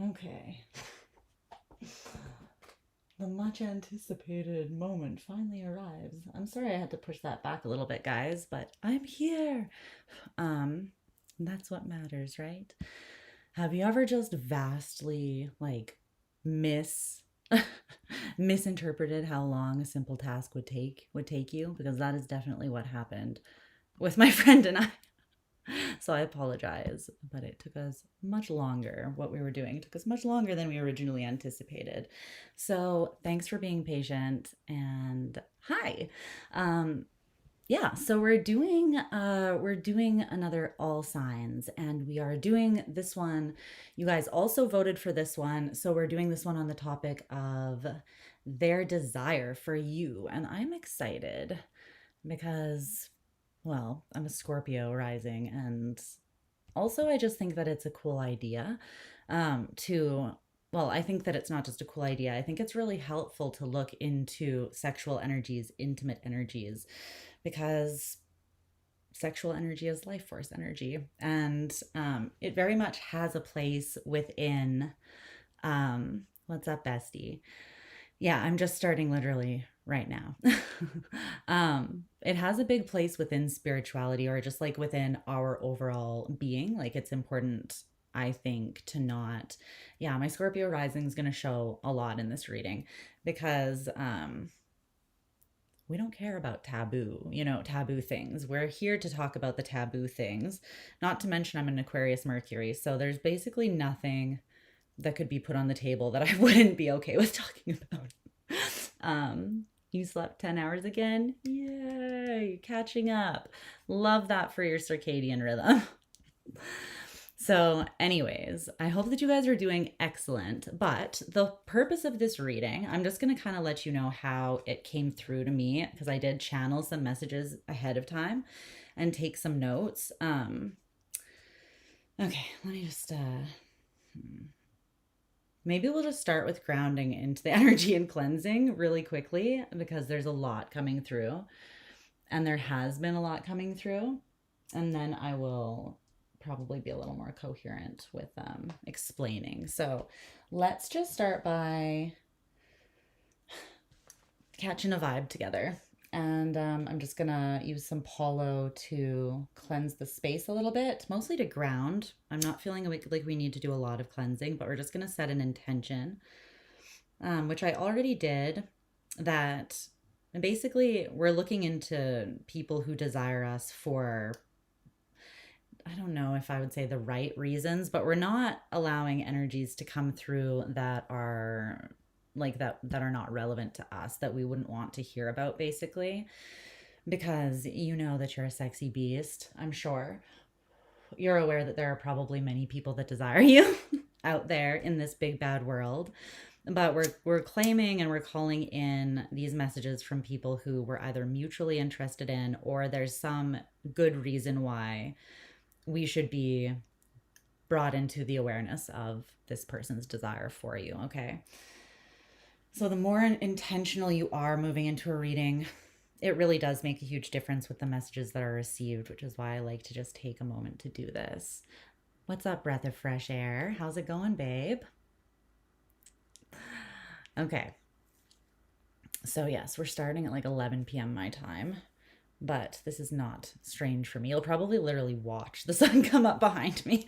Okay. The much anticipated moment finally arrives. I'm sorry I had to push that back a little bit, guys, but I'm here. That's what matters, right? Have you ever just vastly misinterpreted how long a simple task would take you? Because that is definitely what happened with my friend and I. So I apologize, but it took us much longer. What we were doing took us much longer than we originally anticipated. So thanks for being patient, and hi. Yeah, so we're doing another all signs, and we are doing this one. You guys also voted for this one, so we're doing this one on the topic of their desire for you, and I'm excited because, well, I'm a Scorpio rising, and also I just think that it's a cool idea to, well, I think that it's not just a cool idea. I think it's really helpful to look into sexual energies, intimate energies, because sexual energy is life force energy, and it very much has a place within. What's up, bestie? Yeah, I'm just starting literally right now. It has a big place within spirituality, or just like within our overall being. Like, it's important, I think, to not, yeah, my Scorpio rising is going to show a lot in this reading, because we don't care about taboo things. We're here to talk about the taboo things. Not to mention, I'm an Aquarius Mercury, so there's basically nothing that could be put on the table that I wouldn't be okay with talking about. You slept 10 hours again? Yay, catching up. Love that for your circadian rhythm. So anyways, I hope that you guys are doing excellent. But the purpose of this reading, I'm just going to kind of let you know how it came through to me, because I did channel some messages ahead of time and take some notes. Okay, let me just maybe we'll just start with grounding into the energy and cleansing really quickly, because there's a lot coming through, and there has been a lot coming through. And then I will probably be a little more coherent with explaining. So let's just start by catching a vibe together. And I'm just gonna use some Palo to cleanse the space a little bit, mostly to ground. I'm not feeling like we need to do a lot of cleansing, but we're just gonna set an intention, which I already did. That basically we're looking into people who desire us for, I don't know if I would say the right reasons, but we're not allowing energies to come through that are that are not relevant to us, that we wouldn't want to hear about, basically, because you know that you're a sexy beast. I'm sure you're aware that there are probably many people that desire you out there in this big bad world, but we're claiming and we're calling in these messages from people who we're either mutually interested in, or there's some good reason why we should be brought into the awareness of this person's desire for you, okay? So the more intentional you are moving into a reading, it really does make a huge difference with the messages that are received, which is why I like to just take a moment to do this. What's up, breath of fresh air? How's it going, babe? Okay. So yes, we're starting at like 11 p.m. my time, but this is not strange for me. You'll probably literally watch the sun come up behind me.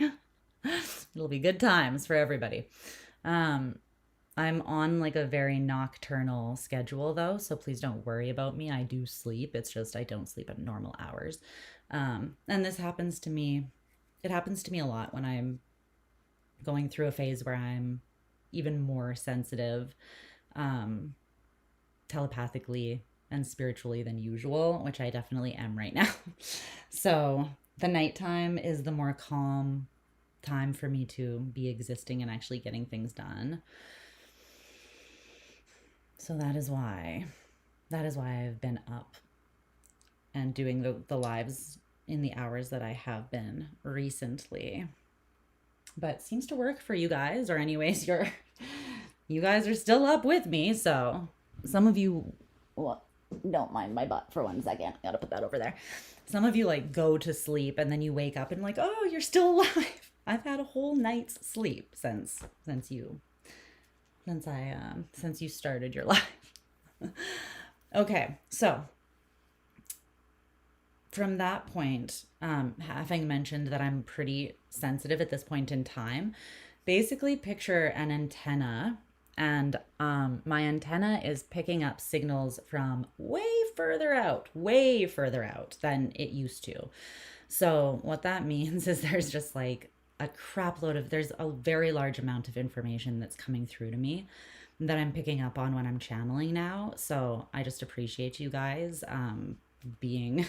It'll be good times for everybody. I'm on like a very nocturnal schedule though, so please don't worry about me. I do sleep. It's just I don't sleep at normal hours. And this happens to me. It happens to me a lot when I'm going through a phase where I'm even more sensitive, telepathically and spiritually than usual, which I definitely am right now. So the nighttime is the more calm time for me to be existing and actually getting things done. So that is why I've been up and doing the lives in the hours that I have been recently. But seems to work for you guys, or anyways, you guys are still up with me. So some of you, well, don't mind my butt for 1 second. Gotta put that over there. Some of you like go to sleep and then you wake up and like, oh, you're still alive. I've had a whole night's sleep since you started your life. Okay, so from that point, having mentioned that I'm pretty sensitive at this point in time, basically picture an antenna, and my antenna is picking up signals from way further out than it used to. So what that means is there's just like there's a very large amount of information that's coming through to me that I'm picking up on when I'm channeling now. So I just appreciate you guys being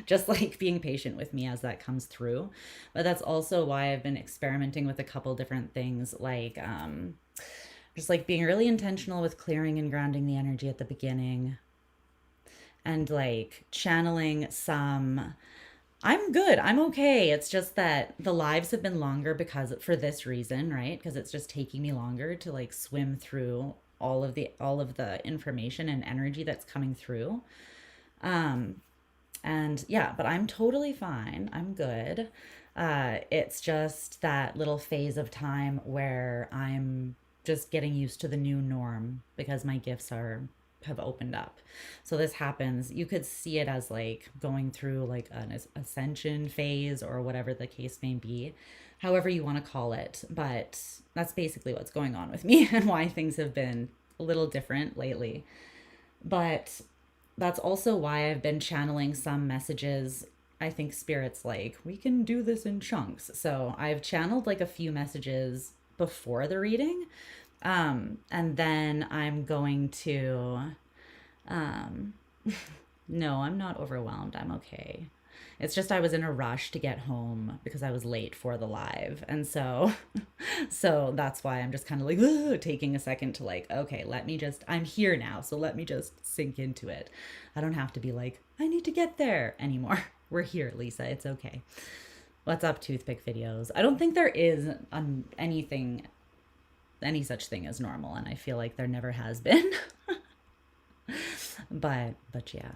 just like being patient with me as that comes through. But that's also why I've been experimenting with a couple different things, like just like being really intentional with clearing and grounding the energy at the beginning, and like channeling some I'm good. I'm okay. It's just that the lives have been longer because for this reason, right? Because it's just taking me longer to like swim through all of the information and energy that's coming through. Um and yeah, but I'm totally fine. I'm good. It's just that little phase of time where I'm just getting used to the new norm because my gifts have opened up. So this happens. You could see it as like going through like an ascension phase or whatever the case may be, however you want to call it. But that's basically what's going on with me and why things have been a little different lately. But that's also why I've been channeling some messages. I think Spirit's like, we can do this in chunks. So I've channeled like a few messages before the reading. And then I'm going to, um, no, I'm not overwhelmed. I'm okay. It's just I was in a rush to get home because I was late for the live. And so that's why I'm just kind of like, "Ugh," taking a second to like, okay, I'm here now. So let me just sink into it. I don't have to be like, I need to get there anymore. We're here, Lisa. It's okay. What's up, toothpick videos? I don't think there is any such thing as normal, and I feel like there never has been. but yeah.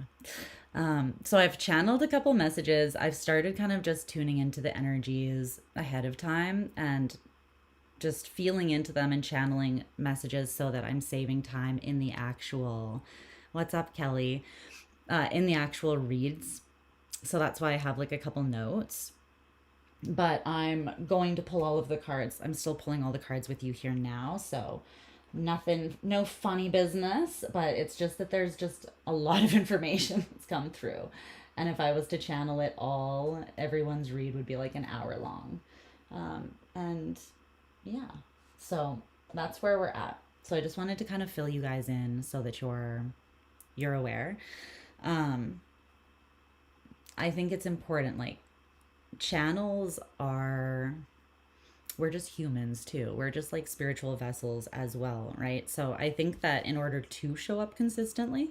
So I've channeled a couple messages. I've started kind of just tuning into the energies ahead of time and just feeling into them and channeling messages so that I'm saving time in the actual, what's up, Kelly, in the actual reads. So that's why I have like a couple notes. But I'm going to pull all of the cards. I'm still pulling all the cards with you here now. So no funny business, but it's just that there's just a lot of information that's come through. And if I was to channel it all, everyone's read would be like an hour long. And yeah, so that's where we're at. So I just wanted to kind of fill you guys in so that you're aware. I think it's important, like, we're just humans too. We're just like spiritual vessels as well, right? So I think that in order to show up consistently,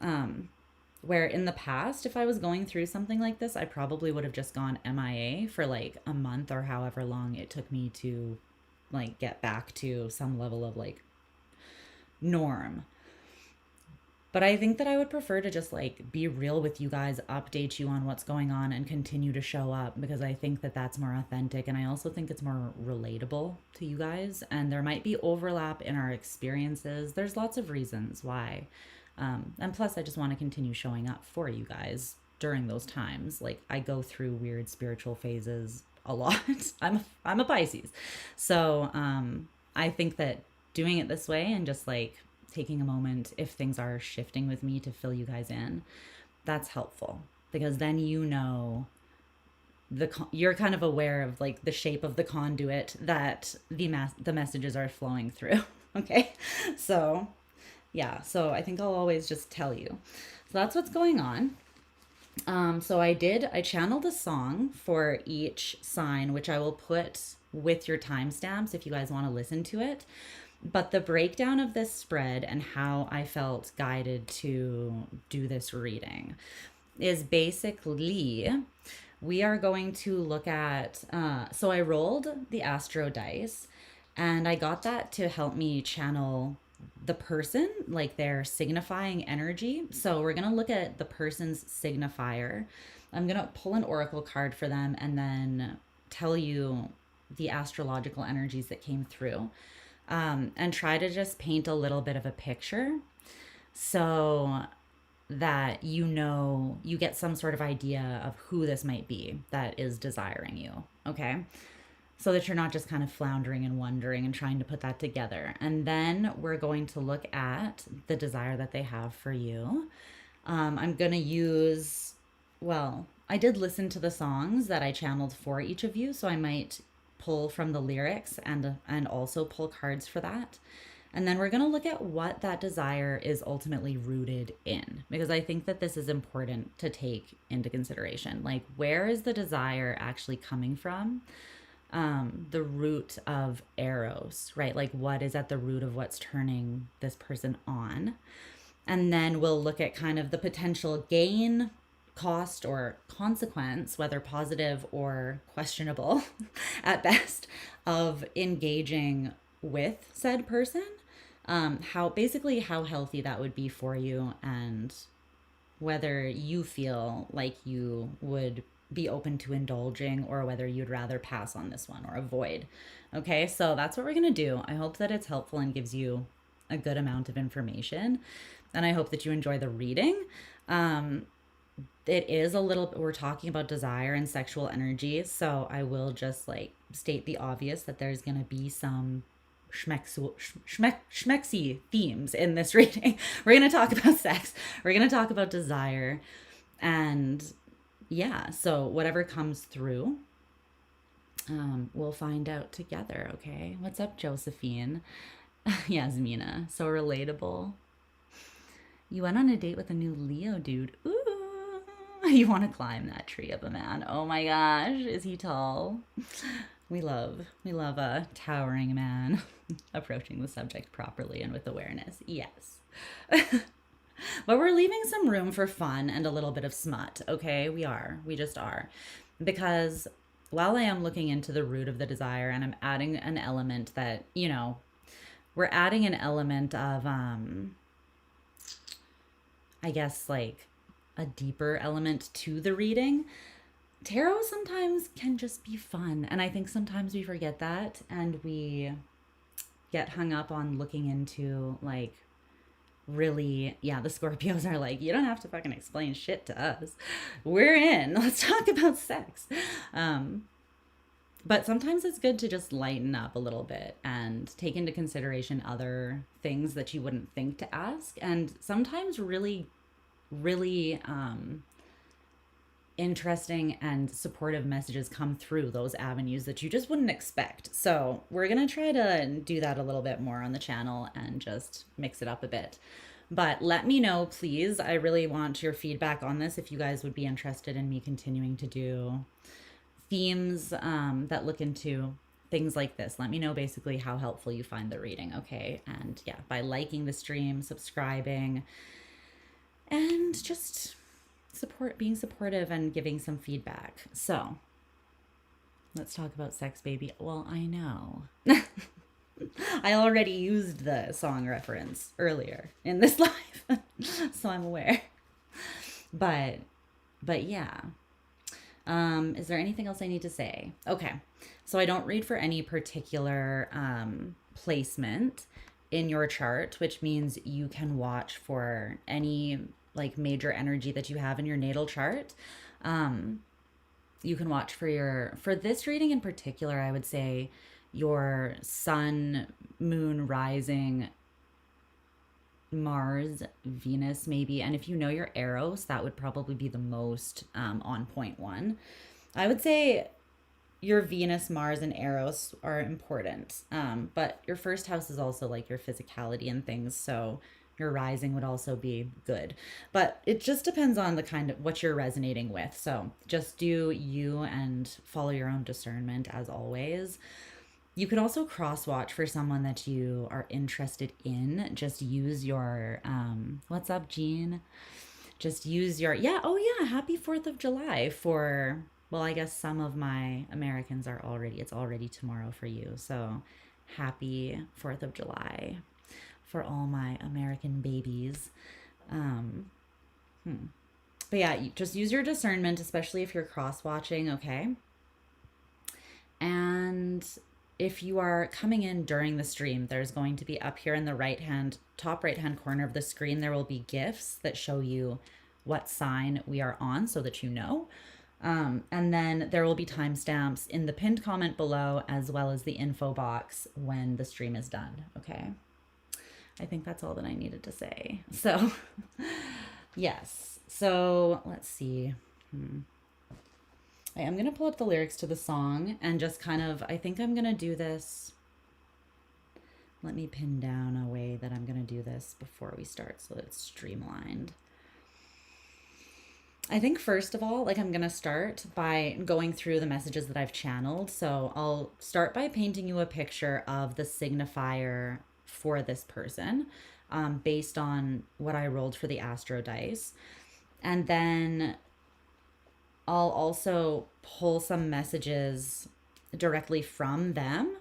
where in the past, if I was going through something like this, I probably would have just gone MIA for like a month or however long it took me to like get back to some level of like norm. But I think that I would prefer to just like be real with you guys, update you on what's going on, and continue to show up, because I think that that's more authentic. And I also think it's more relatable to you guys. And there might be overlap in our experiences. There's lots of reasons why. And plus, I just want to continue showing up for you guys during those times. Like, I go through weird spiritual phases a lot. I'm a Pisces. So I think that doing it this way and just like taking a moment if things are shifting with me to fill you guys in, that's helpful, because then you know you're kind of aware of like the shape of the conduit that the messages are flowing through. Okay, so yeah, so I think I'll always just tell you. So that's what's going on. So I channeled a song for each sign, which I will put with your timestamps if you guys want to listen to it. But the breakdown of this spread and how I felt guided to do this reading is basically, we are going to look at, so I rolled the Astro dice, and I got that to help me channel the person, like their signifying energy. So we're going to look at the person's signifier. I'm going to pull an oracle card for them, and then tell you the astrological energies that came through, and try to just paint a little bit of a picture so that you get some sort of idea of who this might be that is desiring you, okay? So that you're not just kind of floundering and wondering and trying to put that together. And then we're going to look at the desire that they have for you. I'm going to use, well, I did listen to the songs that I channeled for each of you, so I might pull from the lyrics and also pull cards for that. And then we're going to look at what that desire is ultimately rooted in, because I think that this is important to take into consideration. Like, where is the desire actually coming from? The root of Eros, right? Like, what is at the root of what's turning this person on? And then we'll look at kind of the potential gain, cost, or consequence, whether positive or questionable at best, of engaging with said person. How healthy that would be for you, and whether you feel like you would be open to indulging, or whether you'd rather pass on this one or avoid. Okay, so that's what we're gonna do. I hope that it's helpful and gives you a good amount of information, and I hope that you enjoy the reading. It is we're talking about desire and sexual energy, so I will just like state the obvious that there's gonna be some schmexy themes in this reading. We're gonna talk about sex, we're gonna talk about desire, and yeah, so whatever comes through, we'll find out together, okay? What's up, Josephine? Yasmina, so relatable. You went on a date with a new Leo dude. Ooh, you want to climb that tree of a man. Oh my gosh, is he tall? We love a towering man approaching the subject properly and with awareness. Yes. But we're leaving some room for fun and a little bit of smut, okay? We just are. Because while I am looking into the root of the desire, and I'm adding an element that, we're adding an element of, I guess, like a deeper element to the reading. Tarot sometimes can just be fun. And I think sometimes we forget that, and we get hung up on looking into like, really, the Scorpios are like, you don't have to fucking explain shit to us. We're in. Let's talk about sex. But sometimes it's good to just lighten up a little bit and take into consideration other things that you wouldn't think to ask. And sometimes really, really interesting and supportive messages come through those avenues that you just wouldn't expect. So we're going to try to do that a little bit more on the channel and just mix it up a bit. But let me know, please. I really want your feedback on this, if you guys would be interested in me continuing to do themes that look into things like this. Let me know basically how helpful you find the reading, okay? And yeah, by liking the stream, subscribing, and just being supportive and giving some feedback. So let's talk about sex, baby. Well, I know. I already used the song reference earlier in this live, so I'm aware. But yeah. Is there anything else I need to say? Okay. So I don't read for any particular placement in your chart, which means you can watch for any like major energy that you have in your natal chart. You can watch for this reading in particular, I would say your sun, moon, rising, Mars, Venus, maybe. And if you know your Eros, that would probably be the most on point one. I would say your Venus, Mars, and Eros are important. But your first house is also like your physicality and things. So your rising would also be good. But it just depends on the kind of what you're resonating with. So just do you and follow your own discernment as always. You could also cross-watch for someone that you are interested in. Just use your, what's up, Jean? Just use your, happy 4th of July for, well, I guess some of my Americans it's already tomorrow for you. So happy 4th of July for all my American babies. But yeah, just use your discernment, especially if you're cross-watching, okay? And if you are coming in during the stream, there's going to be up here in the top right hand corner of the screen, there will be gifs that show you what sign we are on so that you know. And then there will be timestamps in the pinned comment below, as well as the info box when the stream is done. Okay. I think that's all that I needed to say. So yes. So let's see. I'm going to pull up the lyrics to the song and just kind of, I think I'm going to do this. Let me pin down a way that I'm going to do this before we start so that it's streamlined. I think first of all, like I'm going to start by going through the messages that I've channeled. So I'll start by painting you a picture of the signifier for this person based on what I rolled for the Astro dice. And then I'll also pull some messages directly from them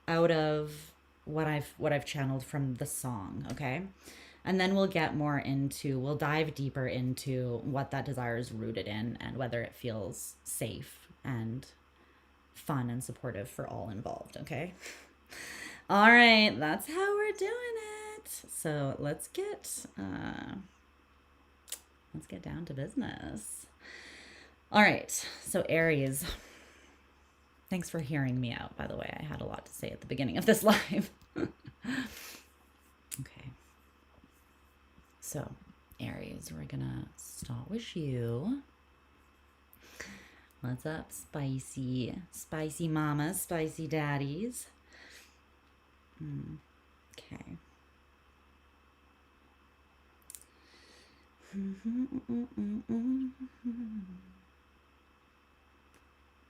out of what I've channeled from the song, okay? And then we'll dive deeper into what that desire is rooted in and whether it feels safe and fun and supportive for all involved, okay? All right, that's how we're doing it. So let's get down to business. All right, so Aries, thanks for hearing me out, by the way. I had a lot to say at the beginning of this live. Okay, so Aries, we're gonna start with you. What's up, spicy mamas, spicy daddies? Okay.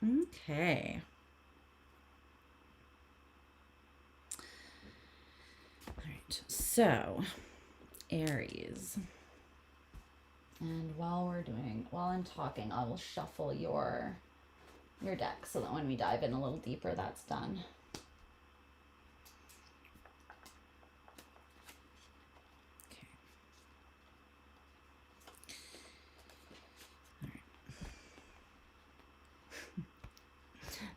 Okay. All right. So, Aries. And while I'm talking, I will shuffle your deck so that when we dive in a little deeper, that's done.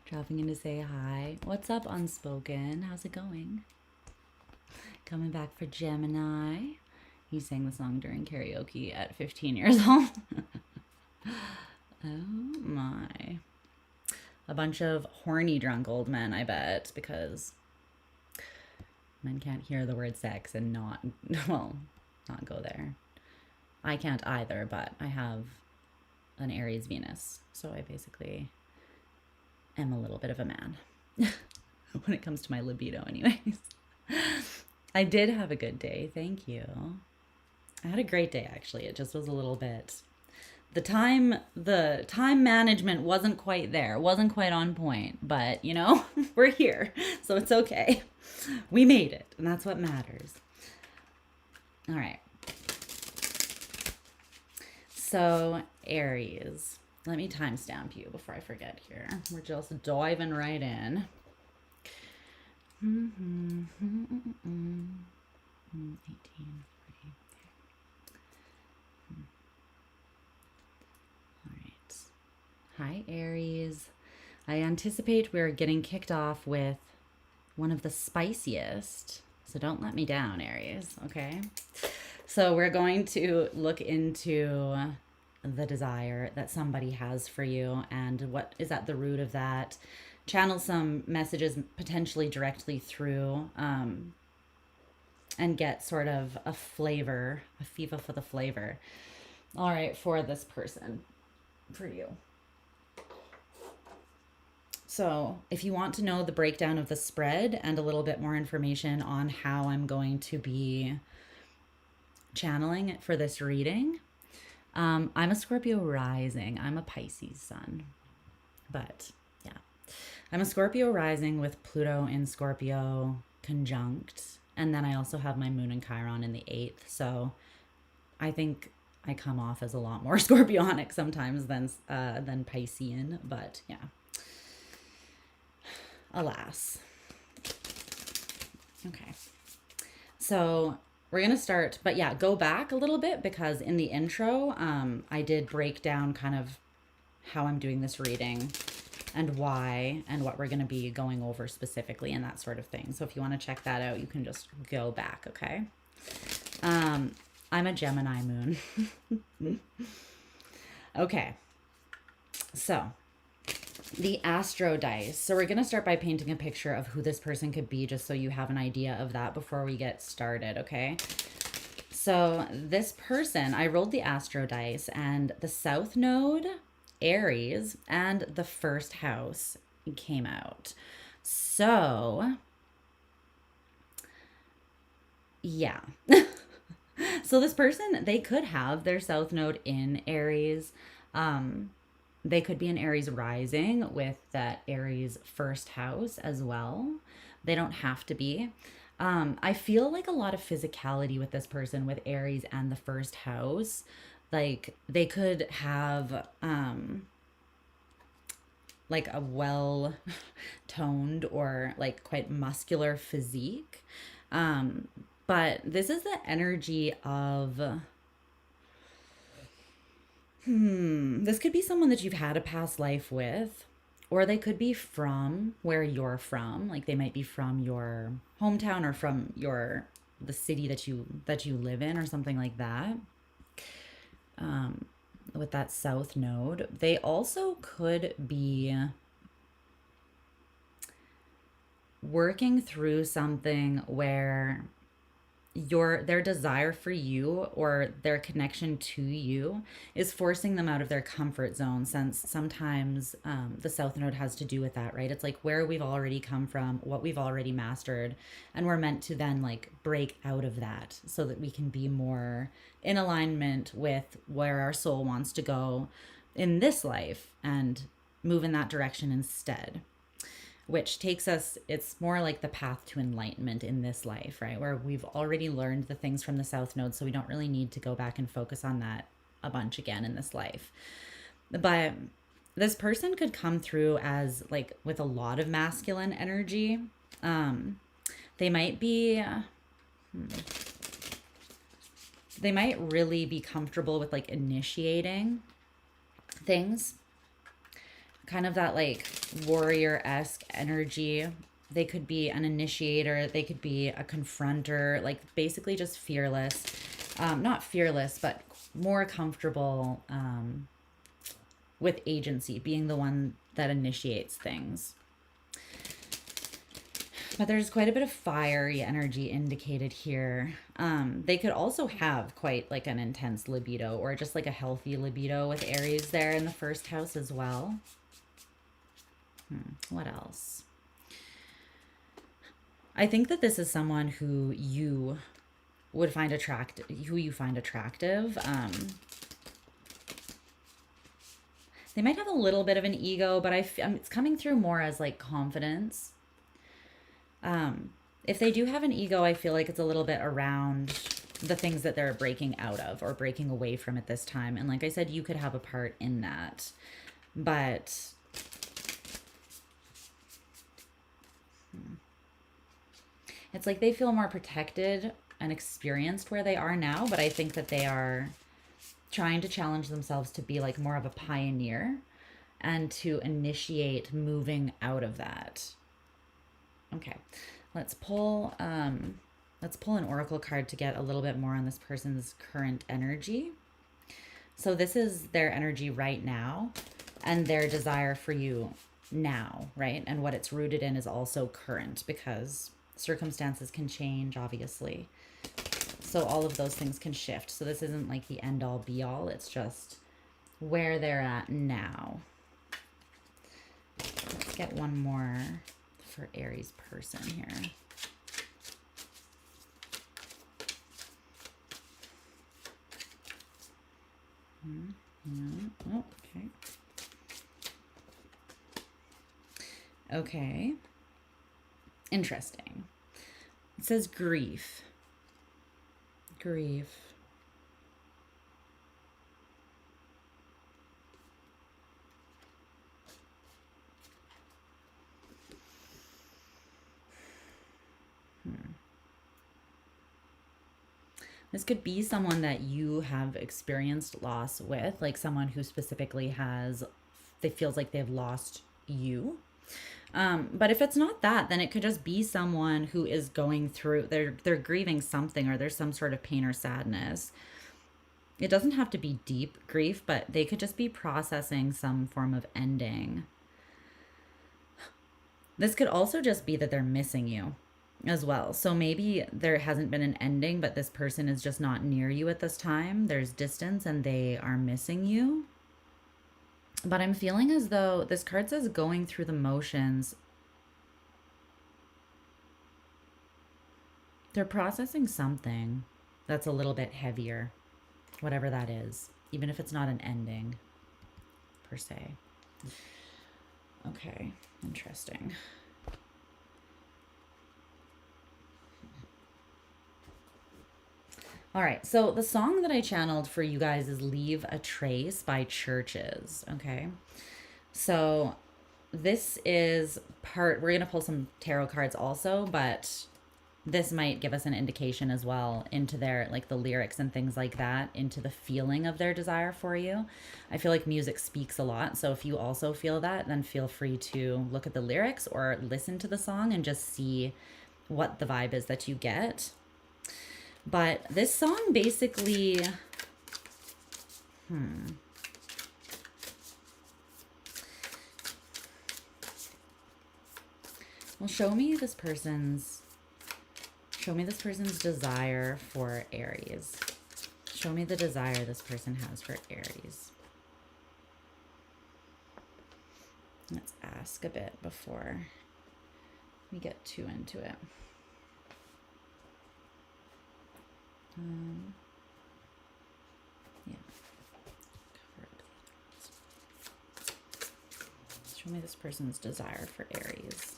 Dropping in to say hi. What's up, Unspoken? How's it going? Coming back for Gemini. He sang the song during karaoke at 15 years old. Oh my. A bunch of horny drunk old men, I bet, because men can't hear the word sex and not go there. I can't either, but I have an Aries Venus, so I basically am a little bit of a man when it comes to my libido anyways. I did have a good day, thank you. I had a great day actually. It just was a little bit, the time management wasn't quite there, wasn't quite on point, but you know, we're here, so it's okay. We made it, and that's what matters. All right. So Aries, let me timestamp you before I forget here. We're just diving right in. 18, 40. All right. Hi, Aries. I anticipate we're getting kicked off with one of the spiciest, so don't let me down, Aries, okay? So we're going to look into the desire that somebody has for you and what is at the root of that. Channel some messages potentially directly through and get sort of a flavor, a fever for the flavor. All right, for this person, for you. So if you want to know the breakdown of the spread and a little bit more information on how I'm going to be channeling it for this reading, I'm a Scorpio rising. I'm a Pisces sun, but yeah, I'm a Scorpio rising with Pluto in Scorpio conjunct. And then I also have my moon and Chiron in the 8th. So I think I come off as a lot more Scorpionic sometimes than Piscean, but yeah, alas. Okay. So we're going to start, but yeah, go back a little bit because in the intro, I did break down kind of how I'm doing this reading and why and what we're going to be going over specifically and that sort of thing. So if you want to check that out, you can just go back, okay? I'm a Gemini moon. Okay. So the astro dice. So we're going to start by painting a picture of who this person could be, just so you have an idea of that before we get started, okay? So this person, I rolled the astro dice, and the south node, Aries, and the first house came out. So yeah. So this person, they could have their south node in Aries. They could be an Aries rising with that Aries first house as well. They don't have to be. I feel like a lot of physicality with this person with Aries and the first house. Like they could have like a well toned or like quite muscular physique. But this is the energy of, this could be someone that you've had a past life with, or they could be from where you're from. Like they might be from your hometown or from the city that you live in or something like that. With that south node, they also could be working through something where their desire for you or their connection to you is forcing them out of their comfort zone, since sometimes the south node has to do with that, right? It's like where we've already come from, what we've already mastered, and we're meant to then like break out of that so that we can be more in alignment with where our soul wants to go in this life and move in that direction instead. Which takes us, it's more like the path to enlightenment in this life, right? Where we've already learned the things from the south node, so we don't really need to go back and focus on that a bunch again in this life. But this person could come through as like with a lot of masculine energy. They might be, they might really be comfortable with like initiating things. Kind of that like warrior-esque energy. They could be an initiator, they could be a confronter, like basically just fearless. Not fearless, but more comfortable with agency, being the one that initiates things. But there's quite a bit of fiery energy indicated here. They could also have quite like an intense libido, or just like a healthy libido with Aries there in the first house as well. What else? I think that this is someone who you would find attractive, They might have a little bit of an ego, but it's coming through more as like confidence. If they do have an ego, I feel like it's a little bit around the things that they're breaking out of or breaking away from at this time. And like I said, you could have a part in that. But it's like they feel more protected and experienced where they are now, but I think that they are trying to challenge themselves to be like more of a pioneer and to initiate moving out of that. Okay, let's pull an oracle card to get a little bit more on this person's current energy. So this is their energy right now and their desire for you now, right? And what it's rooted in is also current, because circumstances can change, obviously. So all of those things can shift. So this isn't like the end all be all. It's just where they're at now. Let's get one more for Aries person here. Oh, okay. Okay. Interesting. It says grief. Grief. This could be someone that you have experienced loss with, like someone who specifically feels like they've lost you. But if it's not that, then it could just be someone who is going through, they're grieving something, or there's some sort of pain or sadness. It doesn't have to be deep grief, but they could just be processing some form of ending. This could also just be that they're missing you as well. So maybe there hasn't been an ending, but this person is just not near you at this time. There's distance and they are missing you. But I'm feeling as though this card says going through the motions. They're processing something that's a little bit heavier, whatever that is, even if it's not an ending per se. Okay, interesting. All right, so the song that I channeled for you guys is Leave a Trace by CHVRCHES, okay? So this is part, we're going to pull some tarot cards also, but this might give us an indication as well into their, like the lyrics and things like that, into the feeling of their desire for you. I feel like music speaks a lot, so if you also feel that, then feel free to look at the lyrics or listen to the song and just see what the vibe is that you get. But this song basically, well, show me this person's desire for Aries. Show me the desire this person has for Aries. Let's ask a bit before we get too into it. Yeah. Show me this person's desire for Aries.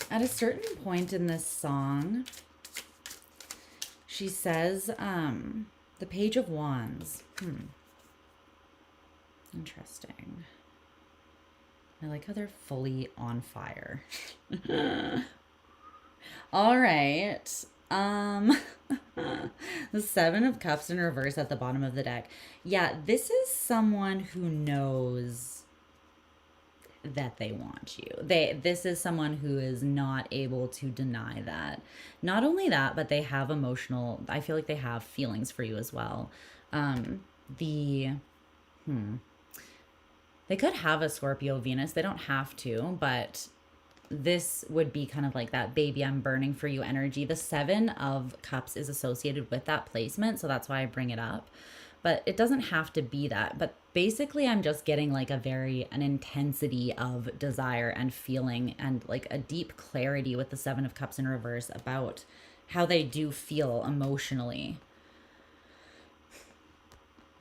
At a certain point in this song, she says, the Page of Wands. Interesting. I like how they're fully on fire. All right. The Seven of Cups in reverse at the bottom of the deck. Yeah, this is someone who knows that they want you. This is someone who is not able to deny that. Not only that, but they have I feel like they have feelings for you as well. They could have a Scorpio Venus. They don't have to, but this would be kind of like that baby I'm burning for you energy. The Seven of Cups is associated with that placement, so that's why I bring it up. But it doesn't have to be that. But basically, I'm just getting like an intensity of desire and feeling and like a deep clarity with the Seven of Cups in reverse about how they do feel emotionally.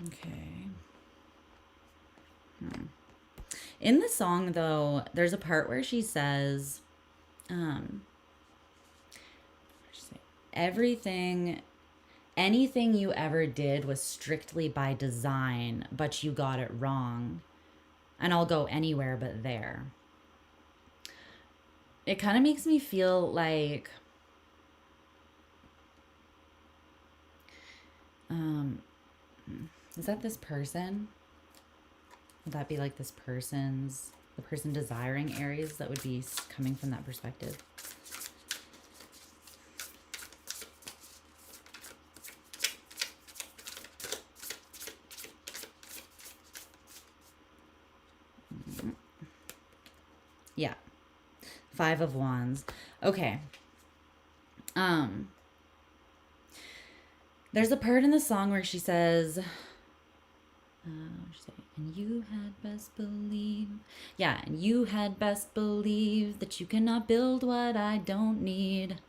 Okay. In the song, though, there's a part where she says, anything you ever did was strictly by design, but you got it wrong. And I'll go anywhere but there. It kind of makes me feel like is that this person? Would that be like the person desiring Aries that would be coming from that perspective? Yeah. Five of Wands. Okay. There's a part in the song where she says, and you had best believe. Yeah, and you had best believe that you cannot build what I don't need.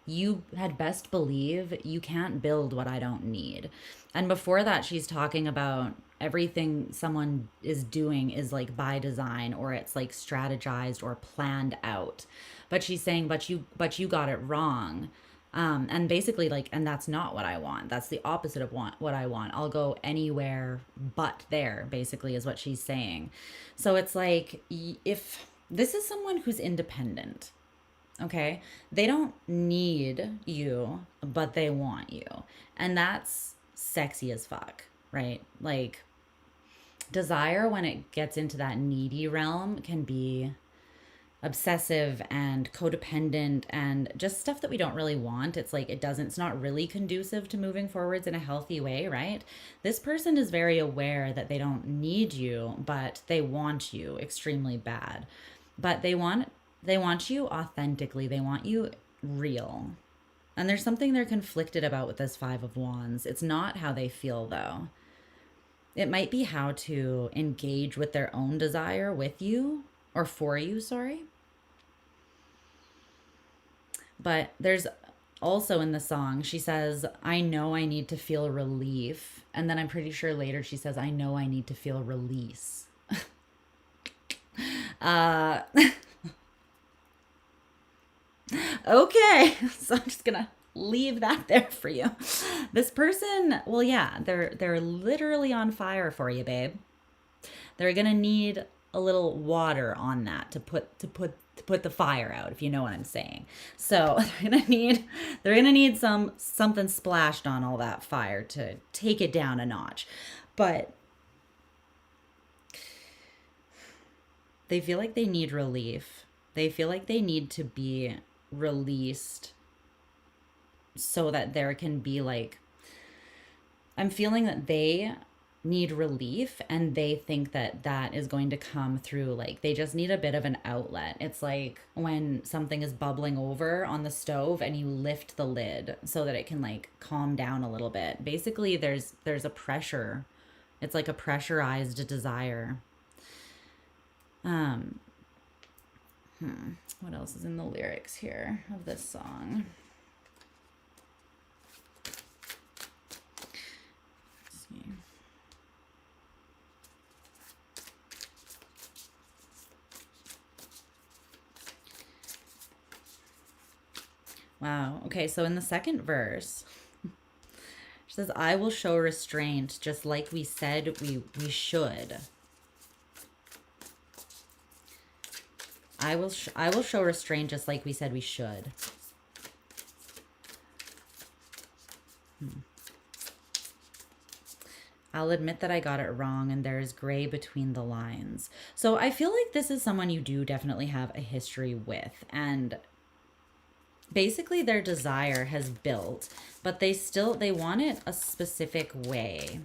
You had best believe you can't build what I don't need. And before that, she's talking about everything someone is doing is like by design, or it's like strategized or planned out. But she's saying, but you got it wrong. And basically like, and that's not what I want. That's the opposite of what I want. I'll go anywhere but there, basically, is what she's saying. So it's like, if This is someone who's independent. Okay? They don't need you, but they want you. And that's sexy as fuck, right? Like, desire, when it gets into that needy realm, can be obsessive and codependent and just stuff that we don't really want. It's like it's not really conducive to moving forwards in a healthy way, right? This person is very aware that they don't need you, but they want you extremely bad. But they want you authentically. They want you real. And there's something they're conflicted about with this 5 of Wands. It's not how they feel though. It might be how to engage with their own desire with you, or for you, sorry. But there's also in the song, she says, I know I need to feel relief. And then I'm pretty sure later she says, I know I need to feel release. Okay, so I'm just gonna leave that there for you. This person, well, yeah, they're literally on fire for you, babe. They're gonna need a little water on that to put the fire out, if you know what I'm saying. So they're gonna need something splashed on all that fire to take it down a notch. But they feel like they need relief. They feel like they need to be released so that there can be like, I'm feeling that they need relief, and they think that that is going to come through, like they just need a bit of an outlet. It's like when something is bubbling over on the stove and you lift the lid so that it can like calm down a little bit. Basically there's a pressure. It's like a pressurized desire. What else is in the lyrics here of this song? Let's see. Wow. Okay, so in the second verse, she says, I will show restraint just like we said we should. I will show restraint just like we said we should. I'll admit that I got it wrong and there is gray between the lines. So I feel like this is someone you do definitely have a history with, and basically their desire has built, but they want it a specific way.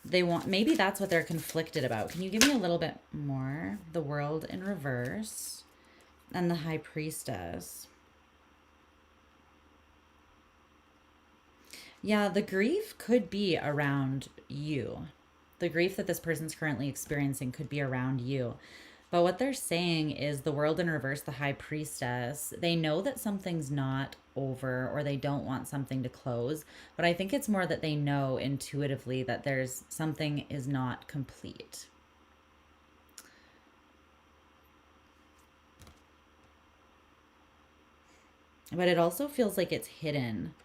Maybe that's what they're conflicted about. Can you give me a little bit more? The World in reverse and the High Priestess. Yeah, the grief could be around you. The grief that this person's currently experiencing could be around you. But what they're saying is the World in reverse, the High Priestess, they know that something's not over, or they don't want something to close. But I think it's more that they know intuitively that something is not complete. But it also feels like it's hidden.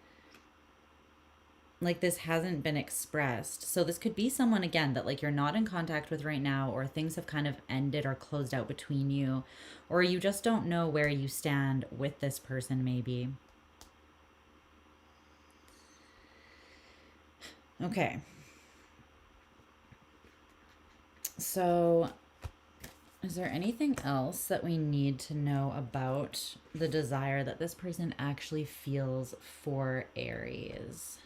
Like this hasn't been expressed. So this could be someone, again, that like you're not in contact with right now, or things have kind of ended or closed out between you, or you just don't know where you stand with this person maybe. Okay. So is there anything else that we need to know about the desire that this person actually feels for Aries?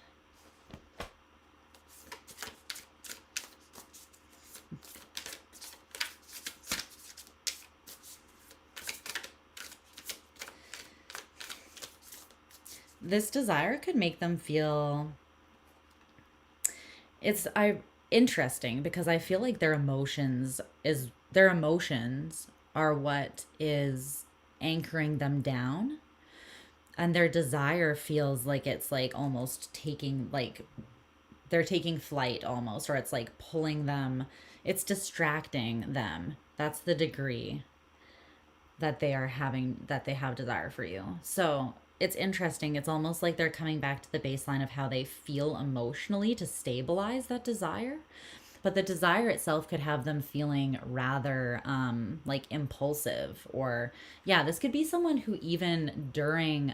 This desire could make them feel interesting, because I feel like their emotions are what is anchoring them down, and their desire feels like it's like almost taking, like they're taking flight almost, or it's like pulling them, it's distracting them. That's the degree that they have desire for you. So it's interesting. It's almost like they're coming back to the baseline of how they feel emotionally to stabilize that desire. but the desire itself could have them feeling rather like impulsive, or yeah, this could be someone who even during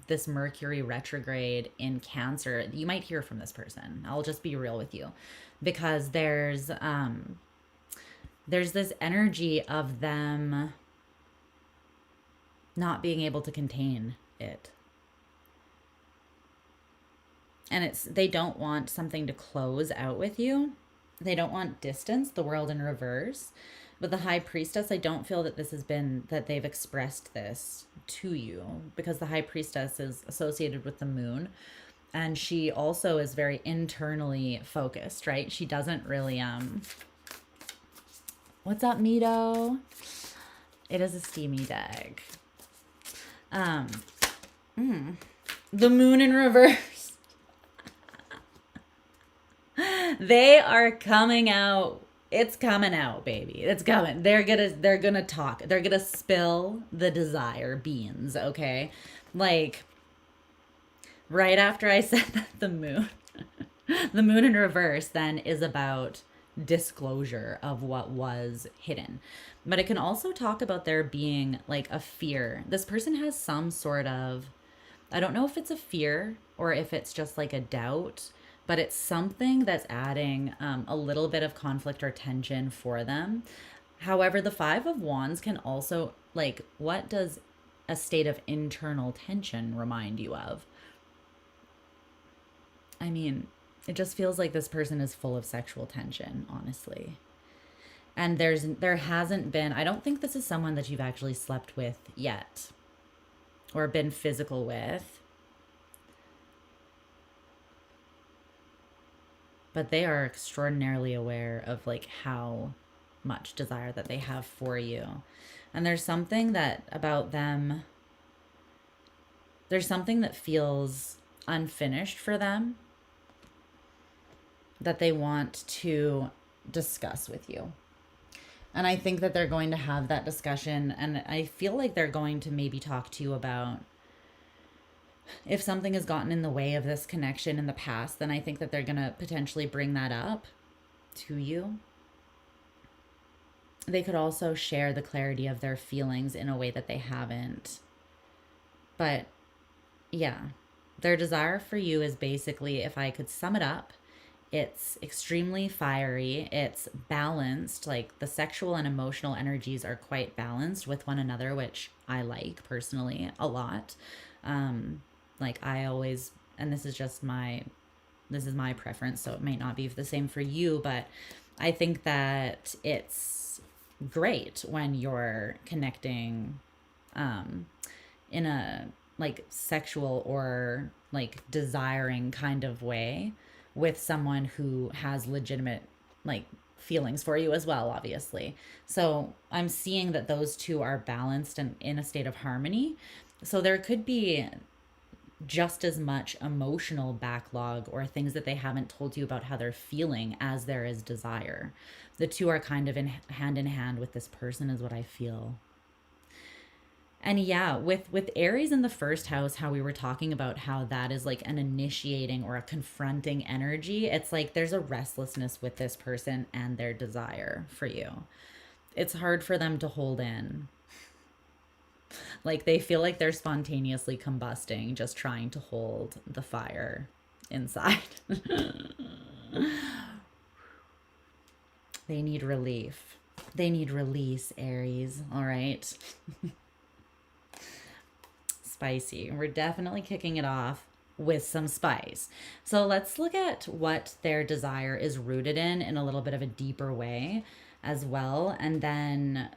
this Mercury retrograde in Cancer, you might hear from this person. I'll just be real with you, because there's this energy of them not being able to contain it. And they don't want something to close out with you. They don't want distance, the world in reverse. But the High Priestess, I don't feel that that they've expressed this to you, because the High Priestess is associated with the moon. And she also is very internally focused, right? She doesn't really, what's up, Mito? It is a steamy deck. The moon in reverse. They are coming out. It's coming out, baby. It's coming. They're gonna talk. They're gonna spill the desire beans, okay? Like, right after I said that the moon in reverse then is about disclosure of what was hidden. But it can also talk about there being like a fear. This person has some sort of, I don't know if it's a fear or if it's just like a doubt, but it's something that's adding a little bit of conflict or tension for them. However, the Five of Wands can also, like, what does a state of internal tension remind you of? I mean, it just feels like this person is full of sexual tension, honestly. And there hasn't been, I don't think this is someone that you've actually slept with yet or been physical with. But they are extraordinarily aware of like how much desire that they have for you. And there's something that about them, there's something that feels unfinished for them that they want to discuss with you. And I think that they're going to have that discussion. And I feel like they're going to maybe talk to you about if something has gotten in the way of this connection in the past, then I think that they're going to potentially bring that up to you. They could also share the clarity of their feelings in a way that they haven't. But yeah, their desire for you is basically, if I could sum it up, it's extremely fiery. It's balanced. Like the sexual and emotional energies are quite balanced with one another, which I like personally a lot. Like I always, and this is my preference, so it might not be the same for you, but I think that it's great when you're connecting in a like sexual or like desiring kind of way with someone who has legitimate like feelings for you as well, obviously. So I'm seeing that those two are balanced and in a state of harmony. So there could be just as much emotional backlog or things that they haven't told you about how they're feeling as there is desire. The two are kind of in hand with this person is what I feel. And yeah, with Aries in the first house, how we were talking about how that is like an initiating or a confronting energy. It's like there's a restlessness with this person and their desire for you. It's hard for them to hold in. Like they feel like they're spontaneously combusting, just trying to hold the fire inside. They need relief. They need release, Aries. All right. Spicy. We're definitely kicking it off with some spice. So let's look at what their desire is rooted in a little bit of a deeper way as well. And then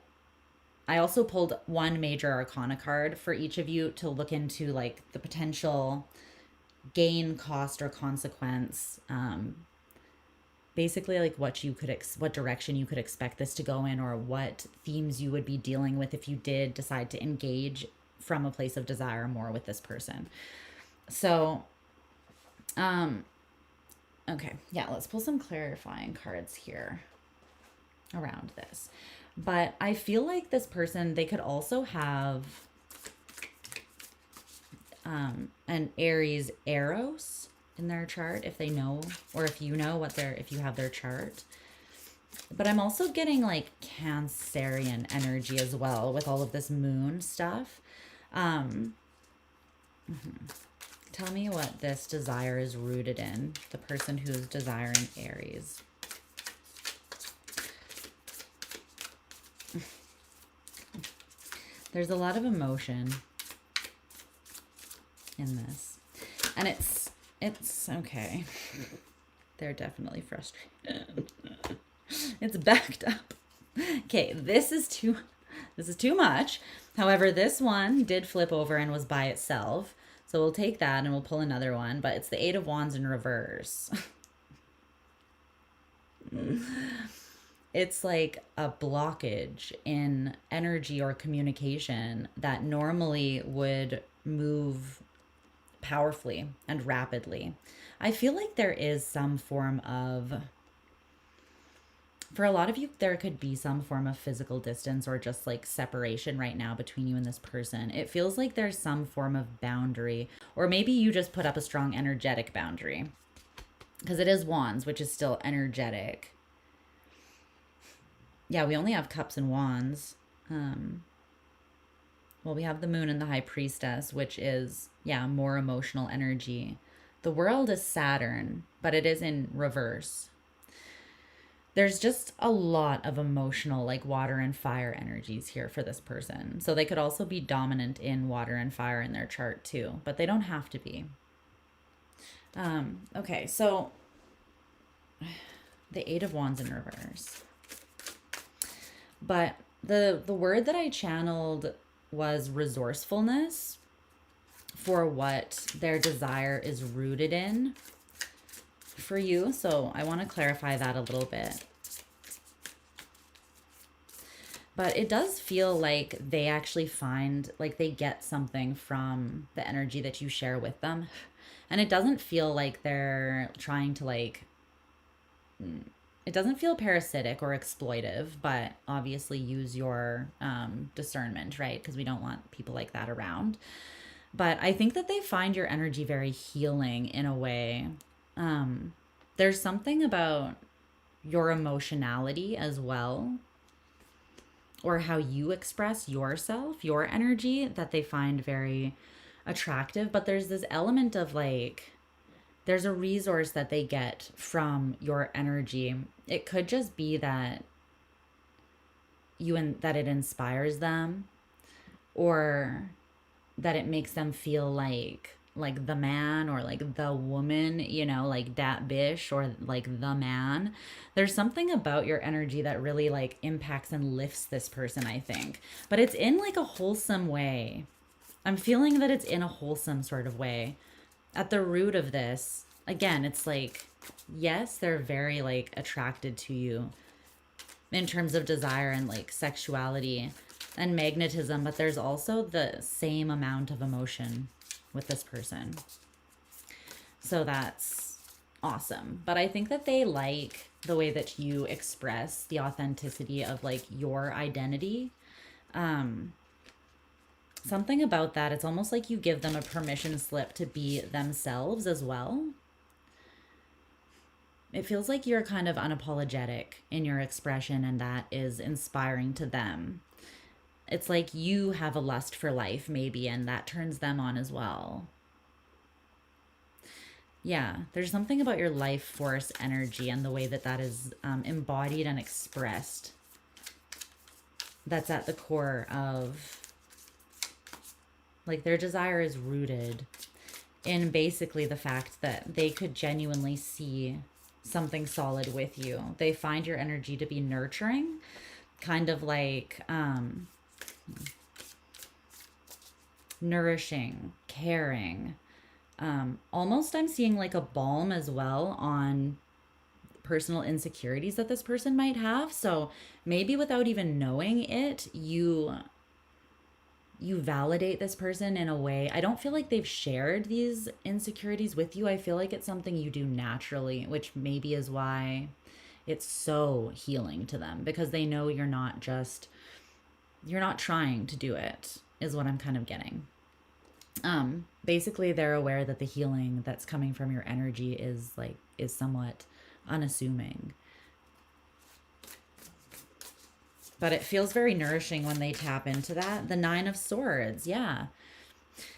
I also pulled one major arcana card for each of you to look into like the potential gain, cost, or consequence. Basically like what you could, what direction you could expect this to go in, or what themes you would be dealing with if you did decide to engage from a place of desire more with this person. So, okay. Yeah, let's pull some clarifying cards here around this. But I feel like this person, they could also have an Aries Eros in their chart, if they know, or if you know if you have their chart. But I'm also getting like Cancerian energy as well with all of this moon stuff. Tell me what this desire is rooted in, the person who's desiring Aries. There's a lot of emotion in this. And it's okay. They're definitely frustrated. It's backed up. Okay, this is too much. However, this one did flip over and was by itself. So we'll take that and we'll pull another one, but it's the Eight of Wands in reverse. It's like a blockage in energy or communication that normally would move powerfully and rapidly. I feel like there is some form of, for a lot of you, there could be some form of physical distance or just like separation right now between you and this person. It feels like there's some form of boundary, or maybe you just put up a strong energetic boundary, because it is Wands, which is still energetic. Yeah, we only have Cups and Wands. Well, we have the Moon and the High Priestess, which is, yeah, more emotional energy. The World is Saturn, but it is in reverse. There's just a lot of emotional, like water and fire energies here for this person. So they could also be dominant in water and fire in their chart too, but they don't have to be. Okay, so the Eight of Wands in reverse. But the word that I channeled was resourcefulness for what their desire is rooted in for you. So I want to clarify that a little bit. But it does feel like they actually find, like they get something from the energy that you share with them. And it doesn't feel like they're trying to like, it doesn't feel parasitic or exploitive, but obviously use your discernment, right? Because we don't want people like that around. But I think that they find your energy very healing in a way. There's something about your emotionality as well, or how you express yourself, your energy, that they find very attractive. But there's this element of like, there's a resource that they get from your energy. It could just be that that it inspires them, or that it makes them feel like the man, or like the woman, you know, like that bish, or like the man. There's something about your energy that really like impacts and lifts this person, I think. But it's in like a wholesome way. I'm feeling that it's in a wholesome sort of way. At the root of this, again, it's like, yes, they're very like attracted to you in terms of desire and like sexuality and magnetism, but there's also the same amount of emotion with this person. So that's awesome. But I think that they like the way that you express the authenticity of like your identity. Something about that, it's almost like you give them a permission slip to be themselves as well. It feels like you're kind of unapologetic in your expression, and that is inspiring to them. It's like you have a lust for life maybe, and that turns them on as well. Yeah, there's something about your life force energy and the way that that is embodied and expressed that's at the core of, like, their desire is rooted in basically the fact that they could genuinely see something solid with you. They find your energy to be nurturing, kind of like nourishing, caring. Almost I'm seeing like a balm as well on personal insecurities that this person might have. So maybe without even knowing it, you validate this person in a way. I don't feel like they've shared these insecurities with you. I feel like it's something you do naturally, which maybe is why it's so healing to them, because they know you're not trying to do it, is what I'm kind of getting. Basically they're aware that the healing that's coming from your energy is somewhat unassuming. But it feels very nourishing when they tap into that. The Nine of Swords, yeah.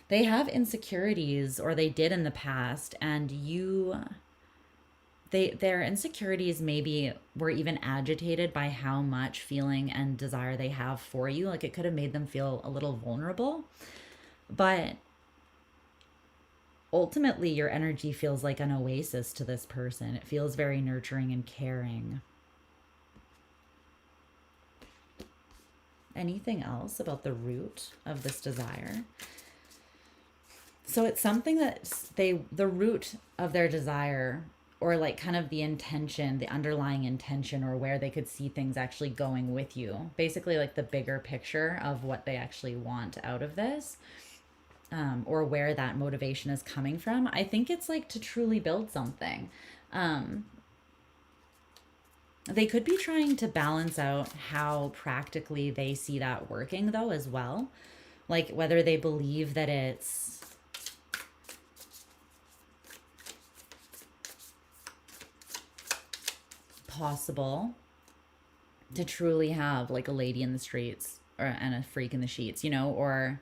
They have insecurities, or they did in the past, and their insecurities maybe were even agitated by how much feeling and desire they have for you. Like, it could have made them feel a little vulnerable. But ultimately, your energy feels like an oasis to this person. It feels very nurturing and caring. Anything else about the root of this desire? So it's something that the root of their desire, or like kind of the intention, the underlying intention, or where they could see things actually going with you. Basically like the bigger picture of what they actually want out of this, or where that motivation is coming from. I think it's like to truly build something. They could be trying to balance out how practically they see that working, though, as well. Like whether they believe that it's possible to truly have like a lady in the streets and a freak in the sheets, you know, or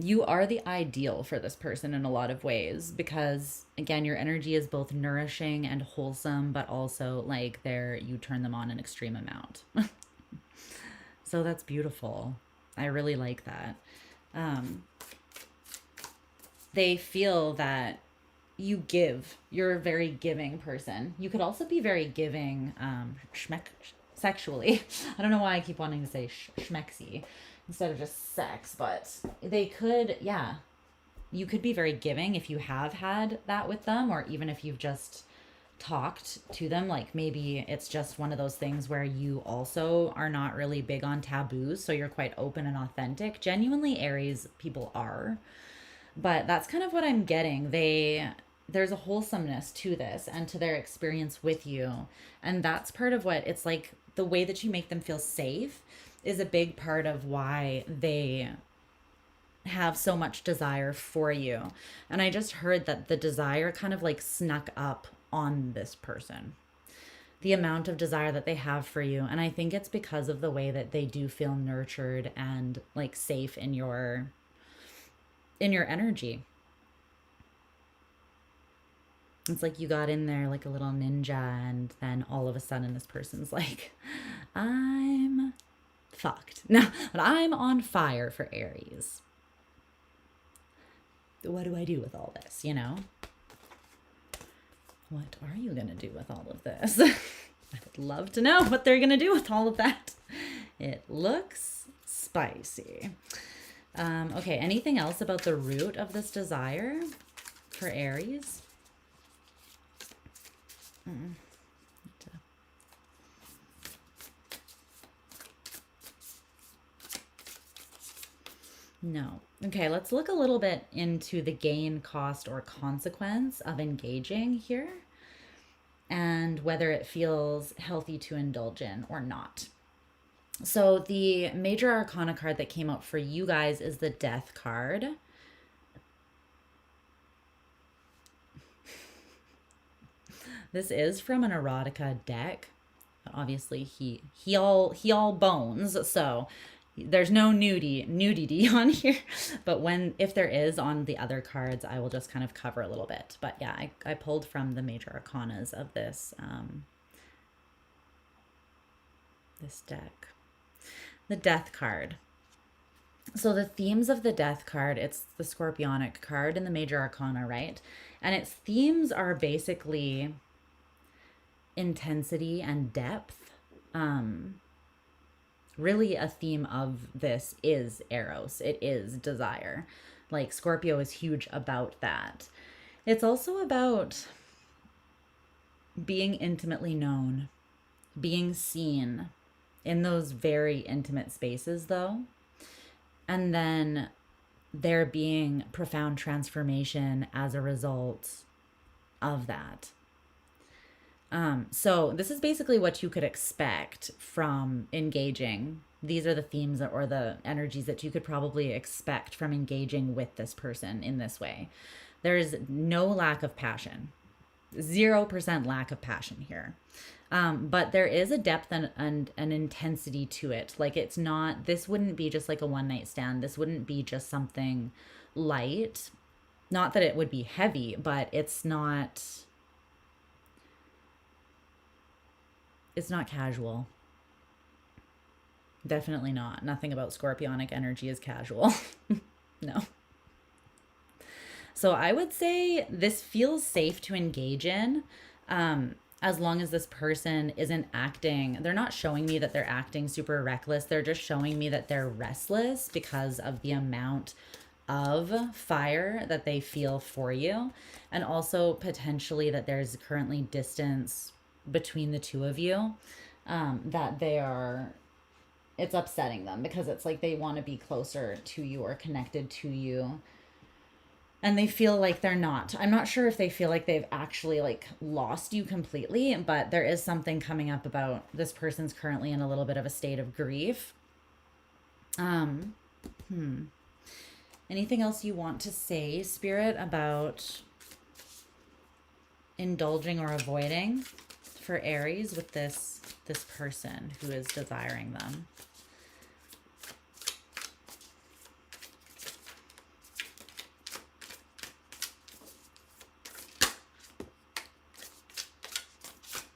you are the ideal for this person in a lot of ways, because again, your energy is both nourishing and wholesome, but also like you turn them on an extreme amount. So that's beautiful. I really like that. They feel that you're a very giving person. You could also be very giving sexually. I don't know why I keep wanting to say schmexy instead of just sex, but they could, yeah. You could be very giving if you have had that with them, or even if you've just talked to them. Like maybe it's just one of those things where you also are not really big on taboos, so you're quite open and authentic. Genuinely, Aries people are. But that's kind of what I'm getting. There's a wholesomeness to this and to their experience with you. And that's part of what it's like. The way that you make them feel safe is a big part of why they have so much desire for you. And I just heard that the desire kind of like snuck up on this person, the amount of desire that they have for you. And I think it's because of the way that they do feel nurtured and like safe in your energy. It's like you got in there like a little ninja, and then all of a sudden this person's like, I'm fucked. No, but I'm on fire for Aries. What do I do with all this, you know? What are you going to do with all of this? I would love to know what they're going to do with all of that. It looks spicy. Okay, anything else about the root of this desire for Aries? No. Okay, let's look a little bit into the gain, cost, or consequence of engaging here, and whether it feels healthy to indulge in or not. So the major arcana card that came out for you guys is the Death card. This is from an erotica deck. Obviously, he all bones, so there's no nudity on here. But if there is on the other cards, I will just kind of cover a little bit. But yeah, I pulled from the major arcanas of this this deck. The Death card. So the themes of the Death card, it's the Scorpionic card in the major arcana, right? And its themes are basically intensity and depth. Really a theme of this is Eros. It is desire. Like Scorpio is huge about that. It's also about being intimately known, being seen in those very intimate spaces, though. And then there being profound transformation as a result of that. So this is basically what you could expect from engaging. These are the themes or the energies that you could probably expect from engaging with this person in this way. There is no lack of passion, 0% lack of passion here. But there is a depth and an intensity to it. Like, it's not, this wouldn't be just like a one night stand. This wouldn't be just something light. Not that it would be heavy, but it's not casual. Definitely not. Nothing about scorpionic energy is casual. No. So I would say this feels safe to engage in, as long as this person isn't acting. They're not showing me that they're acting super reckless. They're just showing me that they're restless because of the amount of fire that they feel for you. And also potentially that there's currently distance between the two of you, that it's upsetting them because it's like they want to be closer to you or connected to you. And they feel like they're not. I'm not sure if they feel like they've actually like lost you completely, but there is something coming up about this person's currently in a little bit of a state of grief. Anything else you want to say, Spirit, about indulging or avoiding for Aries with this person who is desiring them?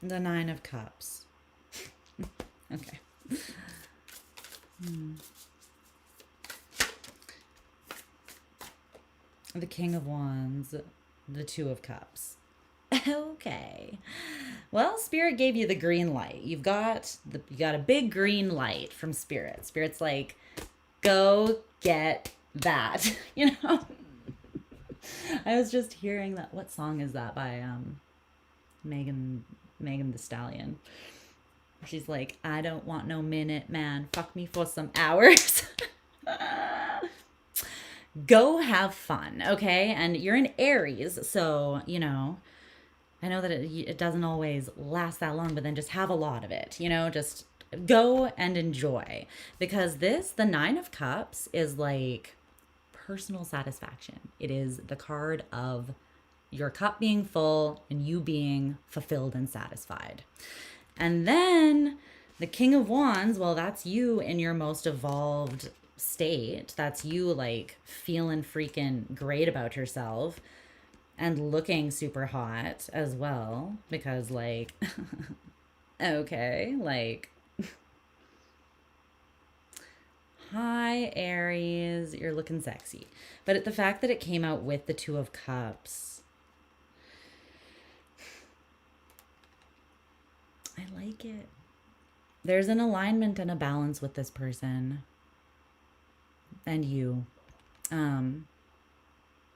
The Nine of Cups. Okay. The King of Wands, the Two of Cups. Okay. Well, Spirit gave you the green light. You got a big green light from Spirit. Spirit's like, go get that. You know? I was just hearing that. What song is that by Megan Thee Stallion? She's like, I don't want no minute man. Fuck me for some hours. Go have fun, okay? And you're an Aries, so, you know, I know that it doesn't always last that long, but then just have a lot of it, you know? Just go and enjoy. Because the Nine of Cups is like personal satisfaction. It is the card of your cup being full and you being fulfilled and satisfied. And then the King of Wands, well, that's you in your most evolved state. That's you like feeling freaking great about yourself and looking super hot as well, because like okay, like hi Aries, you're looking sexy. But the fact that it came out with the Two of Cups, I like it. There's an alignment and a balance with this person and you.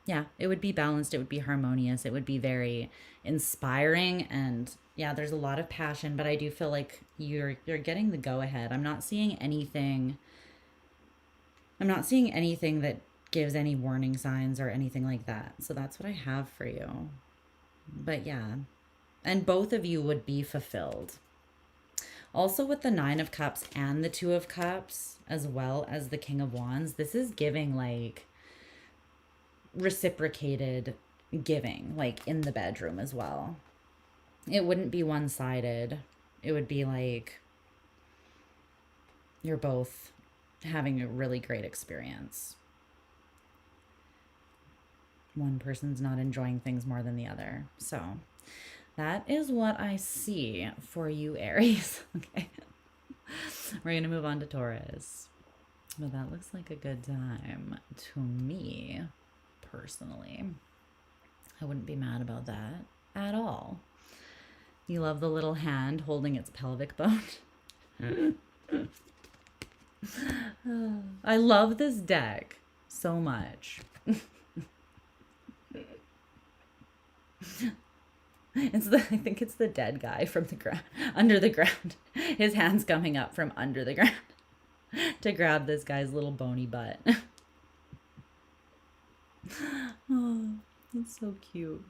Yeah, it would be balanced. It would be harmonious. It would be very inspiring. And yeah, there's a lot of passion, but I do feel like you're getting the go ahead. I'm not seeing anything that gives any warning signs or anything like that. So that's what I have for you. But yeah, and both of you would be fulfilled. Also with the Nine of Cups and the Two of Cups, as well as the King of Wands, this is giving like reciprocated giving, like in the bedroom as well. It wouldn't be one-sided. It would be like you're both having a really great experience. One person's not enjoying things more than the other. So that is what I see for you, Aries. Okay. We're going to move on to Taurus. But that looks like a good time to me, personally. I wouldn't be mad about that at all. You love the little hand holding its pelvic bone. I love this deck so much. I think it's the dead guy from the ground, under the ground. His hands coming up from under the ground to grab this guy's little bony butt. Oh, that's so cute.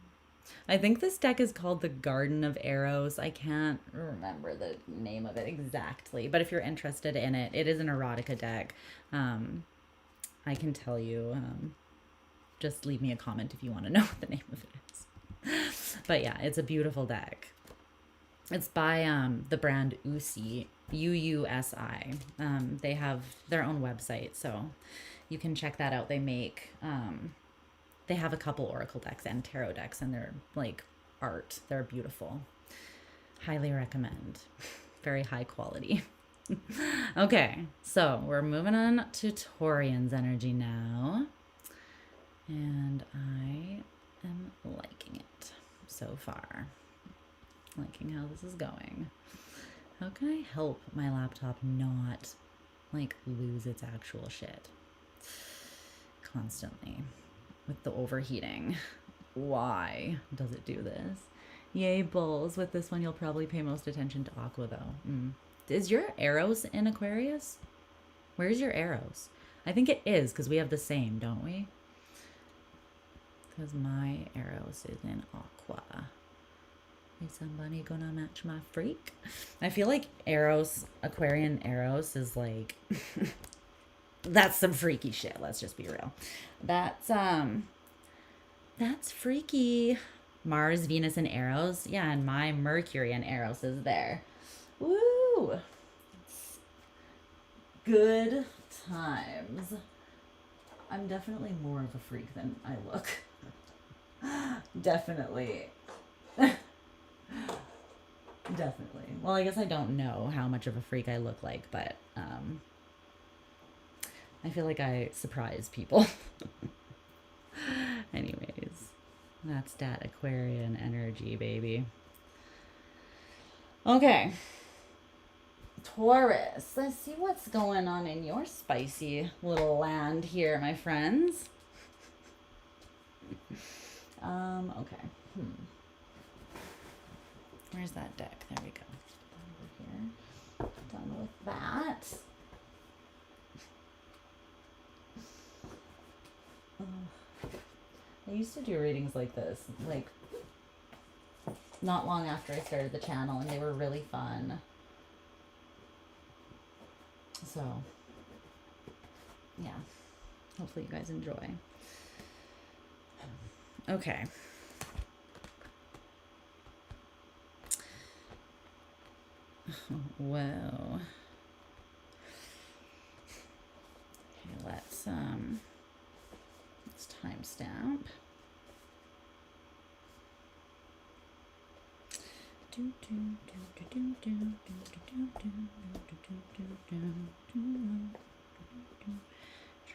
I think this deck is called the Garden of Arrows. I can't remember the name of it exactly, but if you're interested in it, it is an erotica deck. I can tell you. Just leave me a comment if you want to know what the name of it is. But yeah, it's a beautiful deck. It's by the brand Usi, UUSI. They have their own website, so you can check that out. They make they have a couple oracle decks and tarot decks, and they're like art. They're beautiful. Highly recommend. Very high quality. Okay, so we're moving on to Taurian's energy now. And I am liking it so far. Liking how this is going. How can I help my laptop not like lose its actual shit constantly with the overheating? Why does it do this? Yay, bulls. With this one, you'll probably pay most attention to Aqua, though. Is your Eros in Aquarius? Where's your Eros? I think it is, because we have the same, don't we? Because my Eros is in Aqua. Is somebody gonna match my freak? I feel like Eros, Aquarian Eros is like... that's some freaky shit, let's just be real. That's freaky. Mars, Venus, and Eros. Yeah, and my Mercury and Eros is there. Woo! Good times. I'm definitely more of a freak than I look. Definitely. Definitely. Well, I guess I don't know how much of a freak I look like, but I feel like I surprise people. Anyways, that's that Aquarian energy, baby. Okay. Taurus. Let's see what's going on in your spicy little land here, my friends. Okay. Where's that deck? There we go. Over here. Done with that. I used to do readings like this, like not long after I started the channel, and they were really fun. So, yeah. Hopefully you guys enjoy. Okay. Whoa. Okay, let's timestamp.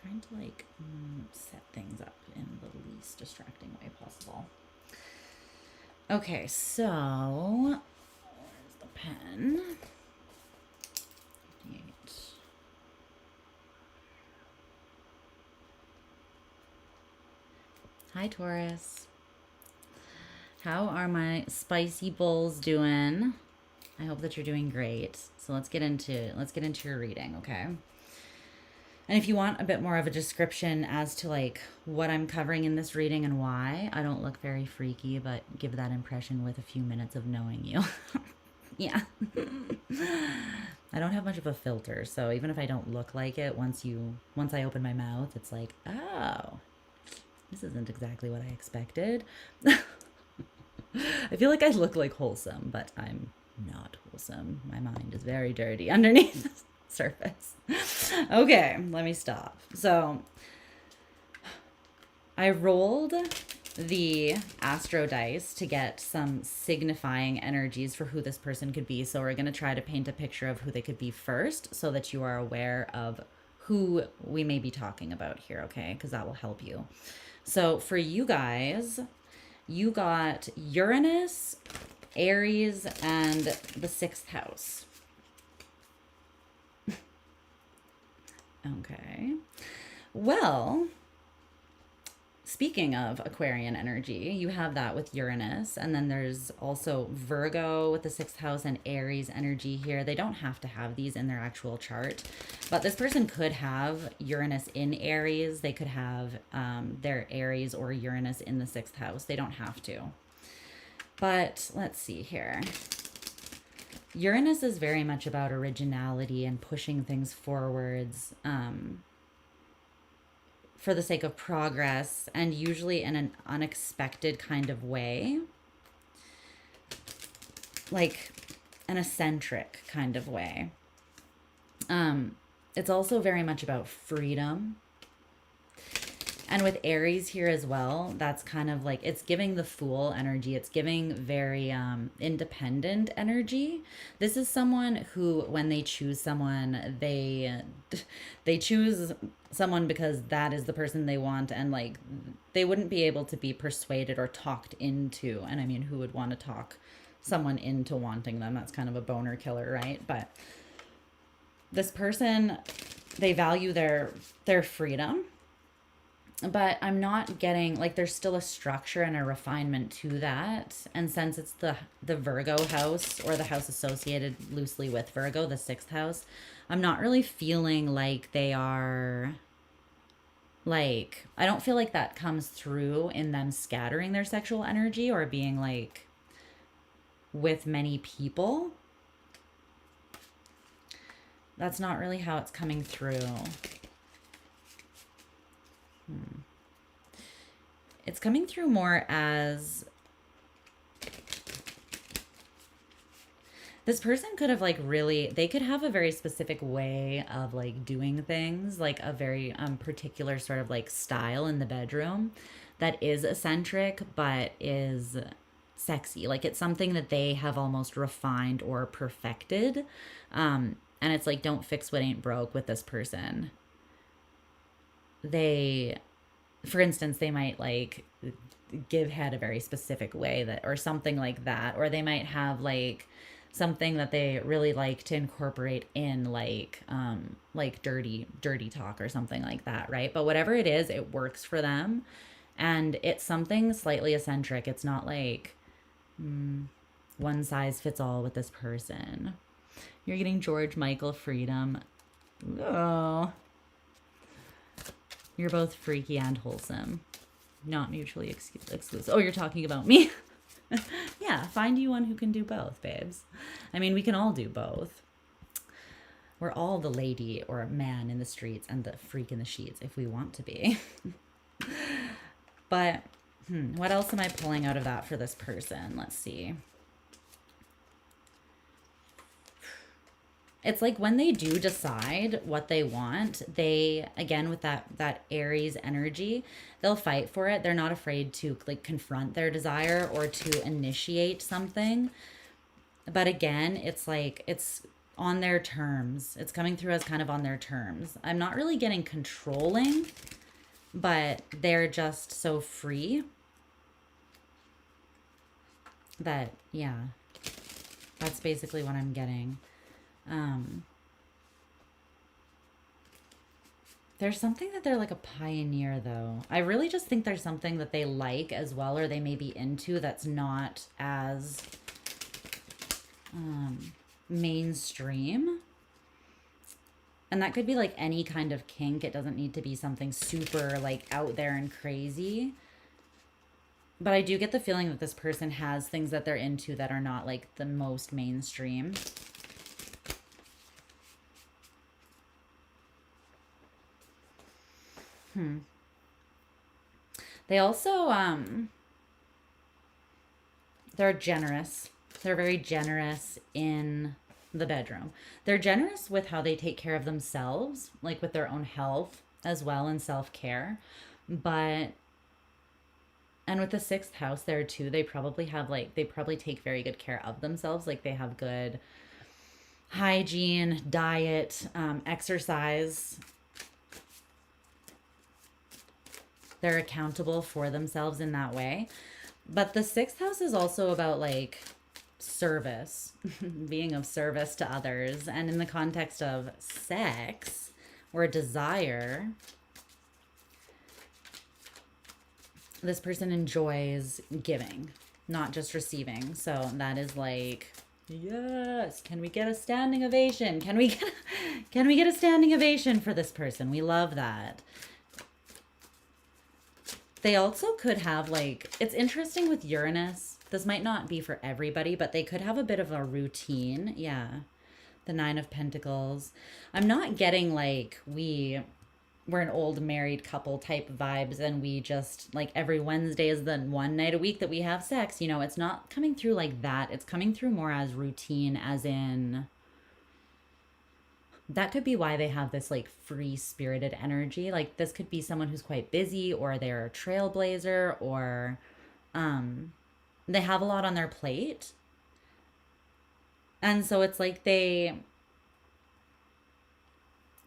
Trying to like set things up in the least distracting way possible. Okay, so where's the pen? 58. Hi, Taurus. How are my spicy bulls doing? I hope that you're doing great. So let's get into your reading, okay? And if you want a bit more of a description as to like what I'm covering in this reading and why, I don't look very freaky, but give that impression with a few minutes of knowing you. Yeah. I don't have much of a filter, so even if I don't look like it, once I open my mouth, it's like, oh, this isn't exactly what I expected. I feel like I look like wholesome, but I'm not wholesome. My mind is very dirty underneath the surface. Okay, let me stop. So I rolled the astro dice to get some signifying energies for who this person could be. So we're going to try to paint a picture of who they could be first so that you are aware of who we may be talking about here, okay? Because that will help you. So for you guys, you got Uranus, Aries, and the 6th house. Okay. Well, speaking of Aquarian energy, you have that with Uranus, and then there's also Virgo with the 6th house and Aries energy here. They don't have to have these in their actual chart, but this person could have Uranus in Aries. They could have their Aries or Uranus in the 6th house. They don't have to. But let's see here. Uranus is very much about originality and pushing things forwards for the sake of progress, and usually in an unexpected kind of way. Like an eccentric kind of way. It's also very much about freedom. And with Aries here as well, that's kind of like, it's giving the Fool energy. It's giving very independent energy. This is someone who, when they choose someone, they choose someone because that is the person they want, and like they wouldn't be able to be persuaded or talked into. And I mean, who would want to talk someone into wanting them? That's kind of a boner killer, right? But this person, they value their freedom. But I'm not getting, like, there's still a structure and a refinement to that. And since it's the Virgo house, or the house associated loosely with Virgo, the 6th house, I'm not really feeling like they are, like, I don't feel like that comes through in them scattering their sexual energy or being, like, with many people. That's not really how it's coming through. It's coming through more as this person could have like really, they could have a very specific way of like doing things, like a very particular sort of like style in the bedroom that is eccentric but is sexy. Like it's something that they have almost refined or perfected. And it's like, don't fix what ain't broke with this person. They, for instance, they might like give head a very specific way, that, or something like that. Or they might have like something that they really like to incorporate in like dirty talk or something like that, right? But whatever it is, it works for them. And it's something slightly eccentric. It's not like one size fits all with this person. You're getting George Michael freedom. Oh. You're both freaky and wholesome. Not mutually exclusive. Oh, you're talking about me? Yeah, find you one who can do both, babes. I mean, we can all do both. We're all the lady or man in the streets and the freak in the sheets if we want to be. But what else am I pulling out of that for this person? Let's see. It's like when they do decide what they want, they, again, with that Aries energy, they'll fight for it. They're not afraid to like confront their desire or to initiate something. But again, it's like, it's on their terms. It's coming through as kind of on their terms. I'm not really getting controlling, but they're just so free that, yeah, that's basically what I'm getting. There's something that they're like a pioneer, though. I really just think there's something that they like as well, or they may be into, that's not as mainstream. And that could be like any kind of kink. It doesn't need to be something super like out there and crazy. But I do get the feeling that this person has things that they're into that are not like the most mainstream. They also, they're generous. They're very generous in the bedroom. They're generous with how they take care of themselves, like with their own health as well, and self-care. But, and with the 6th house there too, they probably have like, they probably take very good care of themselves. Like they have good hygiene, diet, exercise. They're accountable for themselves in that way. But the 6th house is also about like service, being of service to others. And in the context of sex or desire, this person enjoys giving, not just receiving. So that is like, yes, can we get a standing ovation? Can we get a standing ovation for this person? We love that. They also could have like, it's interesting with Uranus This might not be for everybody, but they could have a bit of a routine. Yeah. The Nine of Pentacles. I'm not getting like we're an old married couple type vibes and we just like every Wednesday is the one night a week that we have sex. You know, it's not coming through like that. It's coming through more as routine, as in that could be why they have this like free spirited energy. Like this could be someone who's quite busy, or they're a trailblazer, or they have a lot on their plate. And so it's like they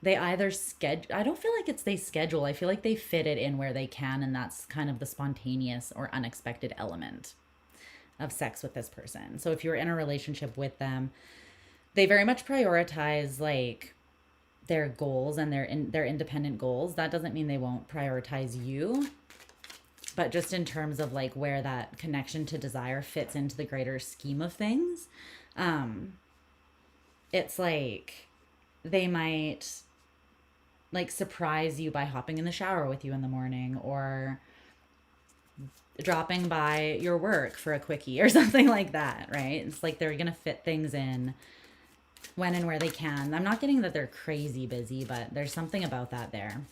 either schedule, I don't feel like it's they schedule. I feel like they fit it in where they can, and that's kind of the spontaneous or unexpected element of sex with this person. So if you're in a relationship with them, they very much prioritize like their goals and their independent goals. That doesn't mean they won't prioritize you, but just in terms of like where that connection to desire fits into the greater scheme of things, it's like they might like surprise you by hopping in the shower with you in the morning, or dropping by your work for a quickie or something like that, right? It's like they're gonna fit things in when and where they can. I'm not getting that they're crazy busy, but there's something about that there.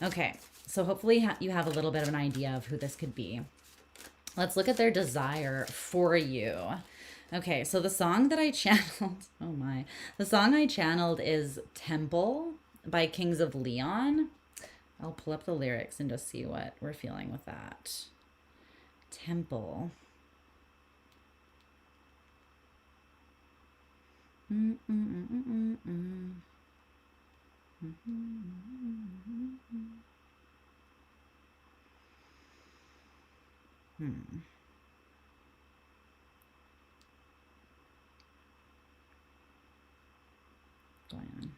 Okay, so hopefully you have a little bit of an idea of who this could be. Let's look at their desire for you. Okay, so the song that I channeled, oh my, the song I channeled is Temple by Kings of Leon. I'll pull up the lyrics and just see what we're feeling with that. Temple. Going on.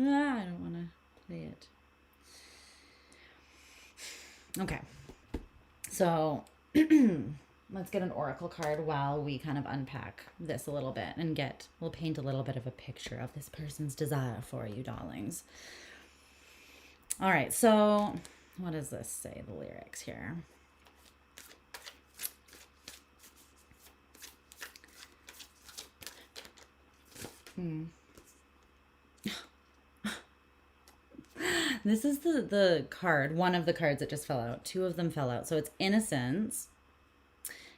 I don't want to play it. Okay. So let's get an oracle card while we kind of unpack this a little bit and we'll paint a little bit of a picture of this person's desire for you, darlings. All right. So what does this say? The lyrics here. This is the card, one of the cards that just fell out. Two of them fell out. So it's Innocence.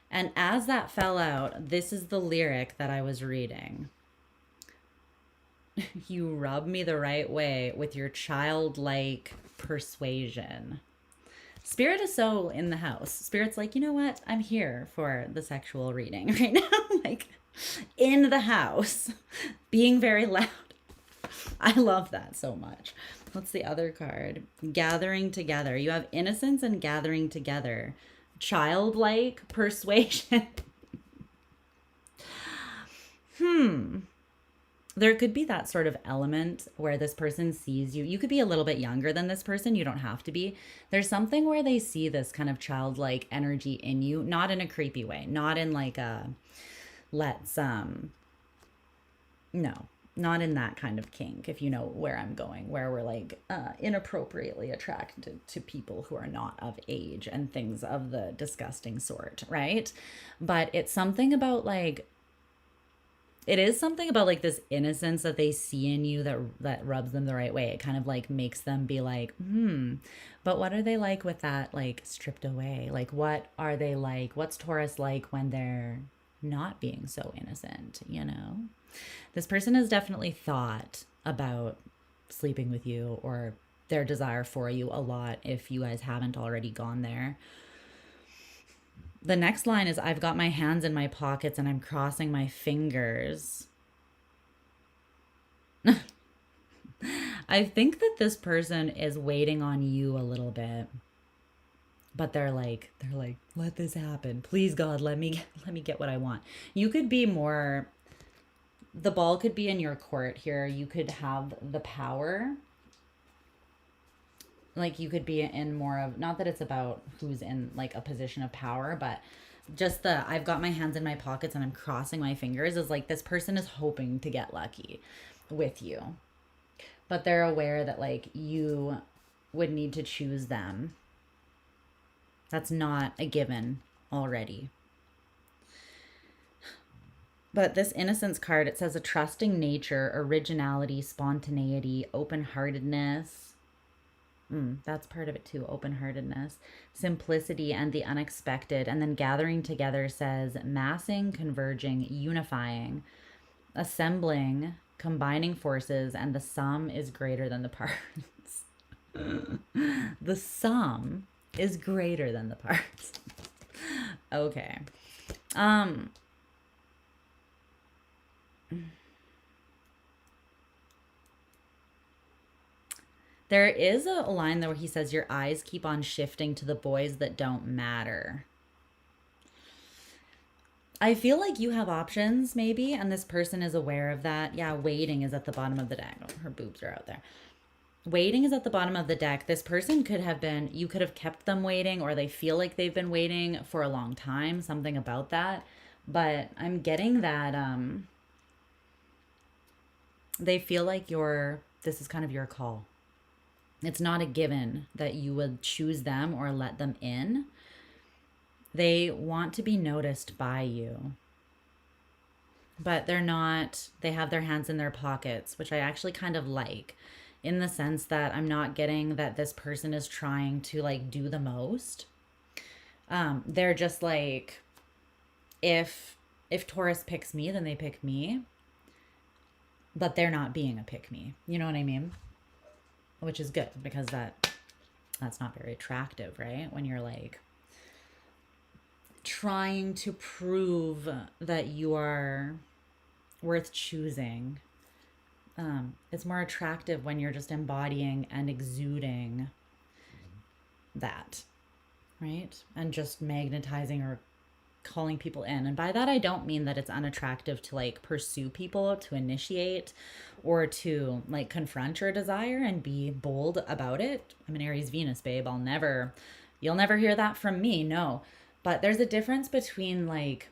And as that fell out, this is the lyric that I was reading. You rub me the right way with your childlike persuasion. Spirit is so in the house. Spirit's like, you know what? I'm here for the sexual reading right now. Like in the house, being very loud. I love that so much. What's the other card? Gathering together. You have Innocence and Gathering together. Childlike persuasion. There could be that sort of element where this person sees you. You could be a little bit younger than this person. You don't have to be. There's something where they see this kind of childlike energy in you, not in a creepy way, not in like a let's no, not in that kind of kink, if you know where I'm going, where we're like inappropriately attracted to people who are not of age and things of the disgusting sort, right? But it's something about like, it is something about like this innocence that they see in you that rubs them the right way. It kind of like makes them be like, but what are they like with that like stripped away? Like what are they like? What's Taurus like when they're not being so innocent, you know? This person has definitely thought about sleeping with you or their desire for you a lot if you guys haven't already gone there. The next line is, I've got my hands in my pockets and I'm crossing my fingers. I think that this person is waiting on you a little bit. But they're like, let this happen. Please, God, let me get what I want. You could be more, the ball could be in your court here. You could have the power. Like you could be in more of, not that it's about who's in like a position of power, but just the, I've got my hands in my pockets and I'm crossing my fingers is like this person is hoping to get lucky with you. But they're aware that like you would need to choose them That's not a given already. But this innocence card, it says a trusting nature, originality, spontaneity, open-heartedness. That's part of it too, open-heartedness, simplicity, and the unexpected. And then gathering together says massing, converging, unifying, assembling, combining forces, and the sum is greater than the parts. The sum is greater than the parts. Okay. There is a line there where he says, your eyes keep on shifting to the boys that don't matter. I feel like you have options, maybe, and this person is aware of that. Yeah, waiting is at the bottom of the deck. Oh, her boobs are out there. Waiting is at the bottom of the deck. This person could have been, you could have kept them waiting, or they feel like they've been waiting for a long time, something about that. But I'm getting that they feel like this is kind of your call. It's not a given that you would choose them or let them in. They want to be noticed by you. But they're not, they have their hands in their pockets, which I actually kind of like, in the sense that I'm not getting that this person is trying to like do the most. They're just like, if Taurus picks me, then they pick me. But they're not being a pick me. You know what I mean? Which is good, because that's not very attractive, right? When you're like trying to prove that you are worth choosing. It's more attractive when you're just embodying and exuding that, right? And just magnetizing or calling people in. And by that, I don't mean that it's unattractive to like pursue people, to initiate, or to like confront your desire and be bold about it. I'm an Aries Venus, babe. You'll never hear that from me. No. But there's a difference between like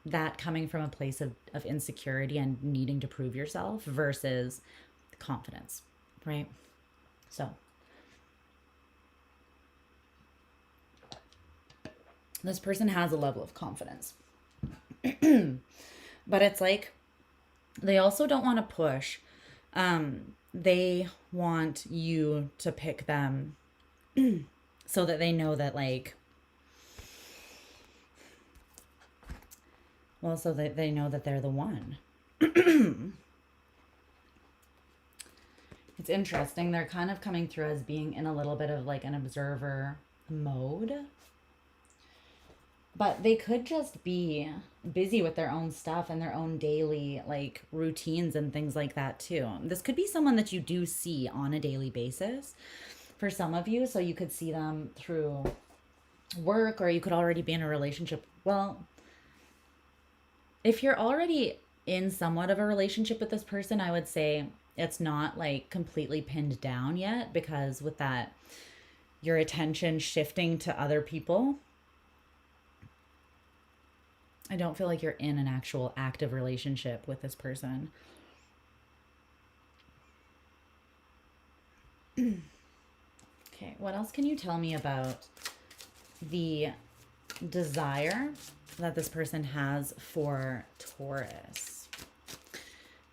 that coming from a place of insecurity and needing to prove yourself versus confidence, right? So this person has a level of confidence. But it's like they also don't want to push. They want you to pick them so that they know that like, well, so that they know that they're the one. It's interesting. They're kind of coming through as being in a little bit of like an observer mode. But they could just be busy with their own stuff and their own daily like routines and things like that too. This could be someone that you do see on a daily basis for some of you. So you could see them through work, or you could already be in a relationship. Well, if you're already in somewhat of a relationship with this person, I would say it's not like completely pinned down yet, because with that, your attention shifting to other people, I don't feel like you're in an actual active relationship with this person. Okay, what else can you tell me about the desire that this person has for Taurus?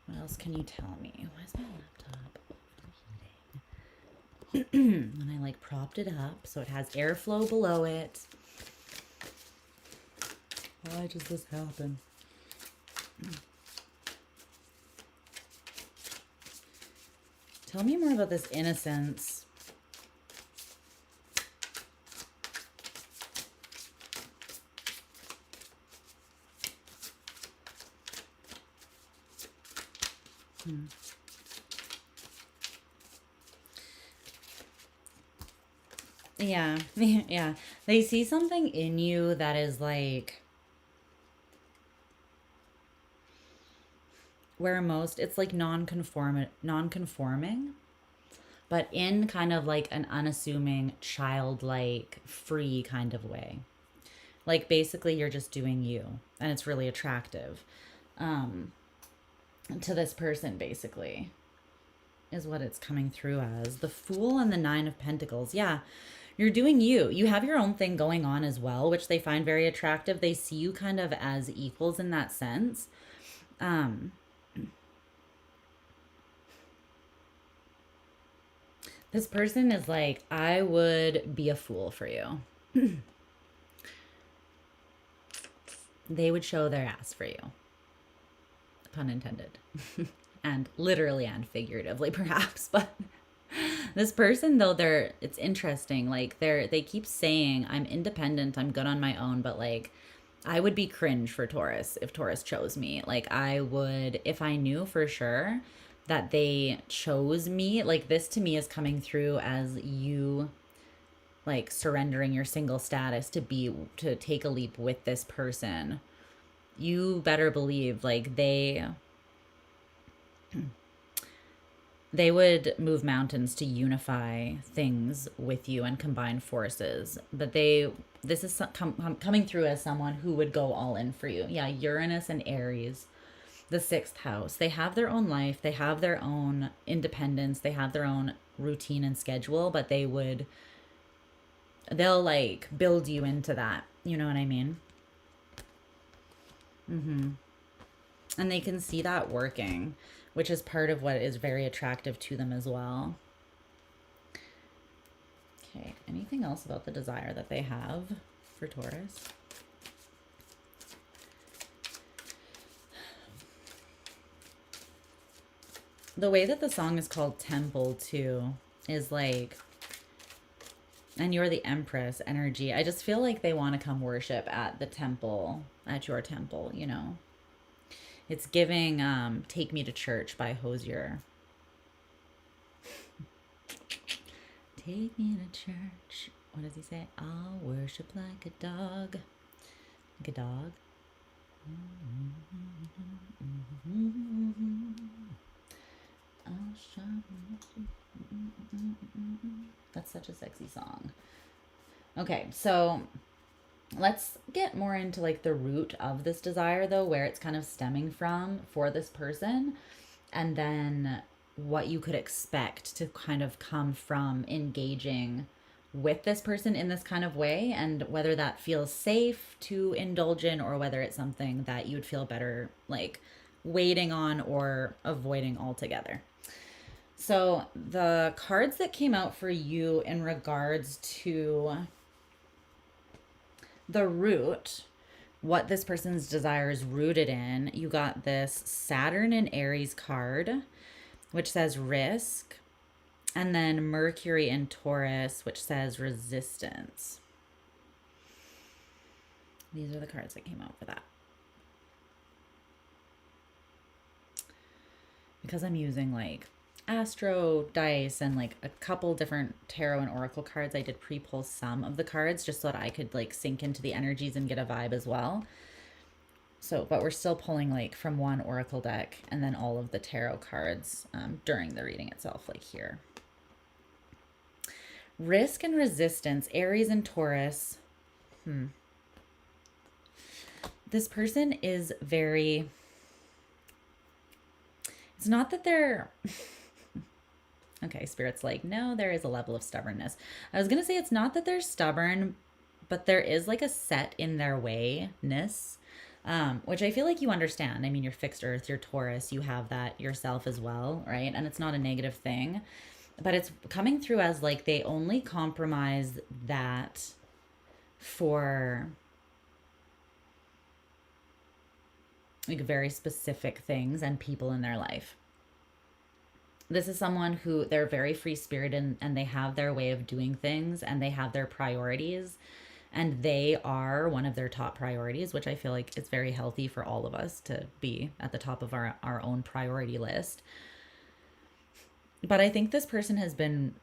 What else can you tell me? Why is my laptop overheating? And I like propped it up so it has airflow below it. Why does this happen? Tell me more about this innocence. Yeah, yeah. They see something in you that is like, where most, it's like non-conforming, but in kind of like an unassuming, childlike, free kind of way. Like basically you're just doing you, and it's really attractive to this person, basically, is what it's coming through as. The Fool and the Nine of Pentacles. Yeah, You're doing you. You have your own thing going on as well, which they find very attractive. They see you kind of as equals in that sense. Um, this person is like, I would be a fool for you. They would show their ass for you. Pun intended. And literally and figuratively, perhaps. But this person, though, it's interesting. Like, they keep saying, I'm independent, I'm good on my own, but like, I would be cringe for Taurus if Taurus chose me. Like, I would, if I knew for sure that they chose me, like, this to me is coming through as you like surrendering your single status to take a leap with this person. You better believe like they would move mountains to unify things with you and combine forces. But this is coming through as someone who would go all in for you. Yeah, Uranus and Aries, the sixth house. They have their own life. They have their own independence. They have their own routine and schedule, but they'll like build you into that. You know what I mean? And they can see that working, which is part of what is very attractive to them as well. Okay, anything else about the desire that they have for Taurus? The way that the song is called Temple too is like, and you're the Empress energy. I just feel like they want to come worship at the temple, at your temple, you know. It's giving Take Me to Church by Hosier. Take me to church. What does he say? I'll worship like a dog. Like a dog. That's such a sexy song. Okay, so let's get more into like the root of this desire though, where it's kind of stemming from for this person, and then what you could expect to kind of come from engaging with this person in this kind of way, and whether that feels safe to indulge in or whether it's something that you'd feel better like waiting on or avoiding altogether. So the cards that came out for you in regards to the root, what this person's desire is rooted in, you got this Saturn and Aries card, which says risk, and then Mercury and Taurus, which says resistance. These are the cards that came out for that. Because I'm using like Astro dice and like a couple different tarot and oracle cards, I did pre-pull some of the cards just so that I could like sink into the energies and get a vibe as well. So, but we're still pulling like from one oracle deck and then all of the tarot cards during the reading itself, like here. Risk and resistance, Aries and Taurus. This person is very, it's not that they're okay, Spirit's like, no, there is a level of stubbornness. I was going to say it's not that they're stubborn, but there is like a set in their wayness, which I feel like you understand. I mean, you're fixed earth, you're Taurus, you have that yourself as well, right? And it's not a negative thing, but it's coming through as like they only compromise that for like very specific things and people in their life. This is someone who they're very free spirited and they have their way of doing things and they have their priorities, and they are one of their top priorities, which I feel like it's very healthy for all of us to be at the top of our own priority list. But I think this person has been,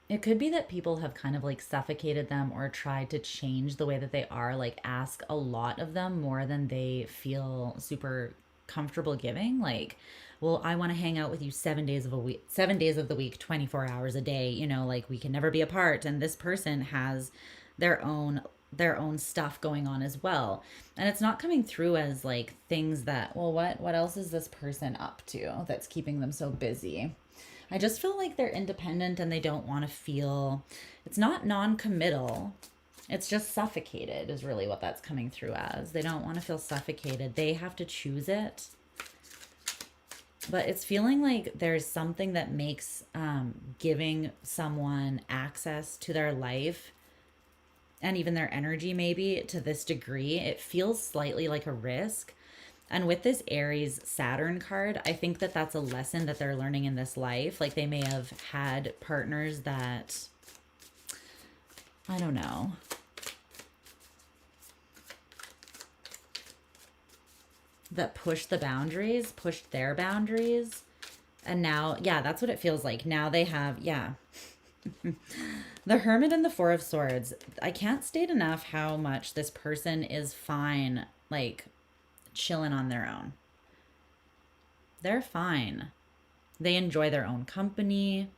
it could be that people have kind of like suffocated them or tried to change the way that they are, like ask a lot of them more than they feel super comfortable giving. Like, well, I want to hang out with you 7 days of the week, 24 hours a day, you know, like we can never be apart. And this person has their own stuff going on as well. And it's not coming through as like things that, well, what else is this person up to that's keeping them so busy? I just feel like they're independent and they don't want to feel, it's not non-committal. It's just suffocated is really what that's coming through as. They don't want to feel suffocated. They have to choose it. But it's feeling like there's something that makes giving someone access to their life and even their energy maybe to this degree, it feels slightly like a risk. And with this Aries Saturn card, I think that that's a lesson that they're learning in this life. Like they may have had partners that, I don't know, that pushed the boundaries, pushed their boundaries. And now, yeah, that's what it feels like. Now they have, yeah. The Hermit and the Four of Swords. I can't state enough how much this person is fine, like, chilling on their own. They're fine. They enjoy their own company.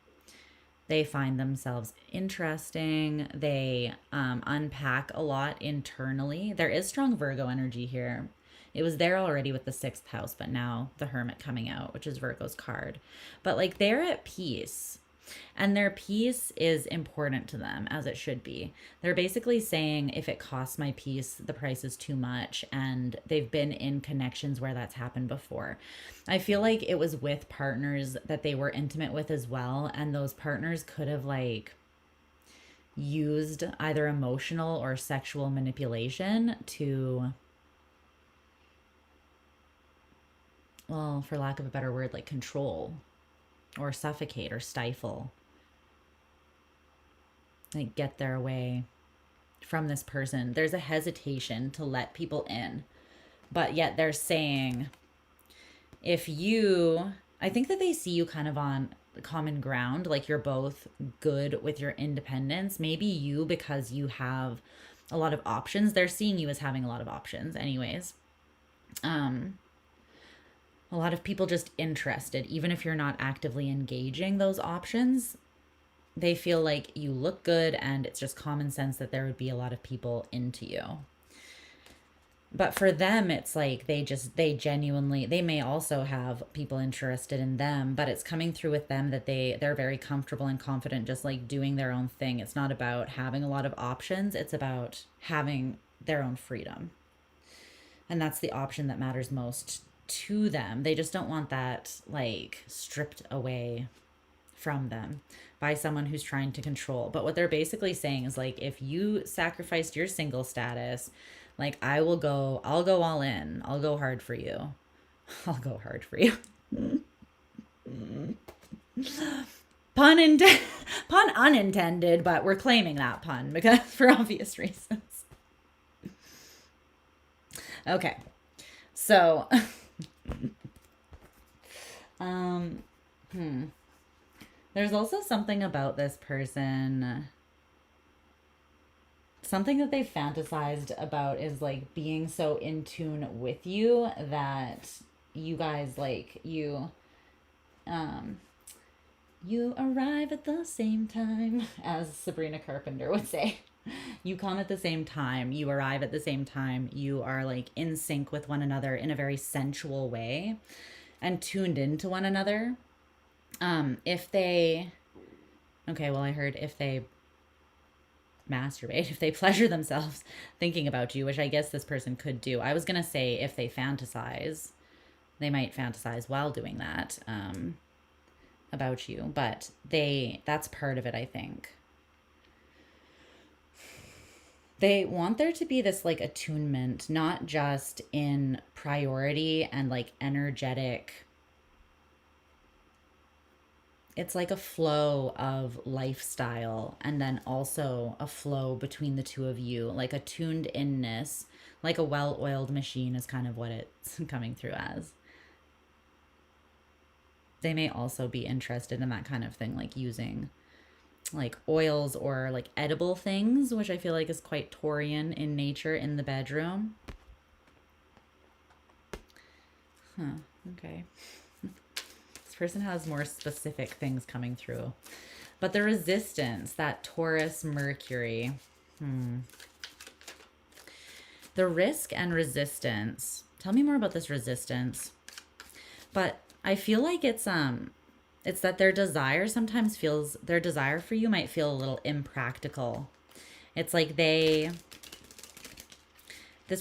They find themselves interesting. They unpack a lot internally. There is strong Virgo energy here. It was there already with the 6th house, but now the Hermit coming out, which is Virgo's card. But like they're at peace. And their peace is important to them, as it should be. They're basically saying, if it costs my peace, the price is too much. And they've been in connections where that's happened before. I feel like it was with partners that they were intimate with as well. And those partners could have like used either emotional or sexual manipulation to, well, for lack of a better word, like control or suffocate or stifle, like get their way from this person. There's a hesitation to let people in, but yet they're saying, if you, I think that they see you kind of on common ground, like you're both good with your independence. Maybe you, because you have a lot of options, they're seeing you as having a lot of options anyways. A lot of people just interested, even if you're not actively engaging those options. They feel like you look good and it's just common sense that there would be a lot of people into you. But for them, it's like they genuinely, they may also have people interested in them, but it's coming through with them that they're very comfortable and confident just like doing their own thing. It's not about having a lot of options. It's about having their own freedom. And that's the option that matters most to them. They just don't want that like stripped away from them by someone who's trying to control. But what they're basically saying is like, if you sacrificed your single status, like I'll go all in. I'll go hard for you. I'll go hard for you. Pun unintended, but we're claiming that pun because for obvious reasons. Okay. So there's also something about this person, something that they fantasized about is like being so in tune with you that you guys like you arrive at the same time, as Sabrina Carpenter would say. You come at the same time, you arrive at the same time, you are like in sync with one another in a very sensual way and tuned into one another. If they masturbate, if they pleasure themselves thinking about you, which I guess this person could do. I was gonna say if they fantasize, they might fantasize while doing that about you, but that's part of it, I think. They want there to be this like attunement, not just in priority and like energetic. It's like a flow of lifestyle and then also a flow between the two of you, like a tuned inness, like a well-oiled machine is kind of what it's coming through as. They may also be interested in that kind of thing, like using like oils or like edible things, which I feel like is quite Taurian in nature in the bedroom. Okay. This person has more specific things coming through. But the resistance, that Taurus Mercury. The risk and resistance. Tell me more about this resistance. But I feel like it's It's that their desire sometimes feels, their desire for you might feel a little impractical. It's like this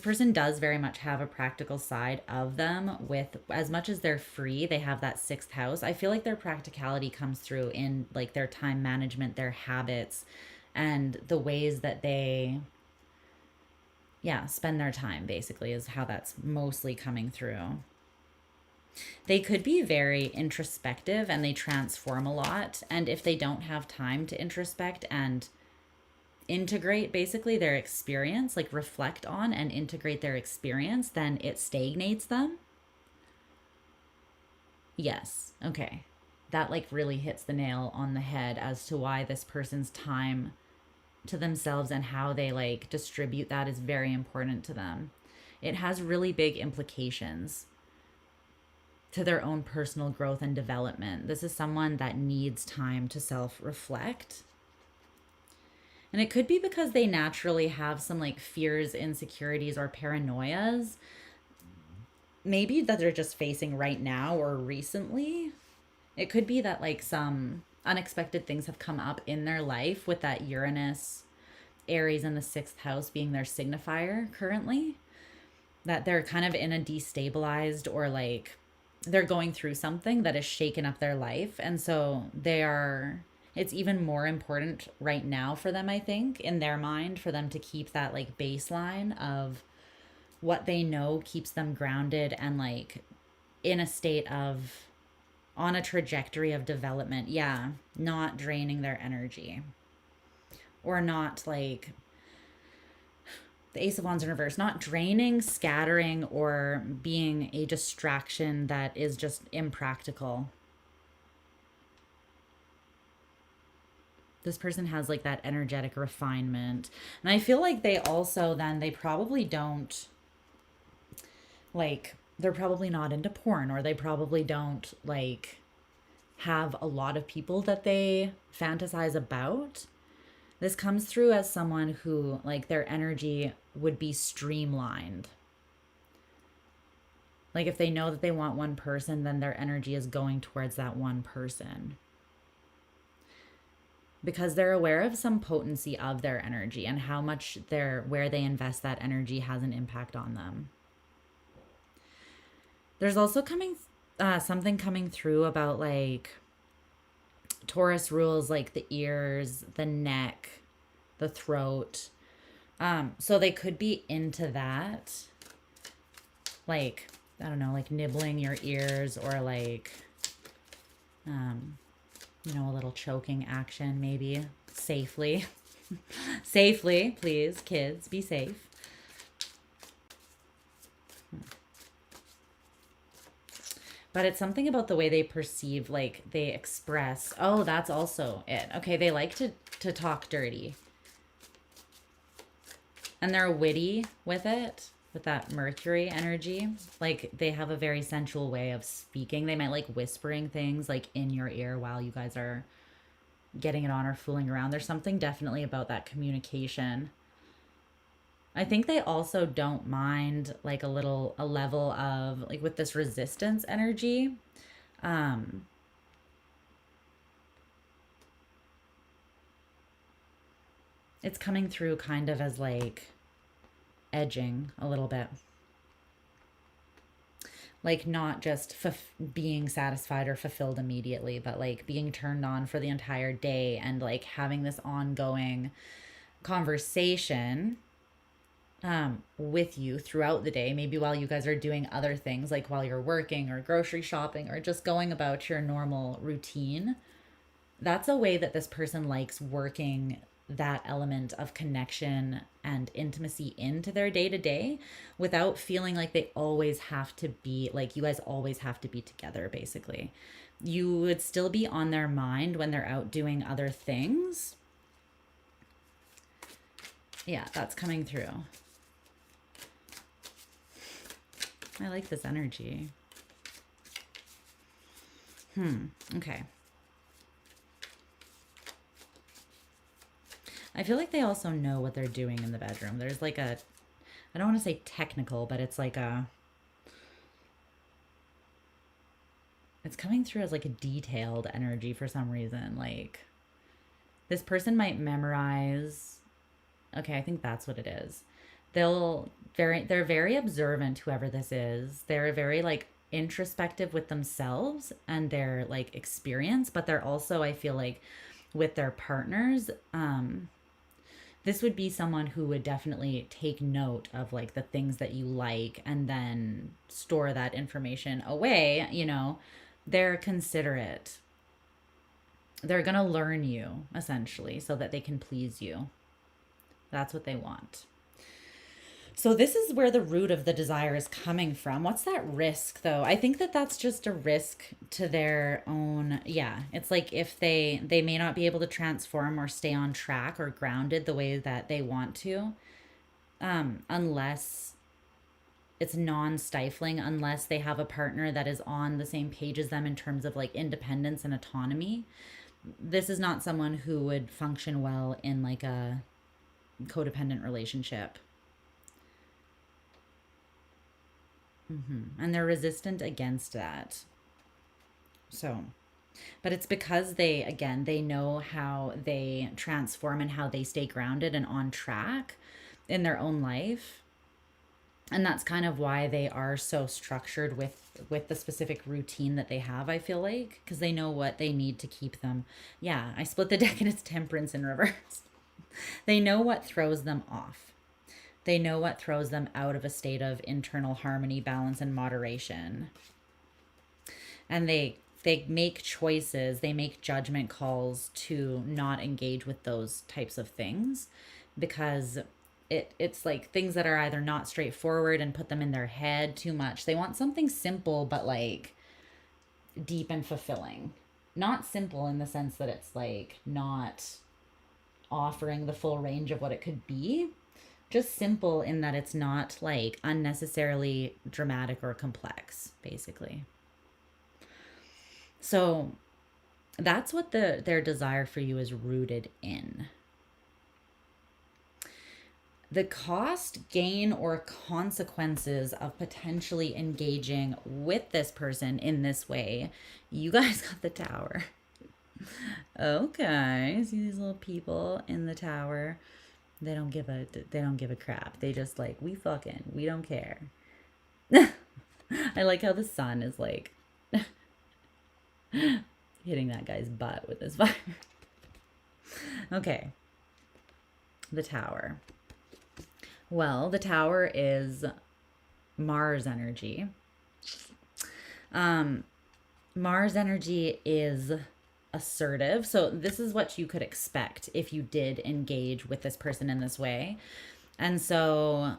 person does very much have a practical side of them. With as much as they're free, they have that sixth house. I feel like their practicality comes through in like their time management, their habits, and the ways that they, yeah, spend their time, basically, is how that's mostly coming through. They could be very introspective and they transform a lot. And if they don't have time to introspect and integrate basically their experience, like reflect on and integrate their experience, then it stagnates them. Yes. Okay. That like really hits the nail on the head as to why this person's time to themselves and how they like distribute that is very important to them. It has really big implications to their own personal growth and development. This is someone that needs time to self-reflect. And it could be because they naturally have some like fears, insecurities, or paranoias. Maybe that they're just facing right now or recently. It could be that like some unexpected things have come up in their life with that Uranus, Aries in the sixth house being their signifier currently. That they're kind of in a destabilized or like they're going through something that has shaken up their life. And so it's even more important right now for them, I think, in their mind, for them to keep that like baseline of what they know keeps them grounded and like in a state of, on a trajectory of development. Yeah. Not draining their energy or not like the Ace of Wands in reverse, not draining, scattering, or being a distraction that is just impractical. This person has like that energetic refinement. And I feel like they also then, they probably don't like, they're probably not into porn, or they probably don't like have a lot of people that they fantasize about. This comes through as someone who like their energy would be streamlined. Like if they know that they want one person, then their energy is going towards that one person. Because they're aware of some potency of their energy and how much where they invest that energy has an impact on them. There's also something coming through about like Taurus rules like the ears, the neck, the throat. So they could be into that. Like, I don't know, like nibbling your ears or like, a little choking action maybe. Safely. Safely, please, kids, be safe. But it's something about the way they perceive, like they express. Oh, that's also it. Okay, they like to talk dirty. And they're witty with it, with that Mercury energy. Like they have a very sensual way of speaking. They might like whispering things like in your ear while you guys are getting it on or fooling around. There's something definitely about that communication. I think they also don't mind like a level of like with this resistance energy. It's coming through kind of as like edging a little bit. Like not just being satisfied or fulfilled immediately, but like being turned on for the entire day and like having this ongoing conversation with you throughout the day, maybe while you guys are doing other things, like while you're working or grocery shopping or just going about your normal routine. That's a way that this person likes working that element of connection and intimacy into their day to day without feeling like they always have to be, like you guys always have to be together, basically. You would still be on their mind when they're out doing other things. Yeah, that's coming through. I like this energy. Okay. I feel like they also know what they're doing in the bedroom. There's like I don't want to say technical, but it's it's coming through as like a detailed energy for some reason. Like this person might memorize. Okay, I think that's what it is. They're very observant, whoever this is. They're very like introspective with themselves and their like experience, but they're also, I feel like, with their partners, this would be someone who would definitely take note of like the things that you like and then store that information away. You know, they're considerate. They're going to learn you essentially so that they can please you. That's what they want. So this is where the root of the desire is coming from. What's that risk though? I think that that's just a risk to their own. Yeah, it's like if they may not be able to transform or stay on track or grounded the way that they want to, unless it's non-stifling, unless they have a partner that is on the same page as them in terms of like independence and autonomy. This is not someone who would function well in like a codependent relationship. And they're resistant against that. So, but it's because they know how they transform and how they stay grounded and on track in their own life. And that's kind of why they are so structured with the specific routine that they have, I feel like, because they know what they need to keep them. Yeah, I split the deck and it's Temperance in reverse. They know what throws them off. They know what throws them out of a state of internal harmony, balance, and moderation. And they make choices, they make judgment calls to not engage with those types of things because it's like things that are either not straightforward and put them in their head too much. They want something simple but like deep and fulfilling. Not simple in the sense that it's like not offering the full range of what it could be. Just simple in that it's not like unnecessarily dramatic or complex, basically. So that's what their desire for you is rooted in. The cost, gain, or consequences of potentially engaging with this person in this way, you guys got the Tower. Okay, see these little people in the Tower. They don't give a crap. They just like, we don't care. I like how the sun is like hitting that guy's butt with his fire. Okay. The Tower. Well, the Tower is Mars energy. Mars energy is assertive. So this is what you could expect if you did engage with this person in this way. And so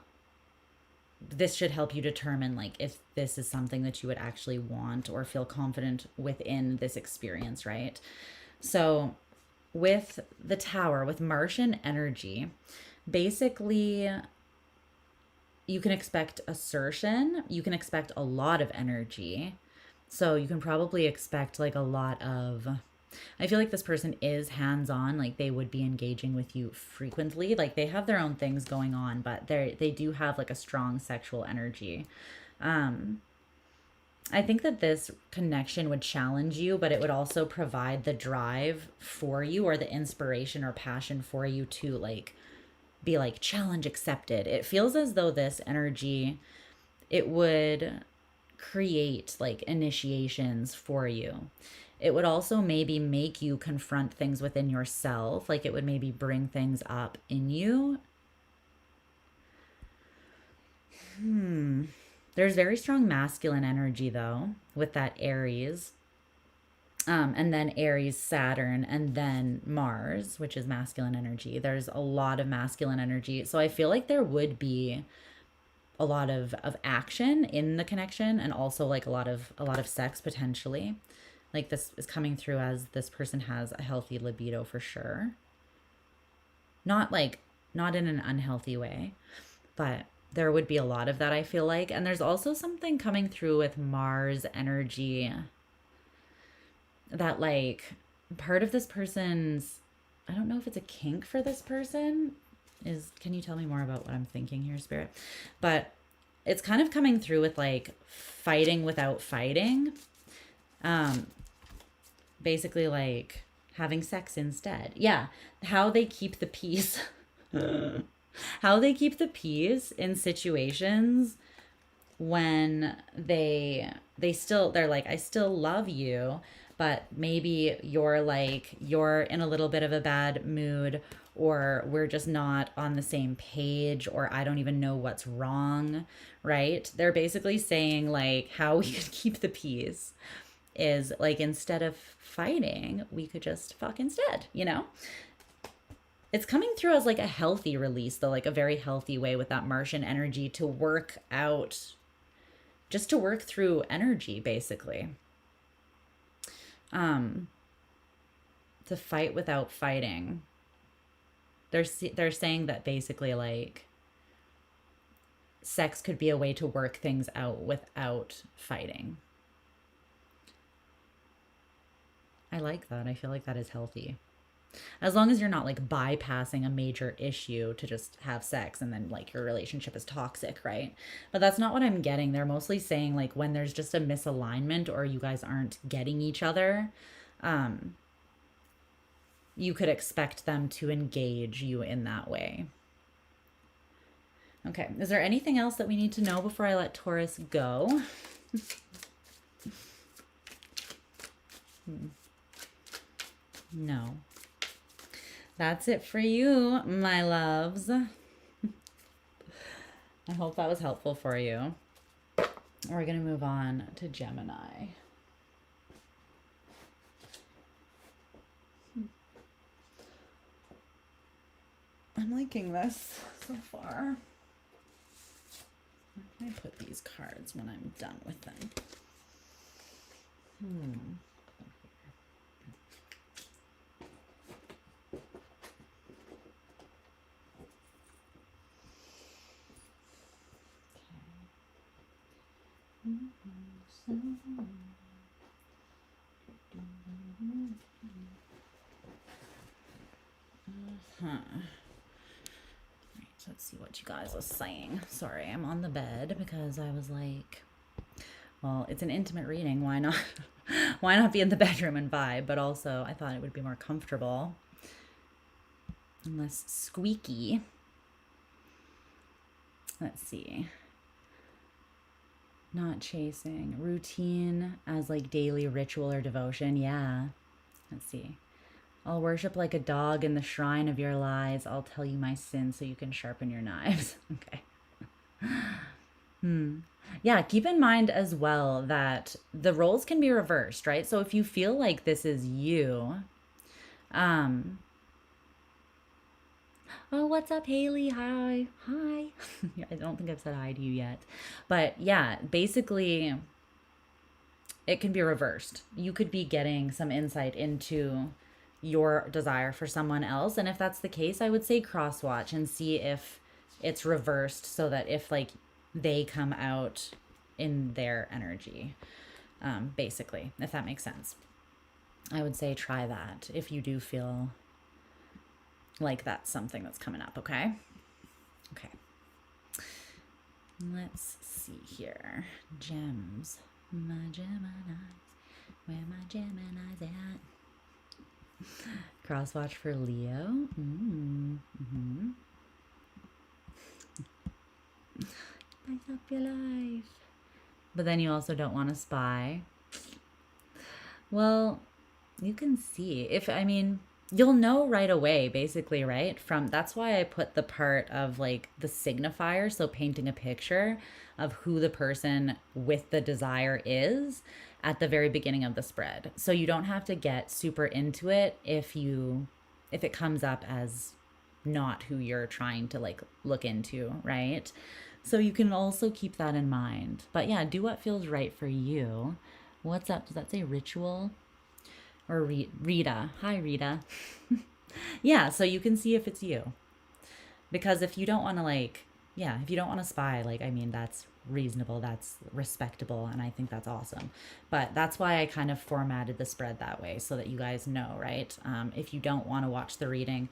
this should help you determine like if this is something that you would actually want or feel confident within this experience, right? So with the Tower, with Martian energy, basically you can expect assertion, you can expect a lot of energy. So you can probably expect like a lot of, I feel like this person is hands-on, like they would be engaging with you frequently. Like they have their own things going on, but they do have like a strong sexual energy. I think that this connection would challenge you, but it would also provide the drive for you or the inspiration or passion for you to like be like challenge accepted. It feels as though this energy, it would create like initiations for you. It would also maybe make you confront things within yourself. Like it would maybe bring things up in you. There's very strong masculine energy though with that Aries. And then Aries, Saturn, and then Mars, which is masculine energy. There's a lot of masculine energy. So I feel like there would be a lot of action in the connection and also like a lot of sex potentially. Like this is coming through as this person has a healthy libido for sure. Not in an unhealthy way, but there would be a lot of that, I feel like. And there's also something coming through with Mars energy that like part of this person's, I don't know if it's a kink for this person is, can you tell me more about what I'm thinking here, Spirit? But it's kind of coming through with like fighting without fighting. Basically like having sex instead. Yeah, how they keep the peace. How they keep the peace in situations when they're like, I still love you, but maybe you're in a little bit of a bad mood, or we're just not on the same page, or I don't even know what's wrong, right? They're basically saying like how we could keep the peace is like, instead of fighting, we could just fuck instead, you know? It's coming through as like a healthy release, though, like a very healthy way with that Martian energy to work out, just to work through energy, basically. To fight without fighting. They're saying that basically like sex could be a way to work things out without fighting. I like that. I feel like that is healthy. As long as you're not like bypassing a major issue to just have sex and then like your relationship is toxic, right? But that's not what I'm getting. They're mostly saying like when there's just a misalignment or you guys aren't getting each other, you could expect them to engage you in that way. Okay, is there anything else that we need to know before I let Taurus go? No. That's it for you, my loves. I hope that was helpful for you. We're going to move on to Gemini. I'm liking this so far. I put these cards when I'm done with them. Right, let's see what you guys are saying. Sorry, I'm on the bed because I was like, well, it's an intimate reading. Why not? Why not be in the bedroom and vibe? But also, I thought it would be more comfortable and less squeaky. Let's see. Not chasing. Routine as like daily ritual or devotion. Yeah. Let's see. I'll worship like a dog in the shrine of your lies. I'll tell you my sins so you can sharpen your knives. Okay. Yeah, keep in mind as well that the roles can be reversed, right? So if you feel like this is you, oh, what's up, Haley? Hi. Hi. I don't think I've said hi to you yet. But yeah, basically, it can be reversed. You could be getting some insight into your desire for someone else. And if that's the case, I would say cross-watch and see if it's reversed so that if like they come out in their energy, basically, if that makes sense. I would say try that if you do feel like that's something that's coming up, okay? Okay. Let's see here. Gems. My Geminis. Where my Geminis at? Crosswatch for Leo. Spice up your life. But then you also don't want to spy. Well, you can see. You'll know right away, basically, right? That's why I put the part of like the signifier, so painting a picture of who the person with the desire is at the very beginning of the spread. So you don't have to get super into it if it comes up as not who you're trying to like look into, right? So you can also keep that in mind. But yeah, do what feels right for you. What's up? Does that say ritual? Or Rita. Hi, Rita. Yeah, so you can see if it's you. Because if you don't want to if you don't want to spy, that's reasonable, that's respectable, and I think that's awesome. But that's why I kind of formatted the spread that way, so that you guys know, right? If you don't want to watch the reading,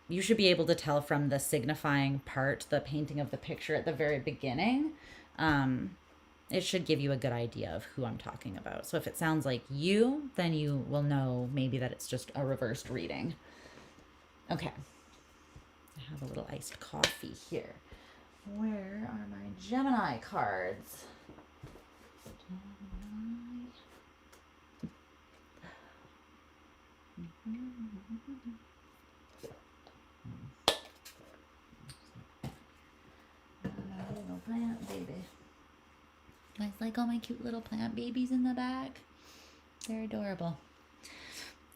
you should be able to tell from the signifying part, the painting of the picture at the very beginning, it should give you a good idea of who I'm talking about. So if it sounds like you, then you will know maybe that it's just a reversed reading. Okay. I have a little iced coffee here. Where are my Gemini cards? Little plant baby. You guys like all my cute little plant babies in the back? They're adorable.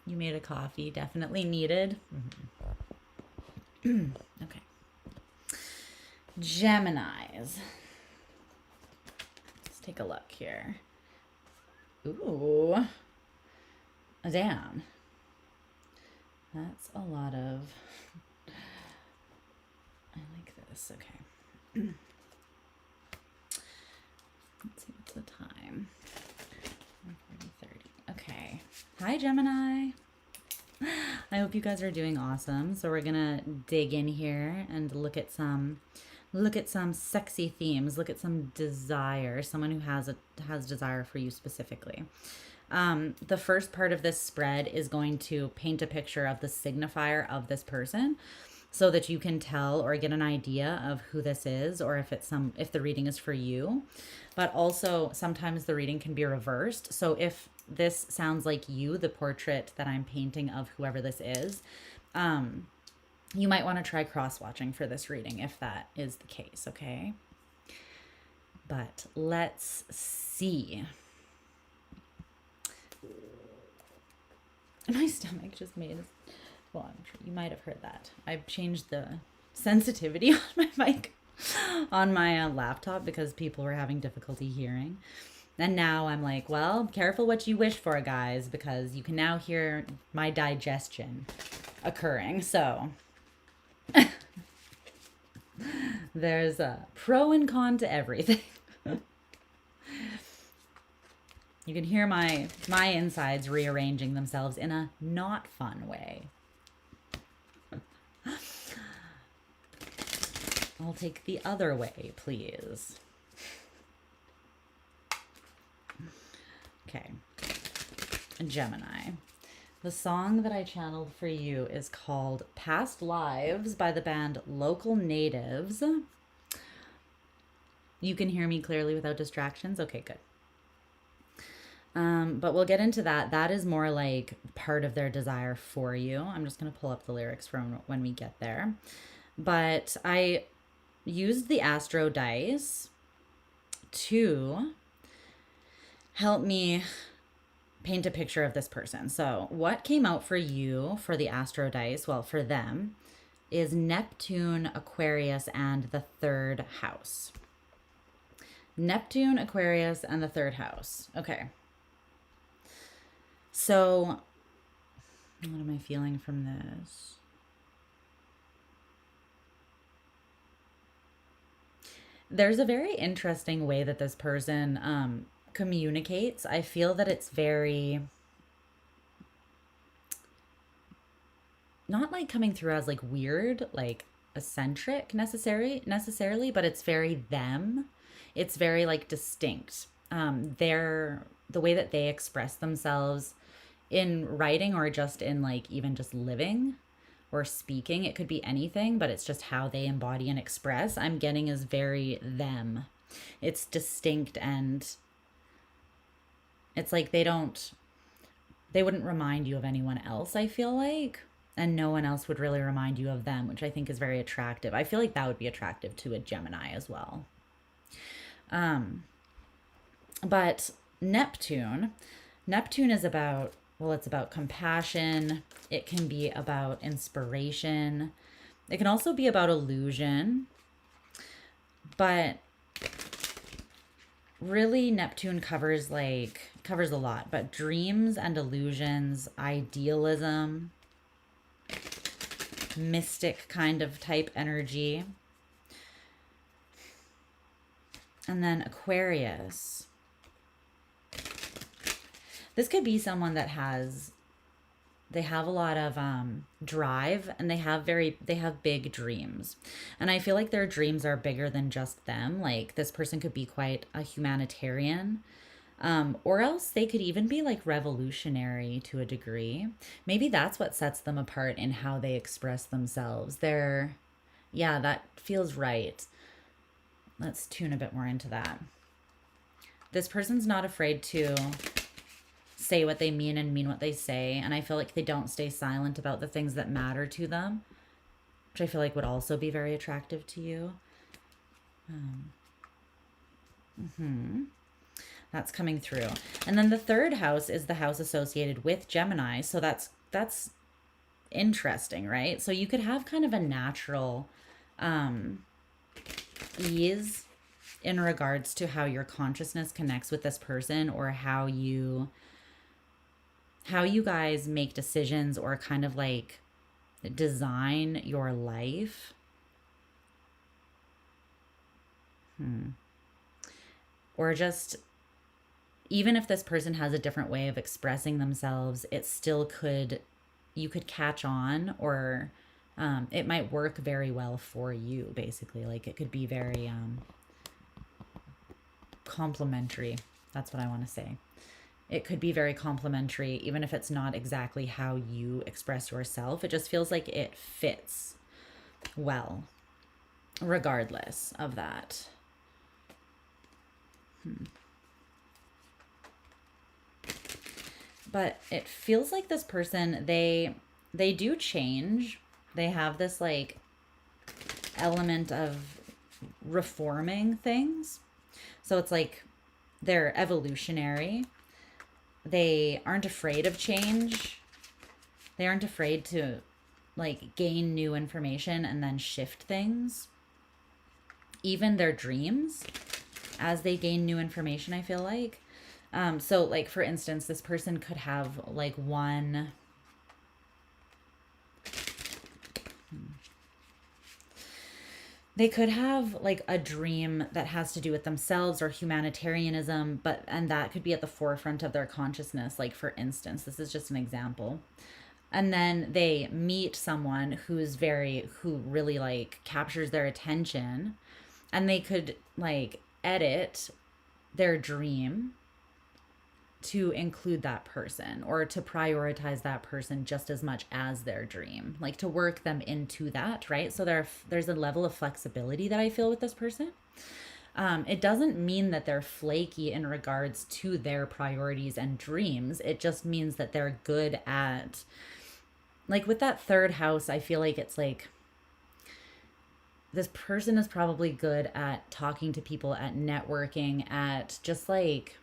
You made a coffee, definitely needed. Okay. Geminis. Let's take a look here. Ooh. Damn. That's a lot of... I like this. Okay. Let's see, what's the time? 1:30. Okay. Hi, Gemini. I hope you guys are doing awesome. So we're gonna dig in here and look at some sexy themes. Look at some desire. Someone who has desire for you specifically. The first part of this spread is going to paint a picture of the signifier of this person, so that you can tell or get an idea of who this is, or if the reading is for you. But also sometimes the reading can be reversed. So if this sounds like you, the portrait that I'm painting of whoever this is, you might want to try cross-watching for this reading if that is the case, okay? But let's see. My stomach just made... Well, I'm sure you might have heard that. I've changed the sensitivity on my mic on my laptop because people were having difficulty hearing. And now I'm like, well, careful what you wish for, guys, because you can now hear my digestion occurring. So there's a pro and con to everything. You can hear my insides rearranging themselves in a not fun way. I'll take the other way, please. Okay. Gemini. The song that I channeled for you is called Past Lives by the band Local Natives. You can hear me clearly without distractions? Okay, good. But we'll get into that. That is more like part of their desire for you. I'm just going to pull up the lyrics from when we get there. But I used the Astro dice to help me paint a picture of this person. So what came out for you for the Astro dice, well, for them, is Neptune, Aquarius, and the third house. Neptune, Aquarius, and the third house. Okay. So what am I feeling from this? There's a very interesting way that this person communicates. I feel that it's very, not like coming through as like weird, like eccentric necessarily, but it's very them. It's very like distinct. The way that they express themselves in writing or just in like even just living or speaking, it could be anything, but it's just how they embody and express, I'm getting is very them. It's distinct, and it's like they wouldn't remind you of anyone else, I feel like, and no one else would really remind you of them, which I think is very attractive. I feel like that would be attractive to a Gemini as well. But Neptune is about, well, it's about compassion. It can be about inspiration. It can also be about illusion. But really, Neptune covers a lot, but dreams and illusions, idealism, mystic kind of type energy. And then Aquarius. This could be someone that has they have a lot of drive, and they have big dreams. And I feel like their dreams are bigger than just them. Like this person could be quite a humanitarian, or else they could even be like revolutionary to a degree. Maybe that's what sets them apart in how they express themselves. Yeah, that feels right. Let's tune a bit more into that. This person's not afraid to say what they mean and mean what they say. And I feel like they don't stay silent about the things that matter to them, which I feel like would also be very attractive to you. That's coming through. And then the third house is the house associated with Gemini. So that's interesting, right? So you could have kind of a natural ease in regards to how your consciousness connects with this person, or how you guys make decisions or kind of like design your life. Or just, even if this person has a different way of expressing themselves, it still you could catch on, or it might work very well for you, basically. Like it could be very complementary. That's what I want to say. It could be very complimentary, even if it's not exactly how you express yourself. It just feels like it fits well, regardless of that. But it feels like this person, they do change. They have this like element of reforming things. So it's like they're evolutionary. They aren't afraid of change. They aren't afraid to like gain new information and then shift things. Even their dreams, as they gain new information, I feel like. So like, for instance, this person could have like they could have like a dream that has to do with themselves or humanitarianism, and that could be at the forefront of their consciousness. Like, for instance, this is just an example. And then they meet someone who really like captures their attention, and they could like edit their dream to include that person, or to prioritize that person just as much as their dream, like to work them into that, right? So there's a level of flexibility that I feel with this person. It doesn't mean that they're flaky in regards to their priorities and dreams. It just means that they're good at, like with that third house, I feel like it's like this person is probably good at talking to people, at networking, at just like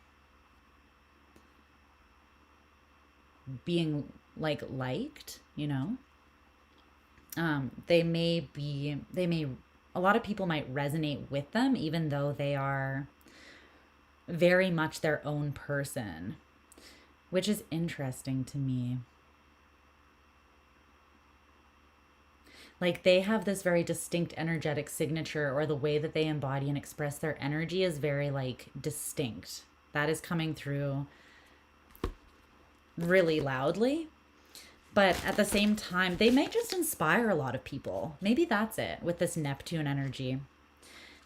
being like liked, you know. A lot of people might resonate with them, even though they are very much their own person, which is interesting to me. Like they have this very distinct energetic signature, or the way that they embody and express their energy is very like distinct. That is coming through really loudly. But at the same time, they might just inspire a lot of people. Maybe that's it with this Neptune energy.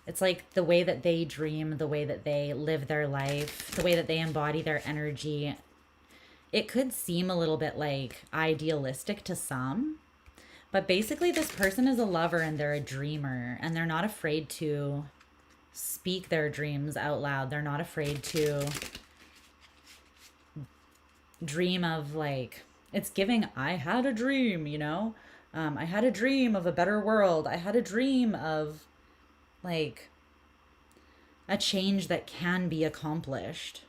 It's like the way that they dream, the way that they live their life, the way that they embody their energy. It could seem a little bit like idealistic to some, but basically this person is a lover and they're a dreamer, and they're not afraid to speak their dreams out loud. They're not afraid to dream of, like, it's giving, I had a dream, you know? I had a dream of a better world. I had a dream of like a change that can be accomplished.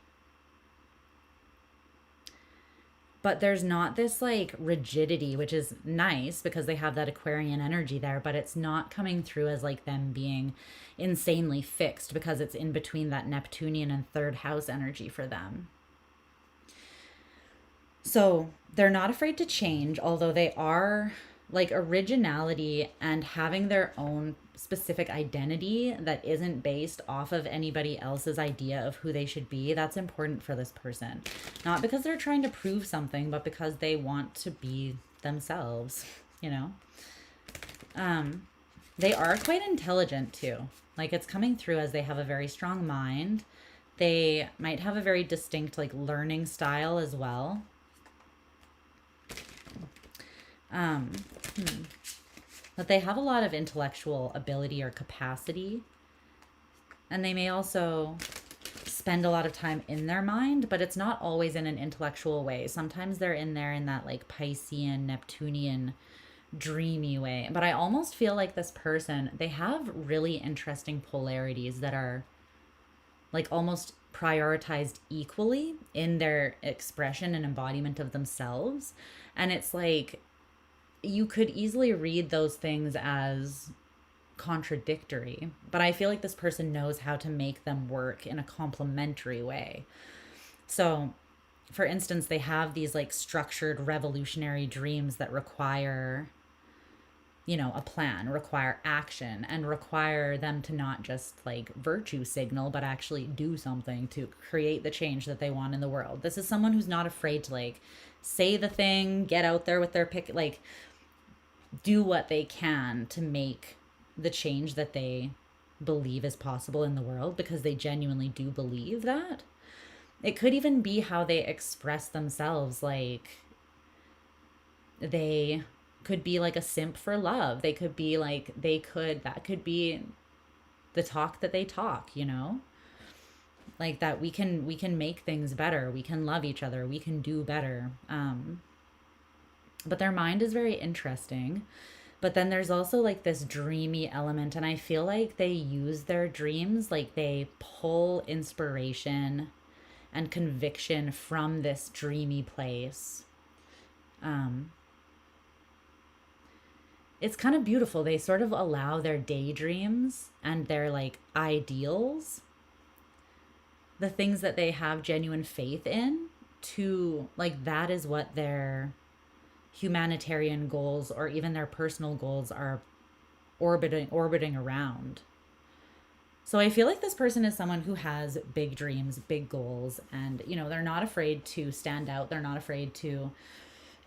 But there's not this like rigidity, which is nice because they have that Aquarian energy there, but it's not coming through as like them being insanely fixed, because it's in between that Neptunian and third house energy for them. So they're not afraid to change, although they are like originality and having their own specific identity that isn't based off of anybody else's idea of who they should be. That's important for this person. Not because they're trying to prove something, but because they want to be themselves, you know? They are quite intelligent too. Like, it's coming through as they have a very strong mind. They might have a very distinct like learning style as well. But they have a lot of intellectual ability or capacity. And they may also spend a lot of time in their mind, but it's not always in an intellectual way. Sometimes they're in there in that like Piscean, Neptunian, dreamy way. But I almost feel like this person, they have really interesting polarities that are like almost prioritized equally in their expression and embodiment of themselves. And it's like, you could easily read those things as contradictory, but I feel like this person knows how to make them work in a complementary way. So, for instance, they have these like structured revolutionary dreams that require, you know, a plan, require action, and require them to not just like virtue signal, but actually do something to create the change that they want in the world. This is someone who's not afraid to like say the thing, get out there with their pick, like do what they can to make the change that they believe is possible in the world, because they genuinely do believe that. It could even be how they express themselves. Like, they could be like a simp for love. They could be like, that could be the talk that they talk, you know? Like that we can make things better. We can love each other. We can do better. But their mind is very interesting. But then there's also like this dreamy element. And I feel like they use their dreams, like they pull inspiration and conviction from this dreamy place. It's kind of beautiful. They sort of allow their daydreams and their like ideals, the things that they have genuine faith in, to like, that is what their humanitarian goals or even their personal goals are orbiting around. So I feel like this person is someone who has big dreams, big goals, and you know, they're not afraid to stand out. They're not afraid to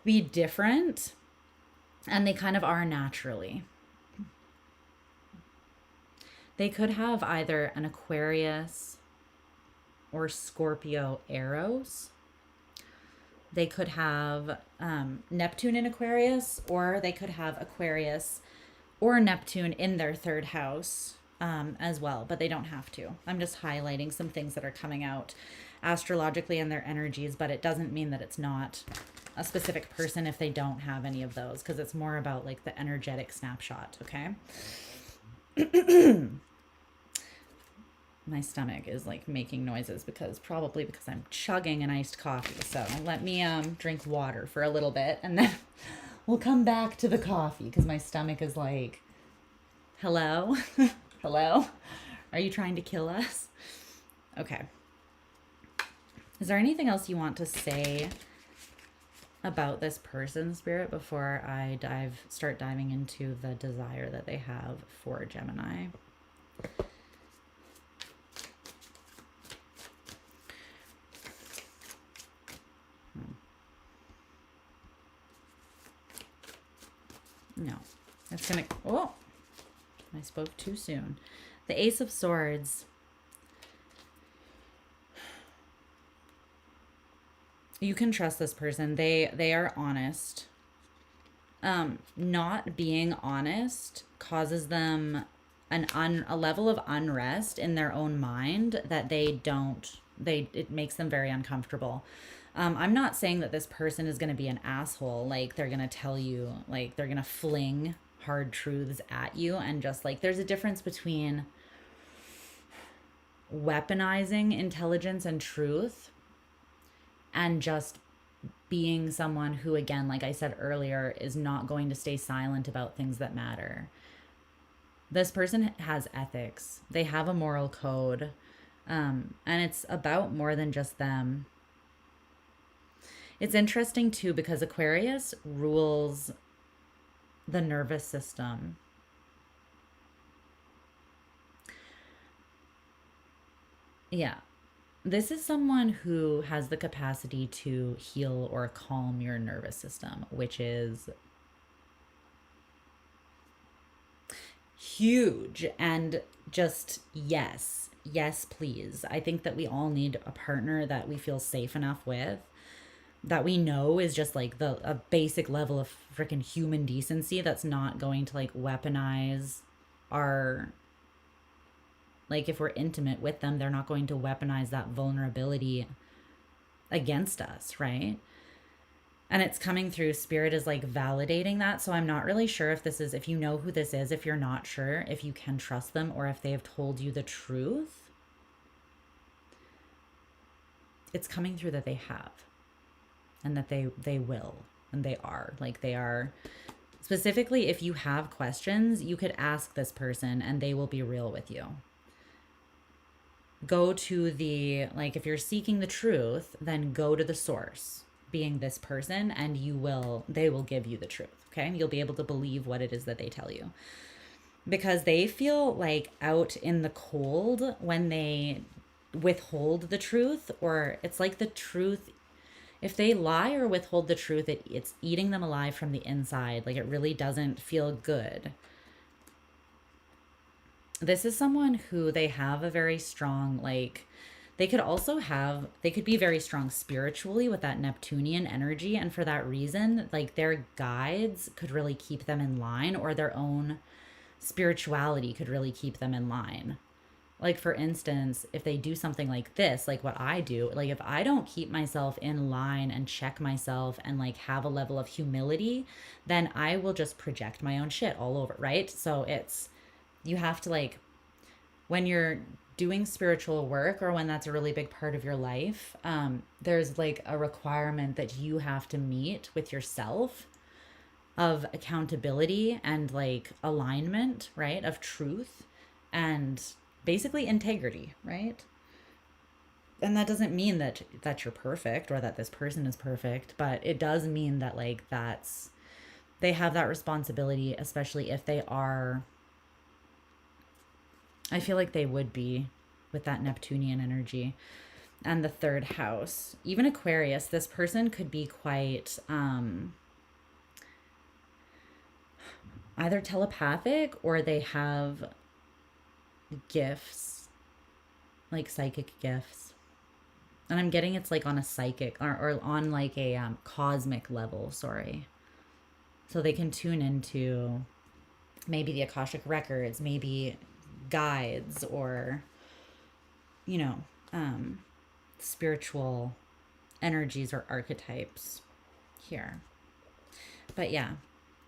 be different, and they kind of are naturally. They could have either an Aquarius or Scorpio Eros. They could have Neptune in Aquarius, or they could have Aquarius or Neptune in their third house as well, but they don't have to. I'm just highlighting some things that are coming out astrologically in their energies, but it doesn't mean that it's not a specific person if they don't have any of those, because it's more about like the energetic snapshot, okay? My stomach is like making noises probably because I'm chugging an iced coffee. So let me drink water for a little bit, and then we'll come back to the coffee, because my stomach is like, hello? Hello? Are you trying to kill us? Okay. Is there anything else you want to say about this person, Spirit, before I start diving into the desire that they have for Gemini? No, it's gonna, oh, I spoke too soon. The Ace of Swords. You can trust this person. They are honest. Not being honest causes them a level of unrest in their own mind that it makes them very uncomfortable. I'm not saying that this person is going to be an asshole. Like, they're going to tell you, like, they're going to fling hard truths at you. And just like, there's a difference between weaponizing intelligence and truth and just being someone who, again, like I said earlier, is not going to stay silent about things that matter. This person has ethics. They have a moral code. And it's about more than just them. It's interesting too, because Aquarius rules the nervous system. Yeah. This is someone who has the capacity to heal or calm your nervous system, which is huge. And just yes, yes, please. I think that we all need a partner that we feel safe enough with, that we know is just like a basic level of freaking human decency, that's not going to like weaponize our, like if we're intimate with them, they're not going to weaponize that vulnerability against us, right? And it's coming through, spirit is like validating that. So I'm not really sure if this is, if you know who this is, if you're not sure if you can trust them or if they have told you the truth. It's coming through that they have, and that they will, and they are, like they are. Specifically, if you have questions, you could ask this person and they will be real with you. Go to the, like if you're seeking the truth, then go to the source, being this person, and they will give you the truth. Okay, you'll be able to believe what it is that they tell you, because they feel like out in the cold when they withhold the truth, or it's like the truth, if they lie or withhold the truth, it's eating them alive from the inside. Like it really doesn't feel good. This is someone who they have a very strong, like they could be very strong spiritually with that Neptunian energy. And for that reason, like their guides could really keep them in line, or their own spirituality could really keep them in line. Like for instance, if they do something like this, like what I do, like if I don't keep myself in line and check myself and like have a level of humility, then I will just project my own shit all over, right? So you have to, like, when you're doing spiritual work, or when that's a really big part of your life, there's like a requirement that you have to meet with yourself of accountability and like alignment, right? Of truth and basically integrity, right? And that doesn't mean that you're perfect or that this person is perfect, but it does mean that like they have that responsibility, especially if they are, I feel like they would be with that Neptunian energy. And the third house, even Aquarius, this person could be quite either telepathic, or they have gifts, like psychic gifts. And I'm getting it's like on a psychic or on like a cosmic level, sorry. So they can tune into maybe the Akashic records, maybe guides, or spiritual energies or archetypes here. But yeah,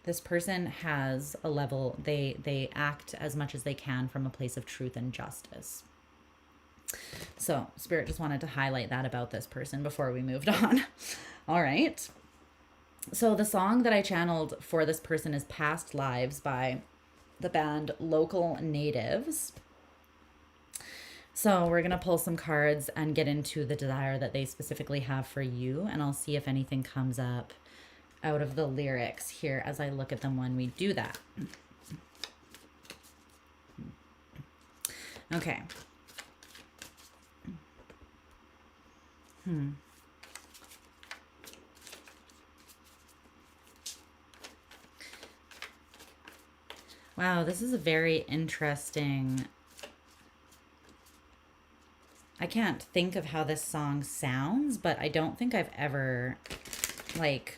this person has a level, they act as much as they can from a place of truth and justice. So spirit just wanted to highlight that about this person before we moved on. All right. So the song that I channeled for this person is Past Lives by the band Local Natives. So we're going to pull some cards and get into the desire that they specifically have for you. And I'll see if anything comes up out of the lyrics here as I look at them when we do that. Okay. Wow, this is a very interesting... I can't think of how this song sounds, but I don't think I've ever, like,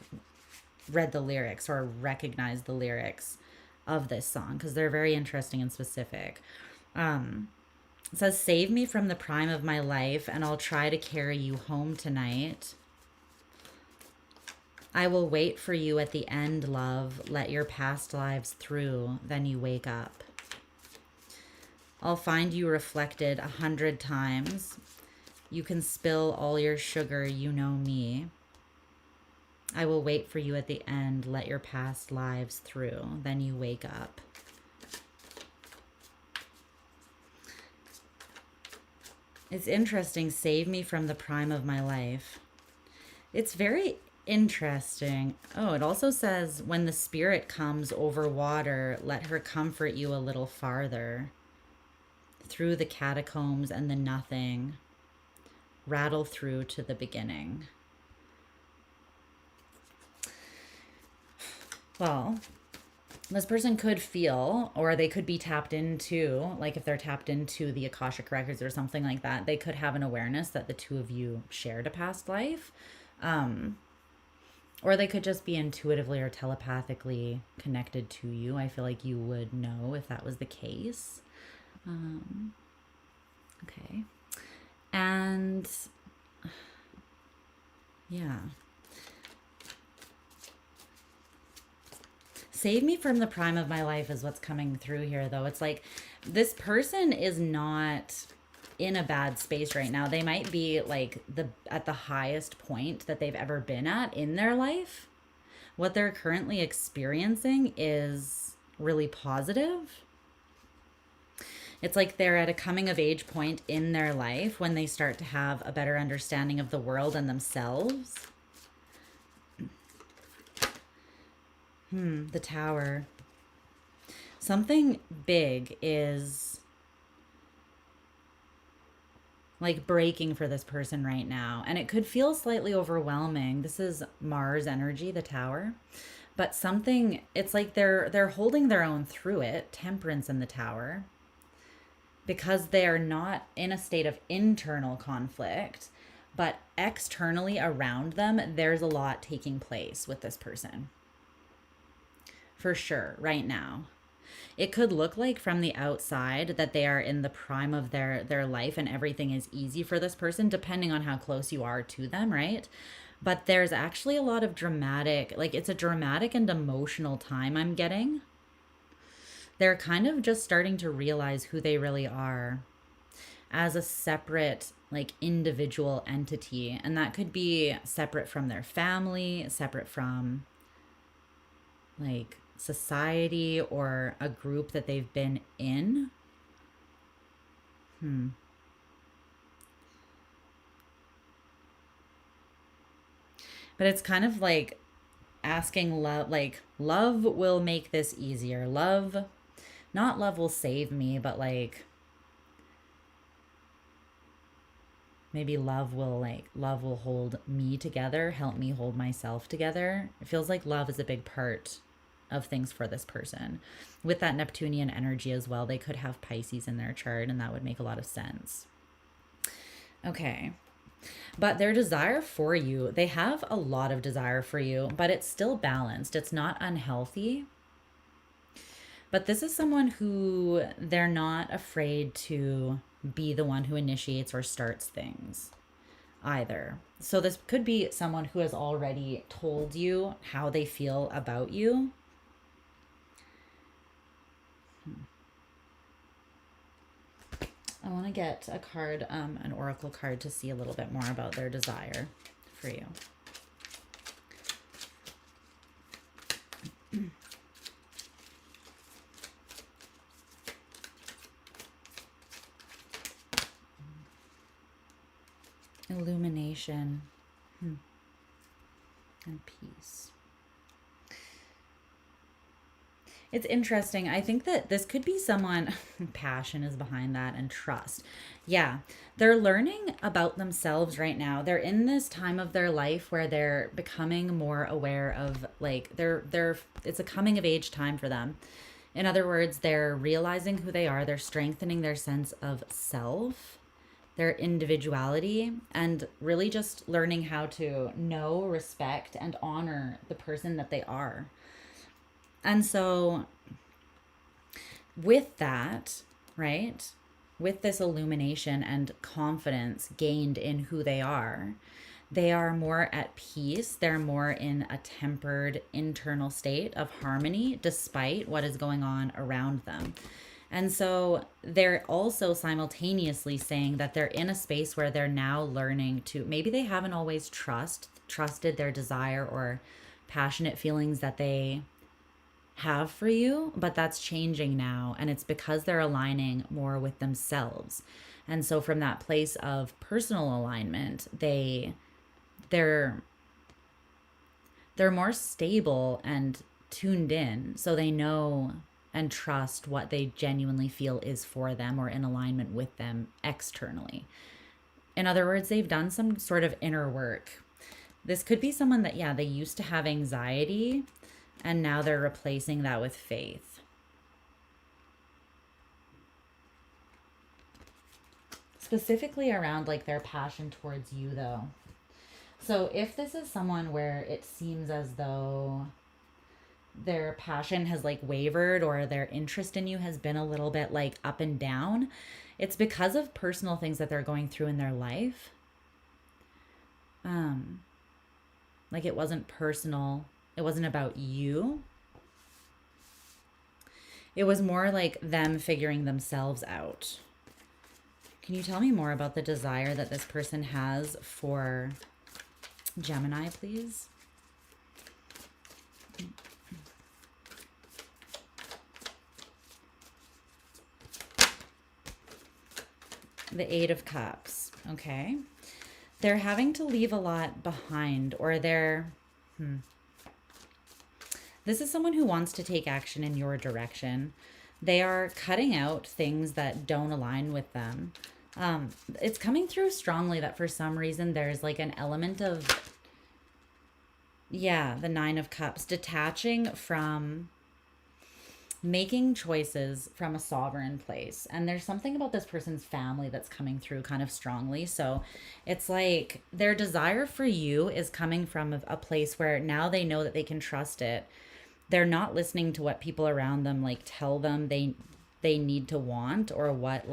read the lyrics or recognized the lyrics of this song, because they're very interesting and specific. It says, save me from the prime of my life, and I'll try to carry you home tonight. I will wait for you at the end, love. Let your past lives through, then you wake up. I'll find you reflected 100 times. You can spill all your sugar, you know me. I will wait for you at the end. Let your past lives through, then you wake up. It's interesting, save me from the prime of my life. It's very Interesting. Oh, it also says, when the spirit comes over water, let her comfort you a little farther. Through the catacombs and the nothing, rattle through to the beginning. Well, this person could feel, or they could be tapped into, like if they're tapped into the Akashic records or something like that, they could have an awareness that the two of you shared a past life. Or they could just be intuitively or telepathically connected to you. I feel like you would know if that was the case. Okay. And yeah. Save me from the prime of my life is what's coming through here, though. It's like this person is not in a bad space right now. They might be like at the highest point that they've ever been at in their life. What they're currently experiencing is really positive. It's like they're at a coming of age point in their life when they start to have a better understanding of the world and themselves. The Tower. Something big is like breaking for this person right now. And it could feel slightly overwhelming. This is Mars energy, the Tower. But something, it's like they're holding their own through it. Temperance in the Tower. Because they are not in a state of internal conflict, but externally around them, there's a lot taking place with this person. For sure, right now. It could look like from the outside that they are in the prime of their life and everything is easy for this person, depending on how close you are to them, right? But there's actually a lot of dramatic, like it's a dramatic and emotional time I'm getting. They're kind of just starting to realize who they really are as a separate, like individual entity. And that could be separate from their family, separate from like society or a group that they've been in. But it's kind of like asking love, like love will make this easier. Love, not love will save me, but like maybe love will hold me together, help me hold myself together. It feels like love is a big part of things for this person. With that Neptunian energy as well, they could have Pisces in their chart, and that would make a lot of sense. Okay. But their desire for you, they have a lot of desire for you, but it's still balanced. It's not unhealthy. But this is someone who they're not afraid to be the one who initiates or starts things either. So this could be someone who has already told you how they feel about you. I want to get a card, an oracle card, to see a little bit more about their desire for you. Illumination and peace. It's interesting. I think that this could be someone, passion is behind that, and trust. Yeah, they're learning about themselves right now. They're in this time of their life where they're becoming more aware of, like, it's a coming of age time for them. In other words, they're realizing who they are. They're strengthening their sense of self, their individuality, and really just learning how to know, respect, and honor the person that they are. And so with that, right, with this illumination and confidence gained in who they are more at peace. They're more in a tempered internal state of harmony despite what is going on around them. And so they're also simultaneously saying that they're in a space where they're now learning to, maybe they haven't always trusted their desire or passionate feelings that they have for you, but that's changing now, and it's because they're aligning more with themselves. And so from that place of personal alignment, they're they're more stable and tuned in, so they know and trust what they genuinely feel is for them or in alignment with them externally. In other words, they've done some sort of inner work. This could be someone that, yeah, they used to have anxiety and now they're replacing that with faith. Specifically around like their passion towards you though. So if this is someone where it seems as though their passion has like wavered or their interest in you has been a little bit like up and down, it's because of personal things that they're going through in their life. Like it wasn't personal. It wasn't about you. It was more like them figuring themselves out. Can you tell me more about the desire that this person has for Gemini, please? The Eight of Cups. Okay. They're having to leave a lot behind, or they're... This is someone who wants to take action in your direction. They are cutting out things that don't align with them. It's coming through strongly that for some reason there's like an element of, yeah, the Nine of Cups, detaching from making choices from a sovereign place. And there's something about this person's family that's coming through kind of strongly. So it's like their desire for you is coming from a place where now they know that they can trust it. They're not listening to what people around them like tell them they need to want, or what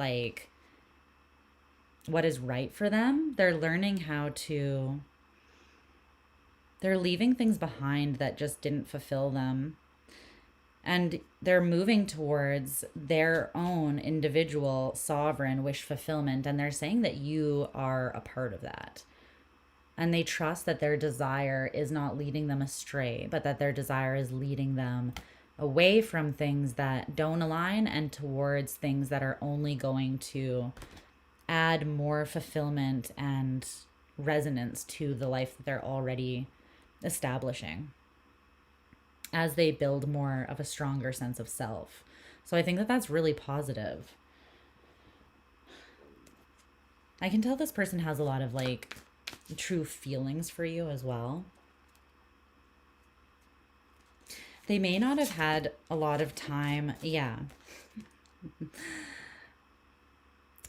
is right for them. They're learning how to, they're leaving things behind that just didn't fulfill them. And they're moving towards their own individual sovereign wish fulfillment. And they're saying that you are a part of that. And they trust that their desire is not leading them astray, but that their desire is leading them away from things that don't align and towards things that are only going to add more fulfillment and resonance to the life that they're already establishing as they build more of a stronger sense of self. So I think that that's really positive. I can tell this person has a lot of like true feelings for you as well. They may not have had a lot of time. Yeah.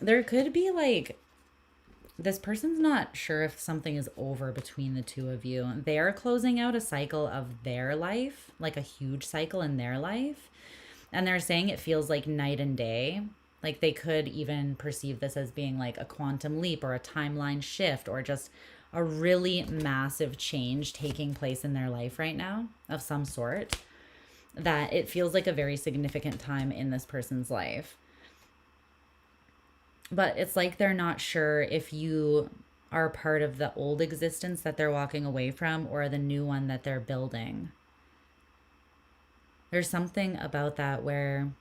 There could be like, this person's not sure if something is over between the two of you. They are closing out a cycle of their life, like a huge cycle in their life. And they're saying it feels like night and day. Like they could even perceive this as being like a quantum leap or a timeline shift or just a really massive change taking place in their life right now of some sort. That it feels like a very significant time in this person's life. But it's like they're not sure if you are part of the old existence that they're walking away from or the new one that they're building. There's something about that where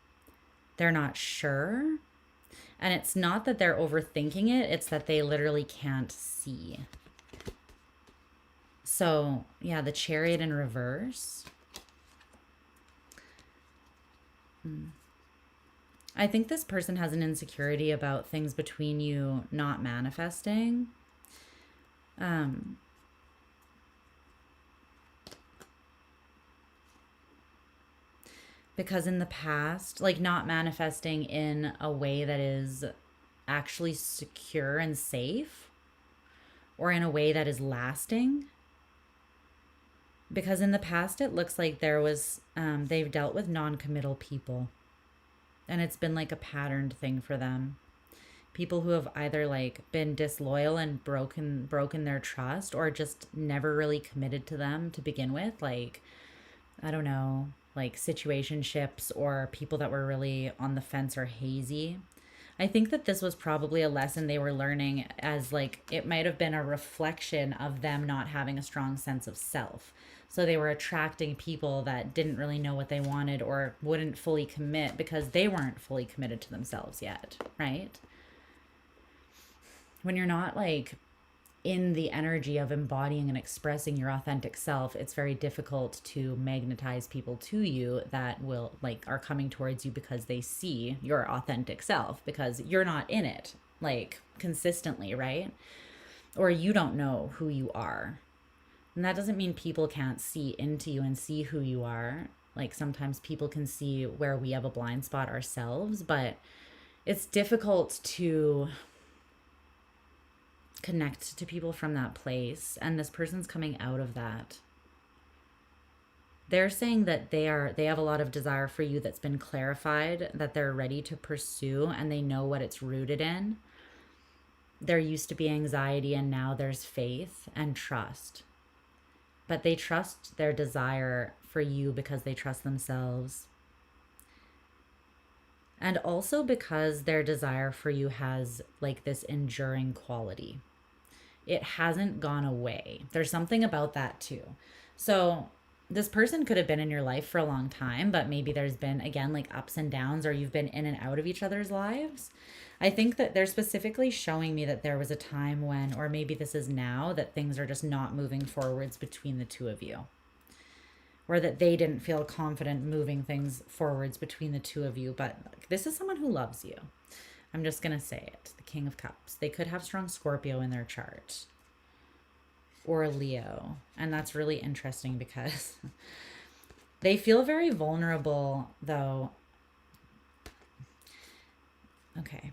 they're not sure. And it's not that they're overthinking it. It's that they literally can't see. So, yeah, the Chariot in reverse. I think this person has an insecurity about things between you not manifesting. Because in the past, like not manifesting in a way that is actually secure and safe, or in a way that is lasting. Because in the past, it looks like there was, they've dealt with non-committal people. And it's been like a patterned thing for them. People who have either like been disloyal and broken their trust, or just never really committed to them to begin with. Like, I don't know, like situationships or people that were really on the fence or hazy. I think that this was probably a lesson they were learning, as like it might have been a reflection of them not having a strong sense of self. So they were attracting people that didn't really know what they wanted or wouldn't fully commit because they weren't fully committed to themselves yet, right? When you're not like in the energy of embodying and expressing your authentic self, it's very difficult to magnetize people to you that will like are coming towards you because they see your authentic self, because you're not in it like consistently, right? Or you don't know who you are. And that doesn't mean people can't see into you and see who you are. Like sometimes people can see where we have a blind spot ourselves, but it's difficult to connect to people from that place. And this person's coming out of that. They're saying that they have a lot of desire for you that's been clarified, that they're ready to pursue, and they know what it's rooted in. There used to be anxiety, and now there's faith and trust. But they trust their desire for you because they trust themselves. And also because their desire for you has like this enduring quality. It hasn't gone away. There's something about that too. So this person could have been in your life for a long time, but maybe there's been, again, like ups and downs, or you've been in and out of each other's lives. I think that they're specifically showing me that there was a time when, or maybe this is now, that things are just not moving forwards between the two of you. Or that they didn't feel confident moving things forwards between the two of you. But this is someone who loves you. I'm just going to say it. The King of Cups. They could have strong Scorpio in their chart. Or Leo. And that's really interesting because they feel very vulnerable, though. Okay.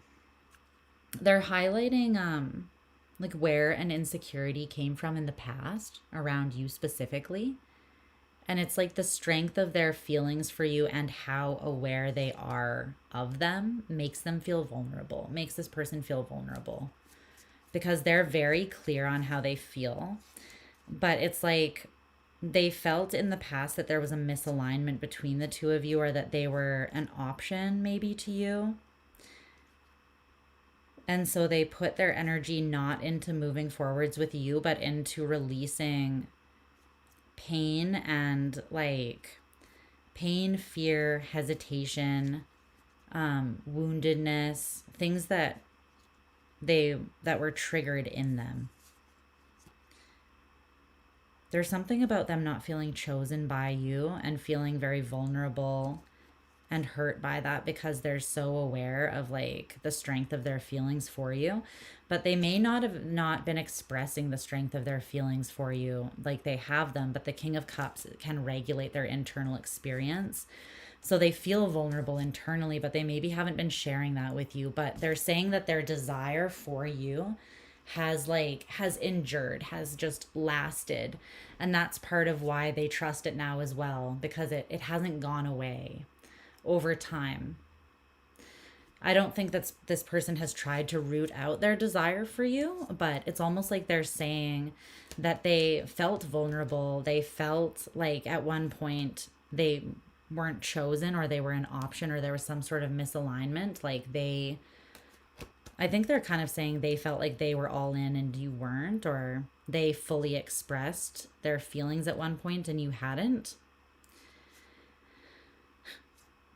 They're highlighting like where an insecurity came from in the past around you specifically. And it's like the strength of their feelings for you and how aware they are of them makes them feel vulnerable, makes this person feel vulnerable. Because they're very clear on how they feel. But it's like they felt in the past that there was a misalignment between the two of you, or that they were an option maybe to you. And so they put their energy not into moving forwards with you, but into releasing pain and like pain, fear, hesitation, woundedness, things that were triggered in them. There's something about them not feeling chosen by you and feeling very vulnerable and hurt by that because they're so aware of like the strength of their feelings for you. But they may not have not been expressing the strength of their feelings for you like they have them, but the King of Cups can regulate their internal experience. So they feel vulnerable internally, but they maybe haven't been sharing that with you. But they're saying that their desire for you has endured, has just lasted. And that's part of why they trust it now as well, because it hasn't gone away over time. I don't think that this person has tried to root out their desire for you, but it's almost like they're saying that they felt vulnerable. They felt like at one point they weren't chosen, or they were an option, or there was some sort of misalignment. I think they're kind of saying they felt like they were all in and you weren't, or they fully expressed their feelings at one point and you hadn't.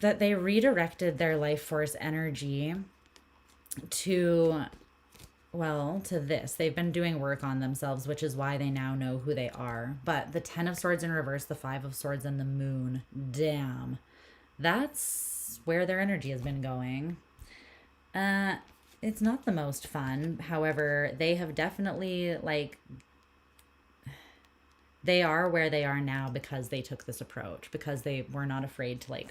That they redirected their life force energy to this. They've been doing work on themselves, which is why they now know who they are. But the 10 of Swords in reverse, the 5 of Swords, and the Moon, damn. That's where their energy has been going. It's not the most fun. However, they have definitely, they are where they are now because they took this approach, because they were not afraid to,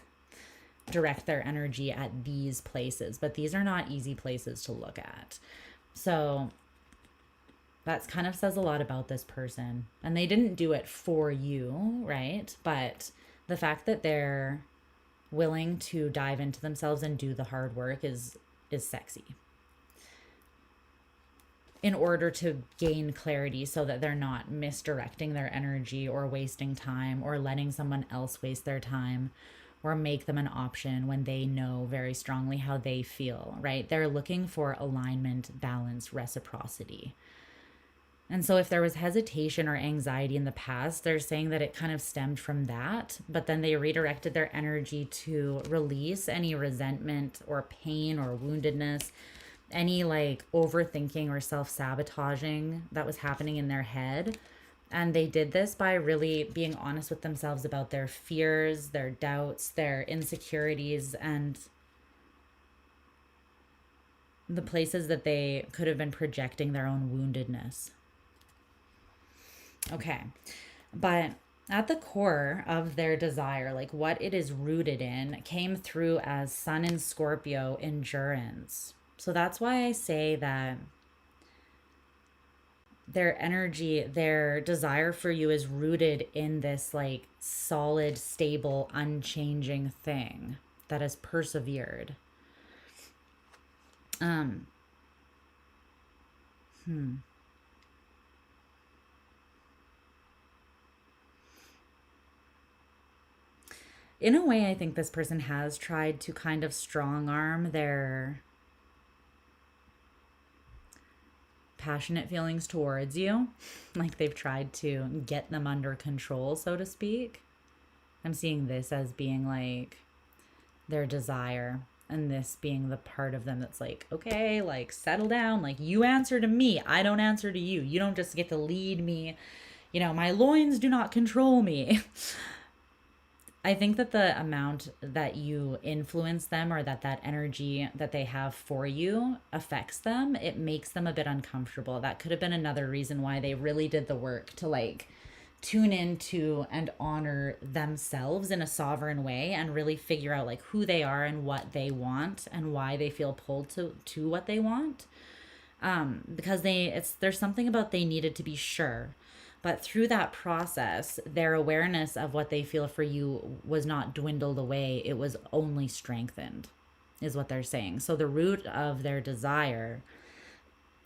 direct their energy at these places. But these are not easy places to look at. So that kind of says a lot about this person. And they didn't do it for you, right? But the fact that they're willing to dive into themselves and do the hard work is sexy. In order to gain clarity so that they're not misdirecting their energy or wasting time or letting someone else waste their time or make them an option when they know very strongly how they feel, right? They're looking for alignment, balance, reciprocity. And so if there was hesitation or anxiety in the past, they're saying that it kind of stemmed from that, but then they redirected their energy to release any resentment or pain or woundedness any like overthinking or self-sabotaging that was happening in their head. And they did this by really being honest with themselves about their fears, their doubts, their insecurities, and the places that they could have been projecting their own woundedness. Okay. But at the core of their desire, like what it is rooted in, came through as Sun in Scorpio endurance. So that's why I say that their energy, their desire for you is rooted in this like solid, stable, unchanging thing that has persevered. Um, hmm. In a way, I think this person has tried to kind of strong arm their passionate feelings towards you. Like they've tried to get them under control, so to speak. I'm seeing this as being like their desire, and this being the part of them that's like, okay, like settle down. Like you answer to me. I don't answer to you. You don't just get to lead me. You know, my loins do not control me. I think that the amount that you influence them, or that energy that they have for you affects them, it makes them a bit uncomfortable. That could have been another reason why they really did the work to like tune into and honor themselves in a sovereign way, and really figure out like who they are and what they want and why they feel pulled to what they want. Because there's something about they needed to be sure. But through that process, their awareness of what they feel for you was not dwindled away. It was only strengthened, is what they're saying. So the root of their desire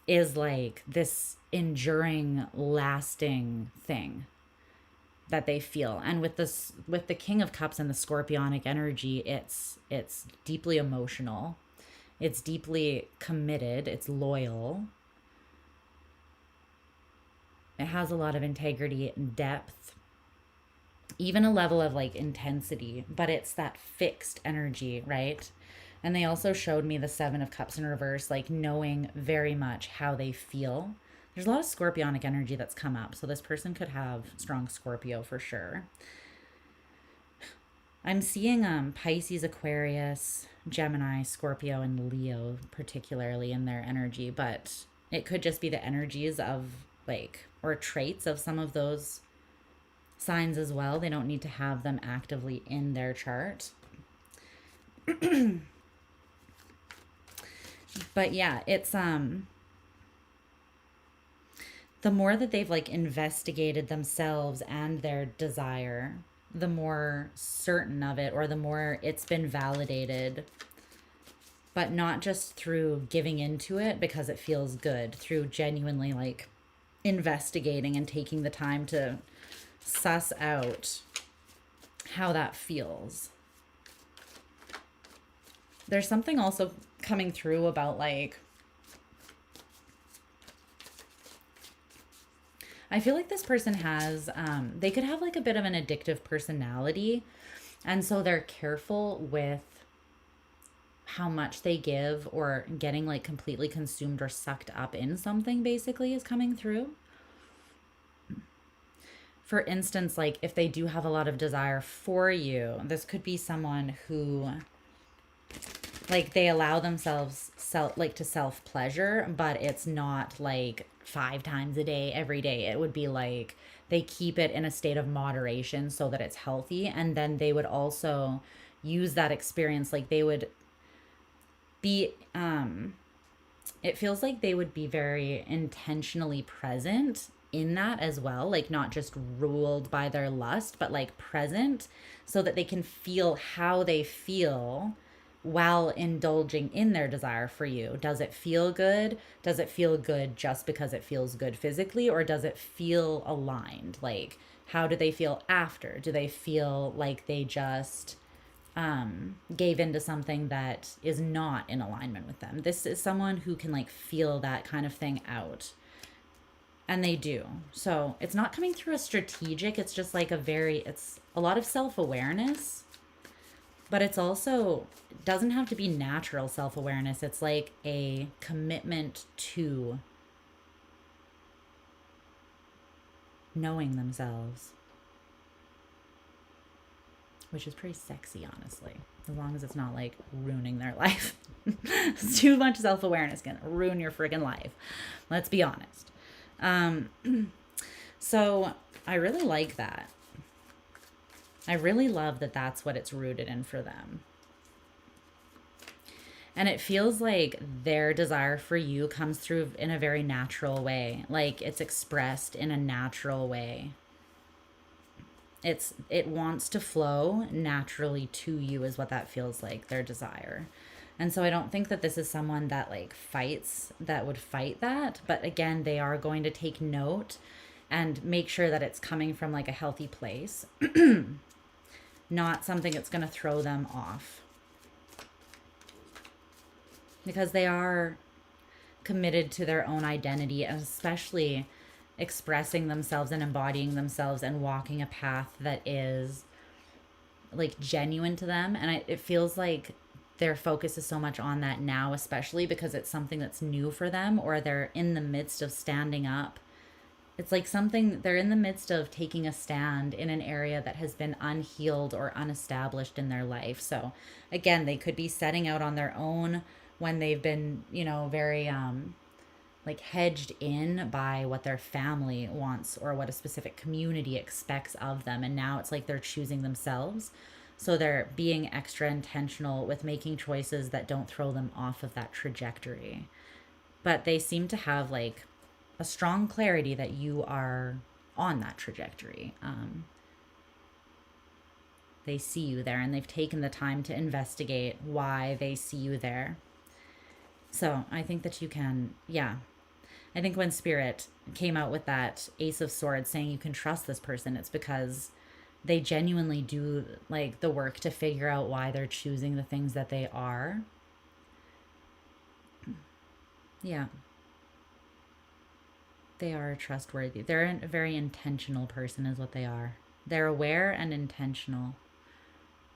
is like this enduring, lasting thing that they feel. And with the King of Cups and the Scorpionic energy, it's deeply emotional. It's deeply committed. It's loyal. It has a lot of integrity and depth, even a level of like intensity, but it's that fixed energy, right? And they also showed me the Seven of Cups in reverse, like knowing very much how they feel. There's a lot of Scorpionic energy that's come up, so this person could have strong Scorpio for sure. I'm seeing Pisces, Aquarius, Gemini, Scorpio, and Leo particularly in their energy, but it could just be the energies of like, or traits of some of those signs as well. They don't need to have them actively in their chart. But yeah, it's the more that they've like investigated themselves and their desire, the more certain of it, or the more it's been validated, but not just through giving into it because it feels good, through genuinely like investigating and taking the time to suss out how that feels. There's something also coming through about like, I feel like this person has, they could have like a bit of an addictive personality. And so they're careful with how much they give, or getting like completely consumed or sucked up in something, basically, is coming through. For instance, like if they do have a lot of desire for you, this could be someone who like they allow themselves to self pleasure, but it's not like 5 times a day every day. It would be like they keep it in a state of moderation so that it's healthy. And then they would also use that experience, like they would be it feels like they would be very intentionally present in that as well, like not just ruled by their lust, but like present, so that they can feel how they feel while indulging in their desire for you. Does it feel good? Does it feel good just because it feels good physically, or does it feel aligned? Like, how do they feel after? Do they feel like they just gave into something that is not in alignment with them? This is someone who can like feel that kind of thing out. And they do. So it's not coming through a strategic, it's just like it's a lot of self-awareness. But it's also doesn't have to be natural self-awareness. It's like a commitment to knowing themselves, which is pretty sexy, honestly, as long as it's not like ruining their life. Too much self-awareness can ruin your friggin' life. Let's be honest. So I really like that. I really love that that's what it's rooted in for them. And it feels like their desire for you comes through in a very natural way. Like it's expressed in a natural way. It wants to flow naturally to you is what that feels like, their desire. And so I don't think that this is someone that like would fight that. But again, they are going to take note and make sure that it's coming from like a healthy place, not something that's going to throw them off. Because they are committed to their own identity, and especially expressing themselves and embodying themselves and walking a path that is like genuine to them. And it feels like their focus is so much on that now, especially because it's something that's new for them, or they're in the midst of standing up. It's like they're in the midst of taking a stand in an area that has been unhealed or unestablished in their life. So again, they could be setting out on their own when they've been, very like hedged in by what their family wants or what a specific community expects of them. And now it's like they're choosing themselves. So they're being extra intentional with making choices that don't throw them off of that trajectory. But they seem to have like a strong clarity that you are on that trajectory. They see you there, and they've taken the time to investigate why they see you there. So I think that you can, I think when Spirit came out with that Ace of Swords saying you can trust this person, it's because they genuinely do like the work to figure out why they're choosing the things that they are. Yeah. They are trustworthy. They're a very intentional person is what they are. They're aware and intentional.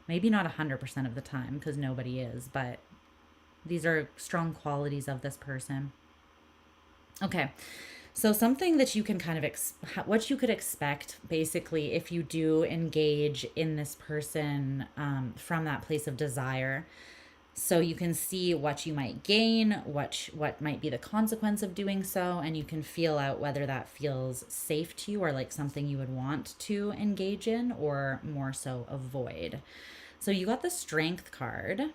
Maybe not 100% of the time, because nobody is, but these are strong qualities of this person. Okay, so something that you can kind of, what you could expect, basically, if you do engage in this person from that place of desire. So you can see what you might gain, what might be the consequence of doing so, and you can feel out whether that feels safe to you or like something you would want to engage in or more so avoid. So you got the Strength card.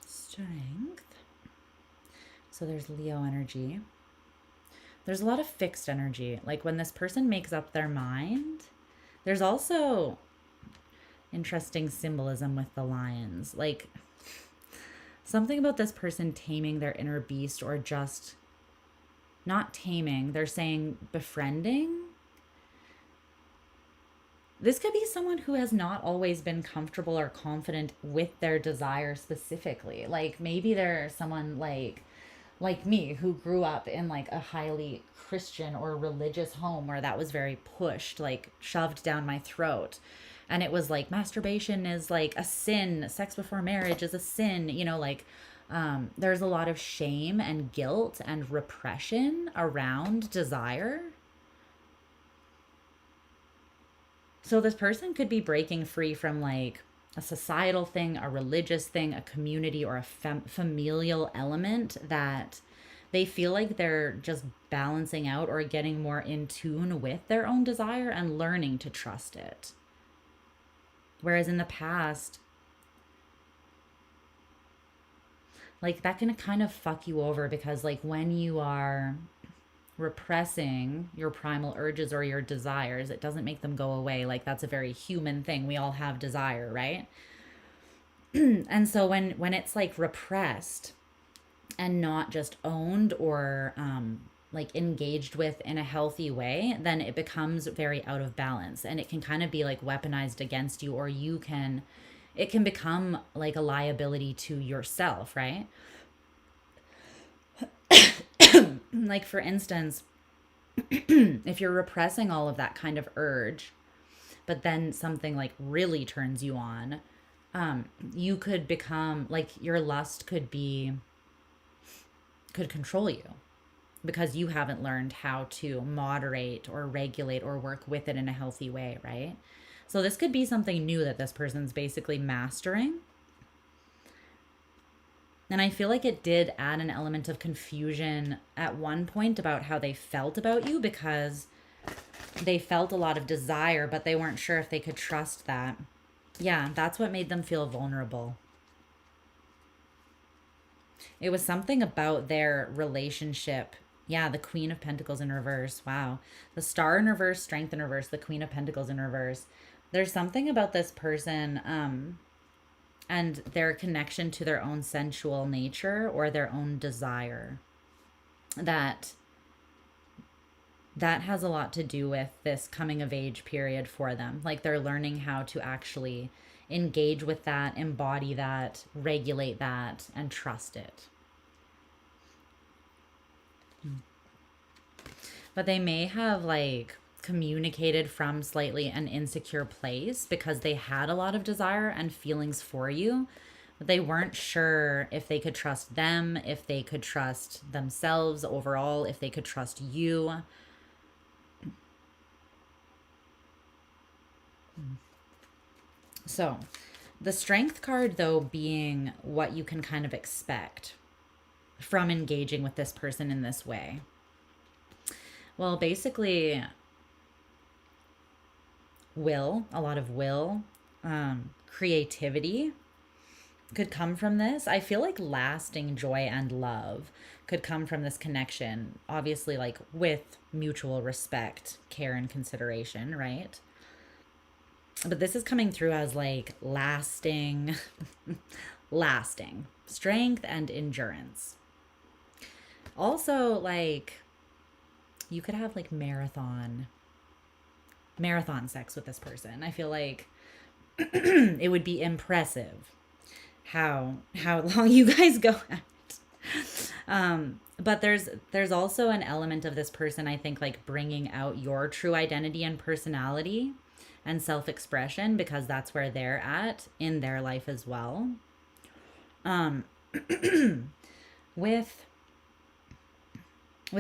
Strength. So there's Leo energy. There's a lot of fixed energy. Like when this person makes up their mind, there's also interesting symbolism with the lions. Like something about this person taming their inner beast, or just not taming, they're saying befriending. This could be someone who has not always been comfortable or confident with their desire specifically. Like maybe they're someone like me who grew up in like a highly Christian or religious home where that was very pushed, like shoved down my throat. And it was like masturbation is like a sin, sex before marriage is a sin, there's a lot of shame and guilt and repression around desire. So this person could be breaking free from like a societal thing, a religious thing, a community, or a familial element that they feel like they're just balancing out or getting more in tune with their own desire and learning to trust it. Whereas in the past, like that can kind of fuck you over, because like when you are repressing your primal urges or your desires, it doesn't make them go away. Like that's a very human thing. We all have desire, right? And so when it's like repressed and not just owned or like engaged with in a healthy way, then it becomes very out of balance, and it can kind of be like weaponized against you, or it can become like a liability to yourself, right? Like for instance, if you're repressing all of that kind of urge, but then something like really turns you on, you could become like, your lust could control you because you haven't learned how to moderate or regulate or work with it in a healthy way, right? So this could be something new that this person's basically mastering. And I feel like it did add an element of confusion at one point about how they felt about you, because they felt a lot of desire, but they weren't sure if they could trust that. Yeah, that's what made them feel vulnerable. It was something about their relationship. Yeah, the Queen of Pentacles in reverse. Wow. The Star in reverse, Strength in reverse, the Queen of Pentacles in reverse. There's something about this person and their connection to their own sensual nature or their own desire that has a lot to do with this coming of age period for them. Like, they're learning how to actually engage with that, embody that, regulate that, and trust it. But they may have like communicated from slightly an insecure place because they had a lot of desire and feelings for you, but they weren't sure if they could trust them, if they could trust themselves overall, if they could trust you. So the Strength card, though, being what you can kind of expect from engaging with this person in this way. Well, basically, a lot of will, creativity could come from this. I feel like lasting joy and love could come from this connection, obviously, like with mutual respect, care, and consideration, right? But this is coming through as like lasting, lasting strength and endurance. Also, like, you could have like marathon sex with this person. I feel like it would be impressive how long you guys go at. But there's also an element of this person, I think, like bringing out your true identity and personality and self-expression, because that's where they're at in their life as well. With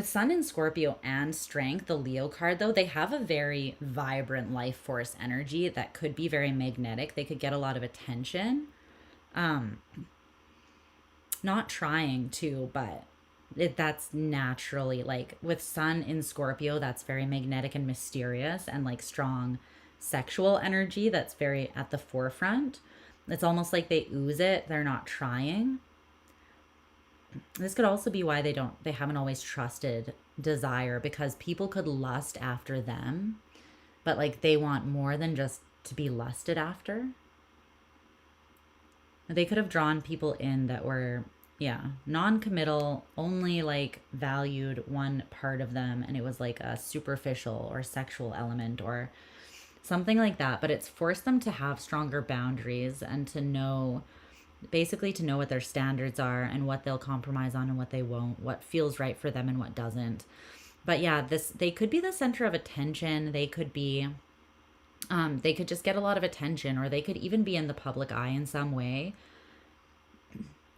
Sun in Scorpio and Strength, the Leo card, though, they have a very vibrant life force energy that could be very magnetic. They could get a lot of attention. Not trying to, but that's naturally, like with Sun in Scorpio, that's very magnetic and mysterious and like strong sexual energy that's very at the forefront. It's almost like they ooze it. They're not trying. This could also be why they haven't always trusted desire, because people could lust after them, but like they want more than just to be lusted after. They could have drawn people in that were, non-committal, only like valued one part of them, and it was like a superficial or sexual element or something like that. But it's forced them to have stronger boundaries and to know what their standards are and what they'll compromise on and what they won't, what feels right for them and what doesn't. But yeah, they could be the center of attention. They could be, they could just get a lot of attention, or they could even be in the public eye in some way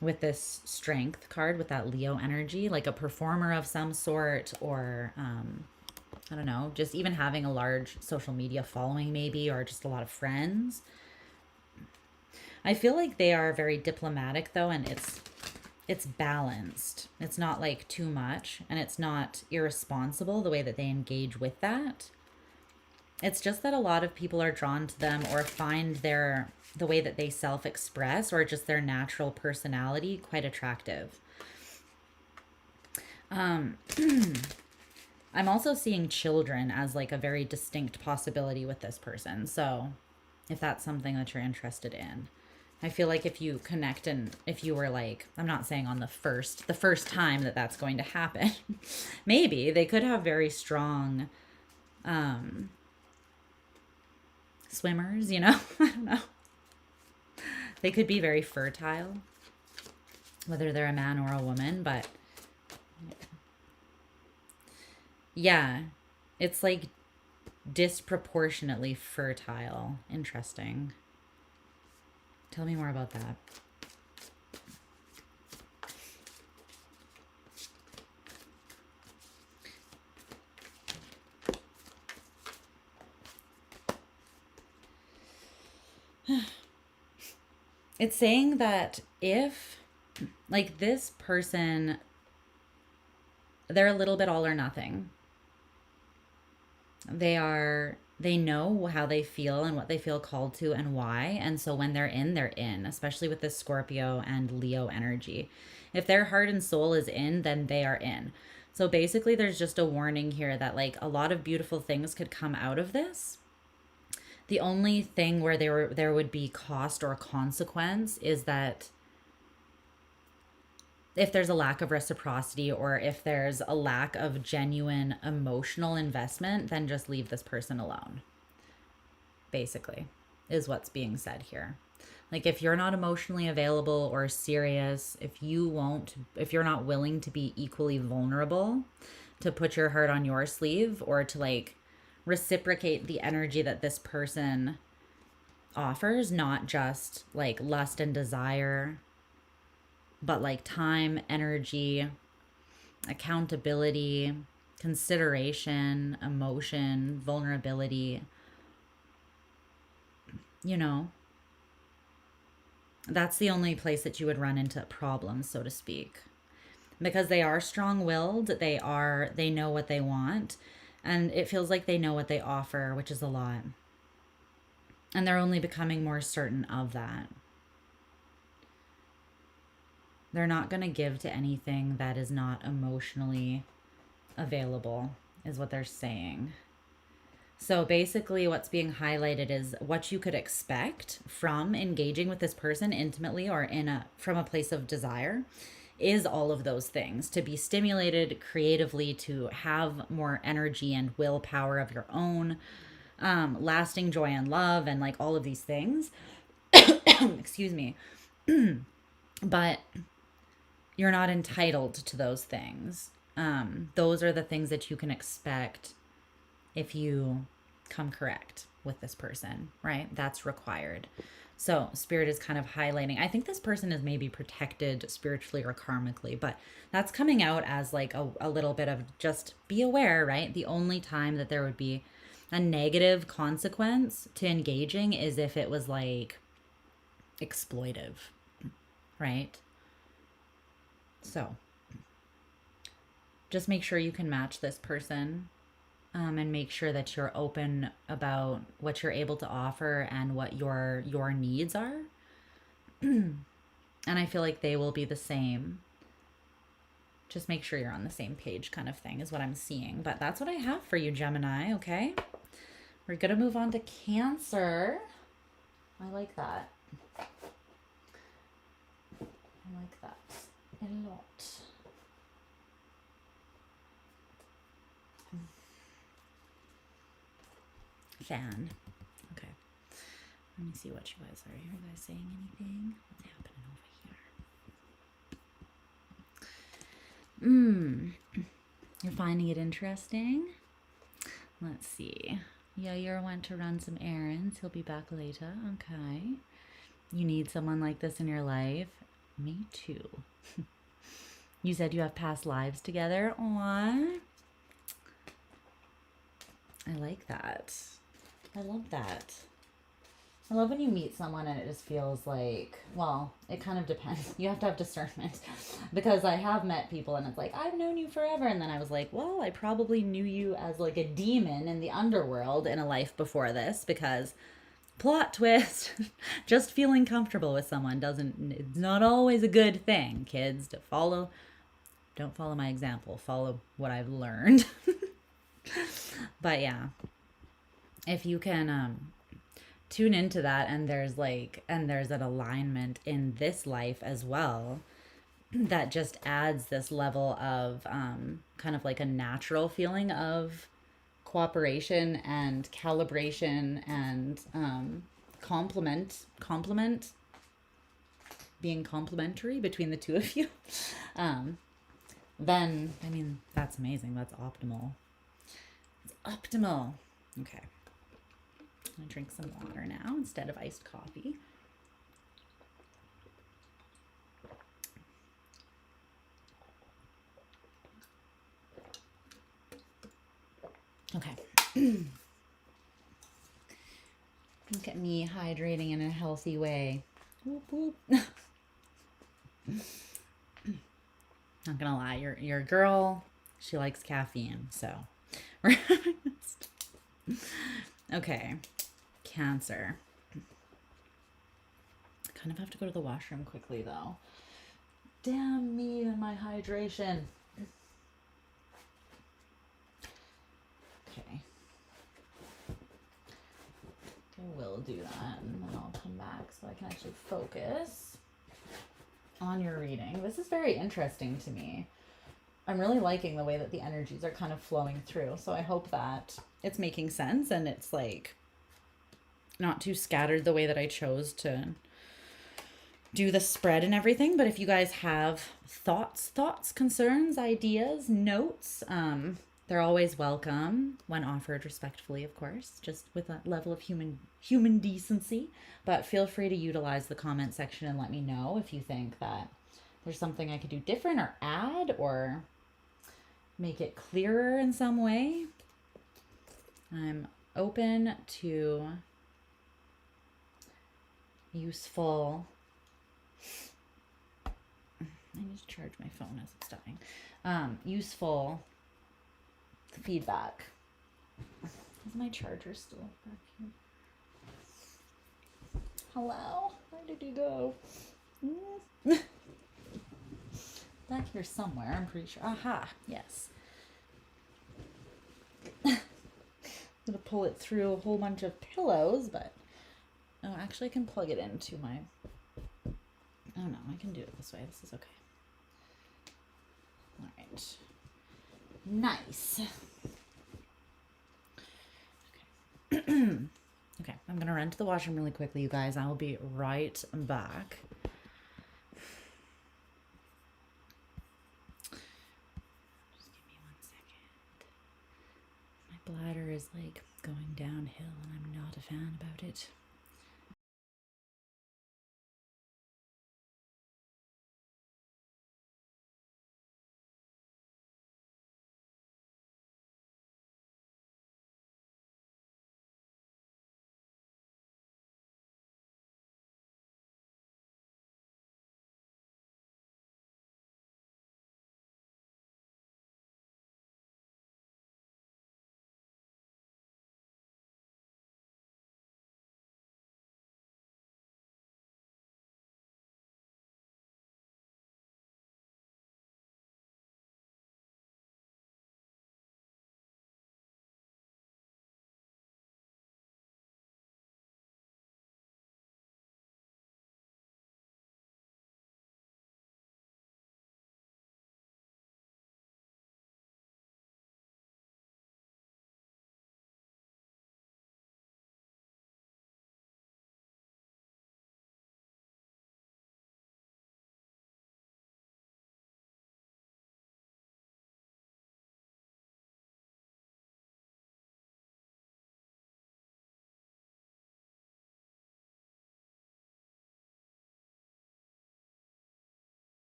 with this Strength card, with that Leo energy, like a performer of some sort, or, I don't know, just even having a large social media following maybe, or just a lot of friends. I feel like they are very diplomatic, though, and it's balanced. It's not like too much, and it's not irresponsible the way that they engage with that. It's just that a lot of people are drawn to them or find the way that they self-express or just their natural personality quite attractive. I'm also seeing children as like a very distinct possibility with this person. So if that's something that you're interested in, I feel like if you connect, and if you were like, I'm not saying on the first time that that's going to happen, maybe they could have very strong swimmers, I don't know. They could be very fertile, whether they're a man or a woman, but yeah, it's like disproportionately fertile. Interesting. Tell me more about that. It's saying that if, like, this person, they're a little bit all or nothing. They know how they feel and what they feel called to and why. And so when they're in, especially with this Scorpio and Leo energy. If their heart and soul is in, then they are in. So basically there's just a warning here that like a lot of beautiful things could come out of this. The only thing where there would be cost or consequence is that if there's a lack of reciprocity or if there's a lack of genuine emotional investment, then just leave this person alone. Basically, is what's being said here. Like if you're not emotionally available or serious, if you're not willing to be equally vulnerable, to put your heart on your sleeve or to like reciprocate the energy that this person offers, not just like lust and desire, but like time, energy, accountability, consideration, emotion, vulnerability, you know, that's the only place that you would run into problems, so to speak. Because they are strong-willed, they know what they want, and it feels like they know what they offer, which is a lot. And they're only becoming more certain of that. They're not going to give to anything that is not emotionally available, is what they're saying. So basically what's being highlighted is what you could expect from engaging with this person intimately or from a place of desire is all of those things. To be stimulated creatively, to have more energy and willpower of your own, lasting joy and love, and like all of these things. Excuse me. But you're not entitled to those things. Those are the things that you can expect if you come correct with this person, right? That's required. So Spirit is kind of highlighting, I think this person is maybe protected spiritually or karmically, but that's coming out as like a little bit of just be aware, right? The only time that there would be a negative consequence to engaging is if it was like exploitive, right? So just make sure you can match this person, and make sure that you're open about what you're able to offer and what your needs are. And I feel like they will be the same. Just make sure you're on the same page, kind of thing is what I'm seeing. But that's what I have for you, Gemini, okay? We're going to move on to Cancer. I like that. I like that a lot. Fan. Okay. Let me see what you guys are. Are you guys saying anything? What's happening over here? You're finding it interesting? Let's see. Yair went to run some errands. He'll be back later. Okay. You need someone like this in your life? Me too. You said you have past lives together? Aww. I like that. I love that. I love when you meet someone and it just feels like, well, it kind of depends. You have to have discernment. Because I have met people and it's like, I've known you forever. And then I was like, well, I probably knew you as like a demon in the underworld in a life before this. Because, plot twist, just feeling comfortable with someone it's not always a good thing, kids. Don't follow my example. Follow what I've learned. But yeah, if you can tune into that, and there's an alignment in this life as well, that just adds this level of kind of like a natural feeling of cooperation and calibration and complement being complementary between the two of you. Then I mean, that's amazing. That's optimal. It's optimal. Okay. I'm gonna drink some water now instead of iced coffee. Okay. Look at me hydrating in a healthy way. Whoop, whoop. Not gonna lie, your girl, she likes caffeine, so. Okay. Cancer. I kind of have to go to the washroom quickly though. Damn me and my hydration. Okay. I will do that and then I'll come back so I can actually focus on your reading. This is very interesting to me. I'm really liking the way that the energies are kind of flowing through. So I hope that it's making sense and it's like not too scattered the way that I chose to do the spread and everything. But if you guys have thoughts, concerns, ideas, notes, they're always welcome when offered respectfully, of course, just with a level of human decency. But feel free to utilize the comment section and let me know if you think that there's something I could do different or add or make it clearer in some way. I'm open to useful. I need to charge my phone as it's dying. Useful feedback. Is my charger still back here? Hello? Where did you go? Back here somewhere, I'm pretty sure. Aha, yes. I'm gonna pull it through a whole bunch of pillows, but oh, actually I can plug it into my, oh no, I can do it this way. This is okay. All right. Nice. Okay. Okay, I'm gonna run to the washroom really quickly, you guys. I will be right back. Just give me 1 second. My bladder is like going downhill and I'm not a fan about it.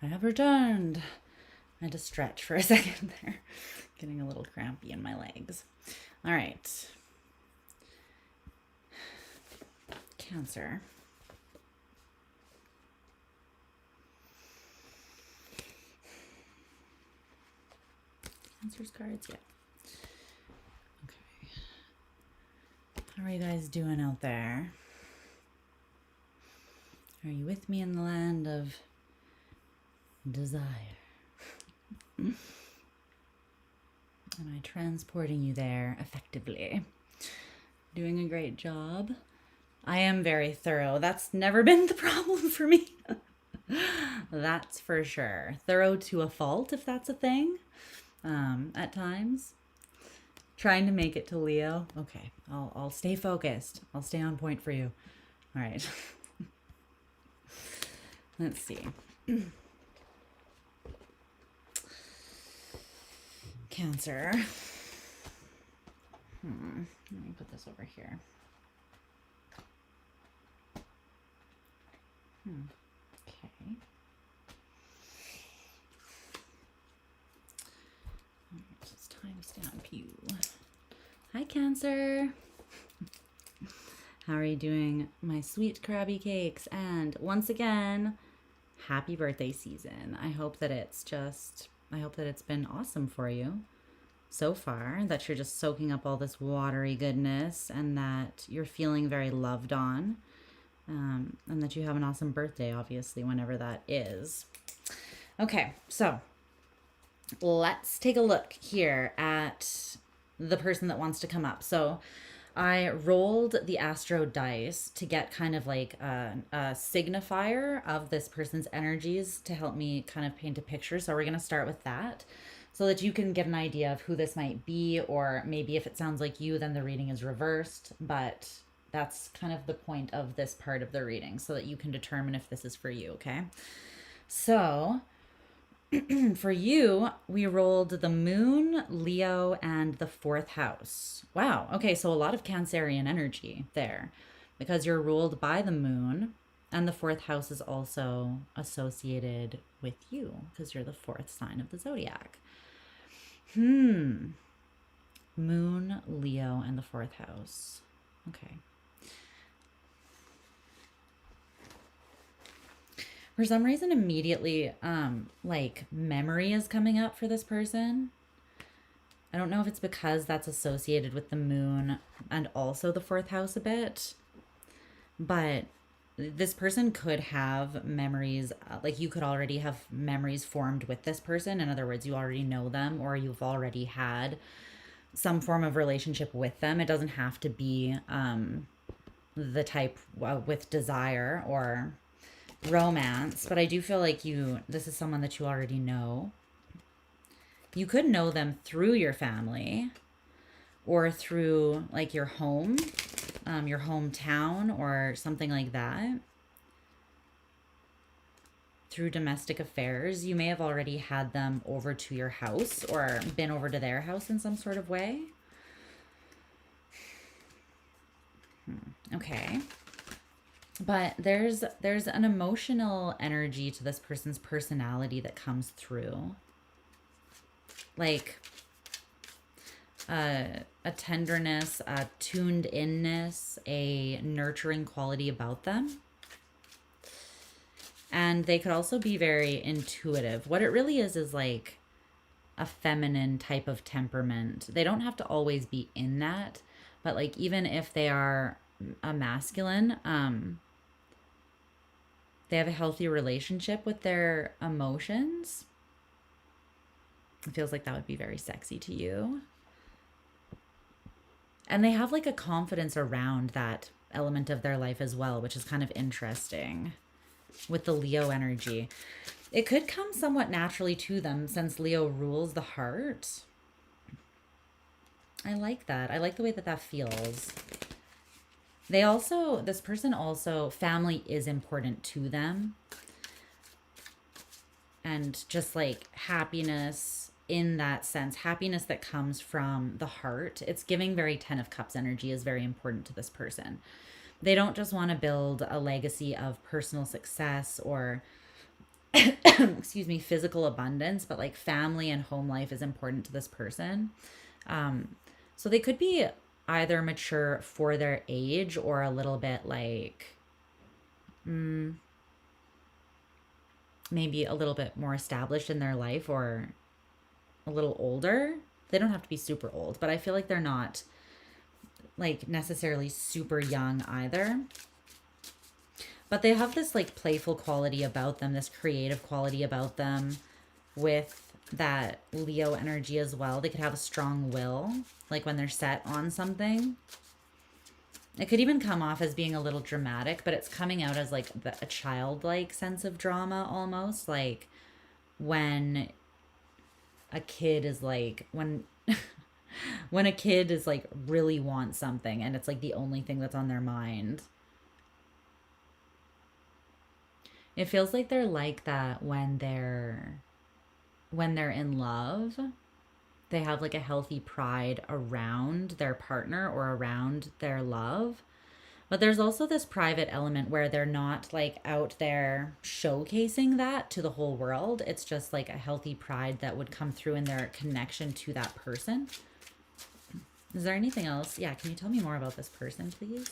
I have returned. I had to stretch for a second there. Getting a little crampy in my legs. All right. Cancer. Cancer's cards, yeah. Okay. How are you guys doing out there? Are you with me in the land of desire? Am I transporting you there effectively? Doing a great job. I am very thorough. That's never been the problem for me. That's for sure. Thorough to a fault, if that's a thing. At times. Trying to make it to Leo. Okay, I'll stay focused. I'll stay on point for you. All right. Let's see. Cancer. Let me put this over here. Okay. It's timestamp you. Hi, Cancer. How are you doing, my sweet Krabby Cakes? And once again, happy birthday season. I hope that it's been awesome for you so far, that you're just soaking up all this watery goodness and that you're feeling very loved on, and that you have an awesome birthday, obviously, whenever that is. Okay, so let's take a look here at the person that wants to come up. So I rolled the Astro dice to get kind of like a signifier of this person's energies to help me kind of paint a picture. So we're going to start with that so that you can get an idea of who this might be, or maybe if it sounds like you, then the reading is reversed. But that's kind of the point of this part of the reading, so that you can determine if this is for you, okay? So for you, we rolled the Moon, Leo, and the 4th house. Wow. Okay, so a lot of Cancerian energy there, because you're ruled by the Moon, and the 4th house is also associated with you, because you're the 4th sign of the zodiac. Moon, Leo, and the 4th house. Okay. For some reason, immediately, like, memory is coming up for this person. I don't know if it's because that's associated with the Moon and also the 4th house a bit, but this person could have memories, like you could already have memories formed with this person. In other words, you already know them, or you've already had some form of relationship with them. It doesn't have to be the type with desire or romance, but I do feel like this is someone that you already know. You could know them through your family, or through like your home, your hometown, or something like that. Through domestic affairs, you may have already had them over to your house or been over to their house in some sort of way. Okay. But there's an emotional energy to this person's personality that comes through. Like a tenderness, a tuned inness, a nurturing quality about them. And they could also be very intuitive. What it really is like a feminine type of temperament. They don't have to always be in that, but like even if they are a masculine, they have a healthy relationship with their emotions. It feels like that would be very sexy to you. And they have like a confidence around that element of their life as well, which is kind of interesting with the Leo energy. It could come somewhat naturally to them since Leo rules the heart. I like that. I like the way that that feels. This person also, family is important to them. And just like happiness in that sense, happiness that comes from the heart. It's giving very 10 of Cups energy is very important to this person. They don't just want to build a legacy of personal success or excuse me, physical abundance, but like family and home life is important to this person. So they could be either mature for their age or a little bit like maybe a little bit more established in their life or a little older. They don't have to be super old, but I feel like they're not like necessarily super young either. But they have this like playful quality about them, this creative quality about them with that Leo energy as well. They could have a strong will, like when they're set on something. It could even come off as being a little dramatic, but it's coming out as like a childlike sense of drama almost. Like when a kid is like, when a kid is like really wants something and it's like the only thing that's on their mind. It feels like they're like that when they're in love. They have like a healthy pride around their partner or around their love. But there's also this private element where they're not like out there showcasing that to the whole world. It's just like a healthy pride that would come through in their connection to that person. Is there anything else? Yeah, can you tell me more about this person, please?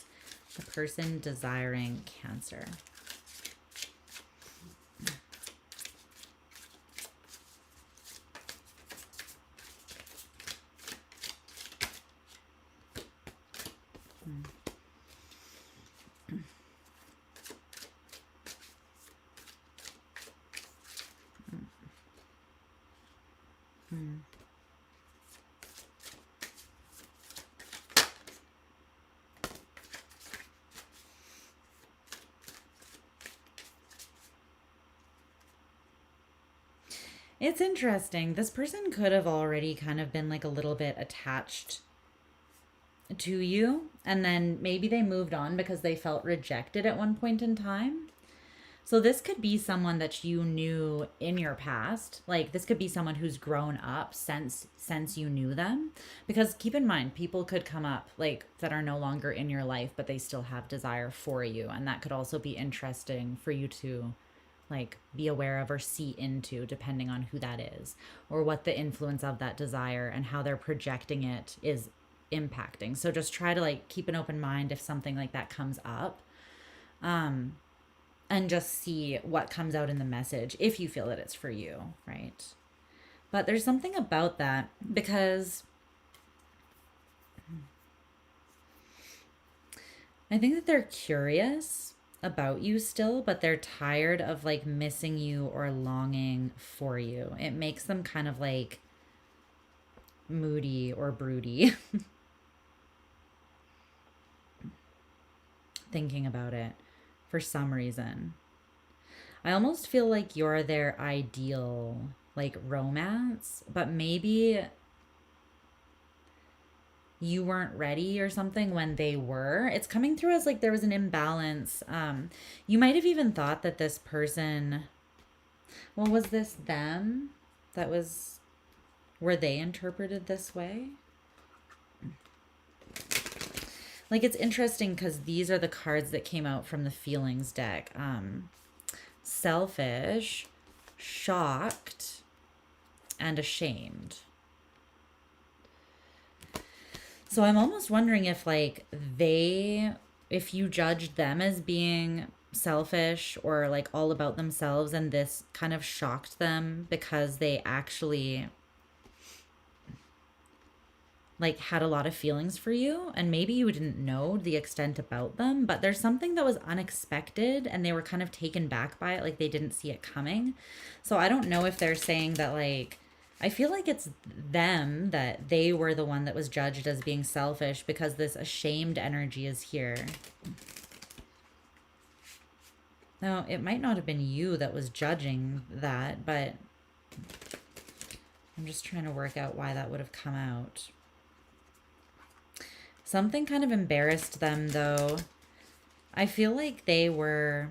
The person desiring Cancer. It's interesting. This person could have already kind of been like a little bit attached to you, and then maybe they moved on because they felt rejected at one point in time. So this could be someone that you knew in your past. Like this could be someone who's grown up since you knew them. Because keep in mind, people could come up like that are no longer in your life, but they still have desire for you, and that could also be interesting for you to like be aware of or see into, depending on who that is or what the influence of that desire and how they're projecting it is impacting. So just try to like keep an open mind if something like that comes up, and just see what comes out in the message if you feel that it's for you, right? But there's something about that because I think that they're curious about you still, but they're tired of like missing you or longing for you. It makes them kind of like moody or broody thinking about it for some reason. I almost feel like you're their ideal like romance, but maybe you weren't ready or something when they were. It's coming through as like there was an imbalance. You might have even thought that this person, well, was this them? Were they interpreted this way? Like it's interesting because these are the cards that came out from the feelings deck. Selfish, shocked, and ashamed. So I'm almost wondering if like if you judged them as being selfish or like all about themselves, and this kind of shocked them because they actually like had a lot of feelings for you, and maybe you didn't know the extent about them, but there's something that was unexpected and they were kind of taken back by it, like they didn't see it coming. So I don't know if they're saying that like, I feel like it's them, that they were the one that was judged as being selfish because this ashamed energy is here. Now, it might not have been you that was judging that, but I'm just trying to work out why that would have come out. Something kind of embarrassed them, though. I feel like they were...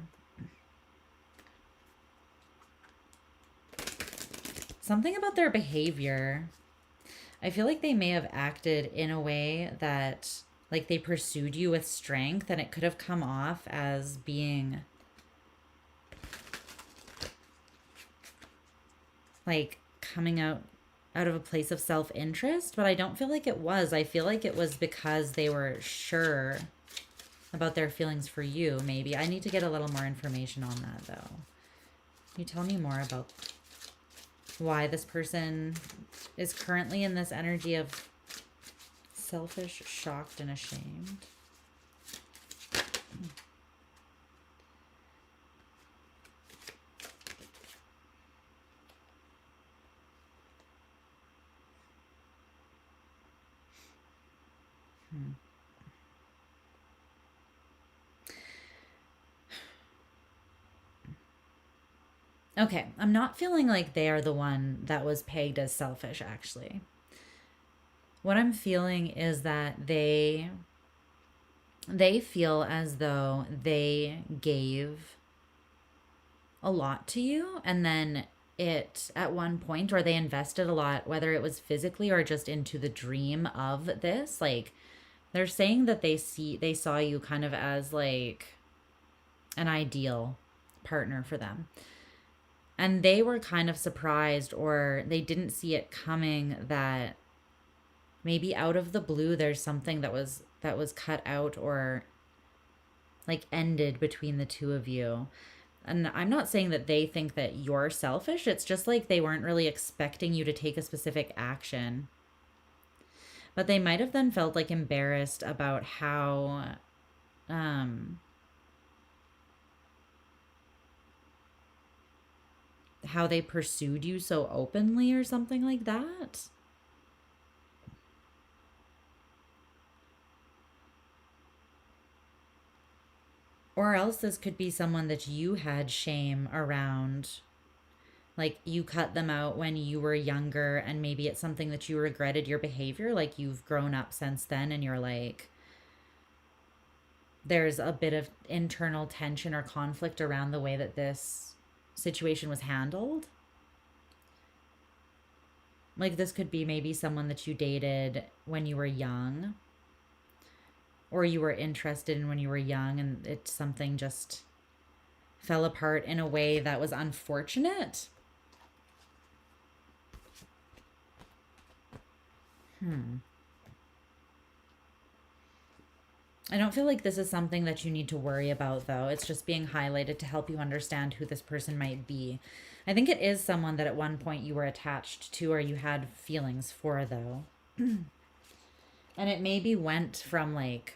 Something about their behavior. I feel like they may have acted in a way that, like, they pursued you with strength, and it could have come off as being like coming out of a place of self-interest, but I don't feel like it was. I feel like it was because they were sure about their feelings for you, maybe. I need to get a little more information on that, though. Can you tell me more about why this person is currently in this energy of selfish, shocked, and ashamed? Okay, I'm not feeling like they are the one that was pegged as selfish, actually. What I'm feeling is that they feel as though they gave a lot to you, and then it at one point, or they invested a lot, whether it was physically or just into the dream of this. Like, they're saying that they saw you kind of as like an ideal partner for them. And they were kind of surprised, or they didn't see it coming, that maybe out of the blue there's something that was cut out or like ended between the two of you. And I'm not saying that they think that you're selfish. It's just like they weren't really expecting you to take a specific action. But they might have then felt like embarrassed about how they pursued you so openly or something like that. Or else this could be someone that you had shame around. Like, you cut them out when you were younger, and maybe it's something that you regretted your behavior. Like, you've grown up since then, and you're like, there's a bit of internal tension or conflict around the way that this situation was handled. Like, this could be maybe someone that you dated when you were young, or you were interested in when you were young, and it's something just fell apart in a way that was unfortunate. I don't feel like this is something that you need to worry about, though. It's just being highlighted to help you understand who this person might be. I think it is someone that at one point you were attached to, or you had feelings for, though. And it maybe went from like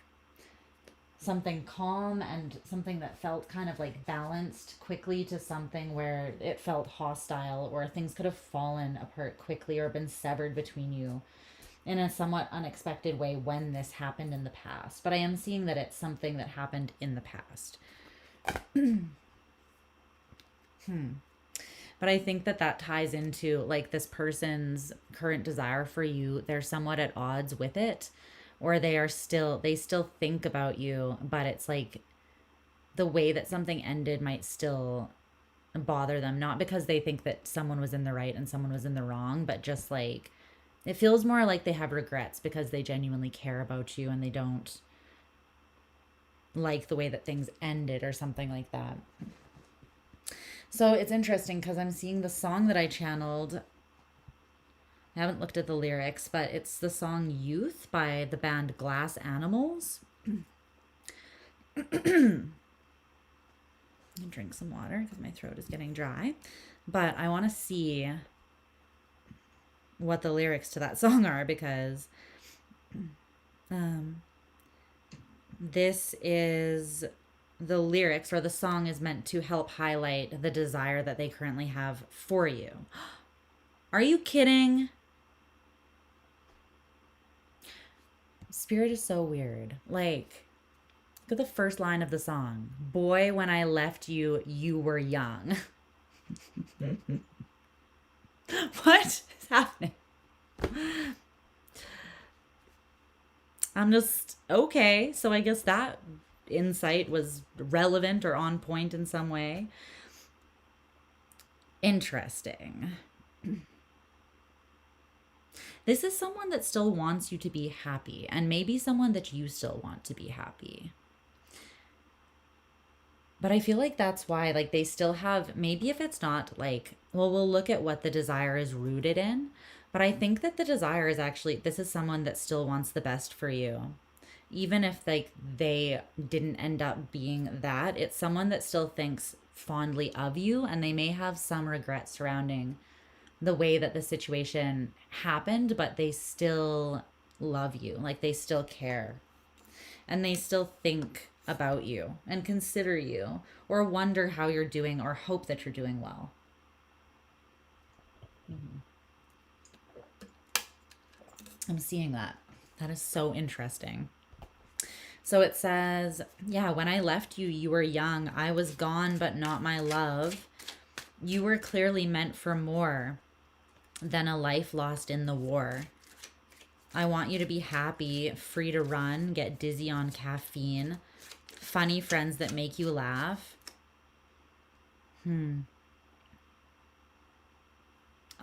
something calm and something that felt kind of like balanced quickly to something where it felt hostile, or things could have fallen apart quickly or been severed between you in a somewhat unexpected way when this happened in the past. But I am seeing that it's something that happened in the past. But I think that ties into like this person's current desire for you. They're somewhat at odds with it, or they still think about you, but it's like the way that something ended might still bother them, not because they think that someone was in the right and someone was in the wrong, but just like it feels more like they have regrets because they genuinely care about you and they don't like the way that things ended or something like that. So it's interesting because I'm seeing the song that I channeled. I haven't looked at the lyrics, but it's the song Youth by the band Glass Animals. Drink some water because my throat is getting dry. But I want to see what the lyrics to that song are, because this is the lyrics, or the song is meant to help highlight the desire that they currently have for you. Are you kidding? Spirit is so weird. Like, look at the first line of the song. Boy, when I left you, you were young. What is happening? I'm just, okay, so I guess that insight was relevant or on point in some way. Interesting. This is someone that still wants you to be happy, and maybe someone that you still want to be happy. But I feel like that's why, like, they still have, maybe if it's not like, well, we'll look at what the desire is rooted in. But I think that the desire is actually, this is someone that still wants the best for you. Even if like they didn't end up being that, it's someone that still thinks fondly of you, and they may have some regret surrounding the way that the situation happened, but they still love you. Like they still care, and they still think about you and consider you, or wonder how you're doing, or hope that you're doing well. I'm seeing that. That is so interesting. So it says, yeah, when I left you, you were young. I was gone, but not my love. You were clearly meant for more than a life lost in the war. I want you to be happy, free to run, get dizzy on caffeine, funny friends that make you laugh.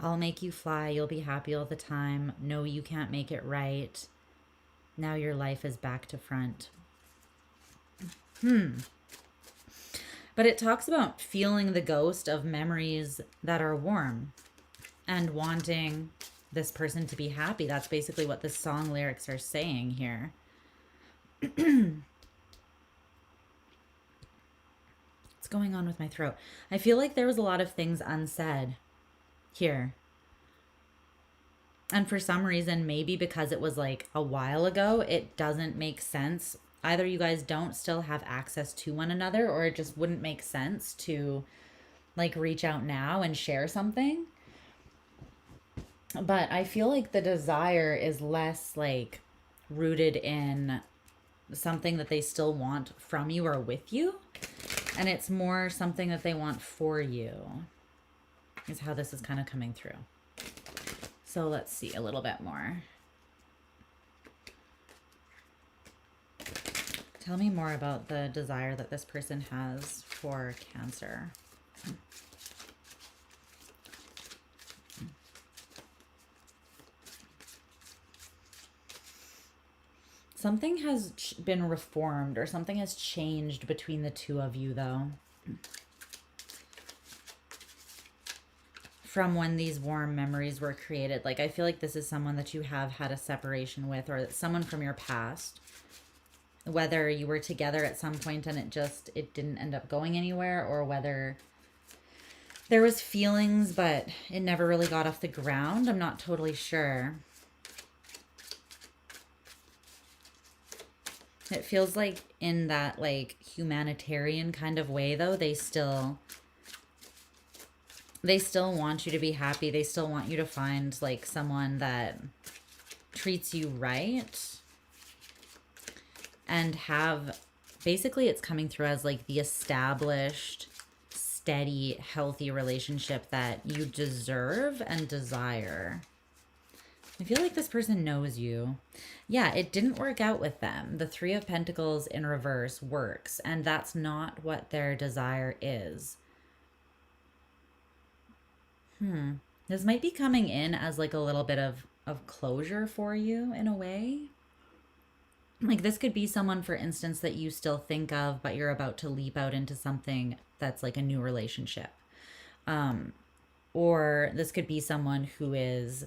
I'll make you fly. You'll be happy all the time. No, you can't make it right. Now your life is back to front. But it talks about feeling the ghost of memories that are warm and wanting this person to be happy. That's basically what the song lyrics are saying here. What's going on with my throat? I feel like there was a lot of things unsaid here. And for some reason, maybe because it was like a while ago, it doesn't make sense. Either you guys don't still have access to one another, or it just wouldn't make sense to like reach out now and share something. But I feel like the desire is less like rooted in something that they still want from you or with you. And it's more something that they want for you, is how this is kind of coming through. So let's see a little bit more. Tell me more about the desire that this person has for Cancer. Something has been reformed, or something has changed between the two of you, though. From when these warm memories were created. Like, I feel like this is someone that you have had a separation with, or someone from your past. Whether you were together at some point and it didn't end up going anywhere, or whether there was feelings but it never really got off the ground. I'm not totally sure. It feels like in that like humanitarian kind of way, though, they still want you to be happy. They still want you to find like someone that treats you right, and have, basically it's coming through as like the established, steady, healthy relationship that you deserve and desire. I feel like this person knows you. Yeah, it didn't work out with them. The Three of Pentacles in reverse works, and that's not what their desire is. This might be coming in as like a little bit of closure for you in a way. Like this could be someone, for instance, that you still think of, but you're about to leap out into something that's like a new relationship. Or this could be someone who is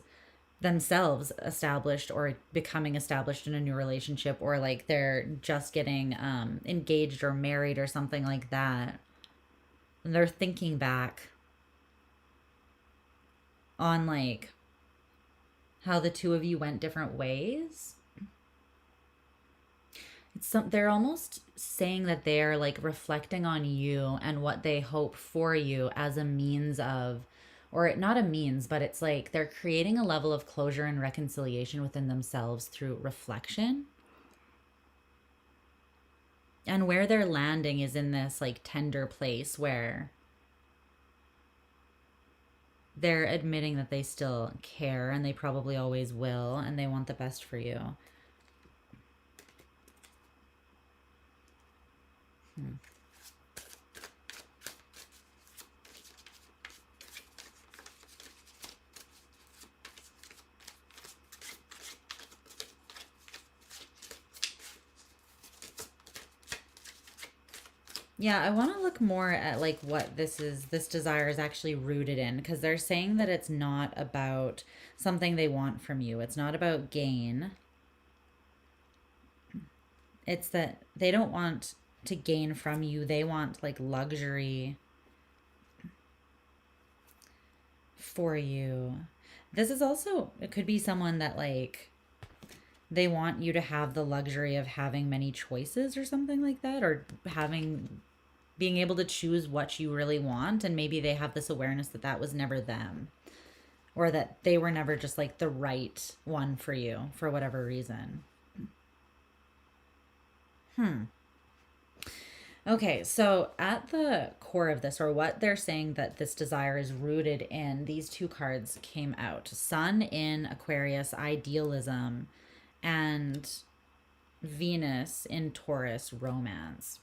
themselves established or becoming established in a new relationship, or like they're just getting engaged or married or something like that. And they're thinking back on like how the two of you went different ways. They're almost saying that they're like reflecting on you and what they hope for you as a means of, or not a means, but it's like they're creating a level of closure and reconciliation within themselves through reflection. And where they're landing is in this like tender place where they're admitting that they still care, and they probably always will, and they want the best for you. Yeah, I want to look more at like what this desire is actually rooted in, because they're saying that it's not about something they want from you. It's not about gain. It's that they don't want to gain from you. They want like luxury for you. This is also, it could be someone that like they want you to have the luxury of having many choices or something like that, or being able to choose what you really want. And maybe they have this awareness that that was never them, or that they were never just like the right one for you for whatever reason. Okay, so at the core of this, or what they're saying that this desire is rooted in, these two cards came out: Sun in Aquarius, idealism, and Venus in Taurus, romance.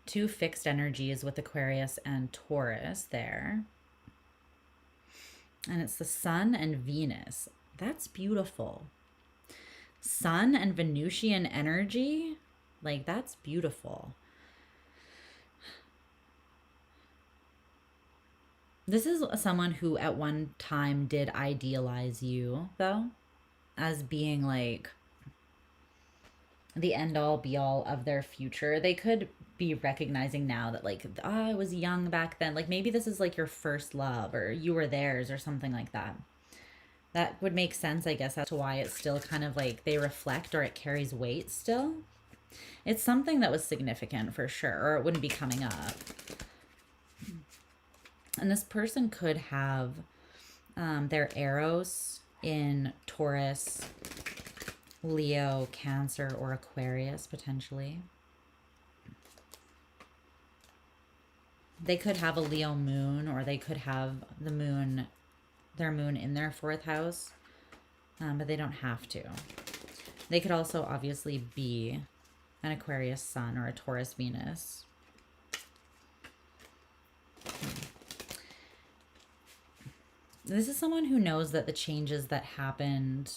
Two fixed energies with Aquarius and Taurus there. And it's the Sun and Venus. That's beautiful. Sun and Venusian energy. Like, that's beautiful. This is someone who at one time did idealize you, though, as being like the end all be all of their future. They could be recognizing now that like, I was young back then. Like, maybe this is like your first love, or you were theirs, or something like that. That would make sense, I guess, as to why it's still kind of like they reflect, or it carries weight still. It's something that was significant for sure, or it wouldn't be coming up. And this person could have their Eros in Taurus, Leo, Cancer, or Aquarius, potentially. They could have a Leo moon, or they could have the moon, their moon in their fourth house, but they don't have to. They could also obviously be an Aquarius sun or a Taurus Venus. This is someone who knows that the changes that happened,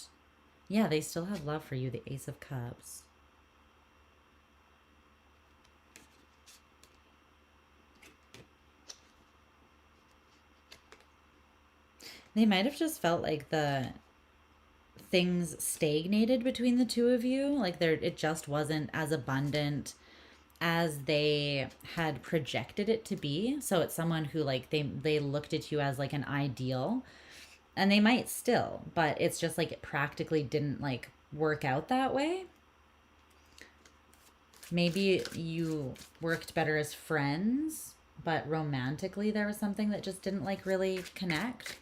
yeah, they still have love for you, the Ace of Cups. They might have just felt like the things stagnated between the two of you. Like it just wasn't as abundant as they had projected it to be. So it's someone who like they looked at you as like an ideal, and they might still, but it's just like it practically didn't like work out that way. Maybe you worked better as friends, but romantically there was something that just didn't like really connect.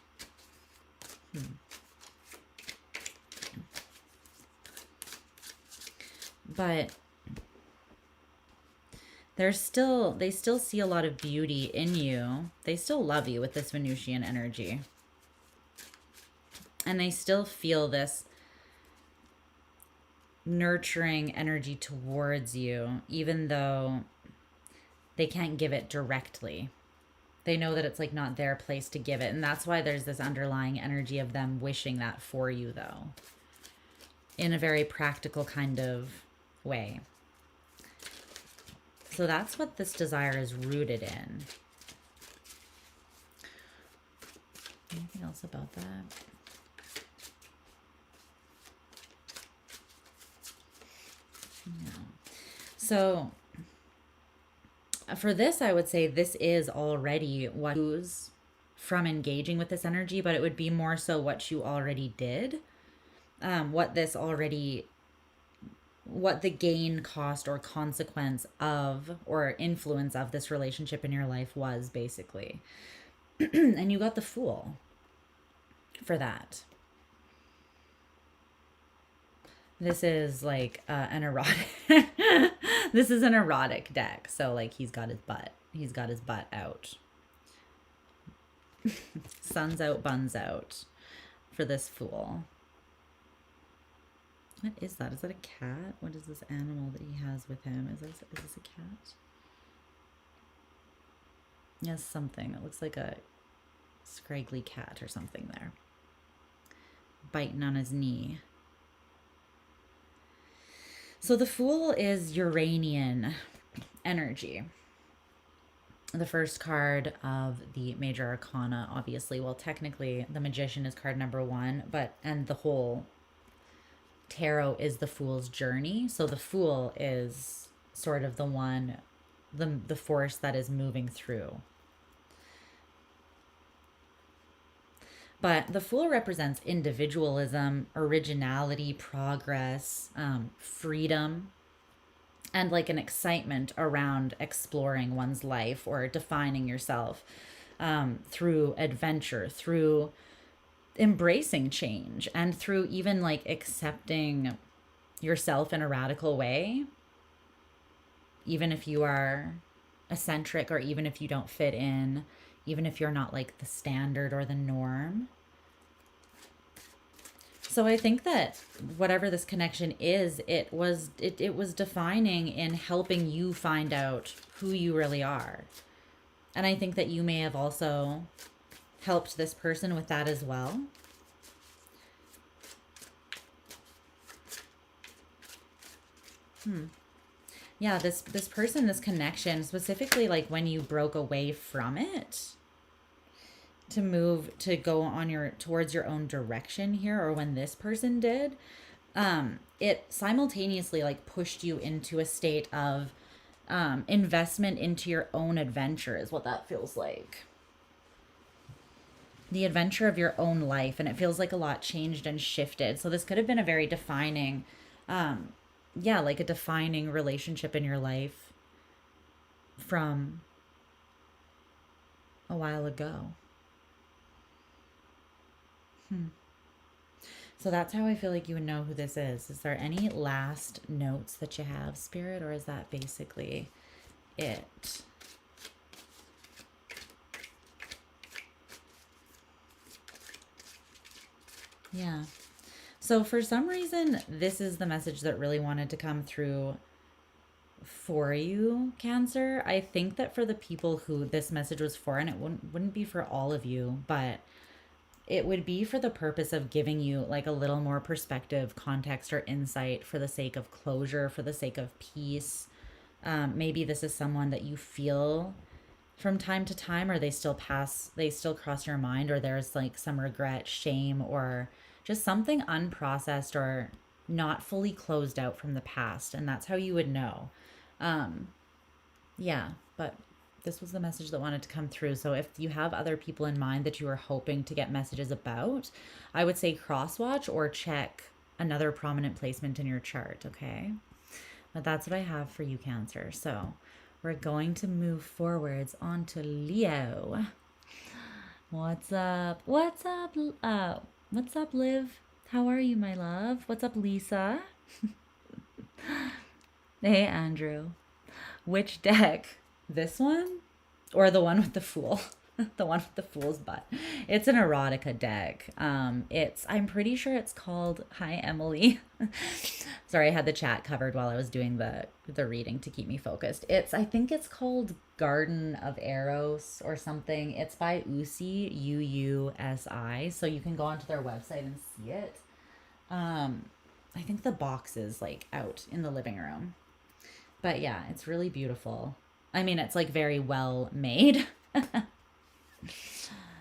But they still see a lot of beauty in you. They still love you with this Venusian energy. And they still feel this nurturing energy towards you, even though they can't give it directly. They know that it's like not their place to give it. And that's why there's this underlying energy of them wishing that for you, though, in a very practical kind of way. So that's what this desire is rooted in. Anything else about that? No. So for this, I would say this is already what you lose from engaging with this energy, but it would be more so what you already did, what the gain, cost, or consequence of, or influence of this relationship in your life was, basically. And you got the Fool for that. This is like an erotic this is an erotic deck. So like he's got his butt out. Sun's out, buns out for this Fool. What is that? Is that a cat? What is this animal that he has with him? Is this a cat? Yes, something. It looks like a scraggly cat or something there. Biting on his knee. So the Fool is Uranian. energy. The first card of the major arcana, obviously, well, technically the Magician is card number 1, and the whole tarot is the Fool's journey. So the Fool is sort of the one, the force that is moving through. But the Fool represents individualism, originality, progress, freedom, and like an excitement around exploring one's life or defining yourself through adventure, through embracing change, and through even like accepting yourself in a radical way, even if you are eccentric or even if you don't fit in, even if you're not like the standard or the norm. So I think that whatever this connection is, it was defining in helping you find out who you really are. And I think that you may have also helped this person with that as well. Yeah, this person, this connection, specifically like when you broke away from it to move, to go on towards your own direction here, or when this person did, it simultaneously like pushed you into a state of investment into your own adventure is what that feels like. The adventure of your own life, and it feels like a lot changed and shifted. So this could have been a very defining, like a defining relationship in your life from a while ago. So that's how I feel like you would know who this is. Is there any last notes that you have, Spirit, or is that basically it? Yeah. So for some reason, this is the message that really wanted to come through for you, Cancer. I think that for the people who this message was for, and it wouldn't be for all of you, but it would be for the purpose of giving you like a little more perspective, context, or insight for the sake of closure, for the sake of peace. Maybe this is someone that you feel from time to time, or they still cross your mind, or there's like some regret, shame, or just something unprocessed or not fully closed out from the past. And that's how you would know. Yeah, but this was the message that wanted to come through. So if you have other people in mind that you are hoping to get messages about, I would say cross-watch or check another prominent placement in your chart, okay? But that's what I have for you, Cancer. So we're going to move forwards onto Leo. What's up? What's up? What's up, Liv? How are you, my love? What's up, Lisa? Hey, Andrew. Which deck? This one? Or the one with the Fool? The one with the Fool's butt. It's an erotica deck. I'm pretty sure it's called, hi, Emily. Sorry, I had the chat covered while I was doing the reading to keep me focused. I think it's called Garden of Eros or something. It's by Usi, UUSI. So you can go onto their website and see it. I think the box is like out in the living room. But yeah, it's really beautiful. I mean, it's like very well made.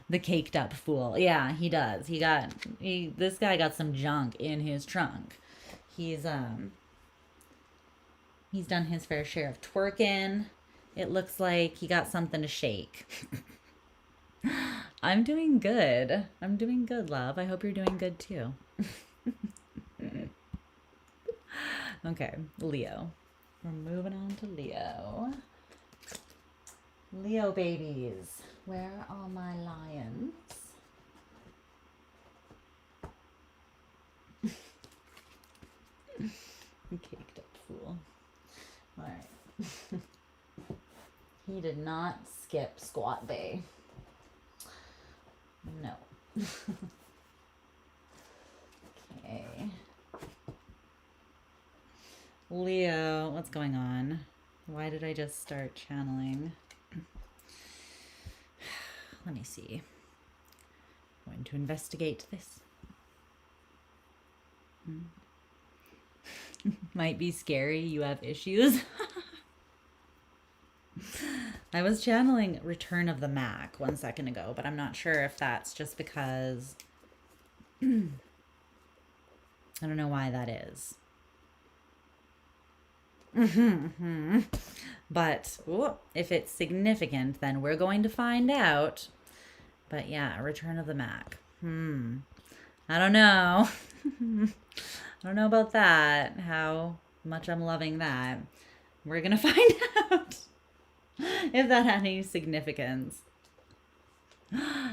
The caked up Fool. Yeah, he does. This guy got some junk in his trunk. He's done his fair share of twerking. It looks like he got something to shake. I'm doing good. I'm doing good, love. I hope you're doing good too. Okay, Leo. We're moving on to Leo. Leo babies. Where are my lions? Caked up Fool. Alright. He did not skip squat day. No. Okay. Leo, what's going on? Why did I just start channeling? Let me see. I'm going to investigate this. Might be scary. You have issues. I was channeling Return of the Mac 1 second ago, but I'm not sure if that's just because I don't know why that is. But if it's significant, then we're going to find out. But yeah, Return of the Mac. I don't know. I don't know about that. How much I'm loving that. We're going to find out if that had any significance.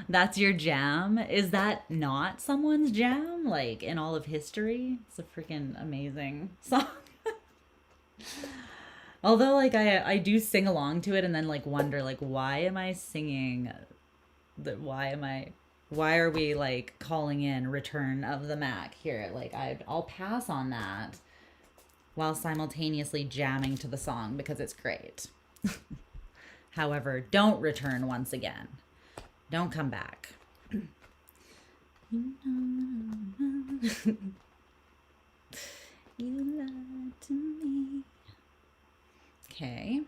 That's your jam? Is that not someone's jam? Like in all of history? It's a freaking amazing song. Although like I do sing along to it and then like wonder like why am I singing that? Why are we like calling in Return of the Mac here? Like I'll pass on that while simultaneously jamming to the song because it's great. However, don't return once again. Don't come back. You lied to me. Okay.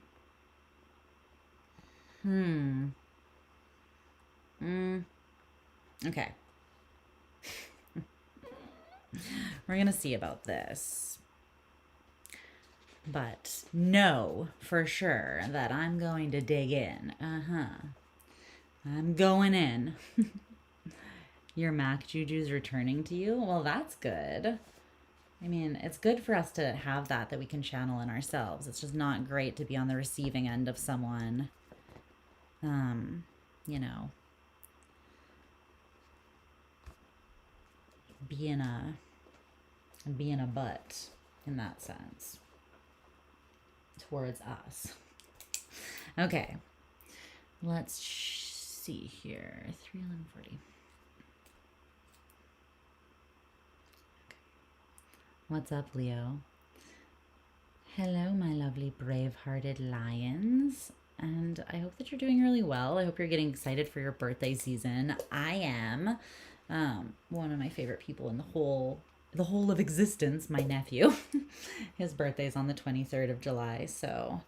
Okay. We're going to see about this. But know for sure that I'm going to dig in. I'm going in. Your Mac Juju's returning to you? Well, that's good. I mean, it's good for us to have that we can channel in ourselves. It's just not great to be on the receiving end of someone, you know, being a butt in that sense towards us. Okay, let's see here. 3:11:40. What's up, Leo? Hello, my lovely brave-hearted lions. And I hope that you're doing really well. I hope you're getting excited for your birthday season. I am. One of my favorite people in the whole of existence, my nephew. His birthday's on the 23rd of July, so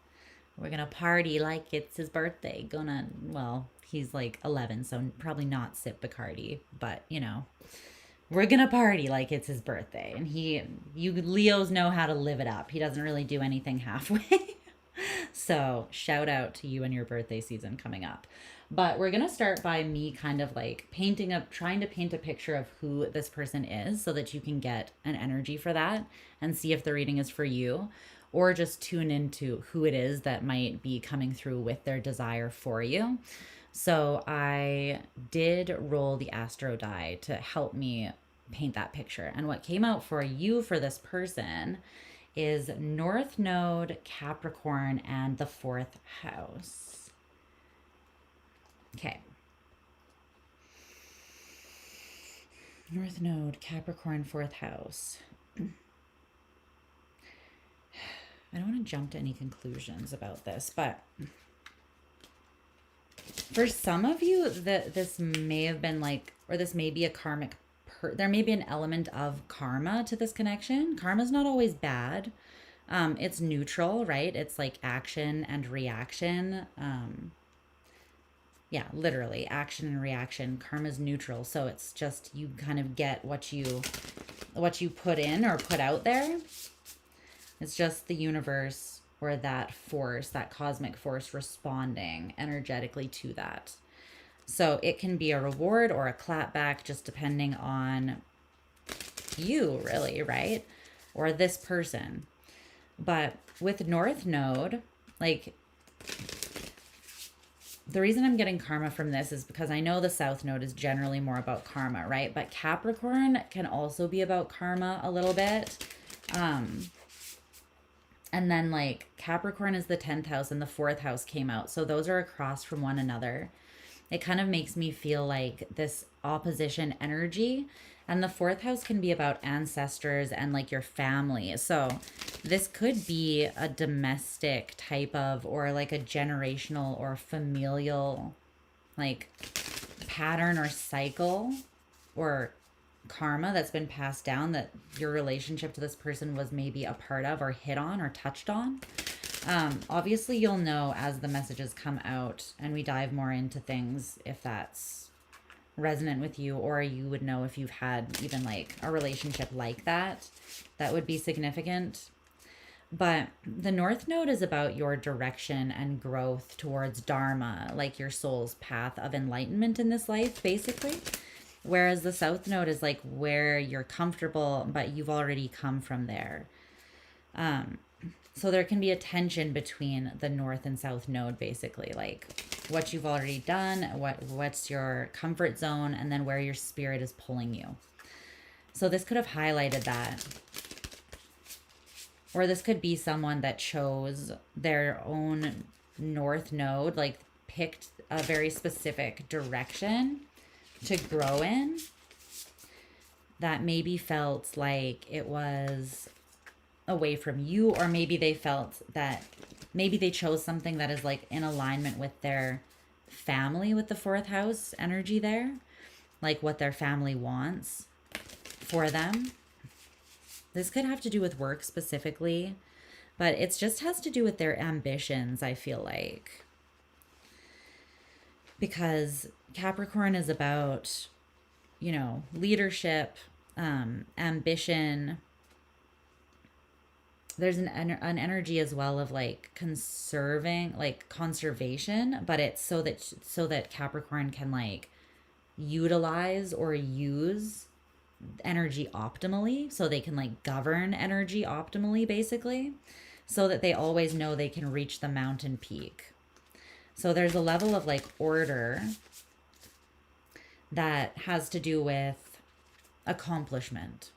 we're gonna party like it's his birthday. Well, he's like 11, so probably not sip Bacardi, but you know. We're gonna party like it's his birthday. And you Leos know how to live it up. He doesn't really do anything halfway. So shout out to you and your birthday season coming up. But we're gonna start by me kind of like trying to paint a picture of who this person is so that you can get an energy for that and see if the reading is for you, or just tune into who it is that might be coming through with their desire for you. So I did roll the astro die to help me paint that picture. And what came out for you for this person is North Node, Capricorn, and the 4th house. Okay. North Node, Capricorn, 4th house. I don't want to jump to any conclusions about this, but for some of you, this may have been like, or this may be a karmic, there may be an element of karma to this connection. Karma's not always bad. It's neutral, right? It's like action and reaction. Yeah, literally action and reaction. Karma's neutral. So it's just, you kind of get what you put in or put out there. It's just the universe or that force, that cosmic force responding energetically to that. So it can be a reward or a clapback, just depending on you, really, right? Or this person. But with North Node, like, the reason I'm getting karma from this is because I know the South Node is generally more about karma, right? But Capricorn can also be about karma a little bit. And then like Capricorn is the 10th house and the 4th house came out. So those are across from one another. It kind of makes me feel like this opposition energy. And the 4th house can be about ancestors and like your family. So this could be a domestic type of, or like a generational or familial like pattern or cycle or karma that's been passed down that your relationship to this person was maybe a part of or hit on or touched on. Obviously, you'll know as the messages come out and we dive more into things if that's resonant with you, or you would know if you've had even like a relationship like that. That would be significant. But the North Node is about your direction and growth towards Dharma, like your soul's path of enlightenment in this life, basically. Whereas the South Node is like where you're comfortable, but you've already come from there. So there can be a tension between the North and South Node, basically, like what you've already done, what's your comfort zone, and then where your spirit is pulling you. So this could have highlighted that. Or this could be someone that chose their own North Node, like picked a very specific direction to grow in that maybe felt like it was away from you, or maybe they felt that maybe they chose something that is like in alignment with their family, with the fourth house energy there, like what their family wants for them. This could have to do with work specifically, but it just has to do with their ambitions, I feel like. Because Capricorn is about, you know, leadership, ambition. There's an energy as well of like conserving, like conservation, but it's so that Capricorn can like utilize or use energy optimally, so they can like govern energy optimally, basically, so that they always know they can reach the mountain peak. So there's a level of like order that has to do with accomplishment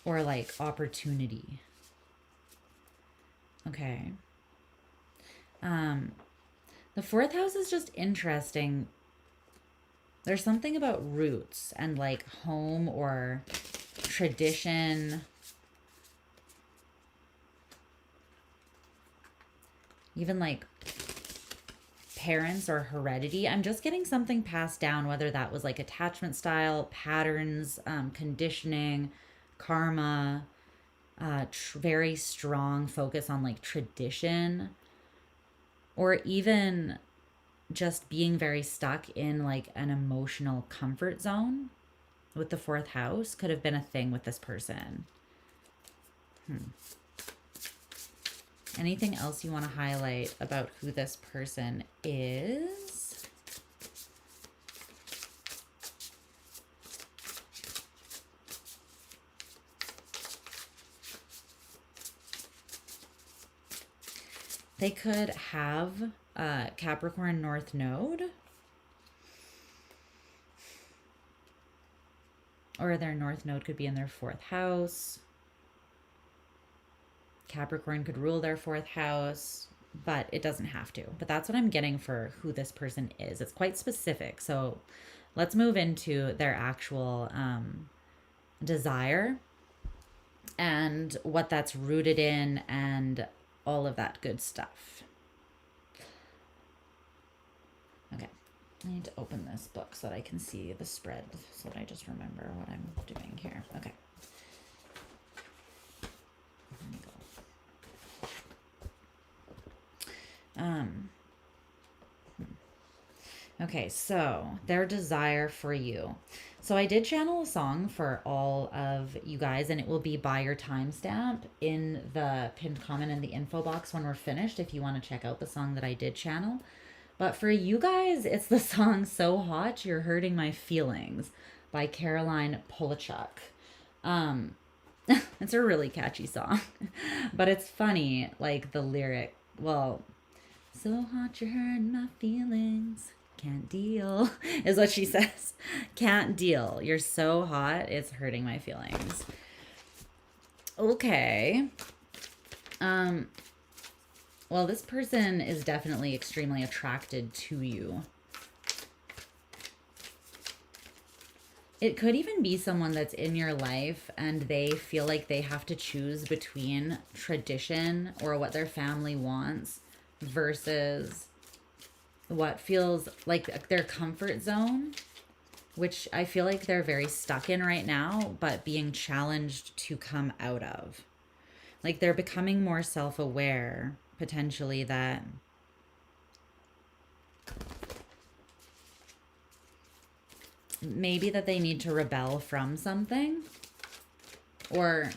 or like opportunity. Okay. The fourth house is just interesting. There's something about roots and like home or tradition. Even like parents or heredity. I'm just getting something passed down, whether that was like attachment style, patterns, conditioning, karma, very strong focus on like tradition, or even just being very stuck in like an emotional comfort zone with the fourth house could have been a thing with this person. Anything else you want to highlight about who this person is? They could have Capricorn North Node, or their North Node could be in their fourth house. Capricorn could rule their fourth house, but it doesn't have to. But that's what I'm getting for who this person is. It's quite specific. So let's move into their actual desire and what that's rooted in and all of that good stuff. Okay, I need to open this book so that I can see the spread, so that I just remember what I'm doing here. Okay. There we go. Okay, so their desire for you. So I did channel a song for all of you guys, and it will be by your timestamp in the pinned comment in the info box when we're finished, if you want to check out the song that I did channel. But for you guys, it's the song So Hot You're Hurting My Feelings by Caroline Polachek. It's a really catchy song, but it's funny, like the lyric, well, so hot you're hurting my feelings, can't deal, is what she says. Can't deal. You're so hot, it's hurting my feelings. Okay. Well, this person is definitely extremely attracted to you. It could even be someone that's in your life and they feel like they have to choose between tradition or what their family wants versus what feels like their comfort zone, which I feel like they're very stuck in right now, but being challenged to come out of. Like they're becoming more self-aware, potentially, that maybe that they need to rebel from something or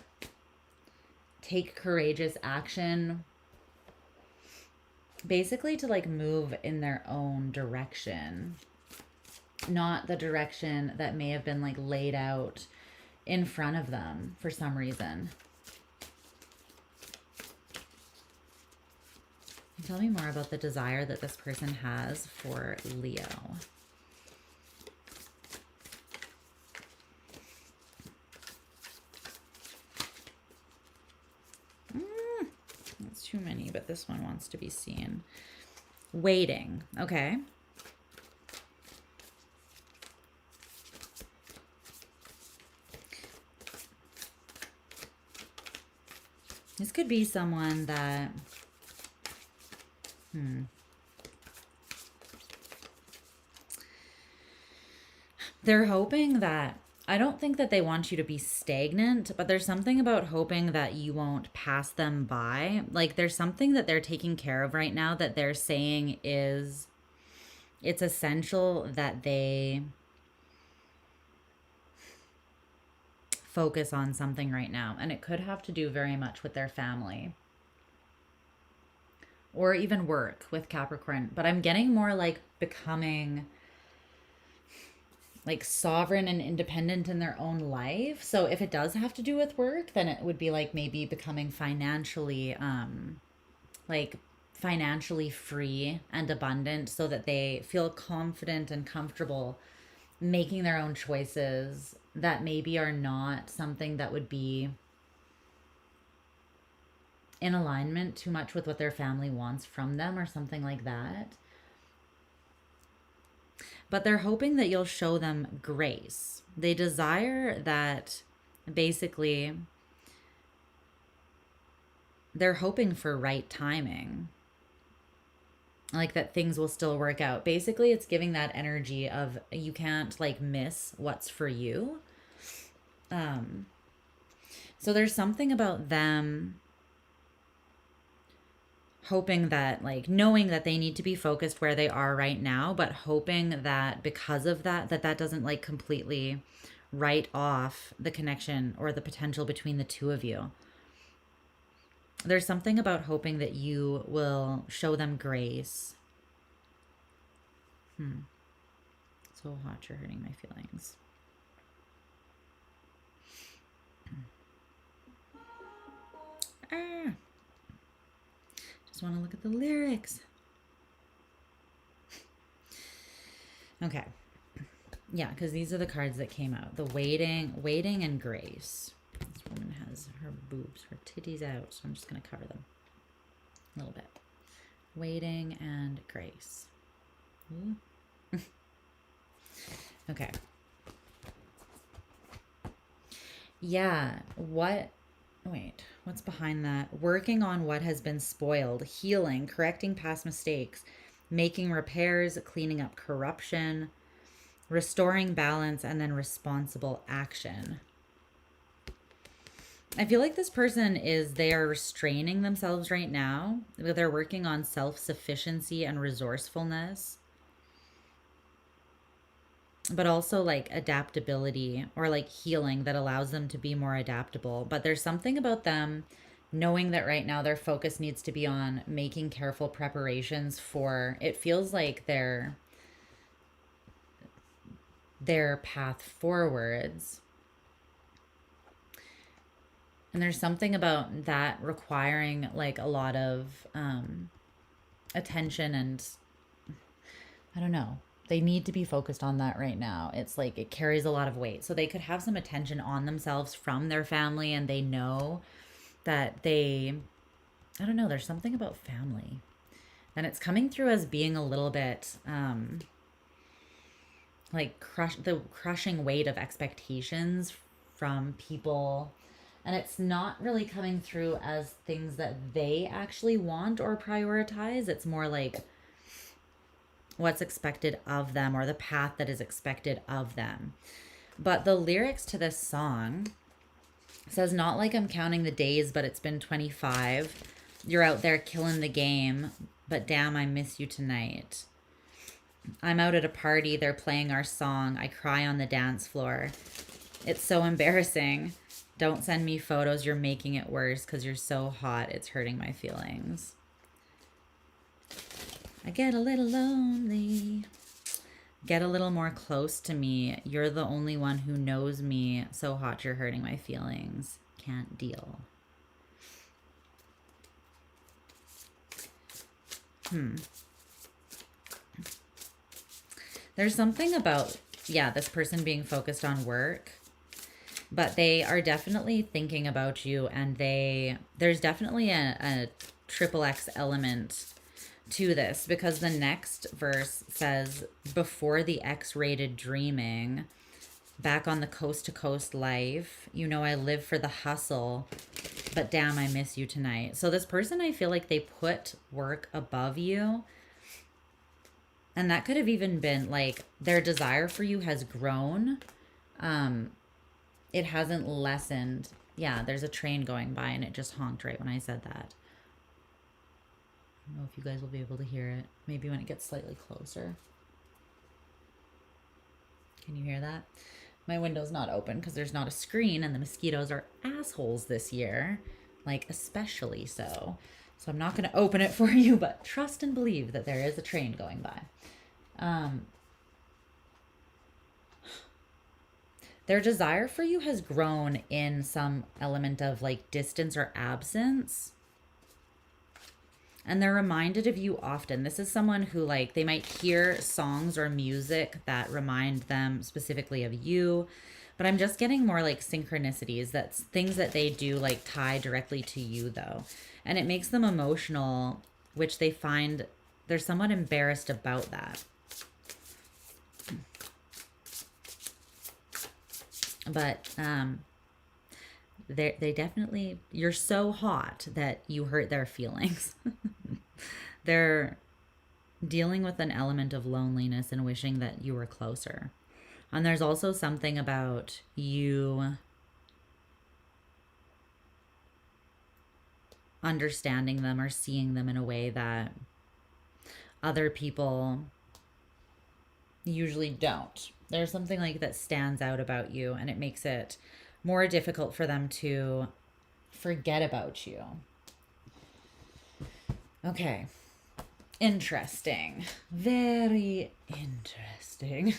take courageous action, basically to like move in their own direction, not the direction that may have been like laid out in front of them for some reason. Tell me more about the desire that this person has for Leo. That's too many, but this one wants to be seen. Waiting. Okay. This could be someone that they're hoping that, I don't think that they want you to be stagnant, but there's something about hoping that you won't pass them by. Like there's something that they're taking care of right now that they're saying is, it's essential that they focus on something right now. And it could have to do very much with their family or even work with Capricorn. But I'm getting more like becoming like sovereign and independent in their own life. So if it does have to do with work, then it would be like maybe becoming financially like financially free and abundant so that they feel confident and comfortable making their own choices that maybe are not something that would be in alignment too much with what their family wants from them or something like that. But they're hoping that you'll show them grace. They desire that, basically, they're hoping for right timing. Like that things will still work out. Basically, it's giving that energy of you can't like miss what's for you. So there's something about them hoping that, like, knowing that they need to be focused where they are right now, but hoping that because of that, that doesn't like completely write off the connection or the potential between the two of you. There's something about hoping that you will show them grace. So hot, you're hurting my feelings. Just want to look at the lyrics. Okay. Yeah, because these are the cards that came out. The waiting and grace. This woman has her boobs, her titties out, so I'm just going to cover them a little bit. Waiting and grace. Okay. Yeah, what's behind that? Working on what has been spoiled, healing, correcting past mistakes, making repairs, cleaning up corruption, restoring balance, and then responsible action. I feel like this person they are restraining themselves right now. They're working on self-sufficiency and resourcefulness, but also like adaptability or like healing that allows them to be more adaptable. But there's something about them knowing that right now their focus needs to be on making careful preparations for, it feels like their path forwards. And there's something about that requiring like a lot of attention, and I don't know. They need to be focused on that right now. It's like it carries a lot of weight. So they could have some attention on themselves from their family, and they know that I don't know, there's something about family. And it's coming through as being a little bit like the crushing weight of expectations from people. And it's not really coming through as things that they actually want or prioritize. It's more like what's expected of them or the path that is expected of them. But the lyrics to this song It says, not like I'm counting the days, but it's been 25. You're out there killing the game, but damn, I miss you tonight. I'm out at a party. They're playing our song. I cry on the dance floor. It's so embarrassing. Don't send me photos. You're making it worse because you're so hot. It's hurting my feelings. I get a little lonely. Get a little more close to me. You're the only one who knows me. So hot, you're hurting my feelings. Can't deal. There's something about, yeah, this person being focused on work, but they are definitely thinking about you, and there's definitely a triple X element to this, because the next verse says, before the X-rated dreaming, back on the coast to coast life, you know, I live for the hustle, but damn, I miss you tonight. So this person, I feel like they put work above you. And that could have even been like their desire for you has grown. It hasn't lessened. Yeah, there's a train going by and it just honked right when I said that. I don't know if you guys will be able to hear it. Maybe when it gets slightly closer. Can you hear that? My window's not open because there's not a screen, and the mosquitoes are assholes this year. Like, especially so. So I'm not going to open it for you, but trust and believe that there is a train going by. Their desire for you has grown in some element of like distance or absence. And they're reminded of you often. This is someone who, like, they might hear songs or music that remind them specifically of you. But I'm just getting more like synchronicities. That's things that they do like tie directly to you though. And it makes them emotional, which they find they're somewhat embarrassed about that. But they definitely, you're so hot that you hurt their feelings. They're dealing with an element of loneliness and wishing that you were closer. And there's also something about you understanding them or seeing them in a way that other people usually don't. There's something like that stands out about you, and it makes it more difficult for them to forget about you. Okay. Interesting. Very interesting.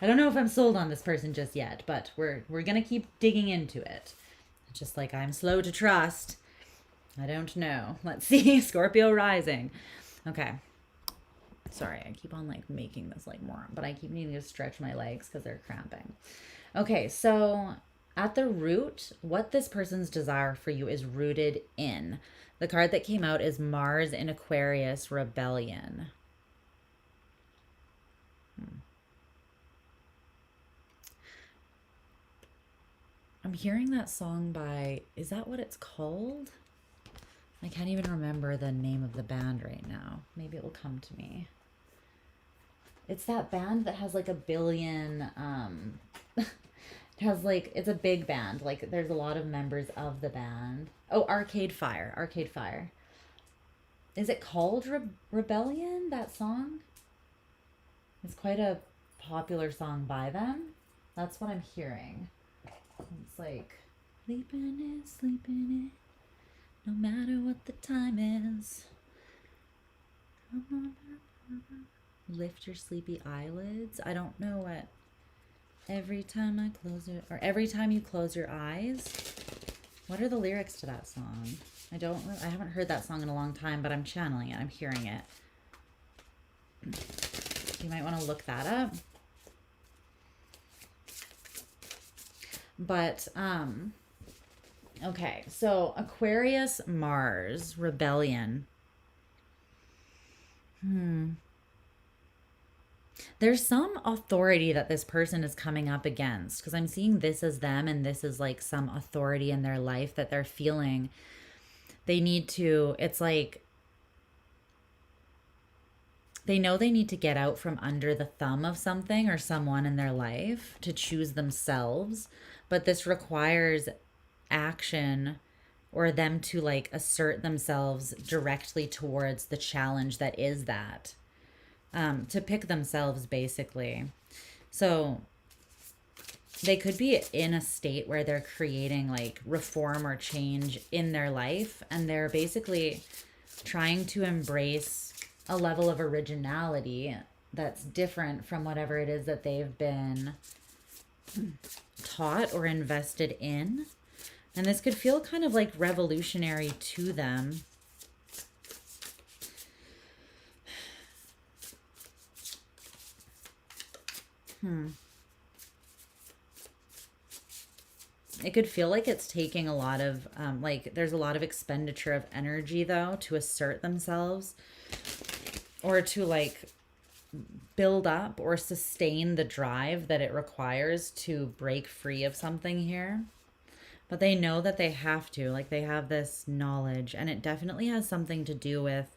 I don't know if I'm sold on this person just yet, but we're going to keep digging into it. Just like I'm slow to trust. I don't know. Let's see. Scorpio rising. Okay. Sorry, I keep on like making this like more, but I keep needing to stretch my legs because they're cramping. Okay, so at the root, what this person's desire for you is rooted in. The card that came out is Mars in Aquarius, Rebellion. I'm hearing that song by, is that what it's called? I can't even remember the name of the band right now. Maybe it will come to me. It's that band that has like a billion, it has like, it's a big band. Like there's a lot of members of the band. Oh, Arcade Fire. Arcade Fire. Is it called Rebellion, that song? It's quite a popular song by them. That's what I'm hearing. It's like, sleeping it, no matter what the time is. Lift your sleepy eyelids. I don't know what. Every time I close it, or every time you close your eyes. What are the lyrics to that song? I haven't heard that song in a long time, but I'm channeling it. I'm hearing it. You might want to look that up. But, okay. So Aquarius, Mars, Rebellion. There's some authority that this person is coming up against, because I'm seeing this as them and this is like some authority in their life that they're feeling they need to, it's like they know they need to get out from under the thumb of something or someone in their life to choose themselves, but this requires action or them to like assert themselves directly towards the challenge that is that. To pick themselves, basically. So they could be in a state where they're creating like reform or change in their life, and they're basically trying to embrace a level of originality that's different from whatever it is that they've been taught or invested in. And this could feel kind of like revolutionary to them. It could feel like it's taking a lot of, like there's a lot of expenditure of energy though to assert themselves or to like build up or sustain the drive that it requires to break free of something here. But they know that they have to, like they have this knowledge, and it definitely has something to do with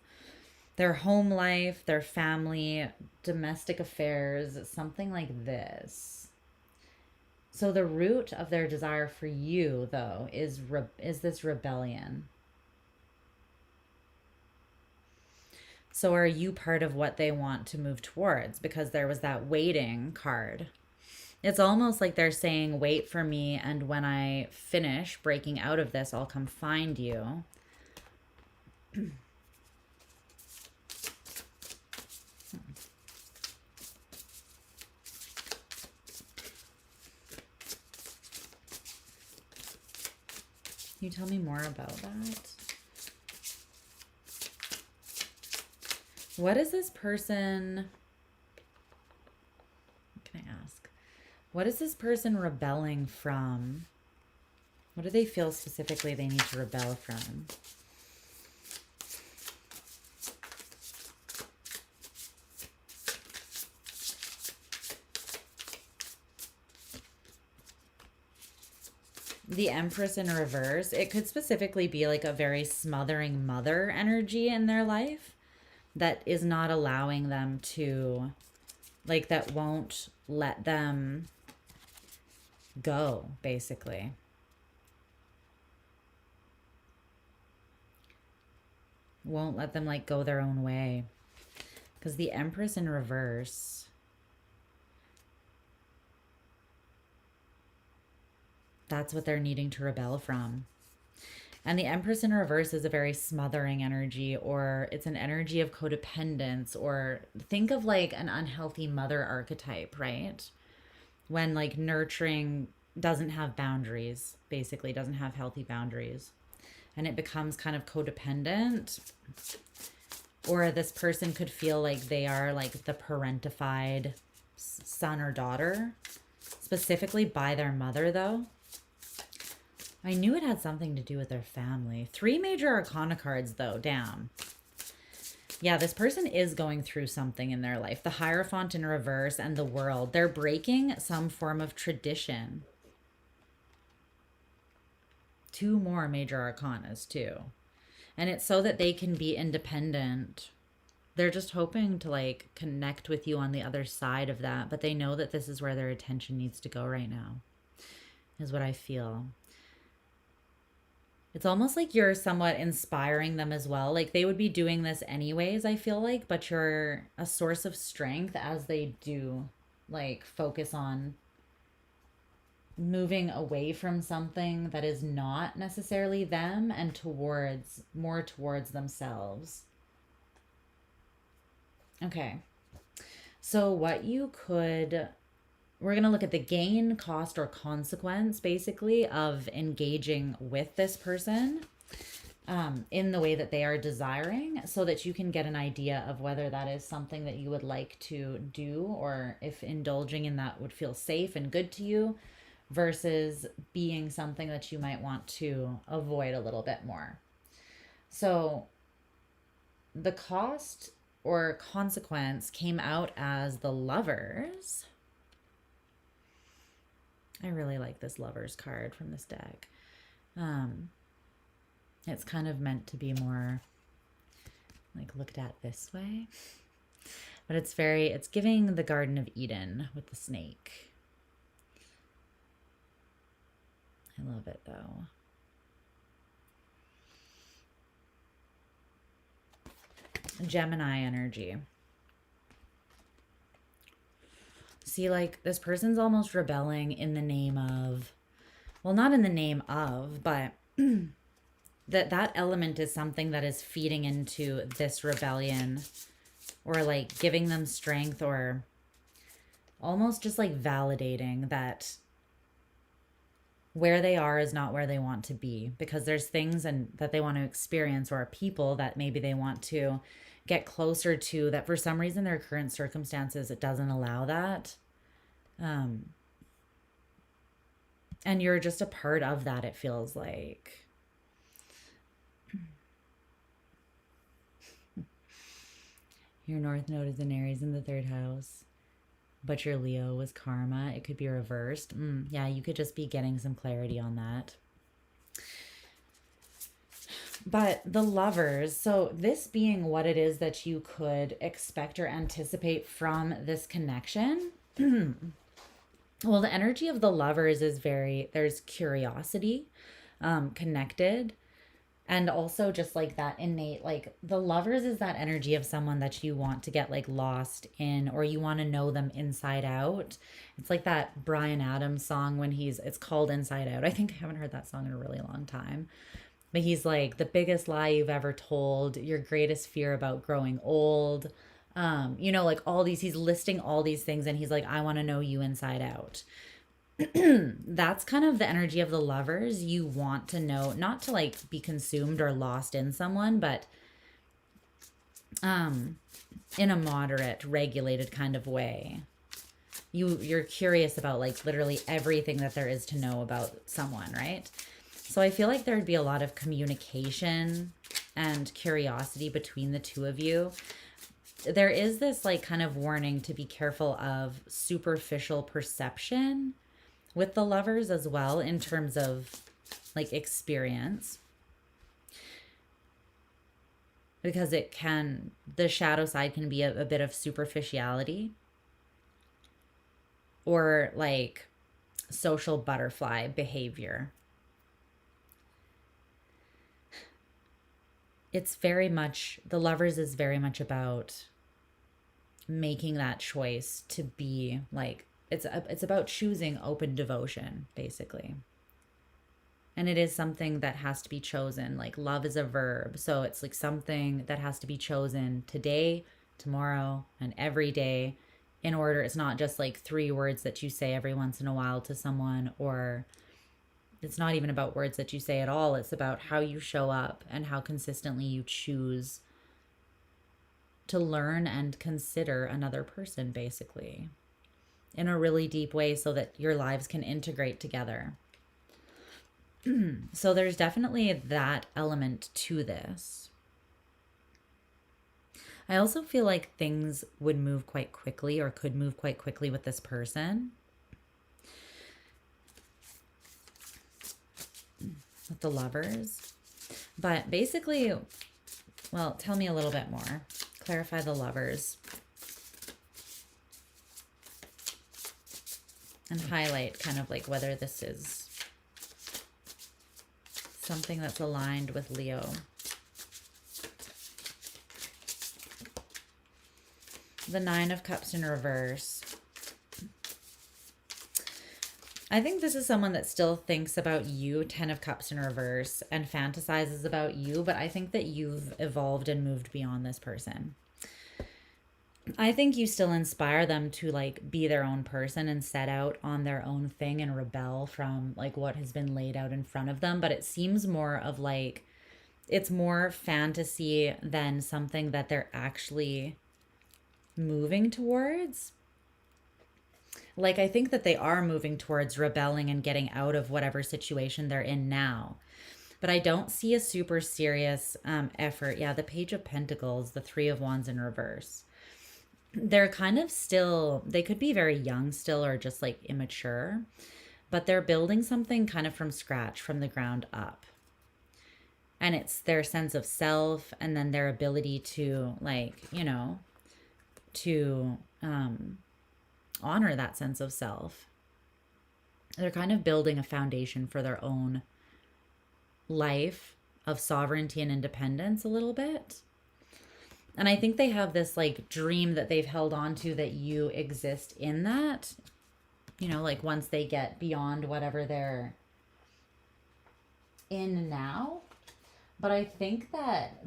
their home life, their family, domestic affairs, something like this. So the root of their desire for you, though, is this rebellion. So are you part of what they want to move towards? Because there was that waiting card. It's almost like they're saying, wait for me, and when I finish breaking out of this, I'll come find you. Can you tell me more about that? What is this person... Can I ask? What is this person rebelling from? What do they feel specifically they need to rebel from? The Empress in reverse, it could specifically be like a very smothering mother energy in their life that is not allowing them to, like, that won't let them go, basically. Won't let them, like, go their own way. Because the Empress in reverse... that's what they're needing to rebel from. And the Empress in reverse is a very smothering energy, or it's an energy of codependence, or think of like an unhealthy mother archetype, right? When like nurturing doesn't have boundaries, basically doesn't have healthy boundaries, and it becomes kind of codependent. Or this person could feel like they are like the parentified son or daughter, specifically by their mother though. I knew it had something to do with their family. 3 major arcana cards, though. Damn. Yeah, this person is going through something in their life. The Hierophant in reverse and the World. They're breaking some form of tradition. 2 more major arcanas, too. And it's so that they can be independent. They're just hoping to, like, connect with you on the other side of that. But they know that this is where their attention needs to go right now. Is what I feel. It's almost like you're somewhat inspiring them as well. Like they would be doing this anyways, I feel like, but you're a source of strength as they do like focus on moving away from something that is not necessarily them and towards more towards themselves. Okay. So what you could... we're going to look at the gain, cost, or consequence, basically, of engaging with this person in the way that they are desiring, so that you can get an idea of whether that is something that you would like to do, or if indulging in that would feel safe and good to you, versus being something that you might want to avoid a little bit more. So the cost or consequence came out as the Lovers. I really like this Lovers card from this deck. It's kind of meant to be more like looked at this way. But it's giving the Garden of Eden with the snake. I love it though. Gemini energy. See, like, this person's almost rebelling in the name of, well, not in the name of, but that element is something that is feeding into this rebellion, or like giving them strength, or almost just like validating that where they are is not where they want to be, because there's things and that they want to experience, or people that maybe they want to get closer to, that for some reason their current circumstances, it doesn't allow that. And you're just a part of that, it feels like. Your North Node is in Aries in the 3rd house, but your Leo was karma. It could be reversed. Yeah, you could just be getting some clarity on that. But the Lovers, so this being what it is that you could expect or anticipate from this connection. Well, the energy of the Lovers is there's curiosity, connected, and also just like that innate, like the Lovers is that energy of someone that you want to get like lost in, or you want to know them inside out. It's like that Bryan Adams song when it's called Inside Out. I think I haven't heard that song in a really long time. But he's like, the biggest lie you've ever told, your greatest fear about growing old. You know, like all these, he's listing all these things, and he's like, I want to know you inside out. That's kind of the energy of the Lovers. You want to know, not to like be consumed or lost in someone, but in a moderate, regulated kind of way. You're curious about like literally everything that there is to know about someone, right? So I feel like there'd be a lot of communication and curiosity between the two of you. There is this like kind of warning to be careful of superficial perception with the Lovers as well, in terms of like experience, because the shadow side can be a bit of superficiality, or like social butterfly behavior. It's very much, the Lovers is very much about making that choice to be like, it's about choosing open devotion, basically. And it is something that has to be chosen. Like love is a verb. So it's like something that has to be chosen today, tomorrow, and every day, in order. It's not just like 3 words that you say every once in a while to someone, or it's not even about words that you say at all. It's about how you show up and how consistently you choose to learn and consider another person, basically, in a really deep way, so that your lives can integrate together. So there's definitely that element to this. I also feel like things would move quite quickly, or could move quite quickly with this person. With the Lovers. But basically, well, tell me a little bit more. Clarify the Lovers. And highlight kind of like whether this is something that's aligned with Leo. The 9 of Cups in reverse. I think this is someone that still thinks about you, 10 of Cups in reverse, and fantasizes about you, but I think that you've evolved and moved beyond this person. I think you still inspire them to like be their own person and set out on their own thing and rebel from like what has been laid out in front of them, but it seems more of like, it's more fantasy than something that they're actually moving towards. Like, I think that they are moving towards rebelling and getting out of whatever situation they're in now. But I don't see a super serious effort. Yeah, the Page of Pentacles, the 3 of Wands in reverse. They're kind of still, they could be very young still, or just like immature. But they're building something kind of from scratch, from the ground up. And it's their sense of self, and then their ability to like, you know, to honor that sense of self. They're kind of building a foundation for their own life of sovereignty and independence a little bit. And I think they have this like dream that they've held on to, that you exist in that, you know, like once they get beyond whatever they're in now. But I think that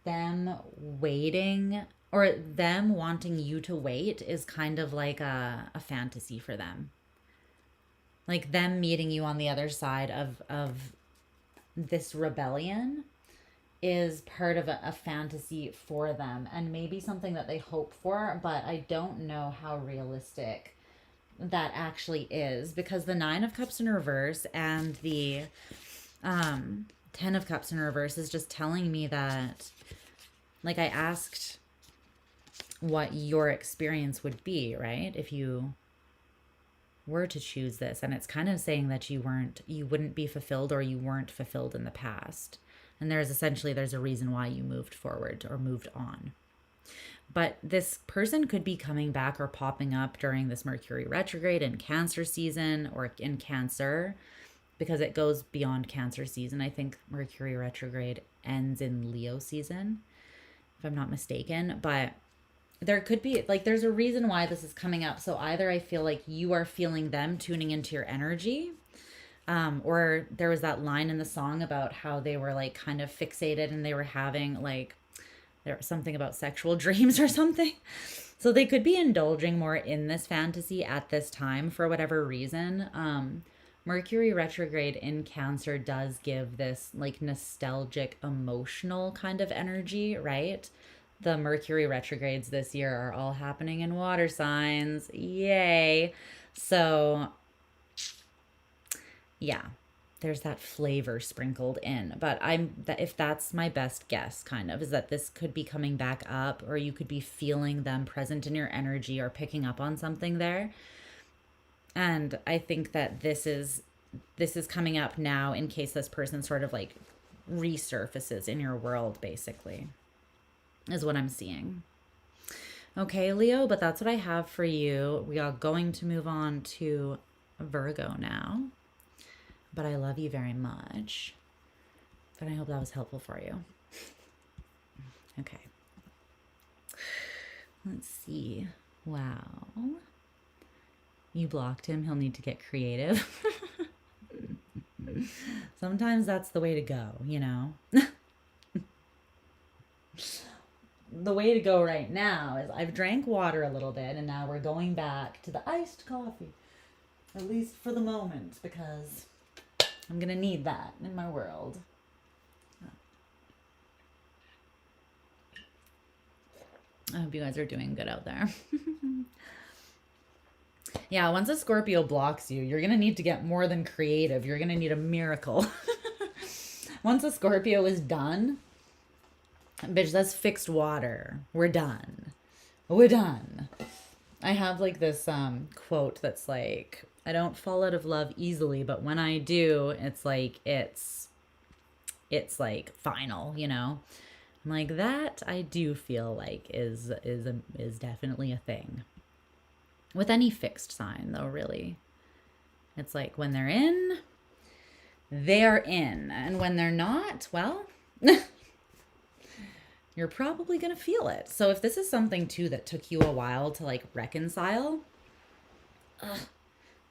them waiting, or them wanting you to wait, is kind of like a fantasy for them. Like them meeting you on the other side of this rebellion is part of a fantasy for them, and maybe something that they hope for, but I don't know how realistic that actually is, because the 9 of Cups in reverse and the 10 of Cups in reverse is just telling me that, like, I asked what your experience would be, right, if you were to choose this, and it's kind of saying that you wouldn't be fulfilled, or you weren't fulfilled in the past. And there's a reason why you moved forward or moved on. But this person could be coming back or popping up during this Mercury retrograde in Cancer season, or in Cancer, because it goes beyond Cancer season. I think Mercury retrograde ends in Leo season, if I'm not mistaken. But there could be, like, there's a reason why this is coming up. So either I feel like you are feeling them tuning into your energy, or there was that line in the song about how they were like kind of fixated, and they were having like, there was something about sexual dreams or something. So they could be indulging more in this fantasy at this time for whatever reason. Mercury retrograde in Cancer does give this like nostalgic, emotional kind of energy, right? The Mercury retrogrades this year are all happening in water signs. Yay. So yeah, there's that flavor sprinkled in. But if that's my best guess, kind of, is that this could be coming back up, or you could be feeling them present in your energy, or picking up on something there. And I think that this is coming up now in case this person sort of like resurfaces in your world, basically, is what I'm seeing. Okay, Leo, but that's what I have for you. We are going to move on to Virgo now. But I love you very much. But I hope that was helpful for you. Okay. Let's see. Wow. You blocked him. He'll need to get creative. Sometimes that's the way to go, you know? The way to go right now is I've drank water a little bit, and now we're going back to the iced coffee. At least for the moment, because I'm going to need that in my world. I hope you guys are doing good out there. Yeah, once a Scorpio blocks you, you're going to need to get more than creative. You're going to need a miracle. Once a Scorpio is done, bitch, that's fixed water. We're done. We're done. I have like this quote that's like, I don't fall out of love easily, but when I do, it's like final, you know? I'm like, that I do feel like is definitely a thing. With any fixed sign though, really. It's like when they're in, they are in. And when they're not, well, you're probably going to feel it. So if this is something too that took you a while to like reconcile,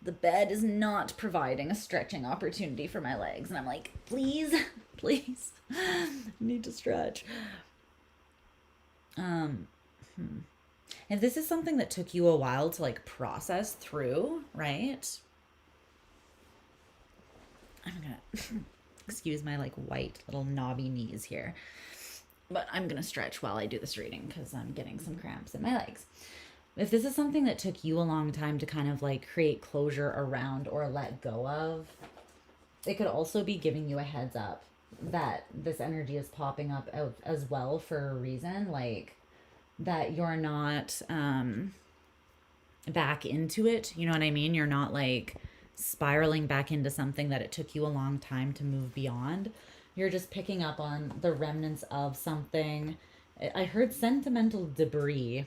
the bed is not providing a stretching opportunity for my legs. And I'm like, please, please, I need to stretch. If this is something that took you a while to like process through, right? I'm gonna, excuse my like white little knobby knees here. But I'm going to stretch while I do this reading because I'm getting some cramps in my legs. If this is something that took you a long time to kind of like create closure around or let go of, it could also be giving you a heads up that this energy is popping up as well for a reason, like that you're not back into it. You know what I mean? You're not like spiraling back into something that it took you a long time to move beyond. You're just picking up on the remnants of something. I heard sentimental debris.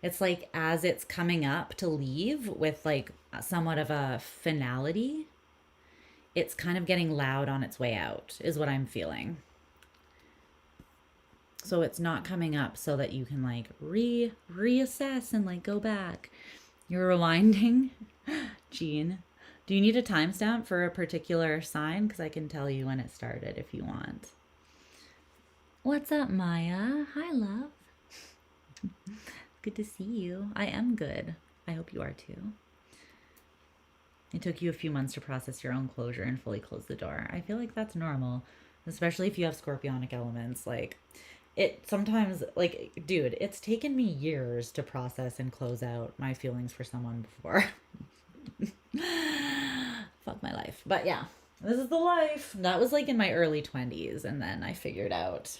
It's like as it's coming up to leave with like somewhat of a finality, it's kind of getting loud on its way out, is what I'm feeling. So it's not coming up so that you can like reassess and like go back. You're rewinding. Jean, do you need a timestamp for a particular sign? Because I can tell you when it started if you want. What's up, Maya? Hi, love. Good to see you. I am good. I hope you are too. It took you a few months to process your own closure and fully close the door. I feel like that's normal, especially if you have scorpionic elements. Like, it sometimes, like, dude, it's taken me years to process and close out my feelings for someone before. Fuck my life. But yeah, this is the life. That was like in my early 20s, and then I figured out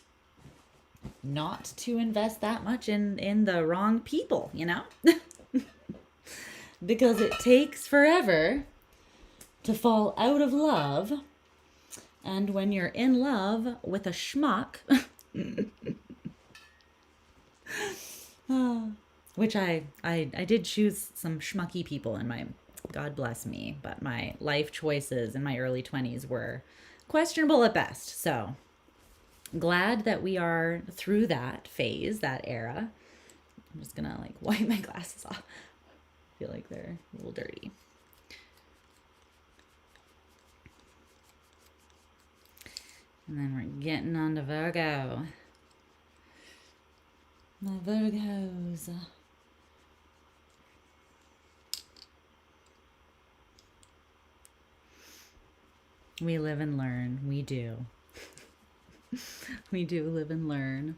not to invest that much in the wrong people, you know? Because it takes forever to fall out of love. And when you're in love with a schmuck, which I did choose some schmucky people in my, God bless me, but my life choices in my early 20s were questionable at best. So glad that we are through that phase, that era. I'm just gonna like wipe my glasses off. I feel like they're a little dirty. And then we're getting on to Virgo. My Virgos. We live and learn. We do. We do live and learn.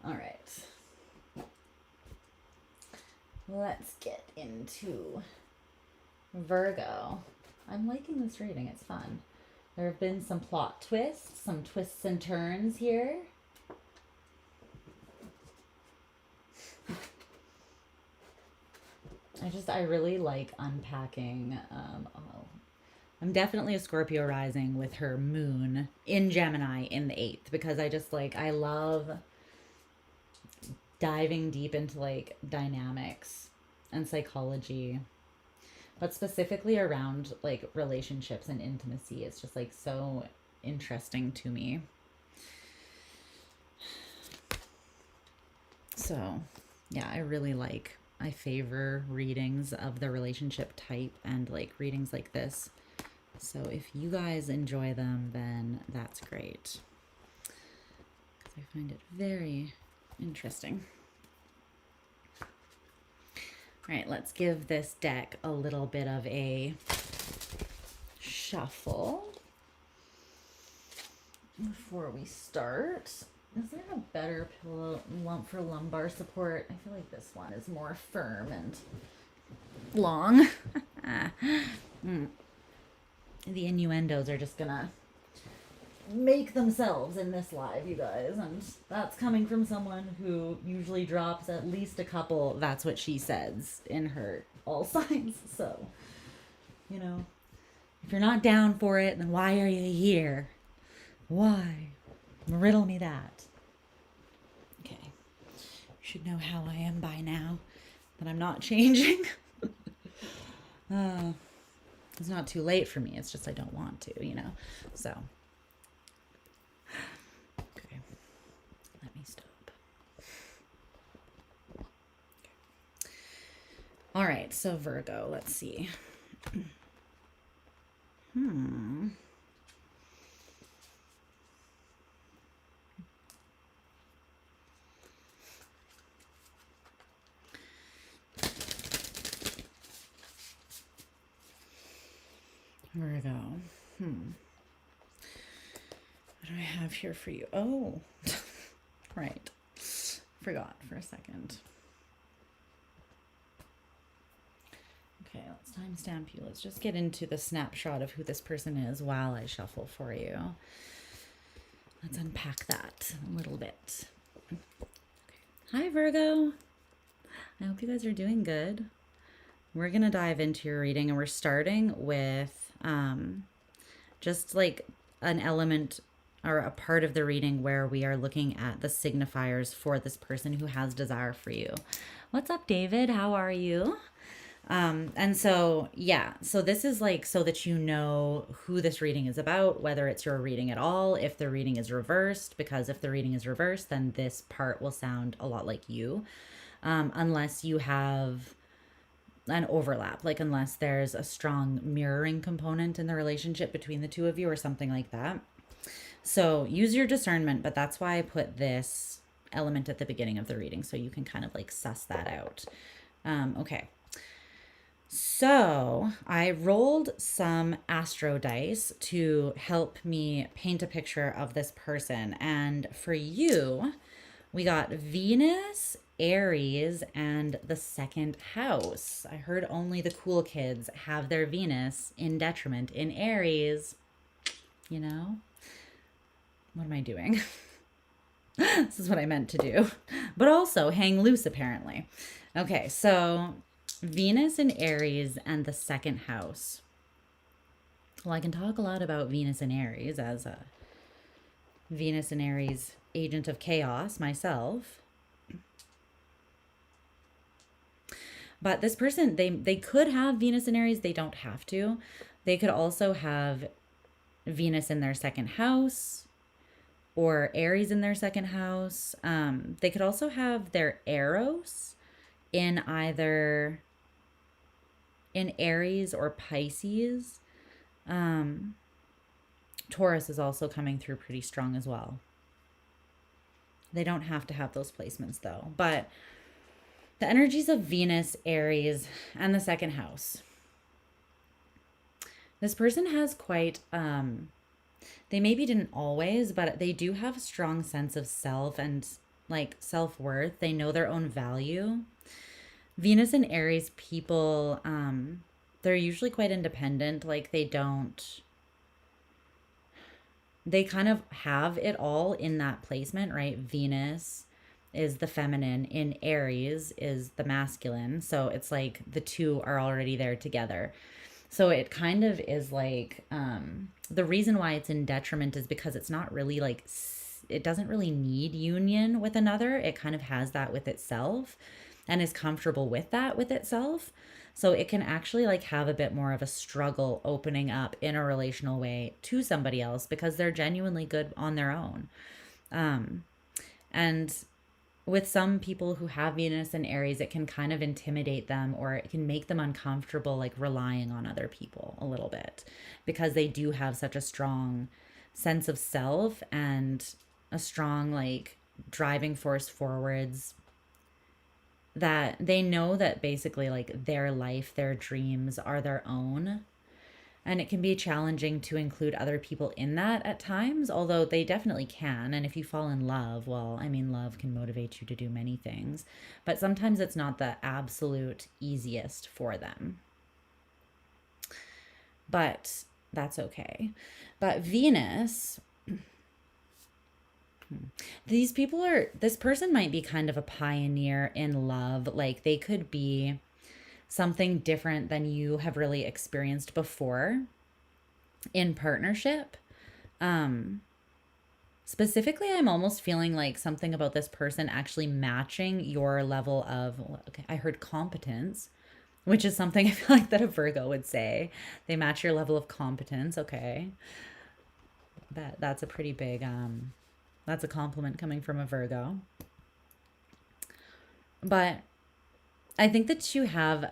All right. Let's get into Virgo. I'm liking this reading. It's fun. There have been some plot twists, some twists and turns here. I really like unpacking. I'm definitely a Scorpio rising with her moon in Gemini in the 8th, because I love diving deep into like dynamics and psychology, but specifically around like relationships and intimacy. It's just like so interesting to me. So yeah, I favor readings of the relationship type and like readings like this. So if you guys enjoy them, then that's great. I find it very interesting. All right, let's give this deck a little bit of a shuffle before we start. Is there a better pillow for lumbar support? I feel like this one is more firm and long. The innuendos are just gonna make themselves in this live, you guys, and that's coming from someone who usually drops at least a couple "that's what she says" in her all signs. So, you know, if you're not down for it, then why are you here? Why? Riddle me that. Okay, you should know how I am by now, that I'm not changing. It's not too late for me. It's just I don't want to, you know. So, okay, let me stop. Okay. All right, so Virgo, let's see. Virgo. What do I have here for you? Oh, right. Forgot for a second. Okay, let's timestamp you. Let's just get into the snapshot of who this person is while I shuffle for you. Let's unpack that a little bit. Okay. Hi, Virgo. I hope you guys are doing good. We're going to dive into your reading, and we're starting with just like an element or a part of the reading where we are looking at the signifiers for this person who has desire for you. What's up, David? How are you? And so, yeah, so this is like so that you know who this reading is about, whether it's your reading at all, if the reading is reversed, because if the reading is reversed, then this part will sound a lot like you, unless you have an overlap, like unless there's a strong mirroring component in the relationship between the two of you or something like that. So use your discernment, but that's why I put this element at the beginning of the reading, so you can kind of like suss that out. Okay. So I rolled some astro dice to help me paint a picture of this person. And for you, we got Venus, Aries, and the second house. I heard only the cool kids have their Venus in detriment in Aries. You know? What am I doing? This is what I meant to do. But also hang loose, apparently. Okay, so Venus in Aries and the second house. Well, I can talk a lot about Venus in Aries as a Venus in Aries agent of chaos myself. But this person, they could have Venus in Aries. They don't have to. They could also have Venus in their second house or Aries in their second house. They could also have their Eros in either in Aries or Pisces. Taurus is also coming through pretty strong as well. They don't have to have those placements though. But the energies of Venus, Aries, and the second house. This person has quite, they maybe didn't always, but they do have a strong sense of self and like self-worth. They know their own value. Venus and Aries people, they're usually quite independent. Like they kind of have it all in that placement, right? Venus is the feminine, in Aries is the masculine. So it's like the two are already there together. So it kind of is like, the reason why it's in detriment is because it's not really like, it doesn't really need union with another. It kind of has that with itself and is comfortable with that with itself. So it can actually like have a bit more of a struggle opening up in a relational way to somebody else because they're genuinely good on their own. And with some people who have Venus and Aries, it can kind of intimidate them or it can make them uncomfortable, like relying on other people a little bit because they do have such a strong sense of self and a strong like driving force forwards, that they know that basically like their life, their dreams are their own. And it can be challenging to include other people in that at times, although they definitely can. And if you fall in love, well, I mean, love can motivate you to do many things, but sometimes it's not the absolute easiest for them. But that's okay. But Venus, these people are, this person might be kind of a pioneer in love. Like they could be something different than you have really experienced before in partnership. Specifically, I'm almost feeling like something about this person actually matching your level of, okay, I heard competence, which is something I feel like that a Virgo would say. They match your level of competence. Okay. That's a pretty big, that's a compliment coming from a Virgo. But I think that you have,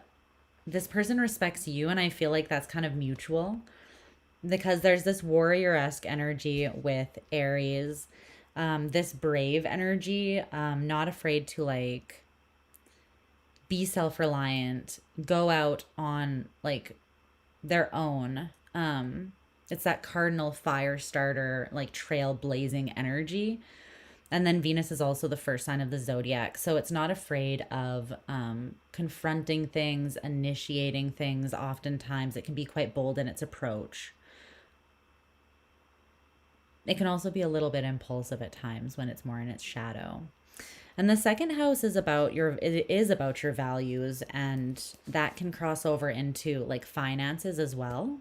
this person respects you, and I feel like that's kind of mutual because there's this warrior-esque energy with Aries, this brave energy, not afraid to like be self-reliant, go out on like their own. It's that cardinal fire starter, like trailblazing energy. And then Venus is also the first sign of the zodiac. So it's not afraid of confronting things, initiating things. Oftentimes it can be quite bold in its approach. It can also be a little bit impulsive at times when it's more in its shadow. And the second house is about it is about your values, and that can cross over into like finances as well.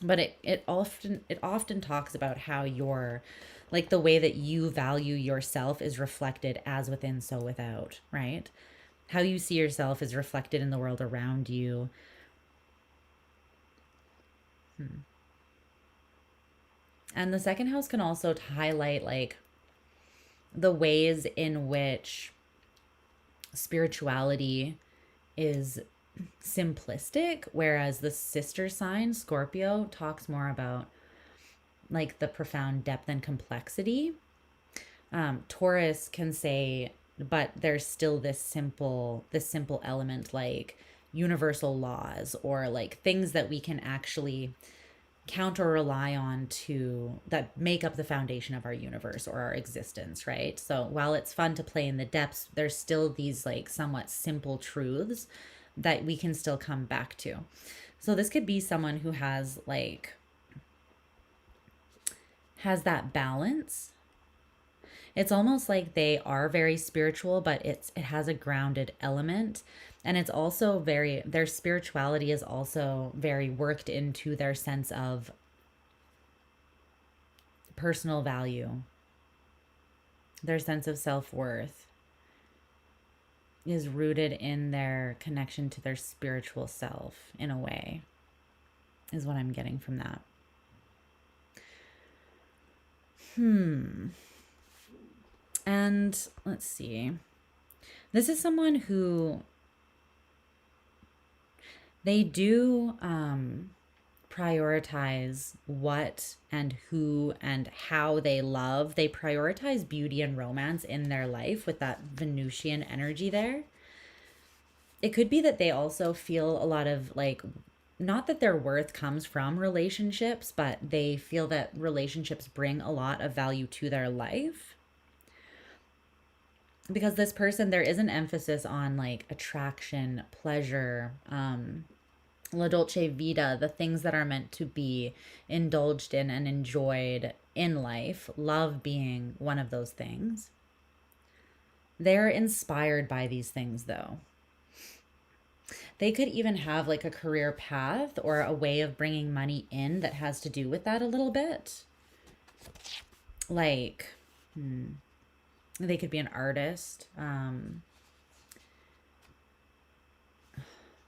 But it often talks about how your, like, the way that you value yourself is reflected as within so without, right? How you see yourself is reflected in the world around you. And the second house can also highlight like the ways in which spirituality is simplistic, whereas the sister sign, Scorpio, talks more about like the profound depth and complexity. Taurus can say, but there's still this simple element like universal laws, or like things that we can actually count or rely on to that make up the foundation of our universe or our existence, right? So while it's fun to play in the depths, there's still these like somewhat simple truths that we can still come back to. So this could be someone who has that balance. It's almost like they are very spiritual, but it has a grounded element. And it's also their spirituality is also very worked into their sense of personal value. Their sense of self-worth is rooted in their connection to their spiritual self, in a way, is what I'm getting from that. And let's see. This is someone who they do prioritize what and who and how they love. They prioritize beauty and romance in their life with that Venusian energy there. It could be that they also feel a lot of like, not that their worth comes from relationships, but they feel that relationships bring a lot of value to their life. Because this person, there is an emphasis on like attraction, pleasure, la dolce vita, the things that are meant to be indulged in and enjoyed in life, love being one of those things. They're inspired by these things though. They could even have like a career path or a way of bringing money in that has to do with that a little bit. Like, they could be an artist.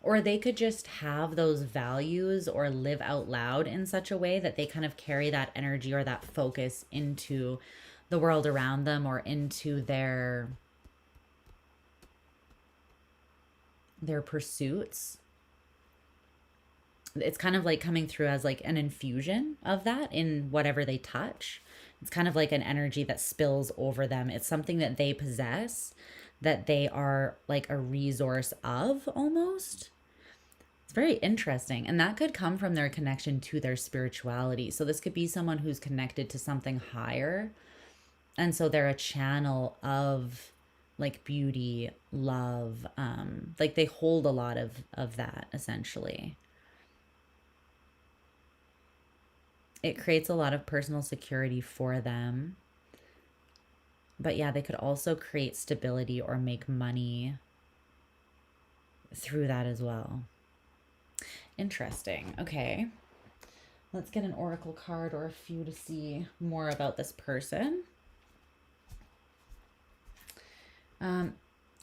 Or they could just have those values or live out loud in such a way that they kind of carry that energy or that focus into the world around them or into their pursuits. It's kind of like coming through as like an infusion of that in whatever they touch. It's kind of like an energy that spills over them. It's something that they possess, that they are like a resource of almost. It's very interesting. And that could come from their connection to their spirituality. So this could be someone who's connected to something higher. And so they're a channel of like beauty, love. Like they hold a lot of that essentially. It creates a lot of personal security for them. But yeah, they could also create stability or make money through that as well. Interesting. Okay. Let's get an oracle card or a few to see more about this person.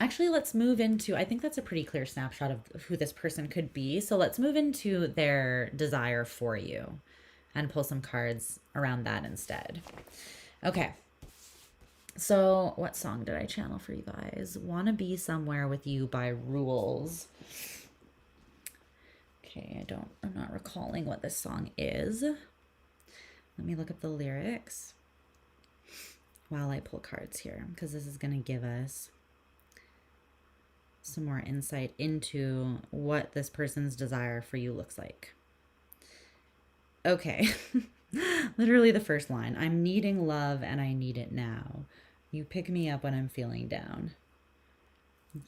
Actually, let's move into, I think that's a pretty clear snapshot of who this person could be. So let's move into their desire for you and pull some cards around that instead. Okay. So what song did I channel for you guys? Wanna Be Somewhere With You by Rules. Okay, I'm not recalling what this song is. Let me look up the lyrics while I pull cards here, because this is gonna give us some more insight into what this person's desire for you looks like. Okay. Literally the first line. I'm needing love and I need it now. You pick me up when I'm feeling down.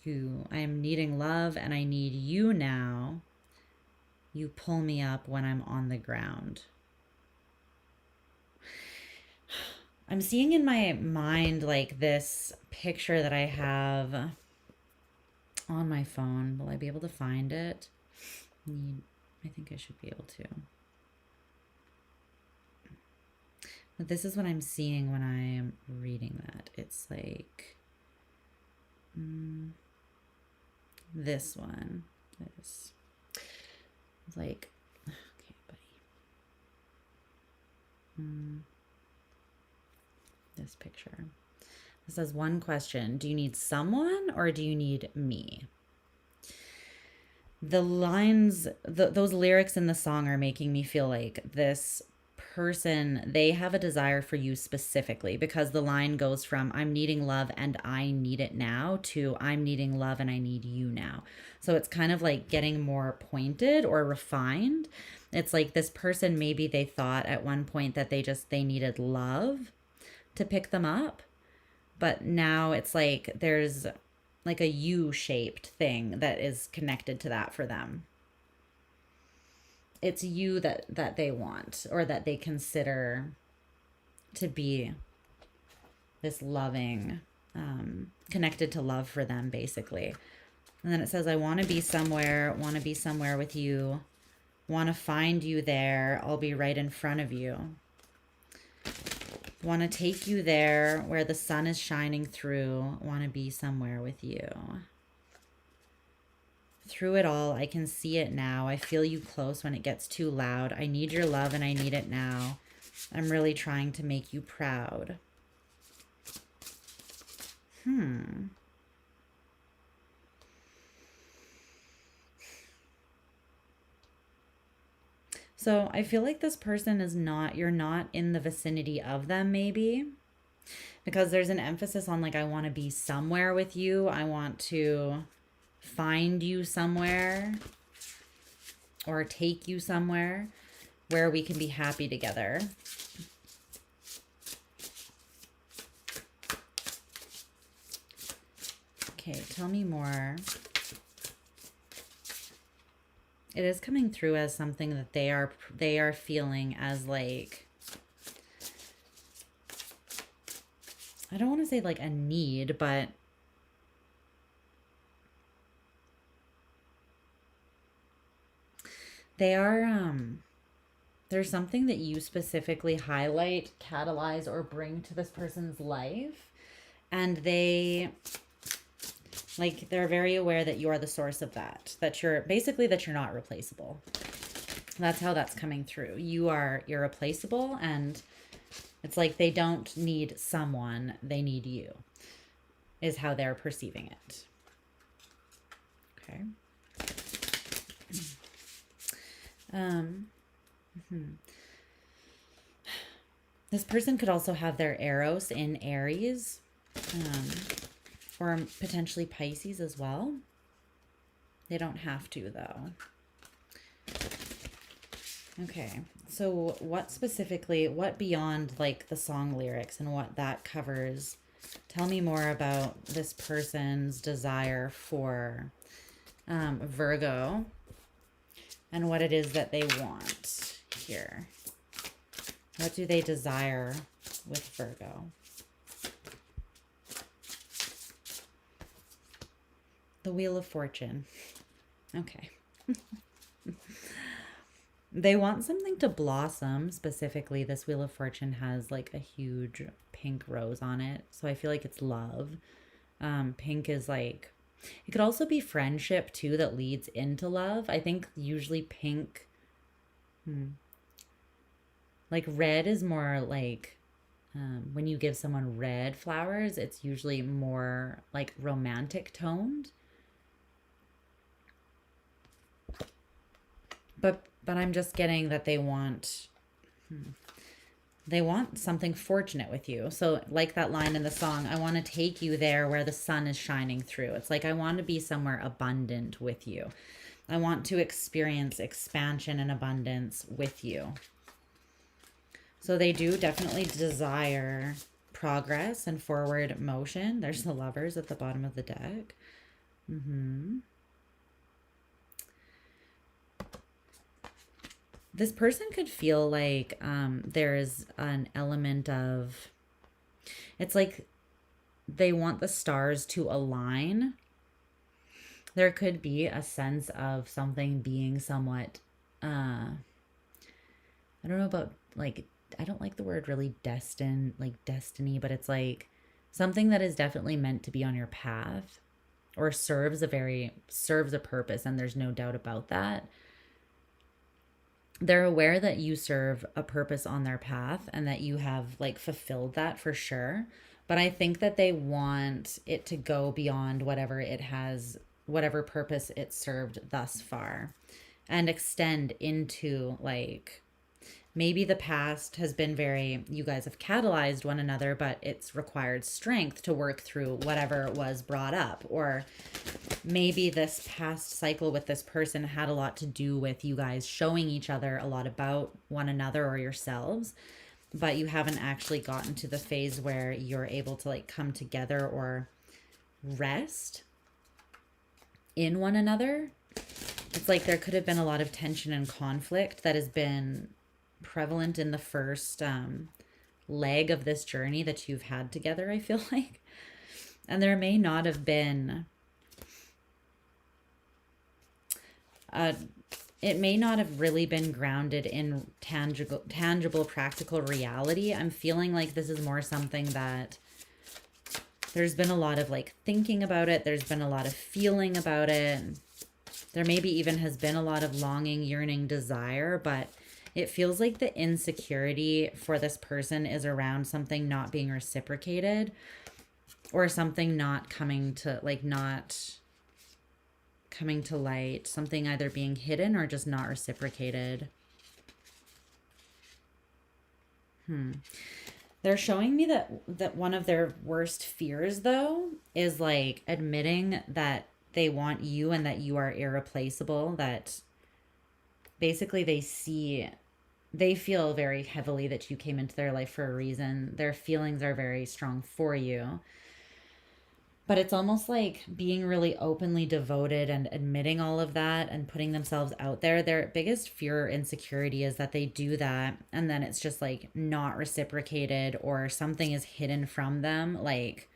I am needing love and I need you now. You pull me up when I'm on the ground. I'm seeing in my mind like this picture that I have on my phone. Will I be able to find it? I think I should be able to. But this is what I'm seeing when I'm reading that. It's like this one. This. It's like, okay, buddy. This picture. It says one question. Do you need someone or do you need me? The lines, those lyrics in the song are making me feel like this person, they have a desire for you specifically, because the line goes from I'm needing love and I need it now to I'm needing love and I need you now. So it's kind of like getting more pointed or refined. It's like this person, maybe they thought at one point that they needed love to pick them up, but now it's like there's like a U-shaped thing that is connected to that for them. It's you that they want, or that they consider to be this loving, connected to love for them, basically. And then it says, I want to be somewhere with you, want to find you there, I'll be right in front of you. Want to take you there where the sun is shining through, want to be somewhere with you. Through it all, I can see it now. I feel you close when it gets too loud. I need your love and I need it now. I'm really trying to make you proud. So I feel like this person is not, you're not in the vicinity of them maybe, because there's an emphasis on like, I want to be somewhere with you. I want to find you somewhere or take you somewhere where we can be happy together. Okay, tell me more. It is coming through as something that they are feeling as like, I don't want to say like a need, but they are, there's something that you specifically highlight, catalyze, or bring to this person's life. And they, like, they're very aware that you are the source of that. That you're, basically, that you're not replaceable. That's how that's coming through. You are irreplaceable, and it's like they don't need someone, they need you, is how they're perceiving it. Okay. This person could also have their Eros in Aries, or potentially Pisces as well. They don't have to, though. Okay, so what specifically, what beyond like the song lyrics and what that covers, tell me more about this person's desire for Virgo and what it is that they want here. What do they desire with Virgo? The Wheel of Fortune. Okay. They want something to blossom. Specifically, this Wheel of Fortune has like a huge pink rose on it. So I feel like it's love. Pink is like, it could also be friendship too that leads into love. I think usually pink, like red is more like, when you give someone red flowers, it's usually more like romantic toned. But I'm just getting that they want something fortunate with you. So like that line in the song, I want to take you there where the sun is shining through. It's like, I want to be somewhere abundant with you. I want to experience expansion and abundance with you. So they do definitely desire progress and forward motion. There's the Lovers at the bottom of the deck. This person could feel like there's an element of, it's like they want the stars to align. There could be a sense of something being somewhat, I don't know about like I don't like the word really destined, like destiny, but it's like something that is definitely meant to be on your path or serves a purpose, and there's no doubt about that. They're aware that you serve a purpose on their path and that you have like fulfilled that for sure. But I think that they want it to go beyond whatever it has, whatever purpose it served thus far, and extend into like maybe the past has been very, you guys have catalyzed one another, but it's required strength to work through whatever was brought up. Or maybe this past cycle with this person had a lot to do with you guys showing each other a lot about one another or yourselves, but you haven't actually gotten to the phase where you're able to like come together or rest in one another. It's like there could have been a lot of tension and conflict that has been prevalent in the first leg of this journey that you've had together, I feel like. And there may not have been it may not have really been grounded in tangible practical reality. I'm feeling like this is more something that there's been a lot of like thinking about it, there's been a lot of feeling about it, there maybe even has been a lot of longing, yearning, desire, but it feels like the insecurity for this person is around something not being reciprocated, or something not coming to like, not coming to light, something either being hidden or just not reciprocated. They're showing me that one of their worst fears though is like admitting that they want you and that you are irreplaceable, that basically they feel very heavily that you came into their life for a reason. Their feelings are very strong for you. But it's almost like being really openly devoted and admitting all of that and putting themselves out there. Their biggest fear or insecurity is that they do that and then it's just like not reciprocated, or something is hidden from them, like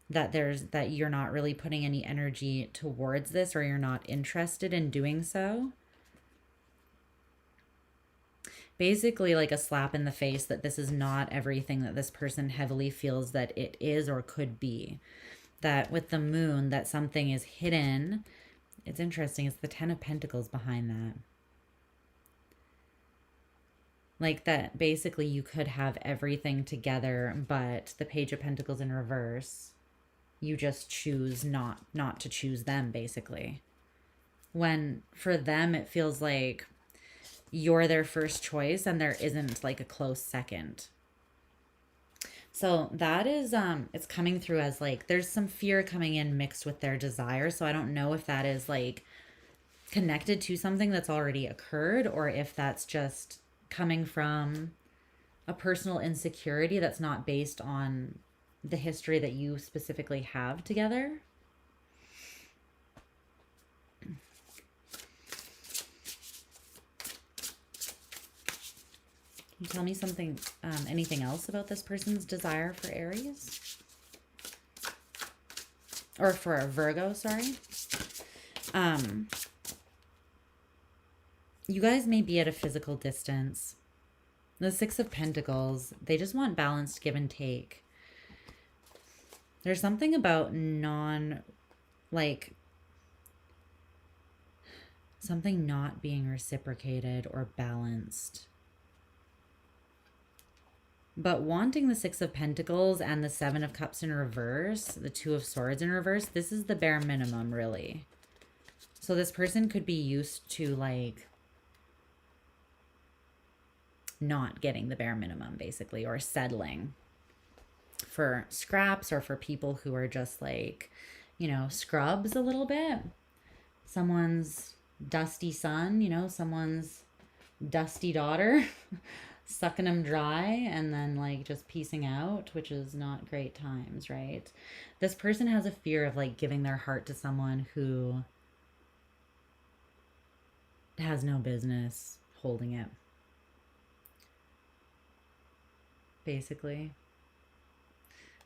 that you're not really putting any energy towards this, or you're not interested in doing so. Basically like a slap in the face that this is not everything that this person heavily feels that it is or could be. That with the moon, that something is hidden. It's interesting. It's the 10 of Pentacles behind that. Like that basically you could have everything together, but the Page of Pentacles in reverse, you just choose not to choose them, basically. When for them, it feels like you're their first choice and there isn't like a close second. So that is, it's coming through as like, there's some fear coming in mixed with their desire. So I don't know if that is like connected to something that's already occurred, or if that's just coming from a personal insecurity that's not based on the history that you specifically have together. Can you tell me something, anything else about this person's desire for Aries? Or for a Virgo, sorry. You guys may be at a physical distance. The Six of Pentacles, they just want balanced give and take. There's something about something not being reciprocated or balanced. But wanting the Six of Pentacles and the Seven of Cups in reverse, the Two of Swords in reverse, this is the bare minimum, really. So this person could be used to, like, not getting the bare minimum, basically, or settling for scraps, or for people who are just, like, you know, scrubs a little bit. Someone's dusty son, you know, someone's dusty daughter. Sucking them dry and then like just piecing out, which is not great times, right? This person has a fear of like giving their heart to someone who has no business holding it, basically,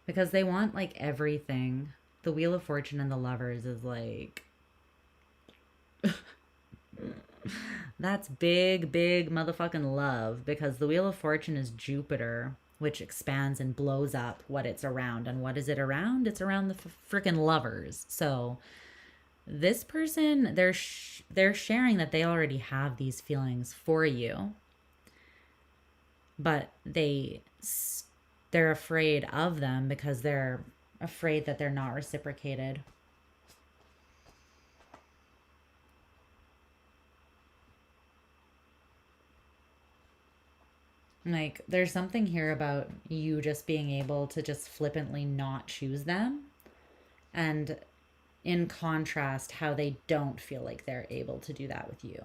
because they want like everything. The Wheel of Fortune and the Lovers is like That's big, big motherfucking love, because the Wheel of Fortune is Jupiter, which expands and blows up what it's around. And what is it around? It's around the freaking lovers. So this person, they're sharing that they already have these feelings for you, but they're afraid of them because they're afraid that they're not reciprocated. Like, there's something here about you just being able to just flippantly not choose them, and in contrast, how they don't feel like they're able to do that with you.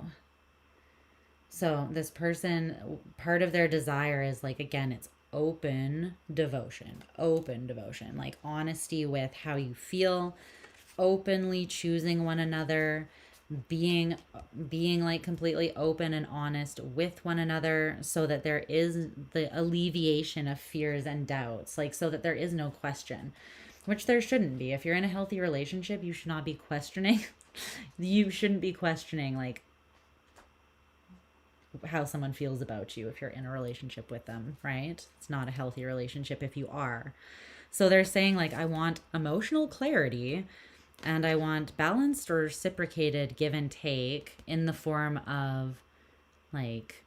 So this person, part of their desire is like, again, it's open devotion, like honesty with how you feel, openly choosing one another, being like completely open and honest with one another, so that there is the alleviation of fears and doubts, like, so that there is no question, which there shouldn't be. If you're in a healthy relationship, you should not be questioning. You shouldn't be questioning like how someone feels about you if you're in a relationship with them, right? It's not a healthy relationship if you are. So they're saying like, I want emotional clarity, and I want balanced or reciprocated give and take in the form of like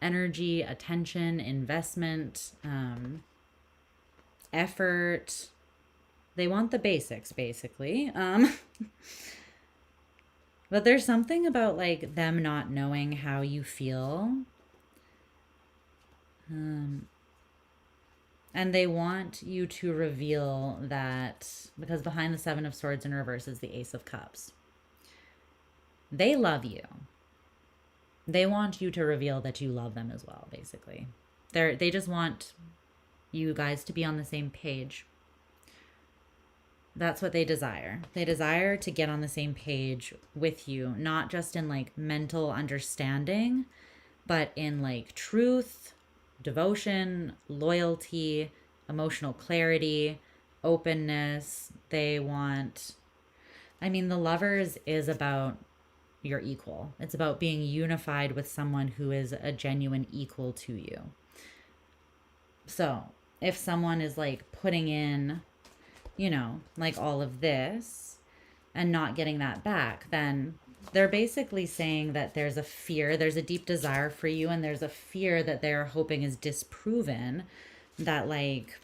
energy, attention, investment, effort. They want the basics, basically. But there's something about like them not knowing how you feel. And they want you to reveal that, because behind the Seven of Swords in reverse is the Ace of Cups. They love you. They want you to reveal that you love them as well, basically. They just want you guys to be on the same page. That's what they desire. They desire to get on the same page with you, not just in like mental understanding, but in like truth, devotion, loyalty, emotional clarity, openness. They want, I mean, the Lovers is about your equal. It's about being unified with someone who is a genuine equal to you. So if someone is like putting in, you know, like all of this and not getting that back, then they're basically saying that there's a fear, there's a deep desire for you, and there's a fear that they're hoping is disproven, that like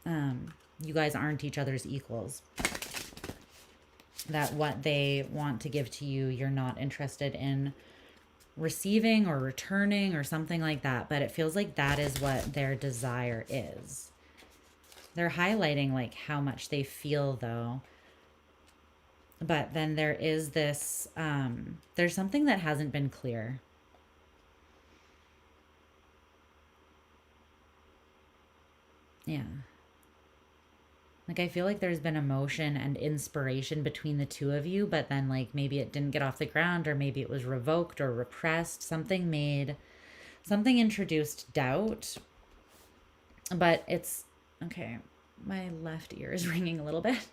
you guys aren't each other's equals, that what they want to give to you, you're not interested in receiving or returning or something like that. But it feels like that is what their desire is. They're highlighting like how much they feel though. But then there is this, there's something that hasn't been clear. Yeah. Like, I feel like there's been emotion and inspiration between the two of you, but then like maybe it didn't get off the ground, or maybe it was revoked or repressed. Something introduced doubt. But it's, okay, my left ear is ringing a little bit.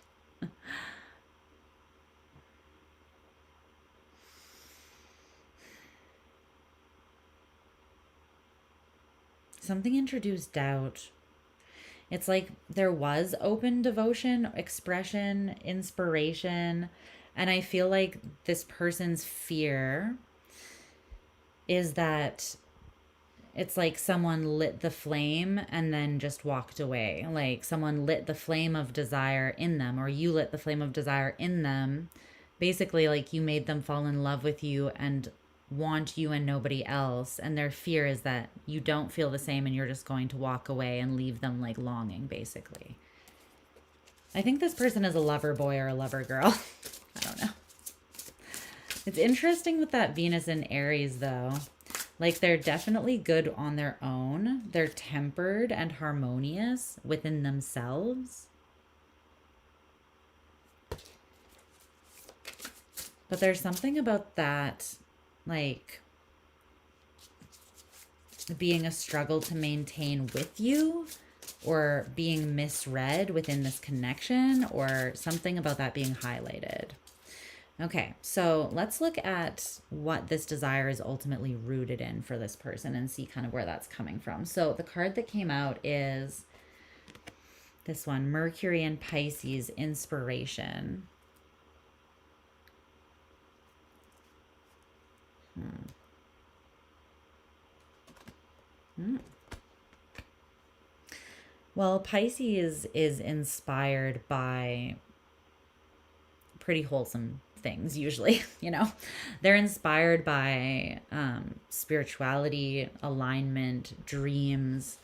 Something introduced doubt. It's like there was open devotion, expression, inspiration. And I feel like this person's fear is that it's like someone lit the flame and then just walked away. Like someone lit the flame of desire in them, or you lit the flame of desire in them. Basically, like you made them fall in love with you and want you and nobody else. And their fear is that you don't feel the same and you're just going to walk away and leave them like longing, basically. I think this person is a lover boy or a lover girl. I don't know. It's interesting with that Venus and Aries though. Like they're definitely good on their own. They're tempered and harmonious within themselves. But there's something about that, like being a struggle to maintain with you, or being misread within this connection, or something about that being highlighted. Okay, so let's look at what this desire is ultimately rooted in for this person and see kind of where that's coming from. So the card that came out is this one, Mercury and Pisces, inspiration. Well, Pisces is inspired by pretty wholesome things usually. You know, they're inspired by spirituality, alignment, dreams.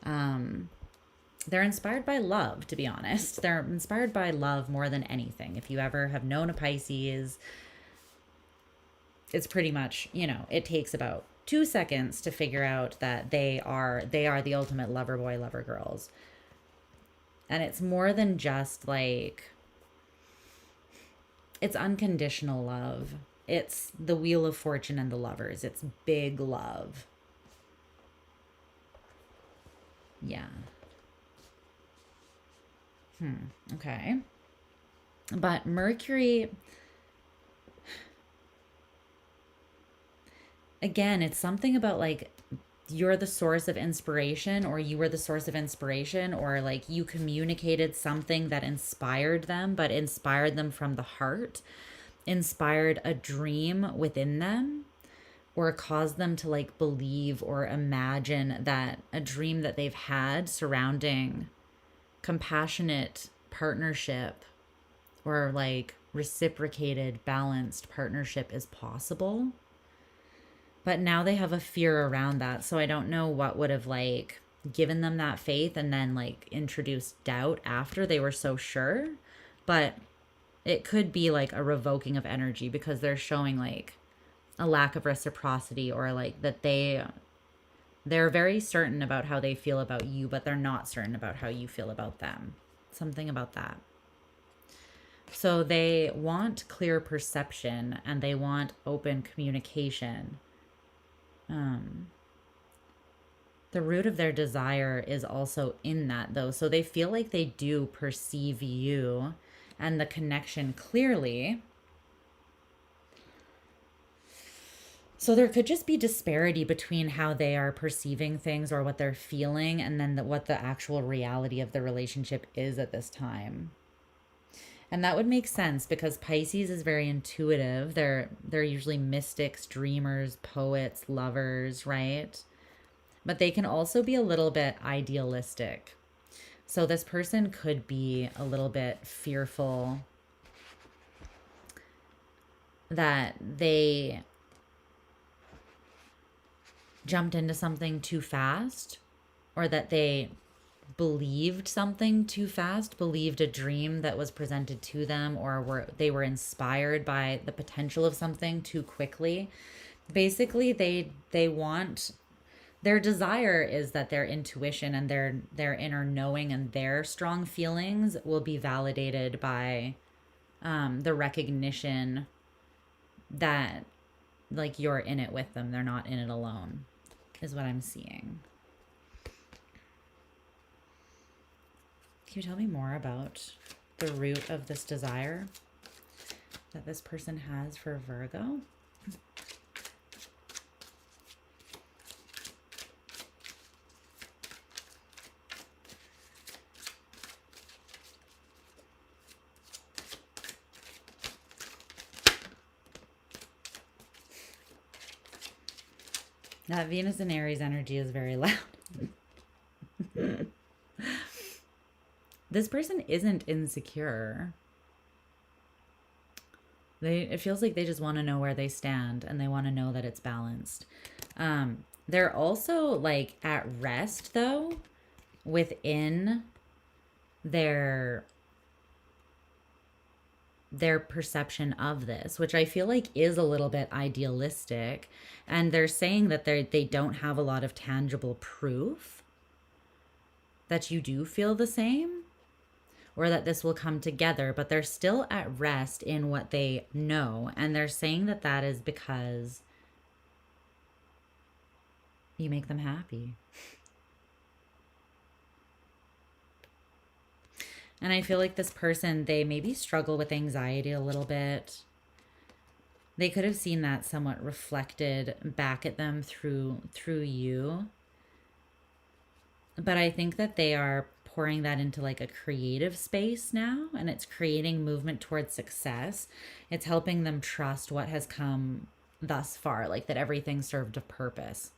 They're inspired by love, to be honest. They're inspired by love more than anything. If you ever have known a Pisces, it's pretty much, you know, it takes about 2 seconds to figure out that they are the ultimate lover boy, lover girls. And it's more than just like, it's unconditional love. It's the Wheel of Fortune and the Lovers. It's big love. Yeah. Okay. But Mercury, again, it's something about like you're the source of inspiration, or you were the source of inspiration, or like you communicated something that inspired them, but inspired them from the heart, inspired a dream within them, or caused them to like believe or imagine that a dream that they've had surrounding compassionate partnership or like reciprocated, balanced partnership is possible. But now they have a fear around that. So I don't know what would have like given them that faith and then like introduced doubt after they were so sure. But it could be like a revoking of energy because they're showing like a lack of reciprocity, or like that they're very certain about how they feel about you, but they're not certain about how you feel about them. Something about that. So they want clear perception and they want open communication. The root of their desire is also in that, though. So they feel like they do perceive you and the connection clearly. So there could just be disparity between how they are perceiving things or what they're feeling, and then what the actual reality of the relationship is at this time. And that would make sense because Pisces is very intuitive. They're usually mystics, dreamers, poets, lovers, right? But they can also be a little bit idealistic. So this person could be a little bit fearful that they jumped into something too fast, or that they believed something too fast, believed a dream that was presented to them, or they were inspired by the potential of something too quickly. Basically, they want, their desire is that their intuition and their inner knowing and their strong feelings will be validated by the recognition that like you're in it with them. They're not in it alone, is what I'm seeing. Can you tell me more about the root of this desire that this person has for Virgo? That Venus and Aries energy is very loud. This person isn't insecure. It feels like they just want to know where they stand and they want to know that it's balanced. They're also like at rest though within their perception of this, which I feel like is a little bit idealistic. And they're saying that they don't have a lot of tangible proof that you do feel the same, or that this will come together, but they're still at rest in what they know. And they're saying that that is because you make them happy. And I feel like this person, they maybe struggle with anxiety a little bit. They could have seen that somewhat reflected back at them through you. But I think that they are pouring that into like a creative space now, and it's creating movement towards success. It's helping them trust what has come thus far, like that everything served a purpose.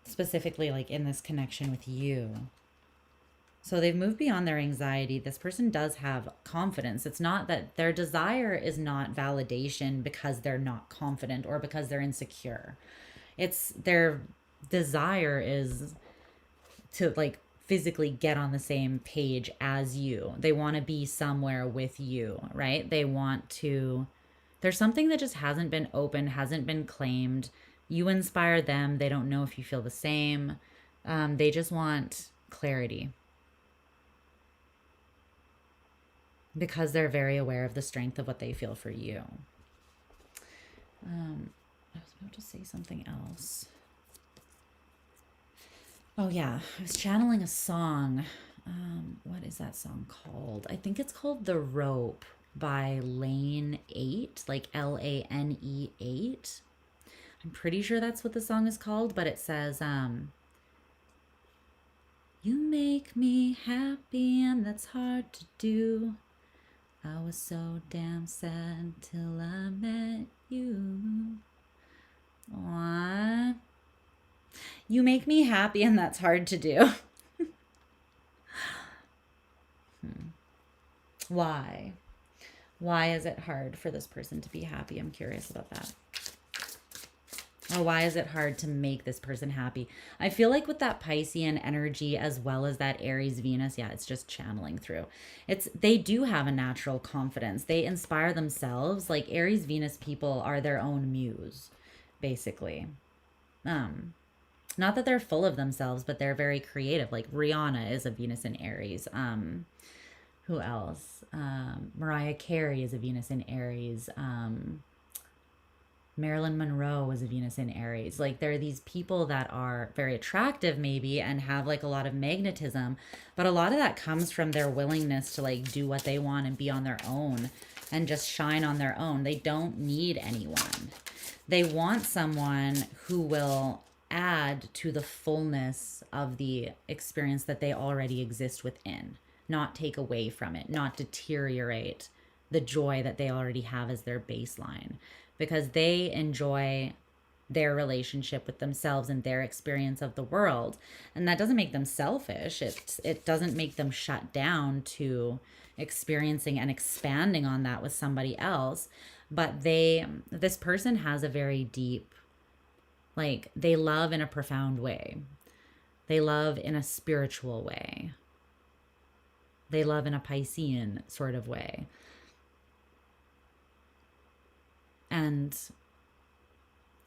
Specifically like in this connection with you. So they've moved beyond their anxiety. This person does have confidence. It's not that their desire is not validation because they're not confident or because they're insecure. It's their desire is to like physically get on the same page as you. They want to be somewhere with you, right? They want to, there's something that just hasn't been open, hasn't been claimed. You inspire them. They don't know if you feel the same. They just want clarity because they're very aware of the strength of what they feel for you. I was about to say something else. Oh yeah, I was channeling a song. What is that song called? I think it's called The Rope by Lane 8, like Lane 8. I'm pretty sure that's what the song is called, but it says, you make me happy and that's hard to do. I was so damn sad till I met you. Aww. You make me happy and that's hard to do. Why? Why is it hard for this person to be happy? I'm curious about that. Or why is it hard to make this person happy? I feel like with that Piscean energy as well as that Aries Venus, yeah, it's just channeling through. They do have a natural confidence. They inspire themselves. Like Aries Venus people are their own muse, basically. Not that they're full of themselves, but they're very creative. Like Rihanna is a Venus in Aries. Who else? Mariah Carey is a Venus in Aries. Marilyn Monroe was a Venus in Aries. Like there are these people that are very attractive maybe and have like a lot of magnetism, but a lot of that comes from their willingness to like do what they want and be on their own and just shine on their own. They don't need anyone. They want someone who will add to the fullness of the experience that they already exist within, not take away from it, not deteriorate the joy that they already have as their baseline, because they enjoy their relationship with themselves and their experience of the world. And that doesn't make them selfish. It doesn't make them shut down to experiencing and expanding on that with somebody else. But this person has a very deep, like they love in a profound way. They love in a spiritual way. They love in a Piscean sort of way. And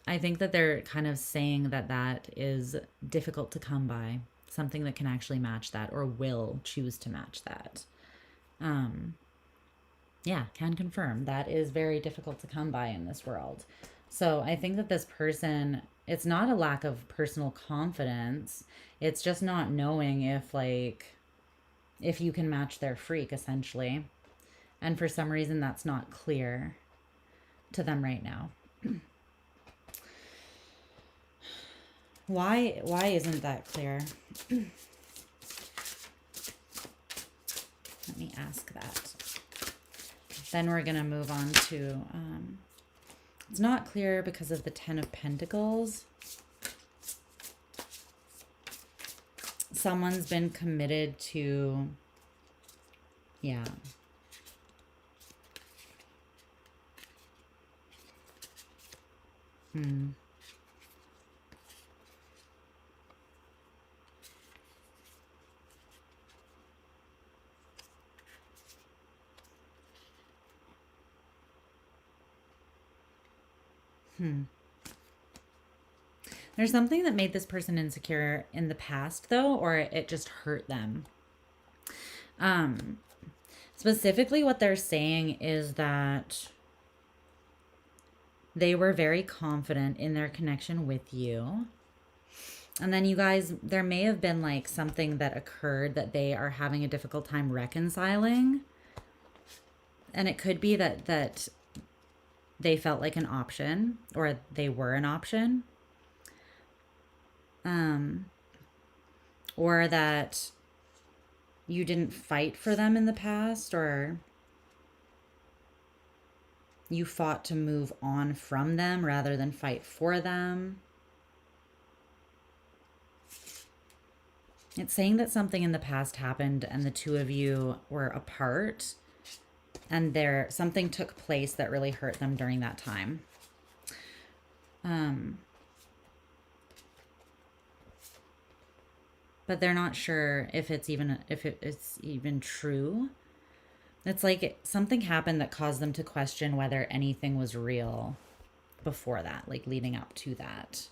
I think that they're kind of saying that that is difficult to come by, something that can actually match that or will choose to match that. Yeah, can confirm that is very difficult to come by in this world. So I think that this person, it's not a lack of personal confidence. It's just not knowing if you can match their freak, essentially. And for some reason, that's not clear to them right now. Why isn't that clear? Let me ask that. Then we're going to move on to, it's not clear because of the Ten of Pentacles. Someone's been committed to, yeah. There's something that made this person insecure in the past, though, or it just hurt them. Specifically, what they're saying is that they were very confident in their connection with you. And then you guys, there may have been like something that occurred that they are having a difficult time reconciling. And it could be that they felt like an option, or they were an option. Or that you didn't fight for them in the past, or you fought to move on from them rather than fight for them. It's saying that something in the past happened and the two of you were apart, and something took place that really hurt them during that time. But they're not sure if it's even true. It's like something happened that caused them to question whether anything was real before that, like leading up to that.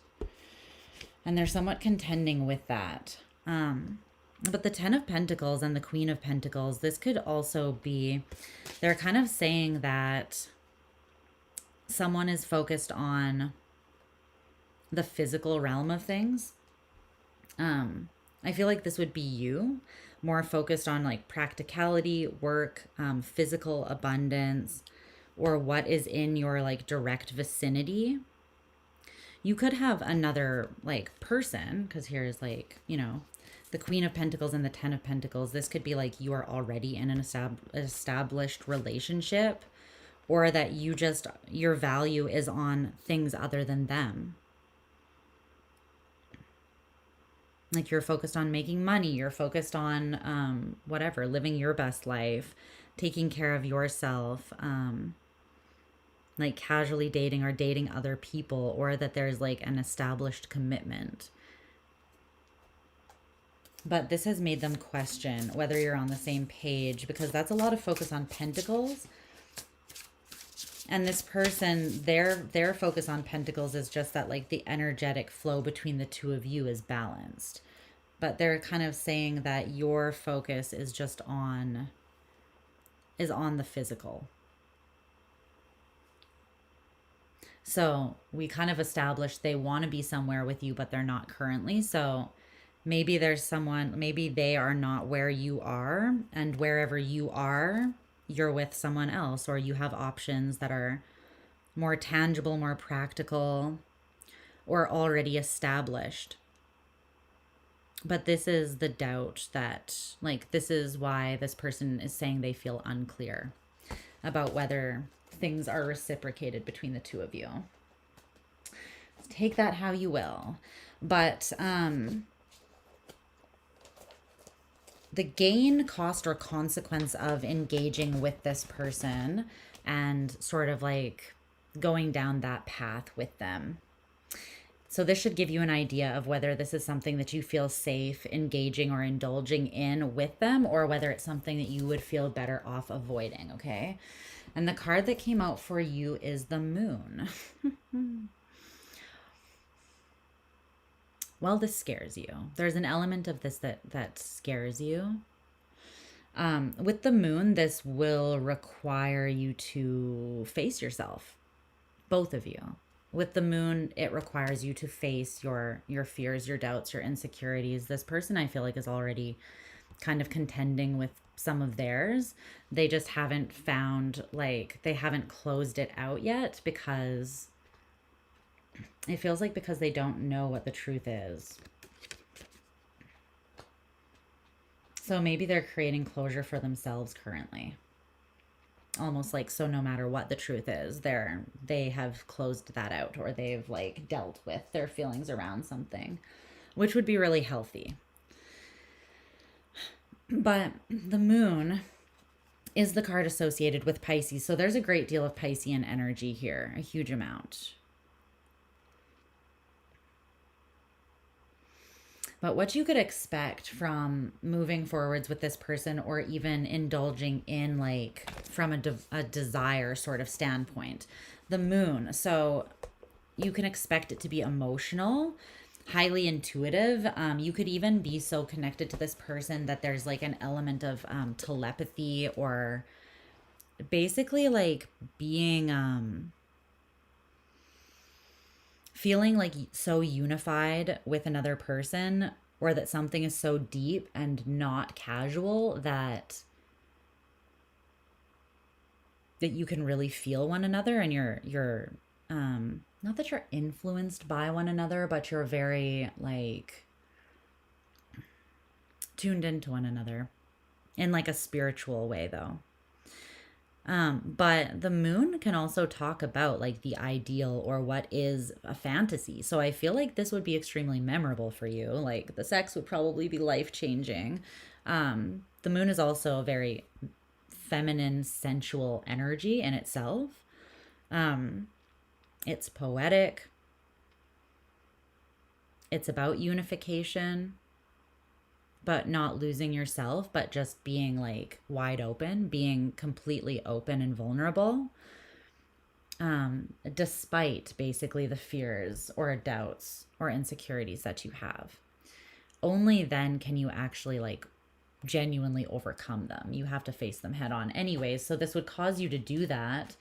And they're somewhat contending with that. But the Ten of Pentacles and the Queen of Pentacles, this could also be, they're kind of saying that someone is focused on the physical realm of things. I feel like this would be you, more focused on like practicality, work, physical abundance, or what is in your like direct vicinity. You could have another like person, because here's like, you know, the Queen of Pentacles and the Ten of Pentacles. This could be like you are already in an established relationship, or that you just, your value is on things other than them. Like you're focused on making money, you're focused on whatever, living your best life, taking care of yourself, like casually dating or dating other people, or that there's like an established commitment. But this has made them question whether you're on the same page, because that's a lot of focus on pentacles. And this person, their focus on pentacles is just that like the energetic flow between the two of you is balanced. But they're kind of saying that your focus is just on the physical. So we kind of established they want to be somewhere with you, but they're not currently. So maybe there's someone, maybe they are not where you are, and wherever you are, you're with someone else, or you have options that are more tangible, more practical, or already established. But this is the doubt that, like, this is why this person is saying they feel unclear about whether things are reciprocated between the two of you. Take that how you will. But the gain, cost, or consequence of engaging with this person and sort of like going down that path with them. So this should give you an idea of whether this is something that you feel safe engaging or indulging in with them, or whether it's something that you would feel better off avoiding, okay? And the card that came out for you is the Moon. Well, this scares you. There's an element of this that scares you. With the Moon, this will require you to face yourself, both of you. With the Moon, it requires you to face your fears, your doubts, your insecurities. This person, I feel like, is already kind of contending with some of theirs. They just haven't found, like, they haven't closed it out yet, because it feels like because they don't know what the truth is. So maybe they're creating closure for themselves currently. Almost like, so no matter what the truth is, they have closed that out, or they've like dealt with their feelings around something, which would be really healthy. But the Moon is the card associated with Pisces. So there's a great deal of Piscean energy here, a huge amount. But what you could expect from moving forwards with this person, or even indulging in, like, from a desire sort of standpoint. The Moon. So you can expect it to be emotional, highly intuitive. You could even be so connected to this person that there's like an element of telepathy, or basically like being feeling like so unified with another person, or that something is so deep and not casual that that you can really feel one another, and you're not that you're influenced by one another, but you're very like tuned into one another in like a spiritual way though. But the moon can also talk about like the ideal or what is a fantasy. So I feel like this would be extremely memorable for you. Like the sex would probably be life changing. The moon is also a very feminine, sensual energy in itself. It's poetic. It's about unification, but not losing yourself, but just being like wide open, being completely open and vulnerable, despite basically the fears or doubts or insecurities that you have. Only then can you actually like genuinely overcome them. You have to face them head on anyways. So this would cause you to do that.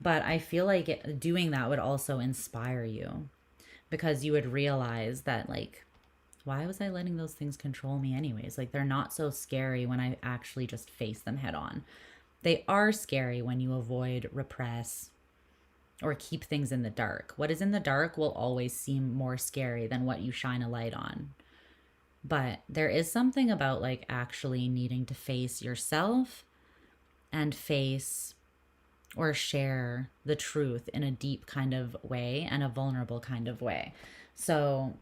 But I feel like doing that would also inspire you, because you would realize that like, why was I letting those things control me anyways? Like, they're not so scary when I actually just face them head on. They are scary when you avoid, repress, or keep things in the dark. What is in the dark will always seem more scary than what you shine a light on. But there is something about like actually needing to face yourself and face or share the truth in a deep kind of way and a vulnerable kind of way. So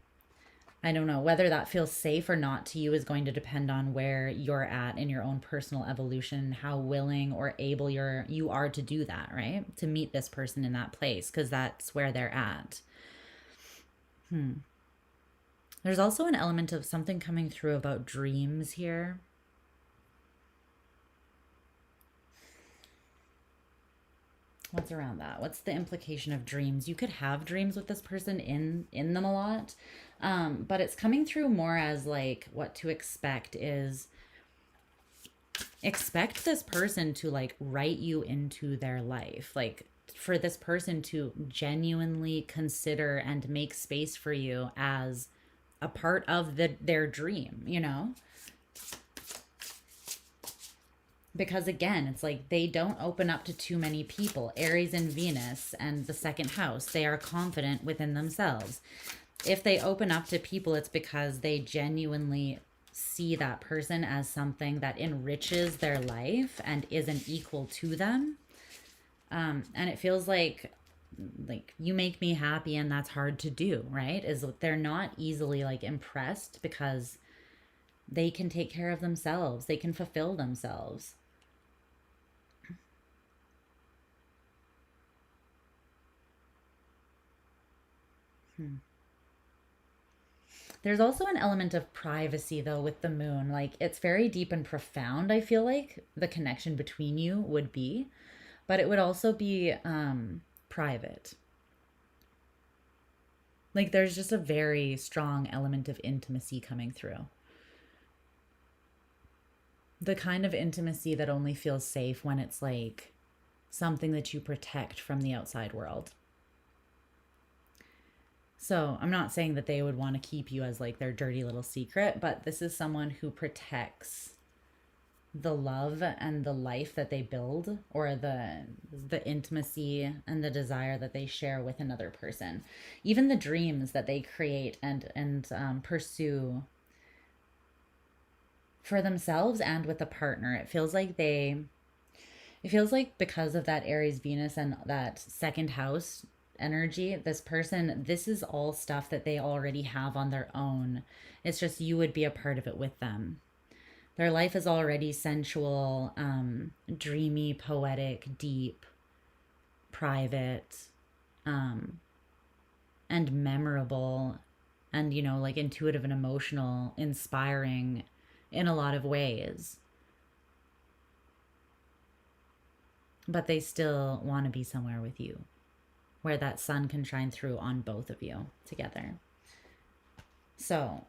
I don't know, whether that feels safe or not to you is going to depend on where you're at in your own personal evolution, how willing or able you are to do that, right? To meet this person in that place, because that's where they're at. There's also an element of something coming through about dreams here. What's around that? What's the implication of dreams? You could have dreams with this person in them a lot. But it's coming through more as like what to expect is expect this person to like write you into their life. Like for this person to genuinely consider and make space for you as a part of their dream, you know? Because again, it's like they don't open up to too many people. Aries and Venus and the second house, they are confident within themselves. If they open up to people, it's because they genuinely see that person as something that enriches their life and is an equal to them. And it feels like you make me happy, and that's hard to do, right? Is they're not easily like impressed because they can take care of themselves. They can fulfill themselves. There's also an element of privacy though with the moon. Like it's very deep and profound, I feel like the connection between you would be, but it would also be private. Like there's just a very strong element of intimacy coming through. The kind of intimacy that only feels safe when it's like something that you protect from the outside world. So I'm not saying that they would want to keep you as like their dirty little secret, but this is someone who protects the love and the life that they build, or the intimacy and the desire that they share with another person. Even the dreams that they create and pursue for themselves and with a partner. It feels like because of that Aries Venus and that second house energy, this person, this is all stuff that they already have on their own. It's just you would be a part of it with them. Their life is already sensual, dreamy, poetic, deep, private, and memorable, and, you know, like intuitive and emotional, inspiring in a lot of ways. But they still want to be somewhere with you, where that sun can shine through on both of you together. So,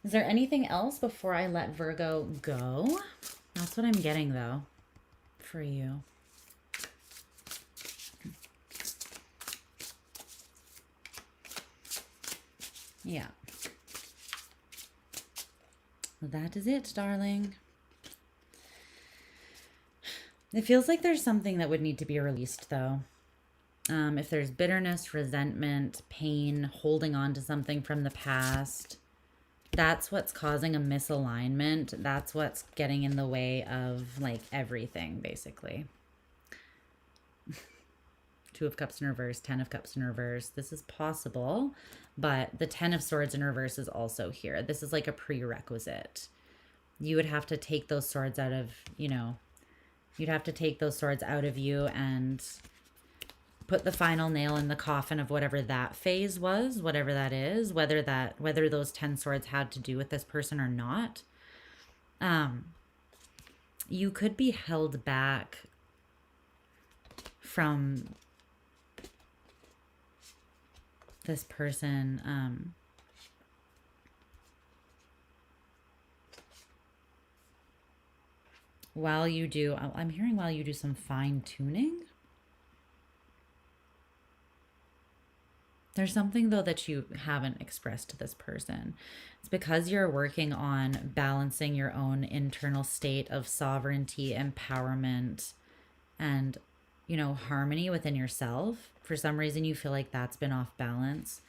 is there anything else before I let Virgo go? That's what I'm getting, though, for you. Yeah. That is it, darling. It feels like there's something that would need to be released, though. If there's bitterness, resentment, pain, holding on to something from the past, that's what's causing a misalignment. That's what's getting in the way of, like, everything, basically. Two of Cups in reverse, 10 of Cups in reverse. This is possible, but the 10 of Swords in reverse is also here. This is like a prerequisite. You would have to take those swords out of, you know, you'd have to take those swords out of you and put the final nail in the coffin of whatever that phase was, whatever that is, whether those 10 swords had to do with this person or not. You could be held back from this person, while you do, I'm hearing while you do some fine tuning. There's something, though, that you haven't expressed to this person. It's because you're working on balancing your own internal state of sovereignty, empowerment, and, you know, harmony within yourself. For some reason, you feel like that's been off balance.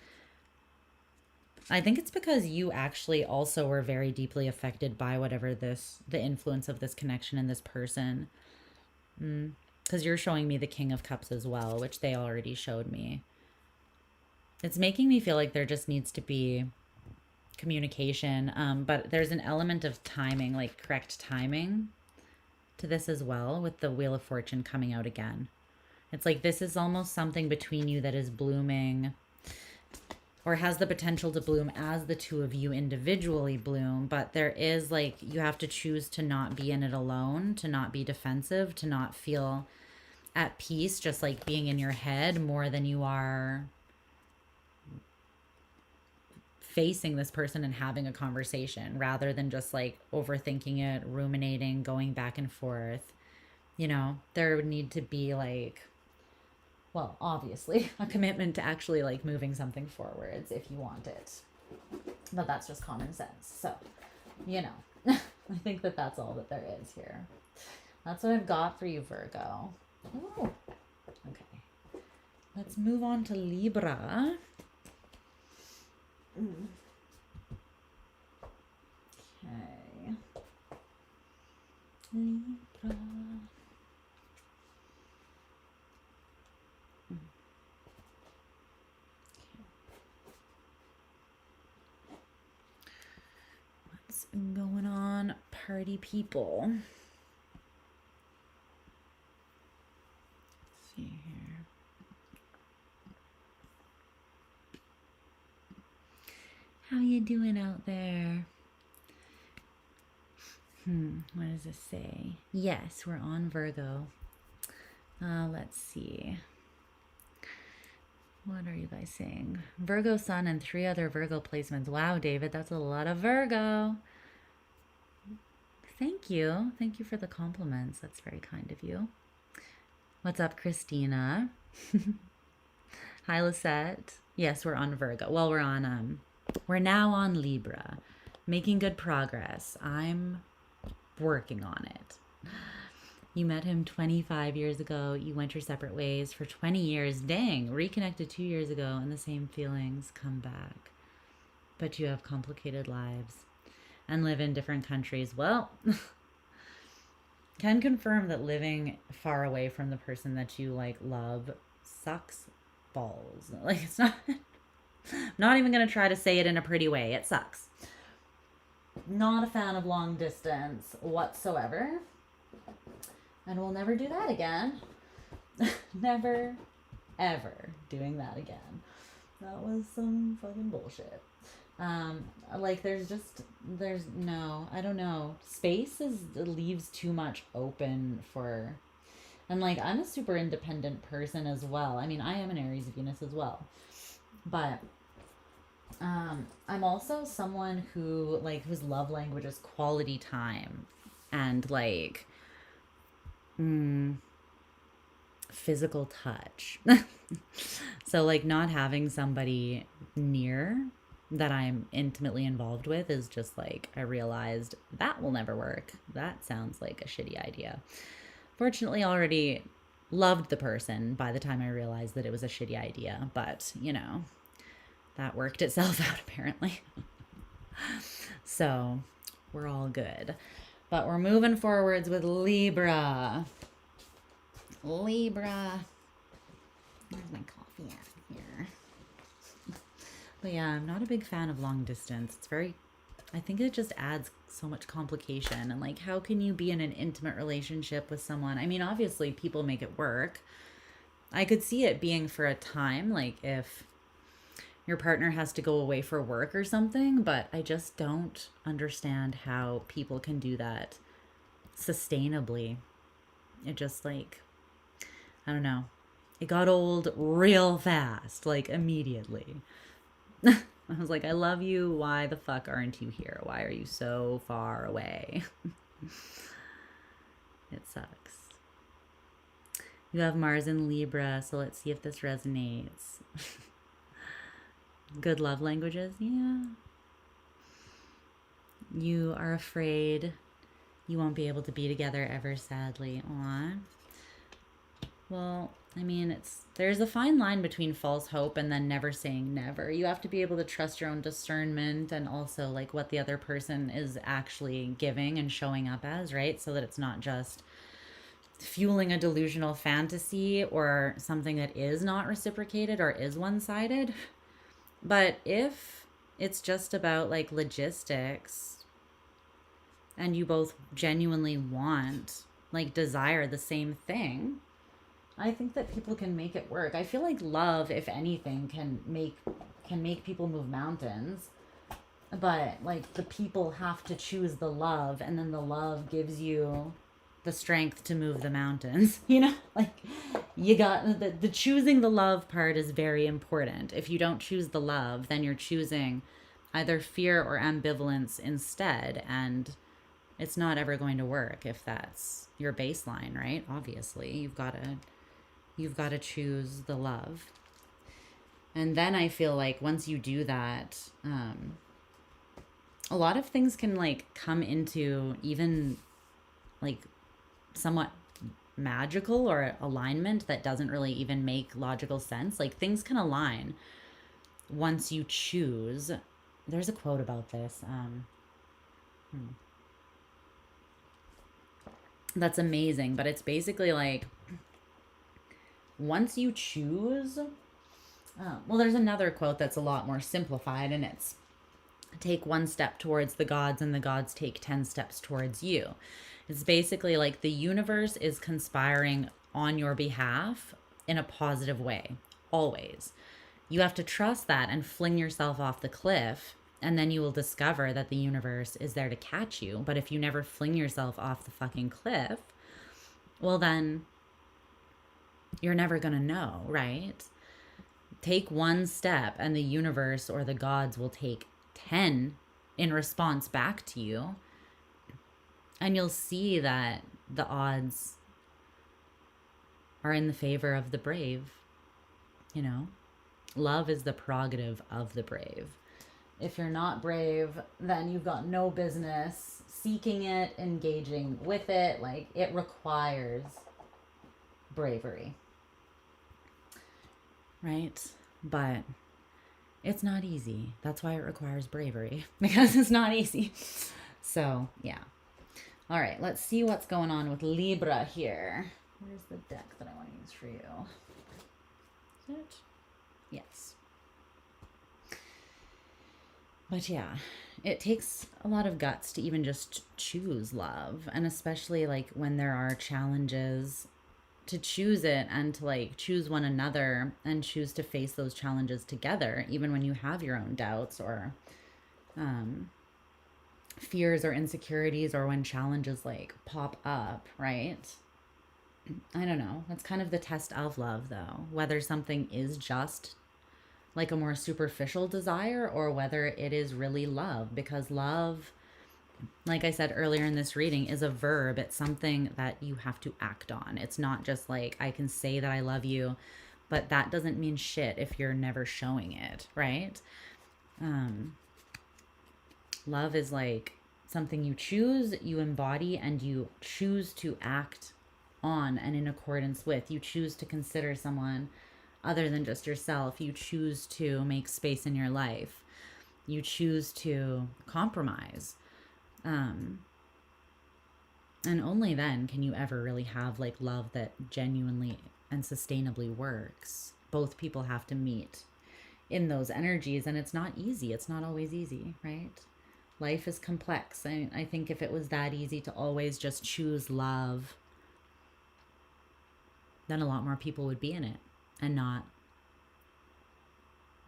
I think it's because you actually also were very deeply affected by whatever the influence of this connection and this person. Because you're showing me the King of Cups as well, which they already showed me. It's making me feel like there just needs to be communication, but there's an element of timing, like correct timing to this as well, with the Wheel of Fortune coming out again. It's like this is almost something between you that is blooming or has the potential to bloom as the two of you individually bloom, but there is, like, you have to choose to not be in it alone, to not be defensive, to not feel at peace, just like being in your head more than you are facing this person and having a conversation, rather than just like overthinking it, ruminating, going back and forth. You know, there would need to be, like, well, obviously a commitment to actually like moving something forwards if you want it, but that's just common sense. So, you know, I think that that's all that there is here. That's what I've got for you, Virgo. Ooh. Okay, let's move on to Libra. Okay. Libra. What's going on, party people? Let's see here. How you doing out there? What does this say? Yes, we're on Virgo. Let's see. What are you guys saying? Virgo Sun and 3 other Virgo placements. Wow, David, that's a lot of Virgo. Thank you. Thank you for the compliments. That's very kind of you. What's up, Christina? Hi, Lisette. Yes, we're on Virgo. Well, we're now on Libra. Making good progress. I'm working on it. You met him 25 years ago. You went your separate ways for 20 years. Dang, reconnected 2 years ago and the same feelings come back. But you have complicated lives and live in different countries. Well, can confirm that living far away from the person that you like love sucks balls. Like, it's not... I'm not even going to try to say it in a pretty way. It sucks. Not a fan of long distance whatsoever. And we'll never do that again. Never, ever doing that again. That was some fucking bullshit. Like, there's no, I don't know. Space leaves too much open for... And, like, I'm a super independent person as well. I mean, I am an Aries Venus as well. But I'm also someone who, like, whose love language is quality time and, like, physical touch. So, like, not having somebody near that I'm intimately involved with is just, like, I realized that will never work. That sounds like a shitty idea. Fortunately, already loved the person by the time I realized that it was a shitty idea. But, you know, that worked itself out apparently. So we're all good. But we're moving forwards with Libra. Libra. Where's my coffee at here? But yeah, I'm not a big fan of long distance. It's very, I think it just adds so much complication. And like, how can you be in an intimate relationship with someone? I mean, obviously people make it work. I could see it being for a time, like if your partner has to go away for work or something, but I just don't understand how people can do that sustainably. It just like, I don't know. It got old real fast, like immediately. I was like, I love you. Why the fuck aren't you here? Why are you so far away? It sucks. You have Mars in Libra, so let's see if this resonates. Good love languages, yeah. You are afraid you won't be able to be together ever, sadly. Aw. Well, I mean, there's a fine line between false hope and then never saying never. You have to be able to trust your own discernment and also like what the other person is actually giving and showing up as, right? So that it's not just fueling a delusional fantasy or something that is not reciprocated or is one-sided. But if it's just about like logistics and you both genuinely want, like desire the same thing, I think that people can make it work. I feel like love, if anything, can make people move mountains. But like the people have to choose the love, and then the love gives you the strength to move the mountains. You know, like you got the choosing the love part is very important. If you don't choose the love, then you're choosing either fear or ambivalence instead, and it's not ever going to work if that's your baseline, right? Obviously, you've got to choose the love. And then I feel like once you do that, a lot of things can like come into even like somewhat magical or alignment that doesn't really even make logical sense. Like things can align once you choose. There's a quote about this. That's amazing, but it's basically like once you choose, well, there's another quote that's a lot more simplified, and it's take one step towards the gods and the gods take 10 steps towards you. It's basically like the universe is conspiring on your behalf in a positive way, always. You have to trust that and fling yourself off the cliff, and then you will discover that the universe is there to catch you. But if you never fling yourself off the fucking cliff, well, then you're never going to know, right? Take one step and the universe or the gods will take 10 in response back to you. And you'll see that the odds are in the favor of the brave. You know, love is the prerogative of the brave. If you're not brave, then you've got no business seeking it, engaging with it. Like, it requires bravery. Right? But it's not easy. That's why it requires bravery, because it's not easy. So, yeah. All right, let's see what's going on with Libra here. Where's the deck that I want to use for you? Is it? Yes. But yeah, it takes a lot of guts to even just choose love. And especially like when there are challenges, to choose it and to like choose one another and choose to face those challenges together, even when you have your own doubts or fears or insecurities, or when challenges like pop up, right? I don't know. That's kind of the test of love, though, whether something is just like a more superficial desire or whether it is really love, because love, like I said earlier in this reading, is a verb. It's something that you have to act on. It's not just like, I can say that I love you, but that doesn't mean shit if you're never showing it, right? Love is like something you choose, you embody, and you choose to act on and in accordance with. You choose to consider someone other than just yourself. You choose to make space in your life. You choose to compromise. And only then can you ever really have like love that genuinely and sustainably works. Both people have to meet in those energies, and it's not easy. It's not always easy, right? Life is complex. I think if it was that easy to always just choose love, then a lot more people would be in it and not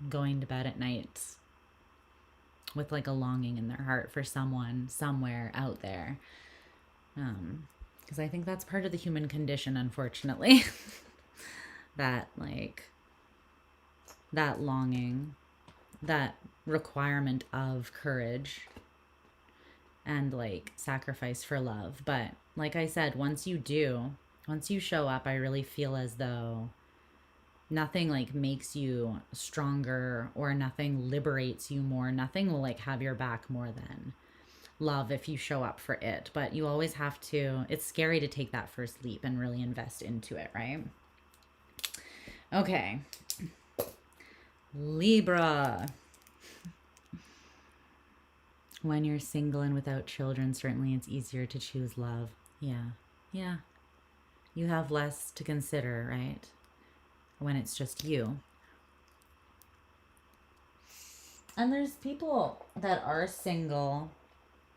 going to bed at night with like a longing in their heart for someone somewhere out there. Because I think that's part of the human condition, unfortunately. That like that longing, that requirement of courage and like sacrifice for love. But like I said, once you show up, I really feel as though nothing like makes you stronger, or nothing liberates you more. Nothing will like have your back more than love if you show up for it. But you always have to, it's scary to take that first leap and really invest into it, right? Okay. Libra. When you're single and without children, certainly it's easier to choose love. Yeah. Yeah. You have less to consider, right? When it's just you. And there's people that are single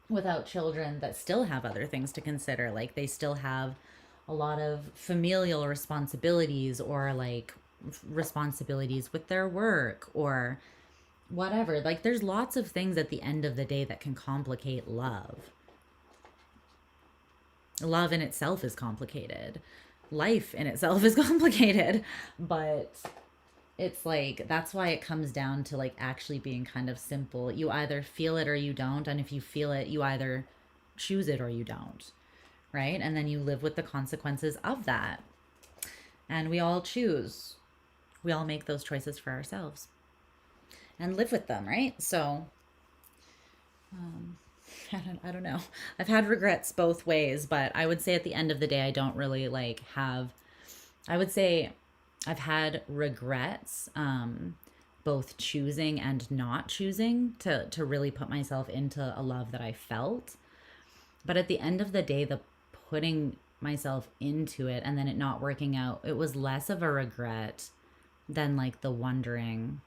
without children that still have other things to consider. Like they still have a lot of familial responsibilities, or like responsibilities with their work or whatever. Like there's lots of things at the end of the day that can complicate love. Love in itself is complicated. Life in itself is complicated. But it's like, that's why it comes down to like actually being kind of simple. You either feel it or you don't. And if you feel it, you either choose it or you don't. Right? And then you live with the consequences of that. And we all choose. We all make those choices for ourselves and live with them, right? So, I don't know. I've had regrets both ways, but I would say at the end of the day, I don't really like have, I would say I've had regrets, both choosing and not choosing to really put myself into a love that I felt. But at the end of the day, the putting myself into it and then it not working out, it was less of a regret than like the wondering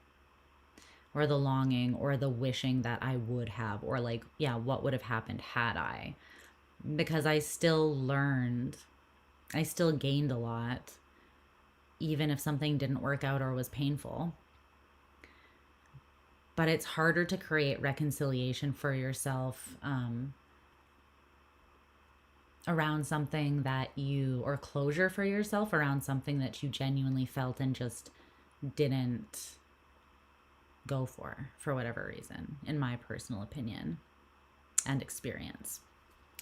or the longing or the wishing that I would have, or like, yeah, what would have happened had I? Because I still learned, I still gained a lot, even if something didn't work out or was painful. But it's harder to create reconciliation for yourself, around something that you, or closure for yourself around something that you genuinely felt and just didn't go for whatever reason, in my personal opinion and experience.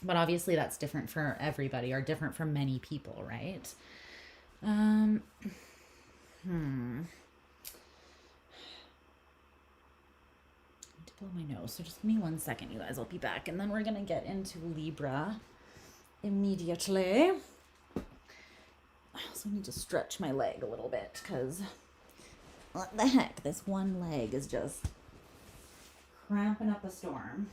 But obviously that's different for everybody, or different for many people, right? I need to blow my nose, so just give me 1 second, you guys. I'll be back, and then we're gonna get into Libra immediately. I also need to stretch my leg a little bit, because what the heck, this one leg is just cramping up a storm.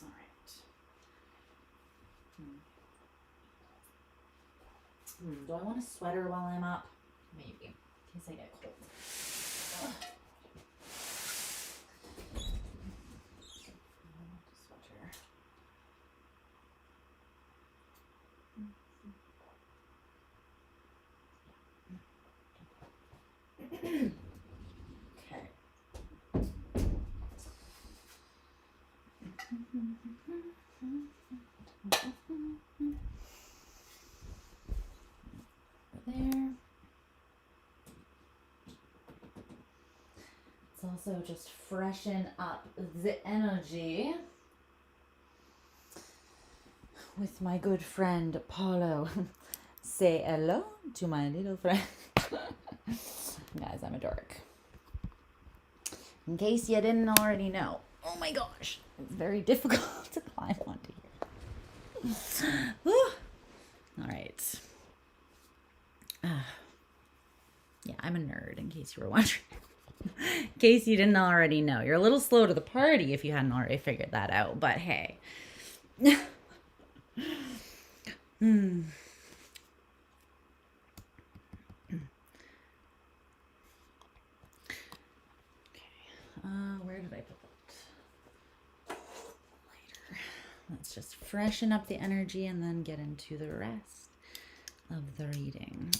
All right. Do I want a sweater while I'm up? Maybe, in case I get cold. let's also just freshen up the energy with my good friend Paulo. Say hello to my little friend. Guys, I'm a dork. In case you didn't already know. Oh my gosh. It's very difficult to climb onto here. All right. Yeah, I'm a nerd, in case you were wondering. In case you didn't already know. You're a little slow to the party if you hadn't already figured that out. But hey. Where did I put that? Later. Let's just freshen up the energy and then get into the rest of the reading.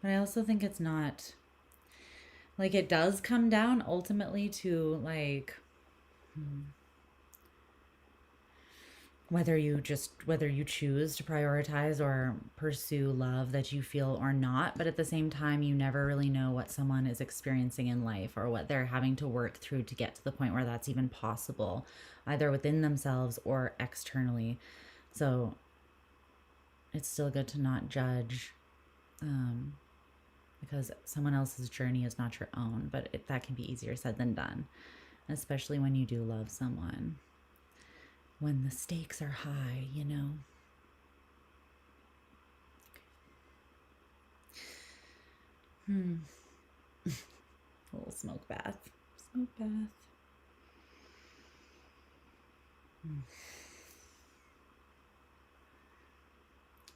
But I also think it's not, like, it does come down ultimately to, like, whether you choose to prioritize or pursue love that you feel or not. But at the same time, you never really know what someone is experiencing in life or what they're having to work through to get to the point where that's even possible, either within themselves or externally. So it's still good to not judge, because someone else's journey is not your own, but that can be easier said than done, especially when you do love someone, when the stakes are high, you know. A little smoke bath. Smoke bath.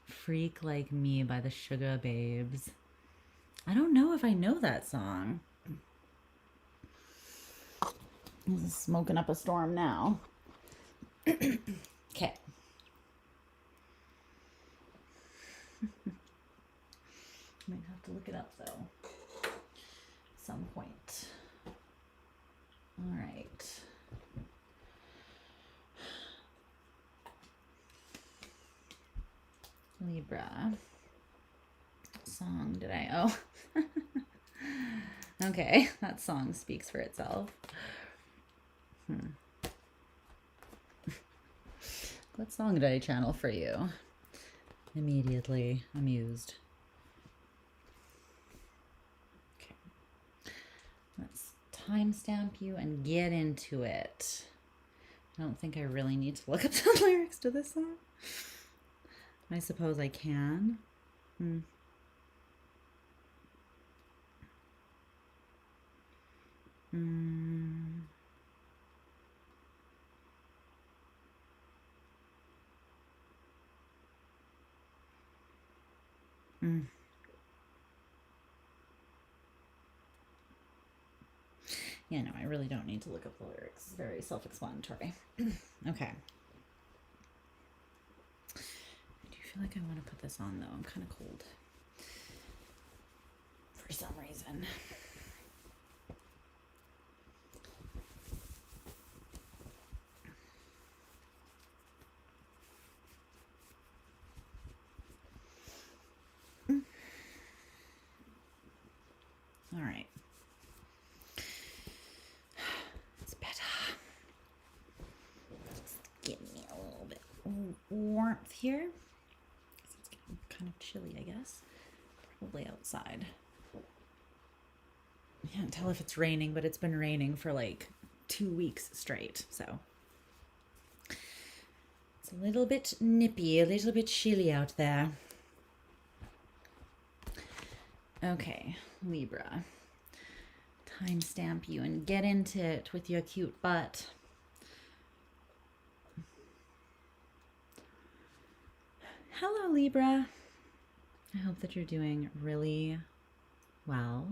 Freak Like Me by the Sugar Babes. I don't know if I know that song. This is smoking up a storm now. Okay. Might have to look it up though. At some point. All right. Libra. What song did I owe? Okay, that song speaks for itself. What song did I channel for you? Immediately amused. Okay. Let's timestamp you and get into it. I don't think I really need to look up the lyrics to this song. I suppose I can. Yeah, no, I really don't need to look up the lyrics. It's very self-explanatory. Okay. I do feel like I want to put this on, though. I'm kind of cold. For some reason. All right. It's better. Just give me a little bit warmth here. It's getting kind of chilly, I guess. Probably outside. I can't tell if it's raining, but it's been raining for like 2 weeks straight. So it's a little bit nippy, a little bit chilly out there. Okay, Libra. Timestamp you and get into it with your cute butt. Hello, Libra. I hope that you're doing really well.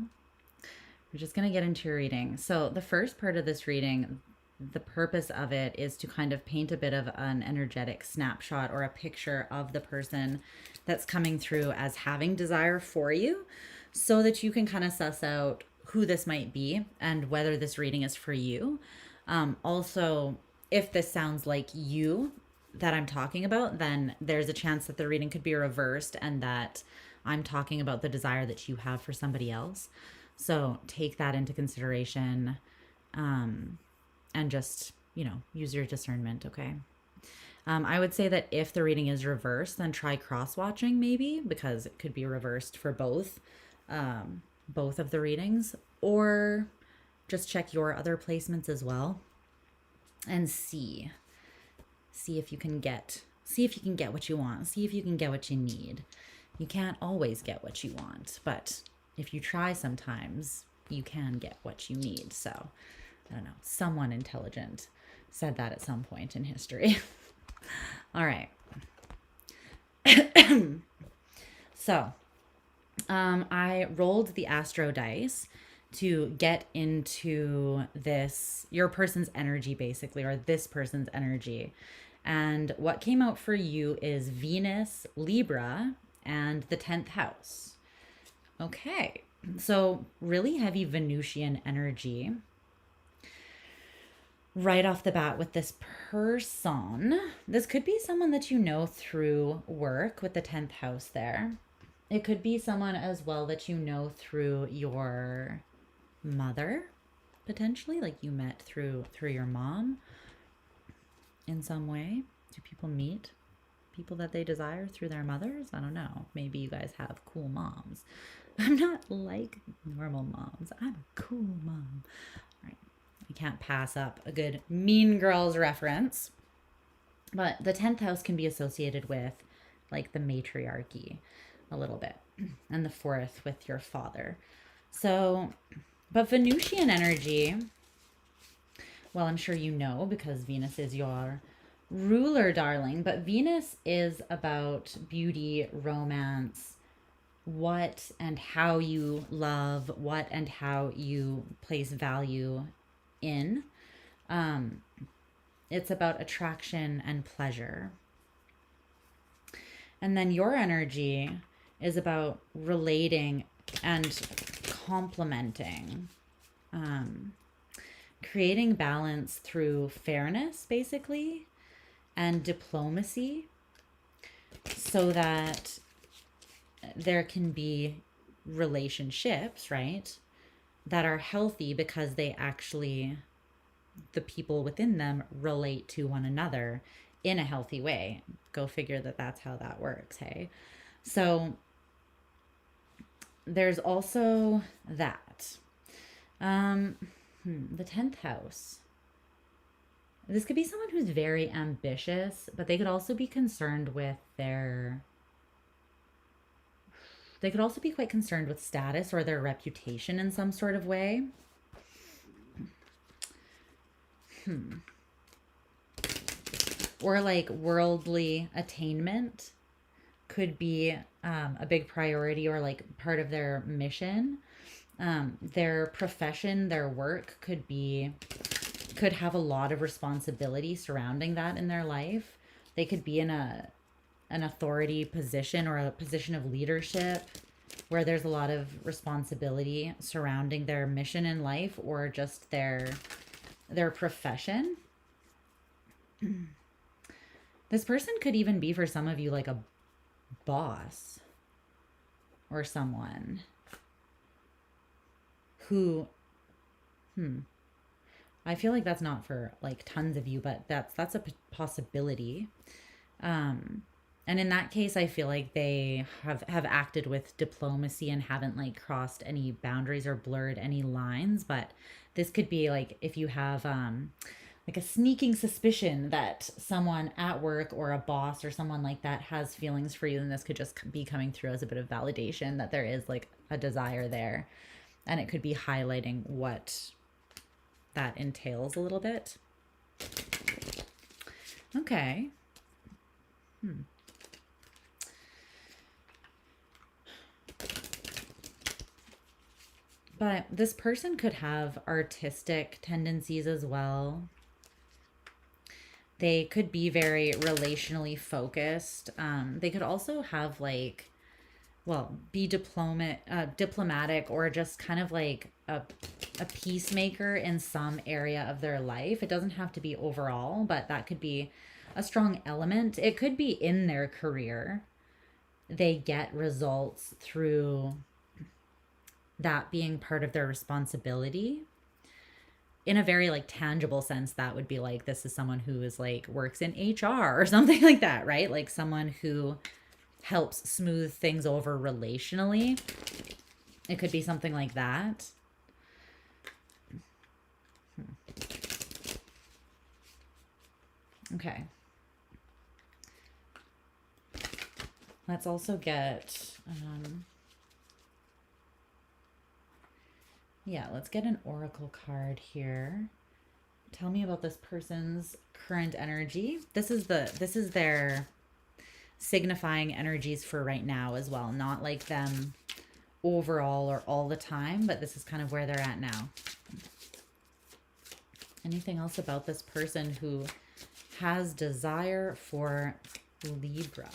We're just going to get into your reading. So the first part of this reading, the purpose of it is to kind of paint a bit of an energetic snapshot or a picture of the person that's coming through as having desire for you. so that you can kind of suss out who this might be and whether this reading is for you. Also, if this sounds like you that I'm talking about, then there's a chance that the reading could be reversed and that I'm talking about the desire that you have for somebody else. So take that into consideration, and just, use your discernment, okay? I would say that if the reading is reversed, then try cross-watching maybe, because it could be reversed for both of the readings, or just check your other placements as well and see if you can get what you want, see if you can get what you need. You can't always get what you want, but if you try sometimes, you can get what you need. So, I don't know, someone intelligent said that at some point in history. All right. So, I rolled the Astro dice to get into your person's energy, basically, or this person's energy. And what came out for you is Venus, Libra, and the 10th house. Okay, so really heavy Venusian energy right off the bat with this person. This could be someone that you know through work with the 10th house there. It could be someone as well that you know through your mother, potentially, like you met through your mom in some way. Do people meet people that they desire through their mothers? I don't know. Maybe you guys have cool moms. I'm not like normal moms. I'm a cool mom. All right. I can't pass up a good Mean Girls reference. But the 10th house can be associated with like the matriarchy a little bit, and the 4th with your father. So, but Venusian energy, well, I'm sure you know because Venus is your ruler, darling, but Venus is about beauty, romance, what and how you love, what and how you place value in. It's about attraction and pleasure. And then your energy is about relating and complementing, creating balance through fairness, basically, and diplomacy, so that there can be relationships, right, that are healthy because they actually, the people within them relate to one another in a healthy way. Go figure that's how that works, hey? So there's also that. The 10th house. This could be someone who's very ambitious, but they could also be concerned with they could also be quite concerned with status or their reputation in some sort of way. Or like worldly attainment could be a big priority, or like part of their mission. Their profession, their work could have a lot of responsibility surrounding that in their life. They could be in an authority position or a position of leadership where there's a lot of responsibility surrounding their mission in life, or just their profession. This person could even be, for some of you, like a boss or someone who, I feel like that's not for like tons of you, but that's a possibility. And in that case, I feel like they have acted with diplomacy and haven't like crossed any boundaries or blurred any lines. But this could be like if you have like a sneaking suspicion that someone at work or a boss or someone like that has feelings for you, and this could just be coming through as a bit of validation that there is like a desire there. And it could be highlighting what that entails a little bit. Okay. But this person could have artistic tendencies as well. They could be very relationally focused. They could also have like well, be diplomatic, or just kind of like a peacemaker in some area of their life. It doesn't have to be overall, but that could be a strong element. It could be in their career. They get results through that being part of their responsibility. In a very like tangible sense, that would be like, this is someone who is like works in HR or something like that, right? Like someone who helps smooth things over relationally. It could be something like that. Okay. Let's also get, yeah, let's get an oracle card here. Tell me about this person's current energy. This is their signifying energies for right now as well. Not like them overall or all the time, but this is kind of where they're at now. Anything else about this person who has desire for Libra?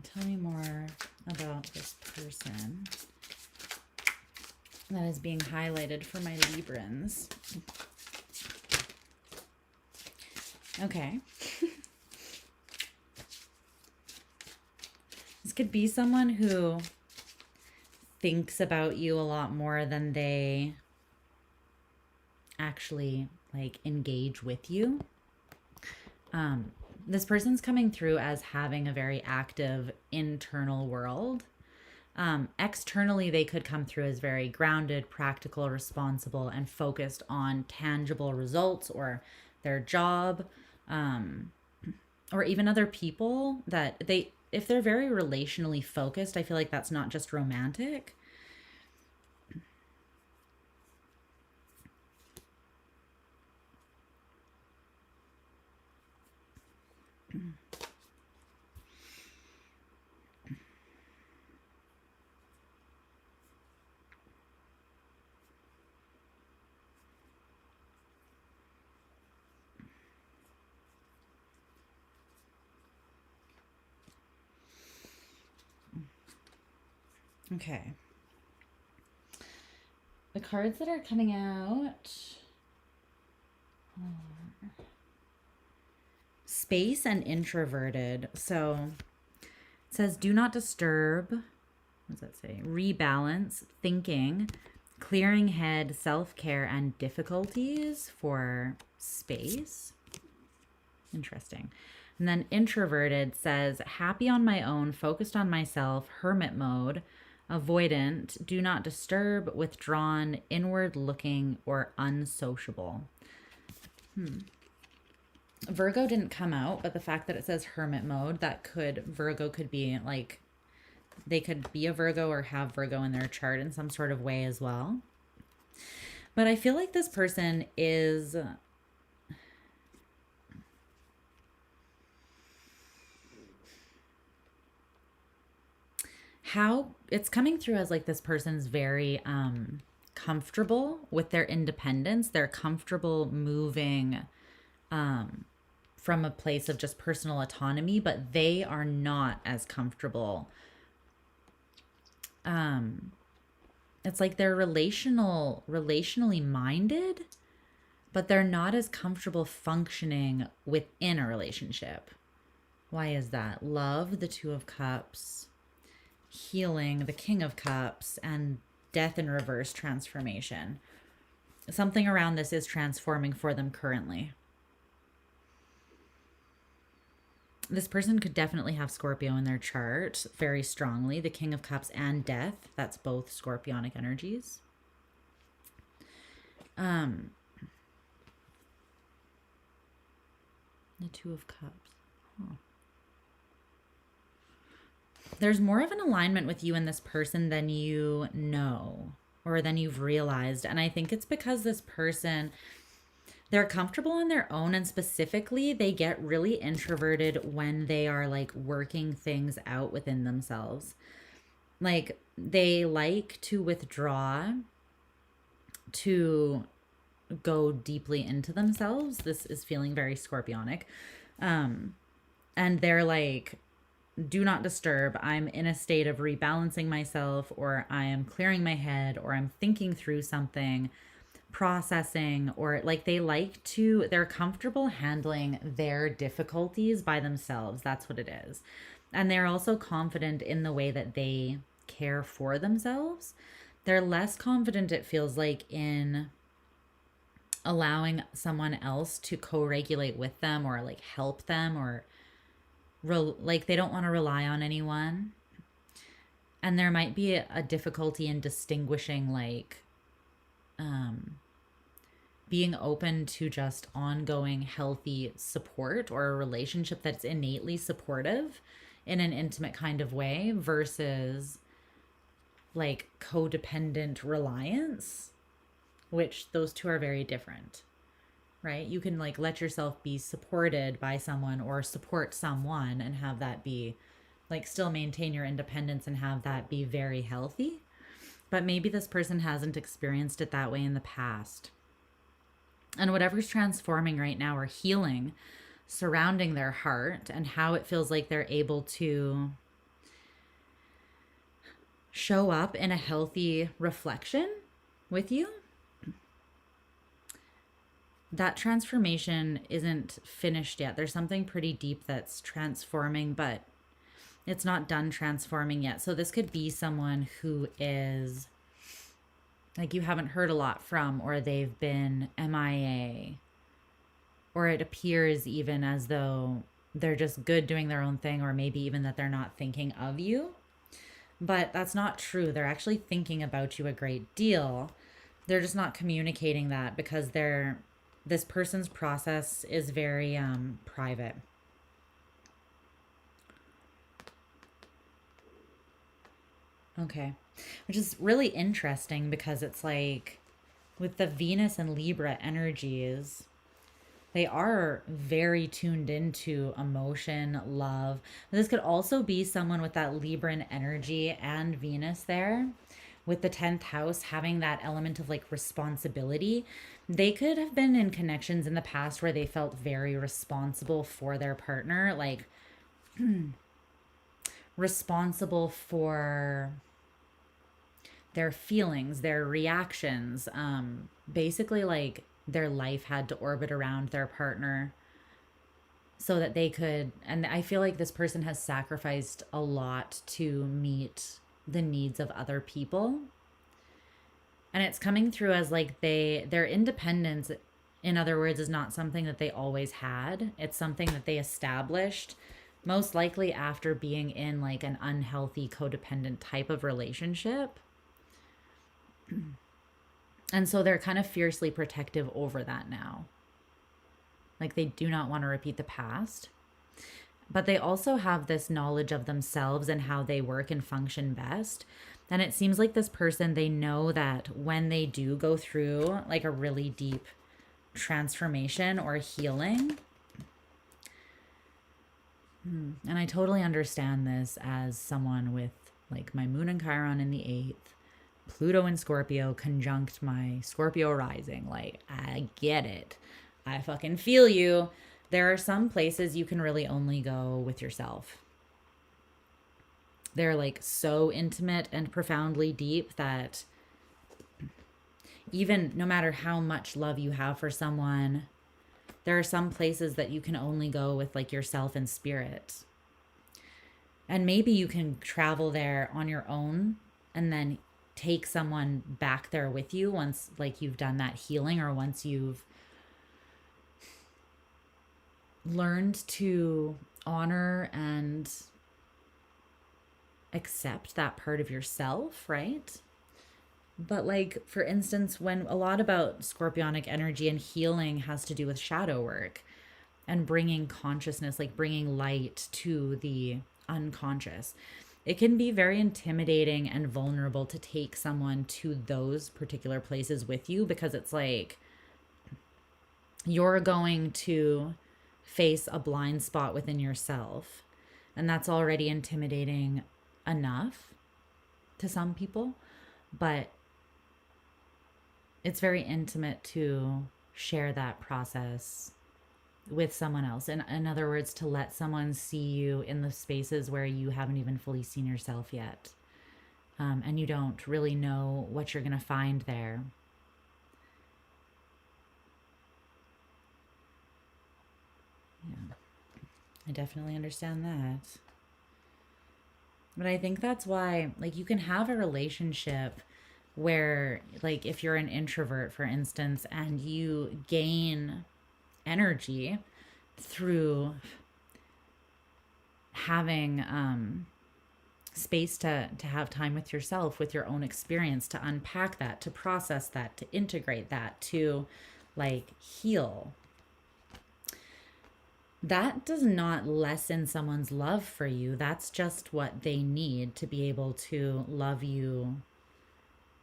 Tell me more about this person that is being highlighted for my Librans. Okay. This could be someone who thinks about you a lot more than they actually like engage with you. This person's coming through as having a very active internal world. Externally, they could come through as very grounded, practical, responsible, and focused on tangible results or their job, or even other people that if they're very relationally focused, I feel like that's not just romantic. Okay. The cards that are coming out are space and introverted. So it says, do not disturb. What does that say? Rebalance, thinking, clearing head, self-care, and difficulties for space. Interesting. And then introverted says, happy on my own, focused on myself, hermit mode, avoidant, do not disturb, withdrawn, inward looking, or unsociable. Virgo didn't come out, but the fact that it says hermit mode, Virgo could be like, they could be a Virgo or have Virgo in their chart in some sort of way as well. But I feel like this person is it's coming through as like this person's very comfortable with their independence. They're comfortable moving from a place of just personal autonomy, but they are not as comfortable. It's like they're relationally minded, but they're not as comfortable functioning within a relationship. Why is that? Love, the Two of Cups, healing, the King of Cups, and death in reverse, transformation. Something around this is transforming for them currently. This person could definitely have Scorpio in their chart very strongly. The King of Cups and death. That's both scorpionic energies. The Two of Cups. Huh. there's more of an alignment with you and this person than you know or than you've realized. And I think it's because this person, they're comfortable on their own, and specifically they get really introverted when they are like working things out within themselves. Like they like to withdraw, to go deeply into themselves. This is feeling very scorpionic. And they're like, do not disturb. I'm in a state of rebalancing myself, or I am clearing my head, or I'm thinking through something, processing, or like they're comfortable handling their difficulties by themselves. That's what it is. And they're also confident in the way that they care for themselves. They're less confident, it feels like, in allowing someone else to co-regulate with them or like help them, or like they don't want to rely on anyone. And there might be a difficulty in distinguishing like being open to just ongoing healthy support, or a relationship that's innately supportive in an intimate kind of way, versus like codependent reliance, which those two are very different, right? You can like let yourself be supported by someone or support someone and have that be like still maintain your independence and have that be very healthy. But maybe this person hasn't experienced it that way in the past. And whatever's transforming right now or healing surrounding their heart, and how it feels like they're able to show up in a healthy reflection with you, that transformation isn't finished yet. There's something pretty deep that's transforming, but it's not done transforming yet. So this could be someone who is like you haven't heard a lot from, or they've been MIA, or it appears even as though they're just good doing their own thing, or maybe even that they're not thinking of you. But that's not true. They're actually thinking about you a great deal. They're just not communicating that because this person's process is very private. Okay. Which is really interesting because it's like with the Venus and Libra energies, they are very tuned into emotion, love. This could also be someone with that Libran energy and Venus there, with the 10th house having that element of like responsibility. They could have been in connections in the past where they felt very responsible for their partner, like responsible for their feelings, their reactions. Basically, like their life had to orbit around their partner so that they could. And I feel like this person has sacrificed a lot to meet the needs of other people. And it's coming through as like their independence, in other words, is not something that they always had. It's something that they established most likely after being in like an unhealthy codependent type of relationship. And so they're kind of fiercely protective over that now. Like they do not want to repeat the past. But they also have this knowledge of themselves and how they work and function best. And it seems like this person, they know that when they do go through like a really deep transformation or healing, and I totally understand this as someone with like my moon and Chiron in the 8th, Pluto in Scorpio conjunct my Scorpio rising. Like, I get it. I fucking feel you. There are some places you can really only go with yourself. They're like so intimate and profoundly deep that even no matter how much love you have for someone, there are some places that you can only go with like yourself and spirit. And maybe you can travel there on your own and then take someone back there with you once like you've done that healing, or once you've learned to honor and accept that part of yourself, right? But like, for instance, when a lot about scorpionic energy and healing has to do with shadow work and bringing consciousness, like bringing light to the unconscious. it can be very intimidating and vulnerable to take someone to those particular places with you, because it's like you're going to face a blind spot within yourself. And that's already intimidating enough to some people, but it's very intimate to share that process with someone else. In other words, to let someone see you in the spaces where you haven't even fully seen yourself yet. And you don't really know what you're going to find there. Yeah, I definitely understand that. But I think that's why, like, you can have a relationship where, like, if you're an introvert, for instance, and you gain energy through having space to have time with yourself, with your own experience, to unpack that, to process that, to integrate that, to like heal. That does not lessen someone's love for you. That's just what they need to be able to love you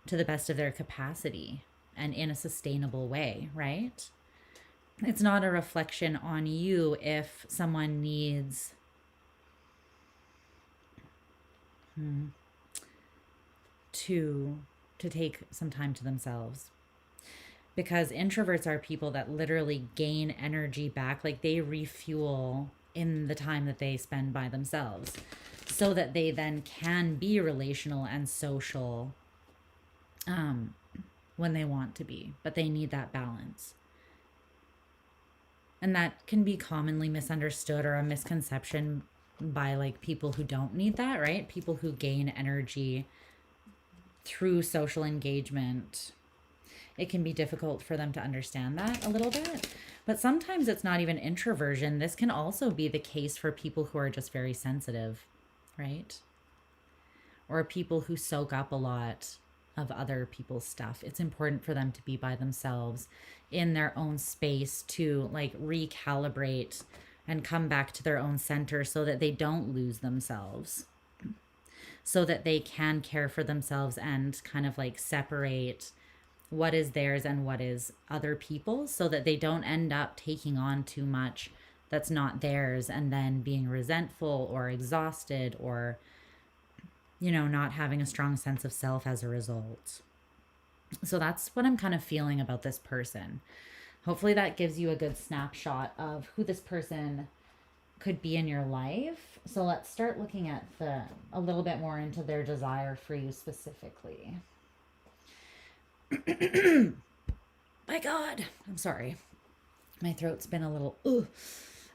to the best of their capacity and in a sustainable way, right? It's not a reflection on you if someone needs to take some time to themselves. Because introverts are people that literally gain energy back, like they refuel in the time that they spend by themselves, so that they then can be relational and social when they want to be, but they need that balance. And that can be commonly misunderstood, or a misconception by like people who don't need that, right? People who gain energy through social engagement. It can be difficult for them to understand that a little bit. But sometimes it's not even introversion. This can also be the case for people who are just very sensitive, right? Or people who soak up a lot of other people's stuff. It's important for them to be by themselves in their own space to like recalibrate and come back to their own center, so that they don't lose themselves, so that they can care for themselves and kind of like separate what is theirs and what is other people's, so that they don't end up taking on too much that's not theirs and then being resentful or exhausted, or not having a strong sense of self as a result. So that's what I'm kind of feeling about this person. Hopefully that gives you a good snapshot of who this person could be in your life. So let's start looking at a little bit more into their desire for you specifically. My God, I'm sorry. My throat's been a little,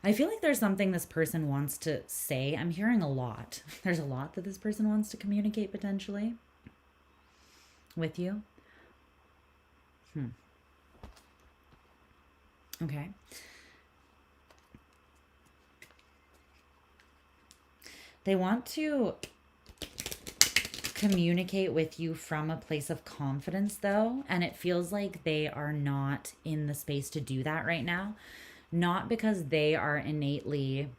I feel like there's something this person wants to say. I'm hearing a lot. There's a lot that this person wants to communicate potentially with you. Okay. They want to communicate with you from a place of confidence, though, and it feels like they are not in the space to do that right now. Not because they are innately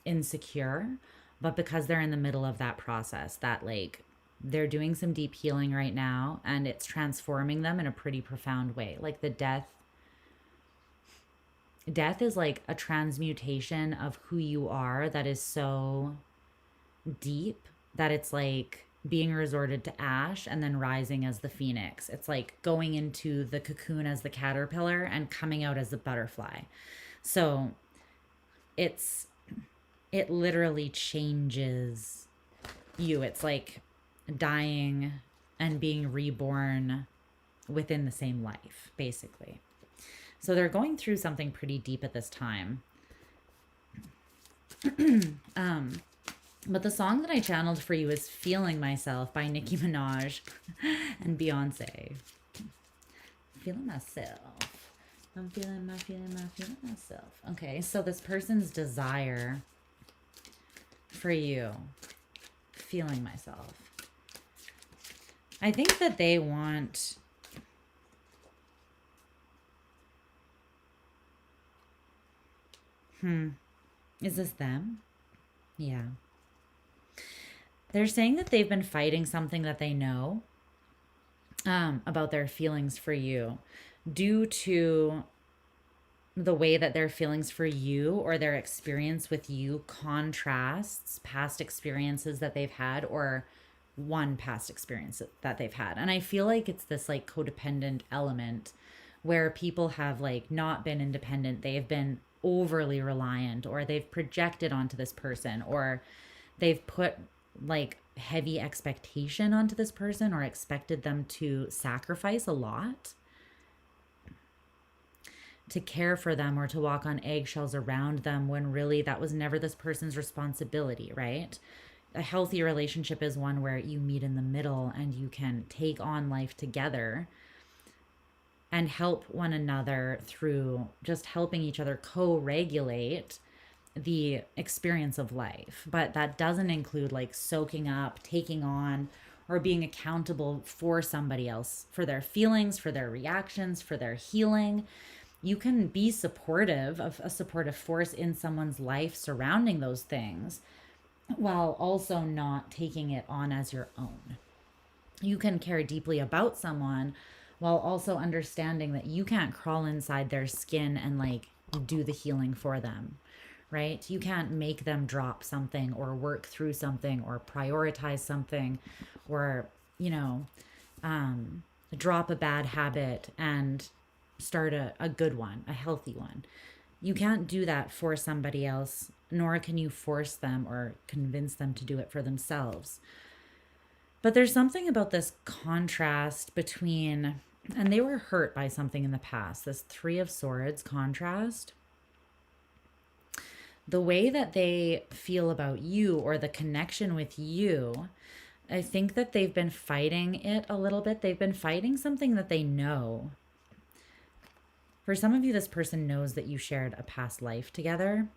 insecure, but because they're in the middle of that process, that like they're doing some deep healing right now, and it's transforming them in a pretty profound way. Like the death is like a transmutation of who you are that is so deep that it's like being resorted to ash and then rising as the phoenix. It's like going into the cocoon as the caterpillar and coming out as the butterfly. So it literally changes you. It's like dying and being reborn within the same life, basically. So they're going through something pretty deep at this time. But the song that I channeled for you is Feeling Myself by Nicki Minaj and Beyonce. Feeling myself. I'm feeling myself. Okay, so this person's desire for you, feeling myself. I think that they want is this them? Yeah. They're saying that they've been fighting something that they know about their feelings for you due to the way that their feelings for you or their experience with you contrasts past experiences that they've had, or one past experience that they've had. And I feel like it's this like codependent element where people have like not been independent. They've been overly reliant, or they've projected onto this person, or they've put like heavy expectation onto this person, or expected them to sacrifice a lot to care for them, or to walk on eggshells around them, when really that was never this person's responsibility, right? A healthy relationship is one where you meet in the middle and you can take on life together and help one another through just helping each other co-regulate the experience of life. But that doesn't include like soaking up, taking on, or being accountable for somebody else, for their feelings, for their reactions, for their healing. You can be supportive of a supportive force in someone's life surrounding those things, while also not taking it on as your own. You can care deeply about someone while also understanding that you can't crawl inside their skin and like do the healing for them, right? You can't make them drop something or work through something or prioritize something, or, you know, drop a bad habit and start a good one, a healthy one. You can't do that for somebody else, nor can you force them or convince them to do it for themselves. But there's something about this contrast between, and they were hurt by something in the past, this Three of Swords contrast. The way that they feel about you, or the connection with you, I think that they've been fighting it a little bit. They've been fighting something that they know. For some of you, this person knows that you shared a past life together.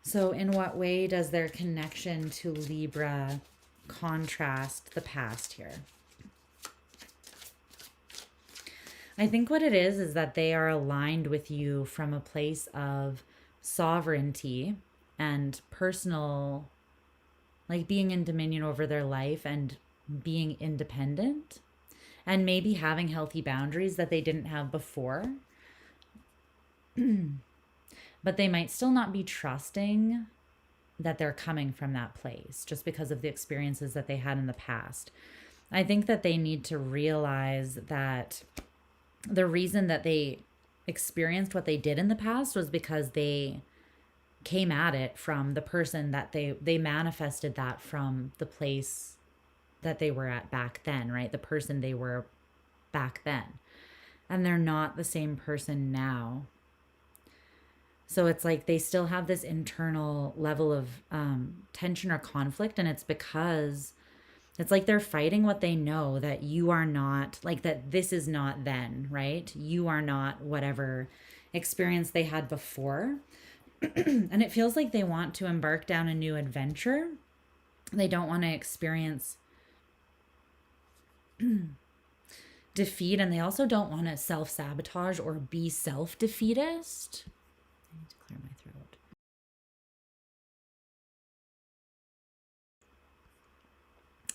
So in what way does their connection to Libra contrast the past here? I think what it is that they are aligned with you from a place of sovereignty and personal, like being in dominion over their life and being independent, and maybe having healthy boundaries that they didn't have before. But they might still not be trusting that they're coming from that place just because of the experiences that they had in the past. I think that they need to realize that the reason that they experienced what they did in the past was because they came at it from the person that they manifested that from the place that they were at back then, right? The person they were back then. And they're not the same person now. So it's like they still have this internal level of tension or conflict, and it's because it's like they're fighting what they know, that you are not, like that this is not then, right? You are not whatever experience they had before. And it feels like they want to embark down a new adventure. They don't want to experience defeat, and they also don't want to self-sabotage or be self-defeatist. I need to clear my throat.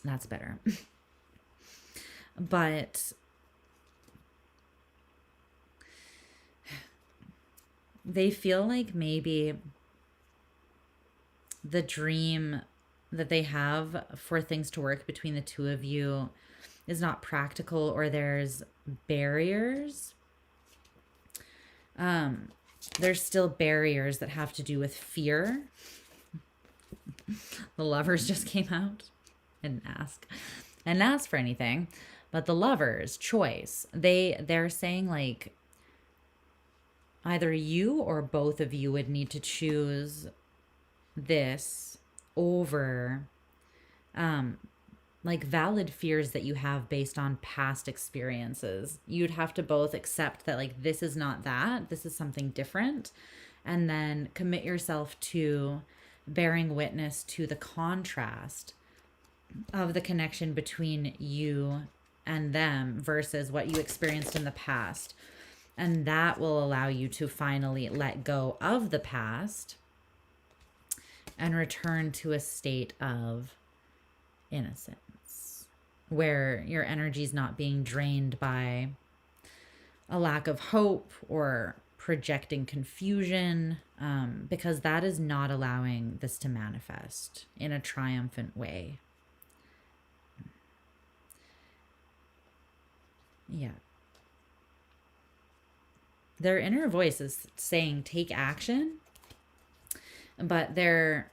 That's better. But they feel like maybe the dream that they have for things to work between the two of you is not practical, or there's barriers. There's still barriers that have to do with fear. The Lovers just came out. I didn't ask for anything, but the Lovers, choice. They're saying like either you or both of you would need to choose this over like valid fears that you have based on past experiences. You'd have to both accept that like this is not that, this is something different, and then commit yourself to bearing witness to the contrast of the connection between you and them versus what you experienced in the past. And that will allow you to finally let go of the past and return to a state of innocence, where your energy is not being drained by a lack of hope or projecting confusion, because that is not allowing this to manifest in a triumphant way. Yeah. Their inner voice is saying take action, but their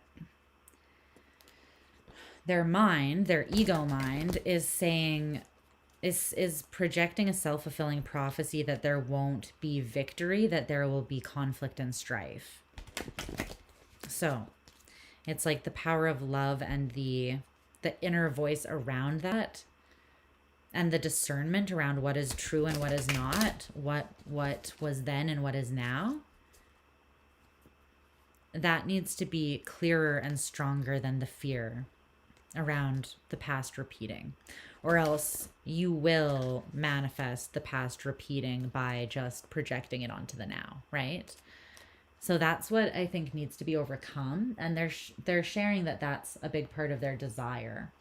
mind, their ego mind, is saying, is projecting a self-fulfilling prophecy that there won't be victory, that there will be conflict and strife. So it's like the power of love and the inner voice around that, and the discernment around what is true and what is not, what was then and what is now. That needs to be clearer and stronger than the fear around the past repeating, or else you will manifest the past repeating by just projecting it onto the now, right? So that's what I think needs to be overcome, and they're sharing that that's a big part of their desire.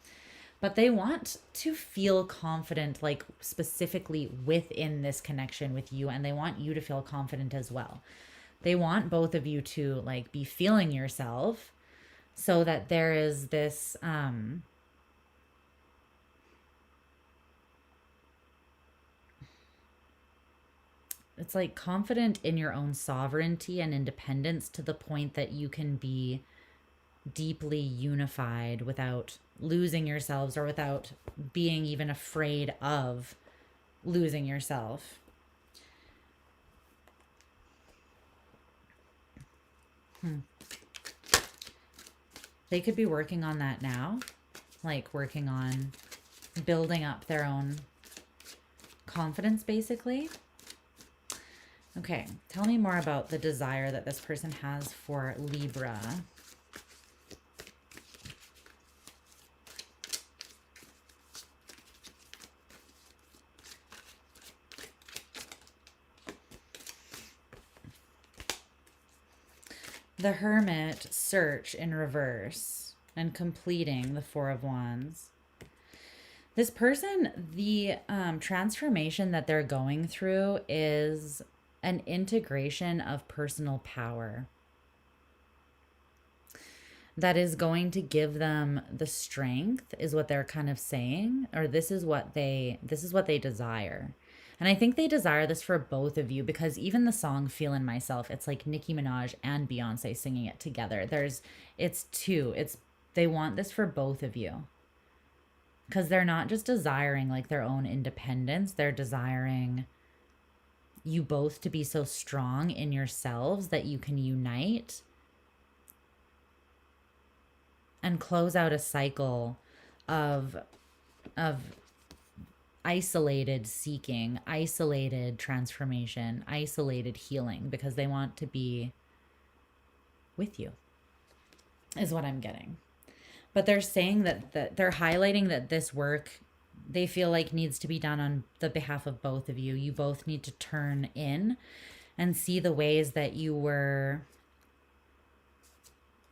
But they want to feel confident, like specifically within this connection with you, and they want you to feel confident as well. They want both of you to like be feeling yourself, so that there is this it's like confident in your own sovereignty and independence, to the point that you can be deeply unified without losing yourselves, or without being even afraid of losing yourself. They could be working on that now, like working on building up their own confidence, basically. Okay, tell me more about the desire that this person has for Libra. The Hermit, search in reverse, and completing the Four of Wands. This person, the transformation that they're going through is an integration of personal power that is going to give them the strength, is what they're kind of saying, or this is what they desire. And I think they desire this for both of you, because even the song Feelin' Myself, it's like Nicki Minaj and Beyonce singing it together. They want this for both of you. Because they're not just desiring like their own independence, they're desiring you both to be so strong in yourselves that you can unite and close out a cycle of isolated seeking, isolated transformation, isolated healing, because they want to be with you, is what I'm getting. But they're saying that they're highlighting that this work, they feel like, needs to be done on the behalf of both of you. You both need to turn in and see the ways that you were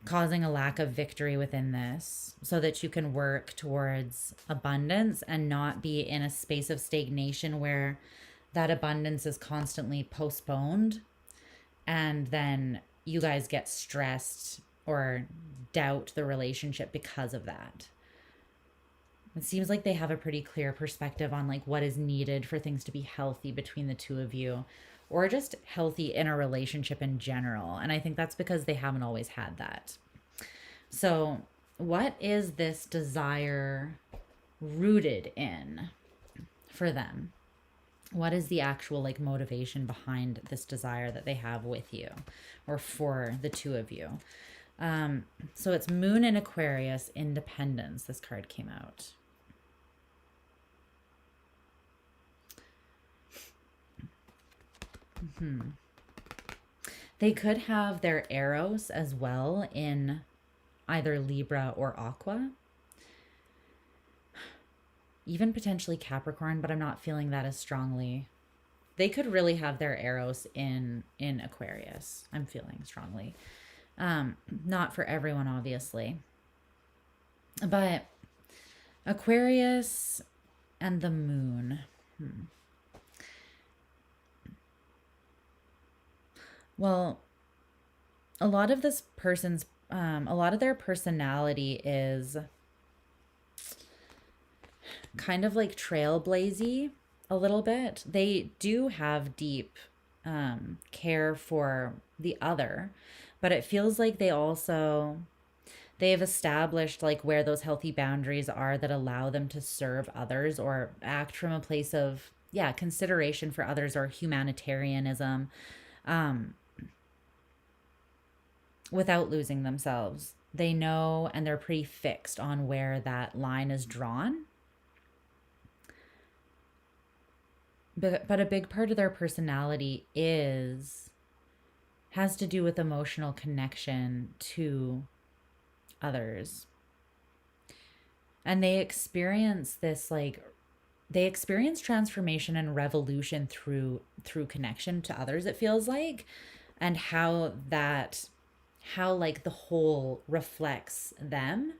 causing a lack of victory within this, so that you can work towards abundance and not be in a space of stagnation where that abundance is constantly postponed, and then you guys get stressed or doubt the relationship because of that. It seems like they have a pretty clear perspective on like what is needed for things to be healthy between the two of you, or just healthy in a relationship in general. And I think that's because they haven't always had that. So what is this desire rooted in for them? What is the actual like motivation behind this desire that they have with you, or for the two of you? So it's Moon in Aquarius, Independence. This card came out. They could have their Eros as well in either Libra or Aqua. Even potentially Capricorn, but I'm not feeling that as strongly. They could really have their Eros in Aquarius, I'm feeling strongly. Not for everyone, obviously. But Aquarius and the moon. Well, a lot of this person's, a lot of their personality is kind of like trailblazy a little bit. They do have deep care for the other, but it feels like they've established like where those healthy boundaries are that allow them to serve others or act from a place of, yeah, consideration for others or humanitarianism, without losing themselves. They know, and they're pretty fixed on where that line is drawn. But a big part of their personality has to do with emotional connection to others. And they experience transformation and revolution through connection to others, it feels like, and how like the whole reflects them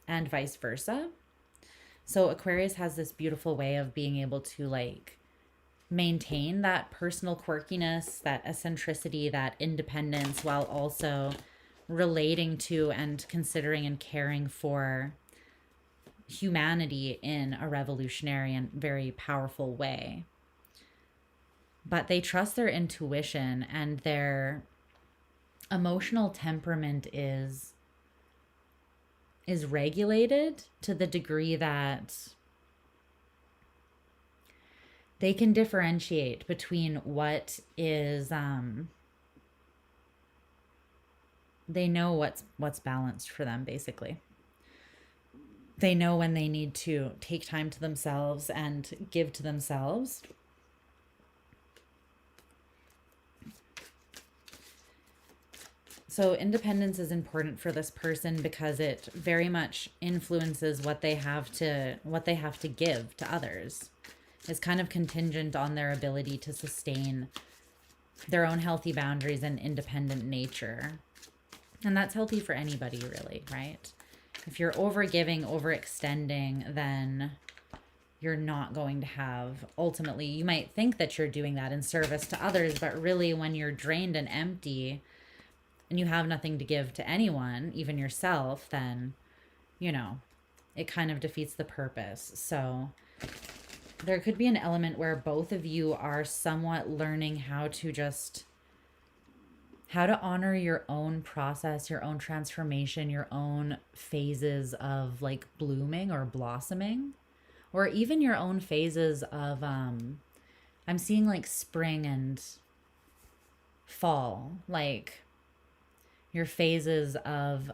and vice versa. So Aquarius has this beautiful way of being able to like maintain that personal quirkiness, that eccentricity, that independence, while also relating to and considering and caring for humanity in a revolutionary and very powerful way. But they trust their intuition, and their emotional temperament is regulated to the degree that they can differentiate between what is they know what's balanced for them, basically. They know when they need to take time to themselves and give to themselves. So independence is important for this person because it very much influences what they have to give to others. It's kind of contingent on their ability to sustain their own healthy boundaries and independent nature. And that's healthy for anybody, really, right? If you're overgiving, overextending, then you're not going to have, ultimately, you might think that you're doing that in service to others, but really when you're drained and empty and you have nothing to give to anyone, even yourself, then, you know, it kind of defeats the purpose. So there could be an element where both of you are somewhat learning how to honor your own process, your own transformation, your own phases of like blooming or blossoming, or even your own phases of, I'm seeing like spring and fall, like your phases of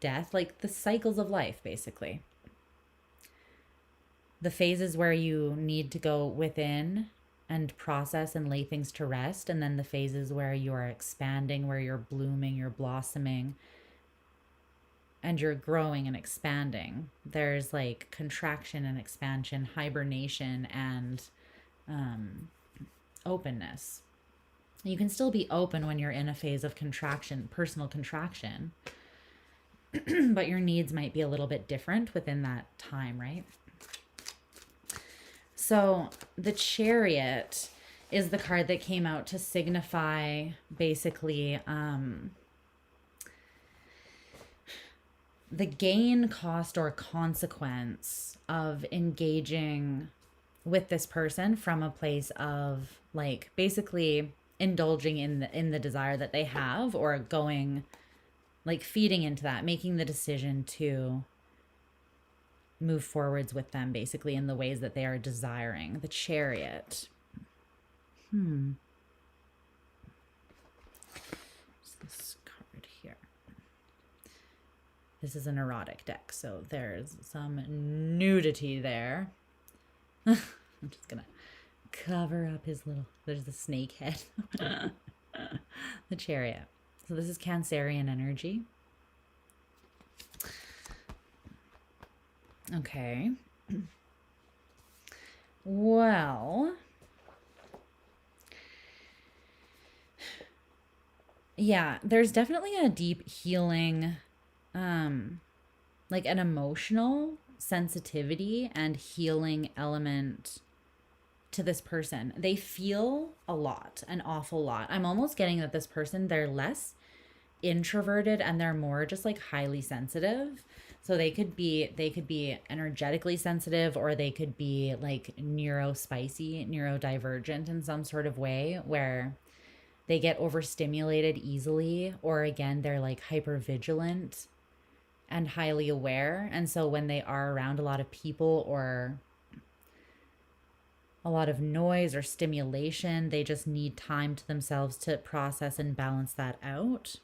death, like the cycles of life, basically. The phases where you need to go within and process and lay things to rest, and then the phases where you are expanding, where you're blooming, you're blossoming, and you're growing and expanding. There's like contraction and expansion, hibernation, and openness. You can still be open when you're in a phase of contraction, personal contraction, but your needs might be a little bit different within that time, right? So the Chariot is the card that came out to signify basically the gain, cost, or consequence of engaging with this person from a place of like basically indulging in the desire that they have, or going like feeding into that, making the decision to move forwards with them basically in the ways that they are desiring. The Chariot. This card here. This is an erotic deck, so there's some nudity there. I'm just gonna cover up his little, there's the snake head. The Chariot. So this is Cancerian energy. Okay. Well, yeah, there's definitely a deep healing, like an emotional sensitivity and healing element to this person. They feel a lot, an awful lot. I'm almost getting that this person, they're less introverted and they're more just like highly sensitive. So they could be energetically sensitive, or they could be like neurospicy, neurodivergent in some sort of way where they get overstimulated easily, or again they're like hyper vigilant and highly aware. And so when they are around a lot of people or a lot of noise or stimulation, they just need time to themselves to process and balance that out.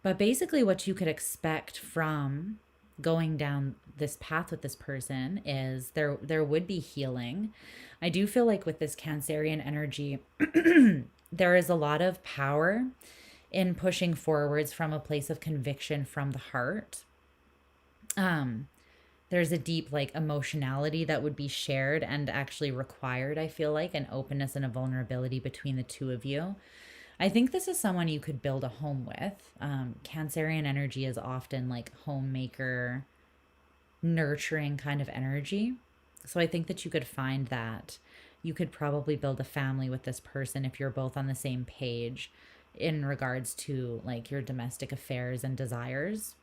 But basically, what you could expect from going down this path with this person is there would be healing. I do feel like with this Cancerian energy, there is a lot of power in pushing forwards from a place of conviction from the heart. There's a deep like emotionality that would be shared and actually required, I feel like, an openness and a vulnerability between the two of you. I think this is someone you could build a home with. Cancerian energy is often like homemaker, nurturing kind of energy. So I think that you could find that you could probably build a family with this person if you're both on the same page in regards to like your domestic affairs and desires.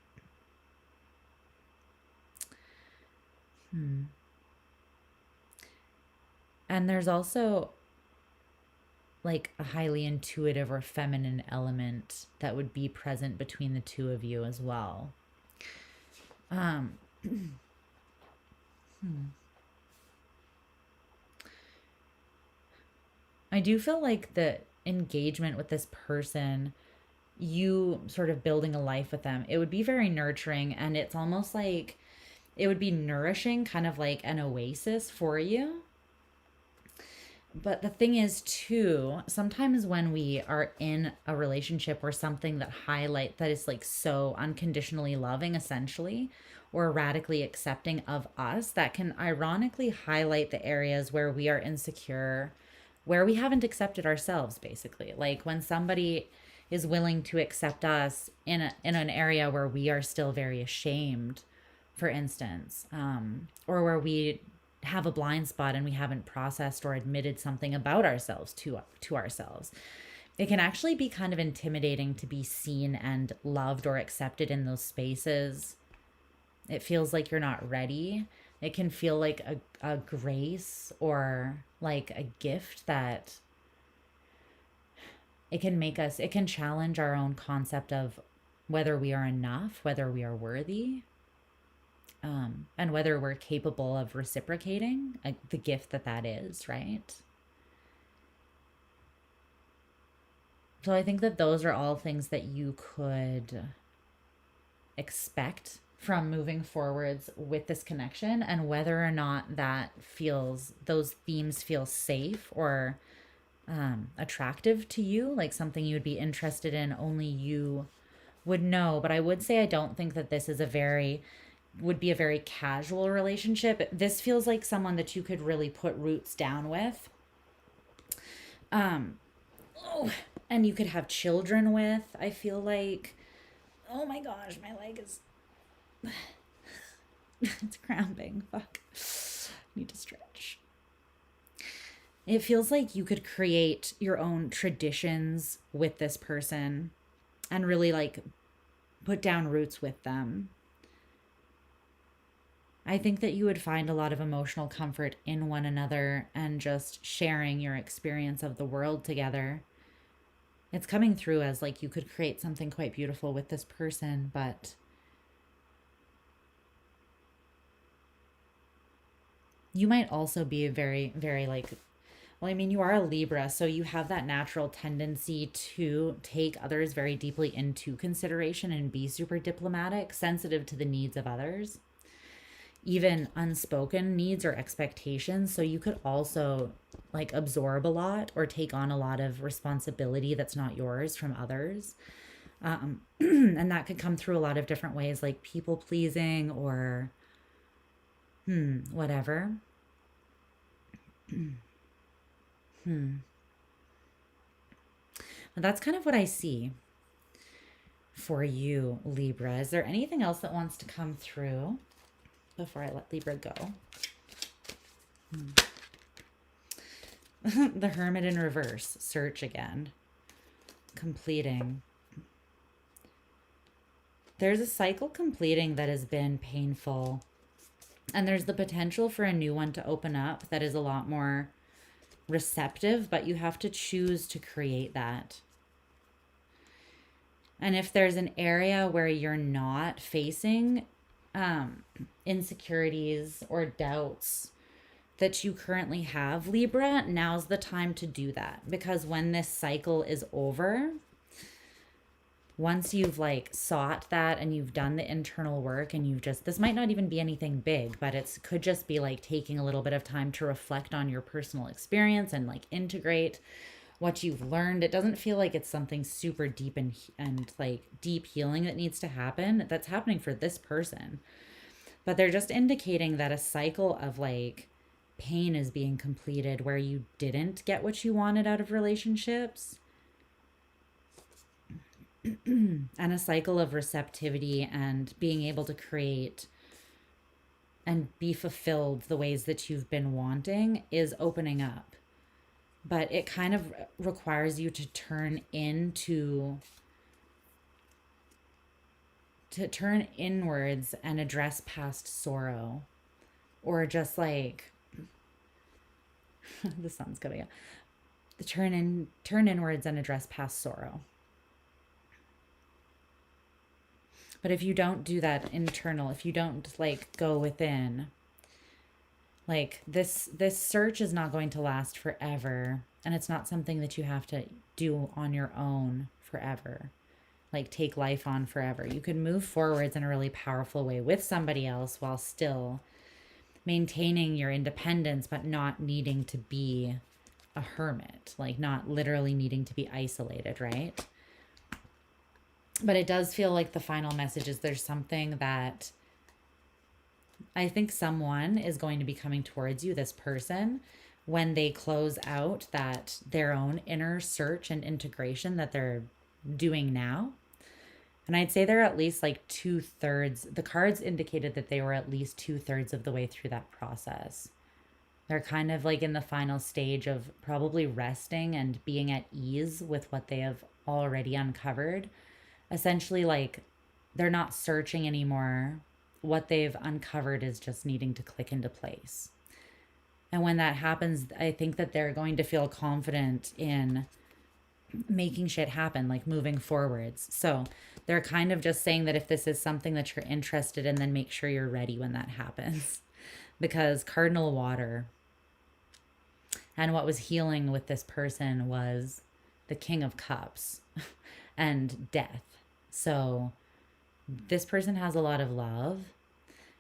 And there's also like a highly intuitive or feminine element that would be present between the two of you as well. Um, I do feel like the engagement with this person, you sort of building a life with them, it would be very nurturing, and it's almost like it would be nourishing, kind of like an oasis for you. But the thing is, too, sometimes when we are in a relationship or something that is like so unconditionally loving, essentially, or radically accepting of us, that can ironically highlight the areas where we are insecure, where we haven't accepted ourselves, basically. Like when somebody is willing to accept us in an area where we are still very ashamed, for instance, or where we have a blind spot and we haven't processed or admitted something about ourselves to ourselves. It can actually be kind of intimidating to be seen and loved or accepted in those spaces. It feels like you're not ready. It can feel like a grace or like a gift that it can challenge our own concept of whether we are enough, whether we are worthy, and whether we're capable of reciprocating the gift that is, right? So I think that those are all things that you could expect from moving forwards with this connection, and whether or not those themes feel safe or attractive to you, like something you would be interested in, only you would know. But I would say I don't think that this is would be a very casual relationship. This feels like someone that you could really put roots down with. Oh, and you could have children with, I feel like. Oh my gosh, my leg is it's cramping. Fuck. I need to stretch. It feels like you could create your own traditions with this person and really like put down roots with them. I think that you would find a lot of emotional comfort in one another and just sharing your experience of the world together. It's coming through as like you could create something quite beautiful with this person, but you might also be very, very like, well, I mean, you are a Libra, so you have that natural tendency to take others very deeply into consideration and be super diplomatic, sensitive to the needs of others, even unspoken needs or expectations. So you could also like absorb a lot or take on a lot of responsibility that's not yours from others. And that could come through a lot of different ways, like people pleasing or whatever. But that's kind of what I see for you, Libra. Is there anything else that wants to come through before I let Libra go? The Hermit in reverse. Search again. Completing. There's a cycle completing that has been painful. And there's the potential for a new one to open up that is a lot more receptive, but you have to choose to create that. And if there's an area where you're not facing insecurities or doubts that you currently have, Libra, now's the time to do that. Because when this cycle is over, once you've like sought that and you've done the internal work and you've just, this might not even be anything big, but it could just be like taking a little bit of time to reflect on your personal experience and like integrate what you've learned. It doesn't feel like it's something super deep and like deep healing that needs to happen. That's happening for this person. But they're just indicating that a cycle of like pain is being completed where you didn't get what you wanted out of relationships. And a cycle of receptivity and being able to create and be fulfilled the ways that you've been wanting is opening up. But it kind of requires you to turn inwards and address past sorrow, or just like the sun's coming up. Turn inwards and address past sorrow. But if you don't do that internal, if you don't like go within, like this search is not going to last forever, and it's not something that you have to do on your own forever. Like take life on forever. You can move forwards in a really powerful way with somebody else while still maintaining your independence, but not needing to be a hermit, like not literally needing to be isolated, right? But it does feel like the final message is there's something that I think someone is going to be coming towards you, this person, when they close out that their own inner search and integration that they're doing now. And I'd say they're at least like 2/3. The cards indicated that they were at least 2/3 of the way through that process. They're kind of like in the final stage of probably resting and being at ease with what they have already uncovered. Essentially, like they're not searching anymore. What they've uncovered is just needing to click into place. And when that happens, I think that they're going to feel confident in making shit happen, like moving forwards. So they're kind of just saying that if this is something that you're interested in, then make sure you're ready when that happens. Because cardinal water, and what was healing with this person was the King of Cups and death. So this person has a lot of love,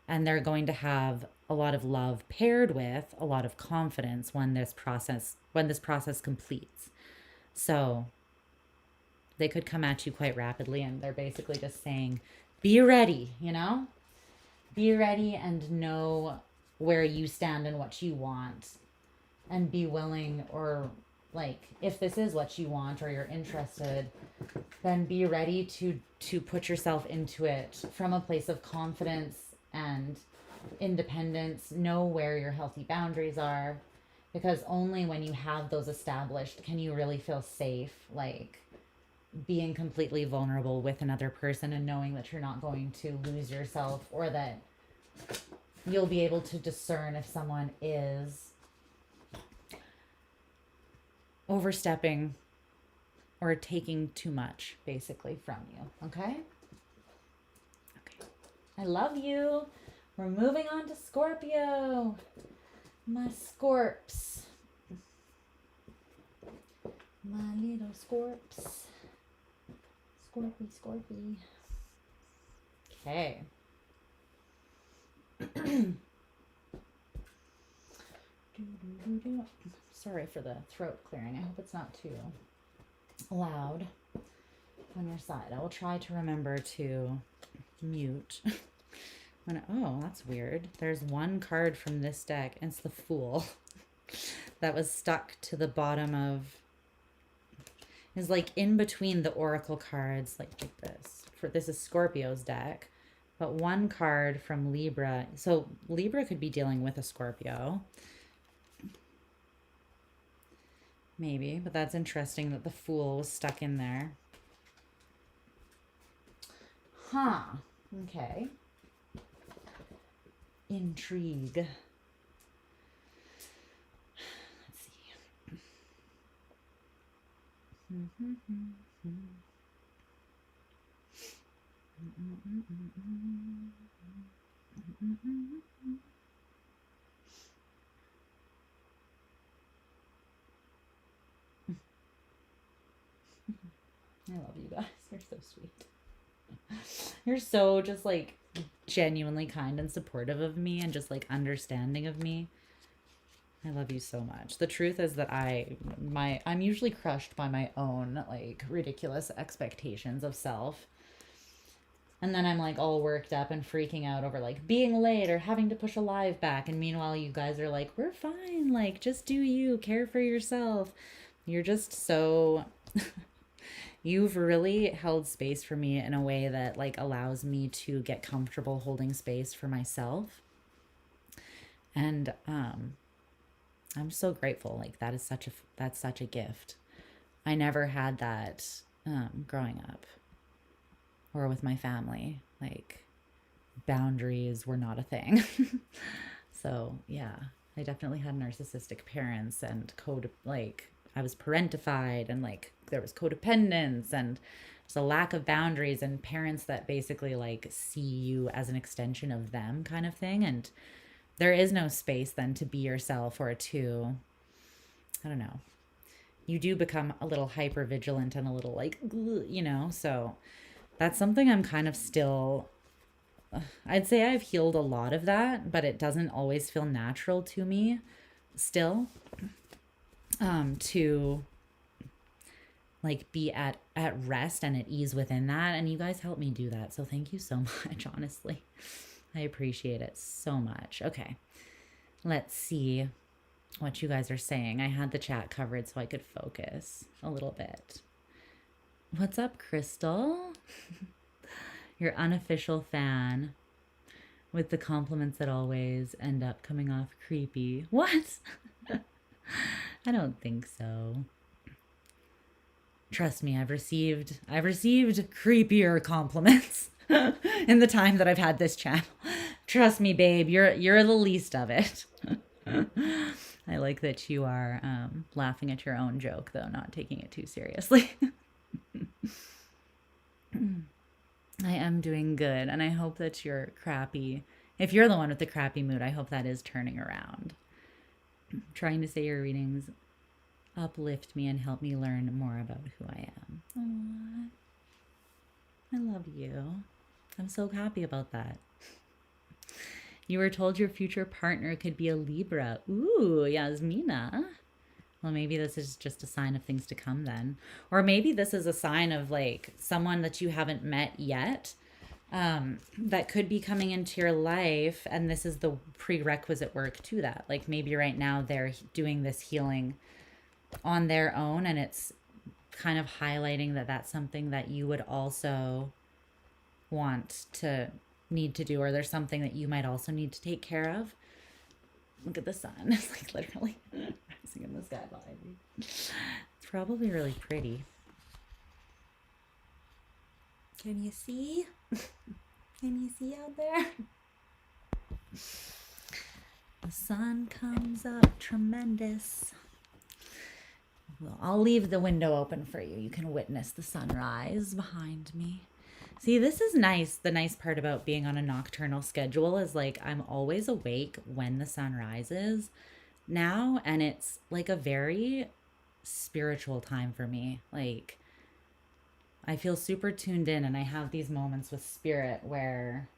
and they're going to have a lot of love paired with a lot of confidence when this process completes. So they could come at you quite rapidly, and they're basically just saying, be ready, you know? Be ready and know where you stand and what you want, and be willing, or like if this is what you want or you're interested, then be ready to put yourself into it from a place of confidence and independence. Know where your healthy boundaries are, because only when you have those established can you really feel safe, like being completely vulnerable with another person and knowing that you're not going to lose yourself, or that you'll be able to discern if someone is overstepping or taking too much, basically, from you. Okay? Okay. I love you. We're moving on to Scorpio. My Scorps. My little Scorps. Scorpy. Okay. Sorry for the throat clearing. I hope it's not too loud. on your side. I will try to remember to mute. Oh, that's weird. There's one card from this deck, and it's the Fool that was stuck to the bottom of, is like in between the oracle cards, like this. This is Scorpio's deck, but one card from Libra. So Libra could be dealing with a Scorpio. Maybe, but that's interesting that the Fool was stuck in there. Huh. Okay. Intrigue. Let's see. I love you guys. You're so sweet. You're so just like genuinely kind and supportive of me and just like understanding of me. I love you so much. The truth is that I'm usually crushed by my own like ridiculous expectations of self. And then I'm like all worked up and freaking out over like being late or having to push a live back. And meanwhile, you guys are like, we're fine. Like, just do you, care for yourself. You're just so, you've really held space for me in a way that like allows me to get comfortable holding space for myself. And I'm so grateful. Like that's such a gift. I never had that growing up or with my family. Like boundaries were not a thing. So yeah, I definitely had narcissistic parents and I was parentified and like there was codependence and there's a lack of boundaries and parents that basically like see you as an extension of them kind of thing. And there is no space then to be yourself or to, I don't know, you do become a little hyper vigilant and a little like, you know, so that's something I'm kind of still, I'd say I've healed a lot of that, but it doesn't always feel natural to me still, to like be at rest and at ease within that. And you guys helped me do that. So thank you so much, honestly. I appreciate it so much. Okay, let's see what you guys are saying. I had the chat covered so I could focus a little bit. What's up, Crystal? Your unofficial fan with the compliments that always end up coming off creepy. What? I don't think so. Trust me, I've received creepier compliments in the time that I've had this channel. Trust me, babe, you're the least of it. I like that you are laughing at your own joke, though, not taking it too seriously. I am doing good, and I hope that you're crappy. If you're the one with the crappy mood, I hope that is turning around. I'm trying to say your readings uplift me and help me learn more about who I am. Aww. I love you. I'm so happy about that. You were told your future partner could be a Libra. Ooh, Yasmina. Well, maybe this is just a sign of things to come then. Or maybe this is a sign of like someone that you haven't met yet, that could be coming into your life. And this is the prerequisite work to that. Like maybe right now they're doing this healing on their own, and it's kind of highlighting that that's something that you would also want to need to do, or there's something that you might also need to take care of. Look at the sun. It's like literally rising in the sky behind me. It's probably really pretty. Can you see? Can you see out there? The sun comes up tremendous. Well, I'll leave the window open for you. You can witness the sunrise behind me. See, this is nice. The nice part about being on a nocturnal schedule is like I'm always awake when the sun rises now, and it's like a very spiritual time for me. Like I feel super tuned in, and I have these moments with spirit where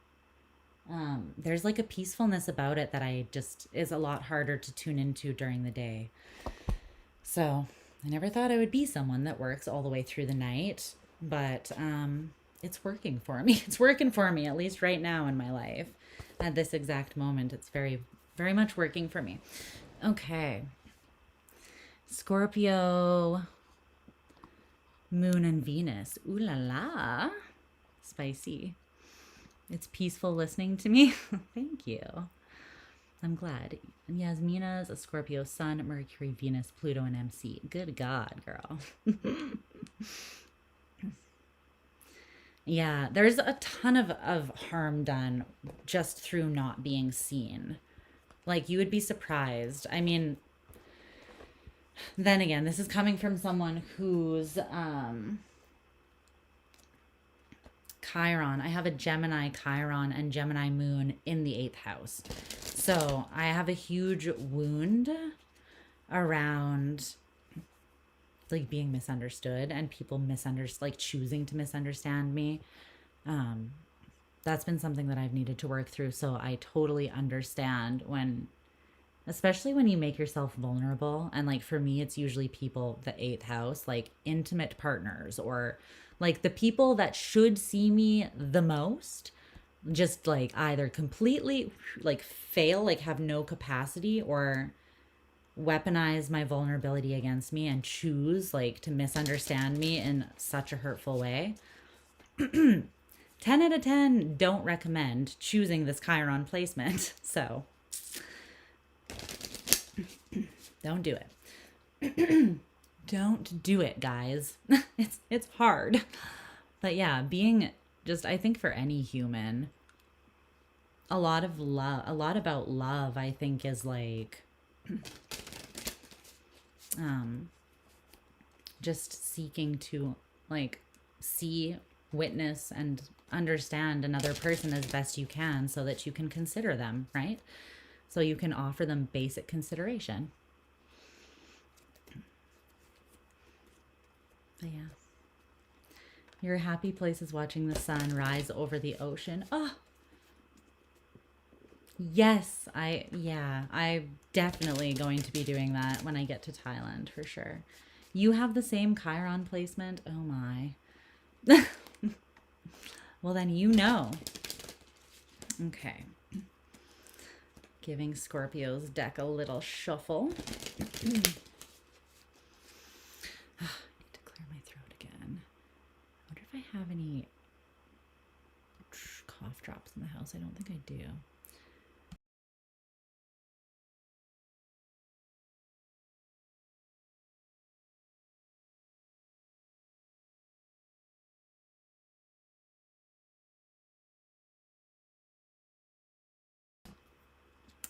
there's like a peacefulness about it that I just is a lot harder to tune into during the day. So I never thought I would be someone that works all the way through the night. But it's working for me. It's working for me, at least right now in my life. At this exact moment, it's very, very much working for me. Okay. Scorpio, Moon, and Venus. Ooh la la. Spicy. It's peaceful listening to me. Thank you. I'm glad. And Yasmina's a Scorpio Sun, Mercury, Venus, Pluto, and MC. Good God, girl. Yeah, there's a ton of harm done just through not being seen. Like, you would be surprised. I mean, then again, this is coming from someone who's Chiron. I have a Gemini Chiron and Gemini Moon in the 8th house. So I have a huge wound around like being misunderstood and people like choosing to misunderstand me. That's been something that I've needed to work through. So I totally understand when, especially when you make yourself vulnerable. And like for me, it's usually people, the 8th house, like intimate partners or like the people that should see me the most, just like either completely like fail, like have no capacity, or weaponize my vulnerability against me and choose like to misunderstand me in such a hurtful way. 10 out of 10 don't recommend choosing this Chiron placement. So don't do it. Don't do it, guys. It's hard. But yeah, being just, I think for any human, a lot about love, I think, is like just seeking to like see, witness, and understand another person as best you can so that you can consider them, right? So you can offer them basic consideration. But yeah. Your happy place is watching the sun rise over the ocean. Oh, yes, I'm definitely going to be doing that when I get to Thailand for sure. You have the same Chiron placement? Oh my. Well, then you know. Okay. Giving Scorpio's deck a little shuffle. I need to clear my throat again. I wonder if I have any cough drops in the house. I don't think I do.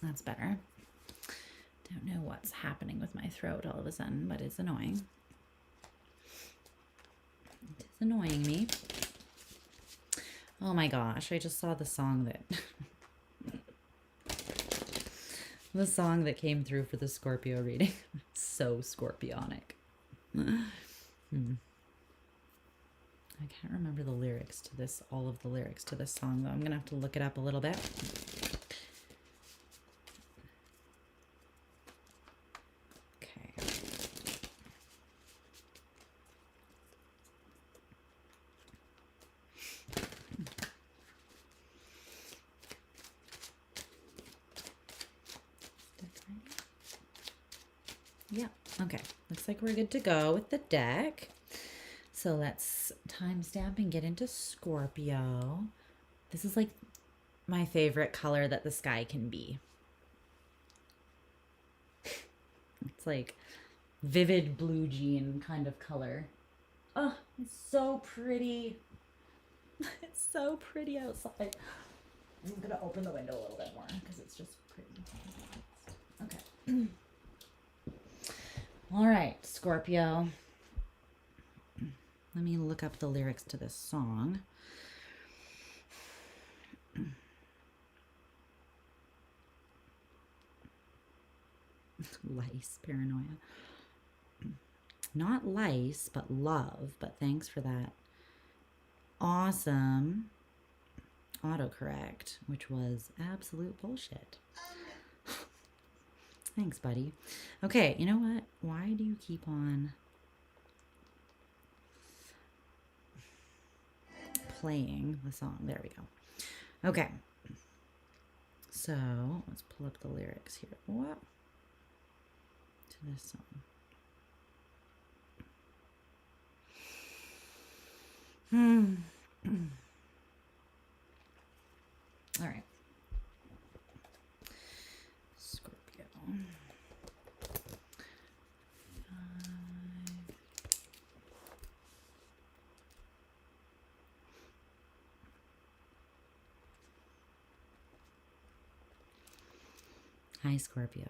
That's better. Don't know what's happening with my throat all of a sudden, but it's annoying. It is annoying me. Oh my gosh, I just saw the song that the song that came through for the Scorpio reading. It's so Scorpionic. I can't remember the lyrics to this, all of the lyrics to this song, though. I'm gonna have to look it up a little bit. Yeah, okay. Looks like we're good to go with the deck. So let's timestamp and get into Scorpio. This is like my favorite color that the sky can be. It's like vivid blue jean kind of color. Oh, it's so pretty. It's so pretty outside. I'm gonna open the window a little bit more because it's just pretty. Okay. All right, Scorpio. Let me look up the lyrics to this song. Lice, paranoia. Not lice, but love. But thanks for that awesome autocorrect, which was absolute bullshit. Thanks, buddy. Okay, you know what? Why do you keep on... playing the song. There we go. Okay. So let's pull up the lyrics here. What? To this song. All right. Scorpio. Hi, Scorpio.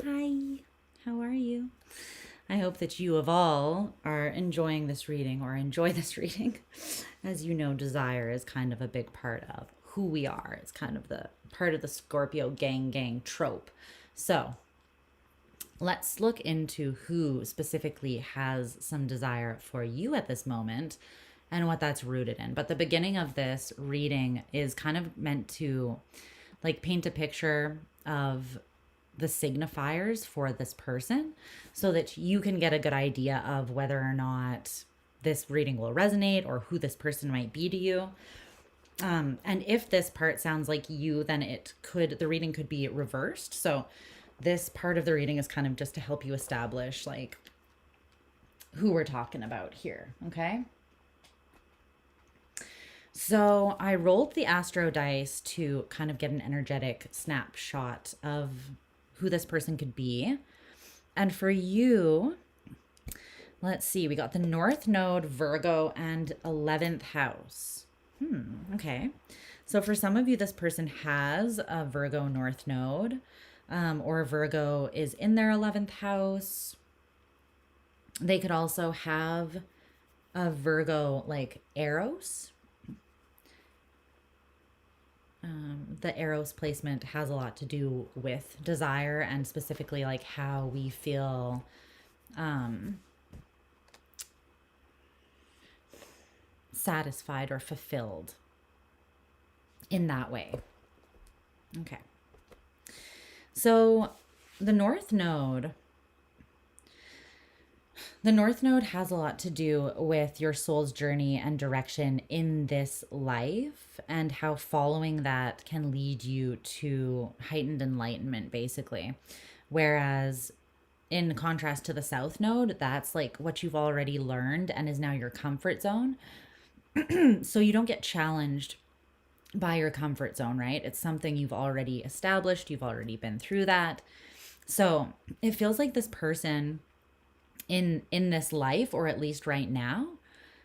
Hi. How are you? I hope that you of all are enjoying this reading or enjoy this reading. As you know, desire is kind of a big part of who we are. It's kind of the part of the Scorpio gang trope. So let's look into who specifically has some desire for you at this moment and what that's rooted in. But the beginning of this reading is kind of meant to like paint a picture of the signifiers for this person so that you can get a good idea of whether or not this reading will resonate or who this person might be to you. And if this part sounds like you, then the reading could be reversed. So this part of the reading is kind of just to help you establish like who we're talking about here. Okay. So I rolled the astro dice to kind of get an energetic snapshot of who this person could be. And for you, let's see, we got the North Node, Virgo, and 11th house. Okay. So for some of you, this person has a Virgo North Node, or Virgo is in their 11th house. They could also have a Virgo like Eros. The Eros placement has a lot to do with desire and specifically like how we feel satisfied or fulfilled in that way. Okay. So the North Node has a lot to do with your soul's journey and direction in this life and how following that can lead you to heightened enlightenment, basically. Whereas in contrast to the South Node, that's like what you've already learned and is now your comfort zone. So you don't get challenged by your comfort zone, right? It's something you've already established. You've already been through that. So it feels like this person in this life, or at least right now,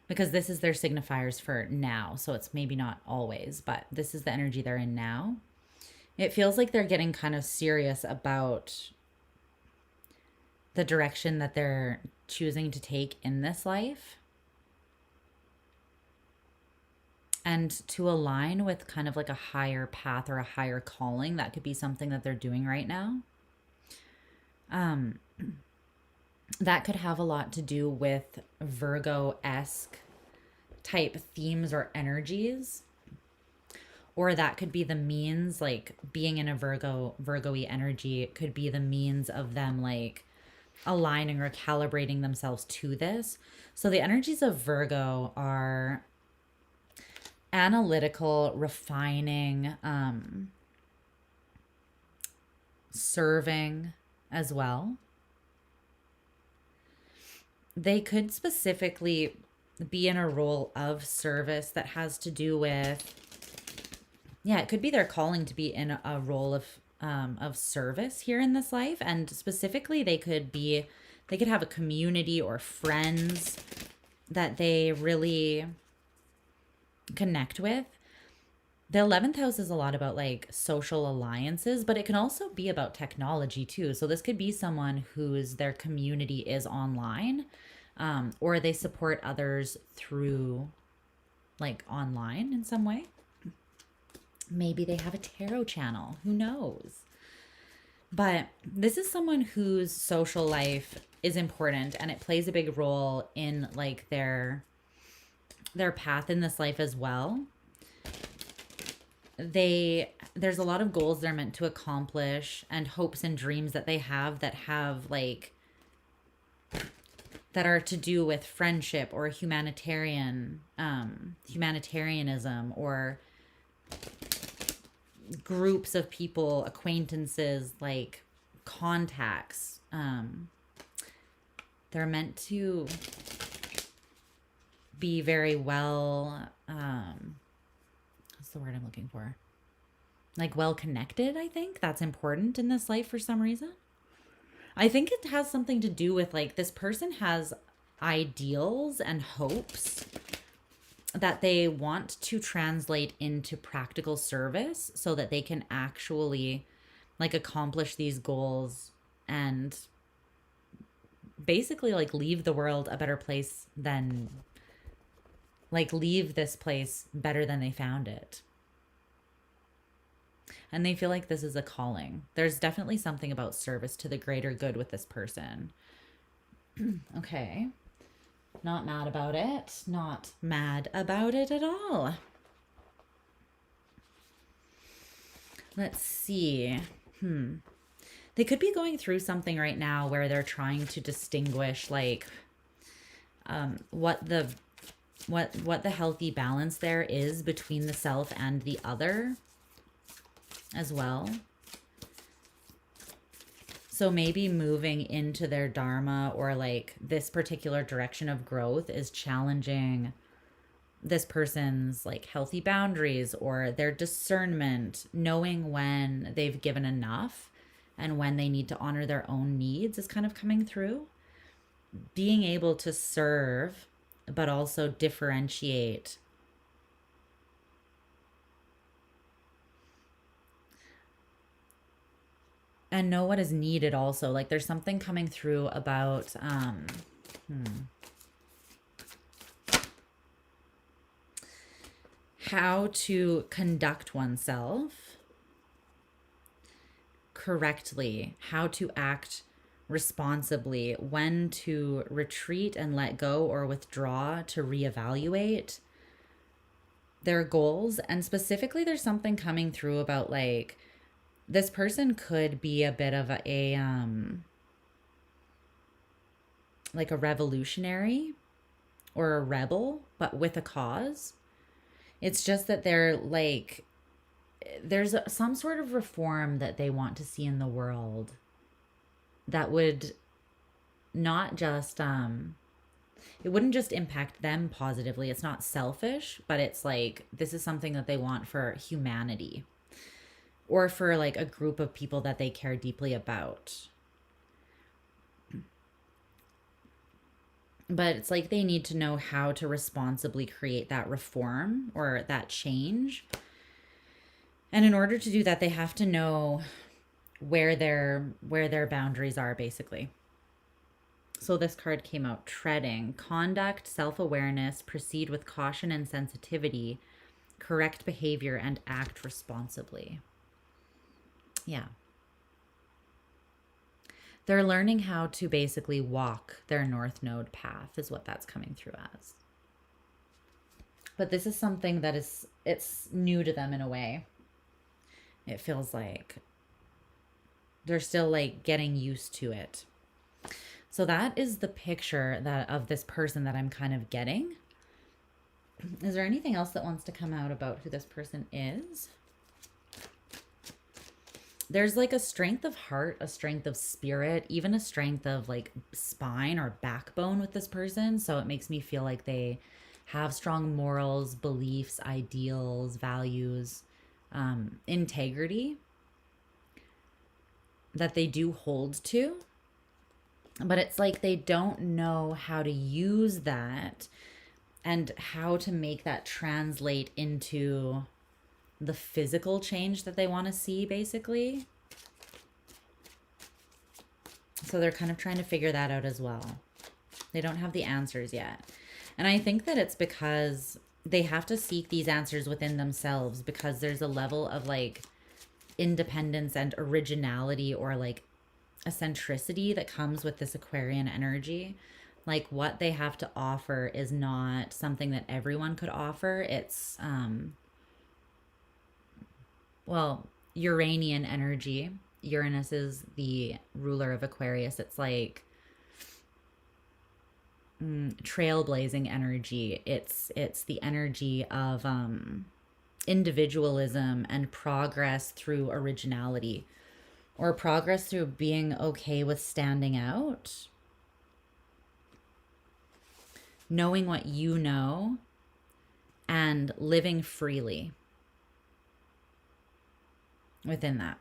because this is their signifiers for now. So it's maybe not always, but this is the energy they're in now. It feels like they're getting kind of serious about the direction that they're choosing to take in this life. And to align with kind of like a higher path or a higher calling, that could be something that they're doing right now. That could have a lot to do with Virgo-esque type themes or energies. Or that could be the means, like being in a Virgo-y energy, it could be the means of them like aligning or calibrating themselves to this. So the energies of Virgo are analytical, refining, serving as well. They could specifically be in a role of service that has to do with, it could be their calling to be in a role of service here in this life. And specifically they could have a community or friends that they really connect with. The 11th house is a lot about like social alliances, but it can also be about technology too. So this could be someone their community is online, or they support others through like online in some way. Maybe they have a tarot channel, who knows? But this is someone whose social life is important and it plays a big role in like their path in this life as well. There's a lot of goals they're meant to accomplish and hopes and dreams that they have like that are to do with friendship or humanitarianism, or groups of people, acquaintances, like contacts. They're meant to be very well, what's the word I'm looking for? Like well connected, I think. That's important in this life for some reason. I think it has something to do with like this person has ideals and hopes that they want to translate into practical service so that they can actually like accomplish these goals and basically like leave the world a better place than, like, leave this place better than they found it. And they feel like this is a calling. There's definitely something about service to the greater good with this person. Okay. Not mad about it. Not mad about it at all. Let's see. They could be going through something right now where they're trying to distinguish like what the healthy balance there is between the self and the other as well. So maybe moving into their dharma or like this particular direction of growth is challenging this person's like healthy boundaries or their discernment, knowing when they've given enough and when they need to honor their own needs is kind of coming through. Being able to serve, but also differentiate. And know what is needed also. Like there's something coming through about, how to conduct oneself correctly, how to act responsibly, when to retreat and let go or withdraw to reevaluate their goals. And specifically, there's something coming through about like this person could be a bit of a like a revolutionary or a rebel, but with a cause. It's just that they're like, there's some sort of reform that they want to see in the world that would not just, it wouldn't just impact them positively. It's not selfish, but it's like, this is something that they want for humanity or for like a group of people that they care deeply about. But it's like they need to know how to responsibly create that reform or that change. And in order to do that, they have to know where their boundaries are, basically. So this card came out: treading, conduct, self-awareness, proceed with caution and sensitivity, correct behavior, and act responsibly. Yeah. They're learning how to basically walk their North Node path is what that's coming through as. But this is something that it's new to them in a way. It feels like they're still like getting used to it. So that is the picture of this person that I'm kind of getting. Is there anything else that wants to come out about who this person is? There's like a strength of heart, a strength of spirit, even a strength of like spine or backbone with this person. So it makes me feel like they have strong morals, beliefs, ideals, values, integrity that they do hold to. But it's like they don't know how to use that and how to make that translate into the physical change that they want to see, basically. So they're kind of trying to figure that out as well. They don't have the answers yet. And I think that it's because they have to seek these answers within themselves, because there's a level of like independence and originality or like eccentricity that comes with this Aquarian energy. Like what they have to offer is not something that everyone could offer. It's well, Uranian energy. Uranus is the ruler of Aquarius. It's like trailblazing energy. It's the energy of individualism and progress through originality, or progress through being okay with standing out, knowing what you know, and living freely within that.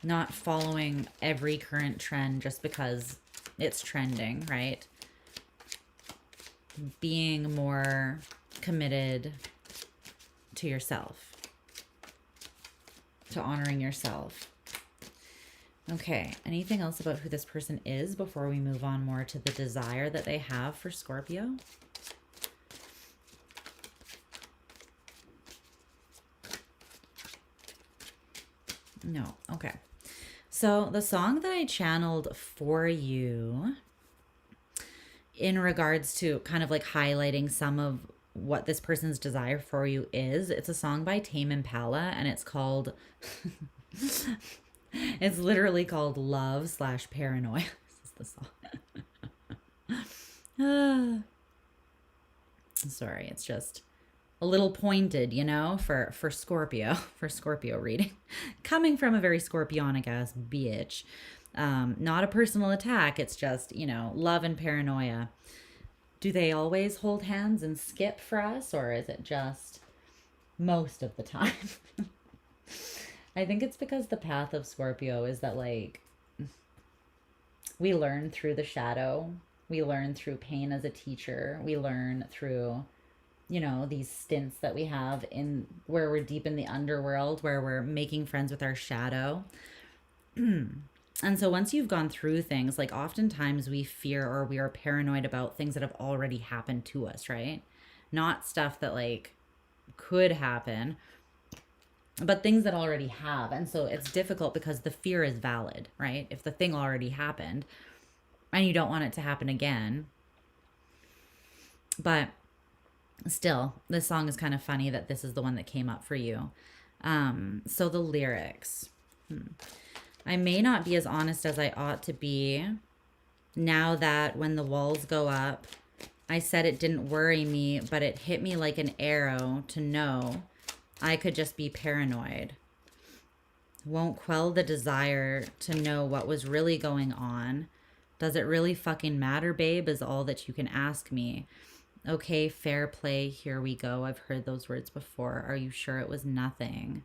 Not following every current trend just because it's trending, right? Being more committed to yourself, to honoring yourself. Okay, anything else about who this person is before we move on more to the desire that they have for Scorpio? No, okay. So the song that I channeled for you in regards to kind of like highlighting some of what this person's desire for you is, it's a song by Tame Impala, and it's called, it's literally called Love/Paranoia. This is the song. Sorry, it's just a little pointed, you know, for Scorpio, for Scorpio reading. Coming from a very Scorpionic ass bitch. Not a personal attack. It's just, you know, love and paranoia. Do they always hold hands and skip for us, or is it just most of the time? I think it's because the path of Scorpio is that, like, we learn through the shadow. We learn through pain as a teacher. We learn through, you know, these stints that we have in where we're deep in the underworld, where we're making friends with our shadow. And so once you've gone through things, like oftentimes we fear or we are paranoid about things that have already happened to us, right? Not stuff that like could happen, but things that already have. And so it's difficult because the fear is valid, right? If the thing already happened and you don't want it to happen again. But still, this song is kind of funny that this is the one that came up for you. So the lyrics. I may not be as honest as I ought to be. Now that when the walls go up, I said it didn't worry me, but it hit me like an arrow to know I could just be paranoid. Won't quell the desire to know what was really going on. Does it really fucking matter, babe, is all that you can ask me. Okay, fair play, here we go. I've heard those words before. Are you sure it was nothing?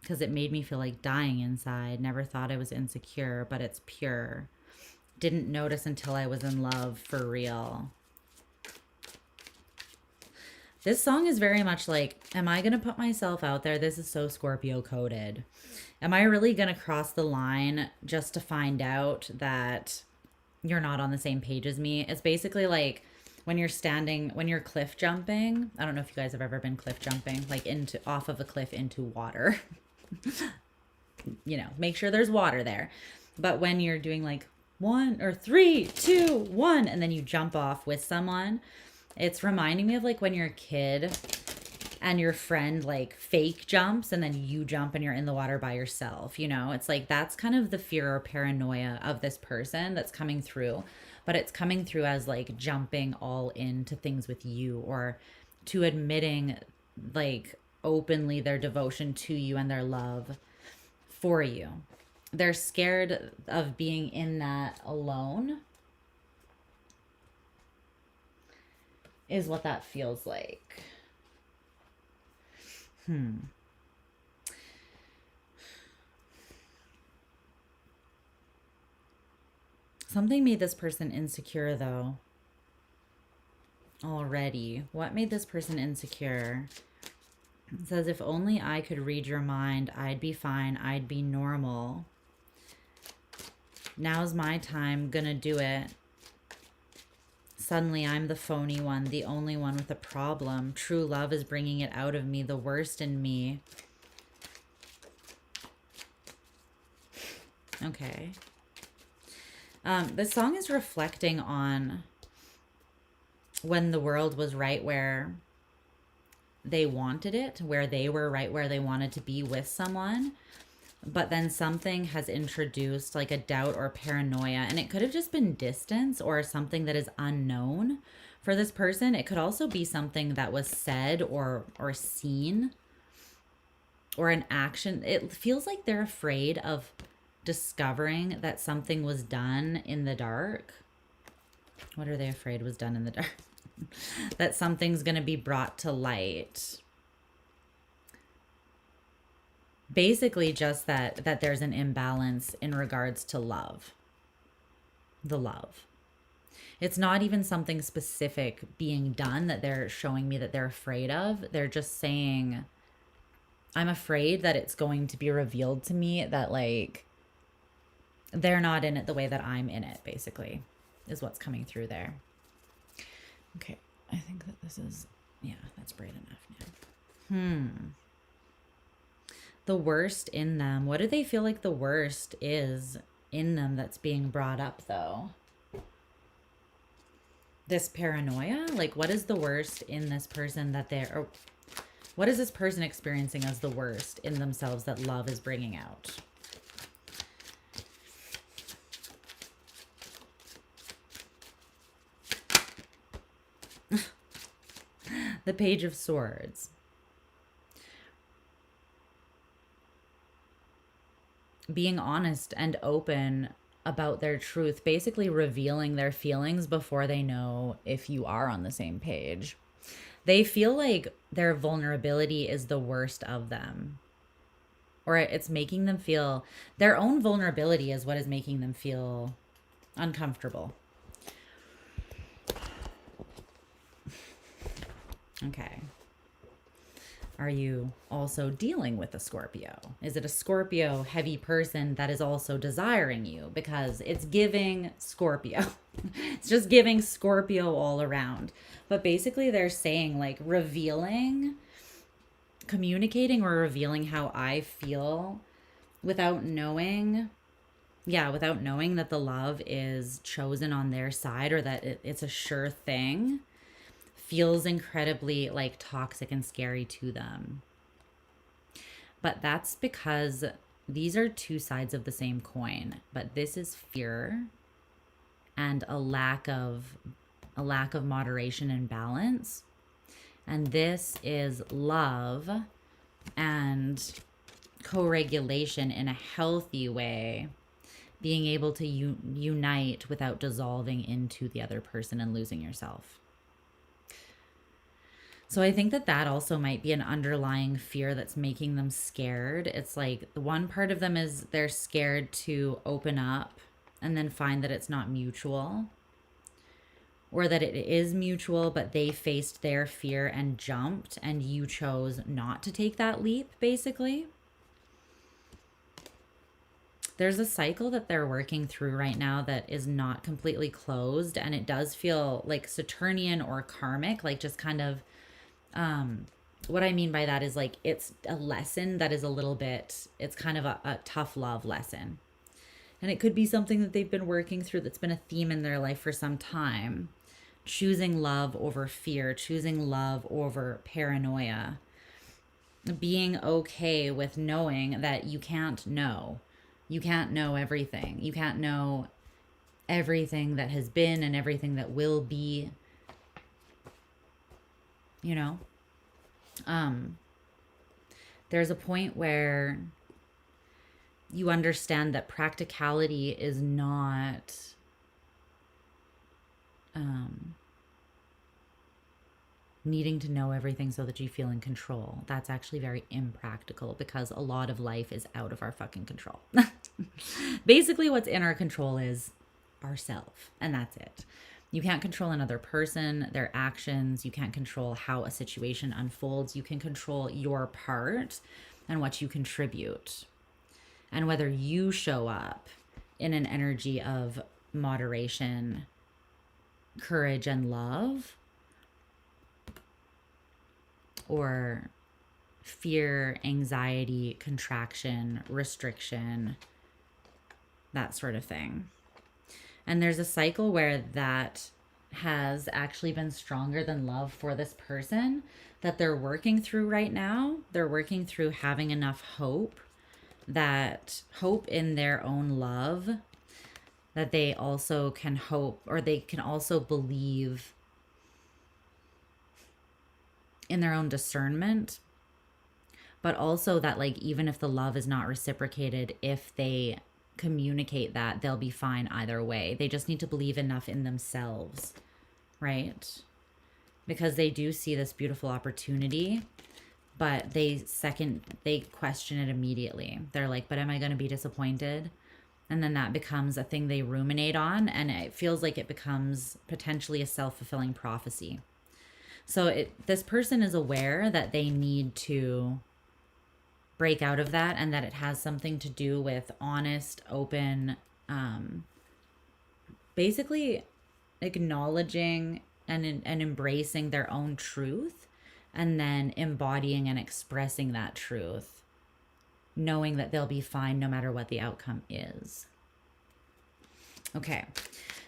Because it made me feel like dying inside. Never thought I was insecure, but it's pure. Didn't notice until I was in love for real. This song is very much like, am I going to put myself out there? This is so Scorpio coded. Am I really going to cross the line just to find out that you're not on the same page as me? It's basically like when you're cliff jumping. I don't know if you guys have ever been cliff jumping, like off of a cliff into water. You know, make sure there's water there. But when you're doing like 1 or 3, 2, 1, and then you jump off with someone, it's reminding me of like when you're a kid and your friend like fake jumps and then you jump and you're in the water by yourself. You know, it's like that's kind of the fear or paranoia of this person that's coming through. But it's coming through as like jumping all into things with you, or to admitting like openly their devotion to you and their love for you. They're scared of being in that alone, is what that feels like. Something made this person insecure though. Already. What made this person insecure? It says, if only I could read your mind, I'd be fine, I'd be normal. Now's my time, gonna do it. Suddenly I'm the phony one, the only one with a problem. True love is bringing it out of me, the worst in me. Okay. This song is reflecting on when the world was right where they wanted it, where they were right where they wanted to be with someone, but then something has introduced like a doubt or paranoia, and it could have just been distance or something that is unknown for this person. It could also be something that was said or seen, or an action. It feels like they're afraid of discovering that something was done in the dark. What are they afraid was done in the dark? That something's going to be brought to light. Basically just that there's an imbalance in regards to love. The love. It's not even something specific being done that they're showing me that they're afraid of. They're just saying, I'm afraid that it's going to be revealed to me that like they're not in it the way that I'm in it, basically, is what's coming through there. Okay, I think that this is, yeah, that's bright enough now. The worst in them. What do they feel like the worst is in them that's being brought up, though? This paranoia? Like, what is the worst in this person that they're... Or what is this person experiencing as the worst in themselves that love is bringing out? The Page of Swords. Being honest and open about their truth, basically revealing their feelings before they know if you are on the same page. They feel like their vulnerability is the worst of them, or it's making them feel, their own vulnerability is what is making them feel uncomfortable. Okay. Are you also dealing with a Scorpio? Is it a Scorpio heavy person that is also desiring you? Because it's giving Scorpio. It's just giving Scorpio all around. But basically they're saying like revealing, communicating or revealing how I feel without knowing. Yeah, without knowing that the love is chosen on their side or that it's a sure thing. Feels incredibly like toxic and scary to them. But that's because these are two sides of the same coin. But this is fear and a lack of moderation and balance. And this is love and co-regulation in a healthy way. Being able to unite without dissolving into the other person and losing yourself. So I think that also might be an underlying fear that's making them scared. It's like the one part of them is they're scared to open up and then find that it's not mutual, or that it is mutual, but they faced their fear and jumped and you chose not to take that leap, basically. There's a cycle that they're working through right now that is not completely closed, and it does feel like Saturnian or karmic, like just kind of what I mean by that is like it's a lesson that is a little bit, it's kind of a tough love lesson. And it could be something that they've been working through that's been a theme in their life for some time. Choosing love over fear, choosing love over paranoia. Being okay with knowing that you can't know. You can't know everything. You can't know everything that has been and everything that will be. You know, there's a point where you understand that practicality is not needing to know everything so that you feel in control. That's actually very impractical because a lot of life is out of our fucking control. Basically, what's in our control is ourself, and that's it. You can't control another person, their actions. You can't control how a situation unfolds. You can control your part and what you contribute. And whether you show up in an energy of moderation, courage, and love, or fear, anxiety, contraction, restriction, that sort of thing. And there's a cycle where that has actually been stronger than love for this person that they're working through right now. They're working through having enough hope that hope in their own love, that they also can hope, or they can also believe in their own discernment, but also that like even if the love is not reciprocated, if they communicate that, they'll be fine either way. They just need to believe enough in themselves, right? Because they do see this beautiful opportunity, but they question it immediately. They're like, but am I going to be disappointed? And then that becomes a thing they ruminate on, and it feels like it becomes potentially a self-fulfilling prophecy. So this person is aware that they need to break out of that, and that it has something to do with honest, open, basically acknowledging and embracing their own truth, and then embodying and expressing that truth, knowing that they'll be fine no matter what the outcome is. Okay,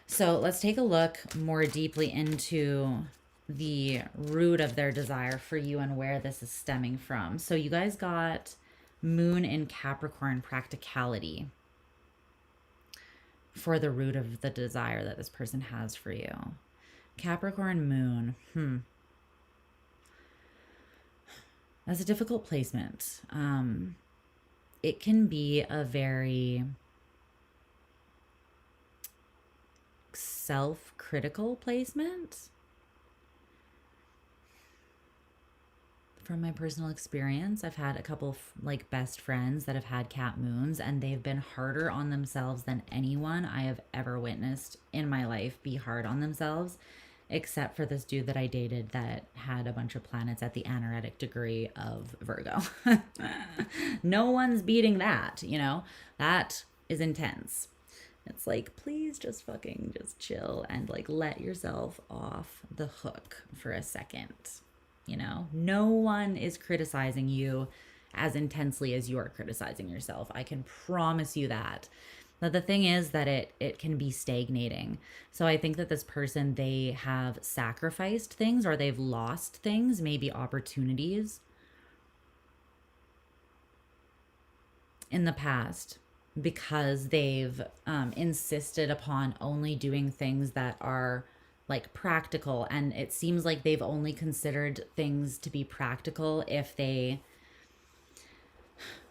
so let's take a look more deeply into the root of their desire for you and where this is stemming from. So you guys got Moon in Capricorn, practicality, for the root of the desire that this person has for you. Capricorn Moon. That's a difficult placement. It can be a very self-critical placement. From my personal experience, I've had a couple like best friends that have had Cap Moons, and they've been harder on themselves than anyone I have ever witnessed in my life be hard on themselves, except for this dude that I dated that had a bunch of planets at the anaretic degree of Virgo. No one's beating that, you know? That is intense. It's like, please just fucking just chill and like let yourself off the hook for a second. You know, no one is criticizing you as intensely as you are criticizing yourself. I can promise you that. But the thing is that it can be stagnating. So I think that this person, they have sacrificed things, or they've lost things, maybe opportunities in the past, because they've insisted upon only doing things that are like practical. And it seems like they've only considered things to be practical if they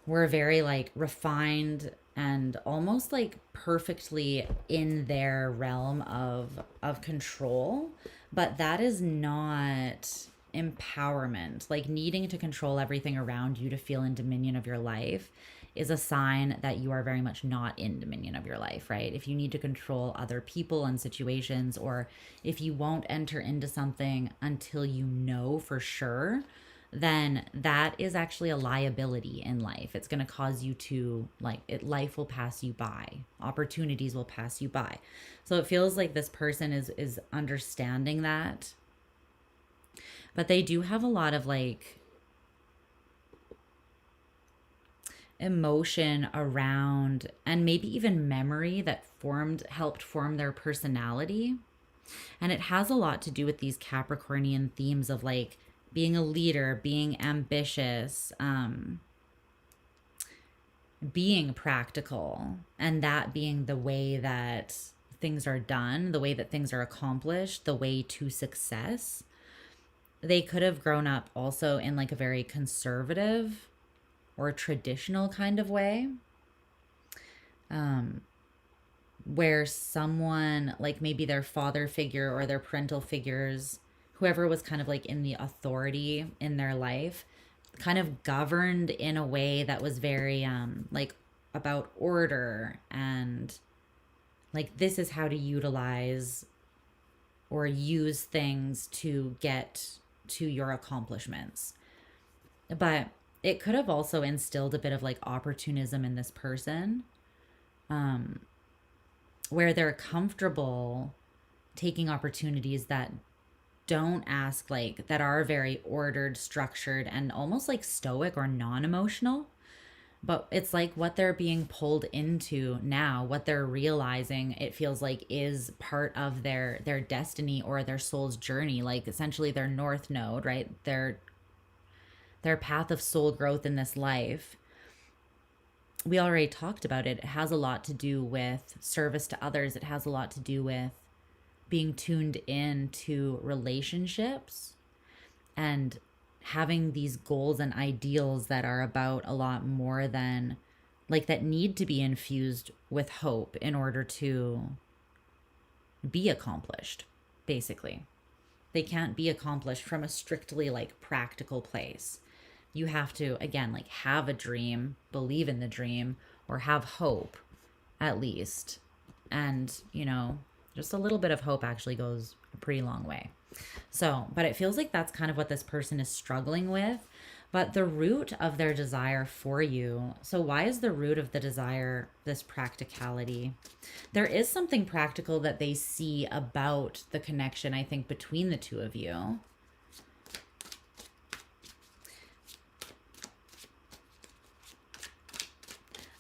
were very like refined and almost like perfectly in their realm of control. But that is not empowerment. Like needing to control everything around you to feel in dominion of your life is a sign that you are very much not in dominion of your life, right? If you need to control other people and situations, or if you won't enter into something until you know for sure, then that is actually a liability in life. It's going to cause you to life will pass you by. Opportunities will pass you by. So it feels like this person is understanding that. But they do have a lot of like emotion around, and maybe even memory that helped form their personality. And it has a lot to do with these Capricornian themes of like being a leader, being ambitious, being practical, and that being the way that things are done, the way that things are accomplished, the way to success. They could have grown up also in like a very conservative or traditional kind of way, where someone like maybe their father figure or their parental figures, whoever was kind of like in the authority in their life, kind of governed in a way that was very like about order and like this is how to utilize or use things to get to your accomplishments. But it could have also instilled a bit of like opportunism in this person, where they're comfortable taking opportunities that don't ask, like that are very ordered, structured, and almost like stoic or non-emotional. But it's like what they're being pulled into now, what they're realizing, it feels like is part of their destiny or their soul's journey, like essentially their north node, right? Their path of soul growth in this life. we already talked about it. It has a lot to do with service to others. It has a lot to do with being tuned in to relationships and having these goals and ideals that are about a lot more than, like, that need to be infused with hope in order to be accomplished, basically. They can't be accomplished from a strictly like practical place. You have to, again, like, have a dream, believe in the dream, or have hope at least. And, you know, just a little bit of hope actually goes a pretty long way. So, but it feels like that's kind of what this person is struggling with. But the root of their desire for you, so why is the root of the desire this practicality? There is something practical that they see about the connection, I think, between the two of you.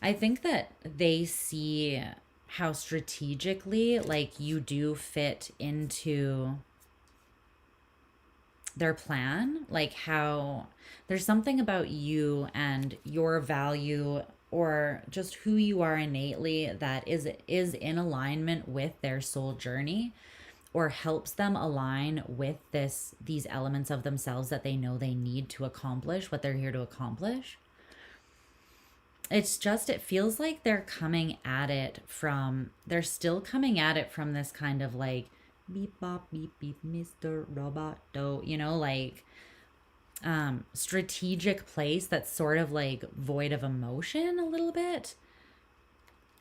I think that they see how strategically, like, you do fit into their plan, like how there's something about you and your value or just who you are innately that is in alignment with their soul journey, or helps them align with these elements of themselves that they know they need to accomplish what they're here to accomplish. It's just, it feels like they're still coming at it from this kind of like beep bop beep beep Mr. Roboto, you know, like strategic place that's sort of like void of emotion a little bit.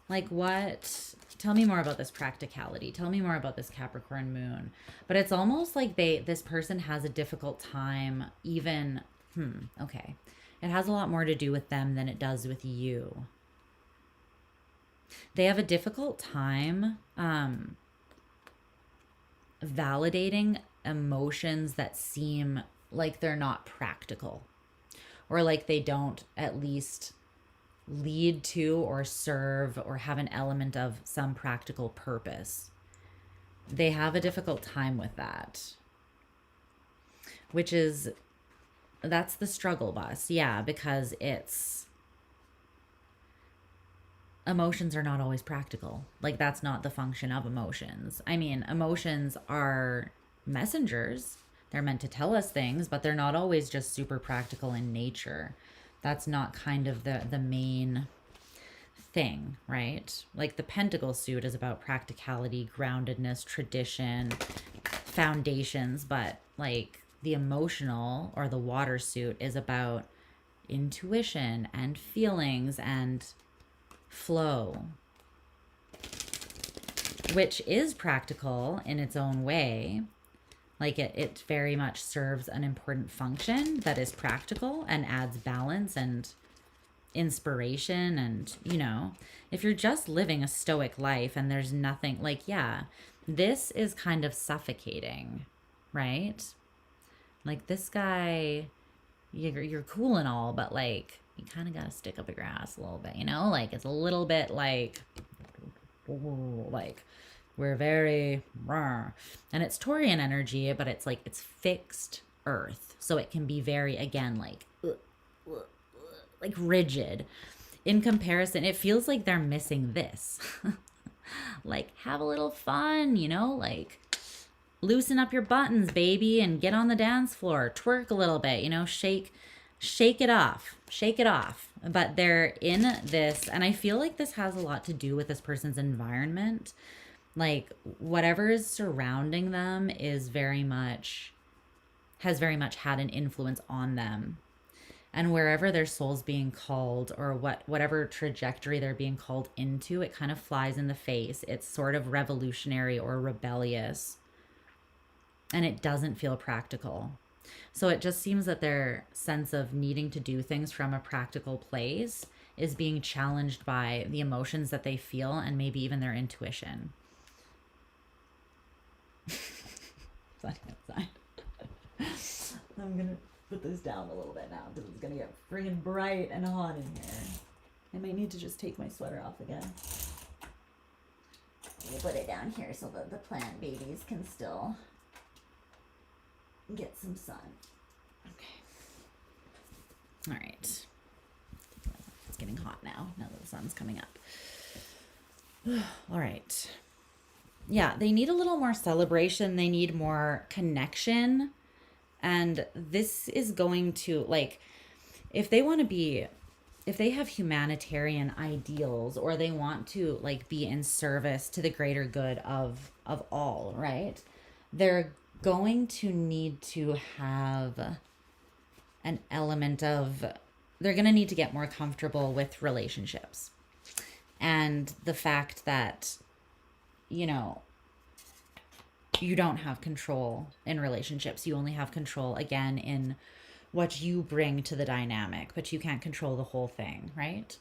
Like, what? Tell me more about this practicality. Tell me more about this Capricorn moon. But it's almost like this person has a difficult time even, okay. It has a lot more to do with them than it does with you. They have a difficult time validating emotions that seem like they're not practical, or like they don't at least lead to or serve or have an element of some practical purpose. They have a difficult time with that, which is, that's the struggle bus. Yeah, because emotions are not always practical. Like, that's not the function of emotions. I mean, emotions are messengers. They're meant to tell us things, but they're not always just super practical in nature. That's not kind of the main thing, right? Like, the Pentacle suit is about practicality, groundedness, tradition, foundations, but like the emotional or the water suit is about intuition and feelings and flow, which is practical in its own way. Like, it very much serves an important function that is practical and adds balance and inspiration. And, you know, if you're just living a stoic life and there's nothing, like, yeah, this is kind of suffocating, right? Like, this guy, you're cool and all, but like, you kind of got to stick up your ass a little bit, you know? Like, it's a little bit like we're very, and it's Taurian energy, but it's like, it's fixed earth. So it can be very, again, like rigid. In comparison, it feels like they're missing this. Like, have a little fun, you know? Like, loosen up your buttons, baby, and get on the dance floor. Twerk a little bit, you know? Shake it off. Shake it off. But they're in this, and I feel like this has a lot to do with this person's environment. Like, whatever is surrounding them has very much had an influence on them. And wherever their soul's being called, or whatever trajectory they're being called into, it kind of flies in the face. It's sort of revolutionary or rebellious. And it doesn't feel practical. So it just seems that their sense of needing to do things from a practical place is being challenged by the emotions that they feel and maybe even their intuition. Sunny outside. I'm going to put this down a little bit now because it's going to get friggin' bright and hot in here. I might need to just take my sweater off again. We'll put it down here so that the plant babies can still get some sun. Okay. All right. Let's get getting hot now that the sun's coming up. All right. Yeah, they need a little more celebration. They need more connection. And this is going to, like, if they want to be, if they have humanitarian ideals, or they want to, like, be in service to the greater good of all, right? They're going to need to have an element of, they're going to need to get more comfortable with relationships. And the fact that, you know, you don't have control in relationships. You only have control, again, in what you bring to the dynamic, but you can't control the whole thing, right?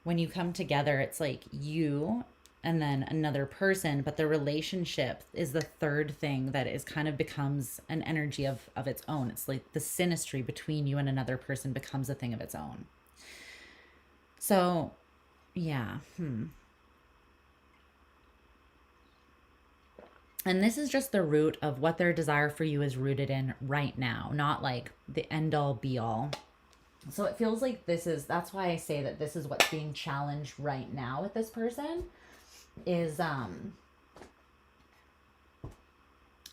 When you come together, it's like you and then another person, but the relationship is the third thing that is kind of becomes an energy of its own. It's like the synastry between you and another person becomes a thing of its own. So, yeah. And this is just the root of what their desire for you is rooted in right now, not like the end all be all. So it feels like this is, that's why I say that this is what's being challenged right now with this person, is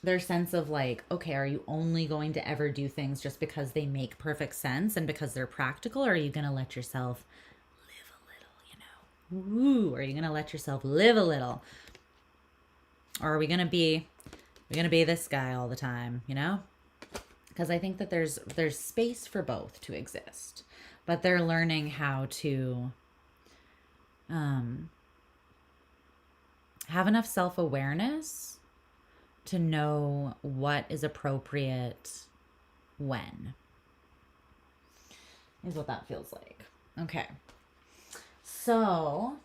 their sense of like, okay, are you only going to ever do things just because they make perfect sense and because they're practical? Or are you going to let yourself live a little, you know? Ooh, are you going to let yourself live a little? Or are we going to be this guy all the time, you know? Because I think that there's space for both to exist, but they're learning how to have enough self-awareness to know what is appropriate when, is what that feels like. Okay. So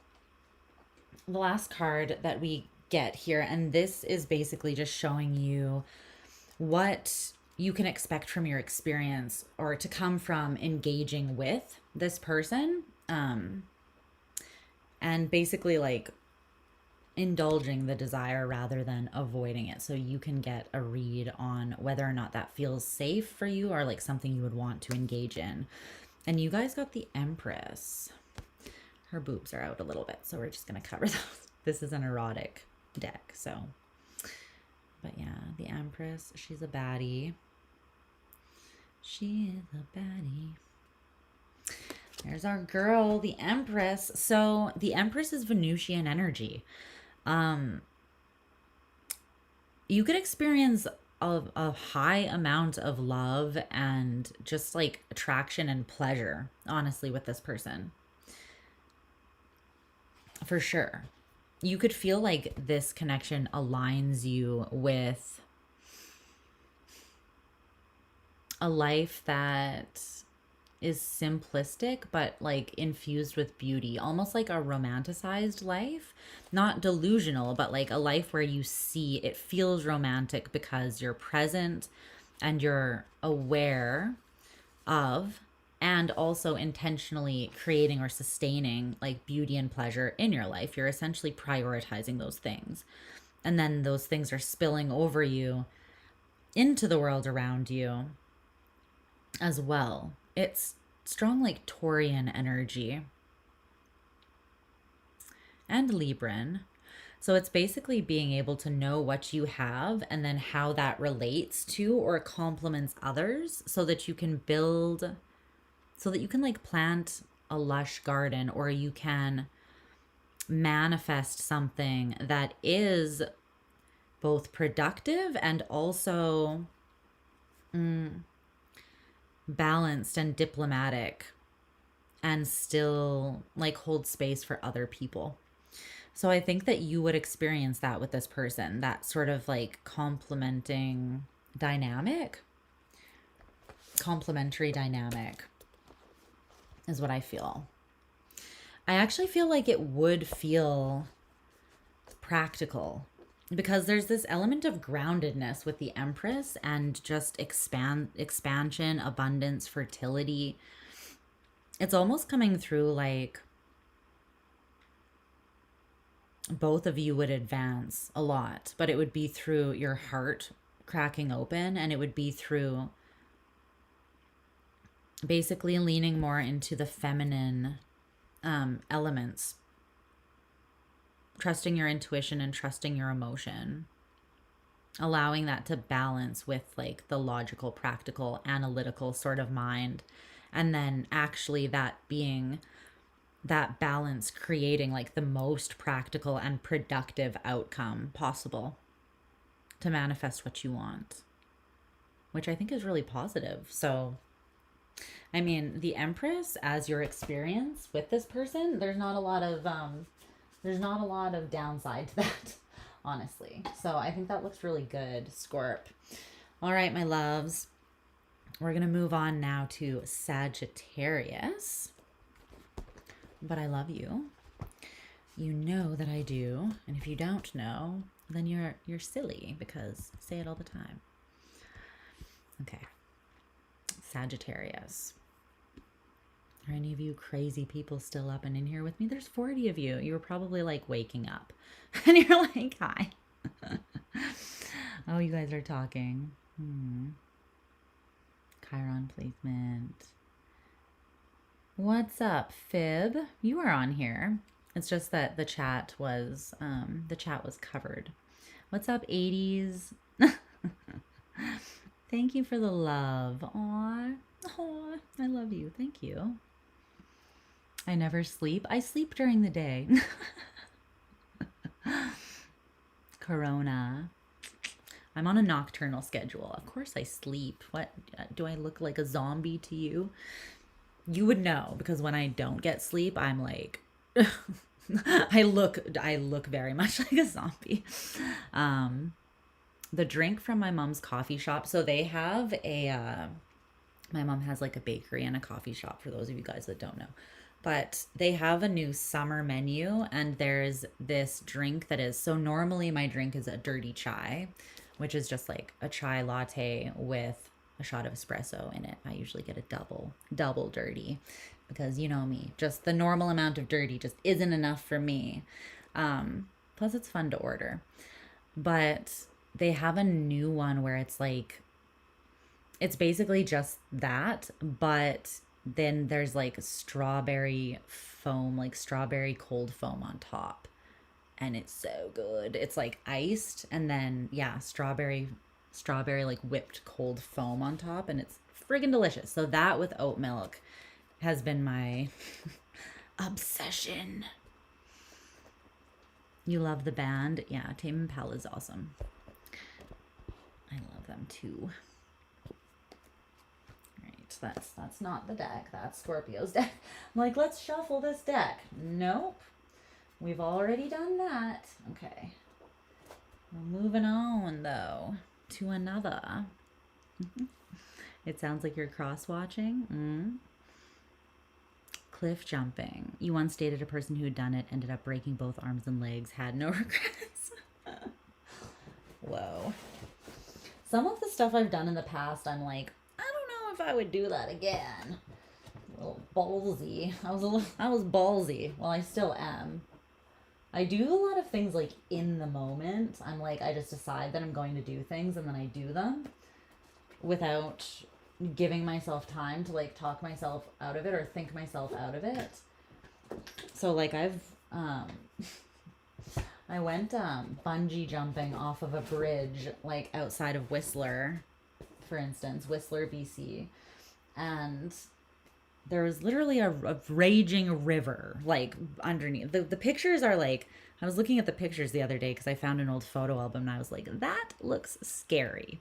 the last card that we get here, and this is basically just showing you what you can expect from your experience, or to come from engaging with this person, and basically like indulging the desire rather than avoiding it, so you can get a read on whether or not that feels safe for you, or like something you would want to engage in. And you guys got the Empress. Her boobs are out a little bit, so we're just gonna cover those. This is an erotic deck, so, but yeah, the Empress, she's a baddie. She is a baddie. There's our girl, the Empress. So the Empress is Venusian energy. You could experience a high amount of love and just like attraction and pleasure, honestly, with this person, for sure. You could feel like this connection aligns you with a life that is simplistic, but like infused with beauty, almost like a romanticized life, not delusional, but like a life where you see it feels romantic because you're present and you're aware of, and also intentionally creating or sustaining like beauty and pleasure in your life. You're essentially prioritizing those things. And then those things are spilling over you into the world around you as well. It's strong like Taurian energy and Libran. So it's basically being able to know what you have and then how that relates to or complements others, so that you can build, so that you can like plant a lush garden, or you can manifest something that is both productive and also balanced and diplomatic, and still like hold space for other people. So I think that you would experience that with this person, that sort of like complementary dynamic is what I feel. I actually feel like it would feel practical, because there's this element of groundedness with the Empress and just expansion, abundance, fertility. It's almost coming through like both of you would advance a lot, but it would be through your heart cracking open, and it would be through basically leaning more into the feminine elements. Trusting your intuition and trusting your emotion. Allowing that to balance with like the logical, practical, analytical sort of mind. And then actually that being that balance, creating like the most practical and productive outcome possible to manifest what you want, which I think is really positive. So, I mean, the Empress as your experience with this person, there's not a lot of downside to that, honestly. So I think that looks really good, Scorp. All right, my loves. We're going to move on now to Sagittarius. But I love you. You know that I do. And if you don't know, then you're silly, because I say it all the time. Okay. Sagittarius. Are any of you crazy people still up and in here with me? There's 40 of you. You were probably like waking up. And you're like, hi. Oh, you guys are talking. Chiron placement. What's up, Fib? You are on here. It's just that the chat was covered. What's up, 80s? Thank you for the love. Aw, I love you. Thank you. I never sleep. I sleep during the day. Corona. I'm on a nocturnal schedule. Of course I sleep. What, do I look like a zombie to you? You would know, because when I don't get sleep, I'm like, I look very much like a zombie. The drink from my mom's coffee shop. So they have my mom has like a bakery and a coffee shop, for those of you guys that don't know. But they have a new summer menu, and there's this drink that is, so normally my drink is a dirty chai, which is just like a chai latte with a shot of espresso in it. I usually get a double dirty, because you know me, just the normal amount of dirty just isn't enough for me. Plus it's fun to order. But they have a new one where it's like, it's basically just that, but then there's like strawberry foam, like strawberry cold foam on top. And it's so good. It's like iced, and then yeah, strawberry like whipped cold foam on top, and it's friggin' delicious. So that with oat milk has been my obsession. You love the band? Yeah, Tame Impala is awesome. I love them too. Right, that's not the deck. That's Scorpio's deck. I'm like, let's shuffle this deck. Nope. We've already done that. Okay. We're moving on, though, to another. It sounds like you're cross-watching. Cliff jumping. You once dated a person who had done it, ended up breaking both arms and legs, had no regrets. Whoa. Some of the stuff I've done in the past, I'm like, I don't know if I would do that again. A little ballsy. I was ballsy. Well, I still am. I do a lot of things like in the moment. I'm like, I just decide that I'm going to do things, and then I do them without giving myself time to like talk myself out of it or think myself out of it. So like I went bungee jumping off of a bridge like outside of Whistler, for instance, Whistler, BC. And there was literally a raging river like underneath. The pictures are like, I was looking at the pictures the other day because I found an old photo album, and I was like, that looks scary.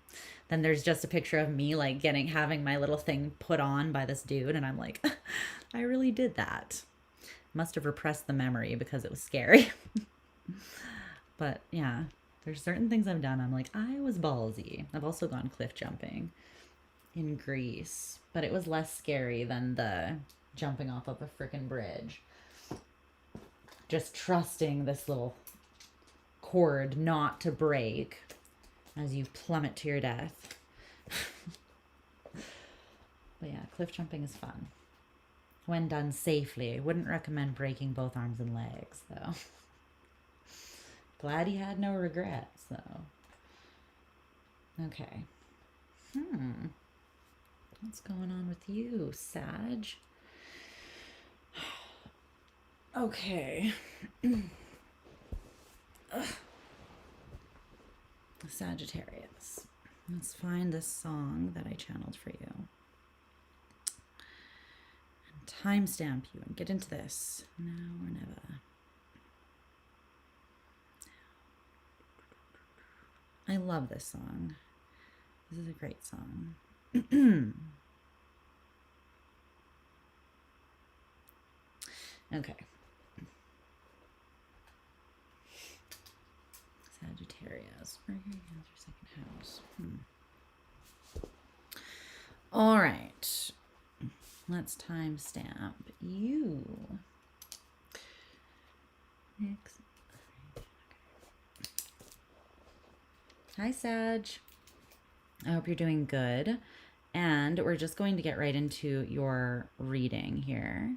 Then there's just a picture of me like having my little thing put on by this dude, and I'm like, I really did that. Must have repressed the memory because it was scary. But yeah, there's certain things I've done, I'm like, I was ballsy. I've also gone cliff jumping in Greece, but it was less scary than the jumping off of a freaking bridge. Just trusting this little cord not to break as you plummet to your death. But yeah, cliff jumping is fun when done safely. I wouldn't recommend breaking both arms and legs, though. Glad he had no regrets, though. Okay. What's going on with you, Sag? Okay. Sagittarius. Let's find this song that I channeled for you. And timestamp you and get into this. Now or never. I love this song. This is a great song. Okay. Sagittarius. Mercury, Cancer, second house. All right. Let's timestamp you. Next. Hi, Sag. I hope you're doing good. And we're just going to get right into your reading here.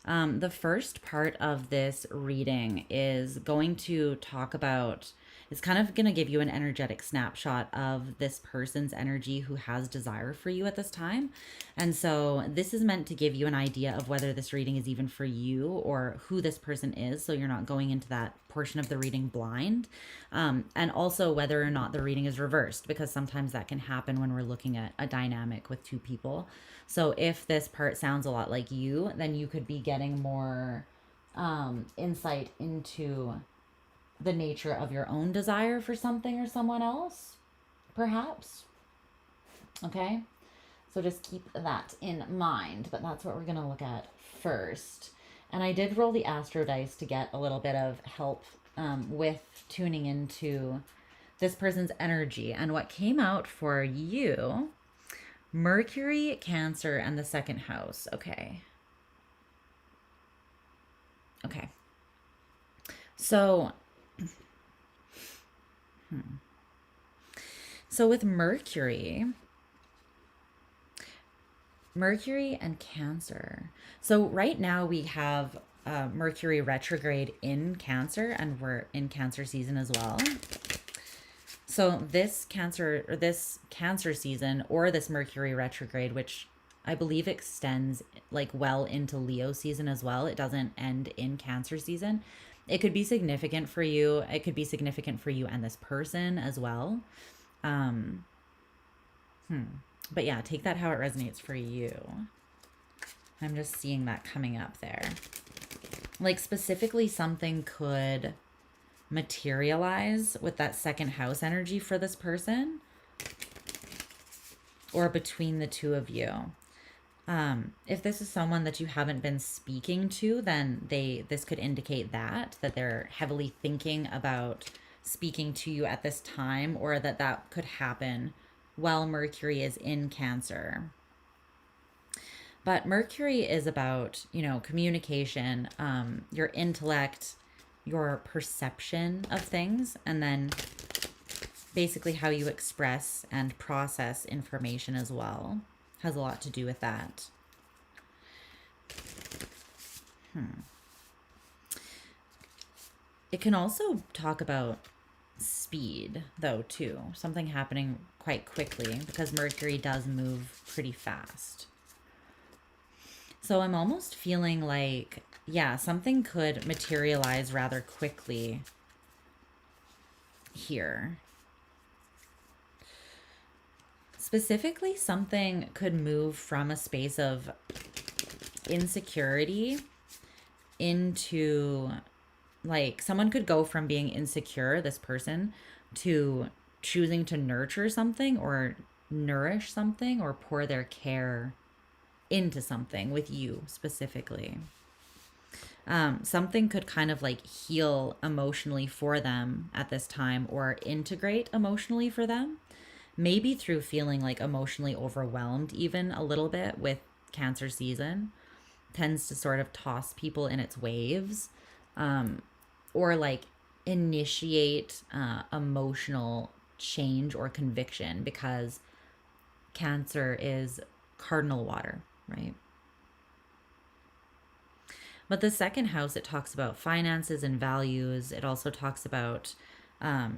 The first part of this reading is going to talk about, it's kind of going to give you an energetic snapshot of this person's energy who has desire for you at this time. And so this is meant to give you an idea of whether this reading is even for you or who this person is, so you're not going into that portion of the reading blind. And also whether or not the reading is reversed, because sometimes that can happen when we're looking at a dynamic with two people. So if this part sounds a lot like you, then you could be getting more insight into the nature of your own desire for something or someone else, perhaps. Okay, so just keep that in mind, but that's what we're going to look at first. And I did roll the astro dice to get a little bit of help with tuning into this person's energy. And what came out for you, Mercury, Cancer, and the second house. Okay. Okay. So, so with Mercury and Cancer. So right now we have Mercury retrograde in Cancer, and we're in Cancer season as well. So this Cancer season, or this Mercury retrograde, which I believe extends like well into Leo season as well. It doesn't end in Cancer season. It could be significant for you. It could be significant for you and this person as well. But yeah, take that how it resonates for you. I'm just seeing that coming up there. Like specifically something could materialize with that second house energy for this person, or between the two of you. If this is someone that you haven't been speaking to, then this could indicate that they're heavily thinking about speaking to you at this time, or that could happen while Mercury is in Cancer. But Mercury is about, communication, your intellect, your perception of things, and then basically how you express and process information as well. Has a lot to do with that. It can also talk about speed, though, too. Something happening quite quickly, because Mercury does move pretty fast. So I'm almost feeling like, yeah, something could materialize rather quickly here. Specifically, something could move from a space of insecurity into, like, someone could go from being insecure, this person, to choosing to nurture something or nourish something or pour their care into something with you specifically. Something could kind of like heal emotionally for them at this time, or integrate emotionally for them. Maybe through feeling like emotionally overwhelmed even a little bit with Cancer season. Tends to sort of toss people in its waves, or like initiate emotional change or conviction, because Cancer is cardinal water, right? But the second house, it talks about finances and values. It also talks about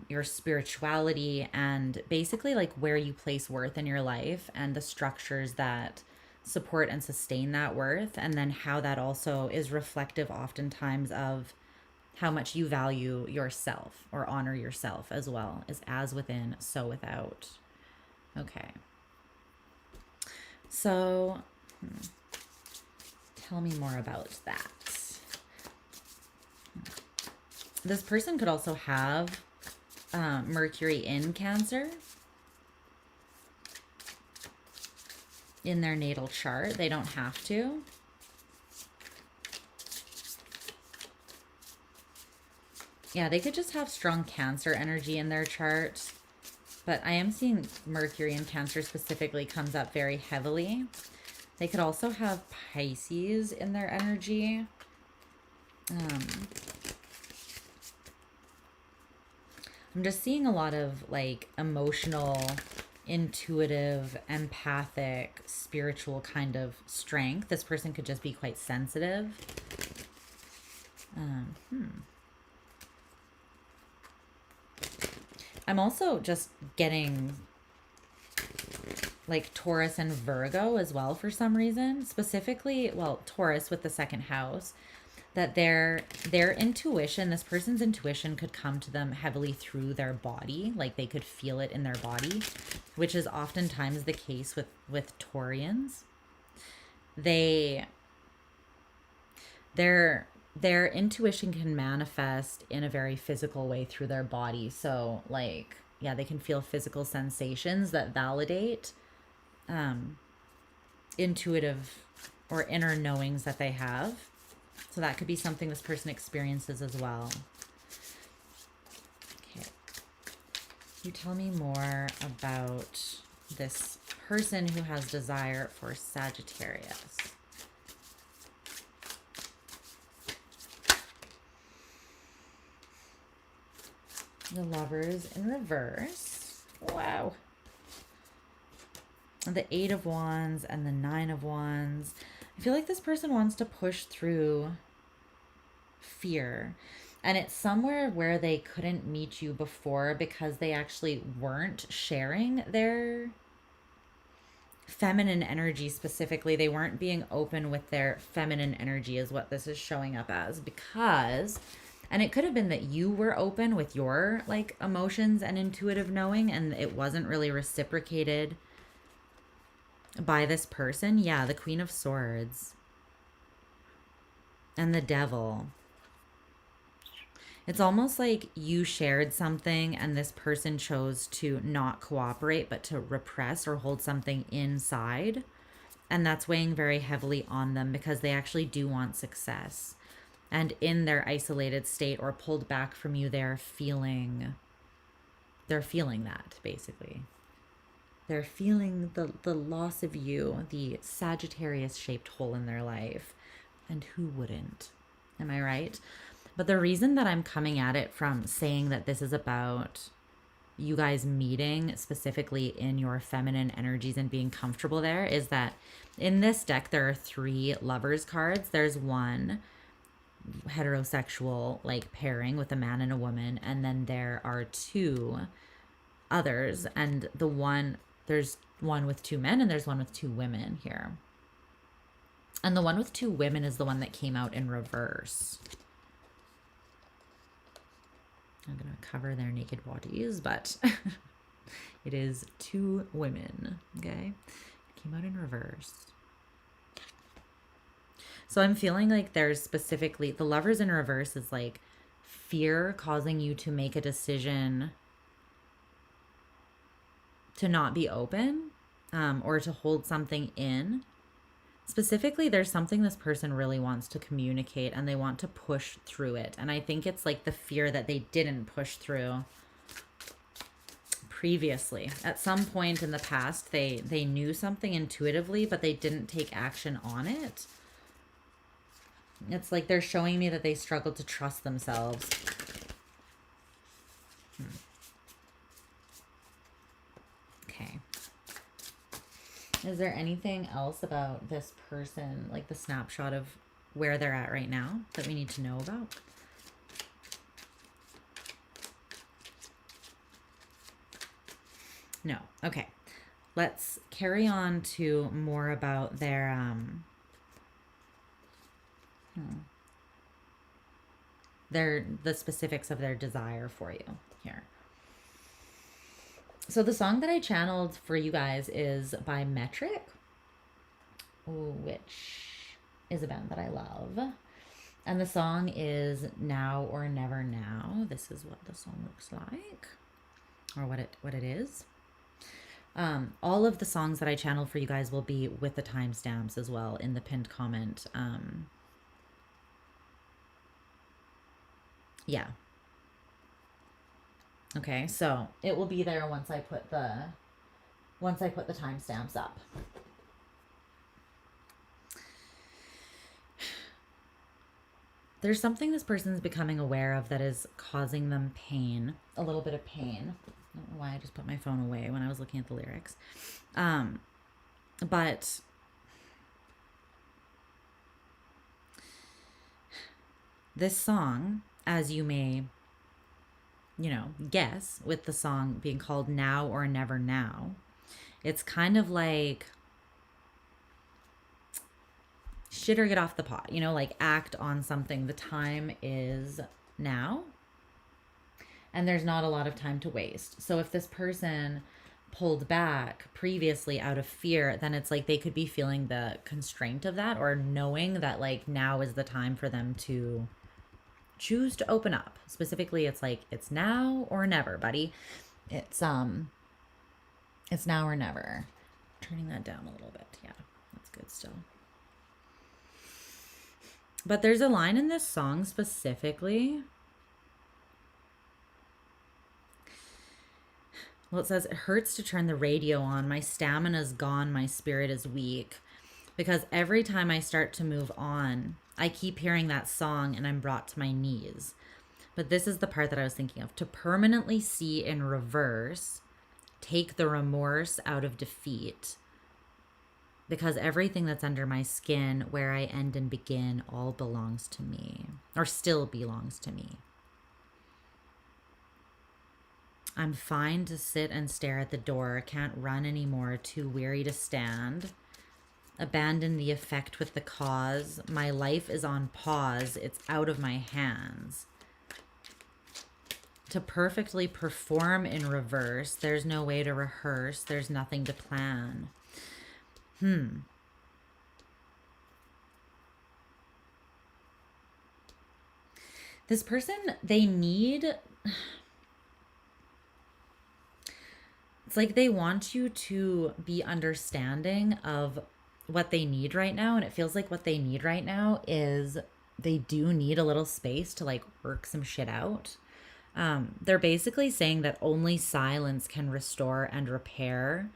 your spirituality, and basically like where you place worth in your life, and the structures that support and sustain that worth, and then how that also is reflective oftentimes of how much you value yourself or honor yourself as well, as within, so without. Okay. So tell me more about that. This person could also have Mercury in Cancer in their natal chart. They don't have to. Yeah, they could just have strong Cancer energy in their chart. But I am seeing Mercury in Cancer specifically comes up very heavily. They could also have Pisces in their energy. I'm just seeing a lot of like emotional, intuitive, empathic, spiritual kind of strength. This person could just be quite sensitive. I'm also just getting like Taurus and Virgo as well for some reason. Specifically, well, Taurus with the second house, that their intuition, this person's intuition could come to them heavily through their body. Like they could feel it in their body, which is oftentimes the case with Taurians. Their intuition can manifest in a very physical way through their body. So like, yeah, they can feel physical sensations that validate intuitive or inner knowings that they have. So that could be something this person experiences as well. Okay. You tell me more about this person who has desire for Sagittarius. The Lovers in reverse. Wow. The Eight of Wands and the Nine of Wands. I feel like this person wants to push through fear. And it's somewhere where they couldn't meet you before because they actually weren't sharing their feminine energy specifically. They weren't being open with their feminine energy is what this is showing up as, because... And it could have been that you were open with your like emotions and intuitive knowing, and it wasn't really reciprocated by this person. Yeah, the Queen of Swords and the Devil. It's almost like you shared something and this person chose to not cooperate, but to repress or hold something inside. And that's weighing very heavily on them because they actually do want success. And in their isolated state or pulled back from you, they're feeling that, basically. They're feeling the loss of you, the Sagittarius-shaped hole in their life. And who wouldn't? Am I right? But the reason that I'm coming at it from saying that this is about you guys meeting specifically in your feminine energies and being comfortable there is that in this deck, there are 3 Lovers cards. There's one heterosexual like pairing with a man and a woman, and then there are 2 others, and there's one with 2 men and there's one with 2 women here, and the one with 2 women is the one that came out in reverse. I'm gonna cover their naked bodies, but it is 2 women. Okay, it came out in reverse. So I'm feeling like there's specifically, the Lovers in reverse is like fear causing you to make a decision to not be open or to hold something in. Specifically, there's something this person really wants to communicate and they want to push through it. And I think it's like the fear that they didn't push through previously. At some point in the past, they knew something intuitively, but they didn't take action on it. It's like they're showing me that they struggled to trust themselves. Okay. Is there anything else about this person, like the snapshot of where they're at right now, that we need to know about? No. Okay. let's carry on to more about the specifics of their desire for you here. So the song that I channeled for you guys is by Metric, which is a band that I love. And the song is Now or Never Now. This is what the song looks like, or what it is. All of the songs that I channel for you guys will be with the timestamps as well in the pinned comment. Yeah. Okay, so it will be there once I put the timestamps up. There's something this person's becoming aware of that is causing them pain, a little bit of pain. I don't know why I just put my phone away when I was looking at the lyrics. But this song, as you may, guess, with the song being called Now or Never Now, it's kind of like shit or get off the pot, like act on something. The time is now, and there's not a lot of time to waste. So if this person pulled back previously out of fear, then it's like they could be feeling the constraint of that, or knowing that like now is the time for them to choose to open up. Specifically, it's like it's now or never, buddy. It's now or never. Turning that down a little bit. Yeah, that's good still. But there's a line in this song specifically. Well, it says, it hurts to turn the radio on. My stamina's gone. My spirit is weak. Because every time I start to move on, I keep hearing that song and I'm brought to my knees. But this is the part that I was thinking of. To permanently see in reverse, take the remorse out of defeat. Because everything that's under my skin, where I end and begin, all belongs to me. Or still belongs to me. I'm fine to sit and stare at the door. Can't run anymore. Too weary to stand. Abandon the effect with the cause. My life is on pause. It's out of my hands. To perfectly perform in reverse. There's no way to rehearse. There's nothing to plan. This person, they need... It's like they want you to be understanding of what they need right now. And it feels like what they need right now is they do need a little space to like work some shit out. They're basically saying that only silence can restore and repair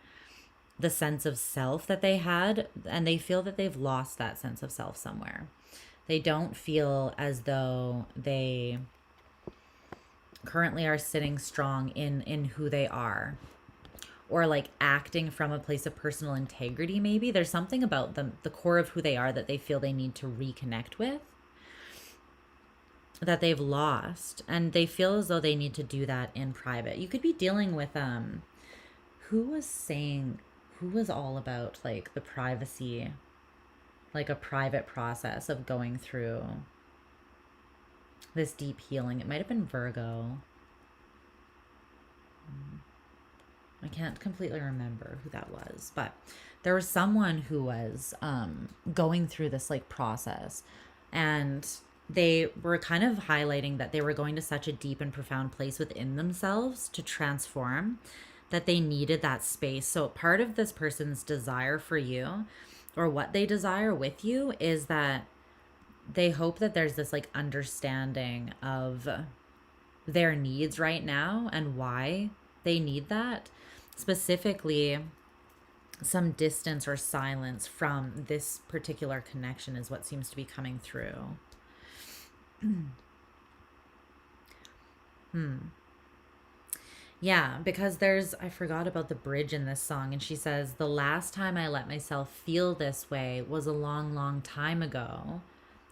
the sense of self that they had. And they feel that they've lost that sense of self somewhere. They don't feel as though they currently are sitting strong in who they are. Or like acting from a place of personal integrity, maybe. There's something about them, the core of who they are, that they feel they need to reconnect with, that they've lost. And they feel as though they need to do that in private. You could be dealing with, who was all about like the privacy, like a private process of going through this deep healing. It might have been Virgo. I can't completely remember who that was, but there was someone who was going through this like process, and they were kind of highlighting that they were going to such a deep and profound place within themselves to transform, that they needed that space. So part of this person's desire for you, or what they desire with you, is that they hope that there's this like understanding of their needs right now and why they need that. Specifically, some distance or silence from this particular connection is what seems to be coming through. Yeah, because I forgot about the bridge in this song, and she says, the last time I let myself feel this way was a long, long time ago.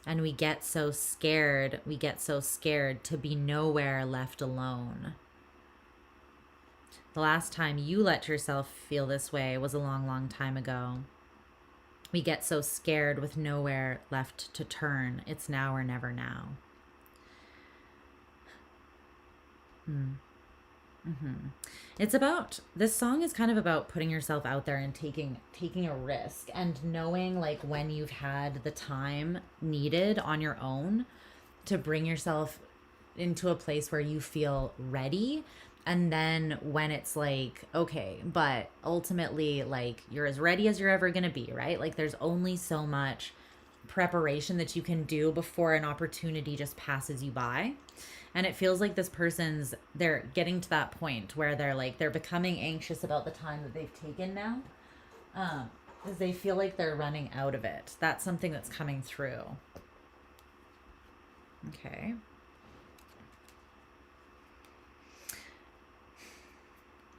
And we get so scared to be nowhere left alone. The last time you let yourself feel this way was a long, long time ago. We get so scared with nowhere left to turn. It's now or never now. It's about, this song is kind of about putting yourself out there and taking a risk and knowing like when you've had the time needed on your own to bring yourself into a place where you feel ready. And then when it's like, okay, but ultimately like you're as ready as you're ever going to be, right? Like there's only so much preparation that you can do before an opportunity just passes you by. And it feels like this person's, they're getting to that point where they're becoming anxious about the time that they've taken now. Because they feel like they're running out of it. That's something that's coming through. Okay.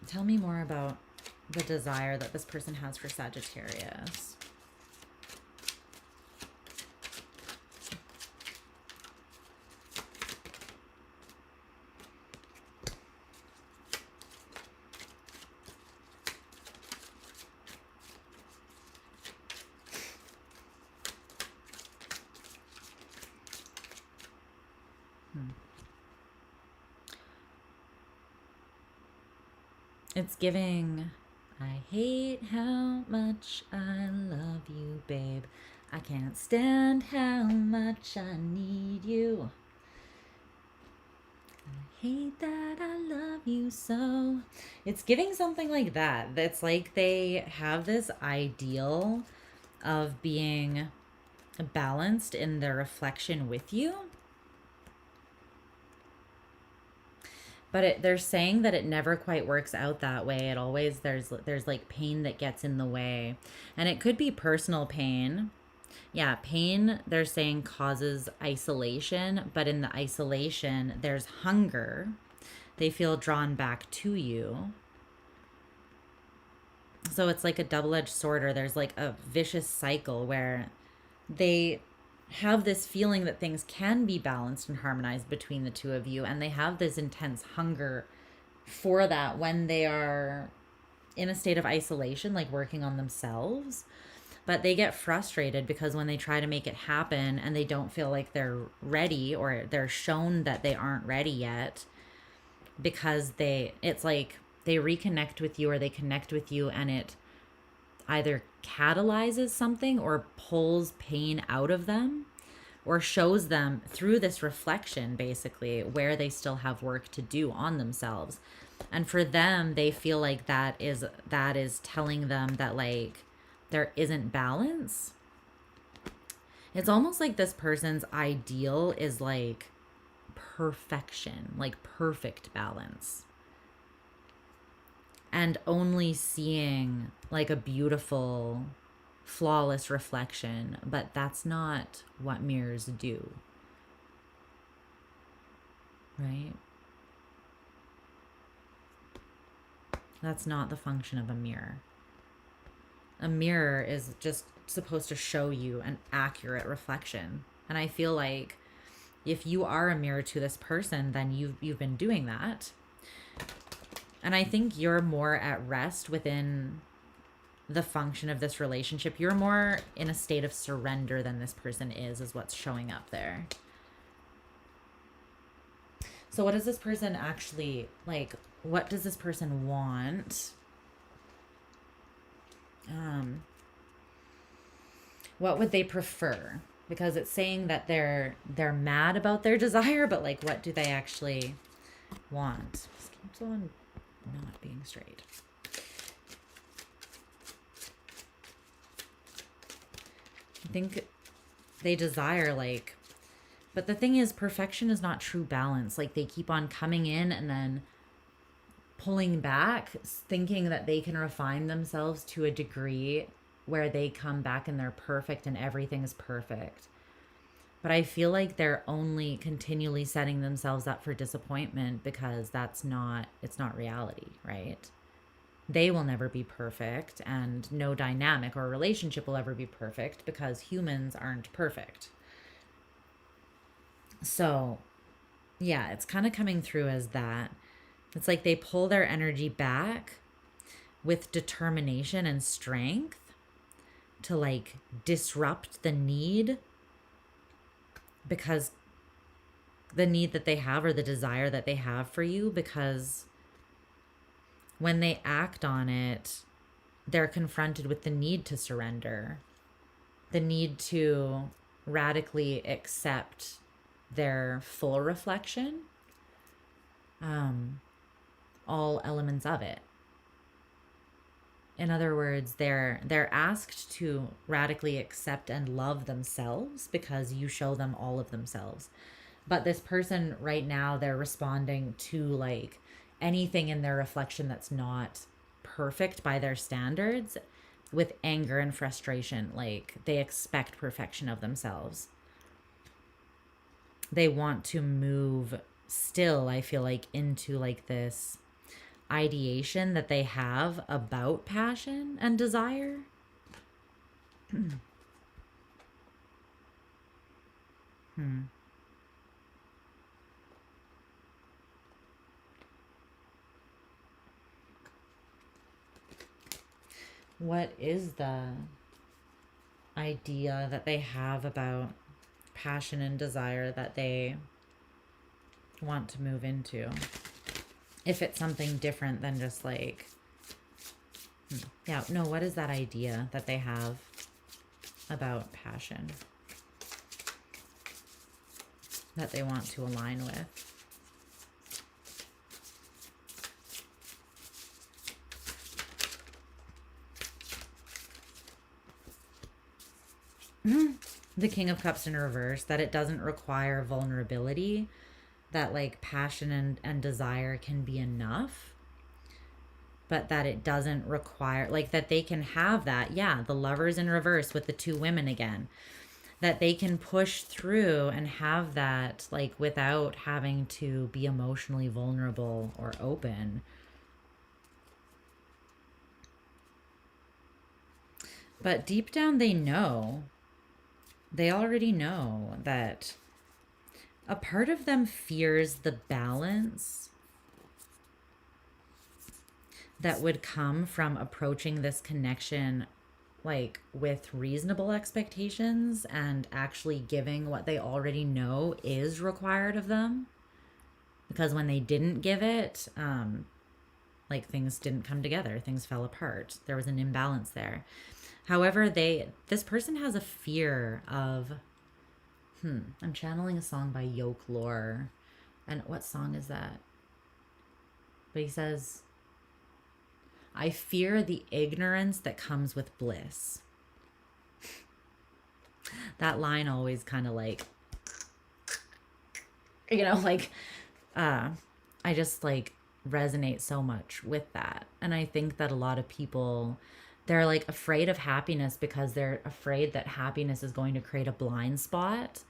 Tell me more about the desire that this person has for Sagittarius. It's giving, I hate how much I love you, babe. I can't stand how much I need you. I hate that I love you so. It's giving something like that. That's like they have this ideal of being balanced in their reflection with you. But they're saying that it never quite works out that way. It always, there's like pain that gets in the way. And it could be personal pain. Yeah, pain, they're saying, causes isolation. But in the isolation, there's hunger. They feel drawn back to you. So it's like a double-edged sword, or there's like a vicious cycle where they have this feeling that things can be balanced and harmonized between the two of you, and they have this intense hunger for that when they are in a state of isolation, like working on themselves. But they get frustrated because when they try to make it happen and they don't feel like they're ready, or they're shown that they aren't ready yet, because it's like they reconnect with you or they connect with you, and it either catalyzes something or pulls pain out of them, or shows them through this reflection basically where they still have work to do on themselves. And for them, they feel like that is telling them that like there isn't balance. It's almost like this person's ideal is like perfection, like perfect balance. And only seeing like a beautiful, flawless reflection, but that's not what mirrors do, right? That's not the function of a mirror. A mirror is just supposed to show you an accurate reflection. And I feel like if you are a mirror to this person, then you've been doing that. And I think you're more at rest within the function of this relationship. You're more in a state of surrender than this person is what's showing up there. So what does this person actually, like, what does this person want? What would they prefer? Because it's saying that they're mad about their desire, but like, what do they actually want? This keeps on not being straight. I think they desire like, but the thing is, perfection is not true balance. Like they keep on coming in and then pulling back, thinking that they can refine themselves to a degree where they come back and they're perfect and everything is perfect. But I feel like they're only continually setting themselves up for disappointment, because it's not reality, right? They will never be perfect, and no dynamic or relationship will ever be perfect, because humans aren't perfect. So yeah, it's kind of coming through as that. It's like they pull their energy back with determination and strength to like disrupt the need, because the need that they have or the desire that they have for you, because when they act on it, they're confronted with the need to surrender, the need to radically accept their full reflection, all elements of it. In other words, they're asked to radically accept and love themselves because you show them all of themselves. But this person right now, they're responding to like anything in their reflection that's not perfect by their standards with anger and frustration. Like they expect perfection of themselves. They want to move still, I feel like, into like this ideation that they have about passion and desire. What is the idea that they have about passion and desire that they want to move into? If it's something different than just like, yeah, no, what is that idea that they have about passion that they want to align with? The King of Cups in reverse, that it doesn't require vulnerability, that like passion and desire can be enough, but that it doesn't require, like that they can have that. Yeah, the Lovers in reverse with the two women again, that they can push through and have that like without having to be emotionally vulnerable or open. But deep down they know, they already know that a part of them fears the balance that would come from approaching this connection like with reasonable expectations and actually giving what they already know is required of them. Because when they didn't give it, like things didn't come together, things fell apart. There was an imbalance there. However, this person has a fear of, I'm channeling a song by Yokelore. And what song is that? But he says, I fear the ignorance that comes with bliss. That line always kind of like, you know, like, I just like resonate so much with that. And I think that a lot of people, they're like afraid of happiness because they're afraid that happiness is going to create a blind spot.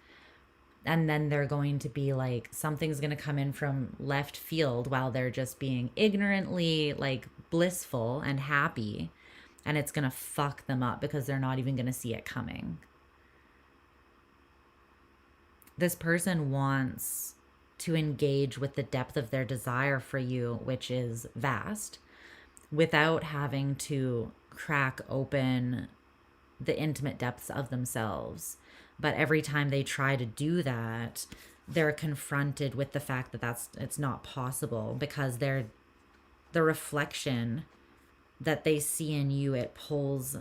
And then they're going to be like, something's going to come in from left field while they're just being ignorantly like blissful and happy. And it's going to fuck them up because they're not even going to see it coming. This person wants to engage with the depth of their desire for you, which is vast, without having to crack open the intimate depths of themselves. But every time they try to do that, they're confronted with the fact that it's not possible, because the reflection that they see in you, it pulls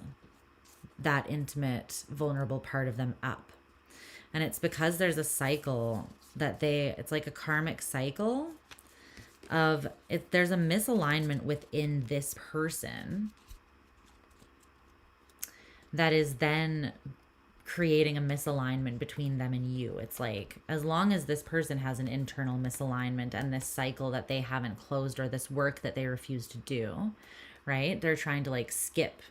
that intimate, vulnerable part of them up. And it's because there's a cycle that it's like a karmic cycle of it. There's a misalignment within this person that is then creating a misalignment between them and you. It's like, as long as this person has an internal misalignment and this cycle that they haven't closed, or this work that they refuse to do, right? They're trying to like skip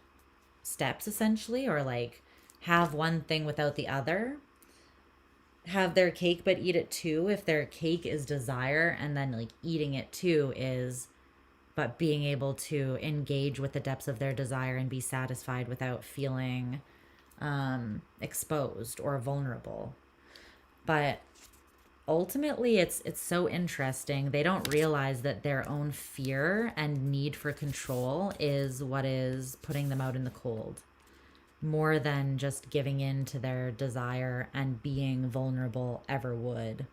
steps essentially, or like have one thing without the other. Have their cake but eat it too, if their cake is desire, and then like eating it too is but being able to engage with the depths of their desire and be satisfied without feeling exposed or vulnerable. But ultimately it's so interesting. They don't realize that their own fear and need for control is what is putting them out in the cold, more than just giving in to their desire and being vulnerable ever would.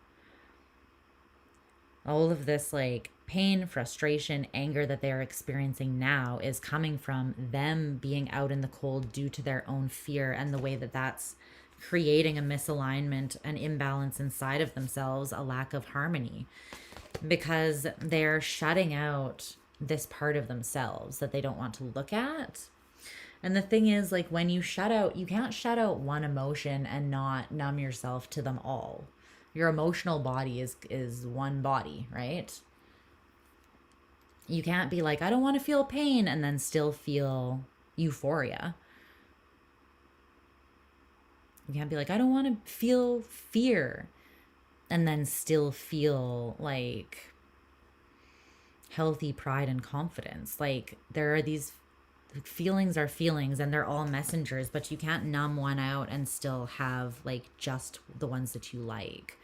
All of this like pain, frustration, anger that they're experiencing now is coming from them being out in the cold due to their own fear, and the way that that's creating a misalignment, an imbalance inside of themselves, a lack of harmony, because they're shutting out this part of themselves that they don't want to look at. And the thing is, like, when you shut out, you can't shut out one emotion and not numb yourself to them all. Your emotional body is one body, right? You can't be like, I don't want to feel pain, and then still feel euphoria. You can't be like, I don't want to feel fear, and then still feel like healthy pride and confidence. Like, there are these feelings are feelings, and they're all messengers, but you can't numb one out and still have like just the ones that you like.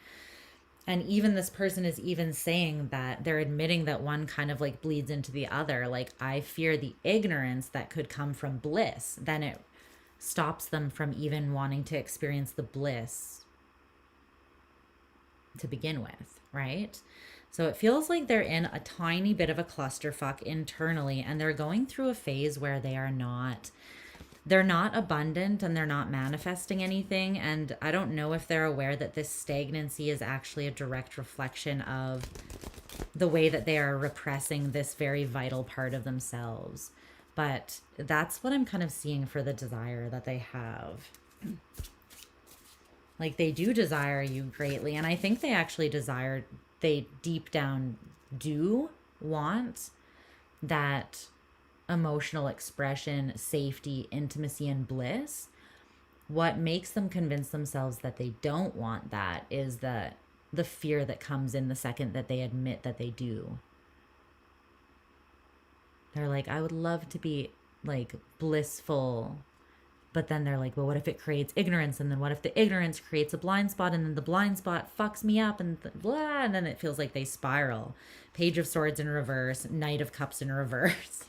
And even this person is even saying that they're admitting that one kind of like bleeds into the other. Like, I fear the ignorance that could come from bliss. Then it stops them from even wanting to experience the bliss to begin with, right? So it feels like they're in a tiny bit of a clusterfuck internally, and they're going through a phase where they're not abundant, and they're not manifesting anything. And I don't know if they're aware that this stagnancy is actually a direct reflection of the way that they are repressing this very vital part of themselves. But that's what I'm kind of seeing for the desire that they have. Like, they do desire you greatly, and I think they actually they deep down do want that emotional expression, safety, intimacy, and bliss. What makes them convince themselves that they don't want that is the fear that comes in the second that they admit that they do. They're like, I would love to be like blissful, but then they're like, well, what if it creates ignorance? And then what if the ignorance creates a blind spot, and then the blind spot fucks me up, and blah, and then it feels like they spiral. Page of Swords in reverse, Knight of Cups in reverse.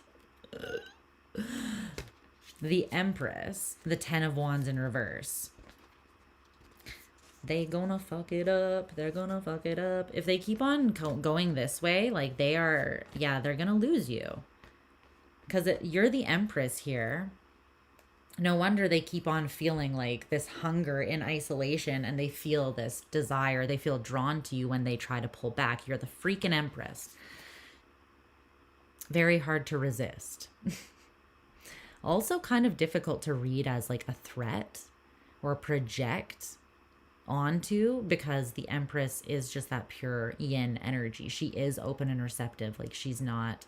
The Empress, the Ten of Wands in reverse. They gonna fuck it up. They're gonna fuck it up. If they keep on going this way, like they're gonna lose you. Because you're the Empress here. No wonder they keep on feeling like this hunger in isolation, and they feel this desire. They feel drawn to you when they try to pull back. You're the freaking Empress. Very hard to resist. Also kind of difficult to read as like a threat or project onto, because the Empress is just that pure yin energy. She is open and receptive. Like, she's not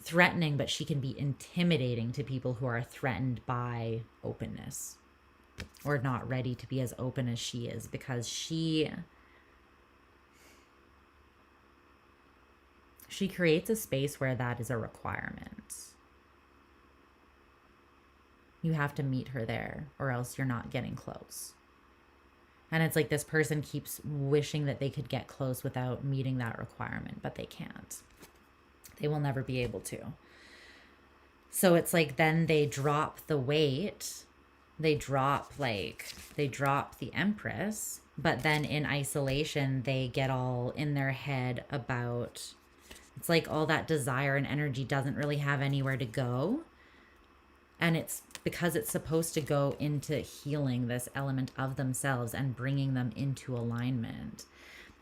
threatening, but she can be intimidating to people who are threatened by openness, or not ready to be as open as she is, because she creates a space where that is a requirement. You have to meet her there, or else you're not getting close. And it's like this person keeps wishing that they could get close without meeting that requirement, but they can't. They will never be able to. So it's like then they drop the weight. They drop the Empress, but then in isolation, they get all in their head about, it's like all that desire and energy doesn't really have anywhere to go. And it's because it's supposed to go into healing this element of themselves and bringing them into alignment.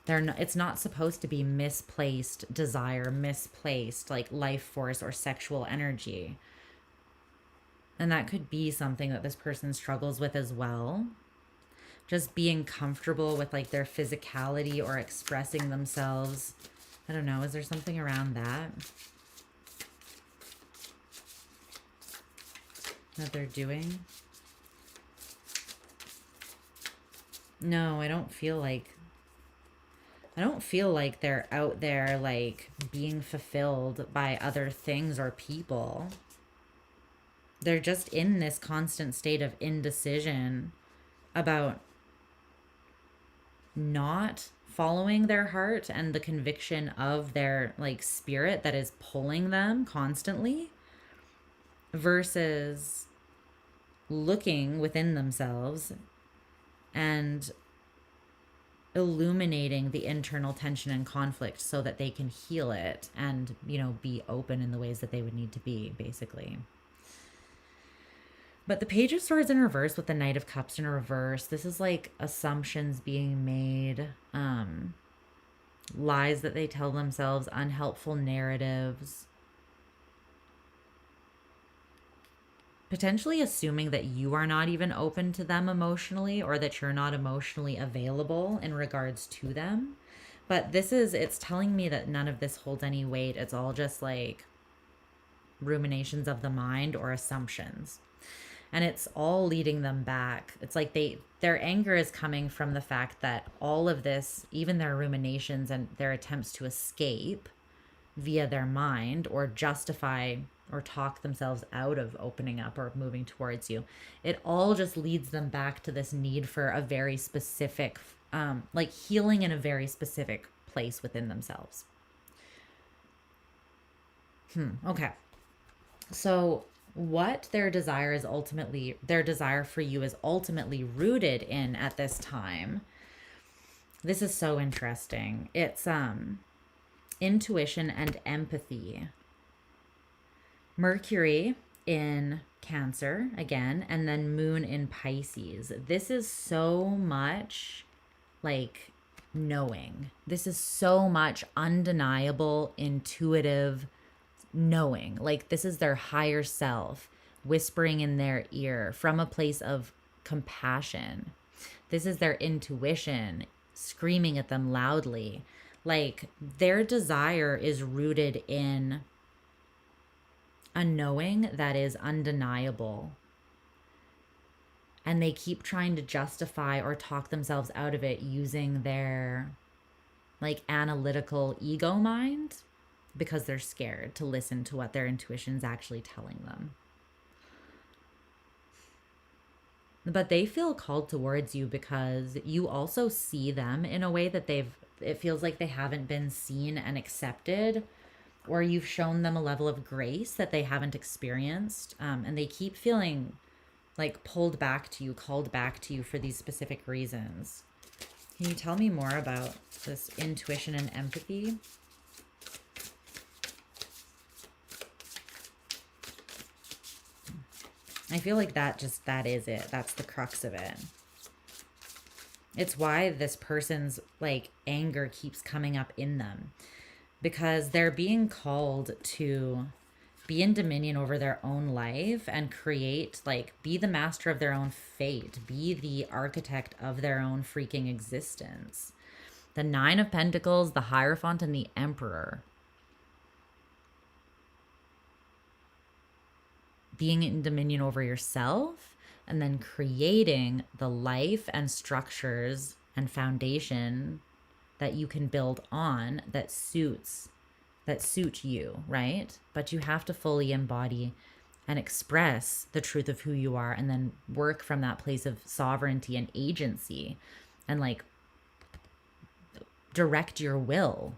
It's not supposed to be misplaced desire, misplaced like life force or sexual energy. And that could be something that this person struggles with as well. Just being comfortable with like their physicality or expressing themselves. I don't know. Is there something around that they're doing? No, I don't feel like they're out there like being fulfilled by other things or people. They're just in this constant state of indecision about not following their heart and the conviction of their like spirit that is pulling them constantly, versus looking within themselves and illuminating the internal tension and conflict so that they can heal it and, you know, be open in the ways that they would need to be, basically. But the Page of Swords in reverse with the Knight of Cups in reverse, this is like assumptions being made, lies that they tell themselves, unhelpful narratives, potentially assuming that you are not even open to them emotionally, or that you're not emotionally available in regards to them. But it's telling me that none of this holds any weight. It's all just like ruminations of the mind or assumptions. And it's all leading them back. It's like their anger is coming from the fact that all of this, even their ruminations and their attempts to escape via their mind or justify or talk themselves out of opening up or moving towards you, it all just leads them back to this need for a very specific, like healing in a very specific place within themselves. Okay. So what their desire for you is ultimately rooted in at this time. This is so interesting. It's intuition and empathy. Mercury in Cancer again, and then Moon in Pisces. This is so much like knowing. This is so much undeniable, intuitive knowing. Like this is their higher self whispering in their ear from a place of compassion. This is their intuition screaming at them loudly. Like their desire is rooted in a knowing that is undeniable. And they keep trying to justify or talk themselves out of it using their like analytical ego mind, because they're scared to listen to what their intuition's actually telling them. But they feel called towards you because you also see them in a way that it feels like they haven't been seen and accepted, or you've shown them a level of grace that they haven't experienced. And they keep feeling like pulled back to you, called back to you for these specific reasons. Can you tell me more about this intuition and empathy? I feel like that is it. That's the crux of it. It's why this person's like anger keeps coming up in them, because they're being called to be in dominion over their own life and create, like, be the master of their own fate, be the architect of their own freaking existence. The Nine of Pentacles, the Hierophant, and the Emperor. Being in dominion over yourself, and then creating the life and structures and foundation that you can build on that suit you, right? But you have to fully embody and express the truth of who you are, and then work from that place of sovereignty and agency, and like direct your will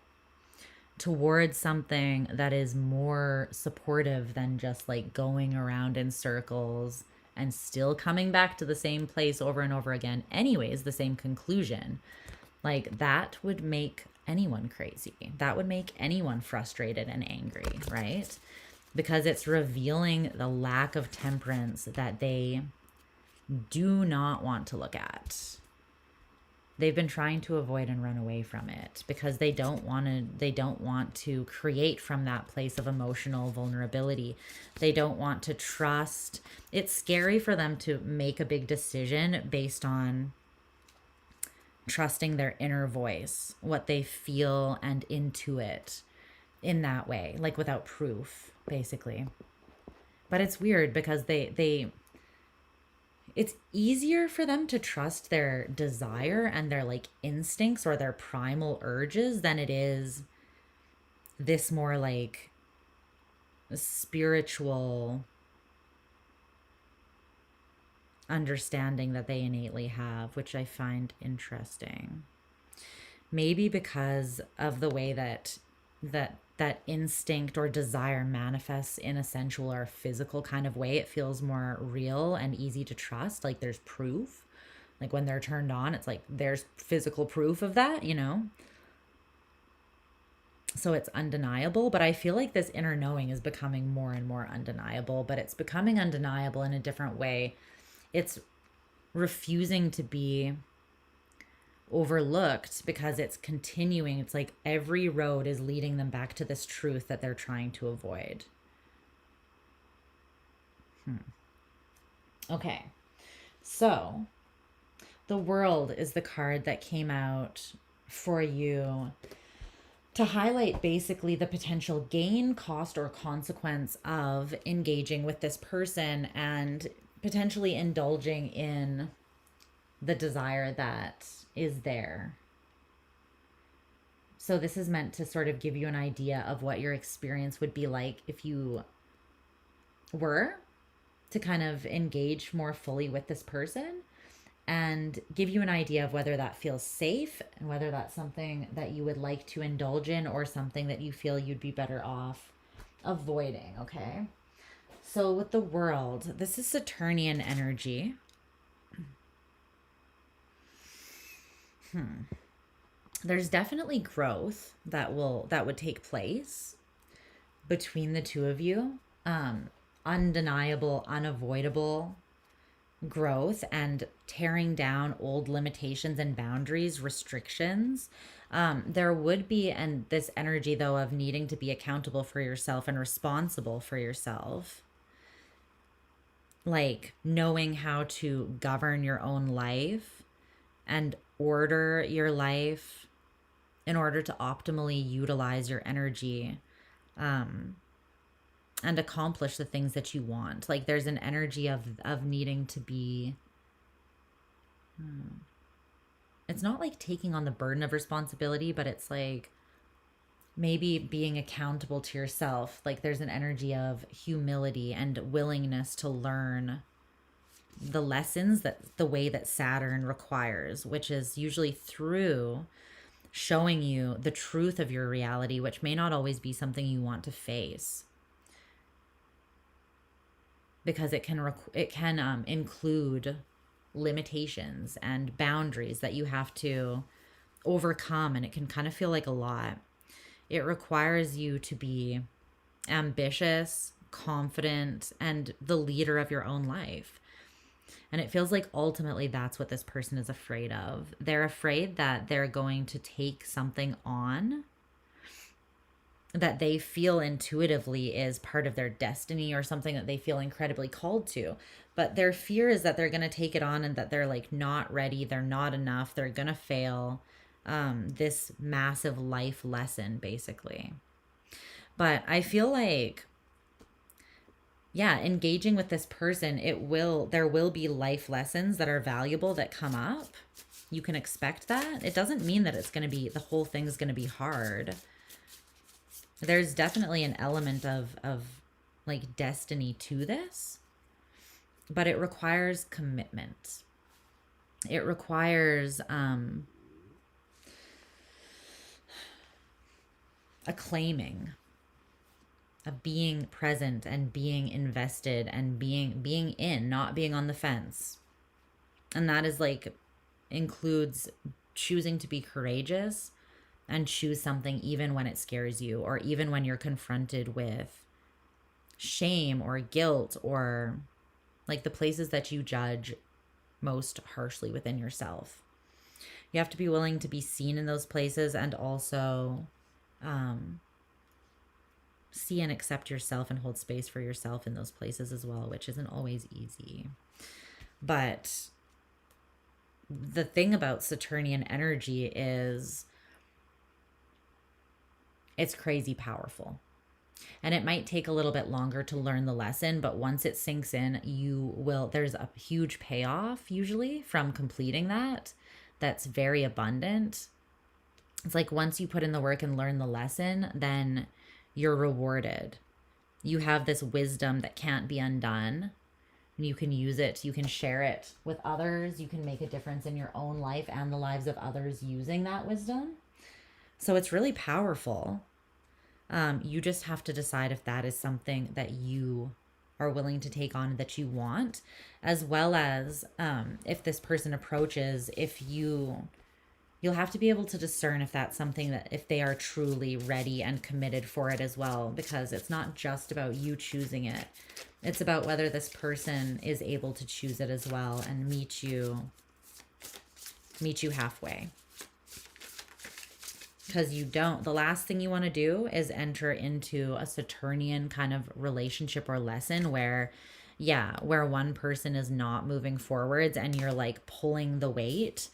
towards something that is more supportive than just like going around in circles and still coming back to the same place over and over again anyways, the same conclusion. Like that would make anyone crazy. That would make anyone frustrated and angry, right? Because it's revealing the lack of temperance that they do not want to look at. They've been trying to avoid and run away from it because they don't want to create from that place of emotional vulnerability. They don't want to trust. It's scary for them to make a big decision based on trusting their inner voice, what they feel and intuit in that way, like without proof, basically. But it's weird because it's easier for them to trust their desire and their like instincts or their primal urges than it is this more like spiritual understanding that they innately have, which I find interesting. maybe because of the way that instinct or desire manifests in a sensual or physical kind of way, it feels more real and easy to trust. Like there's proof. Like when they're turned on, it's like there's physical proof of that, you know? So it's undeniable, but I feel like this inner knowing is becoming more and more undeniable, but it's becoming undeniable in a different way. It's refusing to be overlooked because it's continuing. It's like every road is leading them back to this truth that they're trying to avoid. Okay. So the World is the card that came out for you to highlight basically the potential gain, cost, or consequence of engaging with this person and potentially indulging in the desire that is there. So this is meant to sort of give you an idea of what your experience would be like if you were to kind of engage more fully with this person, and give you an idea of whether that feels safe and whether that's something that you would like to indulge in or something that you feel you'd be better off avoiding, okay? So with the World, this is Saturnian energy. There's definitely growth that would take place between the two of you. Undeniable, unavoidable growth and tearing down old limitations and boundaries, restrictions. There would be, and this energy though of needing to be accountable for yourself and responsible for yourself, like knowing how to govern your own life and order your life in order to optimally utilize your energy, and accomplish the things that you want. Like there's an energy of needing to be, it's not like taking on the burden of responsibility, but it's like maybe being accountable to yourself. Like there's an energy of humility and willingness to learn the lessons that the way that Saturn requires, which is usually through showing you the truth of your reality, which may not always be something you want to face, because it can include limitations and boundaries that you have to overcome, and it can kind of feel like a lot. It requires you to be ambitious, confident, and the leader of your own life. And it feels like ultimately that's what this person is afraid of. They're afraid that they're going to take something on that they feel intuitively is part of their destiny or something that they feel incredibly called to. But their fear is that they're going to take it on and that they're like not ready, they're not enough, they're going to fail. This massive life lesson, basically. But I feel like, yeah, engaging with this person, there will be life lessons that are valuable that come up. You can expect that. It doesn't mean that the whole thing's going to be hard. There's definitely an element of like destiny to this, but it requires commitment. It requires a claiming, a being present and being invested and being in, not being on the fence. And that is like includes choosing to be courageous and choose something even when it scares you, or even when you're confronted with shame or guilt, or like the places that you judge most harshly within yourself. You have to be willing to be seen in those places, and also see and accept yourself and hold space for yourself in those places as well, which isn't always easy. But the thing about Saturnian energy is it's crazy powerful. And it might take a little bit longer to learn the lesson, but once it sinks in, there's a huge payoff usually from completing that. That's very abundant. It's like once you put in the work and learn the lesson, then you're rewarded. You have this wisdom that can't be undone, and you can use it. You can share it with others. You can make a difference in your own life and the lives of others using that wisdom. So it's really powerful. You just have to decide if that is something that you are willing to take on, that you want, as well as if this person approaches, you'll have to be able to discern if that's something that, if they are truly ready and committed for it as well, because it's not just about you choosing it. It's about whether this person is able to choose it as well and meet you halfway. Because you don't, the last thing you want to do is enter into a Saturnian kind of relationship or lesson where, yeah, where one person is not moving forwards and you're like pulling the weight.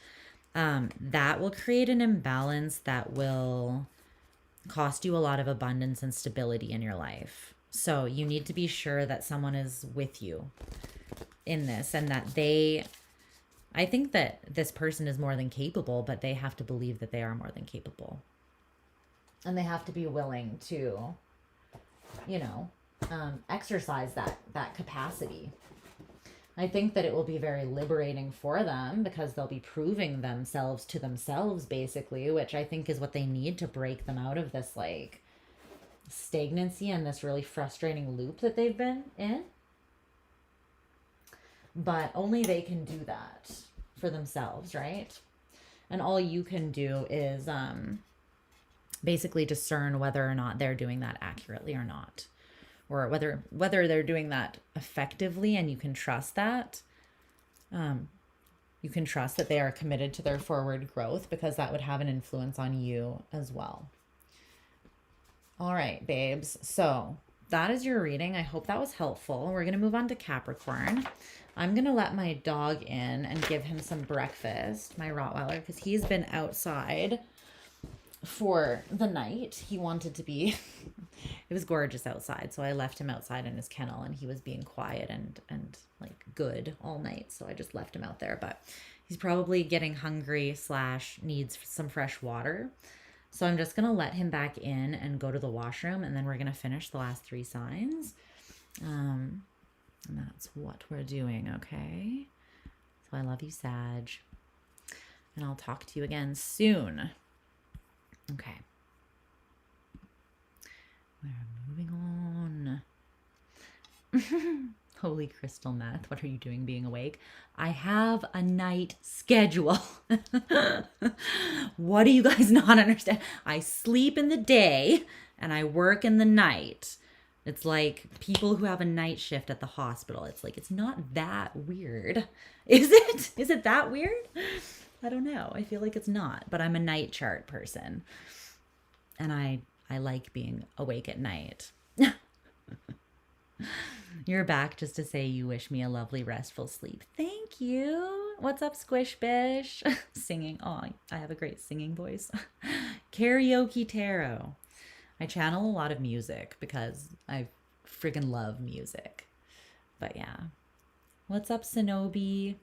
That will create an imbalance that will cost you a lot of abundance and stability in your life. So you need to be sure that someone is with you in this, and that I think that this person is more than capable, but they have to believe that they are more than capable. And they have to be willing to, exercise that capacity. I think that it will be very liberating for them because they'll be proving themselves to themselves, basically, which I think is what they need to break them out of this like stagnancy and this really frustrating loop that they've been in. But only they can do that for themselves, right? And all you can do is basically discern whether or not they're doing that accurately or not, or whether they're doing that effectively, and you can trust that. You can trust that they are committed to their forward growth, because that would have an influence on you as well. All right, babes. So that is your reading. I hope that was helpful. We're going to move on to Capricorn. I'm going to let my dog in and give him some breakfast, my Rottweiler, because he's been outside for the night. He wanted to be, it was gorgeous outside. So I left him outside in his kennel, and he was being quiet and like good all night. So I just left him out there, but he's probably getting hungry / needs some fresh water. So I'm just going to let him back in and go to the washroom, and then we're going to finish the last 3 signs. And that's what we're doing, okay? So I love you, Sag. And I'll talk to you again soon. Okay. We're moving on. Holy crystal meth. What are you doing being awake? I have a night schedule. What do you guys not understand? I sleep in the day and I work in the night. It's like people who have a night shift at the hospital. It's like, it's not that weird. Is it? Is it that weird? I don't know. I feel like it's not, but I'm a night chart person. And I like being awake at night. You're back just to say you wish me a lovely restful sleep. Thank you. What's up, Squish Bish? Singing. Oh, I have a great singing voice. Karaoke Tarot. I channel a lot of music because I friggin' love music. But yeah. What's up, Shinobi?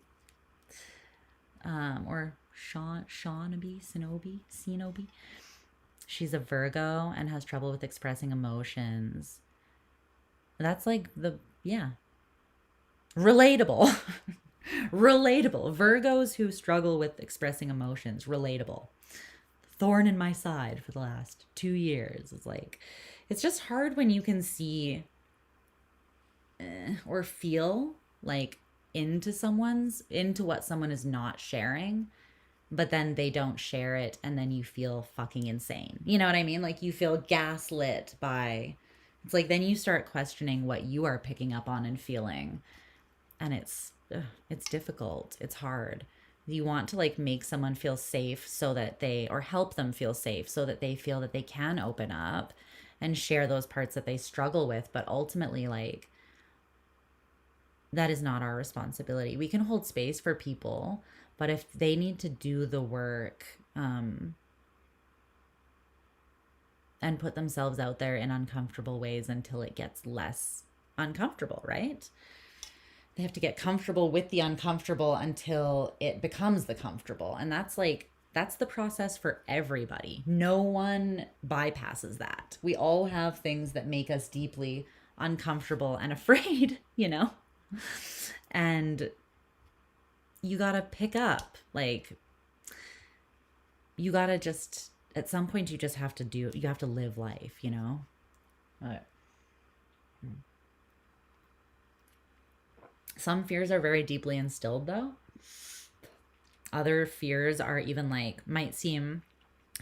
Or Shinobi. She's a Virgo and has trouble with expressing emotions. That's like relatable. Relatable. Virgos who struggle with expressing emotions, relatable. Thorn in my side for the last 2 years. It's like, it's just hard when you can see or feel like into what someone is not sharing, but then they don't share it, and then you feel fucking insane. You know what I mean? Like, you feel gaslit by, it's like then you start questioning what you are picking up on and feeling, and it's difficult. It's hard. You want to like make someone feel safe so that or help them feel safe so that they feel that they can open up and share those parts that they struggle with. But ultimately, like, that is not our responsibility. We can hold space for people, but if they need to do the work and put themselves out there in uncomfortable ways until it gets less uncomfortable, right? They have to get comfortable with the uncomfortable until it becomes the comfortable. And that's the process for everybody. No one bypasses that. We all have things that make us deeply uncomfortable and afraid, and you gotta pick up, like, you gotta just at some point you just have to live life, you know? Some fears are very deeply instilled though. Other fears are even like, might seem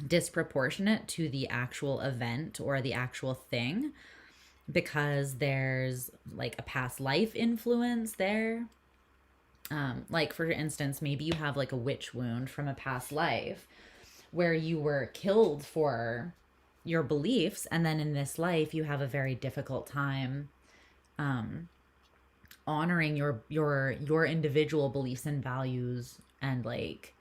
disproportionate to the actual event or the actual thing because there's like a past life influence there. Like for instance, maybe you have like a witch wound from a past life where you were killed for your beliefs, and then in this life you have a very difficult time honoring your individual beliefs and values and like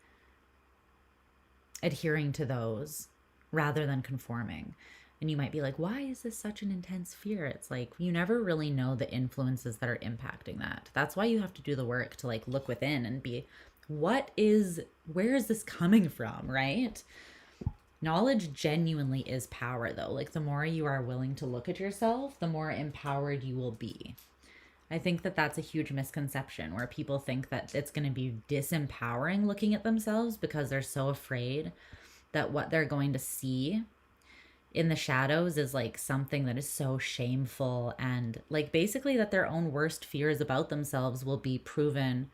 adhering to those rather than conforming. And you might be like, why is this such an intense fear? It's like, you never really know the influences that are impacting that. That's why you have to do the work to like look within and be, where is this coming from, right? Knowledge genuinely is power though. Like the more you are willing to look at yourself, the more empowered you will be. I think that that's a huge misconception where people think that it's going to be disempowering looking at themselves because they're so afraid that what they're going to see in the shadows is like something that is so shameful, and like basically that their own worst fears about themselves will be proven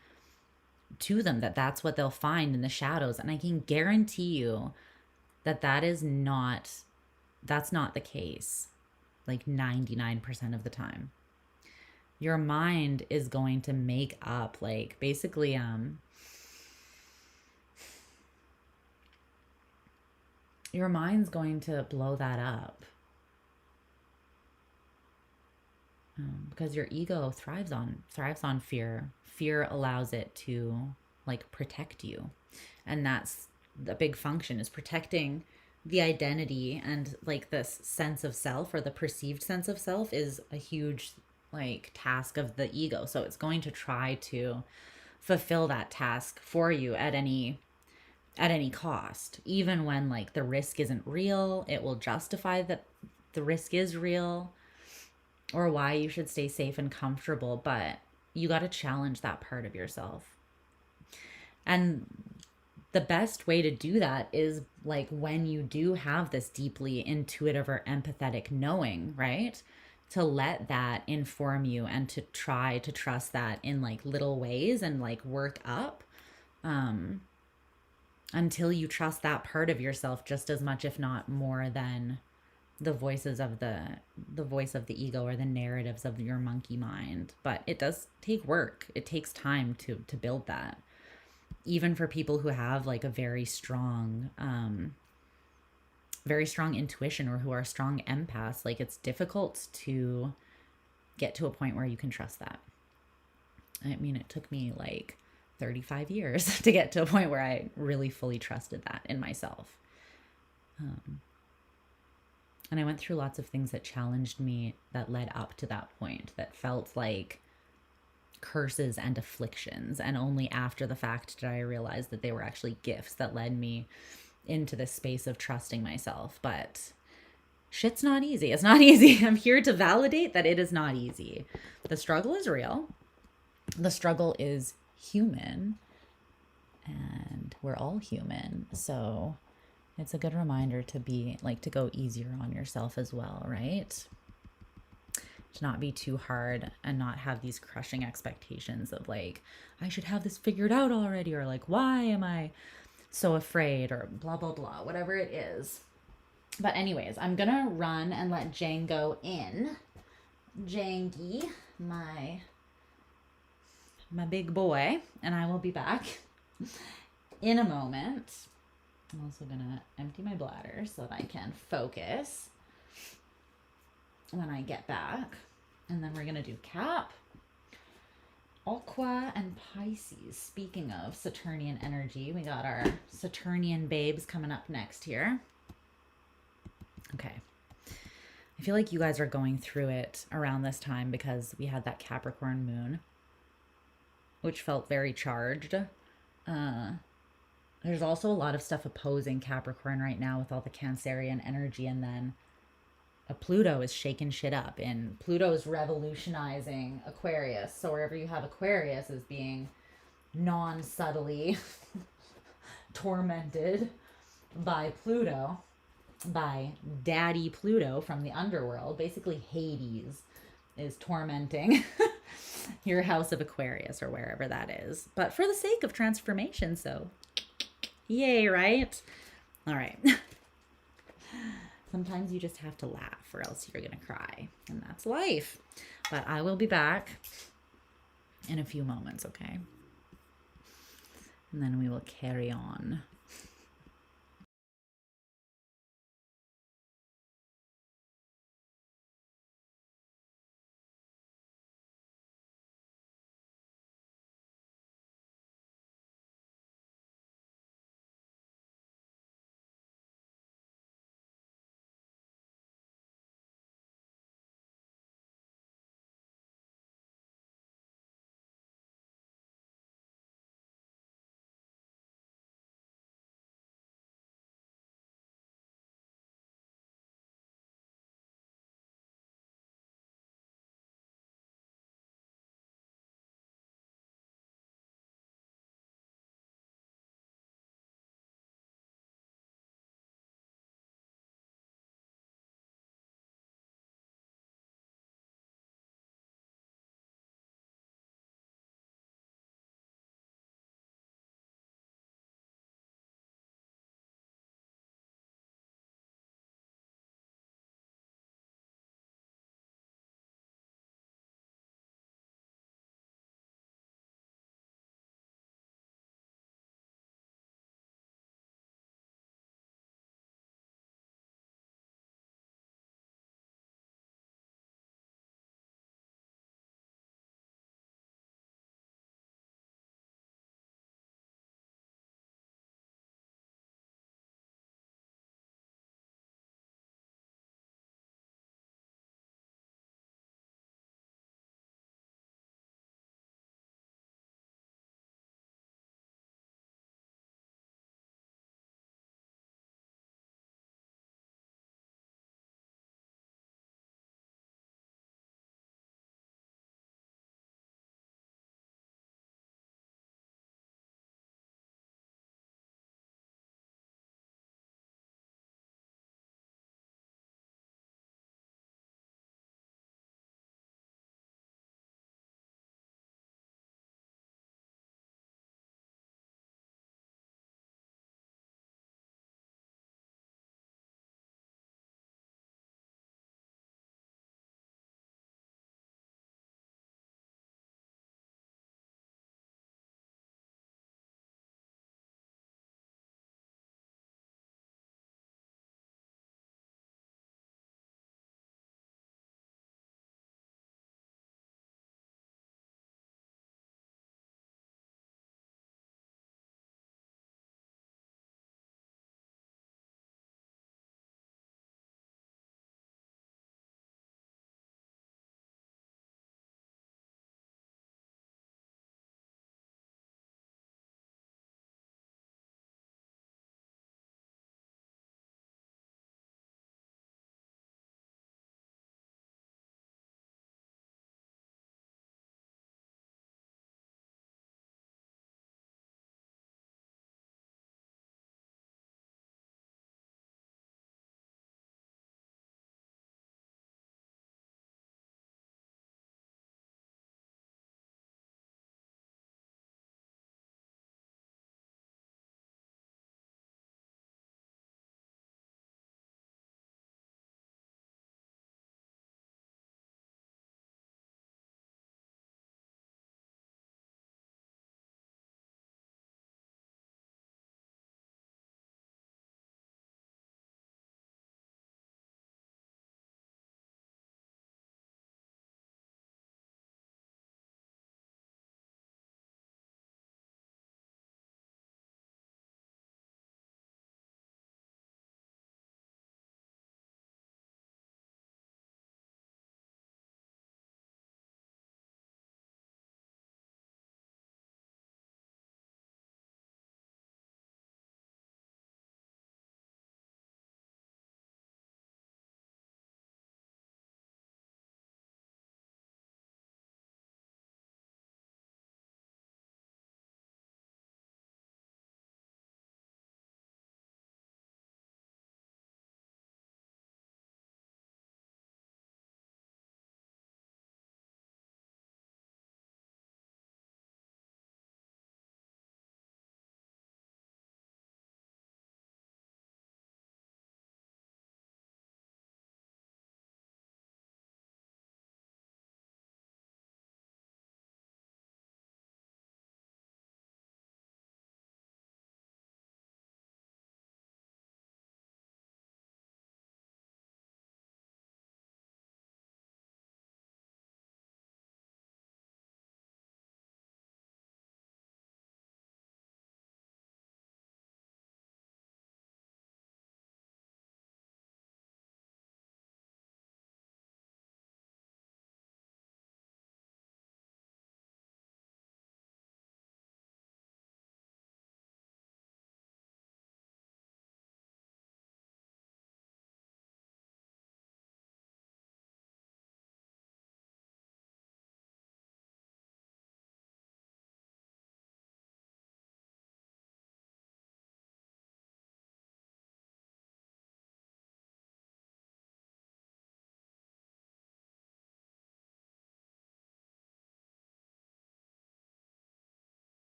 to them, that that's what they'll find in the shadows. And I can guarantee you that that's not the case like 99% of the time. Your mind is going to make up like basically your mind's going to blow that up because your ego thrives on fear. Fear allows it to like protect you, and that's the big function, is protecting the identity. And like this sense of self, or the perceived sense of self, is a huge like task of the ego. So it's going to try to fulfill that task for you at any cost, even when like the risk isn't real. It will justify that the risk is real or why you should stay safe and comfortable, but you got to challenge that part of yourself. And the best way to do that is like when you do have this deeply intuitive or empathetic knowing, right? To let that inform you and to try to trust that in like little ways and like work up until you trust that part of yourself just as much, if not more, than the voices of the voice of the ego or the narratives of your monkey mind. But it does take work. It takes time to build that. Even for people who have like a very strong intuition, or who are strong empaths, like it's difficult to get to a point where you can trust that. I mean, it took me like 35 years to get to a point where I really fully trusted that in myself. And I went through lots of things that challenged me that led up to that point, that felt like curses and afflictions. And only after the fact did I realize that they were actually gifts that led me into this space of trusting myself. But shit's not easy. It's not easy. I'm here to validate that it is not easy. The struggle is real. The struggle is human. And we're all human. So it's a good reminder to be like, to go easier on yourself as well, right? To not be too hard and not have these crushing expectations of like, I should have this figured out already, or like, why am I so afraid, or blah, blah, blah, whatever it is. But anyways, I'm going to run and let Django in. Jangy, my big boy, and I will be back in a moment. I'm also going to empty my bladder so that I can focus when I get back. And then we're going to do Cap, Aqua, and Pisces. Speaking of Saturnian energy, we got our Saturnian babes coming up next here. Okay. I feel like you guys are going through it around this time because we had that Capricorn moon, which felt very charged. There's also a lot of stuff opposing Capricorn right now with all the Cancerian energy, and then Pluto is shaking shit up, and Pluto is revolutionizing Aquarius. So wherever you have Aquarius is being non-subtly tormented by Pluto. by Daddy Pluto from the underworld. Basically, Hades is tormenting your house of Aquarius or wherever that is. But for the sake of transformation, so yay, right? All right. Sometimes you just have to laugh or else you're going to cry. And that's life. But I will be back in a few moments, okay? And then we will carry on.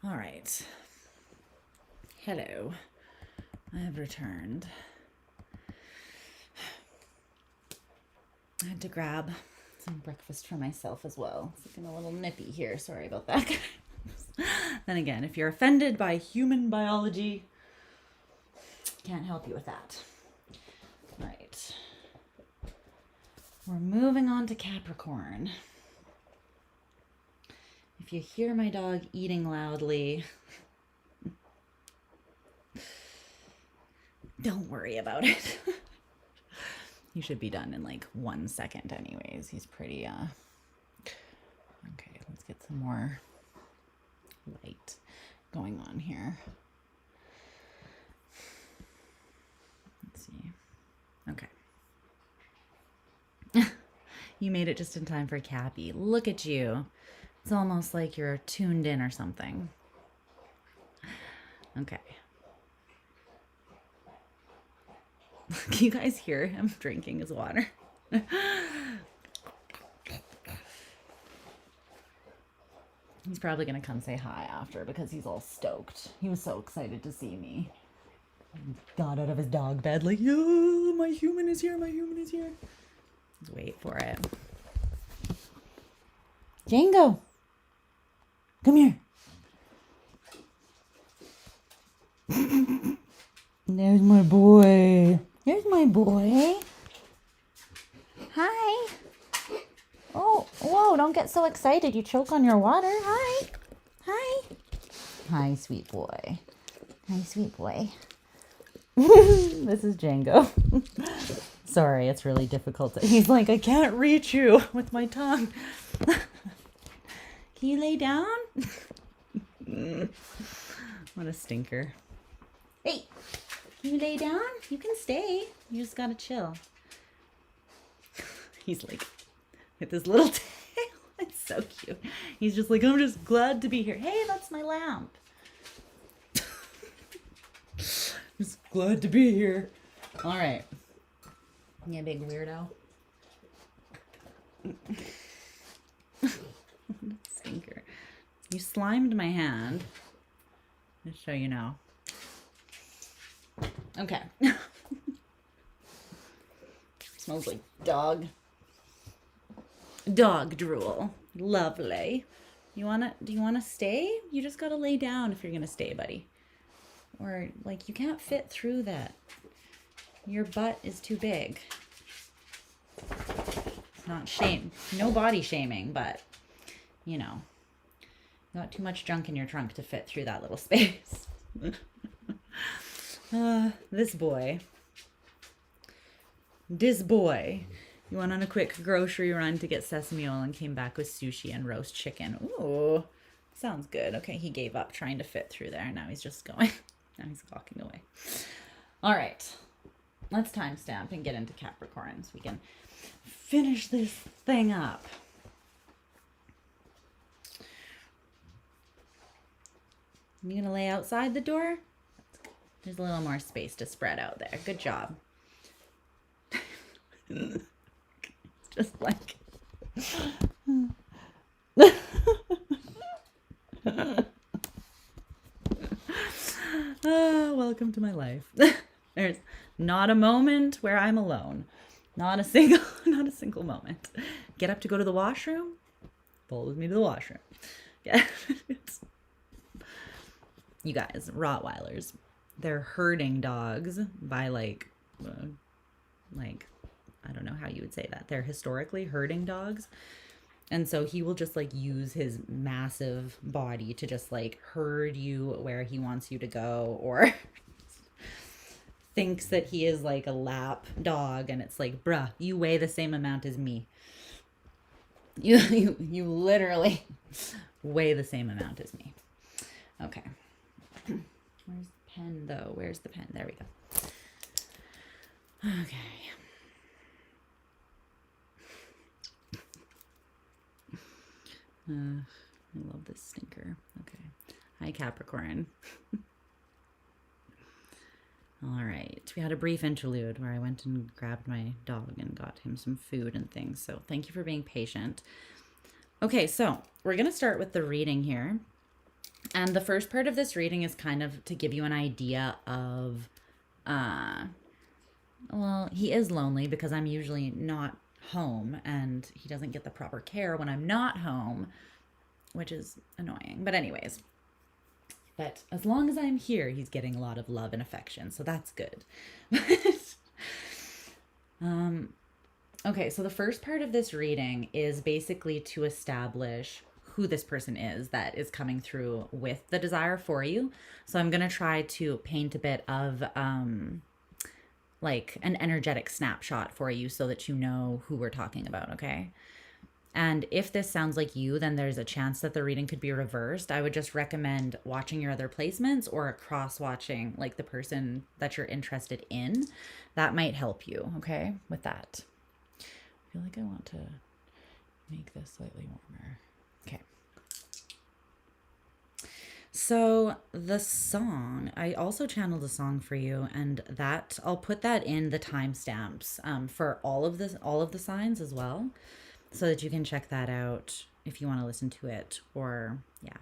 All right. Hello. I have returned. I had to grab some breakfast for myself as well. It's looking a little nippy here. Sorry about that, guys. Then again, if you're offended by human biology, can't help you with that. All right. We're moving on to Capricorn. If you hear my dog eating loudly, don't worry about it. He should be done in like 1 second anyways. He's pretty, okay, let's get some more light going on here. Let's see. Okay. You made it just in time for Cappy. Look at you. It's almost like you're tuned in or something. Okay. Can you guys hear him drinking his water? He's probably going to come say hi after because he's all stoked. He was so excited to see me. Got out of his dog bed like, yo, my human is here, my human is here. Let's wait for it. Django, come here. There's my boy. There's my boy. Hi. Oh, whoa, don't get so excited. You choke on your water. Hi. Hi. Hi, sweet boy. Hi, sweet boy. This is Django. Sorry, it's really difficult. He's like, I can't reach you with my tongue. Can you lay down? What a stinker. Hey, can you lay down? You can stay. You just gotta chill. He's like, with his little tail. It's so cute. He's just like, I'm just glad to be here. Hey, that's my lamp. Just glad to be here. All right. You big weirdo. Stinker. You slimed my hand. Just so you know. Okay. Smells like dog. Dog drool. Lovely. Do you wanna stay? You just gotta lay down if you're gonna stay, buddy. Or like you can't fit through that. Your butt is too big. Not shame. No body shaming, but you know. Got too much junk in your trunk to fit through that little space. This boy. You went on a quick grocery run to get sesame oil and came back with sushi and roast chicken. Ooh, sounds good. Okay, he gave up trying to fit through there. Now he's just going. Now he's walking away. All right, let's timestamp and get into Capricorn so we can finish this thing up. You gonna lay outside the door? There's a little more space to spread out there. Good job. Just like... welcome to my life. There's not a moment where I'm alone. Not a single moment. Get up to go to the washroom? Follows me to the washroom. Yeah. You guys, Rottweilers, they're herding dogs by like, I don't know how you would say that. They're historically herding dogs. And so he will just like use his massive body to just like herd you where he wants you to go, or thinks that he is like a lap dog. And it's like, bruh, you weigh the same amount as me. You literally weigh the same amount as me. Okay. Where's the pen though? Where's the pen? There we go. Okay. I love this stinker. Okay. Hi, Capricorn. All right. We had a brief interlude where I went and grabbed my dog and got him some food and things. So thank you for being patient. Okay, so we're going to start with the reading here. And the first part of this reading is kind of to give you an idea of, well, he is lonely because I'm usually not home and he doesn't get the proper care when I'm not home, which is annoying. But anyways, but as long as I'm here, he's getting a lot of love and affection. So that's good. Okay, so the first part of this reading is basically to establish who this person is that is coming through with the desire for you. So I'm going to try to paint a bit of like an energetic snapshot for you so that you know who we're talking about, okay? And if this sounds like you, then there's a chance that the reading could be reversed. I would just recommend watching your other placements or cross-watching like the person that you're interested in. That might help you, okay, with that. I feel like I want to make this slightly warmer. Okay. So the song, I also channeled a song for you, and that I'll put that in the timestamps for all of the signs as well, so that you can check that out if you want to listen to it, or yeah.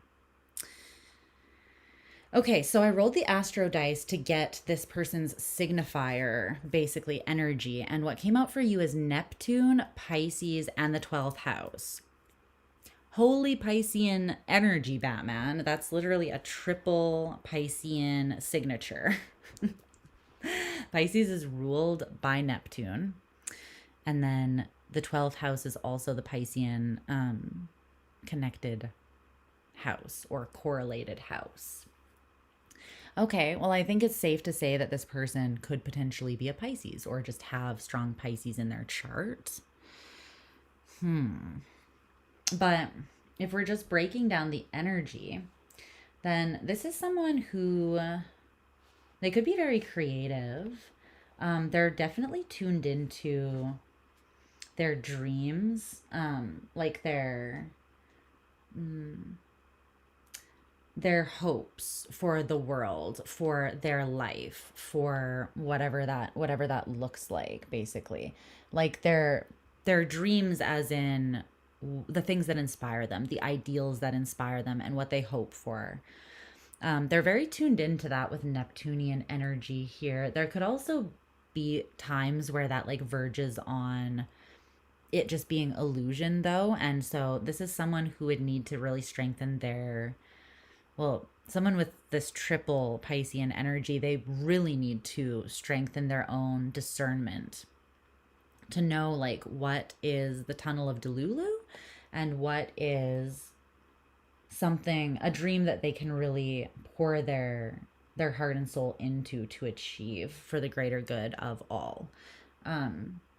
Okay, so I rolled the astro dice to get this person's signifier, basically energy, and what came out for you is Neptune, Pisces, and the 12th house. Holy Piscean energy, Batman. That's literally a triple Piscean signature. Pisces is ruled by Neptune, and then the 12th house is also the Piscean connected house or correlated house. Okay, well, I think it's safe to say that this person could potentially be a Pisces or just have strong Pisces in their chart. But if we're just breaking down the energy, then this is someone who, they could be very creative. They're definitely tuned into their dreams, like their hopes for the world, for their life, for whatever that looks like, basically. Like their dreams, as in the things that inspire them, the ideals that inspire them, and what they hope for. They're very tuned into that with Neptunian energy here. There could also be times where that like verges on it just being illusion, though. And so this is someone who would need to really strengthen their, well, someone with this triple Piscean energy, they really need to strengthen their own discernment to know like what is the tunnel of Delulu and what is something, a dream that they can really pour their heart and soul into to achieve for the greater good of all.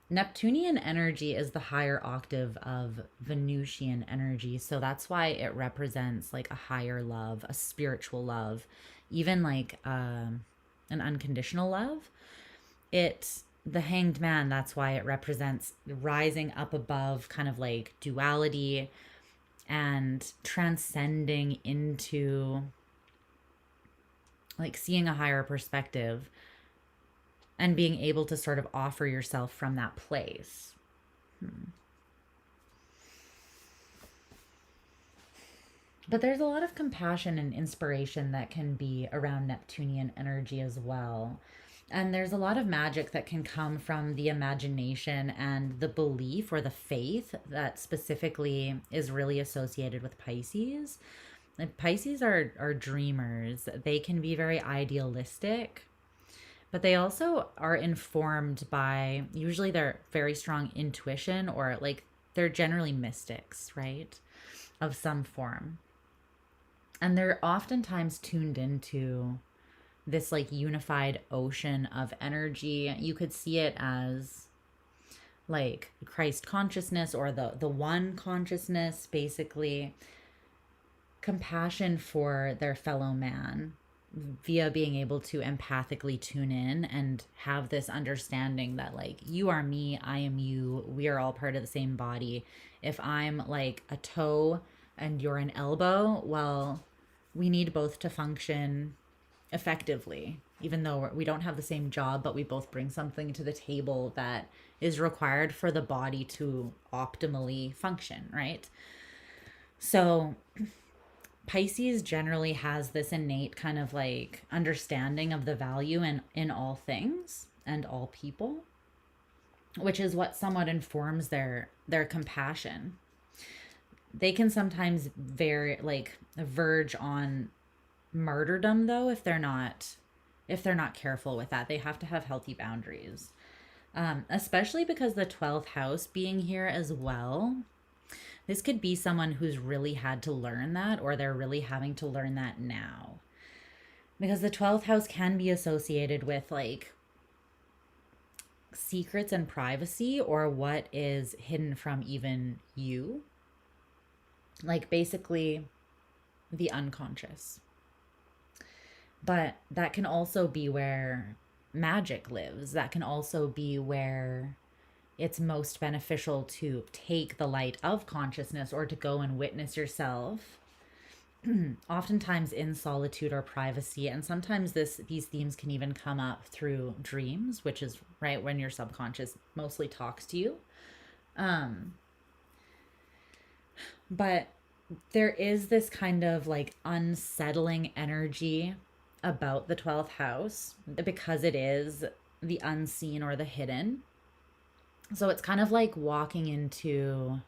Neptunian energy is the higher octave of Venusian energy, so that's why it represents like a higher love, a spiritual love, even like an unconditional love. The Hanged Man, that's why it represents rising up above kind of like duality and transcending into like seeing a higher perspective and being able to sort of offer yourself from that place. But there's a lot of compassion and inspiration that can be around Neptunian energy as well. And there's a lot of magic that can come from the imagination and the belief or the faith that specifically is really associated with Pisces. And Pisces are dreamers. They can be very idealistic, but they also are informed by usually their very strong intuition, or like they're generally mystics, right? Of some form. And they're oftentimes tuned into this like unified ocean of energy. You could see it as like Christ consciousness, or the one consciousness, basically. Compassion for their fellow man via being able to empathically tune in and have this understanding that like you are me, I am you, we are all part of the same body. If I'm like a toe and you're an elbow, well, we need both to function effectively, even though we don't have the same job, but we both bring something to the table that is required for the body to optimally function, right? So Pisces generally has this innate kind of like understanding of the value in all things and all people, which is what somewhat informs their compassion. They can sometimes verge on martyrdom though if they're not careful with that. They have to have healthy boundaries. Especially because the 12th house being here as well. This could be someone who's really had to learn that, or they're really having to learn that now. Because the 12th house can be associated with like secrets and privacy, or what is hidden from even you. Like basically the unconscious. But that can also be where magic lives. That can also be where it's most beneficial to take the light of consciousness, or to go and witness yourself, oftentimes in solitude or privacy. And sometimes these themes can even come up through dreams, which is right when your subconscious mostly talks to you. But there is this kind of like unsettling energy about the 12th house because it is the unseen or the hidden. So it's kind of like walking into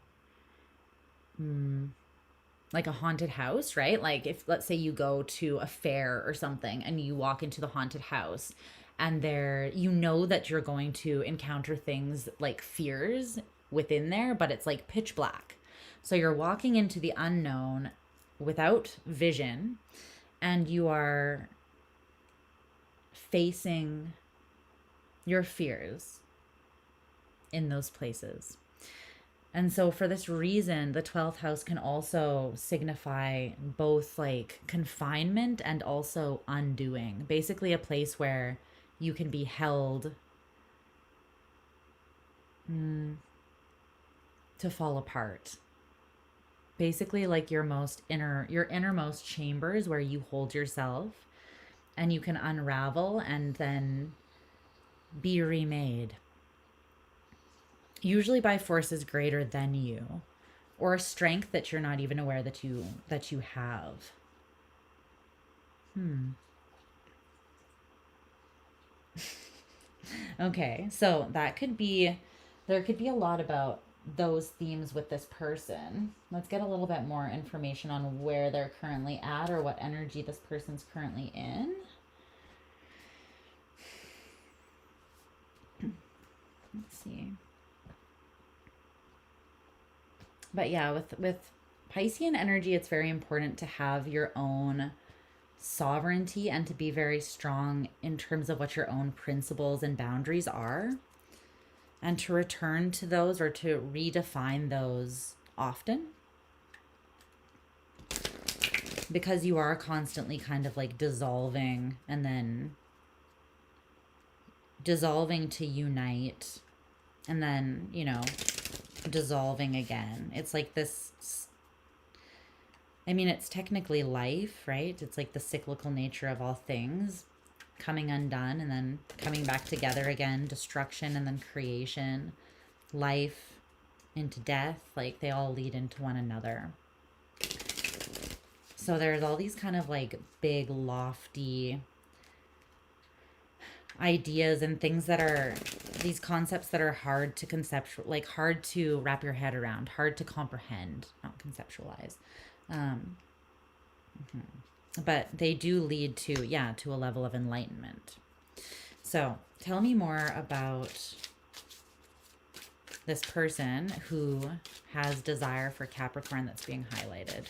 like a haunted house, right? Like if, let's say you go to a fair or something and you walk into the haunted house, and there, you know that you're going to encounter things like fears within there, but it's like pitch black. So you're walking into the unknown without vision, and you are facing your fears in those places. And so for this reason, the 12th house can also signify both like confinement and also undoing. Basically a place where you can be held to fall apart. Basically like your innermost chambers where you hold yourself, and you can unravel and then be remade. Usually by forces greater than you, or a strength that you're not even aware that you have. Okay, so there could be a lot about those themes with this person. Let's get a little bit more information on where they're currently at, or what energy this person's currently in. Let's see. But yeah, with Piscean energy, it's very important to have your own sovereignty and to be very strong in terms of what your own principles and boundaries are, and to return to those or to redefine those often, because you are constantly kind of like dissolving and then dissolving to unite, and then, you know, dissolving again. It's like this, I mean, it's technically life, right? It's like the cyclical nature of all things, coming undone and then coming back together again, destruction and then creation, life into death, like they all lead into one another. So there's all these kind of like big lofty ideas and things that are these concepts that are hard to hard to wrap your head around, hard to comprehend, not conceptualize. But they do lead to a level of enlightenment. So tell me more about this person who has desire for Capricorn that's being highlighted.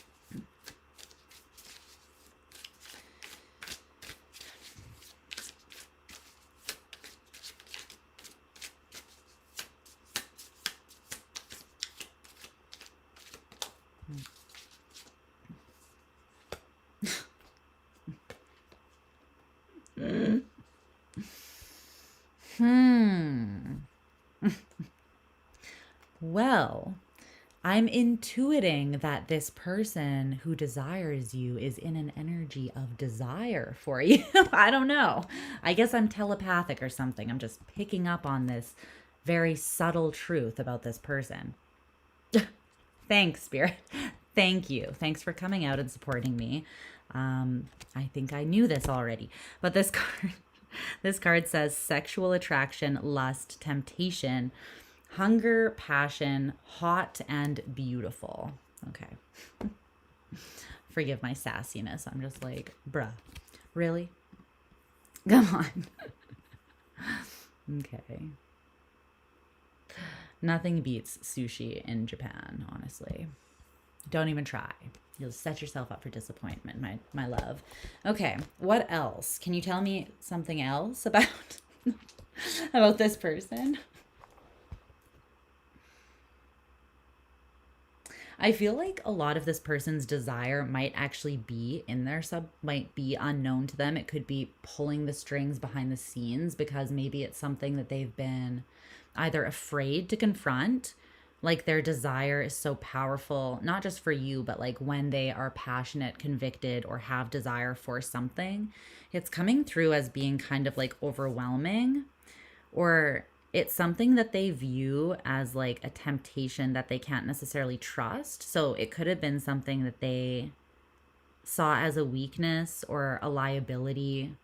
Well, I'm intuiting that this person who desires you is in an energy of desire for you. I don't know. I guess I'm telepathic or something. I'm just picking up on this very subtle truth about this person. Thanks, Spirit. Thank you. Thanks for coming out and supporting me. I think I knew this already, but this card says sexual attraction, lust, temptation, hunger, passion, hot and beautiful. Okay. Forgive my sassiness. I'm just like, bruh, really? Come on. Okay. Nothing beats sushi in Japan, honestly. Don't even try. You'll set yourself up for disappointment, my love. Okay, what else? Can you tell me something else about about this person? I feel like a lot of this person's desire might actually be in their might be unknown to them. It could be pulling the strings behind the scenes because maybe it's something that they've been either afraid to confront, like their desire is so powerful, not just for you, but like when they are passionate, convicted, or have desire for something, it's coming through as being kind of like overwhelming, or it's something that they view as like a temptation that they can't necessarily trust. So it could have been something that they saw as a weakness or a liability,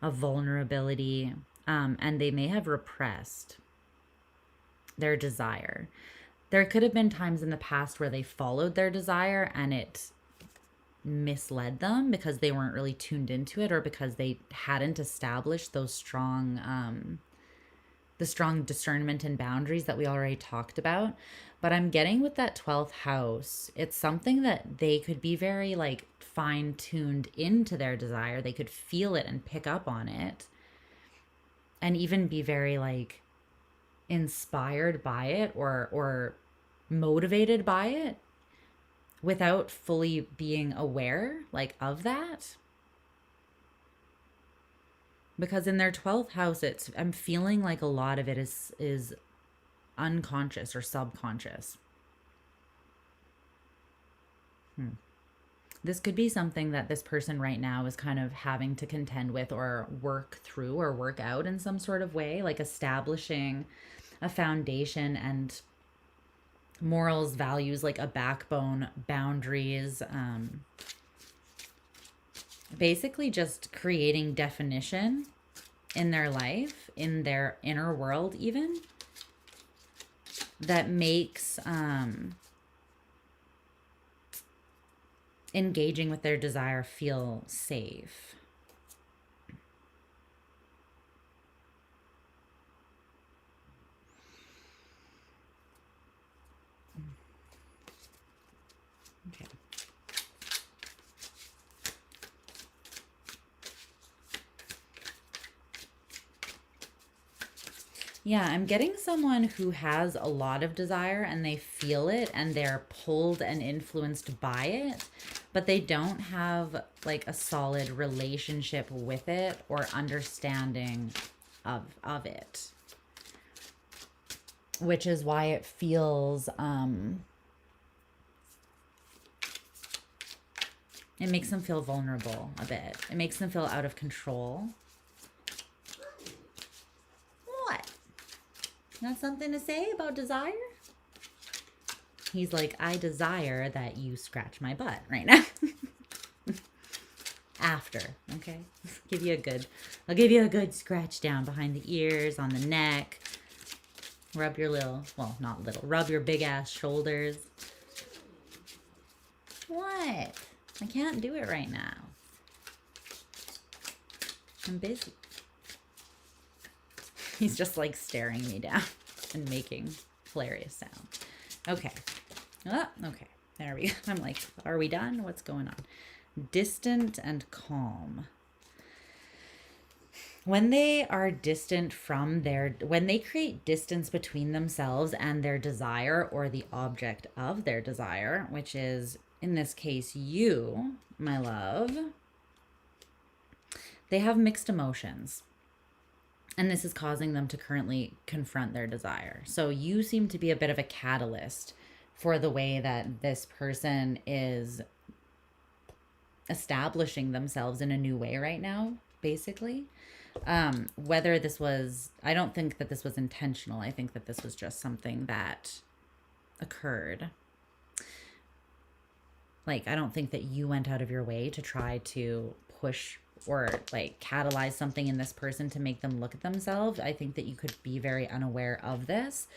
a vulnerability, and they may have repressed their desire. There could have been times in the past where they followed their desire and it misled them because they weren't really tuned into it, or because they hadn't established those strong the strong discernment and boundaries that we already talked about. But I'm getting with that 12th house, it's something that they could be very like fine-tuned into their desire. They could feel it and pick up on it, and even be very like inspired by it or motivated by it without fully being aware like of that. Because in their 12th house, I'm feeling like a lot of it is unconscious or subconscious. This could be something that this person right now is kind of having to contend with or work through or work out in some sort of way, like establishing a foundation and morals, values, like a backbone, boundaries, basically just creating definition in their life, in their inner world even, that makes engaging with their desire feel safe. Okay. Yeah, I'm getting someone who has a lot of desire and they feel it and they're pulled and influenced by it, but they don't have like a solid relationship with it or understanding of it. Which is why it feels it makes them feel vulnerable a bit. It makes them feel out of control. What? Got something to say about desire? He's like, I desire that you scratch my butt right now. After, okay? I'll give you a good scratch down behind the ears, on the neck. Rub your rub your big ass shoulders. What? I can't do it right now. I'm busy. He's just like staring me down and making hilarious sounds. Okay. Oh, okay. There we go. I'm like, are we done? What's going on? Distant and calm. When they are distant from when they create distance between themselves and their desire or the object of their desire, which is in this case you, my love, they have mixed emotions. And this is causing them to currently confront their desire. So you seem to be a bit of a catalyst for the way that this person is establishing themselves in a new way right now, basically. Whether this was, I don't think that this was intentional. I think that this was just something that occurred. Like, I don't think that you went out of your way to try to push or like catalyze something in this person to make them look at themselves. I think that you could be very unaware of this.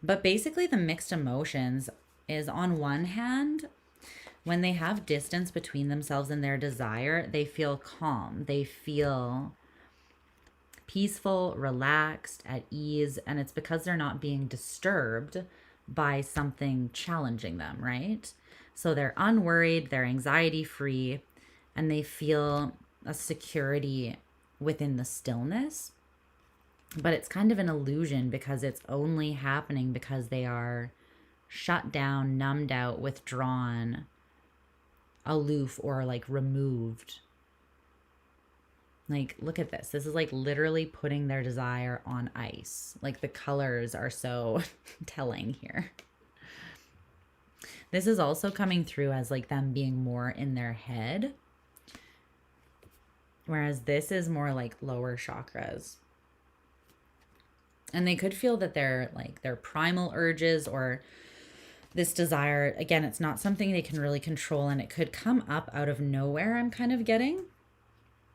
But basically the mixed emotions is, on one hand, when they have distance between themselves and their desire, they feel calm. They feel peaceful, relaxed, at ease, and it's because they're not being disturbed by something challenging them, right? So they're unworried, they're anxiety free, and they feel a security within the stillness. But it's kind of an illusion because it's only happening because they are shut down, numbed out, withdrawn, aloof, or like removed. Like, look at this. This is like literally putting their desire on ice. Like, the colors are so telling here. This is also coming through as like them being more in their head. Whereas this is more like lower chakras. And they could feel that they're like their primal urges or this desire, again, it's not something they can really control, and it could come up out of nowhere, I'm kind of getting.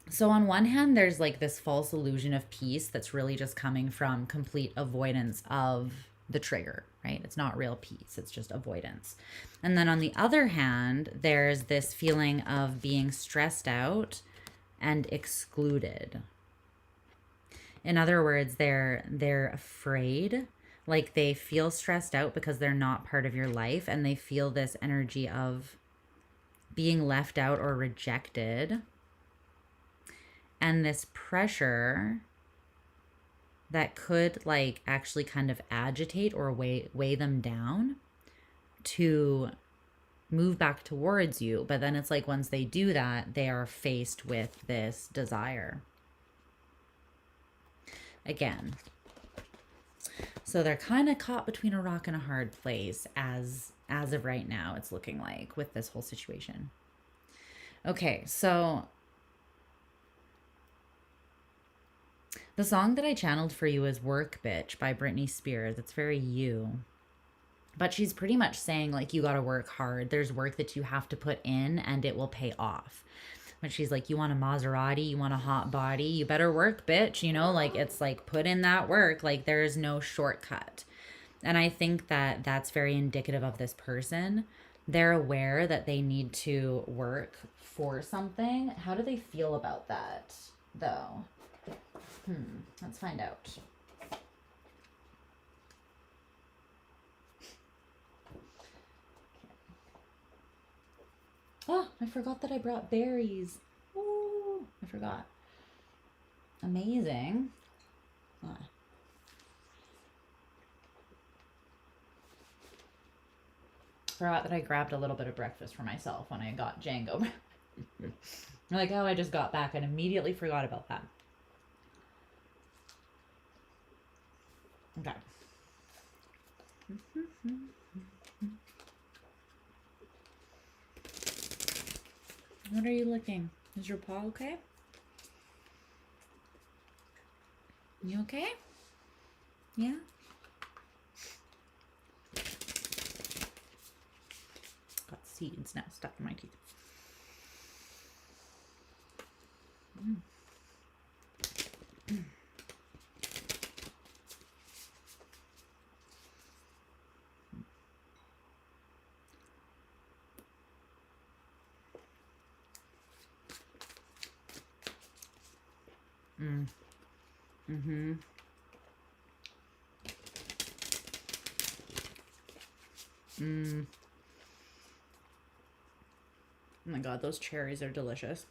So on one hand, there's like this false illusion of peace that's really just coming from complete avoidance of the trigger, right? It's not real peace, it's just avoidance. And then on the other hand, there's this feeling of being stressed out and excluded. In other words, they're afraid, like they feel stressed out because they're not part of your life, and they feel this energy of being left out or rejected. And this pressure that could like actually kind of agitate or weigh them down to move back towards you. But then it's like once they do that, they are faced with this desire again. So they're kind of caught between a rock and a hard place as of right now, it's looking like, with this whole situation. Okay, so the song that I channeled for you is Work Bitch by Britney Spears. It's very you. But she's pretty much saying, like, you got to work hard. There's work that you have to put in and it will pay off. But she's like, you want a Maserati, you want a hot body, you better work, bitch. You know, like, it's like, put in that work. Like, there is no shortcut. And I think that that's very indicative of this person. They're aware that they need to work for something. How do they feel about that, though? Let's find out. Oh, I forgot that I brought berries. Oh, I forgot. Amazing. Forgot that I grabbed a little bit of breakfast for myself when I got Django. Like how I just got back and immediately forgot about that. Okay. What are you looking? Is your paw okay? You okay? Yeah? Got seeds now stuck in my teeth. Oh my god, those cherries are delicious.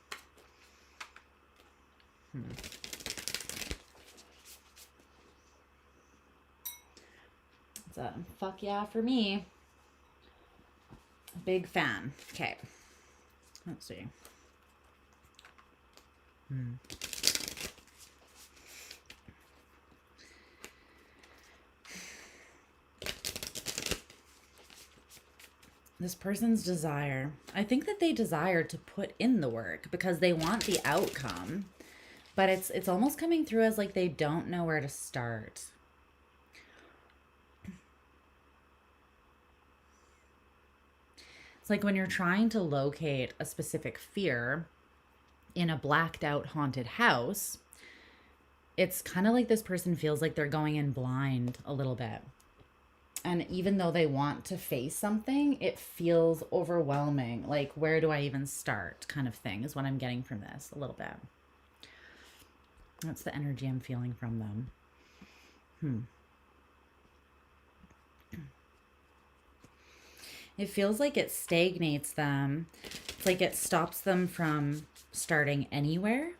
It's a fuck yeah for me. Big fan. Okay. Let's see. This person's desire. I think that they desire to put in the work because they want the outcome, but it's almost coming through as like they don't know where to start. It's like when you're trying to locate a specific fear in a blacked out haunted house, it's kind of like this person feels like they're going in blind a little bit. And even though they want to face something, it feels overwhelming. Like, where do I even start kind of thing is what I'm getting from this a little bit. That's the energy I'm feeling from them. It feels like it stagnates them. It's like it stops them from starting anywhere.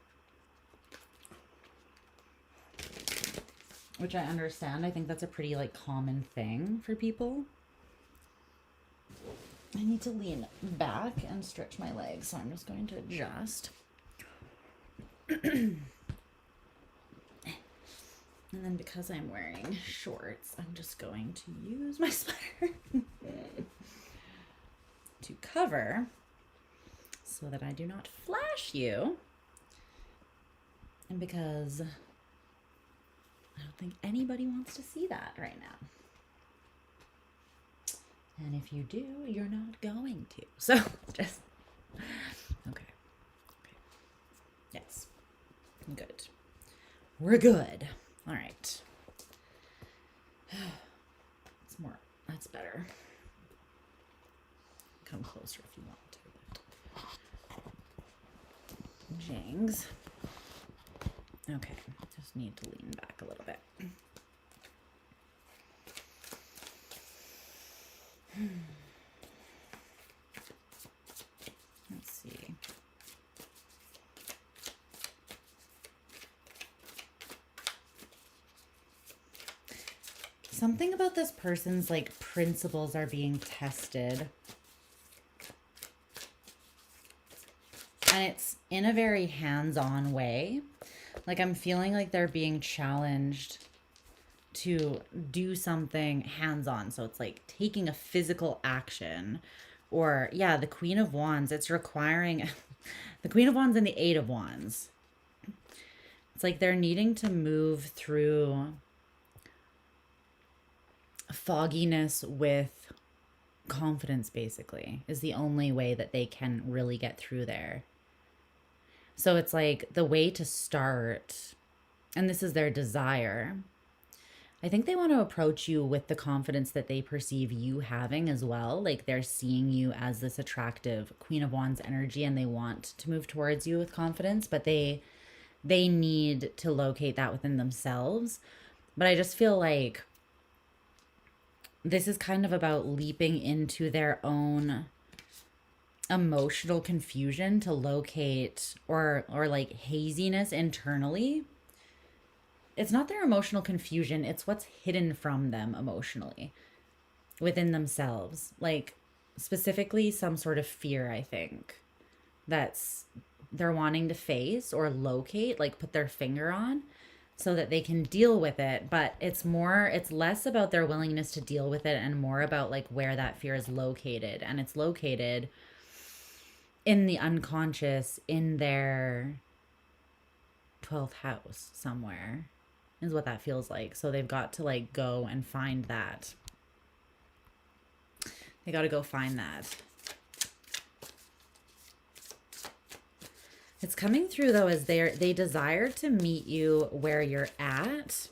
Which I understand. I think that's a pretty like common thing for people. I need to lean back and stretch my legs, so I'm just going to adjust. And then because I'm wearing shorts, I'm just going to use my sweater to cover so that I do not flash you. And because I don't think anybody wants to see that right now. And if you do, you're not going to. So just, okay. Yes. Good. We're good. All right. It's more, that's better. Come closer if you want to. Jings. Okay, just need to lean back a little bit. Let's see. Something about this person's like principles are being tested. And it's in a very hands-on way. Like I'm feeling like they're being challenged to do something hands-on. So it's like taking a physical action. Or yeah, the Queen of Wands, it's requiring the Queen of Wands and the Eight of Wands. It's like they're needing to move through fogginess with confidence, basically, is the only way that they can really get through there. So it's like the way to start, and this is their desire. I think they want to approach you with the confidence that they perceive you having as well. Like they're seeing you as this attractive Queen of Wands energy and they want to move towards you with confidence, but they need to locate that within themselves. But I just feel like this is kind of about leaping into their own emotional confusion to locate or like haziness internally. It's not their emotional confusion, it's what's hidden from them emotionally within themselves. Like specifically some sort of fear, I think, that's they're wanting to face or locate, like put their finger on so that they can deal with it. But it's less about their willingness to deal with it and more about like where that fear is located. And it's located in the unconscious, in their 12th house somewhere, is what that feels like. So they've got to like go and find that. They got to go find that. It's coming through though as they desire to meet you where you're at.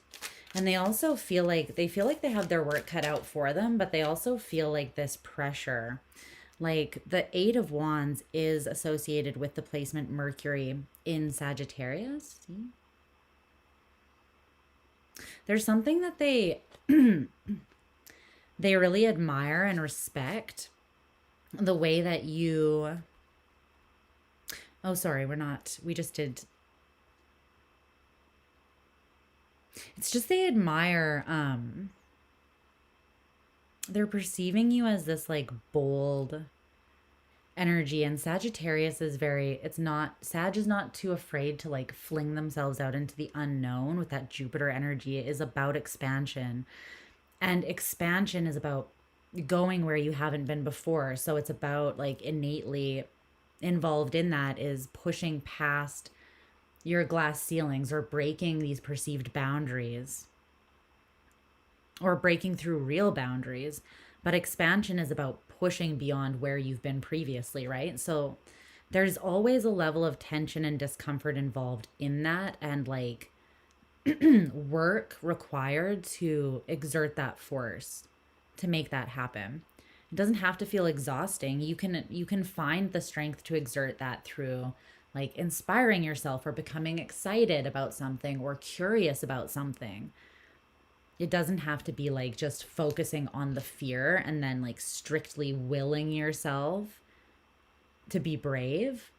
And they also feel like they have their work cut out for them, but they also feel like this pressure. Like the Eight of Wands is associated with the placement Mercury in Sagittarius. See? There's something that they they really admire and respect. The way that you... Oh, sorry, we just did... It's just they admire... they're perceiving you as this like bold energy, and Sagittarius is Sag is not too afraid to like fling themselves out into the unknown with that Jupiter energy. It is about expansion, and expansion is about going where you haven't been before. So it's about like innately involved in that is pushing past your glass ceilings or breaking these perceived boundaries. Or breaking through real boundaries. But expansion is about pushing beyond where you've been previously, right? So there's always a level of tension and discomfort involved in that, and like work required to exert that force to make that happen. It doesn't have to feel exhausting. You can find the strength to exert that through like inspiring yourself or becoming excited about something or curious about something. It doesn't have to be like just focusing on the fear and then like strictly willing yourself to be brave.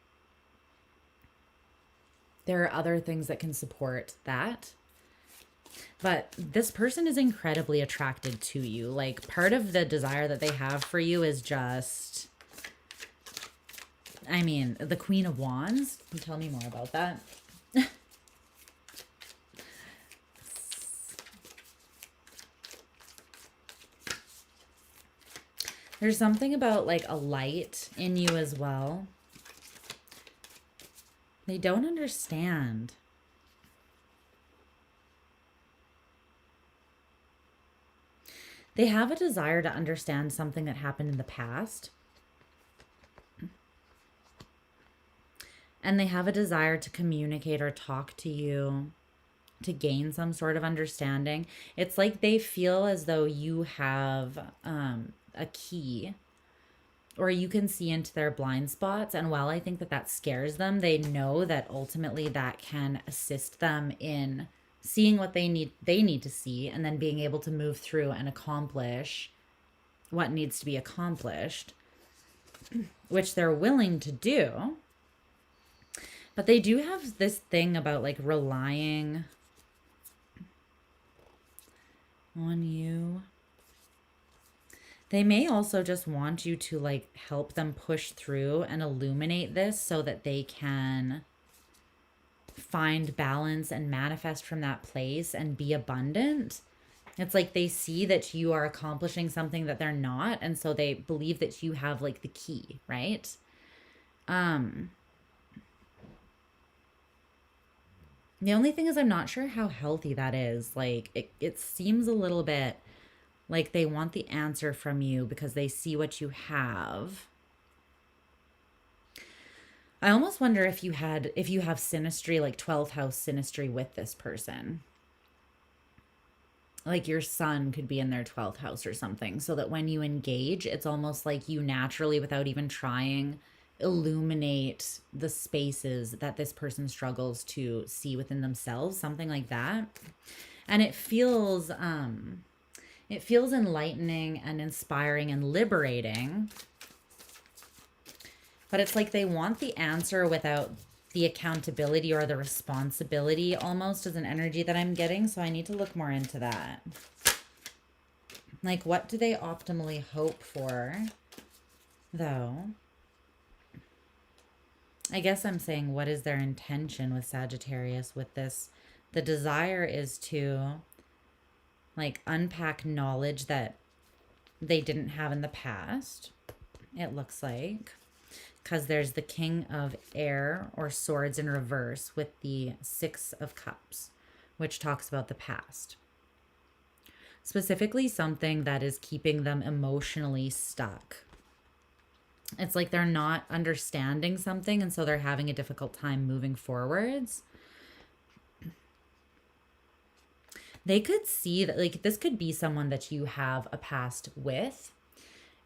There are other things that can support that. But this person is incredibly attracted to you. Like, part of the desire that they have for you is just, I mean, the Queen of Wands. Can you tell me more about that? There's something about like a light in you as well. They don't understand. They have a desire to understand something that happened in the past. And they have a desire to communicate or talk to you to gain some sort of understanding. It's like they feel as though you have a key, or you can see into their blind spots. And while I think that that scares them, they know that ultimately that can assist them in seeing what they need to see, and then being able to move through and accomplish what needs to be accomplished, which they're willing to do. But they do have this thing about like relying on you. They may also just want you to like help them push through and illuminate this so that they can find balance and manifest from that place and be abundant. It's like they see that you are accomplishing something that they're not, and so they believe that you have like the key, right? The only thing is I'm not sure how healthy that is. Like it seems a little bit like they want the answer from you because they see what you have. I almost wonder if you have synastry, like 12th house synastry with this person. Like your sun could be in their 12th house or something, so that when you engage, it's almost like you naturally, without even trying, illuminate the spaces that this person struggles to see within themselves, something like that. And it feels enlightening and inspiring and liberating. But it's like they want the answer without the accountability or the responsibility, almost, as an energy that I'm getting. So I need to look more into that. Like, what do they optimally hope for, though? I guess I'm saying, what is their intention with Sagittarius with this? The desire is to, like, unpack knowledge that they didn't have in the past, it looks like. Because there's the King of Air or Swords in reverse with the Six of Cups, which talks about the past. Specifically something that is keeping them emotionally stuck. It's like they're not understanding something, and so they're having a difficult time moving forwards. They could see that, like, this could be someone that you have a past with,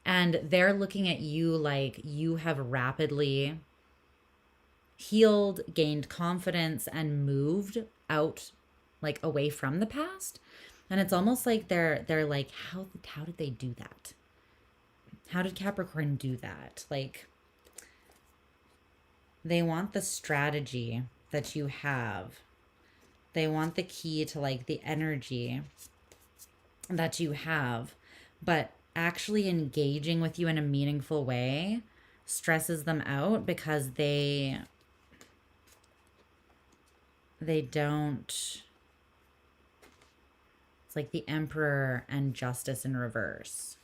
and they're looking at you like you have rapidly healed, gained confidence, and moved out, like, away from the past. And it's almost like they're like, how did they do that? How did Capricorn do that? Like, they want the strategy that you have. They want the key to, like, the energy that you have. But actually engaging with you in a meaningful way stresses them out because they don't. It's like the Emperor and Justice in reverse.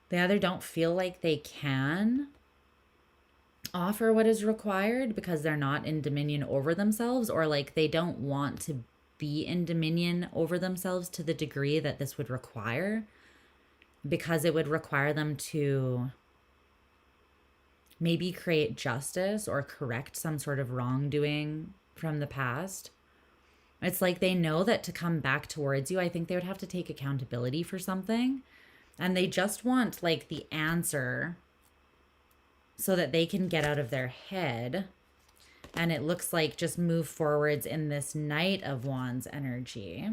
They either don't feel like they can, offer what is required because they're not in dominion over themselves, or like they don't want to be in dominion over themselves to the degree that this would require, because it would require them to maybe create justice or correct some sort of wrongdoing from the past. It's like they know that to come back towards you, I think they would have to take accountability for something. And they just want like the answer so that they can get out of their head. And it looks like just move forwards in this Knight of Wands energy.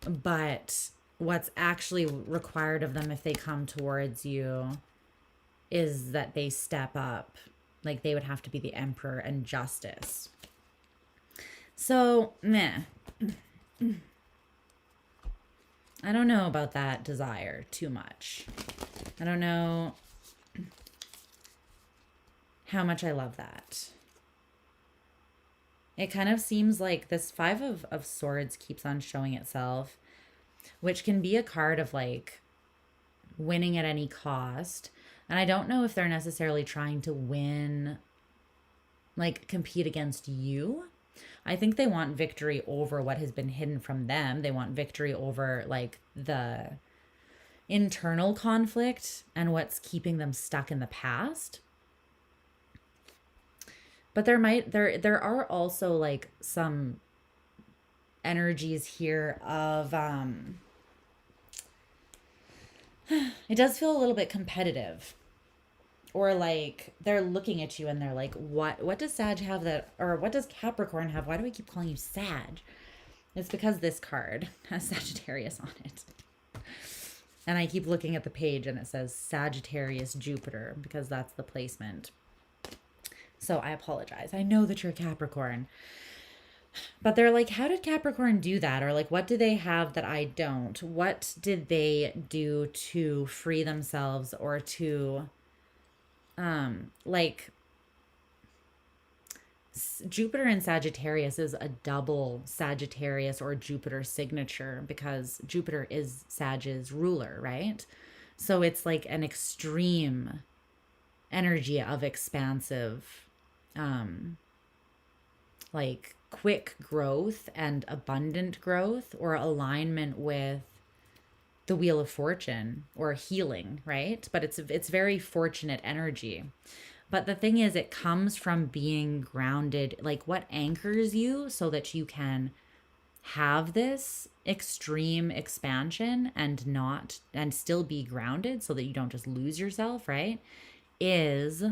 But what's actually required of them if they come towards you is that they step up. Like they would have to be the Emperor and Justice. So, meh. I don't know about that desire too much. I don't know how much I love that. It kind of seems like this Five of Swords keeps on showing itself, which can be a card of like winning at any cost. And I don't know if they're necessarily trying to win, like compete against you. I think they want victory over what has been hidden from them. They want victory over like the internal conflict and what's keeping them stuck in the past. But there are also like some energies here of it does feel a little bit competitive. Or like they're looking at you and they're like, what does Sag have that, or what does Capricorn have? Why do we keep calling you Sag? It's because this card has Sagittarius on it. And I keep looking at the page and it says Sagittarius Jupiter because that's the placement. So I apologize. I know that you're Capricorn. But they're like, how did Capricorn do that? Or like, what do they have that I don't? What did they do to free themselves or to... like Jupiter in Sagittarius is a double Sagittarius or Jupiter signature because Jupiter is Sag's ruler, right? So it's like an extreme energy of expansive, like quick growth and abundant growth, or alignment with the Wheel of Fortune or healing, right? But it's very fortunate energy. But the thing is, it comes from being grounded, like what anchors you so that you can have this extreme expansion and still be grounded so that you don't just lose yourself, right? Is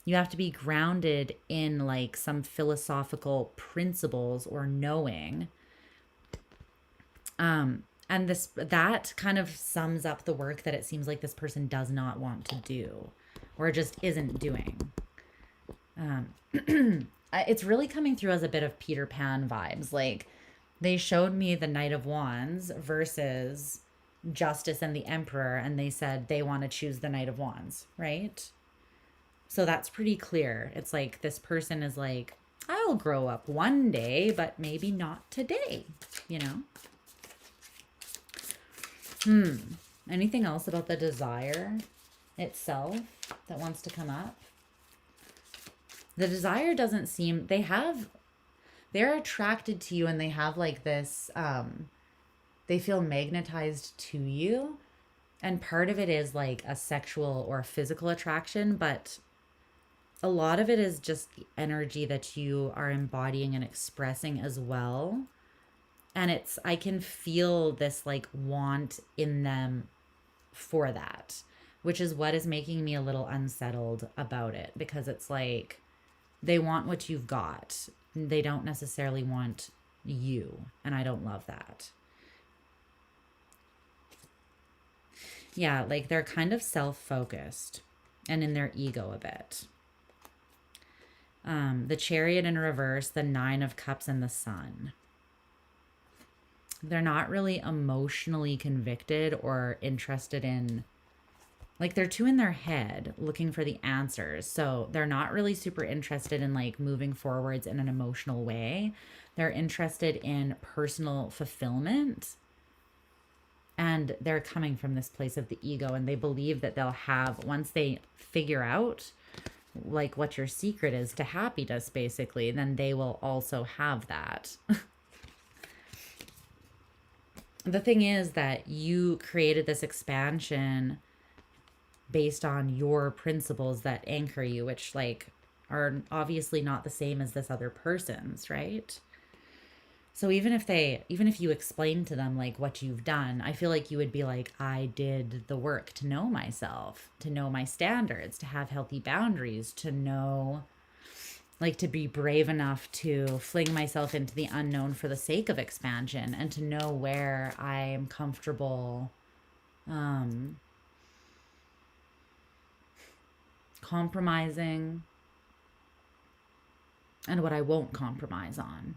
you have to be grounded in like some philosophical principles or knowing. And that kind of sums up the work that it seems like this person does not want to do or just isn't doing. It's really coming through as a bit of Peter Pan vibes. Like they showed me the Knight of Wands versus Justice and the Emperor, and they said they want to choose the Knight of Wands, right? So that's pretty clear. It's like this person is like, I'll grow up one day, but maybe not today, you know? Anything else about the desire itself that wants to come up? The desire doesn't seem, they're attracted to you and they have like this, they feel magnetized to you. And part of it is like a sexual or physical attraction, but a lot of it is just the energy that you are embodying and expressing as well. And I can feel this like want in them for that, which is what is making me a little unsettled about it, because it's like they want what you've got. They don't necessarily want you. And I don't love that. Yeah, like they're kind of self-focused and in their ego a bit. The Chariot in reverse, the Nine of Cups, and the Sun. They're not really emotionally convicted or interested in, like they're too in their head looking for the answers. So they're not really super interested in like moving forwards in an emotional way. They're interested in personal fulfillment And they're coming from this place of the ego, and they believe that they'll have, once they figure out like what your secret is to happiness, basically, then they will also have that. The thing is that you created this expansion based on your principles that anchor you, which like are obviously not the same as this other person's, right? So even if you explain to them like what you've done, I feel like you would be like, I did the work to know myself, to know my standards, to have healthy boundaries, to know, like, to be brave enough to fling myself into the unknown for the sake of expansion, and to know where I am comfortable compromising and what I won't compromise on.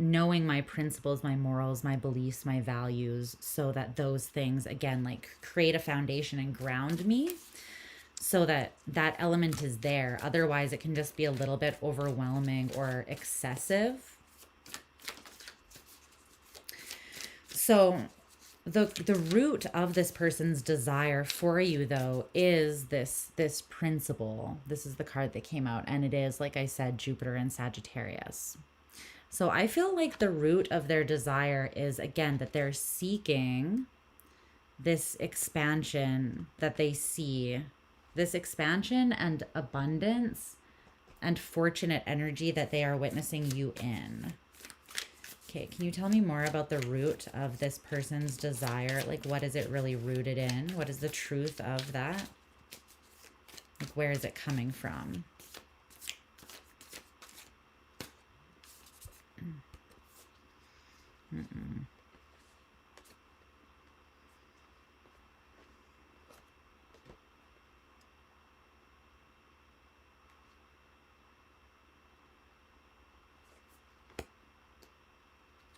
Knowing my principles, my morals, my beliefs, my values, so that those things, again, like create a foundation and ground me so that that element is there. Otherwise, it can just be a little bit overwhelming or excessive. So the root of this person's desire for you, though, is this principle. This is the card that came out, and it is, like I said, Jupiter and Sagittarius. So I feel like the root of their desire is, again, that they're seeking this expansion that they see, this expansion and abundance and fortunate energy that they are witnessing you in. Okay, can you tell me more about the root of this person's desire? Like, what is it really rooted in? What is the truth of that? Like, where is it coming from?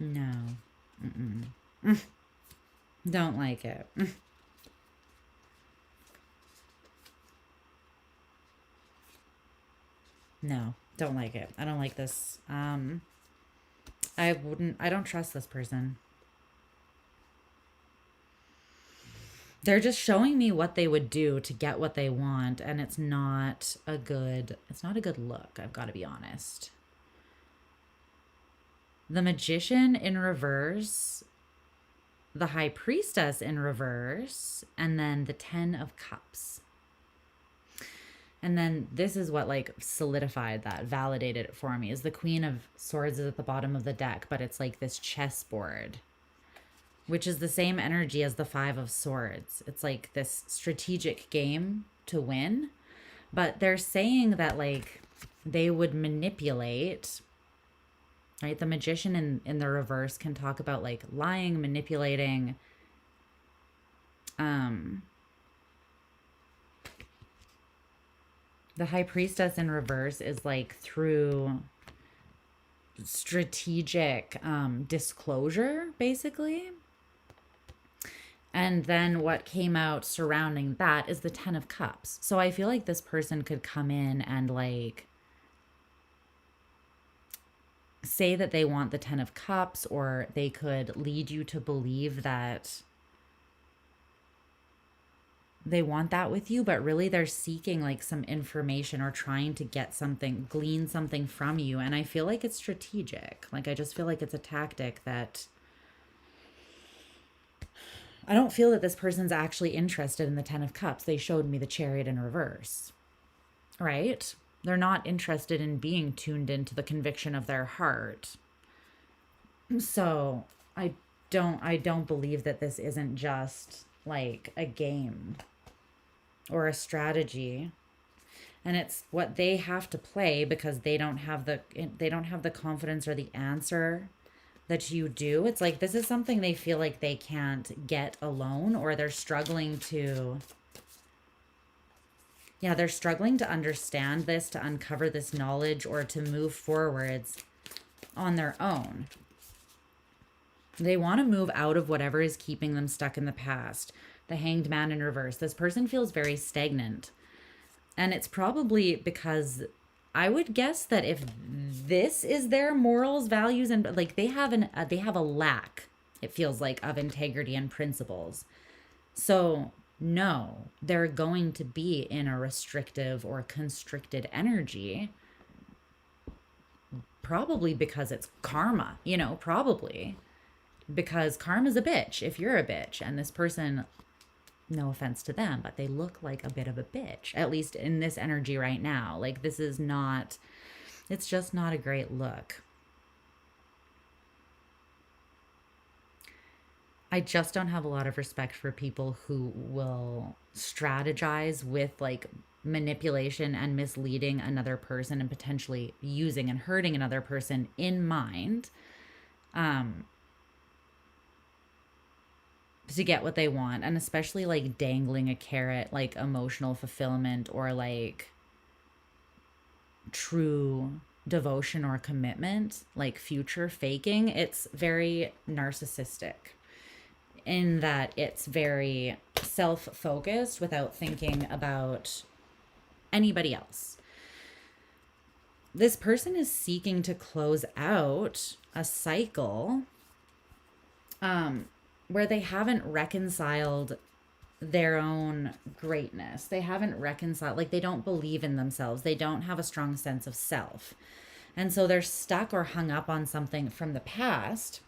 No. Don't like it. No, don't like it. I don't like this. I don't trust this person. They're just showing me what they would do to get what they want, and it's not a good look, I've got to be honest. The Magician in reverse, the High Priestess in reverse, and then the Ten of Cups. And then this is what like solidified that, validated it for me, is the Queen of Swords is at the bottom of the deck, but it's like this chessboard, which is the same energy as the Five of Swords. It's like this strategic game to win, but they're saying that like they would manipulate, right? The Magician in the reverse can talk about like lying, manipulating, the High Priestess in reverse is like through strategic disclosure, basically. And then what came out surrounding that is the Ten of Cups. So I feel like this person could come in and like say that they want the Ten of Cups, or they could lead you to believe that they want that with you, but really they're seeking like some information or trying to get something, glean something from you. And I feel like it's strategic. Like, I just feel like it's a tactic that I don't feel that this person's actually interested in the Ten of Cups. They showed me the Chariot in reverse, right? They're not interested in being tuned into the conviction of their heart. So I don't believe that this isn't just like a game or a strategy, and it's what they have to play because they don't have the confidence or the answer that you do. It's like this is something they feel like they can't get alone, or they're struggling to understand this, to uncover this knowledge, or to move forwards on their own. They want to move out of whatever is keeping them stuck in the past. The Hanged Man in reverse. This person feels very stagnant. And it's probably because I would guess that if this is their morals, values, and like they have a lack It feels like of integrity and principles. So no, they're going to be in a restrictive or constricted energy, probably because it's karma, probably because karma's a bitch if you're a bitch. And this person, no offense to them, but they look like a bit of a bitch, at least in this energy right now. Like, this is not, it's just not a great look. I just don't have a lot of respect for people who will strategize with like manipulation and misleading another person and potentially using and hurting another person in mind, to get what they want. And especially like dangling a carrot, like emotional fulfillment or like true devotion or commitment, like future faking. It's very narcissistic in that it's very self-focused without thinking about anybody else. This person is seeking to close out a cycle where they haven't reconciled their own greatness. They haven't reconciled, like they don't believe in themselves. They don't have a strong sense of self. And so they're stuck or hung up on something from the past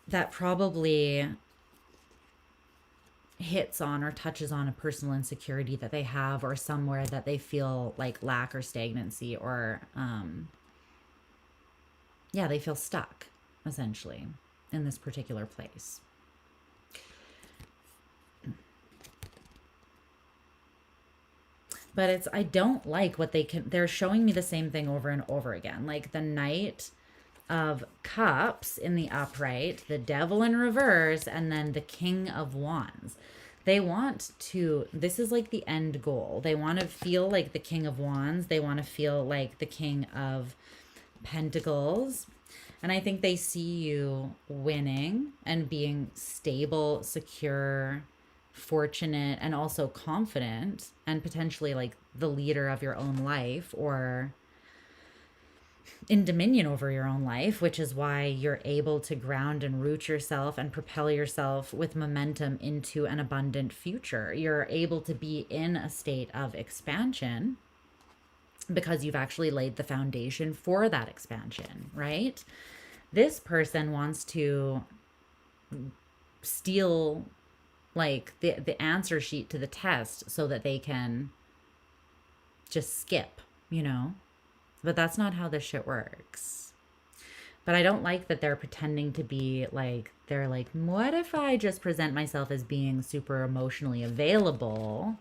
that probably hits on or touches on a personal insecurity that they have, or somewhere that they feel like lack or stagnancy, or they feel stuck essentially in this particular place. But I don't like what they're showing me the same thing over and over again. Like the Knight of Cups in the upright, the Devil in reverse, and then the King of Wands. They want to, this is like the end goal. They want to feel like the King of Wands. They want to feel like the King of Pentacles. And I think they see you winning and being stable, secure, fortunate, and also confident, and potentially like the leader of your own life, or in dominion over your own life, which is why you're able to ground and root yourself and propel yourself with momentum into an abundant future. You're able to be in a state of expansion because you've actually laid the foundation for that expansion, right? This person wants to steal like the answer sheet to the test so that they can just skip, But that's not how this shit works. But I don't like that they're pretending to be like, they're like, what if I just present myself as being super emotionally available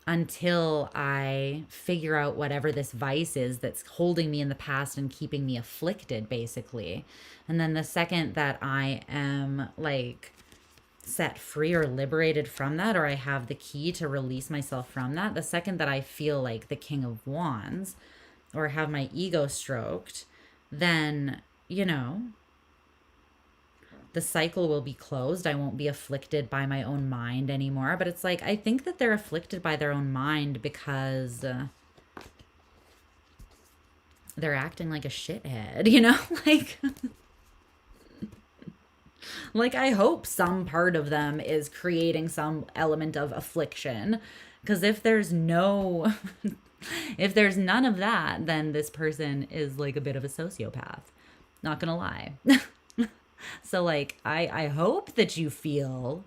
until I figure out whatever this vice is that's holding me in the past and keeping me afflicted, basically. And then the second that I am like set free or liberated from that, or I have the key to release myself from that, the second that I feel like the King of Wands or have my ego stroked, then, the cycle will be closed. I won't be afflicted by my own mind anymore. But it's like, I think that they're afflicted by their own mind because they're acting like a shithead, like like I hope some part of them is creating some element of affliction, because if there's none of that, then this person is like a bit of a sociopath, not gonna lie. So like I hope that you feel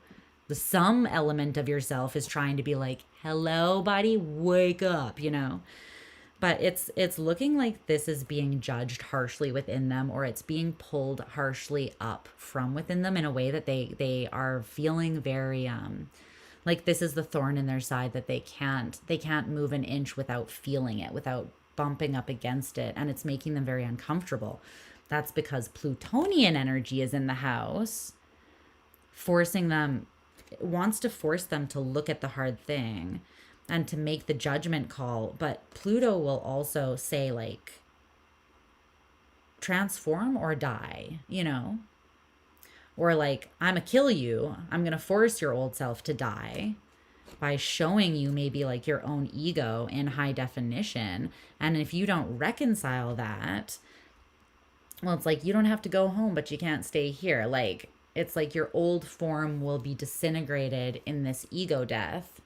some element of yourself is trying to be like, hello buddy, wake up, But it's looking like this is being judged harshly within them, or it's being pulled harshly up from within them in a way that they are feeling very like this is the thorn in their side that they can't move an inch without feeling it, without bumping up against it, and it's making them very uncomfortable. That's because Plutonian energy is in the house, wants to force them to look at the hard thing and to make the judgment call. But Pluto will also say like, transform or die, or like, I'm gonna kill you. I'm gonna force your old self to die by showing you maybe like your own ego in high definition. And if you don't reconcile that, well, it's like you don't have to go home, but you can't stay here. Like, it's like your old form will be disintegrated in this ego death.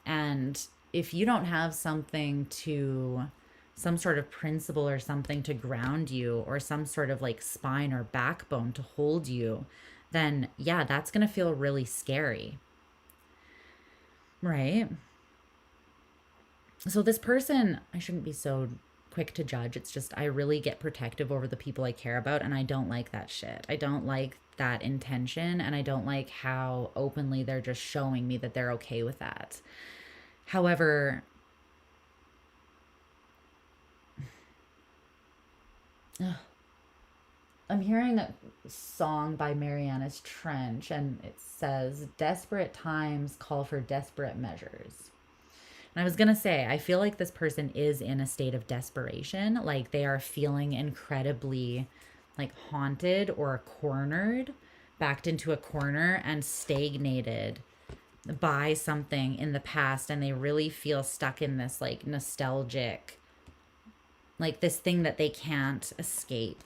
And if you don't have something to, some sort of principle or something to ground you, or some sort of like spine or backbone to hold you, then yeah, that's going to feel really scary. Right? So this person, I shouldn't be so quick to judge. It's just I really get protective over the people I care about, and I don't like that shit. I don't like that intention, and I don't like how openly they're just showing me that they're okay with that. However, I'm hearing a song by Mariana's Trench, and it says, "Desperate times call for desperate measures." And I was going to say, I feel like this person is in a state of desperation. Like they are feeling incredibly like haunted or cornered, backed into a corner and stagnated by something in the past. And they really feel stuck in this like nostalgic, like this thing that they can't escape.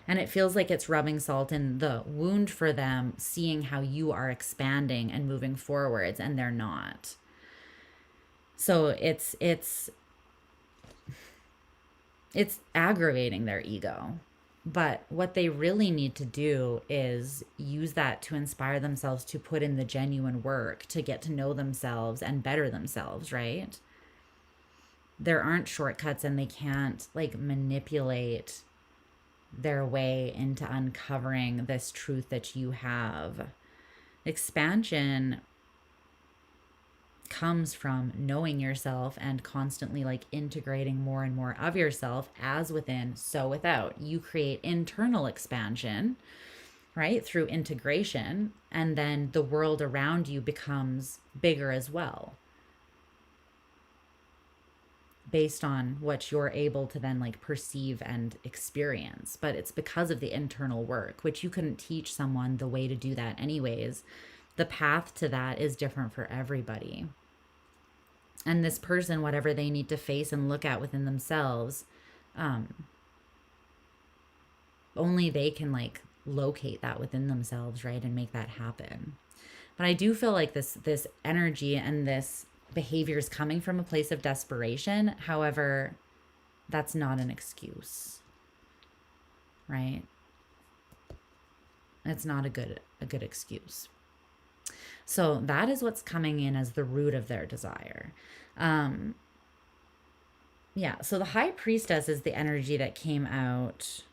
And it feels like it's rubbing salt in the wound for them, seeing how you are expanding and moving forwards and they're not. So it's aggravating their ego. But what they really need to do is use that to inspire themselves to put in the genuine work to get to know themselves and better themselves, right? There aren't shortcuts, and they can't like manipulate their way into uncovering this truth that you have. Expansion comes from knowing yourself and constantly like integrating more and more of yourself, as within, so without. You create internal expansion, right, through integration, and then the world around you becomes bigger as well, based on what you're able to then like perceive and experience. But it's because of the internal work, which you couldn't teach someone the way to do that anyways. The path to that is different for everybody. And this person, whatever they need to face and look at within themselves, only they can like locate that within themselves, right, and make that happen. But I do feel like this energy and this behavior is coming from a place of desperation. However, that's not an excuse, right? It's not a good excuse. So that is what's coming in as the root of their desire. Yeah, so the High Priestess is the energy that came out.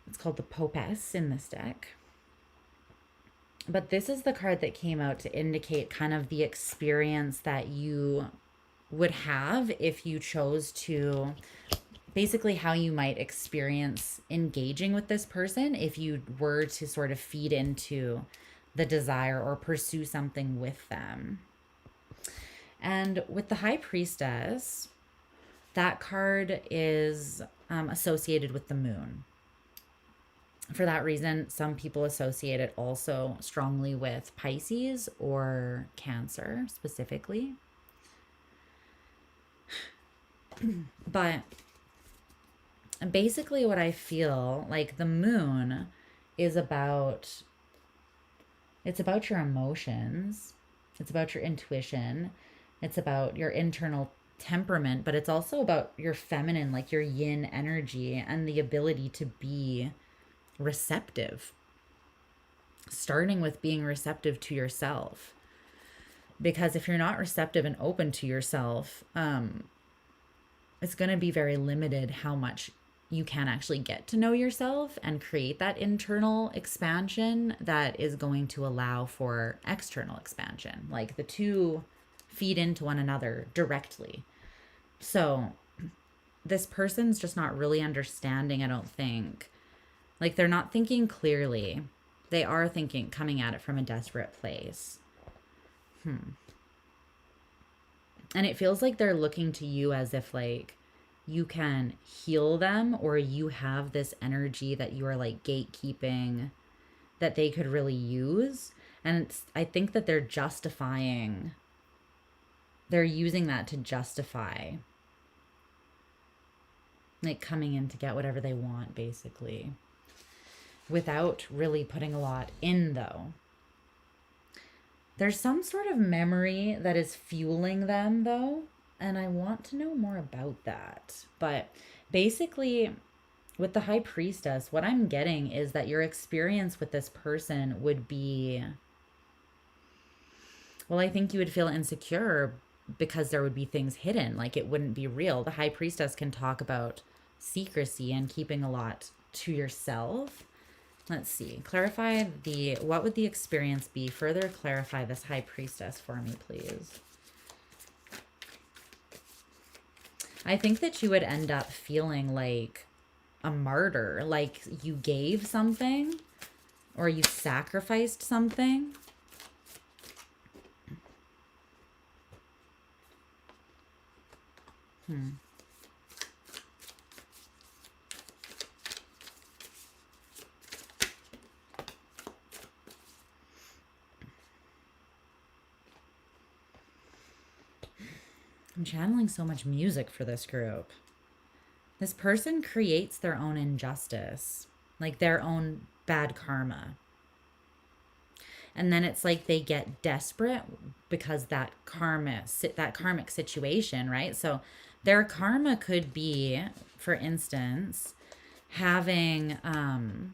It's called the Popess in this deck. But this is the card that came out to indicate kind of the experience that you would have if you chose to, basically how you might experience engaging with this person if you were to sort of feed into the desire or pursue something with them. And with the High Priestess, that card is associated with the moon. For that reason, some people associate it also strongly with Pisces or Cancer specifically. But basically what I feel like the moon is about, it's about your emotions, it's about your intuition, it's about your internal temperament, but it's also about your feminine, like your yin energy and the ability to be receptive, starting with being receptive to yourself. Because if you're not receptive and open to yourself, it's going to be very limited how much you can actually get to know yourself and create that internal expansion that is going to allow for external expansion. Like the two feed into one another directly. So this person's just not really understanding, I don't think. Like they're not thinking clearly. They are thinking, coming at it from a desperate place. And it feels like they're looking to you as if like you can heal them, or you have this energy that you are like gatekeeping that they could really use. And I think that they're justifying they're using that to justify like coming in to get whatever they want, basically, without really putting a lot in, though. There's some sort of memory that is fueling them, though, and I want to know more about that. But basically, with the High Priestess, what I'm getting is that your experience with this person would be, well, I think you would feel insecure because there would be things hidden, like it wouldn't be real. The High Priestess can talk about secrecy and keeping a lot to yourself. Let's see. Clarify what would the experience be? Further clarify this High Priestess for me, please. I think that you would end up feeling like a martyr, like you gave something or you sacrificed something. I'm channeling so much music for this group. This person creates their own injustice, like their own bad karma. And then it's like they get desperate because that karmic situation, right? So their karma could be, for instance, having all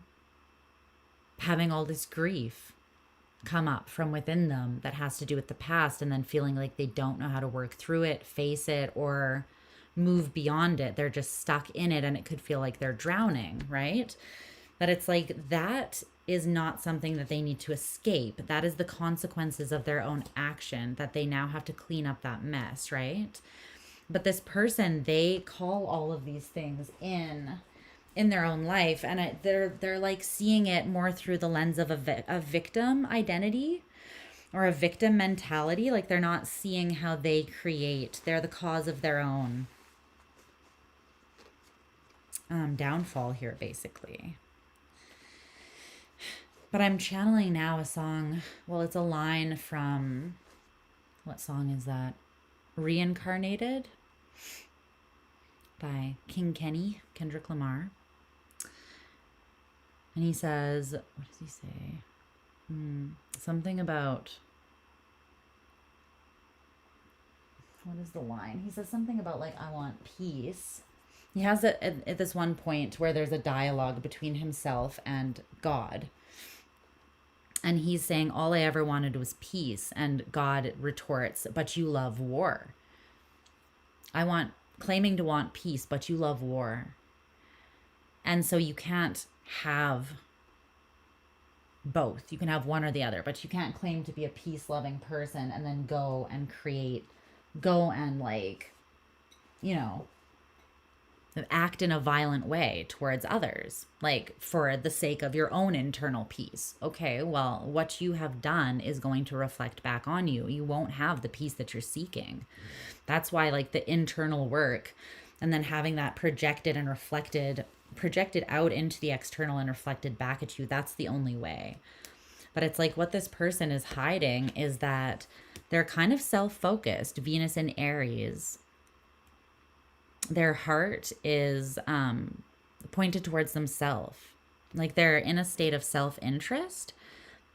this grief come up from within them that has to do with the past, and then feeling like they don't know how to work through it, face it, or move beyond it. They're just stuck in it, and it could feel like they're drowning, right? But it's like that is not something that they need to escape. That is the consequences of their own action, that they now have to clean up that mess, right? But this person, they call all of these things in their own life, and they're like seeing it more through the lens of a victim identity or a victim mentality. Like they're not seeing how they create, they're the cause of their own downfall here, basically. But I'm channeling now a song, well, it's a line from, what song is that? Reincarnated by King Kenny, Kendrick Lamar. And he says, what does he say? Something about, what is the line? He says something about like, I want peace. He has it at this one point where there's a dialogue between himself and God. And he's saying, all I ever wanted was peace. And God retorts, but you love war. Claiming to want peace, but you love war. And so you can't have both. You can have one or the other, but you can't claim to be a peace-loving person and then go and like, you know, act in a violent way towards others, like for the sake of your own internal peace. Okay, well, what you have done is going to reflect back on you. You won't have the peace that you're seeking. That's why like the internal work and then having that projected out into the external and reflected back at you, that's the only way. But it's like what this person is hiding is that they're kind of self-focused. Venus in Aries, their heart is pointed towards themselves. Like they're in a state of self-interest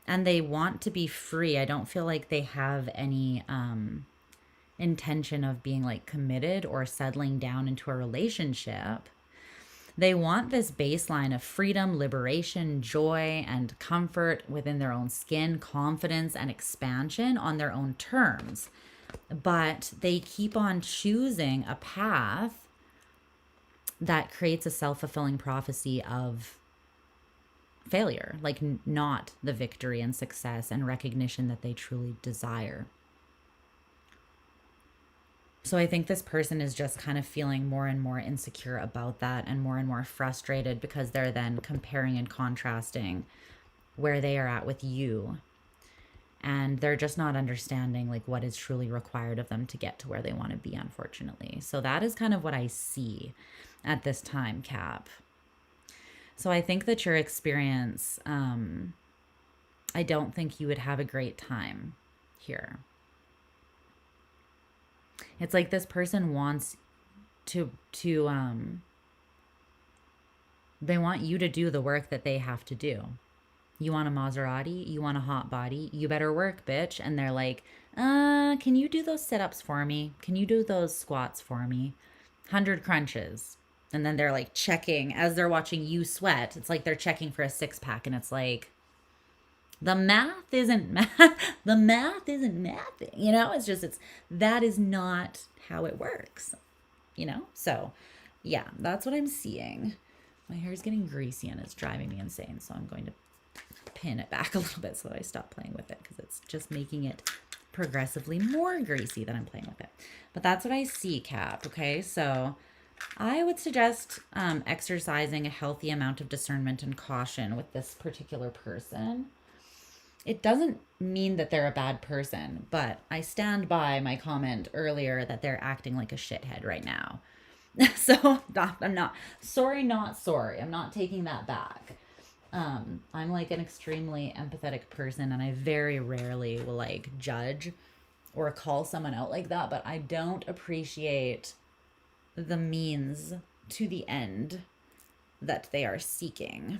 and they want to be free. I don't feel like they have any intention of being like committed or settling down into a relationship. They want this baseline of freedom, liberation, joy, and comfort within their own skin, confidence, and expansion on their own terms. But they keep on choosing a path that creates a self-fulfilling prophecy of failure, like not the victory and success and recognition that they truly desire. So I think this person is just kind of feeling more and more insecure about that and more frustrated because they're then comparing and contrasting where they are at with you. And they're just not understanding like what is truly required of them to get to where they want to be, unfortunately. So that is kind of what I see at this time, Cap. So I think that your experience, I don't think you would have a great time here. It's like this person wants to they want you to do the work that they have to do. You want a Maserati? You want a hot body? You better work, bitch. And they're like, can you do those sit-ups for me? Can you do those squats for me? 100 crunches. And then they're like checking as they're watching you sweat. It's like they're checking for a six-pack, and it's like, the math isn't math. The math isn't mathing. You know, it's just, that is not how it works. You know? So, yeah, that's what I'm seeing. My hair is getting greasy and it's driving me insane. So I'm going to pin it back a little bit so that I stop playing with it, because it's just making it progressively more greasy that I'm playing with it. But that's what I see, Cap. Okay, so I would suggest exercising a healthy amount of discernment and caution with this particular person. It doesn't mean that they're a bad person, but I stand by my comment earlier that they're acting like a shithead right now. So I'm not sorry, not sorry. I'm not taking that back. I'm like an extremely empathetic person, and I very rarely will like judge or call someone out like that, but I don't appreciate the means to the end that they are seeking.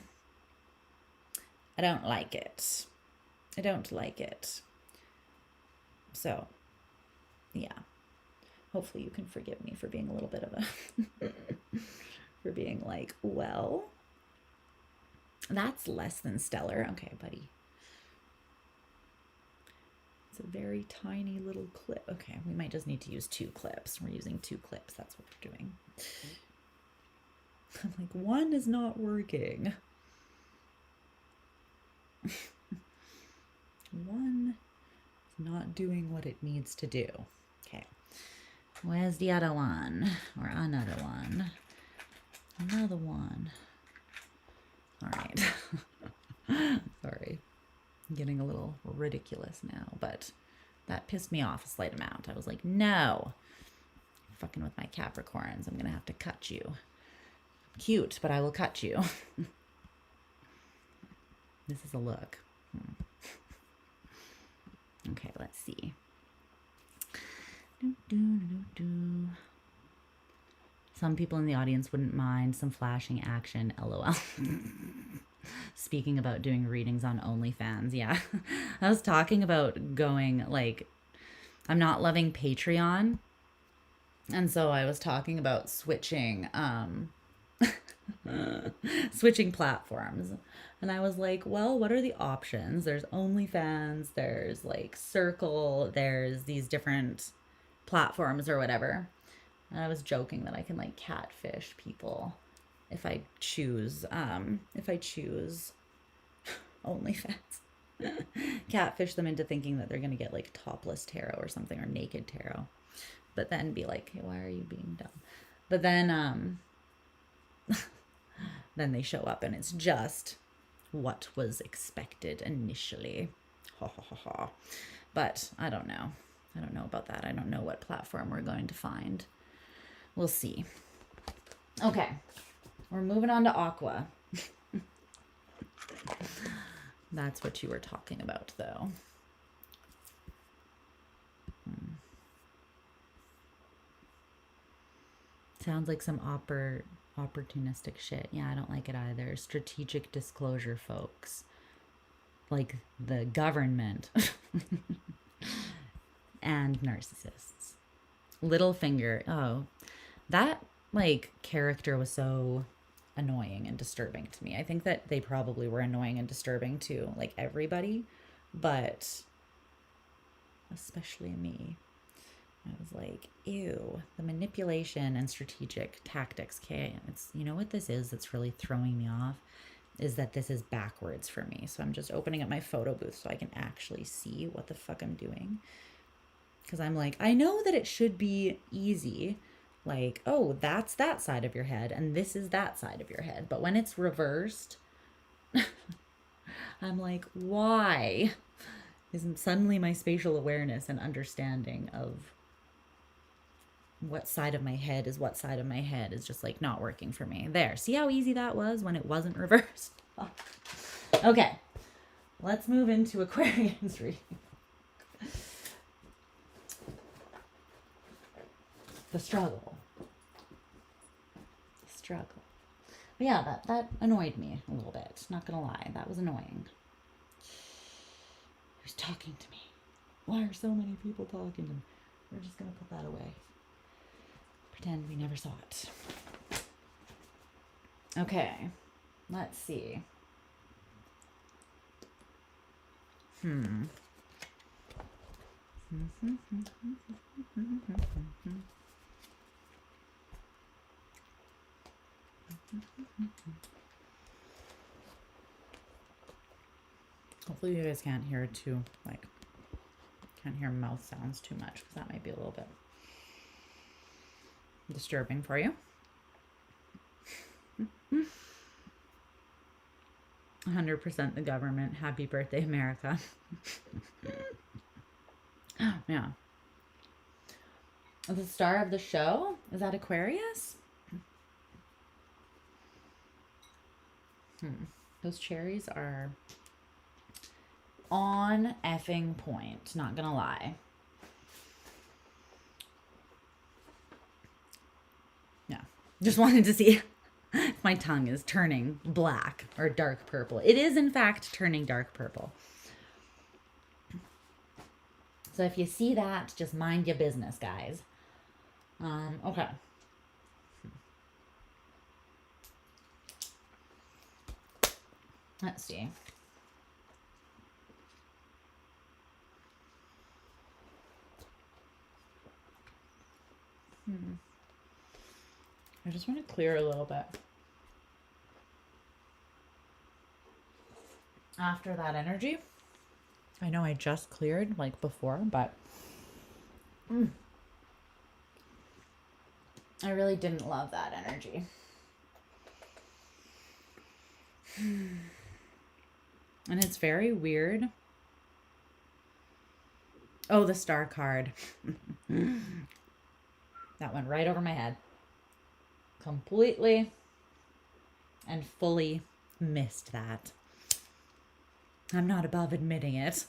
I don't like it. I don't like it. So, yeah. Hopefully you can forgive me for being a little bit of a, for being like, well, that's less than stellar. Okay, buddy. It's a very tiny little clip. Okay, we might just need to use 2 clips. We're using 2 clips. That's what we're doing. I'm like, one is not working. One is not doing what it needs to do. Okay. Where's the other one? Or another one? Another one. All right. Sorry. I'm getting a little ridiculous now, but that pissed me off a slight amount. I was like, no. You're fucking with my Capricorns. I'm going to have to cut you. Cute, but I will cut you. This is a look. Okay, let's see. Some people in the audience wouldn't mind some flashing action, lol. Speaking about doing readings on OnlyFans, yeah. I was talking about going, like, I'm not loving Patreon. And so I was talking about switching, switching platforms. And I was like, well, what are the options? There's OnlyFans, there's like Circle, there's these different platforms or whatever. And I was joking that I can like catfish people if I choose OnlyFans. Catfish them into thinking that they're going to get like topless tarot or something, or naked tarot. But then be like, hey, why are you being dumb? But then then they show up and it's just what was expected initially. Ha ha ha ha. But I don't know. I don't know about that. I don't know what platform we're going to find. We'll see. Okay. We're moving on to Aqua. That's what you were talking about, though. Sounds like some opportunistic shit. Yeah, I don't like it either. Strategic disclosure, folks. Like the government. And narcissists. Littlefinger. Oh, that like character was so annoying and disturbing to me. I think that they probably were annoying and disturbing to like everybody, but especially me. I was like, ew, the manipulation and strategic tactics. Okay, it's, you know what this is that's really throwing me off is that this is backwards for me. So I'm just opening up my photo booth so I can actually see what the fuck I'm doing. Because I'm like, I know that it should be easy. Like, oh, that's that side of your head and this is that side of your head. But when it's reversed, I'm like, why? Isn't suddenly my spatial awareness and understanding of what side of my head is what side of my head is just like not working for me. There. See how easy that was when it wasn't reversed? Oh. Okay. Let's move into Aquarius reading. The struggle. Struggle. But yeah, that annoyed me a little bit. Not gonna lie, that was annoying. Who's talking to me? Why are so many people talking to me? We're just gonna put that away. Pretend we never saw it. Okay, let's see. Hopefully you guys can't hear can't hear mouth sounds too much, because that might be a little bit disturbing for you. 100% the government. Happy birthday, America. Yeah. The star of the show? Is that Aquarius? Those cherries are on effing point. Not gonna lie. Yeah. Just wanted to see if my tongue is turning black or dark purple. It is, in fact, turning dark purple. So if you see that, just mind your business, guys. Okay. Let's see. I just want to clear a little bit. After that energy. I know I just cleared like before, but I really didn't love that energy. And it's very weird. Oh, the star card. That went right over my head. Completely and fully missed that. I'm not above admitting it.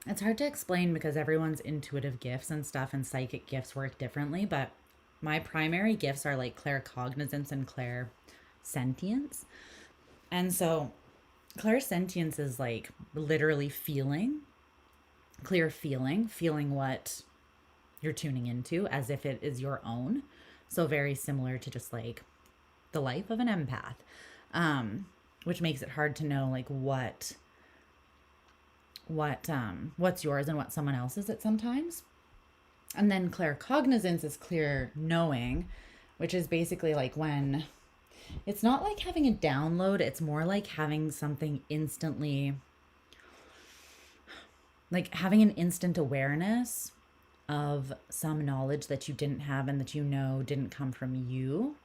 It's hard to explain because everyone's intuitive gifts and stuff and psychic gifts work differently, but my primary gifts are like claircognizance and clairsentience. And so clairsentience is like literally feeling, clear feeling what you're tuning into as if it is your own. So very similar to just like the life of an empath, which makes it hard to know like what's yours and what someone else's at sometimes. And then claircognizance is clear knowing, which is basically like when it's not like having a download, it's more like having something instantly, like having an instant awareness of some knowledge that you didn't have and that you know didn't come from you.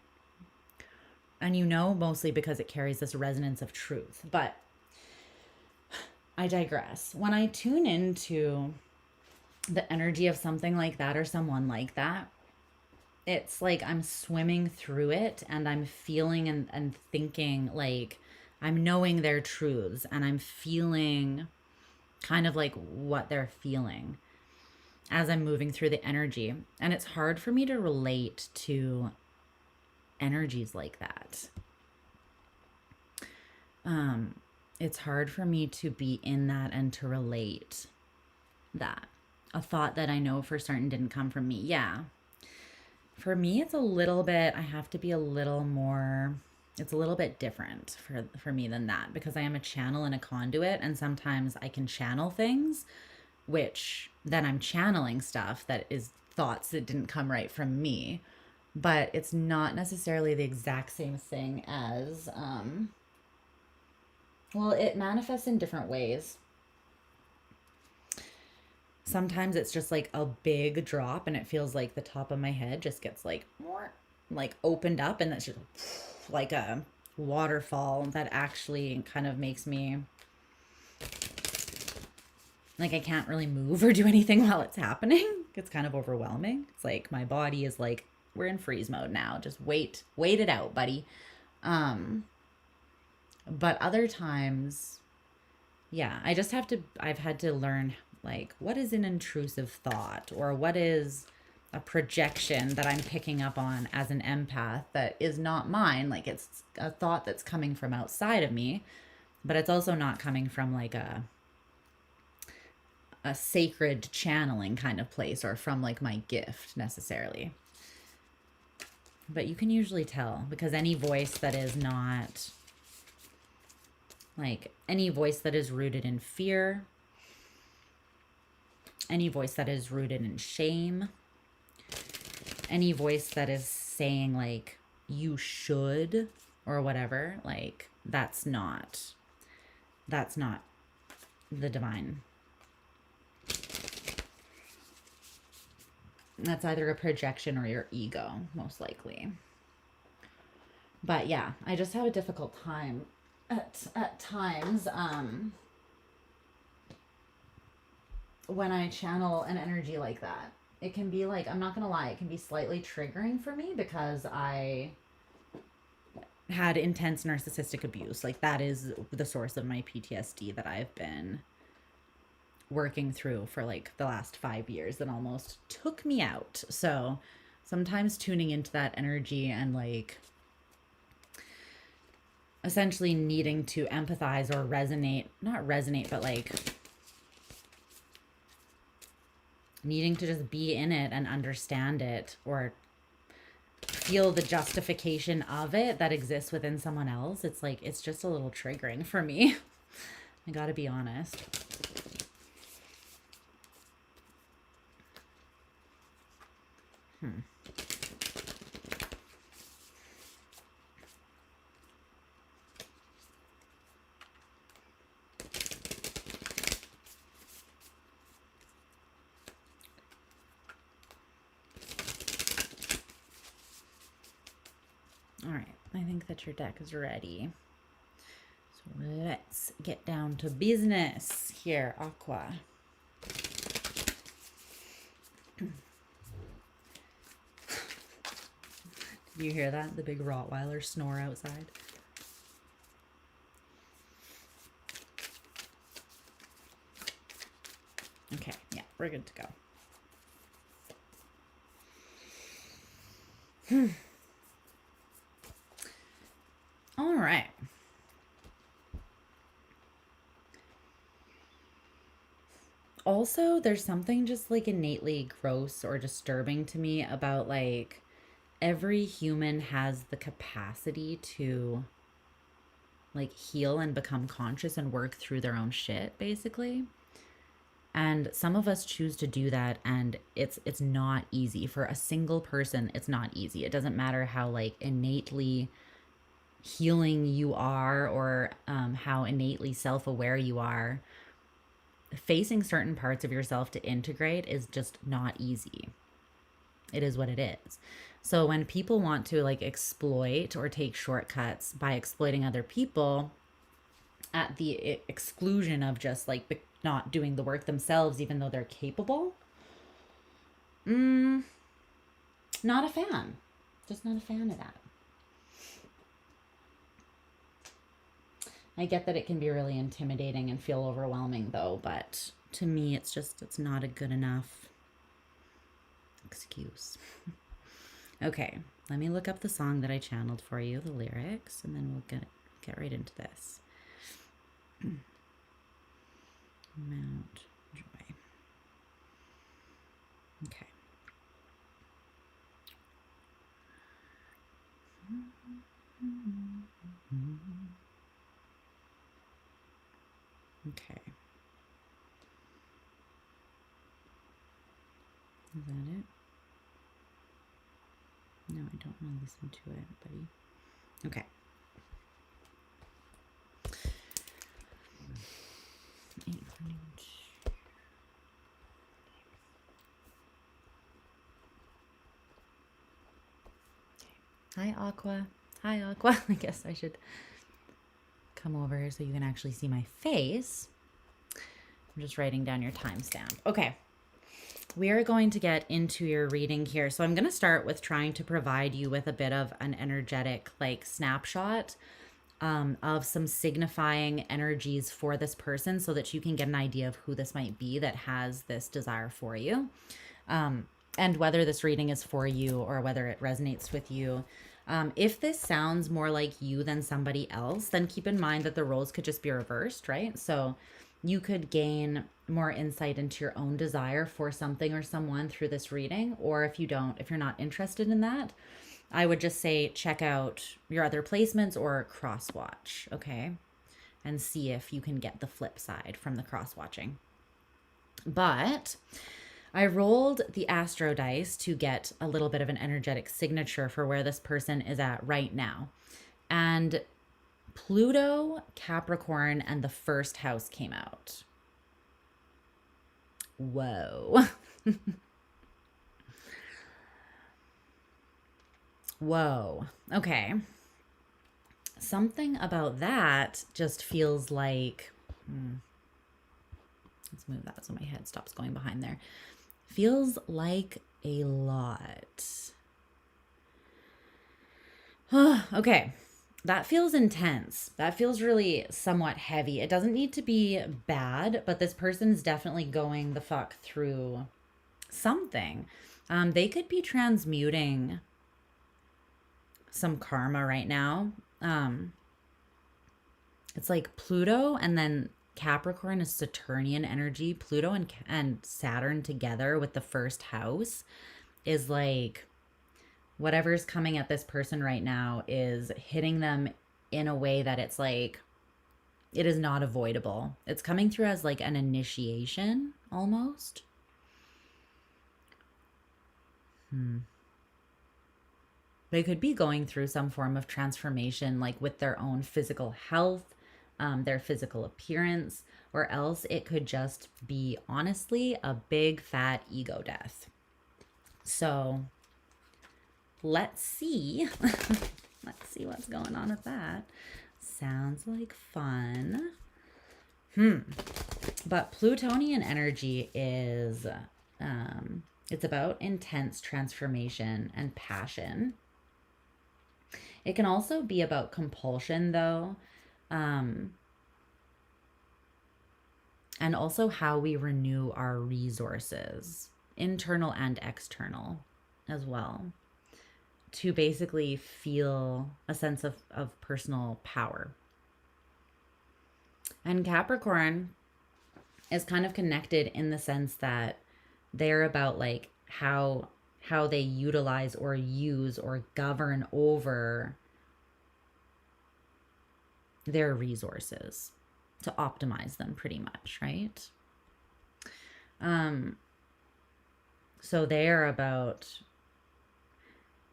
And you know mostly because it carries this resonance of truth. But I digress. When I tune into the energy of something like that or someone like that, it's like I'm swimming through it and I'm feeling and thinking like I'm knowing their truths and I'm feeling kind of like what they're feeling as I'm moving through the energy. And it's hard for me to relate to energies like that. It's hard for me to be in that and to relate that. A thought that I know for certain didn't come from me. Yeah. For me, it's a little bit, I have to be a little more, it's a little bit different for me than that because I am a channel and a conduit, and sometimes I can channel things, which then I'm channeling stuff that is thoughts that didn't come right from me, but it's not necessarily the exact same thing as, well, it manifests in different ways. Sometimes it's just like a big drop and it feels like the top of my head just gets like opened up, and that's just like a waterfall that actually kind of makes me like I can't really move or do anything while it's happening. It's kind of overwhelming. It's like my body is like, we're in freeze mode now. Just wait it out, buddy. But other times, yeah, I've had to learn Like, what is an intrusive thought, or what is a projection that I'm picking up on as an empath that is not mine? Like, it's a thought that's coming from outside of me, but it's also not coming from like a sacred channeling kind of place, or from like my gift necessarily. But you can usually tell, because any voice that is not like, any voice that is rooted in fear, any voice that is rooted in shame, any voice that is saying like you should or whatever, like that's not the divine. That's either a projection or your ego, most likely. But yeah, I just have a difficult time at times when I channel an energy like that. It can be like, I'm not gonna lie, it can be slightly triggering for me because I had intense narcissistic abuse. Like, that is the source of my PTSD that I've been working through for like the last 5 years that almost took me out. So sometimes tuning into that energy and like essentially needing to empathize or not resonate, but like needing to just be in it and understand it, or feel the justification of it that exists within someone else. It's like, it's just a little triggering for me. I gotta be honest. All right, I think that your deck is ready. So let's get down to business here, Aqua. Did you hear that? The big Rottweiler snore outside. Okay, yeah, we're good to go. All right. Also, there's something just like innately gross or disturbing to me about like every human has the capacity to like heal and become conscious and work through their own shit, basically. And some of us choose to do that, and it's not easy. For a single person, it's not easy. It doesn't matter how like innately healing you are, or how innately self-aware you are. Facing certain parts of yourself to integrate is just not easy. It is what it is. So when people want to like exploit or take shortcuts by exploiting other people at the exclusion of just like not doing the work themselves, even though they're capable, not a fan. Just not a fan of that. I get that it can be really intimidating and feel overwhelming though, but to me it's not a good enough excuse. Okay, let me look up the song that I channeled for you, the lyrics, and then we'll get right into this. Mount Joy. Okay. Okay. Is that it? No, I don't want to listen to it, buddy. Okay. Hi, Aqua. Hi, Aqua. I guess I should come over here so you can actually see my face. I'm just writing down your timestamp. Okay. We are going to get into your reading here. So I'm going to start with trying to provide you with a bit of an energetic like snapshot of some signifying energies for this person so that you can get an idea of who this might be that has this desire for you. And whether this reading is for you or whether it resonates with you. If this sounds more like you than somebody else, then keep in mind that the roles could just be reversed, right? So you could gain more insight into your own desire for something or someone through this reading. Or if you're not interested in that, I would just say check out your other placements or cross watch, okay? And see if you can get the flip side from the cross watching. But I rolled the Astro dice to get a little bit of an energetic signature for where this person is at right now. And Pluto, Capricorn, and the first house came out. Whoa. Whoa. Okay. Something about that just feels like... Let's move that so my head stops going behind there. Feels like a lot. Okay. That feels intense. That feels really somewhat heavy. It doesn't need to be bad, but this person's definitely going the fuck through something. They could be transmuting some karma right now. It's like Pluto and then Capricorn is Saturnian energy. Pluto and Saturn together with the first house is like whatever's coming at this person right now is hitting them in a way that it's like it is not avoidable. It's coming through as like an initiation almost. They could be going through some form of transformation, like with their own physical health, their physical appearance, or else it could just be honestly a big fat ego death. So let's see. Let's see what's going on with that. Sounds like fun. But Plutonian energy is, it's about intense transformation and passion. It can also be about compulsion, though. And also how we renew our resources, internal and external as well, to basically feel a sense of personal power. And Capricorn is kind of connected in the sense that they're about like how they utilize or use or govern over their resources to optimize them pretty much, right? So they're about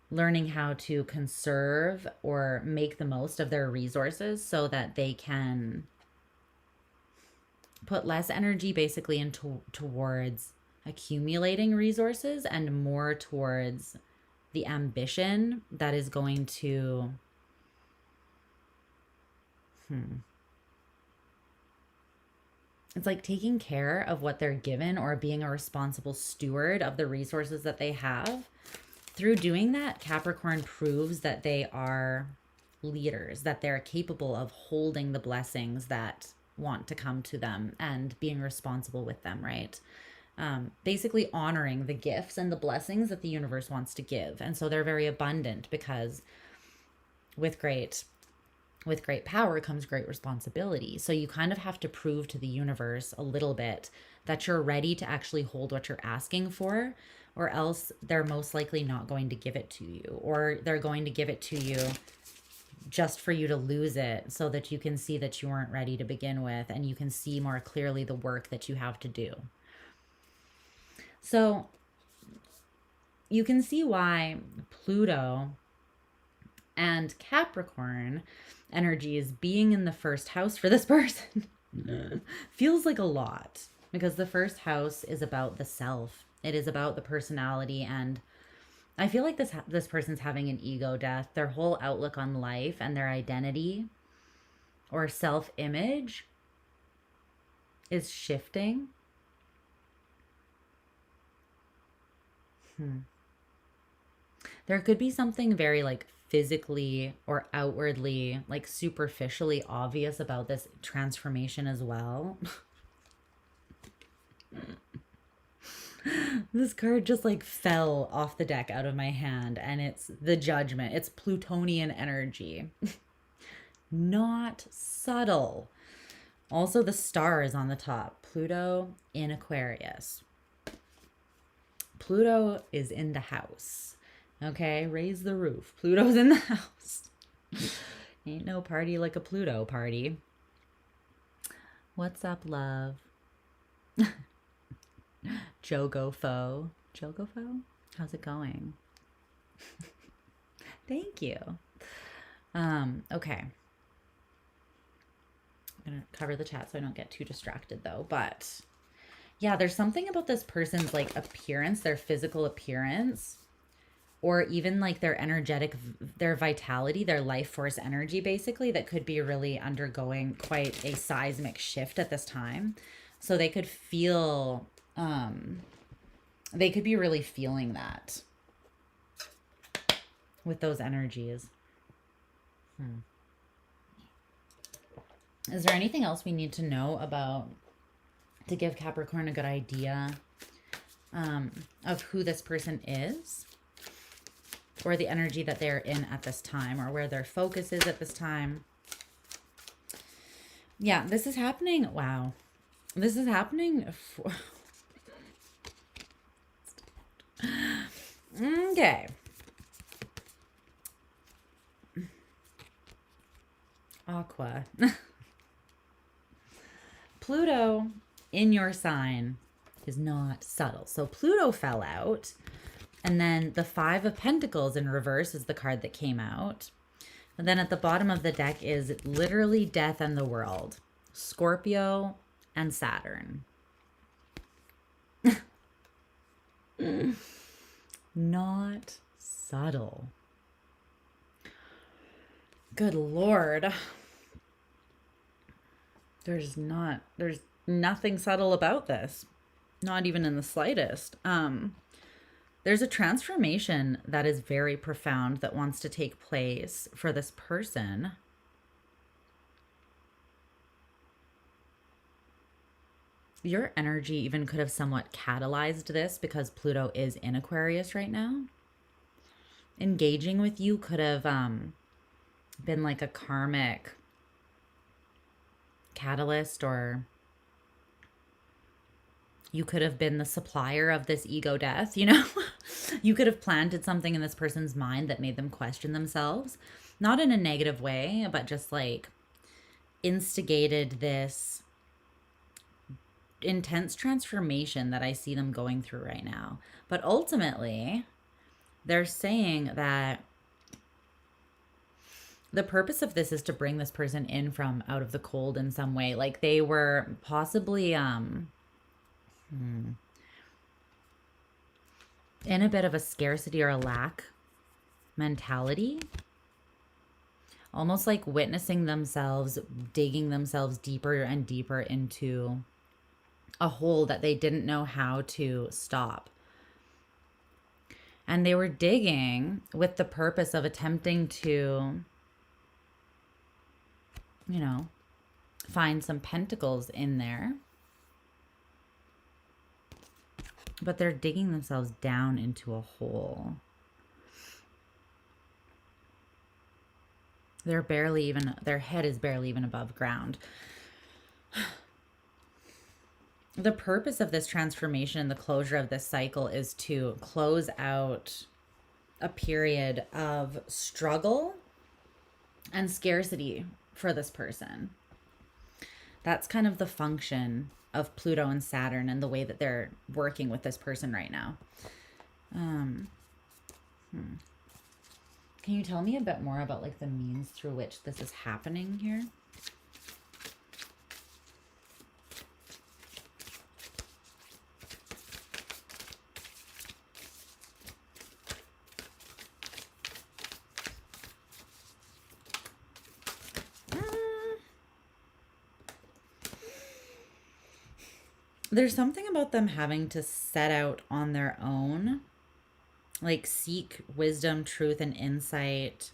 learning how to conserve or make the most of their resources so that they can put less energy basically into towards accumulating resources and more towards the ambition that is going to it's like taking care of what they're given or being a responsible steward of the resources that they have. Through doing that, Capricorn proves that they are leaders, that they're capable of holding the blessings that want to come to them and being responsible with them, right? Basically honoring the gifts and the blessings that the universe wants to give. And so they're very abundant because with great power comes great responsibility. So you kind of have to prove to the universe a little bit that you're ready to actually hold what you're asking for, or else they're most likely not going to give it to you, or they're going to give it to you just for you to lose it so that you can see that you weren't ready to begin with and you can see more clearly the work that you have to do. So you can see why Pluto and Capricorn energy is being in the first house for this person feels like a lot, because the first house is about the self. It is about the personality, and I feel like this person's having an ego death. Their whole outlook on life and their identity or self-image is shifting. There could be something very like physically or outwardly, like superficially obvious about this transformation as well. This card just like fell off the deck out of my hand, and it's the Judgment. It's Plutonian energy. Not subtle. Also, the star is on the top. Pluto in Aquarius. Pluto is in the house. Okay, raise the roof. Pluto's in the house. Ain't no party like a Pluto party. What's up, love? Jogofo. Jogofo? How's it going? Thank you. Okay. I'm gonna cover the chat so I don't get too distracted though. But yeah, there's something about this person's like appearance, their physical appearance, or even like their energetic, their vitality, their life force energy basically, that could be really undergoing quite a seismic shift at this time. So they could feel, they could be really feeling that with those energies. Is there anything else we need to know about to give Capricorn a good idea of who this person is, or the energy that they're in at this time, or where their focus is at this time? Yeah, this is happening. Wow. This is happening. Okay. Aqua. Pluto in your sign is not subtle. So Pluto fell out. And then the Five of Pentacles in reverse is the card that came out. And then at the bottom of the deck is literally death and the world. Scorpio and Saturn. Not subtle. Good Lord. There's nothing subtle about this. Not even in the slightest. There's a transformation that is very profound that wants to take place for this person. Your energy even could have somewhat catalyzed this because Pluto is in Aquarius right now. Engaging with you could have been like a karmic catalyst, or you could have been the supplier of this ego death, you know? You could have planted something in this person's mind that made them question themselves. Not in a negative way, but just like instigated this intense transformation that I see them going through right now. But ultimately, they're saying that the purpose of this is to bring this person in from out of the cold in some way. Like they were possibly in a bit of a scarcity or a lack mentality. Almost like witnessing themselves, digging themselves deeper and deeper into a hole that they didn't know how to stop. And they were digging with the purpose of attempting to, you know, find some pentacles in there. But they're digging themselves down into a hole. They're barely even, their head is barely even above ground. The purpose of this transformation and the closure of this cycle is to close out a period of struggle and scarcity for this person. That's kind of the function of Pluto and Saturn and the way that they're working with this person right now. Can you tell me a bit more about like the means through which this is happening here? There's something about them having to set out on their own, like seek wisdom, truth, and insight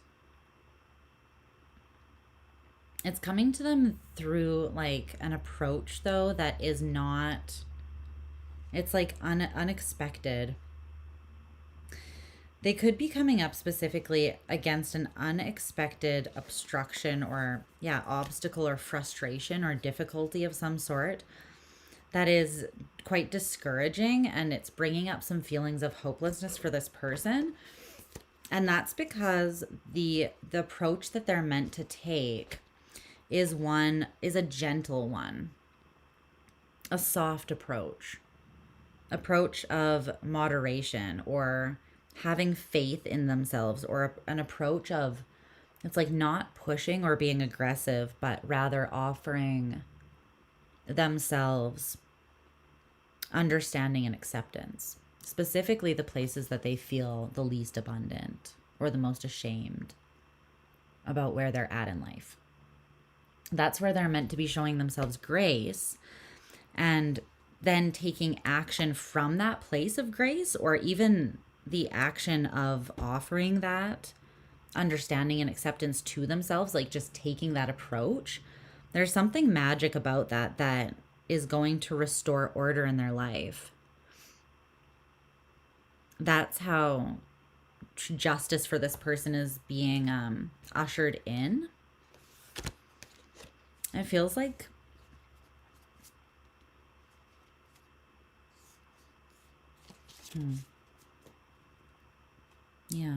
It's coming to them through like an approach though that is not, it's like unexpected. They could be coming up specifically against an unexpected obstruction or, yeah, obstacle or frustration or difficulty of some sort that is quite discouraging, and it's bringing up some feelings of hopelessness for this person. And that's because the approach that they're meant to take is a gentle one, a soft approach of moderation, or having faith in themselves, or an approach of, it's like not pushing or being aggressive, but rather offering themselves understanding and acceptance, specifically the places that they feel the least abundant or the most ashamed about where they're at in life. That's where they're meant to be showing themselves grace, and then taking action from that place of grace, or even the action of offering that understanding and acceptance to themselves, like just taking that approach. There's something magic about that is going to restore order in their life. That's how justice for this person is being ushered in. It feels like yeah.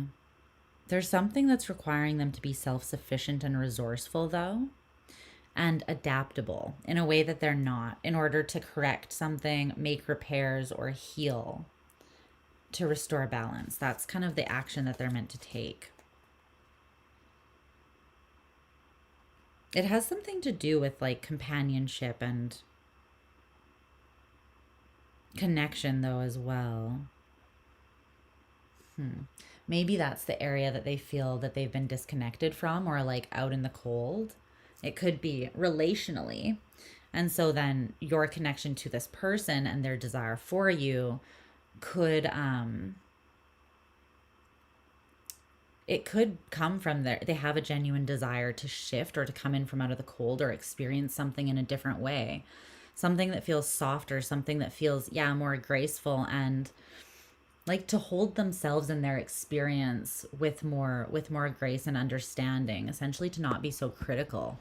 There's something that's requiring them to be self-sufficient and resourceful, though, and adaptable in a way that they're not, in order to correct something, make repairs, or heal, to restore balance. That's kind of the action that they're meant to take. It has something to do with like companionship and connection, though, as well. Maybe that's the area that they feel that they've been disconnected from, or like out in the cold. It could be relationally. And so then your connection to this person and their desire for you could it could come from there. They have a genuine desire to shift or to come in from out of the cold or experience something in a different way. Something that feels softer, something that feels, yeah, more graceful, and like to hold themselves in their experience with more grace and understanding, essentially to not be so critical,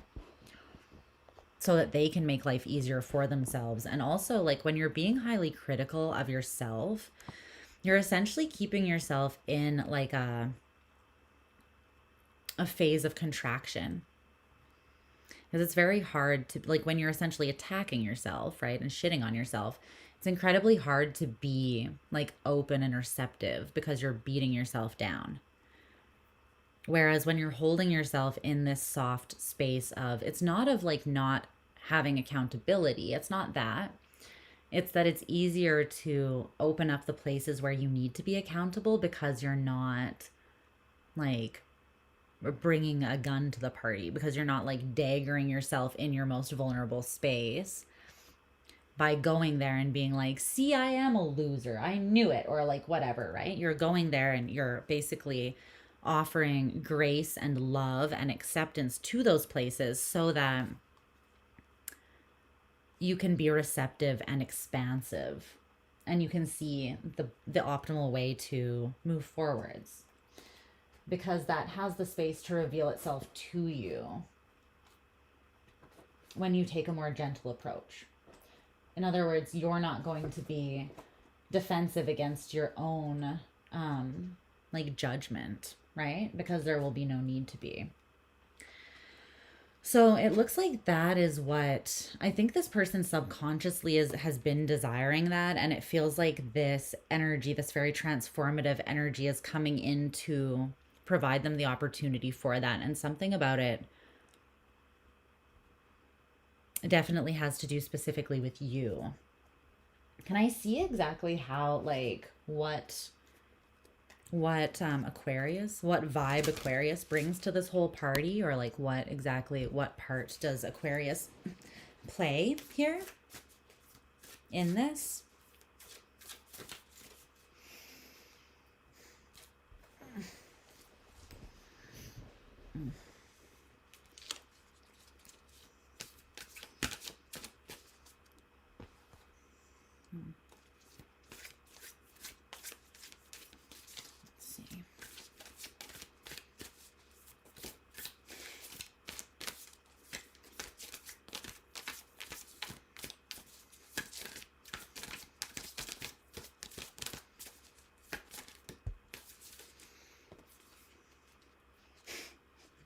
so that they can make life easier for themselves. And also, like, when you're being highly critical of yourself, you're essentially keeping yourself in like a phase of contraction, because it's very hard to, like, when you're essentially attacking yourself, right, and shitting on yourself, it's incredibly hard to be like open and receptive because you're beating yourself down. Whereas when you're holding yourself in this soft space of, it's not of like not having accountability, it's not that. It's that it's easier to open up the places where you need to be accountable, because you're not like bringing a gun to the party, because you're not like daggering yourself in your most vulnerable space by going there and being like, see, I am a loser, I knew it, or like whatever, right? You're going there and you're basically offering grace and love and acceptance to those places, so that you can be receptive and expansive, and you can see the optimal way to move forwards, because that has the space to reveal itself to you when you take a more gentle approach. In other words, you're not going to be defensive against your own like judgment, right? Because there will be no need to be. So it looks like that is what I think this person subconsciously has been desiring, that, and it feels like this energy, this very transformative energy, is coming in to provide them the opportunity for that. And something about it definitely has to do specifically with you. Can I see exactly how, like, what Aquarius, what vibe Aquarius brings to this whole party, or like what part does Aquarius play here in this?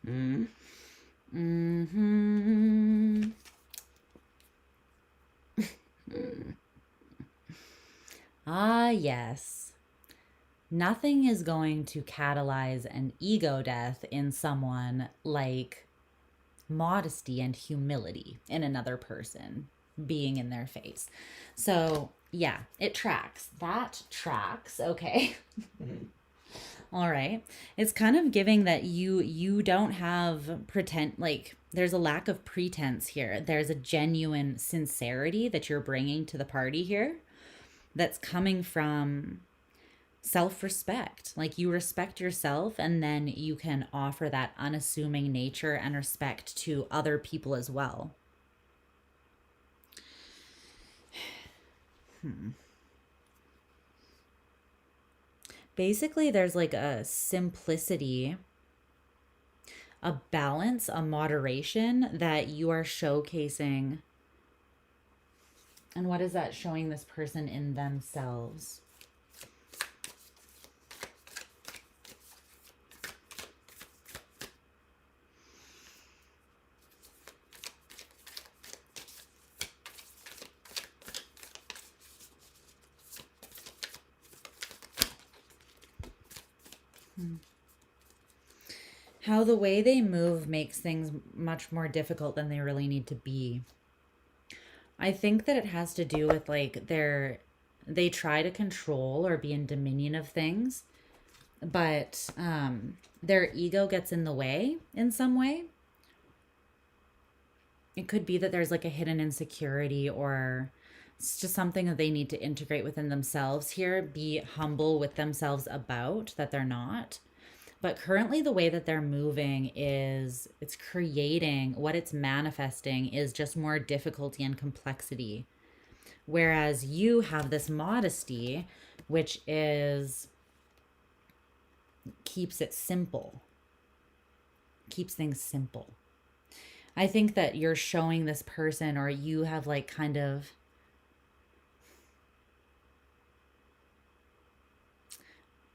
Mm-hmm. Ah, yes. Nothing is going to catalyze an ego death in someone like modesty and humility in another person being in their face. So, yeah, it tracks. That tracks. Okay. All right. It's kind of giving that you don't have pretend, like there's a lack of pretense here. There's a genuine sincerity that you're bringing to the party here that's coming from self-respect. Like you respect yourself, and then you can offer that unassuming nature and respect to other people as well. Basically, there's like a simplicity, a balance, a moderation that you are showcasing. And what is that showing this person in themselves? How the way they move makes things much more difficult than they really need to be. I think that it has to do with like they try to control or be in dominion of things, but their ego gets in the way in some way. It could be that there's like a hidden insecurity, or it's just something that they need to integrate within themselves here, be humble with themselves about that they're not. But currently, the way that they're moving is it's creating what it's manifesting is just more difficulty and complexity. Whereas you have this modesty, which is keeps it simple, keeps things simple. I think that you're showing this person, or you have like kind of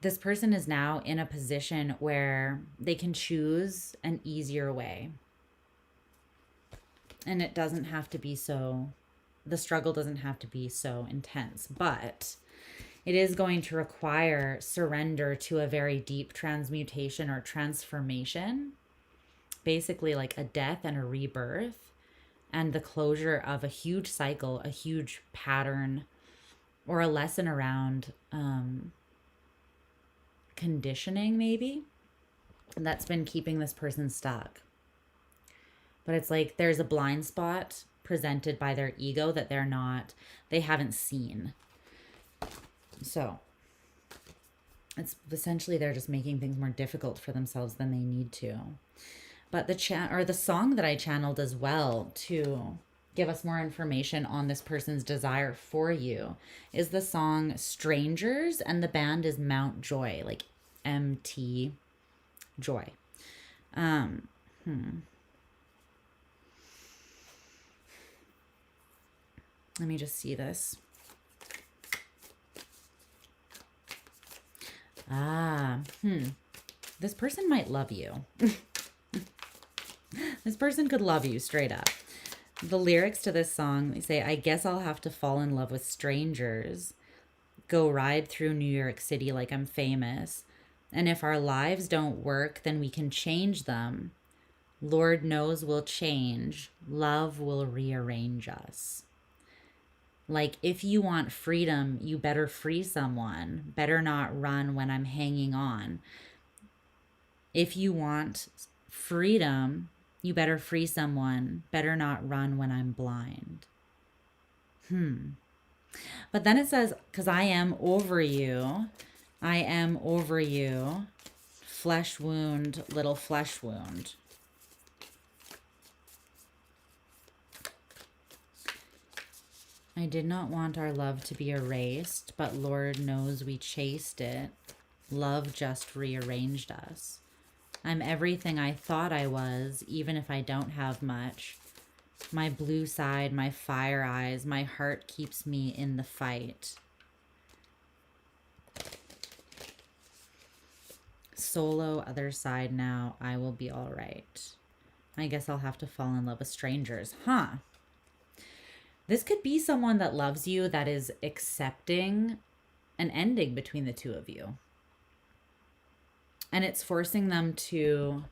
this person is now in a position where they can choose an easier way. And it doesn't have to be so, the struggle doesn't have to be so intense, but it is going to require surrender to a very deep transmutation or transformation, basically like a death and a rebirth, and the closure of a huge cycle, a huge pattern, or a lesson around conditioning maybe that's been keeping this person stuck. But it's like there's a blind spot presented by their ego that they haven't seen. So it's essentially they're just making things more difficult for themselves than they need to. But the song that I channeled as well to give us more information on this person's desire for you is the song Strangers, and the band is Mount Joy, like MT Joy. Let me just see this. This person might love you. This person could love you straight up. The lyrics to this song, they say, I guess I'll have to fall in love with strangers. Go ride through New York City like I'm famous. And if our lives don't work, then we can change them. Lord knows we'll change. Love will rearrange us. Like, if you want freedom, you better free someone. Better not run when I'm hanging on. If you want freedom, you better free someone. Better not run when I'm blind. But then it says, because I am over you. I am over you. Flesh wound, little flesh wound. I did not want our love to be erased, but Lord knows we chased it. Love just rearranged us. I'm everything I thought I was, even if I don't have much. My blue side, my fire eyes, my heart keeps me in the fight. solo other side now. I will be all right. I guess I'll have to fall in love with strangers. Huh. This could be someone that loves you, that is accepting an ending between the two of you. And it's forcing them to,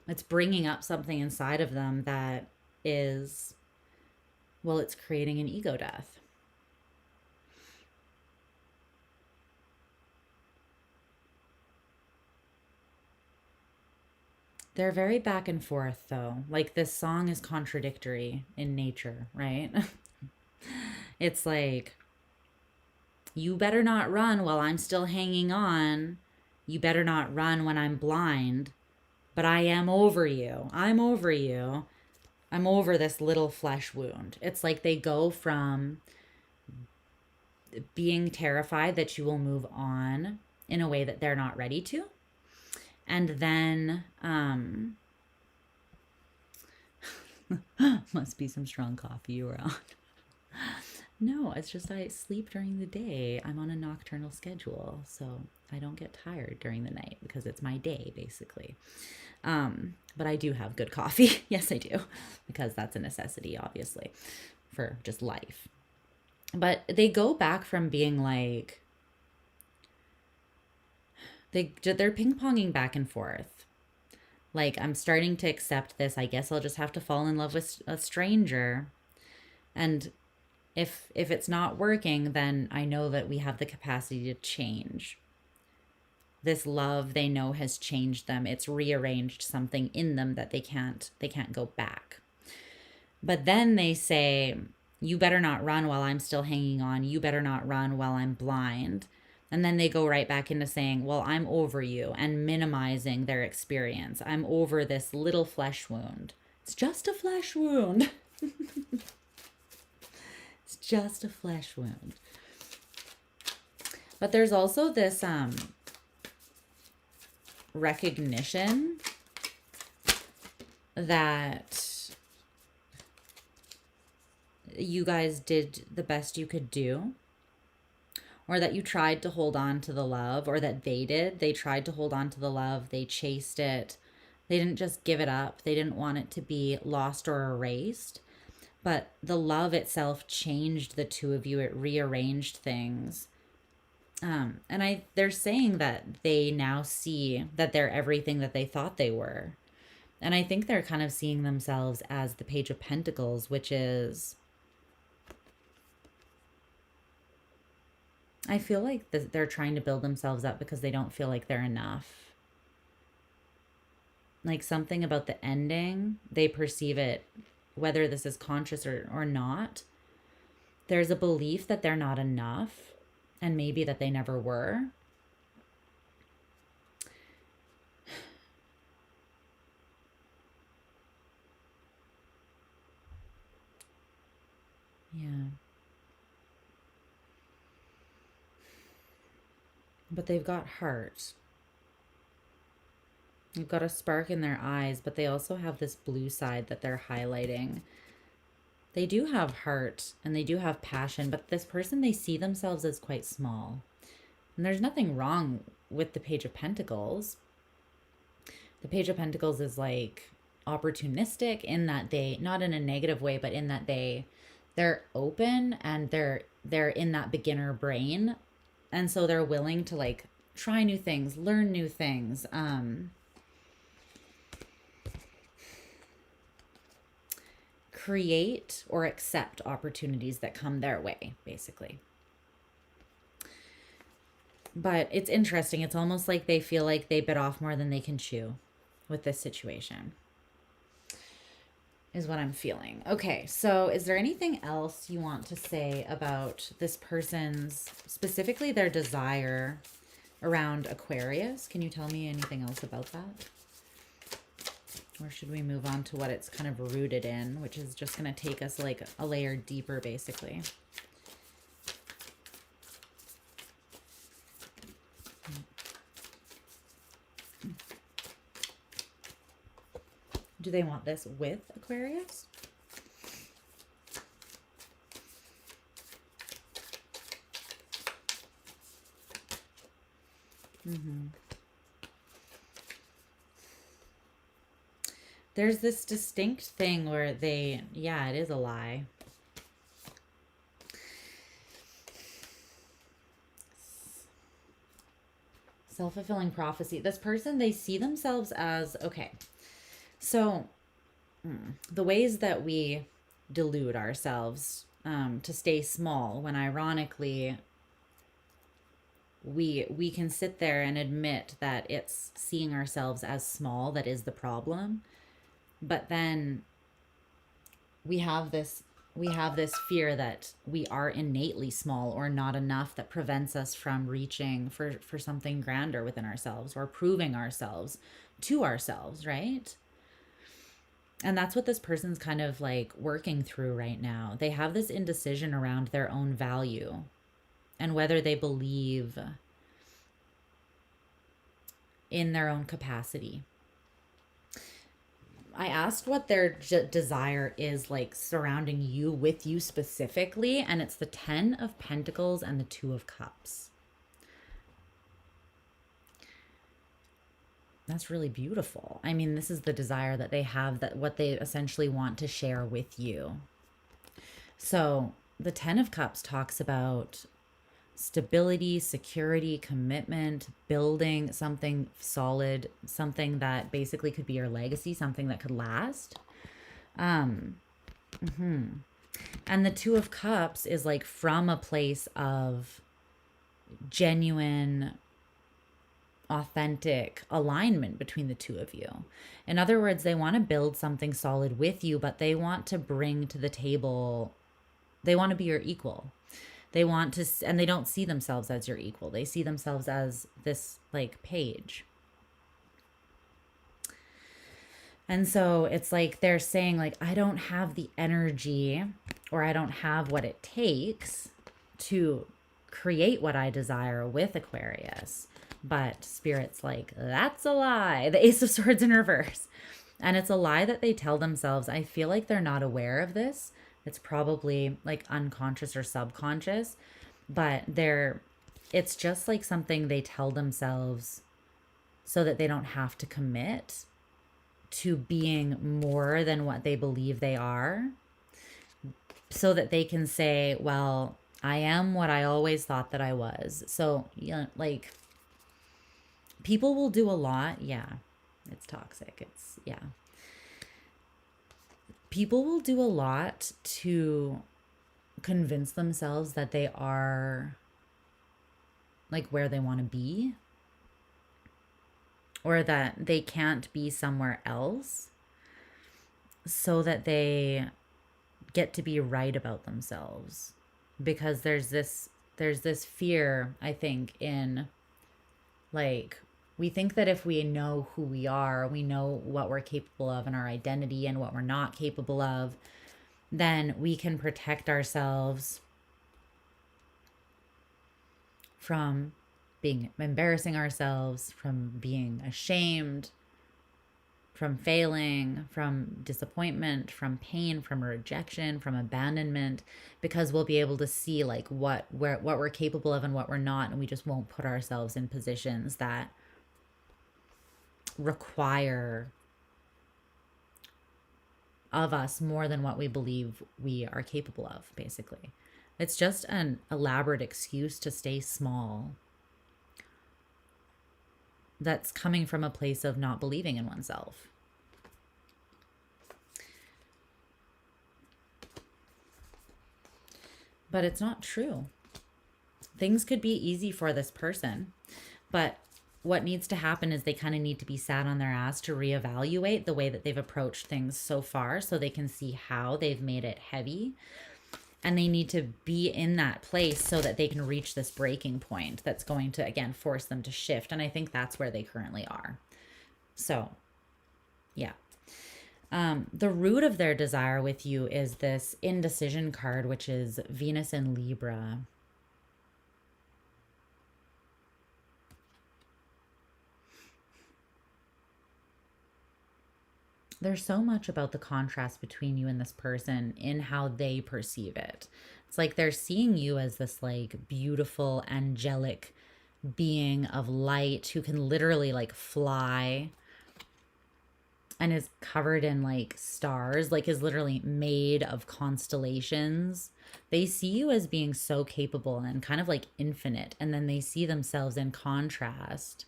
it's bringing up something inside of them that is, well, it's creating an ego death. They're very back and forth, though. Like, this song is contradictory in nature, right? It's like, you better not run while I'm still hanging on. You better not run when I'm blind. But I am over you. I'm over you. I'm over this little flesh wound. It's like they go from being terrified that you will move on in a way that they're not ready to. And then, must be some strong coffee you were on. No, it's just I sleep during the day. I'm on a nocturnal schedule, so I don't get tired during the night because it's my day, basically. But I do have good coffee. Yes, I do, because that's a necessity, obviously, for just life. But they go back from being like, they're ping-ponging back and forth. Like, I'm starting to accept this. I guess I'll just have to fall in love with a stranger. And if it's not working, then I know that we have the capacity to change. This love, they know, has changed them. It's rearranged something in them that they can't go back. But then they say, you better not run while I'm still hanging on. You better not run while I'm blind. And then they go right back into saying, well, I'm over you, and minimizing their experience. I'm over this little flesh wound. It's just a flesh wound. It's just a flesh wound. But there's also this recognition that you guys did the best you could do, or that you tried to hold on to the love, or that they did. They tried to hold on to the love. They chased it. They didn't just give it up. They didn't want it to be lost or erased. But the love itself changed the two of you. It rearranged things. And they're saying that they now see that they're everything that they thought they were. And I think they're kind of seeing themselves as the Page of Pentacles, which is, I feel like they're trying to build themselves up because they don't feel like they're enough. Like, something about the ending, they perceive it, whether this is conscious or not. There's a belief that they're not enough, and maybe that they never were. Yeah. But they've got heart. They've got a spark in their eyes, but they also have this blue side that they're highlighting. They do have heart and they do have passion, but this person, they see themselves as quite small. And there's nothing wrong with the Page of Pentacles. The Page of Pentacles is like opportunistic in that they, not in a negative way, but in that they're open and they're in that beginner brain. And so they're willing to like try new things, learn new things, create or accept opportunities that come their way, basically. But it's interesting. It's almost like they feel like they bit off more than they can chew with this situation, is what I'm feeling. Okay, so is there anything else you want to say about this person's, specifically their desire around Aquarius? Can you tell me anything else about that? Or should we move on to what it's kind of rooted in, which is just going to take us like a layer deeper, basically? Do they want this with Aquarius? There's this distinct thing where they, yeah, it is a lie. Self-fulfilling prophecy. This person, they see themselves as, okay, so the ways that we delude ourselves to stay small, when ironically we can sit there and admit that it's seeing ourselves as small that is the problem, but then we have this fear that we are innately small or not enough, that prevents us from reaching for something grander within ourselves or proving ourselves to ourselves, right? And that's what this person's kind of like working through right now. They have this indecision around their own value and whether they believe in their own capacity. I asked what their desire is like surrounding you, with you specifically, and it's the 10 of Pentacles and the 2 of Cups. That's really beautiful. I mean, this is the desire that they have, that what they essentially want to share with you. So the 10 of Cups talks about stability, security, commitment, building something solid, something that basically could be your legacy, something that could last. And the 2 of Cups is like from a place of genuine, authentic alignment between the two of you. In other words, they want to build something solid with you, but they want to bring to the table, they want to be your equal. They want to, and they don't see themselves as your equal. They see themselves as this like page. And so it's like they're saying like, I don't have the energy, or I don't have what it takes to create what I desire with Aquarius. But Spirit's like, that's a lie. The Ace of Swords in reverse. And it's a lie that they tell themselves. I feel like they're not aware of this. It's probably like unconscious or subconscious, but it's just like something they tell themselves so that they don't have to commit to being more than what they believe they are, so that they can say, well, I am what I always thought that I was. So, yeah, like, people will do a lot. Yeah, it's toxic. It's, yeah. People will do a lot to convince themselves that they are like where they want to be, or that they can't be somewhere else, so that they get to be right about themselves. Because there's this fear, I think, in like, we think that if we know who we are, we know what we're capable of and our identity and what we're not capable of, then we can protect ourselves from embarrassing ourselves, from being ashamed, from failing, from disappointment, from pain, from rejection, from abandonment, because we'll be able to see like what we're capable of and what we're not, and we just won't put ourselves in positions that require of us more than what we believe we are capable of, basically. It's just an elaborate excuse to stay small that's coming from a place of not believing in oneself. But it's not true. Things could be easy for this person, but what needs to happen is they kind of need to be sat on their ass to reevaluate the way that they've approached things so far, so they can see how they've made it heavy. And they need to be in that place so that they can reach this breaking point that's going to, again, force them to shift. And I think that's where they currently are. So, yeah. The root of their desire with you is this indecision card, which is Venus in Libra. There's so much about the contrast between you and this person in how they perceive it. It's like they're seeing you as this like beautiful, angelic being of light who can literally like fly and is covered in like stars, like is literally made of constellations. They see you as being so capable and kind of like infinite. And then they see themselves in contrast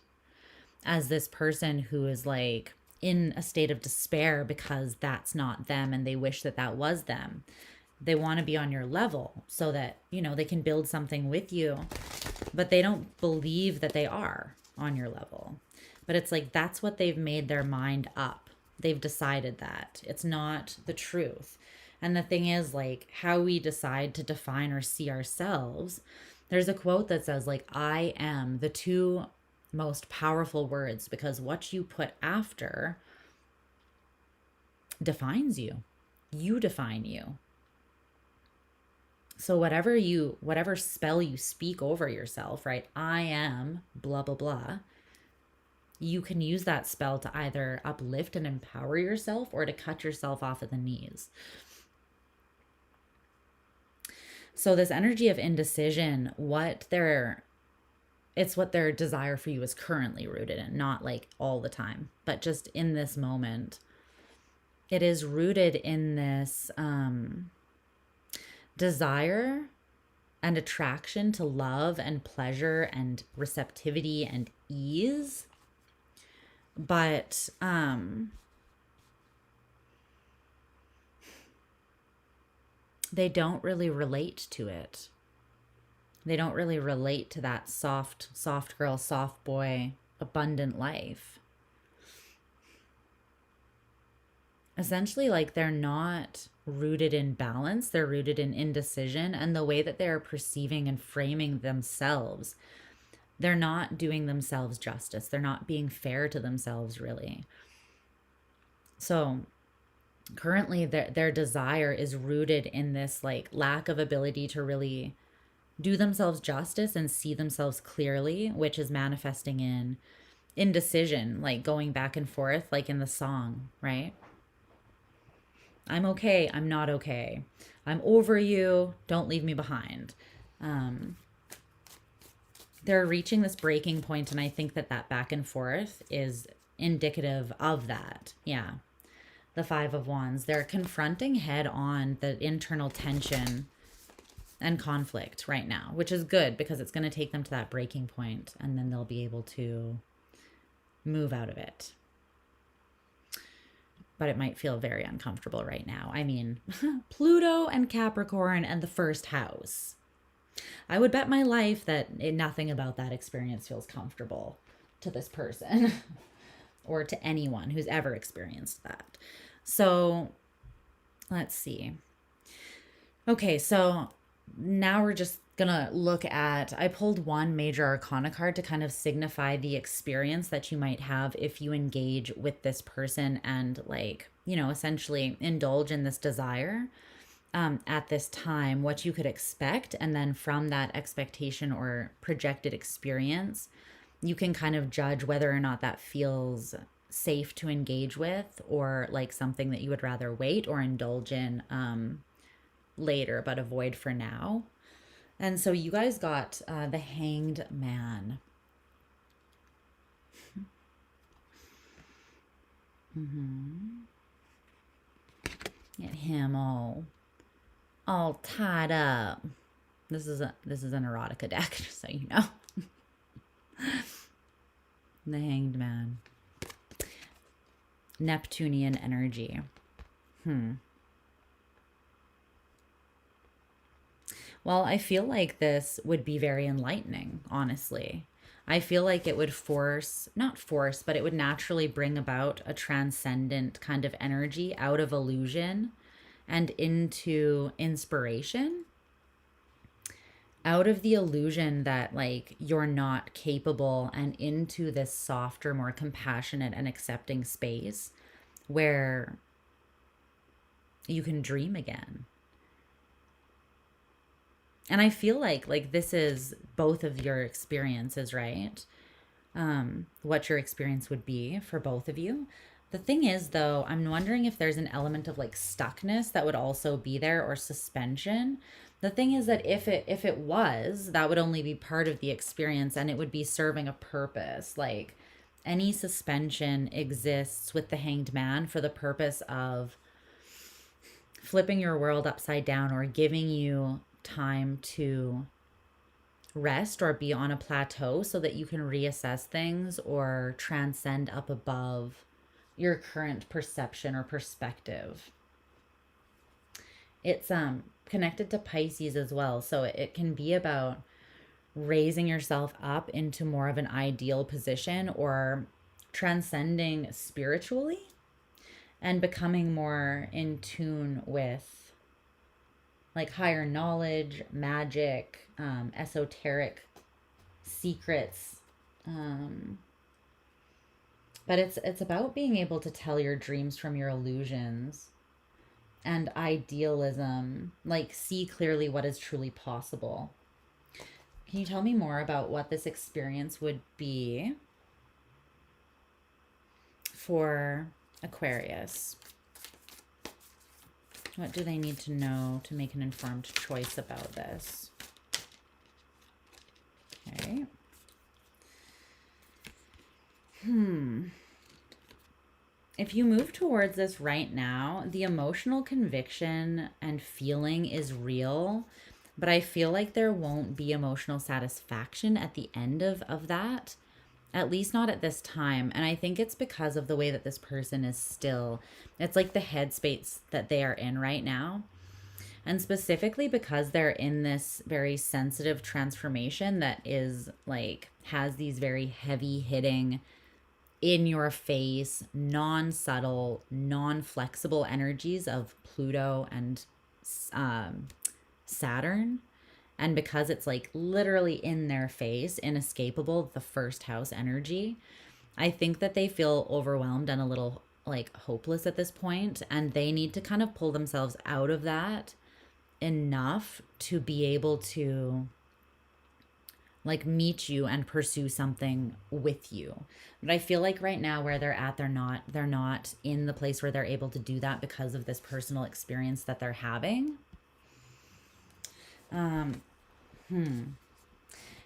as this person who is like in a state of despair because that's not them and they wish that that was them. They want to be on your level so that, you know, they can build something with you, but they don't believe that they are on your level. But it's like that's what they've made their mind up. They've decided that. It's not the truth. And the thing is, like, how we decide to define or see ourselves, there's a quote that says, like, I am the two most powerful words, because what you put after defines you. You define you. So whatever spell you speak over yourself, right? I am blah, blah, blah. You can use that spell to either uplift and empower yourself or to cut yourself off at the knees. So this energy of indecision, it's what their desire for you is currently rooted in, not like all the time, but just in this moment. It is rooted in this desire and attraction to love and pleasure and receptivity and ease. But they don't really relate to it. They don't really relate to that soft girl, soft boy, abundant life. Essentially, like, they're not rooted in balance. They're rooted in indecision, and the way that they're perceiving and framing themselves, they're not doing themselves justice. They're not being fair to themselves, really. So currently their desire is rooted in this like lack of ability to really do themselves justice and see themselves clearly, which is manifesting in indecision, like going back and forth, like in the song, right? I'm okay, I'm not okay. I'm over you, don't leave me behind. They're reaching this breaking point, and I think that back and forth is indicative of that. Yeah. The Five of Wands. They're confronting head on the internal tension and conflict right now, which is good because it's going to take them to that breaking point, and then they'll be able to move out of it. But it might feel very uncomfortable right now. I mean, Pluto and Capricorn and the first house. I would bet my life that nothing about that experience feels comfortable to this person or to anyone who's ever experienced that. So let's see. Okay, so now we're just gonna look at, I pulled one major arcana card to kind of signify the experience that you might have if you engage with this person and, like, you know, essentially indulge in this desire at this time, what you could expect. And then from that expectation or projected experience, you can kind of judge whether or not that feels safe to engage with, or like something that you would rather wait or indulge in later but avoid for now. And so you guys got the Hanged Man. Get him all tied up. This is an erotica deck, just so you know. The Hanged Man. Neptunian energy. Well, I feel like this would be very enlightening, honestly. I feel like it would not force, but it would naturally bring about a transcendent kind of energy out of illusion and into inspiration. Out of the illusion that, like, you're not capable, and into this softer, more compassionate and accepting space where you can dream again. And I feel like this is both of your experiences, right? What your experience would be for both of you. The thing is, though, I'm wondering if there's an element of like stuckness that would also be there, or suspension. The thing is that if it was, that would only be part of the experience, and it would be serving a purpose. Like, any suspension exists with the Hanged Man for the purpose of flipping your world upside down or giving you time to rest or be on a plateau so that you can reassess things or transcend up above your current perception or perspective. It's connected to Pisces as well, so it can be about raising yourself up into more of an ideal position or transcending spiritually and becoming more in tune with like higher knowledge, magic, esoteric secrets. But it's about being able to tell your dreams from your illusions and idealism, like see clearly what is truly possible. Can you tell me more about what this experience would be for Aquarius? What do they need to know to make an informed choice about this? Okay. If you move towards this right now, the emotional conviction and feeling is real, but I feel like there won't be emotional satisfaction at the end of that, at least not at this time. And I think it's because of the way that this person is still, it's like the headspace that they are in right now. And specifically because they're in this very sensitive transformation that is like, has these very heavy hitting, in your face, non-subtle, non-flexible energies of Pluto and Saturn. And because it's like literally in their face, inescapable, the first house energy, I think that they feel overwhelmed and a little like hopeless at this point, and they need to kind of pull themselves out of that enough to be able to like meet you and pursue something with you. But I feel like right now where they're at, they're not in the place where they're able to do that because of this personal experience that they're having.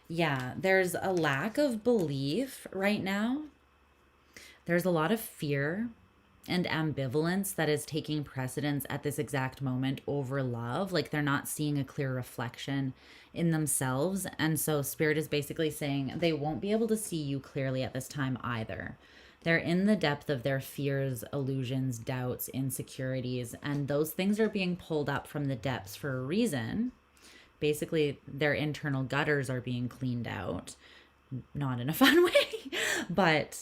Yeah, there's a lack of belief right now. There's a lot of fear and ambivalence that is taking precedence at this exact moment over love. Like they're not seeing a clear reflection in themselves. And so Spirit is basically saying they won't be able to see you clearly at this time either. They're in the depth of their fears, illusions, doubts, insecurities, and those things are being pulled up from the depths for a reason. Basically, their internal gutters are being cleaned out. Not in a fun way, but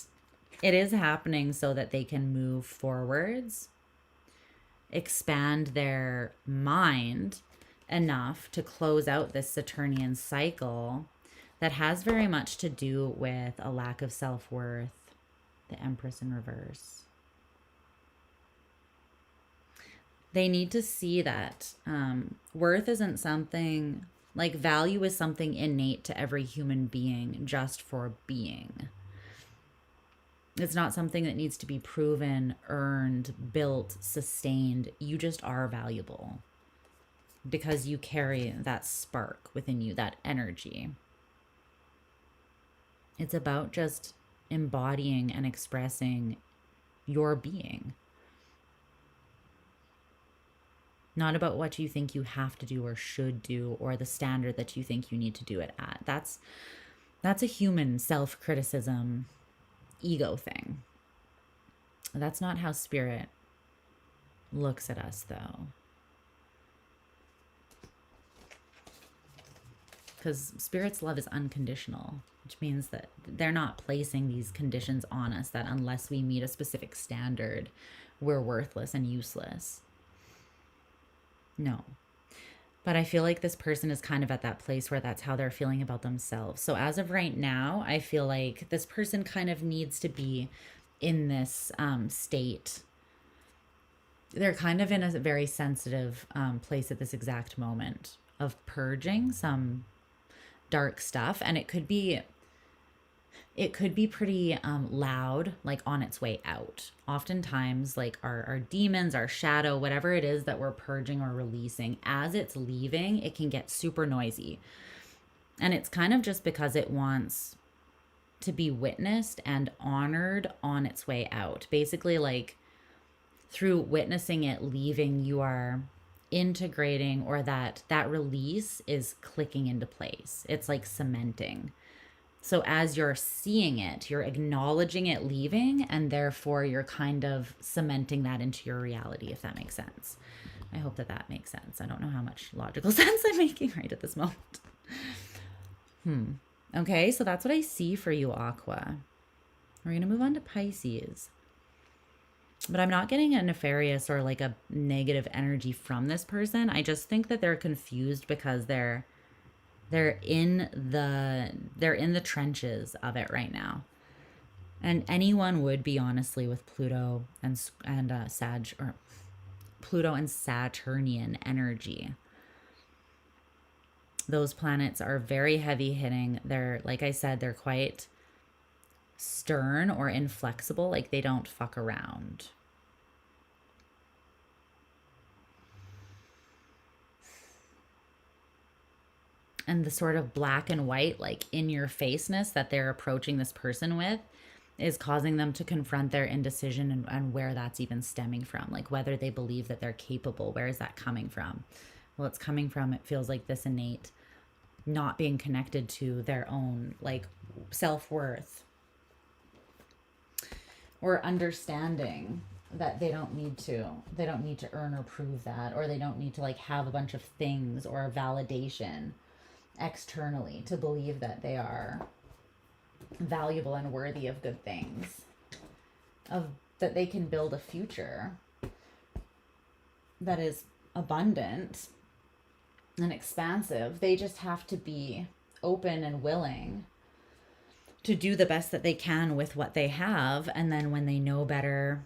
it is happening so that they can move forwards, expand their mind enough to close out this Saturnian cycle that has very much to do with a lack of self-worth, the Empress in reverse. They need to see that worth isn't something, like value is something innate to every human being just for being. It's not something that needs to be proven, earned, built, sustained. You just are valuable because you carry that spark within you, that energy. It's about just embodying and expressing your being. Not about what you think you have to do or should do or the standard that you think you need to do it at. That's a human self-criticism, ego thing. That's not how Spirit looks at us, though. Because Spirit's love is unconditional, which means that they're not placing these conditions on us that unless we meet a specific standard, we're worthless and useless. No. But I feel like this person is kind of at that place where that's how they're feeling about themselves. So as of right now, I feel like this person kind of needs to be in this state. They're kind of in a very sensitive place at this exact moment of purging some dark stuff. And it could be pretty loud, like on its way out. Oftentimes, like our demons, our shadow, whatever it is that we're purging or releasing, as it's leaving, it can get super noisy. And it's kind of just because it wants to be witnessed and honored on its way out. Basically, like through witnessing it leaving, you are integrating, or that release is clicking into place. It's like cementing. So as you're seeing it, you're acknowledging it leaving, and therefore you're kind of cementing that into your reality, if that makes sense. I hope that that makes sense. I don't know how much logical sense I'm making right at this moment. Okay, so that's what I see for you, Aqua. We're going to move on to Pisces. But I'm not getting a nefarious or like a negative energy from this person. I just think that they're confused because they're in the trenches of it right now. And anyone would be, honestly, with Pluto and Sag, or Pluto and Saturnian energy. Those planets are very heavy hitting. They're, like I said, they're quite stern or inflexible. Like they don't fuck around. And the sort of black and white, like in your faceness that they're approaching this person with is causing them to confront their indecision and where that's even stemming from. Like whether they believe that they're capable. Where is that coming from? Well, it's coming from, it feels like, this innate not being connected to their own like self-worth, or understanding that they don't need to earn or prove that, or they don't need to like have a bunch of things or a validation externally to believe that they are valuable and worthy of good things, of that they can build a future that is abundant and expansive. They just have to be open and willing to do the best that they can with what they have, and then when they know better,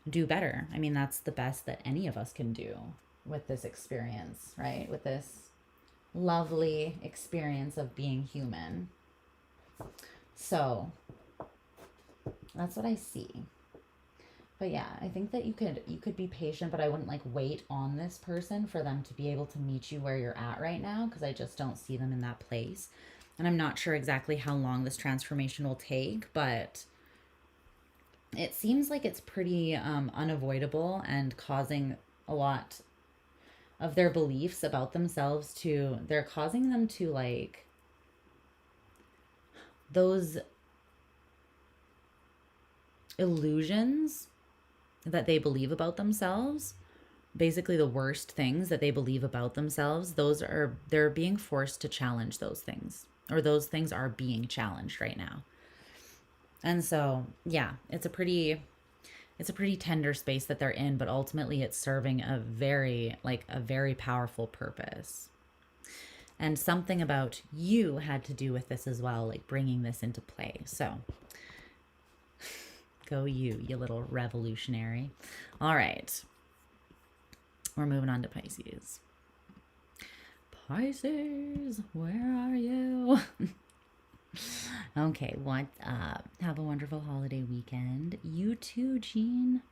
do better. I mean, that's the best that any of us can do with this experience, right? With this lovely experience of being human. So that's what I see. But yeah, I think that you could be patient, but I wouldn't like wait on this person for them to be able to meet you where you're at right now, because I just don't see them in that place. And I'm not sure exactly how long this transformation will take, but it seems like it's pretty unavoidable and causing a lot of their beliefs about themselves to, they're causing them to like, those illusions that they believe about themselves, basically the worst things that they believe about themselves, they're being forced to challenge those things, or those things are being challenged right now. And so, yeah, it's a pretty tender space that they're in, but ultimately it's serving a very powerful purpose. And something about you had to do with this as well, like bringing this into play. So go you little revolutionary. All right. We're moving on to Pisces. Pisces, where are you? Okay, what's up? Have a wonderful holiday weekend. You too, Jean.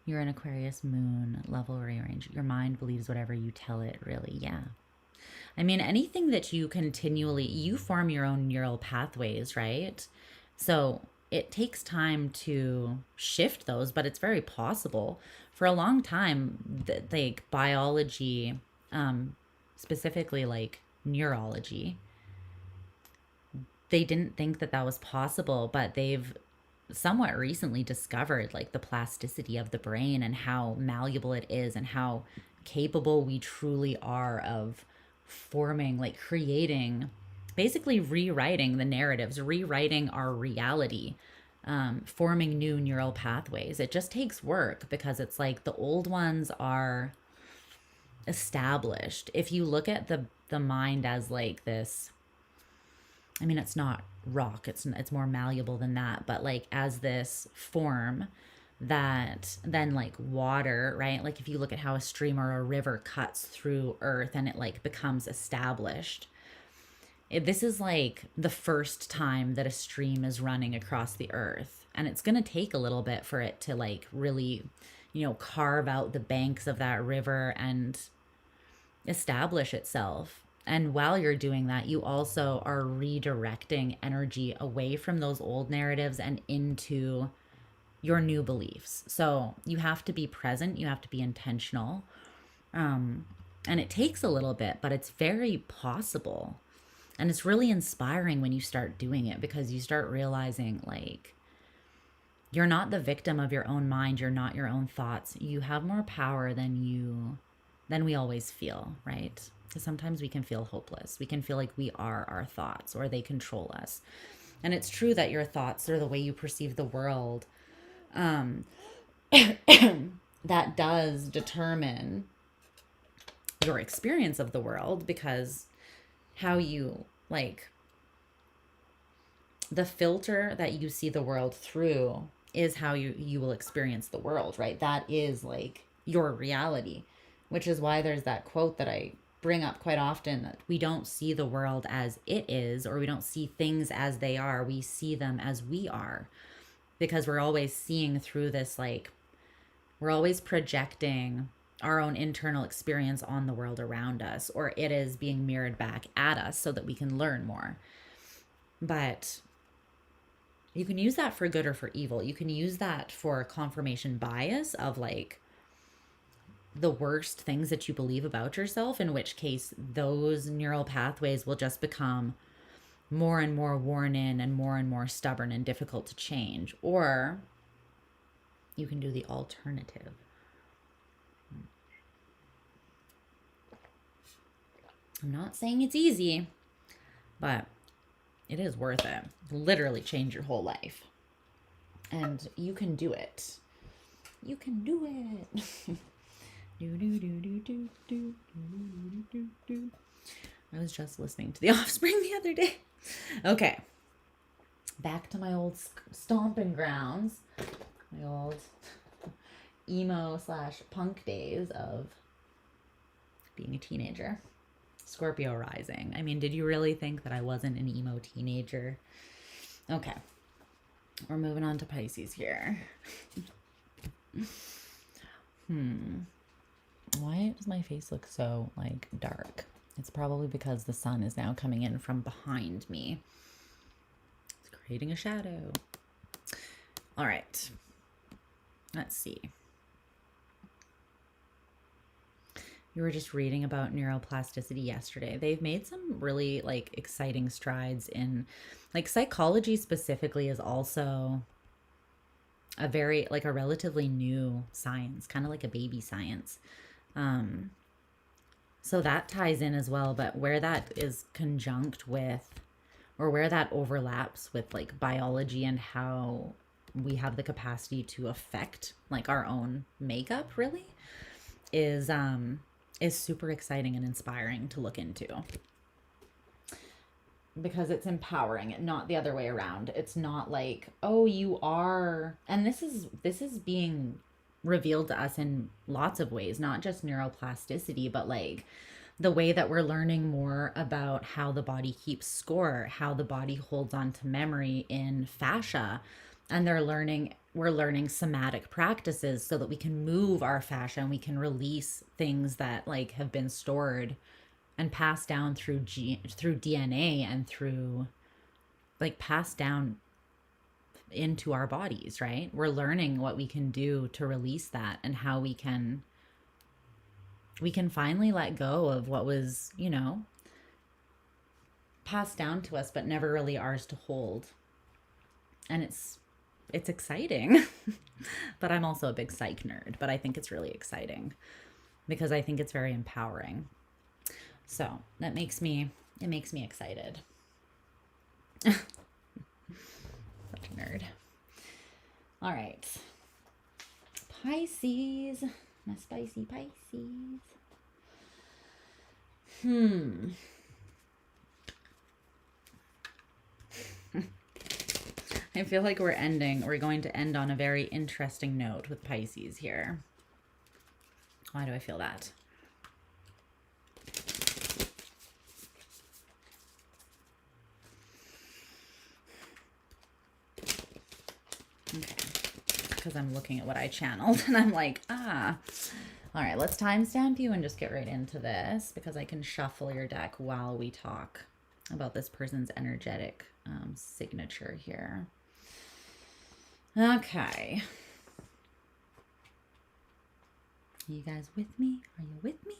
You're an Aquarius moon, level rearrange. Your mind believes whatever you tell it, really. Yeah. I mean, anything that you form your own neural pathways, right? So it takes time to shift those, but it's very possible. For a long time, like biology, specifically like neurology, they didn't think that was possible, but they've somewhat recently discovered like the plasticity of the brain and how malleable it is and how capable we truly are of forming, like creating, basically rewriting the narratives, rewriting our reality, forming new neural pathways. It just takes work because it's like the old ones are established. If you look at the mind as like this, I mean, it's not rock, it's more malleable than that, but like as this form that then like water, right? Like if you look at how a stream or a river cuts through earth and it like becomes established. This is like the first time that a stream is running across the earth, and it's going to take a little bit for it to like really you know, carve out the banks of that river and establish itself. And while you're doing that, you also are redirecting energy away from those old narratives and into your new beliefs. So you have to be present, you have to be intentional. And it takes a little bit, but it's very possible. And it's really inspiring when you start doing it, because you start realizing, like, you're not the victim of your own mind. You're not your own thoughts. You have more power than we always feel, right? Because sometimes we can feel hopeless. We can feel like we are our thoughts, or they control us. And it's true that your thoughts are the way you perceive the world. That does determine your experience of the world, because how you, like, the filter that you see the world through is how you will experience the world, right? That is like your reality, which is why there's that quote that I bring up quite often, that we don't see the world as it is, or we don't see things as they are. We see them as we are, because we're always seeing through this, like, we're always projecting our own internal experience on the world around us, or it is being mirrored back at us so that we can learn more. But you can use that for good or for evil. You can use that for confirmation bias of, like, the worst things that you believe about yourself, in which case those neural pathways will just become more and more worn in and more stubborn and difficult to change. Or you can do the alternative. I'm not saying it's easy, but it is worth it. Literally change your whole life. And you can do it. You can do it. I was just listening to The Offspring the other day. Okay. Back to my old stomping grounds. My old emo/punk days of being a teenager. Scorpio rising. I mean, did you really think that I wasn't an emo teenager? Okay. We're moving on to Pisces here. Why does my face look so, like, dark? It's probably because the sun is now coming in from behind me. It's creating a shadow. All right. Let's see. We were just reading about neuroplasticity yesterday. They've made some really, like, exciting strides in, like, psychology specifically is also a very, like, a relatively new science, kind of like a baby science. So that ties in as well, but where that is conjunct with, or where that overlaps with, like, biology and how we have the capacity to affect, like, our own makeup, really, is super exciting and inspiring to look into, because it's empowering, not the other way around. It's not like, oh, you are, and this is being revealed to us in lots of ways, not just neuroplasticity, but, like, the way that we're learning more about how the body keeps score, how the body holds on to memory in fascia. And we're learning somatic practices so that we can move our fascia and we can release things that, like, have been stored and passed down through DNA and through, like, passed down into our bodies, right? We're learning what we can do to release that, and how we can finally let go of what was, you know, passed down to us but never really ours to hold. And it's exciting. But I'm also a big psych nerd, but I think it's really exciting because I think it's very empowering. So it makes me excited. Such a nerd. All right. Pisces. My spicy Pisces. I feel like we're going to end on a very interesting note with Pisces here. Why do I feel that? Okay. because I'm looking at what I channeled and I'm like, ah. All right, let's timestamp you and just get right into this because I can shuffle your deck while we talk about this person's energetic signature here. Okay. You guys with me? Are you with me?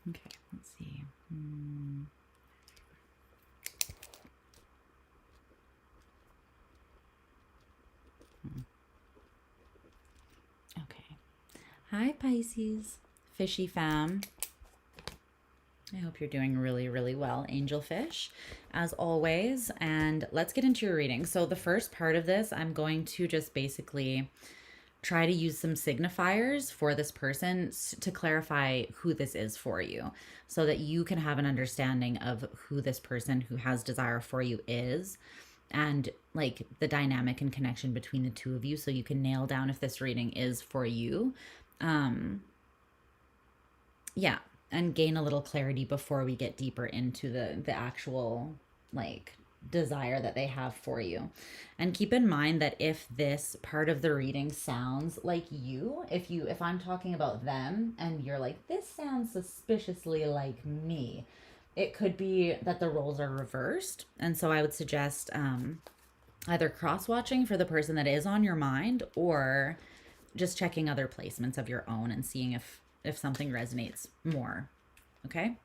Okay, let's see. Okay. Hi, Pisces. Fishy fam. I hope you're doing really, really well, angelfish, as always. And let's get into your reading. So the first part of this, I'm going to just basically try to use some signifiers for this person to clarify who this is for you so that you can have an understanding of who this person who has desire for you is and like the dynamic and connection between the two of you so you can nail down if this reading is for you. Yeah, and gain a little clarity before we get deeper into the actual like desire that they have for you. And keep in mind that if this part of the reading sounds like you, if I'm talking about them and you're like, this sounds suspiciously like me, it could be that the roles are reversed. And so I would suggest either cross-watching for the person that is on your mind or just checking other placements of your own and seeing if something resonates more. Okay?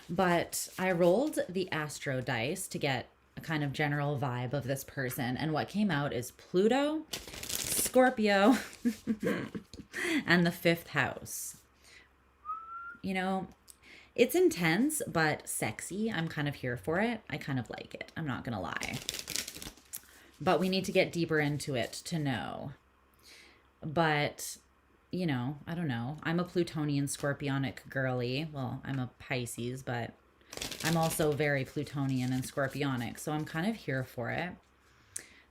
But I rolled the Astro dice to get a kind of general vibe of this person. And what came out is Pluto, Scorpio, and the 5th house. You know, it's intense, but sexy. I'm kind of here for it. I kind of like it. I'm not going to lie. But we need to get deeper into it to know. But you know, I don't know. I'm a Plutonian Scorpionic girly. Well, I'm a Pisces, but I'm also very Plutonian and Scorpionic. So I'm kind of here for it.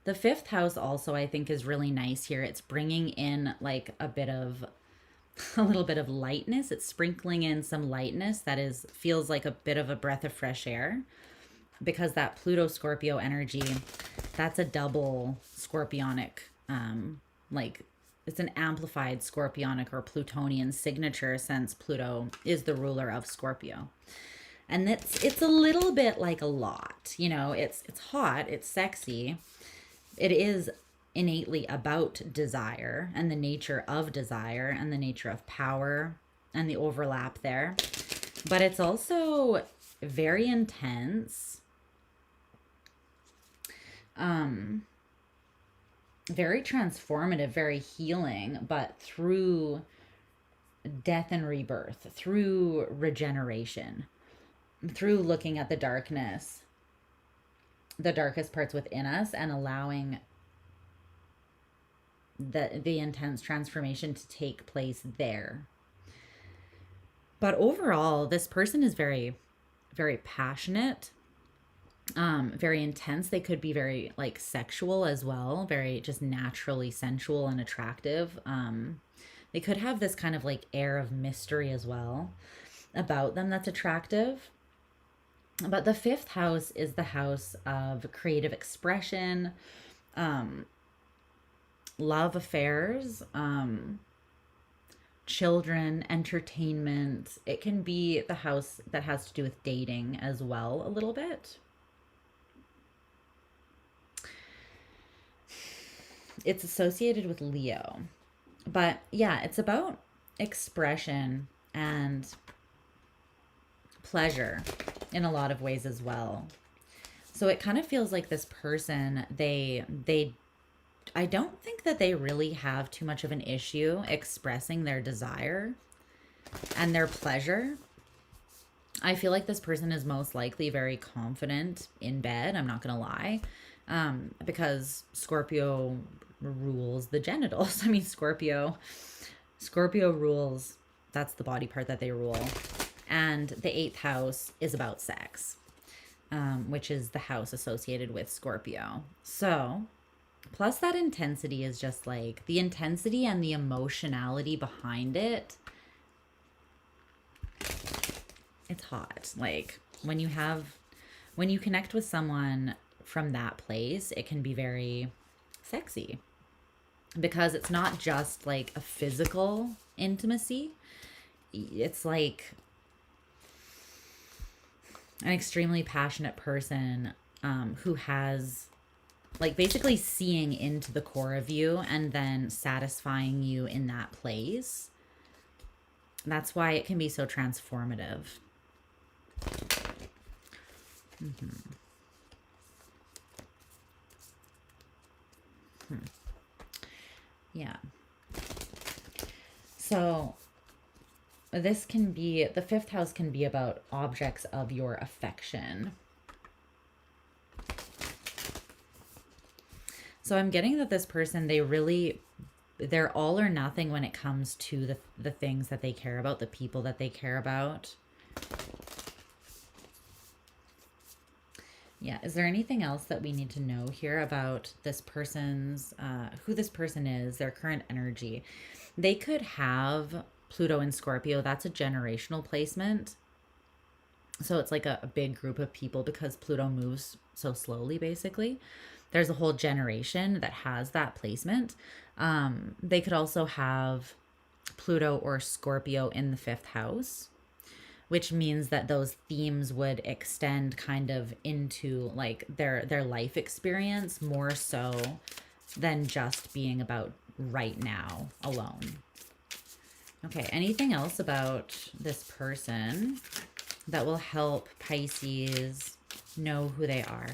The 5th house also, I think, is really nice here. It's bringing in like a little bit of lightness. It's sprinkling in some lightness that feels like a bit of a breath of fresh air because that Pluto Scorpio energy, that's a double Scorpionic, like it's an amplified Scorpionic or Plutonian signature since Pluto is the ruler of Scorpio. And it's a little bit like a lot, you know, it's hot, it's sexy. It is innately about desire and the nature of desire and the nature of power and the overlap there. But it's also very intense. Very transformative, very healing, but through death and rebirth, through regeneration, through looking at the darkness, the darkest parts within us and allowing the intense transformation to take place there. But overall, this person is very, very passionate. Very intense. They could be very like sexual as well, very just naturally sensual and attractive. They could have this kind of like air of mystery as well about them that's attractive. But the 5th house is the house of creative expression, love affairs, children, entertainment. It can be the house that has to do with dating as well a little bit. It's associated with Leo. But yeah, it's about expression and pleasure in a lot of ways as well. So it kind of feels like this person, I don't think that they really have too much of an issue expressing their desire and their pleasure. I feel like this person is most likely very confident in bed. I'm not going to lie. Because Scorpio rules the genitals. I mean, Scorpio rules, that's the body part that they rule. And the 8th house is about sex, which is the house associated with Scorpio. So, plus that intensity is just like the intensity and the emotionality behind it. It's hot. Like when you have when you connect with someone from that place, it can be very sexy because it's not just like a physical intimacy. It's like an extremely passionate person who has like basically seeing into the core of you and then satisfying you in that place. That's why it can be so transformative. Yeah. So this can be, the fifth house can be about objects of your affection. So I'm getting that this person, they're all or nothing when it comes to the things that they care about, the people that they care about. Yeah, is there anything else that we need to know here about this person's, who this person is, their current energy? They could have Pluto in Scorpio. That's a generational placement. So it's like a big group of people because Pluto moves so slowly, basically. There's a whole generation that has that placement. They could also have Pluto or Scorpio in the fifth house, which means that those themes would extend kind of into like their life experience more so than just being about right now alone. Okay, anything else about this person that will help Pisces know who they are?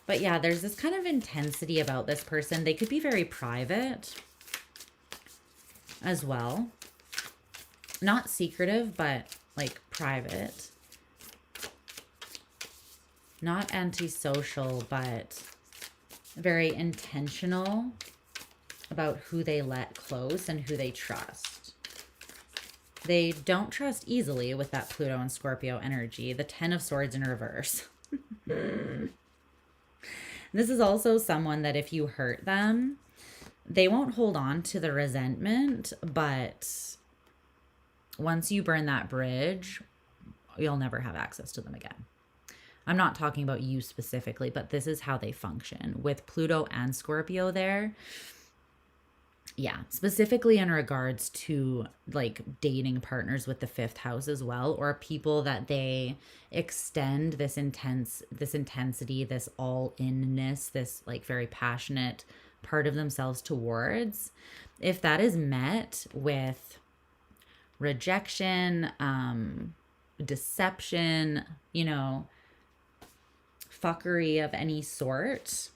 But yeah, there's this kind of intensity about this person. They could be very private as well. Not secretive, but like private. Not antisocial, but very intentional about who they let close and who they trust. They don't trust easily with that Pluto and Scorpio energy. The 10 of Swords in reverse. This is also someone that if you hurt them, they won't hold on to the resentment, but once you burn that bridge, you'll never have access to them again. I'm not talking about you specifically, but this is how they function. With Pluto and Scorpio there, yeah, specifically in regards to like dating partners with the fifth house as well, or people that they extend this intensity, this all-inness, this like very passionate part of themselves towards. If that is met with rejection, deception, fuckery of any sort,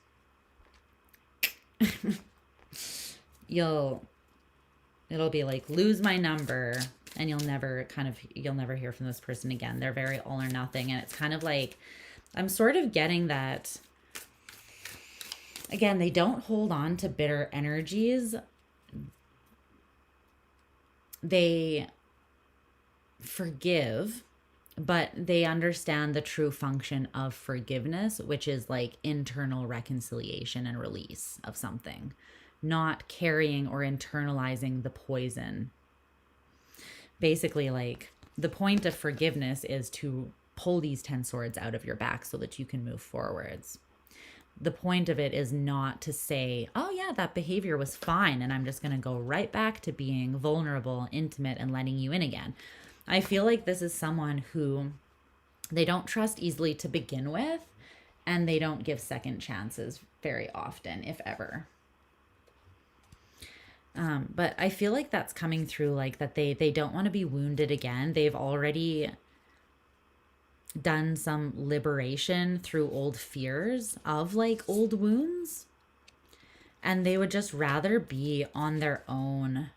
it'll be like, lose my number, and you'll never hear from this person again. They're very all or nothing. And it's kind of like, I'm sort of getting that, again, they don't hold on to bitter energies. They forgive, but they understand the true function of forgiveness, which is like internal reconciliation and release of something, not carrying or internalizing the poison. Basically, like, the point of forgiveness is to pull these 10 swords out of your back so that you can move forwards. The point of it is not to say, oh yeah, that behavior was fine, and I'm just going to go right back to being vulnerable, intimate, and letting you in again. I feel like this is someone who they don't trust easily to begin with, and they don't give second chances very often, if ever. But I feel like that's coming through, like that they don't want to be wounded again. They've already done some liberation through old fears of like old wounds, and they would just rather be on their own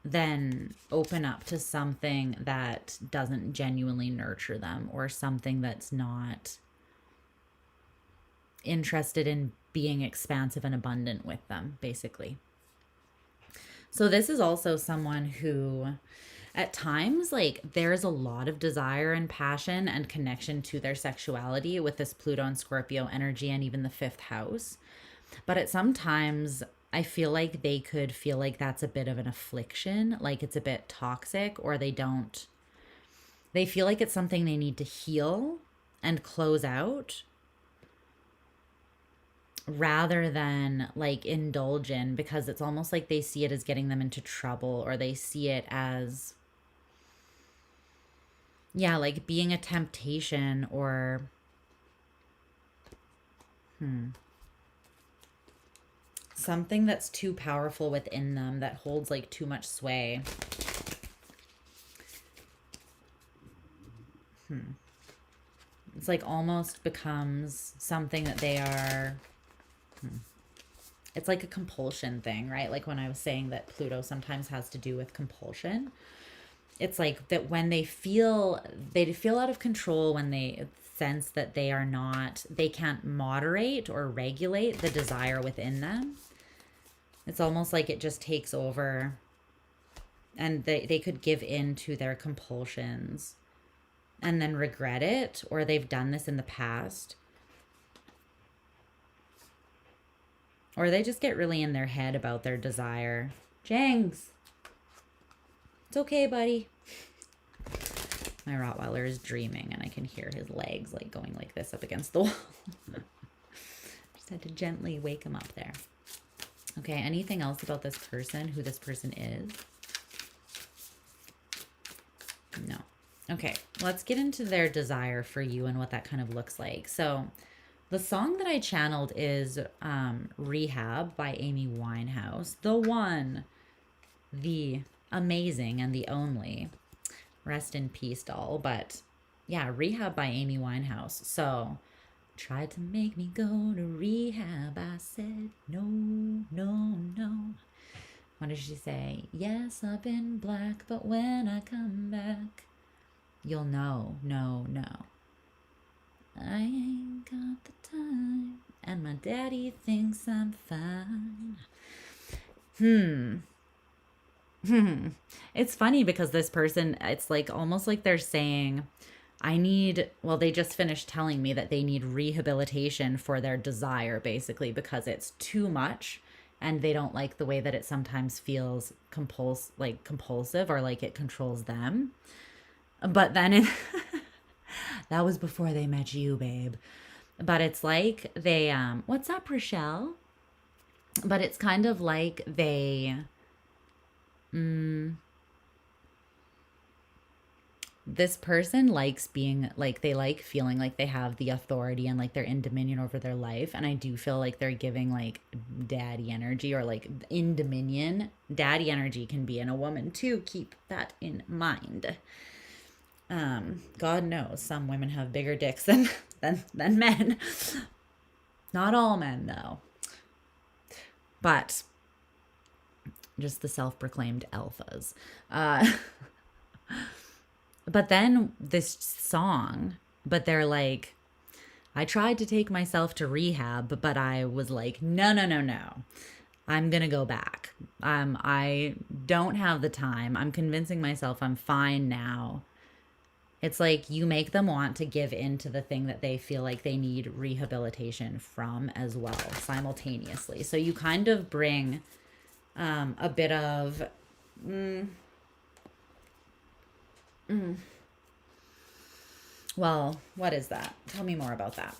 than open up to something that doesn't genuinely nurture them, or something that's not interested in being expansive and abundant with them, basically. So this is also someone who at times, like, there's a lot of desire and passion and connection to their sexuality with this Pluto and Scorpio energy, and even the fifth house. But at some times, I feel like they could feel like that's a bit of an affliction, like it's a bit toxic, or they feel like it's something they need to heal and close out rather than like indulge in, because it's almost like they see it as getting them into trouble, or they see it as, yeah, like being a temptation, or something that's too powerful within them, that holds like too much sway. It's like almost becomes something that they are, it's like a compulsion thing, right? Like when I was saying that Pluto sometimes has to do with compulsion. It's like that when they feel out of control, when they sense that they can't moderate or regulate the desire within them. It's almost like it just takes over, and they could give in to their compulsions and then regret it, or they've done this in the past. Or they just get really in their head about their desire. Jengs! It's okay, buddy. My Rottweiler is dreaming, and I can hear his legs like going like this up against the wall. Just had to gently wake him up there. Okay, anything else about this person, who this person is? No. Okay, let's get into their desire for you and what that kind of looks like. So the song that I channeled is Rehab by Amy Winehouse. The one, the amazing, and the only. Rest in peace, doll. But yeah, Rehab by Amy Winehouse. So, tried to make me go to rehab. I said, no, no, no. What did she say? Yes, I've been black, but when I come back, you'll know, no, no. I ain't got the time, and my daddy thinks I'm fine. It's funny because this person, it's like almost like they're saying, they just finished telling me that they need rehabilitation for their desire, basically, because it's too much and they don't like the way that it sometimes feels compulsive, or like it controls them. But then that was before they met you, babe. But it's like they, what's up, Rochelle? But it's kind of like they, this person likes being, like, they like feeling like they have the authority and like they're in dominion over their life. And I do feel like they're giving like daddy energy, or like in dominion. Daddy energy can be in a woman too. Keep that in mind. God knows some women have bigger dicks than men. Not all men though. But just the self-proclaimed alphas. But then this song, but they're like, I tried to take myself to rehab, but I was like, no, no, no, no. I'm going to go back. I don't have the time. I'm convincing myself I'm fine now. It's like you make them want to give in to the thing that they feel like they need rehabilitation from as well, simultaneously. So you kind of bring a bit of... Well, what is that? Tell me more about that.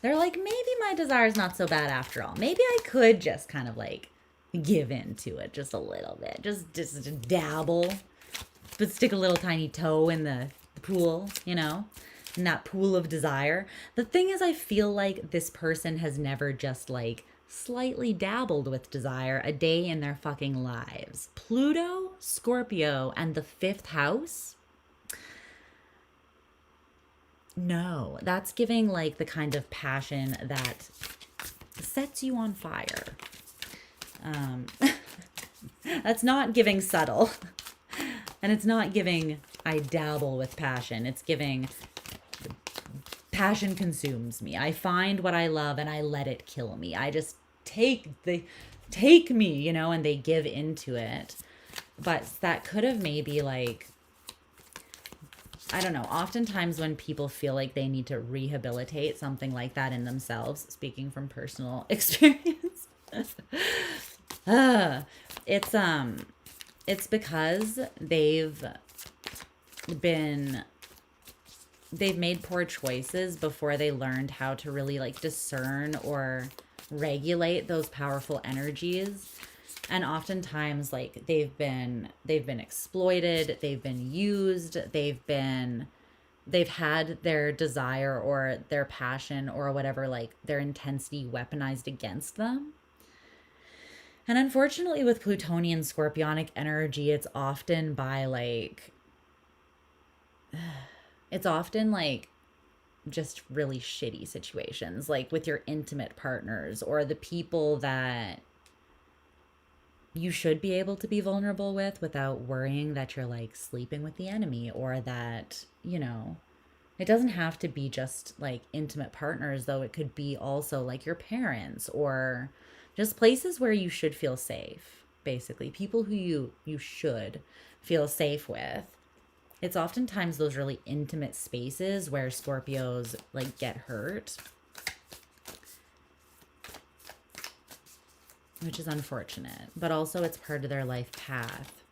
They're like, maybe my desire is not so bad after all. Maybe I could just kind of like give in to it just a little bit. Just dabble. But stick a little tiny toe in the pool, you know? In that pool of desire. The thing is, I feel like this person has never just like slightly dabbled with desire a day in their fucking lives. Pluto, Scorpio, and the 5th house. No, that's giving like the kind of passion that sets you on fire. That's not giving subtle. And it's not giving I dabble with passion. It's giving passion consumes me. I find what I love and I let it kill me. I just take me, you know, and they give into it. But that could have maybe like, I don't know, oftentimes when people feel like they need to rehabilitate something like that in themselves, speaking from personal experience, it's because they've been, they've made poor choices before they learned how to really like discern or regulate those powerful energies. And oftentimes like they've been exploited, they've been used, they've had their desire or their passion or whatever, like their intensity weaponized against them. And unfortunately with Plutonian scorpionic energy, it's often by like, it's often like just really shitty situations, like with your intimate partners or the people that you should be able to be vulnerable with without worrying that you're like sleeping with the enemy, or that, you know, it doesn't have to be just like intimate partners, though. It could be also like your parents or just places where you should feel safe, basically. People who you should feel safe with. It's oftentimes those really intimate spaces where Scorpios like get hurt, which is unfortunate, but also it's part of their life path.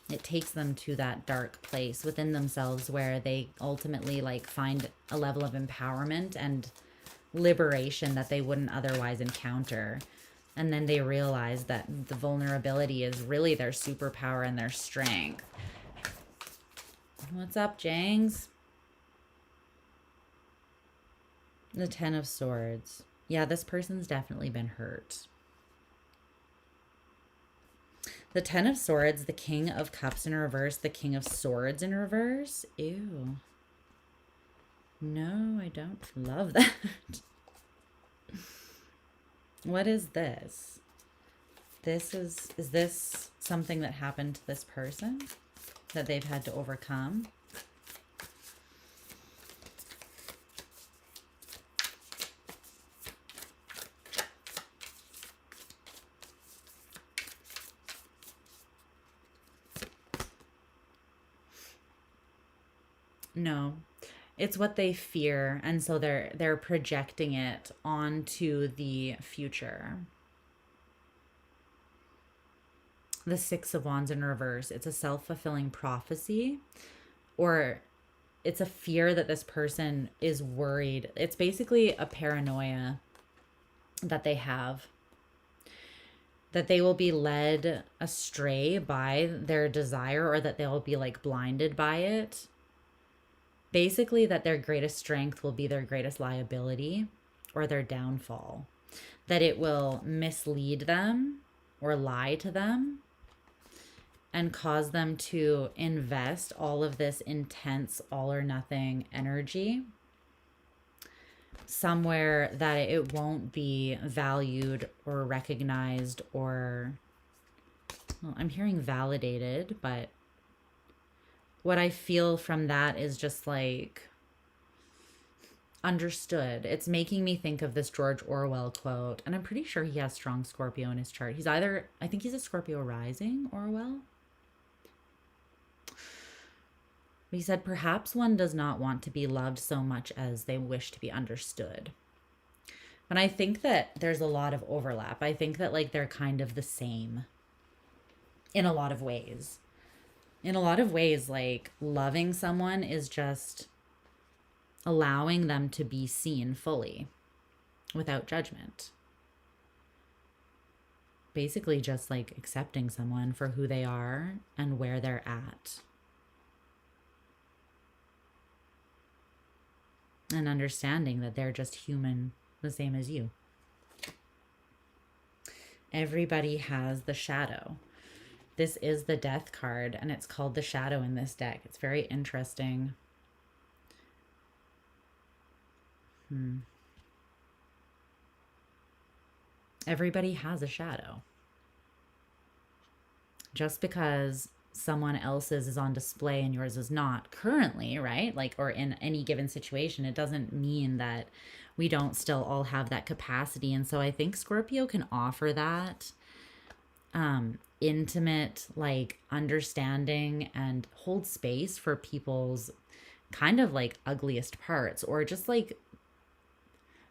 It takes them to that dark place within themselves where they ultimately like find a level of empowerment and liberation that they wouldn't otherwise encounter. And then they realize that the vulnerability is really their superpower and their strength. What's up, Jangs? The Ten of Swords. Yeah, this person's definitely been hurt. The Ten of Swords, the King of Cups in reverse, the King of Swords in reverse. Ew. No, I don't love that. What is this? Is this something that happened to this person that they've had to overcome? No, it's what they fear, and so they're projecting it onto the future. The Six of Wands in reverse. It's a self-fulfilling prophecy, or it's a fear that this person is worried. It's basically a paranoia that they have, that they will be led astray by their desire, or that they'll be like blinded by it. Basically, that their greatest strength will be their greatest liability or their downfall. That it will mislead them or lie to them and cause them to invest all of this intense all or nothing energy somewhere that it won't be valued or recognized or, well, I'm hearing validated, but what I feel from that is just like understood. It's making me think of this George Orwell quote, and I'm pretty sure he has strong Scorpio in his chart. He's either, I think he's a Scorpio rising, Orwell. He said, perhaps one does not want to be loved so much as they wish to be understood. And I think that there's a lot of overlap. I think that like they're kind of the same in a lot of ways. In a lot of ways, like loving someone is just allowing them to be seen fully without judgment. Basically just like accepting someone for who they are and where they're at. And understanding that they're just human, the same as you. Everybody has the shadow. This is the Death card, and it's called the Shadow in this deck. It's very interesting. Everybody has a shadow. Just because someone else's is on display and yours is not currently, right? Like, or in any given situation, it doesn't mean that we don't still all have that capacity. And so I think Scorpio can offer that intimate like understanding and hold space for people's kind of like ugliest parts, or just like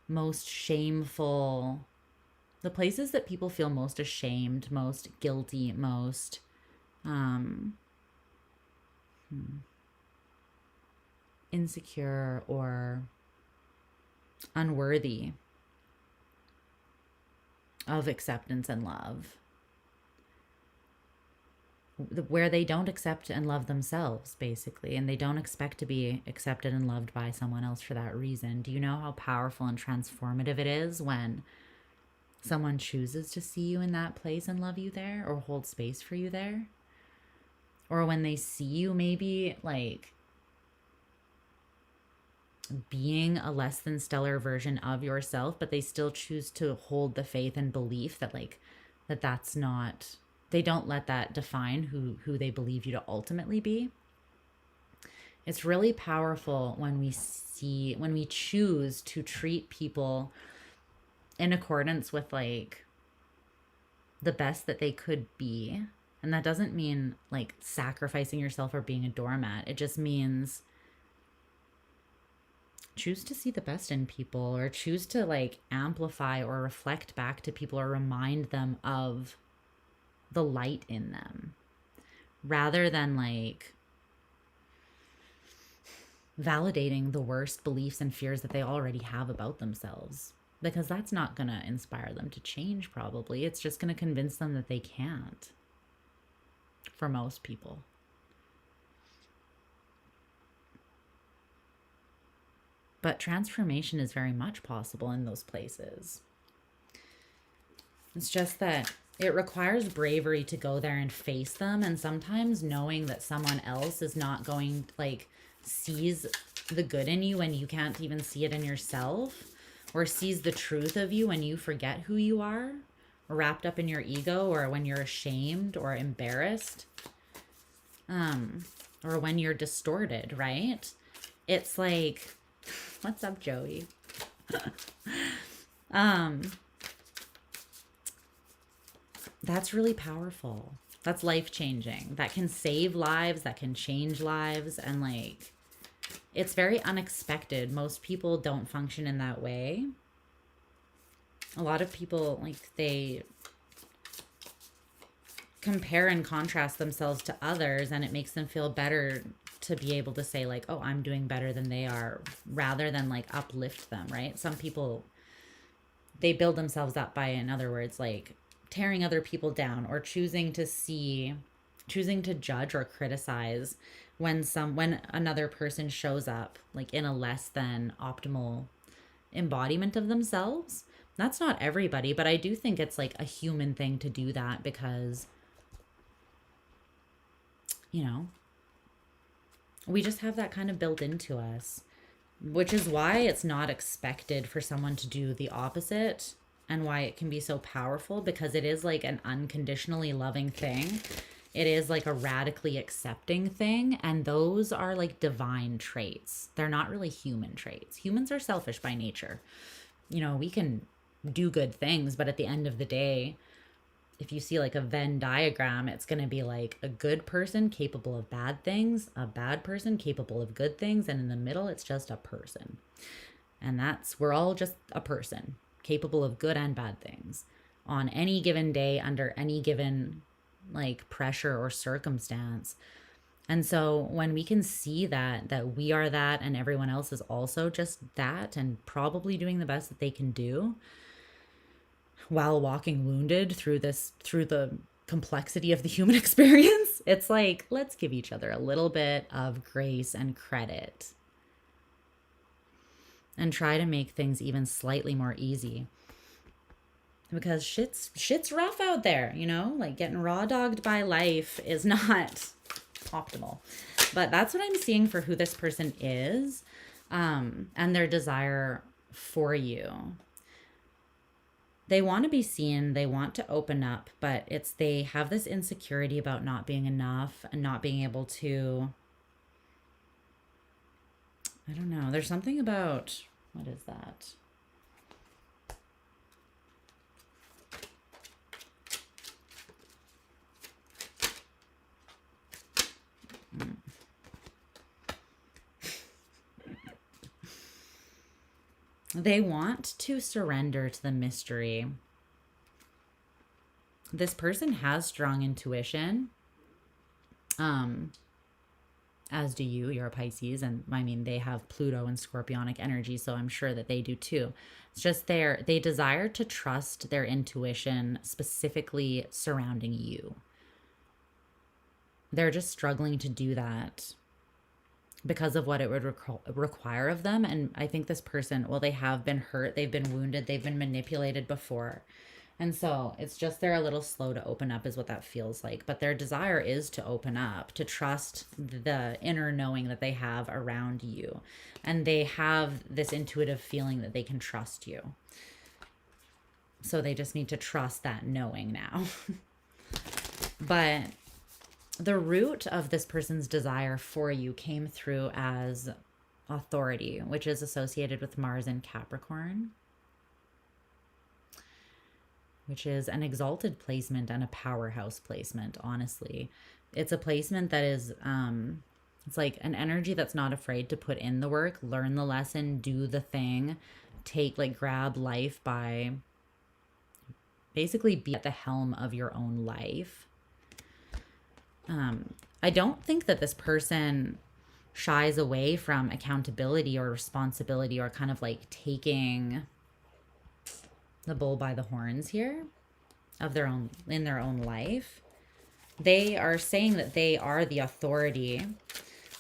most shameful, the places that people feel most ashamed, most guilty, most insecure or unworthy of acceptance and love, where they don't accept and love themselves, basically, and they don't expect to be accepted and loved by someone else for that reason. Do you know how powerful and transformative it is when someone chooses to see you in that place and love you there, or hold space for you there? Or when they see you maybe like being a less than stellar version of yourself, but they still choose to hold the faith and belief that like that's not, they don't let that define who they believe you to ultimately be. It's really powerful when we choose to treat people in accordance with like the best that they could be. And that doesn't mean like sacrificing yourself or being a doormat. It just means choose to see the best in people, or choose to like amplify or reflect back to people, or remind them of the light in them, rather than like validating the worst beliefs and fears that they already have about themselves, because that's not going to inspire them to change. Probably it's just going to convince them that they can't, for most people. But transformation is very much possible in those places. It's just that it requires bravery to go there and face them. And sometimes knowing that someone else is not going, like, sees the good in you when you can't even see it in yourself, or sees the truth of you when you forget who you are, wrapped up in your ego, or when you're ashamed or embarrassed, or when you're distorted, right? It's like, what's up, Joey? That's really powerful. That's life-changing. That can save lives, that can change lives, and like, it's very unexpected. Most people don't function in that way. A lot of people, like, they compare and contrast themselves to others, and it makes them feel better to be able to say like, oh, I'm doing better than they are, rather than like uplift them, right? Some people, they build themselves up by, in other words, like tearing other people down, or choosing to judge or criticize when another person shows up like in a less than optimal embodiment of themselves. That's not everybody, but I do think it's like a human thing to do that, because, you know, we just have that kind of built into us, which is why it's not expected for someone to do the opposite, and why it can be so powerful, because it is like an unconditionally loving thing. It is like a radically accepting thing, and those are like divine traits. They're not really human traits. Humans are selfish by nature. You know, we can do good things, but at the end of the day, if you see like a Venn diagram, it's going to be like a good person capable of bad things, a bad person capable of good things, and in the middle, it's just a person. And we're all just a person capable of good and bad things on any given day, under any given like pressure or circumstance. And so when we can see that we are that, and everyone else is also just that, and probably doing the best that they can do, while walking wounded through the complexity of the human experience, it's like, let's give each other a little bit of grace and credit, and try to make things even slightly more easy, because shit's rough out there, you know, like getting raw dogged by life is not optimal. But that's what I'm seeing for who this person is, and their desire for you. They want to be seen, they want to open up, but they have this insecurity about not being enough and not being able to, I don't know, there's something about, what is that? They want to surrender to the mystery. This person has strong intuition. as do you. You're a Pisces, and I mean, they have Pluto and Scorpionic energy, so I'm sure that they do too. It's just they desire to trust their intuition, specifically surrounding you. They're just struggling to do that because of what it would require of them. And I think this person, well, they have been hurt, they've been wounded, they've been manipulated before. And so it's just they're a little slow to open up is what that feels like. But their desire is to open up, to trust the inner knowing that they have around you. And they have this intuitive feeling that they can trust you. So they just need to trust that knowing now. But the root of this person's desire for you came through as authority, which is associated with Mars and Capricorn, which is an exalted placement and a powerhouse placement, honestly. It's a placement that is, it's like an energy that's not afraid to put in the work, learn the lesson, do the thing, grab life by basically be at the helm of your own life. I don't think that this person shies away from accountability or responsibility or kind of like taking the bull by the horns here of their own, in their own life. They are saying that they are the authority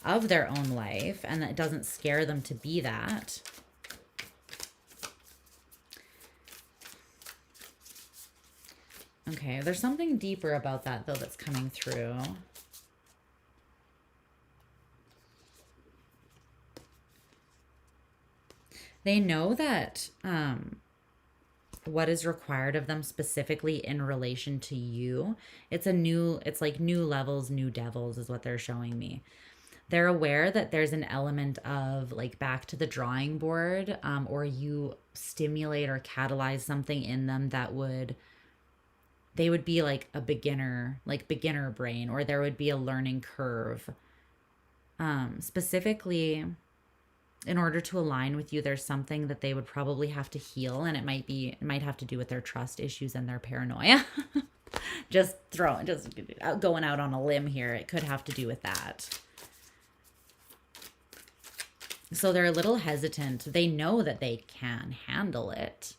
of their own life, and that it doesn't scare them to be that. Okay, there's something deeper about that though that's coming through. They know that what is required of them specifically in relation to you, it's like new levels, new devils is what they're showing me. They're aware that there's an element of like back to the drawing board, or you stimulate or catalyze something in them that they would be like a beginner brain, or there would be a learning curve. Specifically, in order to align with you, there's something that they would probably have to heal, and it might have to do with their trust issues and their paranoia. just going out on a limb here, it could have to do with that. So they're a little hesitant. They know that they can handle it.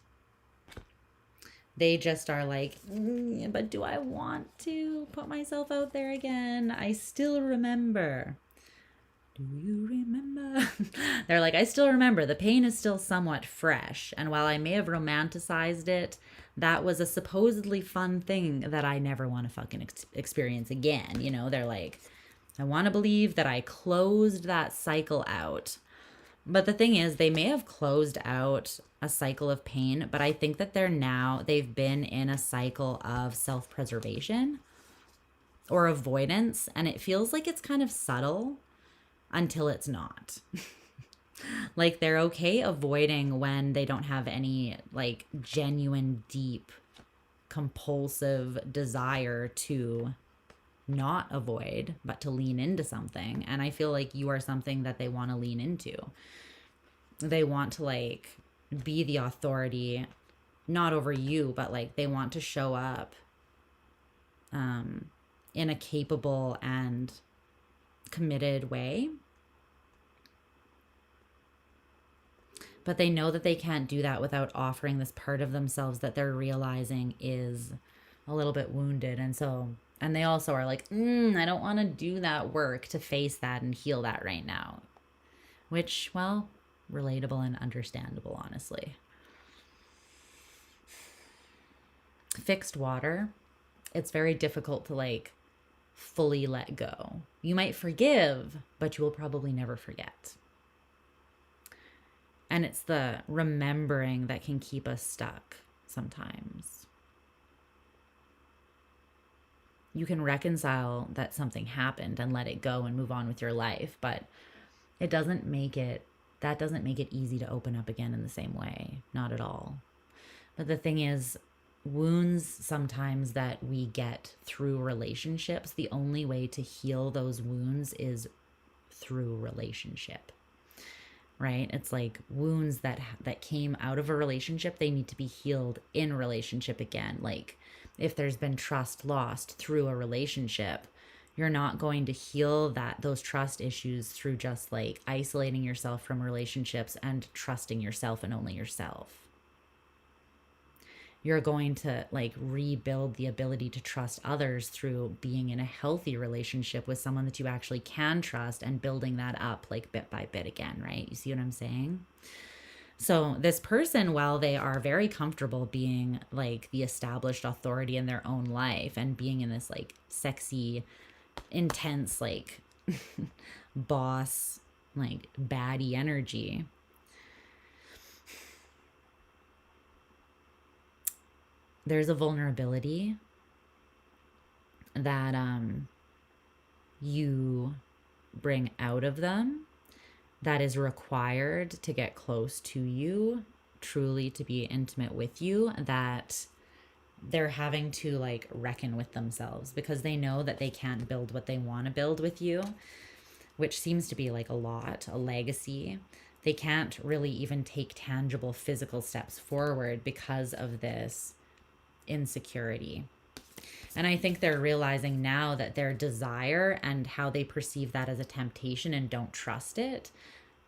They just are like, but do I want to put myself out there again? I still remember. Do you remember? They're like, I still remember. The pain is still somewhat fresh. And while I may have romanticized it, that was a supposedly fun thing that I never want to fucking experience again. You know, they're like, I want to believe that I closed that cycle out. But the thing is, they may have closed out a cycle of pain, but I think that they've been in a cycle of self-preservation or avoidance. And it feels like it's kind of subtle until it's not. Like they're okay avoiding when they don't have any like genuine, deep, compulsive desire to not avoid, but to lean into something. And I feel like you are something that they want to lean into. They want to like be the authority, not over you, but like they want to show up in a capable and committed way. But they know that they can't do that without offering this part of themselves that they're realizing is a little bit wounded. And they also are like, I don't want to do that work to face that and heal that right now. Which, well, relatable and understandable, honestly. Fixed water, it's very difficult to like fully let go. You might forgive, but you will probably never forget. And it's the remembering that can keep us stuck sometimes. You can reconcile that something happened and let it go and move on with your life, but that doesn't make it easy to open up again in the same way. Not at all. But the thing is, wounds sometimes that we get through relationships, the only way to heal those wounds is through relationship. Right? It's like wounds that came out of a relationship, they need to be healed in relationship again. Like if there's been trust lost through a relationship, You're not going to heal those trust issues through just like isolating yourself from relationships and trusting yourself and only yourself. You're going to like rebuild the ability to trust others through being in a healthy relationship with someone that you actually can trust and building that up like bit by bit again, right? You see what I'm saying? So this person, while they are very comfortable being like the established authority in their own life and being in this like sexy, intense, like boss, like baddie energy, there's a vulnerability that you bring out of them that is required to get close to you, truly to be intimate with you, that they're having to like reckon with themselves because they know that they can't build what they want to build with you, which seems to be like a legacy. They can't really even take tangible physical steps forward because of this insecurity. And I think they're realizing now that their desire and how they perceive that as a temptation and don't trust it,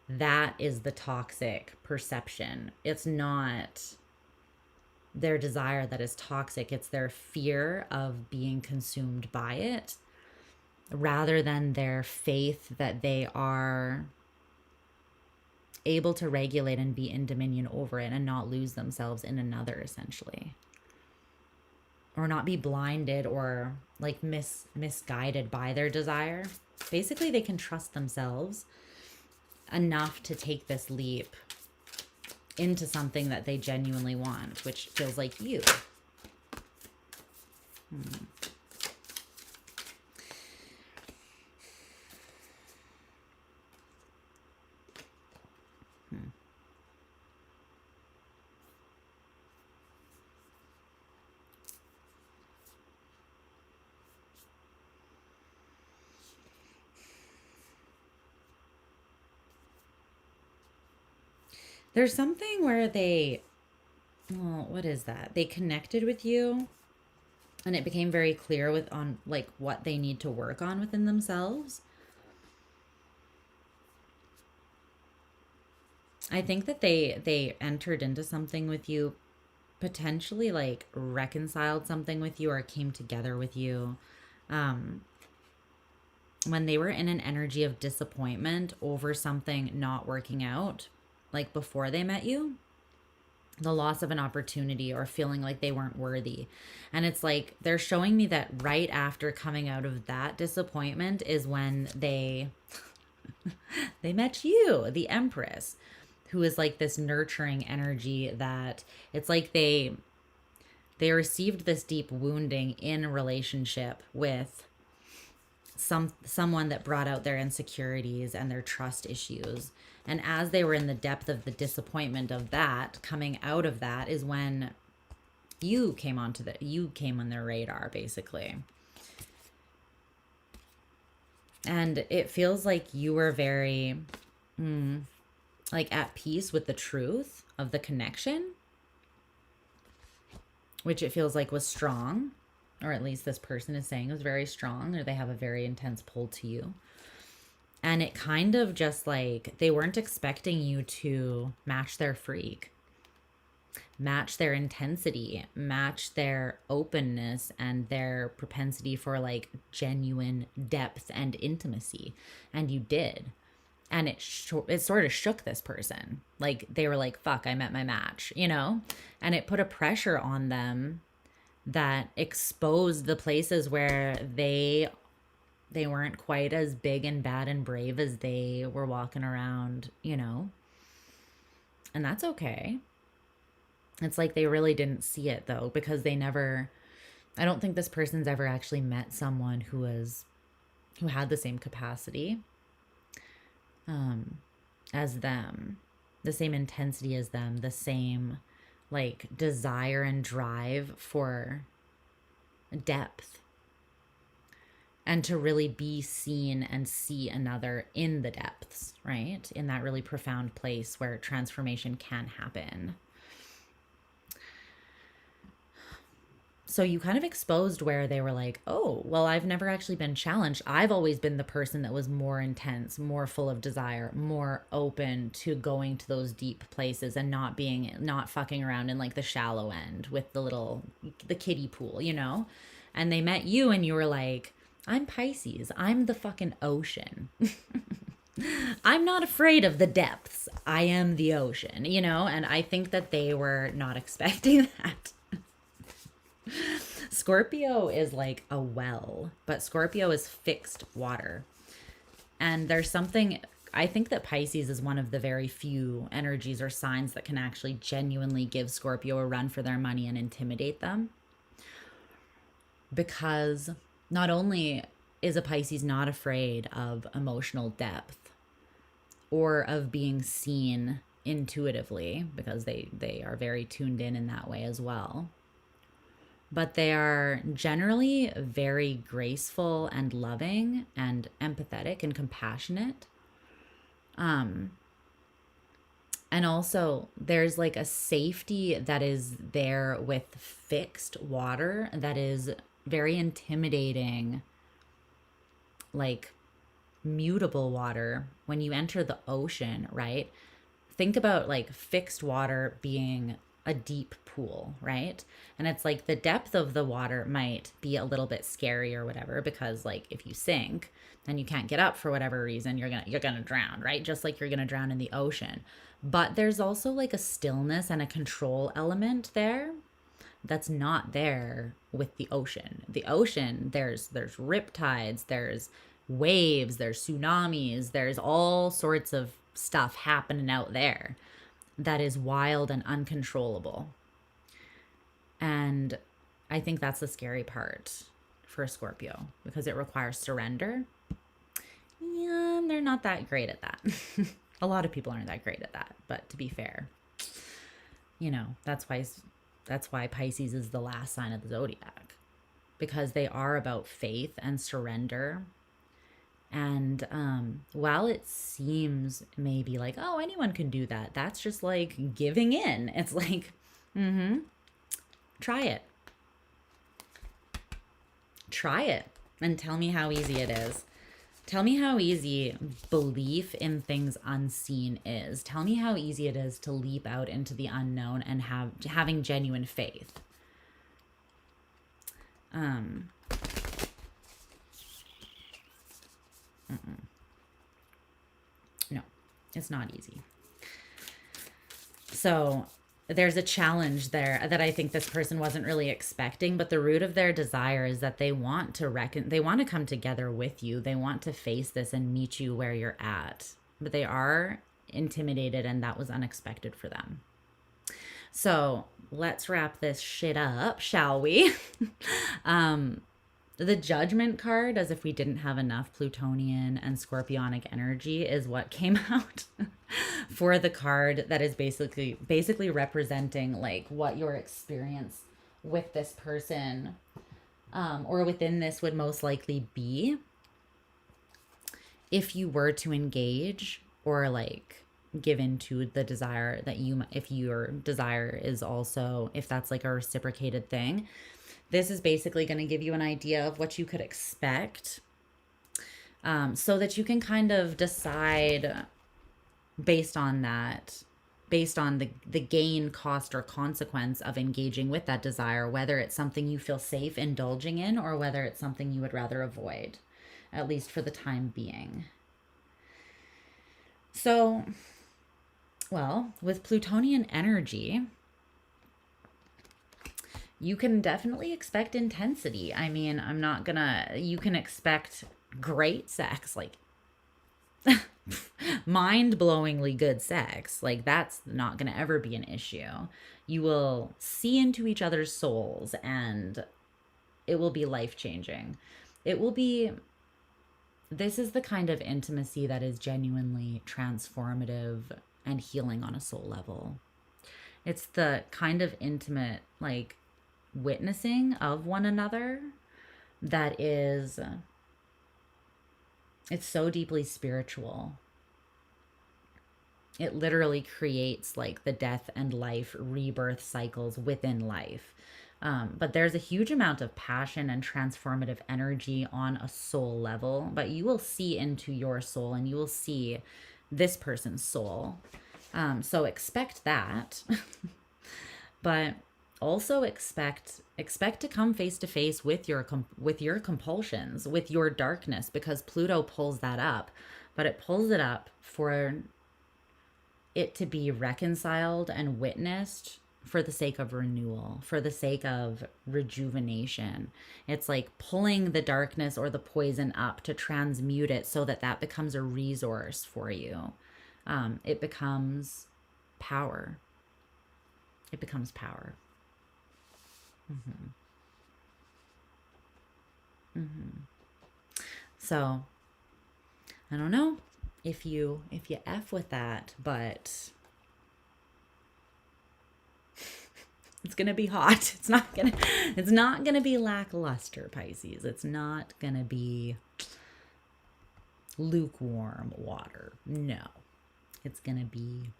that is the toxic perception. It's not their desire that is toxic. It's their fear of being consumed by it rather than their faith that they are able to regulate and be in dominion over it and not lose themselves in another, essentially. Or not be blinded or like misguided by their desire. Basically, they can trust themselves enough to take this leap into something that they genuinely want, which feels like you. There's something where what is that? They connected with you and it became very clear on like what they need to work on within themselves. I think that they entered into something with you, potentially like reconciled something with you or came together with you when they were in an energy of disappointment over something not working out, like before they met you, the loss of an opportunity or feeling like they weren't worthy. And it's like they're showing me that right after coming out of that disappointment is when they met you, the Empress, who is like this nurturing energy that it's like they received this deep wounding in a relationship with someone that brought out their insecurities and their trust issues. And as they were in the depth of the disappointment of that, coming out of that is when you came on their radar, basically. And it feels like you were very like at peace with the truth of the connection, which it feels like was strong, or at least this person is saying was very strong, or they have a very intense pull to you. And it kind of just like they weren't expecting you to match their freak, match their intensity, match their openness and their propensity for like genuine depth and intimacy. And you did. And it sort of shook this person. Like they were like, fuck, I met my match, you know? And it put a pressure on them that exposed the places where they weren't quite as big and bad and brave as they were walking around, you know? And that's okay. It's like they really didn't see it though, because I don't think this person's ever actually met someone who had the same capacity as them, the same intensity as them, the same like desire and drive for depth, and to really be seen and see another in the depths, right? In that really profound place where transformation can happen. So you kind of exposed where they were like, oh, well, I've never actually been challenged. I've always been the person that was more intense, more full of desire, more open to going to those deep places and not fucking around in like the shallow end with the kiddie pool, you know? And they met you and you were like, I'm Pisces. I'm the fucking ocean. I'm not afraid of the depths. I am the ocean, you know? And I think that they were not expecting that. Scorpio is like a well, but Scorpio is fixed water. And there's something, I think that Pisces is one of the very few energies or signs that can actually genuinely give Scorpio a run for their money and intimidate them. Because not only is a Pisces not afraid of emotional depth or of being seen intuitively, because they are very tuned in that way as well, but they are generally very graceful and loving and empathetic and compassionate. And also there's like a safety that is there with fixed water that is very intimidating, like mutable water. When you enter the ocean, right? Think about like fixed water being a deep pool, right? And it's like the depth of the water might be a little bit scary or whatever, because like if you sink and you can't get up for whatever reason, you're gonna drown, right? Just like you're gonna drown in the ocean. But there's also like a stillness and a control element there that's not there with the ocean. The ocean, there's riptides, there's waves, there's tsunamis, there's all sorts of stuff happening out there that is wild and uncontrollable. And I think that's the scary part for Scorpio, because it requires surrender. Yeah, they're not that great at that. A lot of people aren't that great at that, but to be fair, you know, that's why Pisces is the last sign of the zodiac, because they are about faith and surrender. And while it seems maybe like, oh, anyone can do that, that's just like giving in. It's like, try it. Try it and tell me how easy it is. Tell me how easy belief in things unseen is. Tell me how easy it is to leap out into the unknown and having genuine faith. No, it's not easy. So there's a challenge there that I think this person wasn't really expecting, but the root of their desire is that they want to come together with you. They want to face this and meet you where you're at, but they are intimidated, and that was unexpected for them. So let's wrap this shit up, shall we? The Judgment card, as if we didn't have enough Plutonian and Scorpionic energy, is what came out for the card that is basically representing like what your experience with this person or within this would most likely be if you were to engage or like give into the desire that if your desire is also, if that's like a reciprocated thing. This is basically going to give you an idea of what you could expect, so that you can kind of decide based on that, based on the gain, cost, or consequence of engaging with that desire, whether it's something you feel safe indulging in or whether it's something you would rather avoid, at least for the time being. So, well, with Plutonian energy, you can definitely expect intensity. I mean, you can expect great sex, like mind-blowingly good sex. Like that's not gonna ever be an issue. You will see into each other's souls and it will be life-changing. This is the kind of intimacy that is genuinely transformative and healing on a soul level. It's the kind of intimate, like, witnessing of one another that is, it's so deeply spiritual. It literally creates like the death and life rebirth cycles within life, But there's a huge amount of passion and transformative energy on a soul level, but you will see into your soul and you will see this person's soul. So expect that, but also expect to come face to face with your compulsions, with your darkness, because Pluto pulls that up, but it pulls it up for it to be reconciled and witnessed for the sake of renewal, for the sake of rejuvenation. It's like pulling the darkness or the poison up to transmute it so that that becomes a resource for you. It becomes power. It becomes power. So I don't know if you F with that, but it's gonna be hot. It's not gonna be lackluster, Pisces. It's not gonna be lukewarm water. No. It's gonna be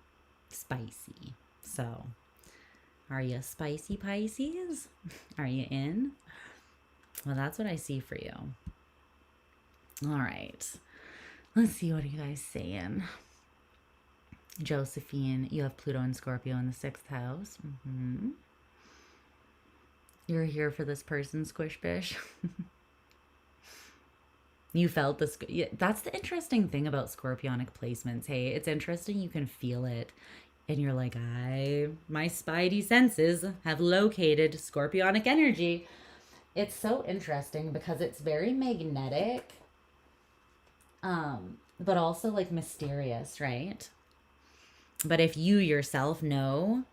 spicy. So are you spicy, Pisces? Are you in? Well, that's what I see for you. All right. Let's see, what are you guys saying? Josephine, you have Pluto and Scorpio in the 6th house. You're here for this person, Squish Bish. You felt this. That's the interesting thing about scorpionic placements. Hey, it's interesting. You can feel it. And you're like, my spidey senses have located scorpionic energy. It's so interesting because it's very magnetic, but also like mysterious, right? But if you yourself know,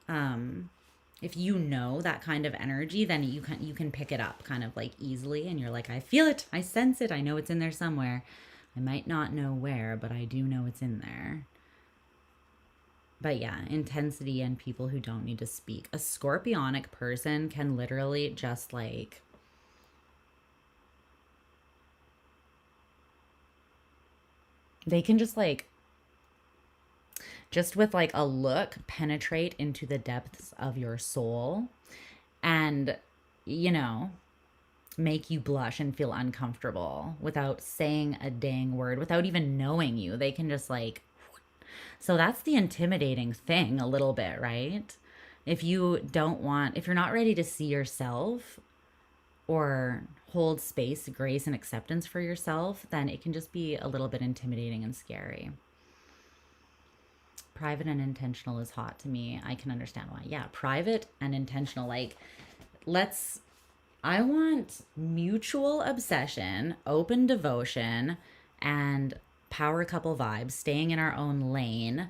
if you know that kind of energy, then you can pick it up kind of like easily, and you're like, I feel it, I sense it, I know it's in there somewhere. I might not know where, but I do know it's in there. But yeah, intensity and people who don't need to speak. A scorpionic person can literally just like, they can just like, just with like a look, penetrate into the depths of your soul and, you know, make you blush and feel uncomfortable without saying a dang word, without even knowing you. They can just like, so that's the intimidating thing a little bit, right? If you're not ready to see yourself or hold space, grace, and acceptance for yourself, then it can just be a little bit intimidating and scary. Private and intentional is hot to me. I can understand why. Yeah, private and intentional. Like, I want mutual obsession, open devotion, and power couple vibes, staying in our own lane,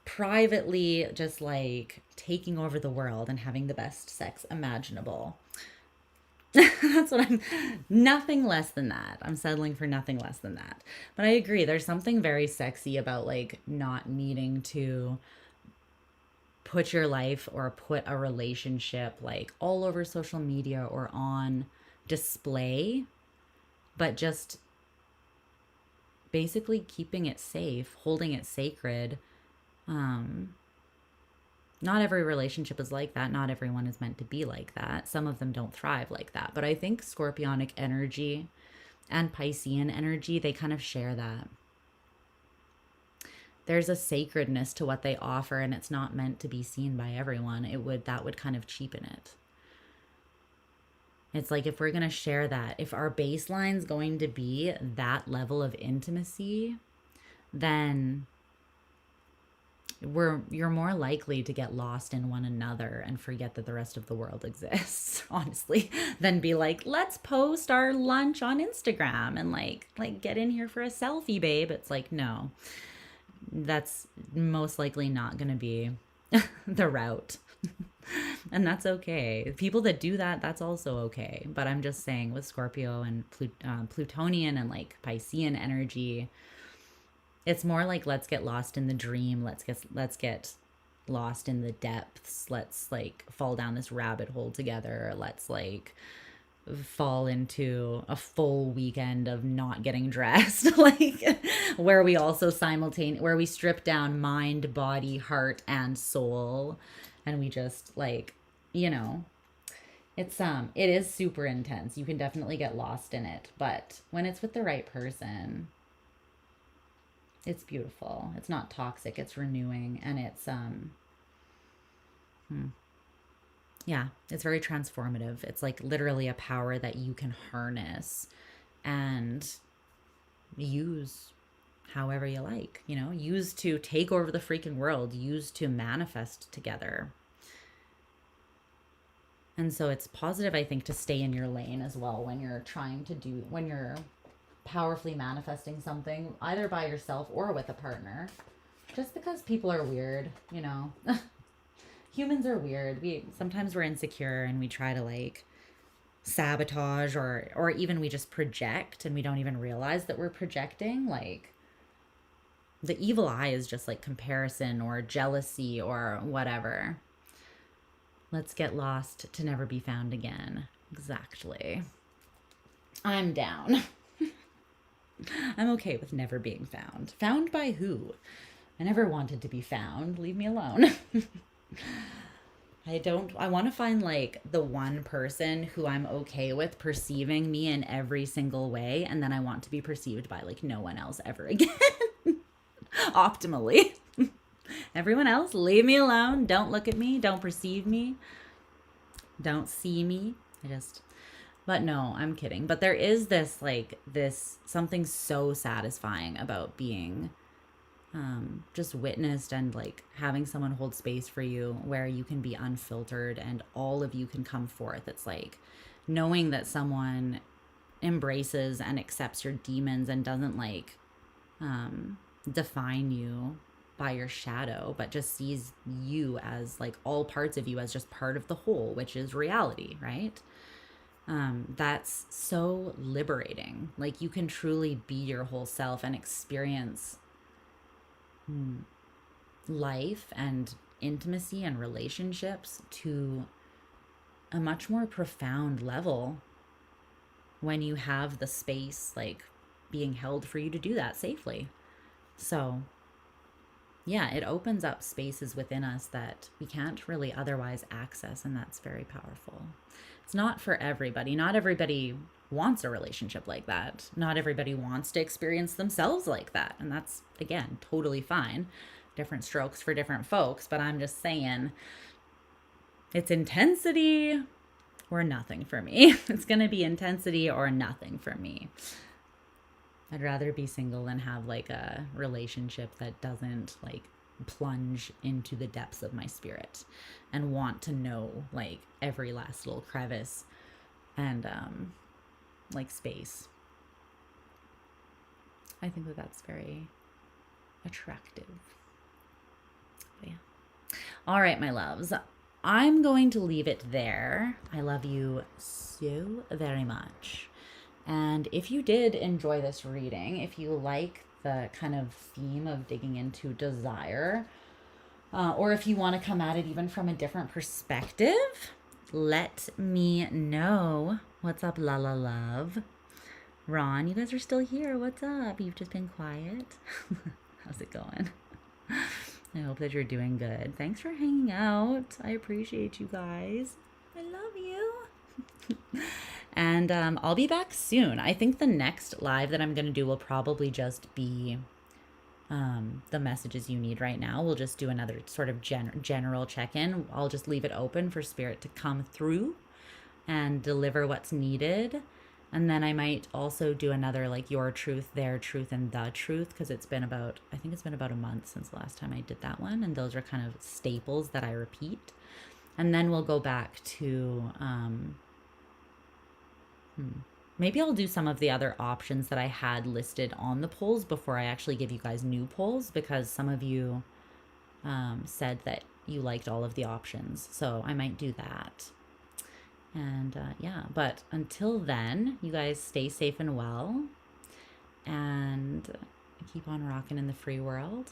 privately just like taking over the world and having the best sex imaginable. That's what nothing less than that. I'm settling for nothing less than that. But I agree, there's something very sexy about like not needing to put your life or put a relationship like all over social media or on display, but just basically keeping it safe, holding it sacred. Not every relationship is like that. Not everyone is meant to be like that. Some of them don't thrive like that. But I think scorpionic energy and Piscean energy, they kind of share that. There's a sacredness to what they offer, and it's not meant to be seen by everyone. That would kind of cheapen it. It's like, if we're going to share that, if our baseline's going to be that level of intimacy, then you're more likely to get lost in one another and forget that the rest of the world exists, honestly, than be like, let's post our lunch on Instagram and like get in here for a selfie, babe. It's like, no, that's most likely not going to be the route. And that's okay. People that do that, that's also okay. But I'm just saying, with Scorpio and Plutonian and like Piscean energy, it's more like, let's get lost in the dream. Let's get lost in the depths. Let's like fall down this rabbit hole together. Let's like fall into a full weekend of not getting dressed, like where we also where we strip down mind, body, heart, and soul. And we just like, you know, It is super intense. You can definitely get lost in it, but when it's with the right person, it's beautiful. It's not toxic, it's renewing, and yeah, it's very transformative. It's like literally a power that you can harness and use however you like, you know, use to take over the freaking world, use to manifest together. And so it's positive, I think, to stay in your lane as well when you're when you're powerfully manifesting something, either by yourself or with a partner. Just because people are weird, you know. Humans are weird. Sometimes we're insecure and we try to like sabotage or even we just project and we don't even realize that we're projecting. Like the evil eye is just like comparison or jealousy or whatever. Let's get lost to never be found again. Exactly. I'm down. I'm okay with never being found. Found by who? I never wanted to be found. Leave me alone. I want to find like the one person who I'm okay with perceiving me in every single way. And then I want to be perceived by like no one else ever again. Optimally. Everyone else, leave me alone. Don't look at me. Don't perceive me. Don't see me. But no, I'm kidding. But there is this something so satisfying about being just witnessed and like having someone hold space for you where you can be unfiltered and all of you can come forth. It's like knowing that someone embraces and accepts your demons and doesn't like define you by your shadow, but just sees you as like all parts of you as just part of the whole, which is reality, right? That's so liberating. Like you can truly be your whole self and experience life and intimacy and relationships to a much more profound level when you have the space like being held for you to do that safely. So yeah, it opens up spaces within us that we can't really otherwise access, and that's very powerful. It's not for everybody. Not everybody wants a relationship like that. Not everybody wants to experience themselves like that, and that's, again, totally fine. Different strokes for different folks, but I'm just saying it's intensity or nothing for me. It's going to be intensity or nothing for me. I'd rather be single than have like a relationship that doesn't like plunge into the depths of my spirit and want to know like every last little crevice and like space. I think that that's very attractive. But yeah. All right, my loves. I'm going to leave it there. I love you so very much. And if you did enjoy this reading, if you like the kind of theme of digging into desire, or if you want to come at it even from a different perspective, let me know. What's up, la la love? Ron, you guys are still here. What's up? You've just been quiet. How's it going? I hope that you're doing good. Thanks for hanging out. I appreciate you guys. I love you. And I'll be back soon. I think the next live that I'm going to do will probably just be the messages you need right now. We'll just do another sort of general check-in. I'll just leave it open for Spirit to come through and deliver what's needed. And then I might also do another like your truth, their truth, and the truth, because I think it's been about a month since the last time I did that one. And those are kind of staples that I repeat. And then we'll go back to... maybe I'll do some of the other options that I had listed on the polls before I actually give you guys new polls, because some of you said that you liked all of the options. So I might do that. And yeah, but until then, you guys stay safe and well and keep on rocking in the free world.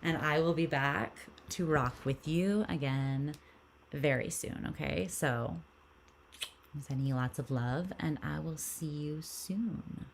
And I will be back to rock with you again very soon, okay? So I'm sending you lots of love, and I will see you soon.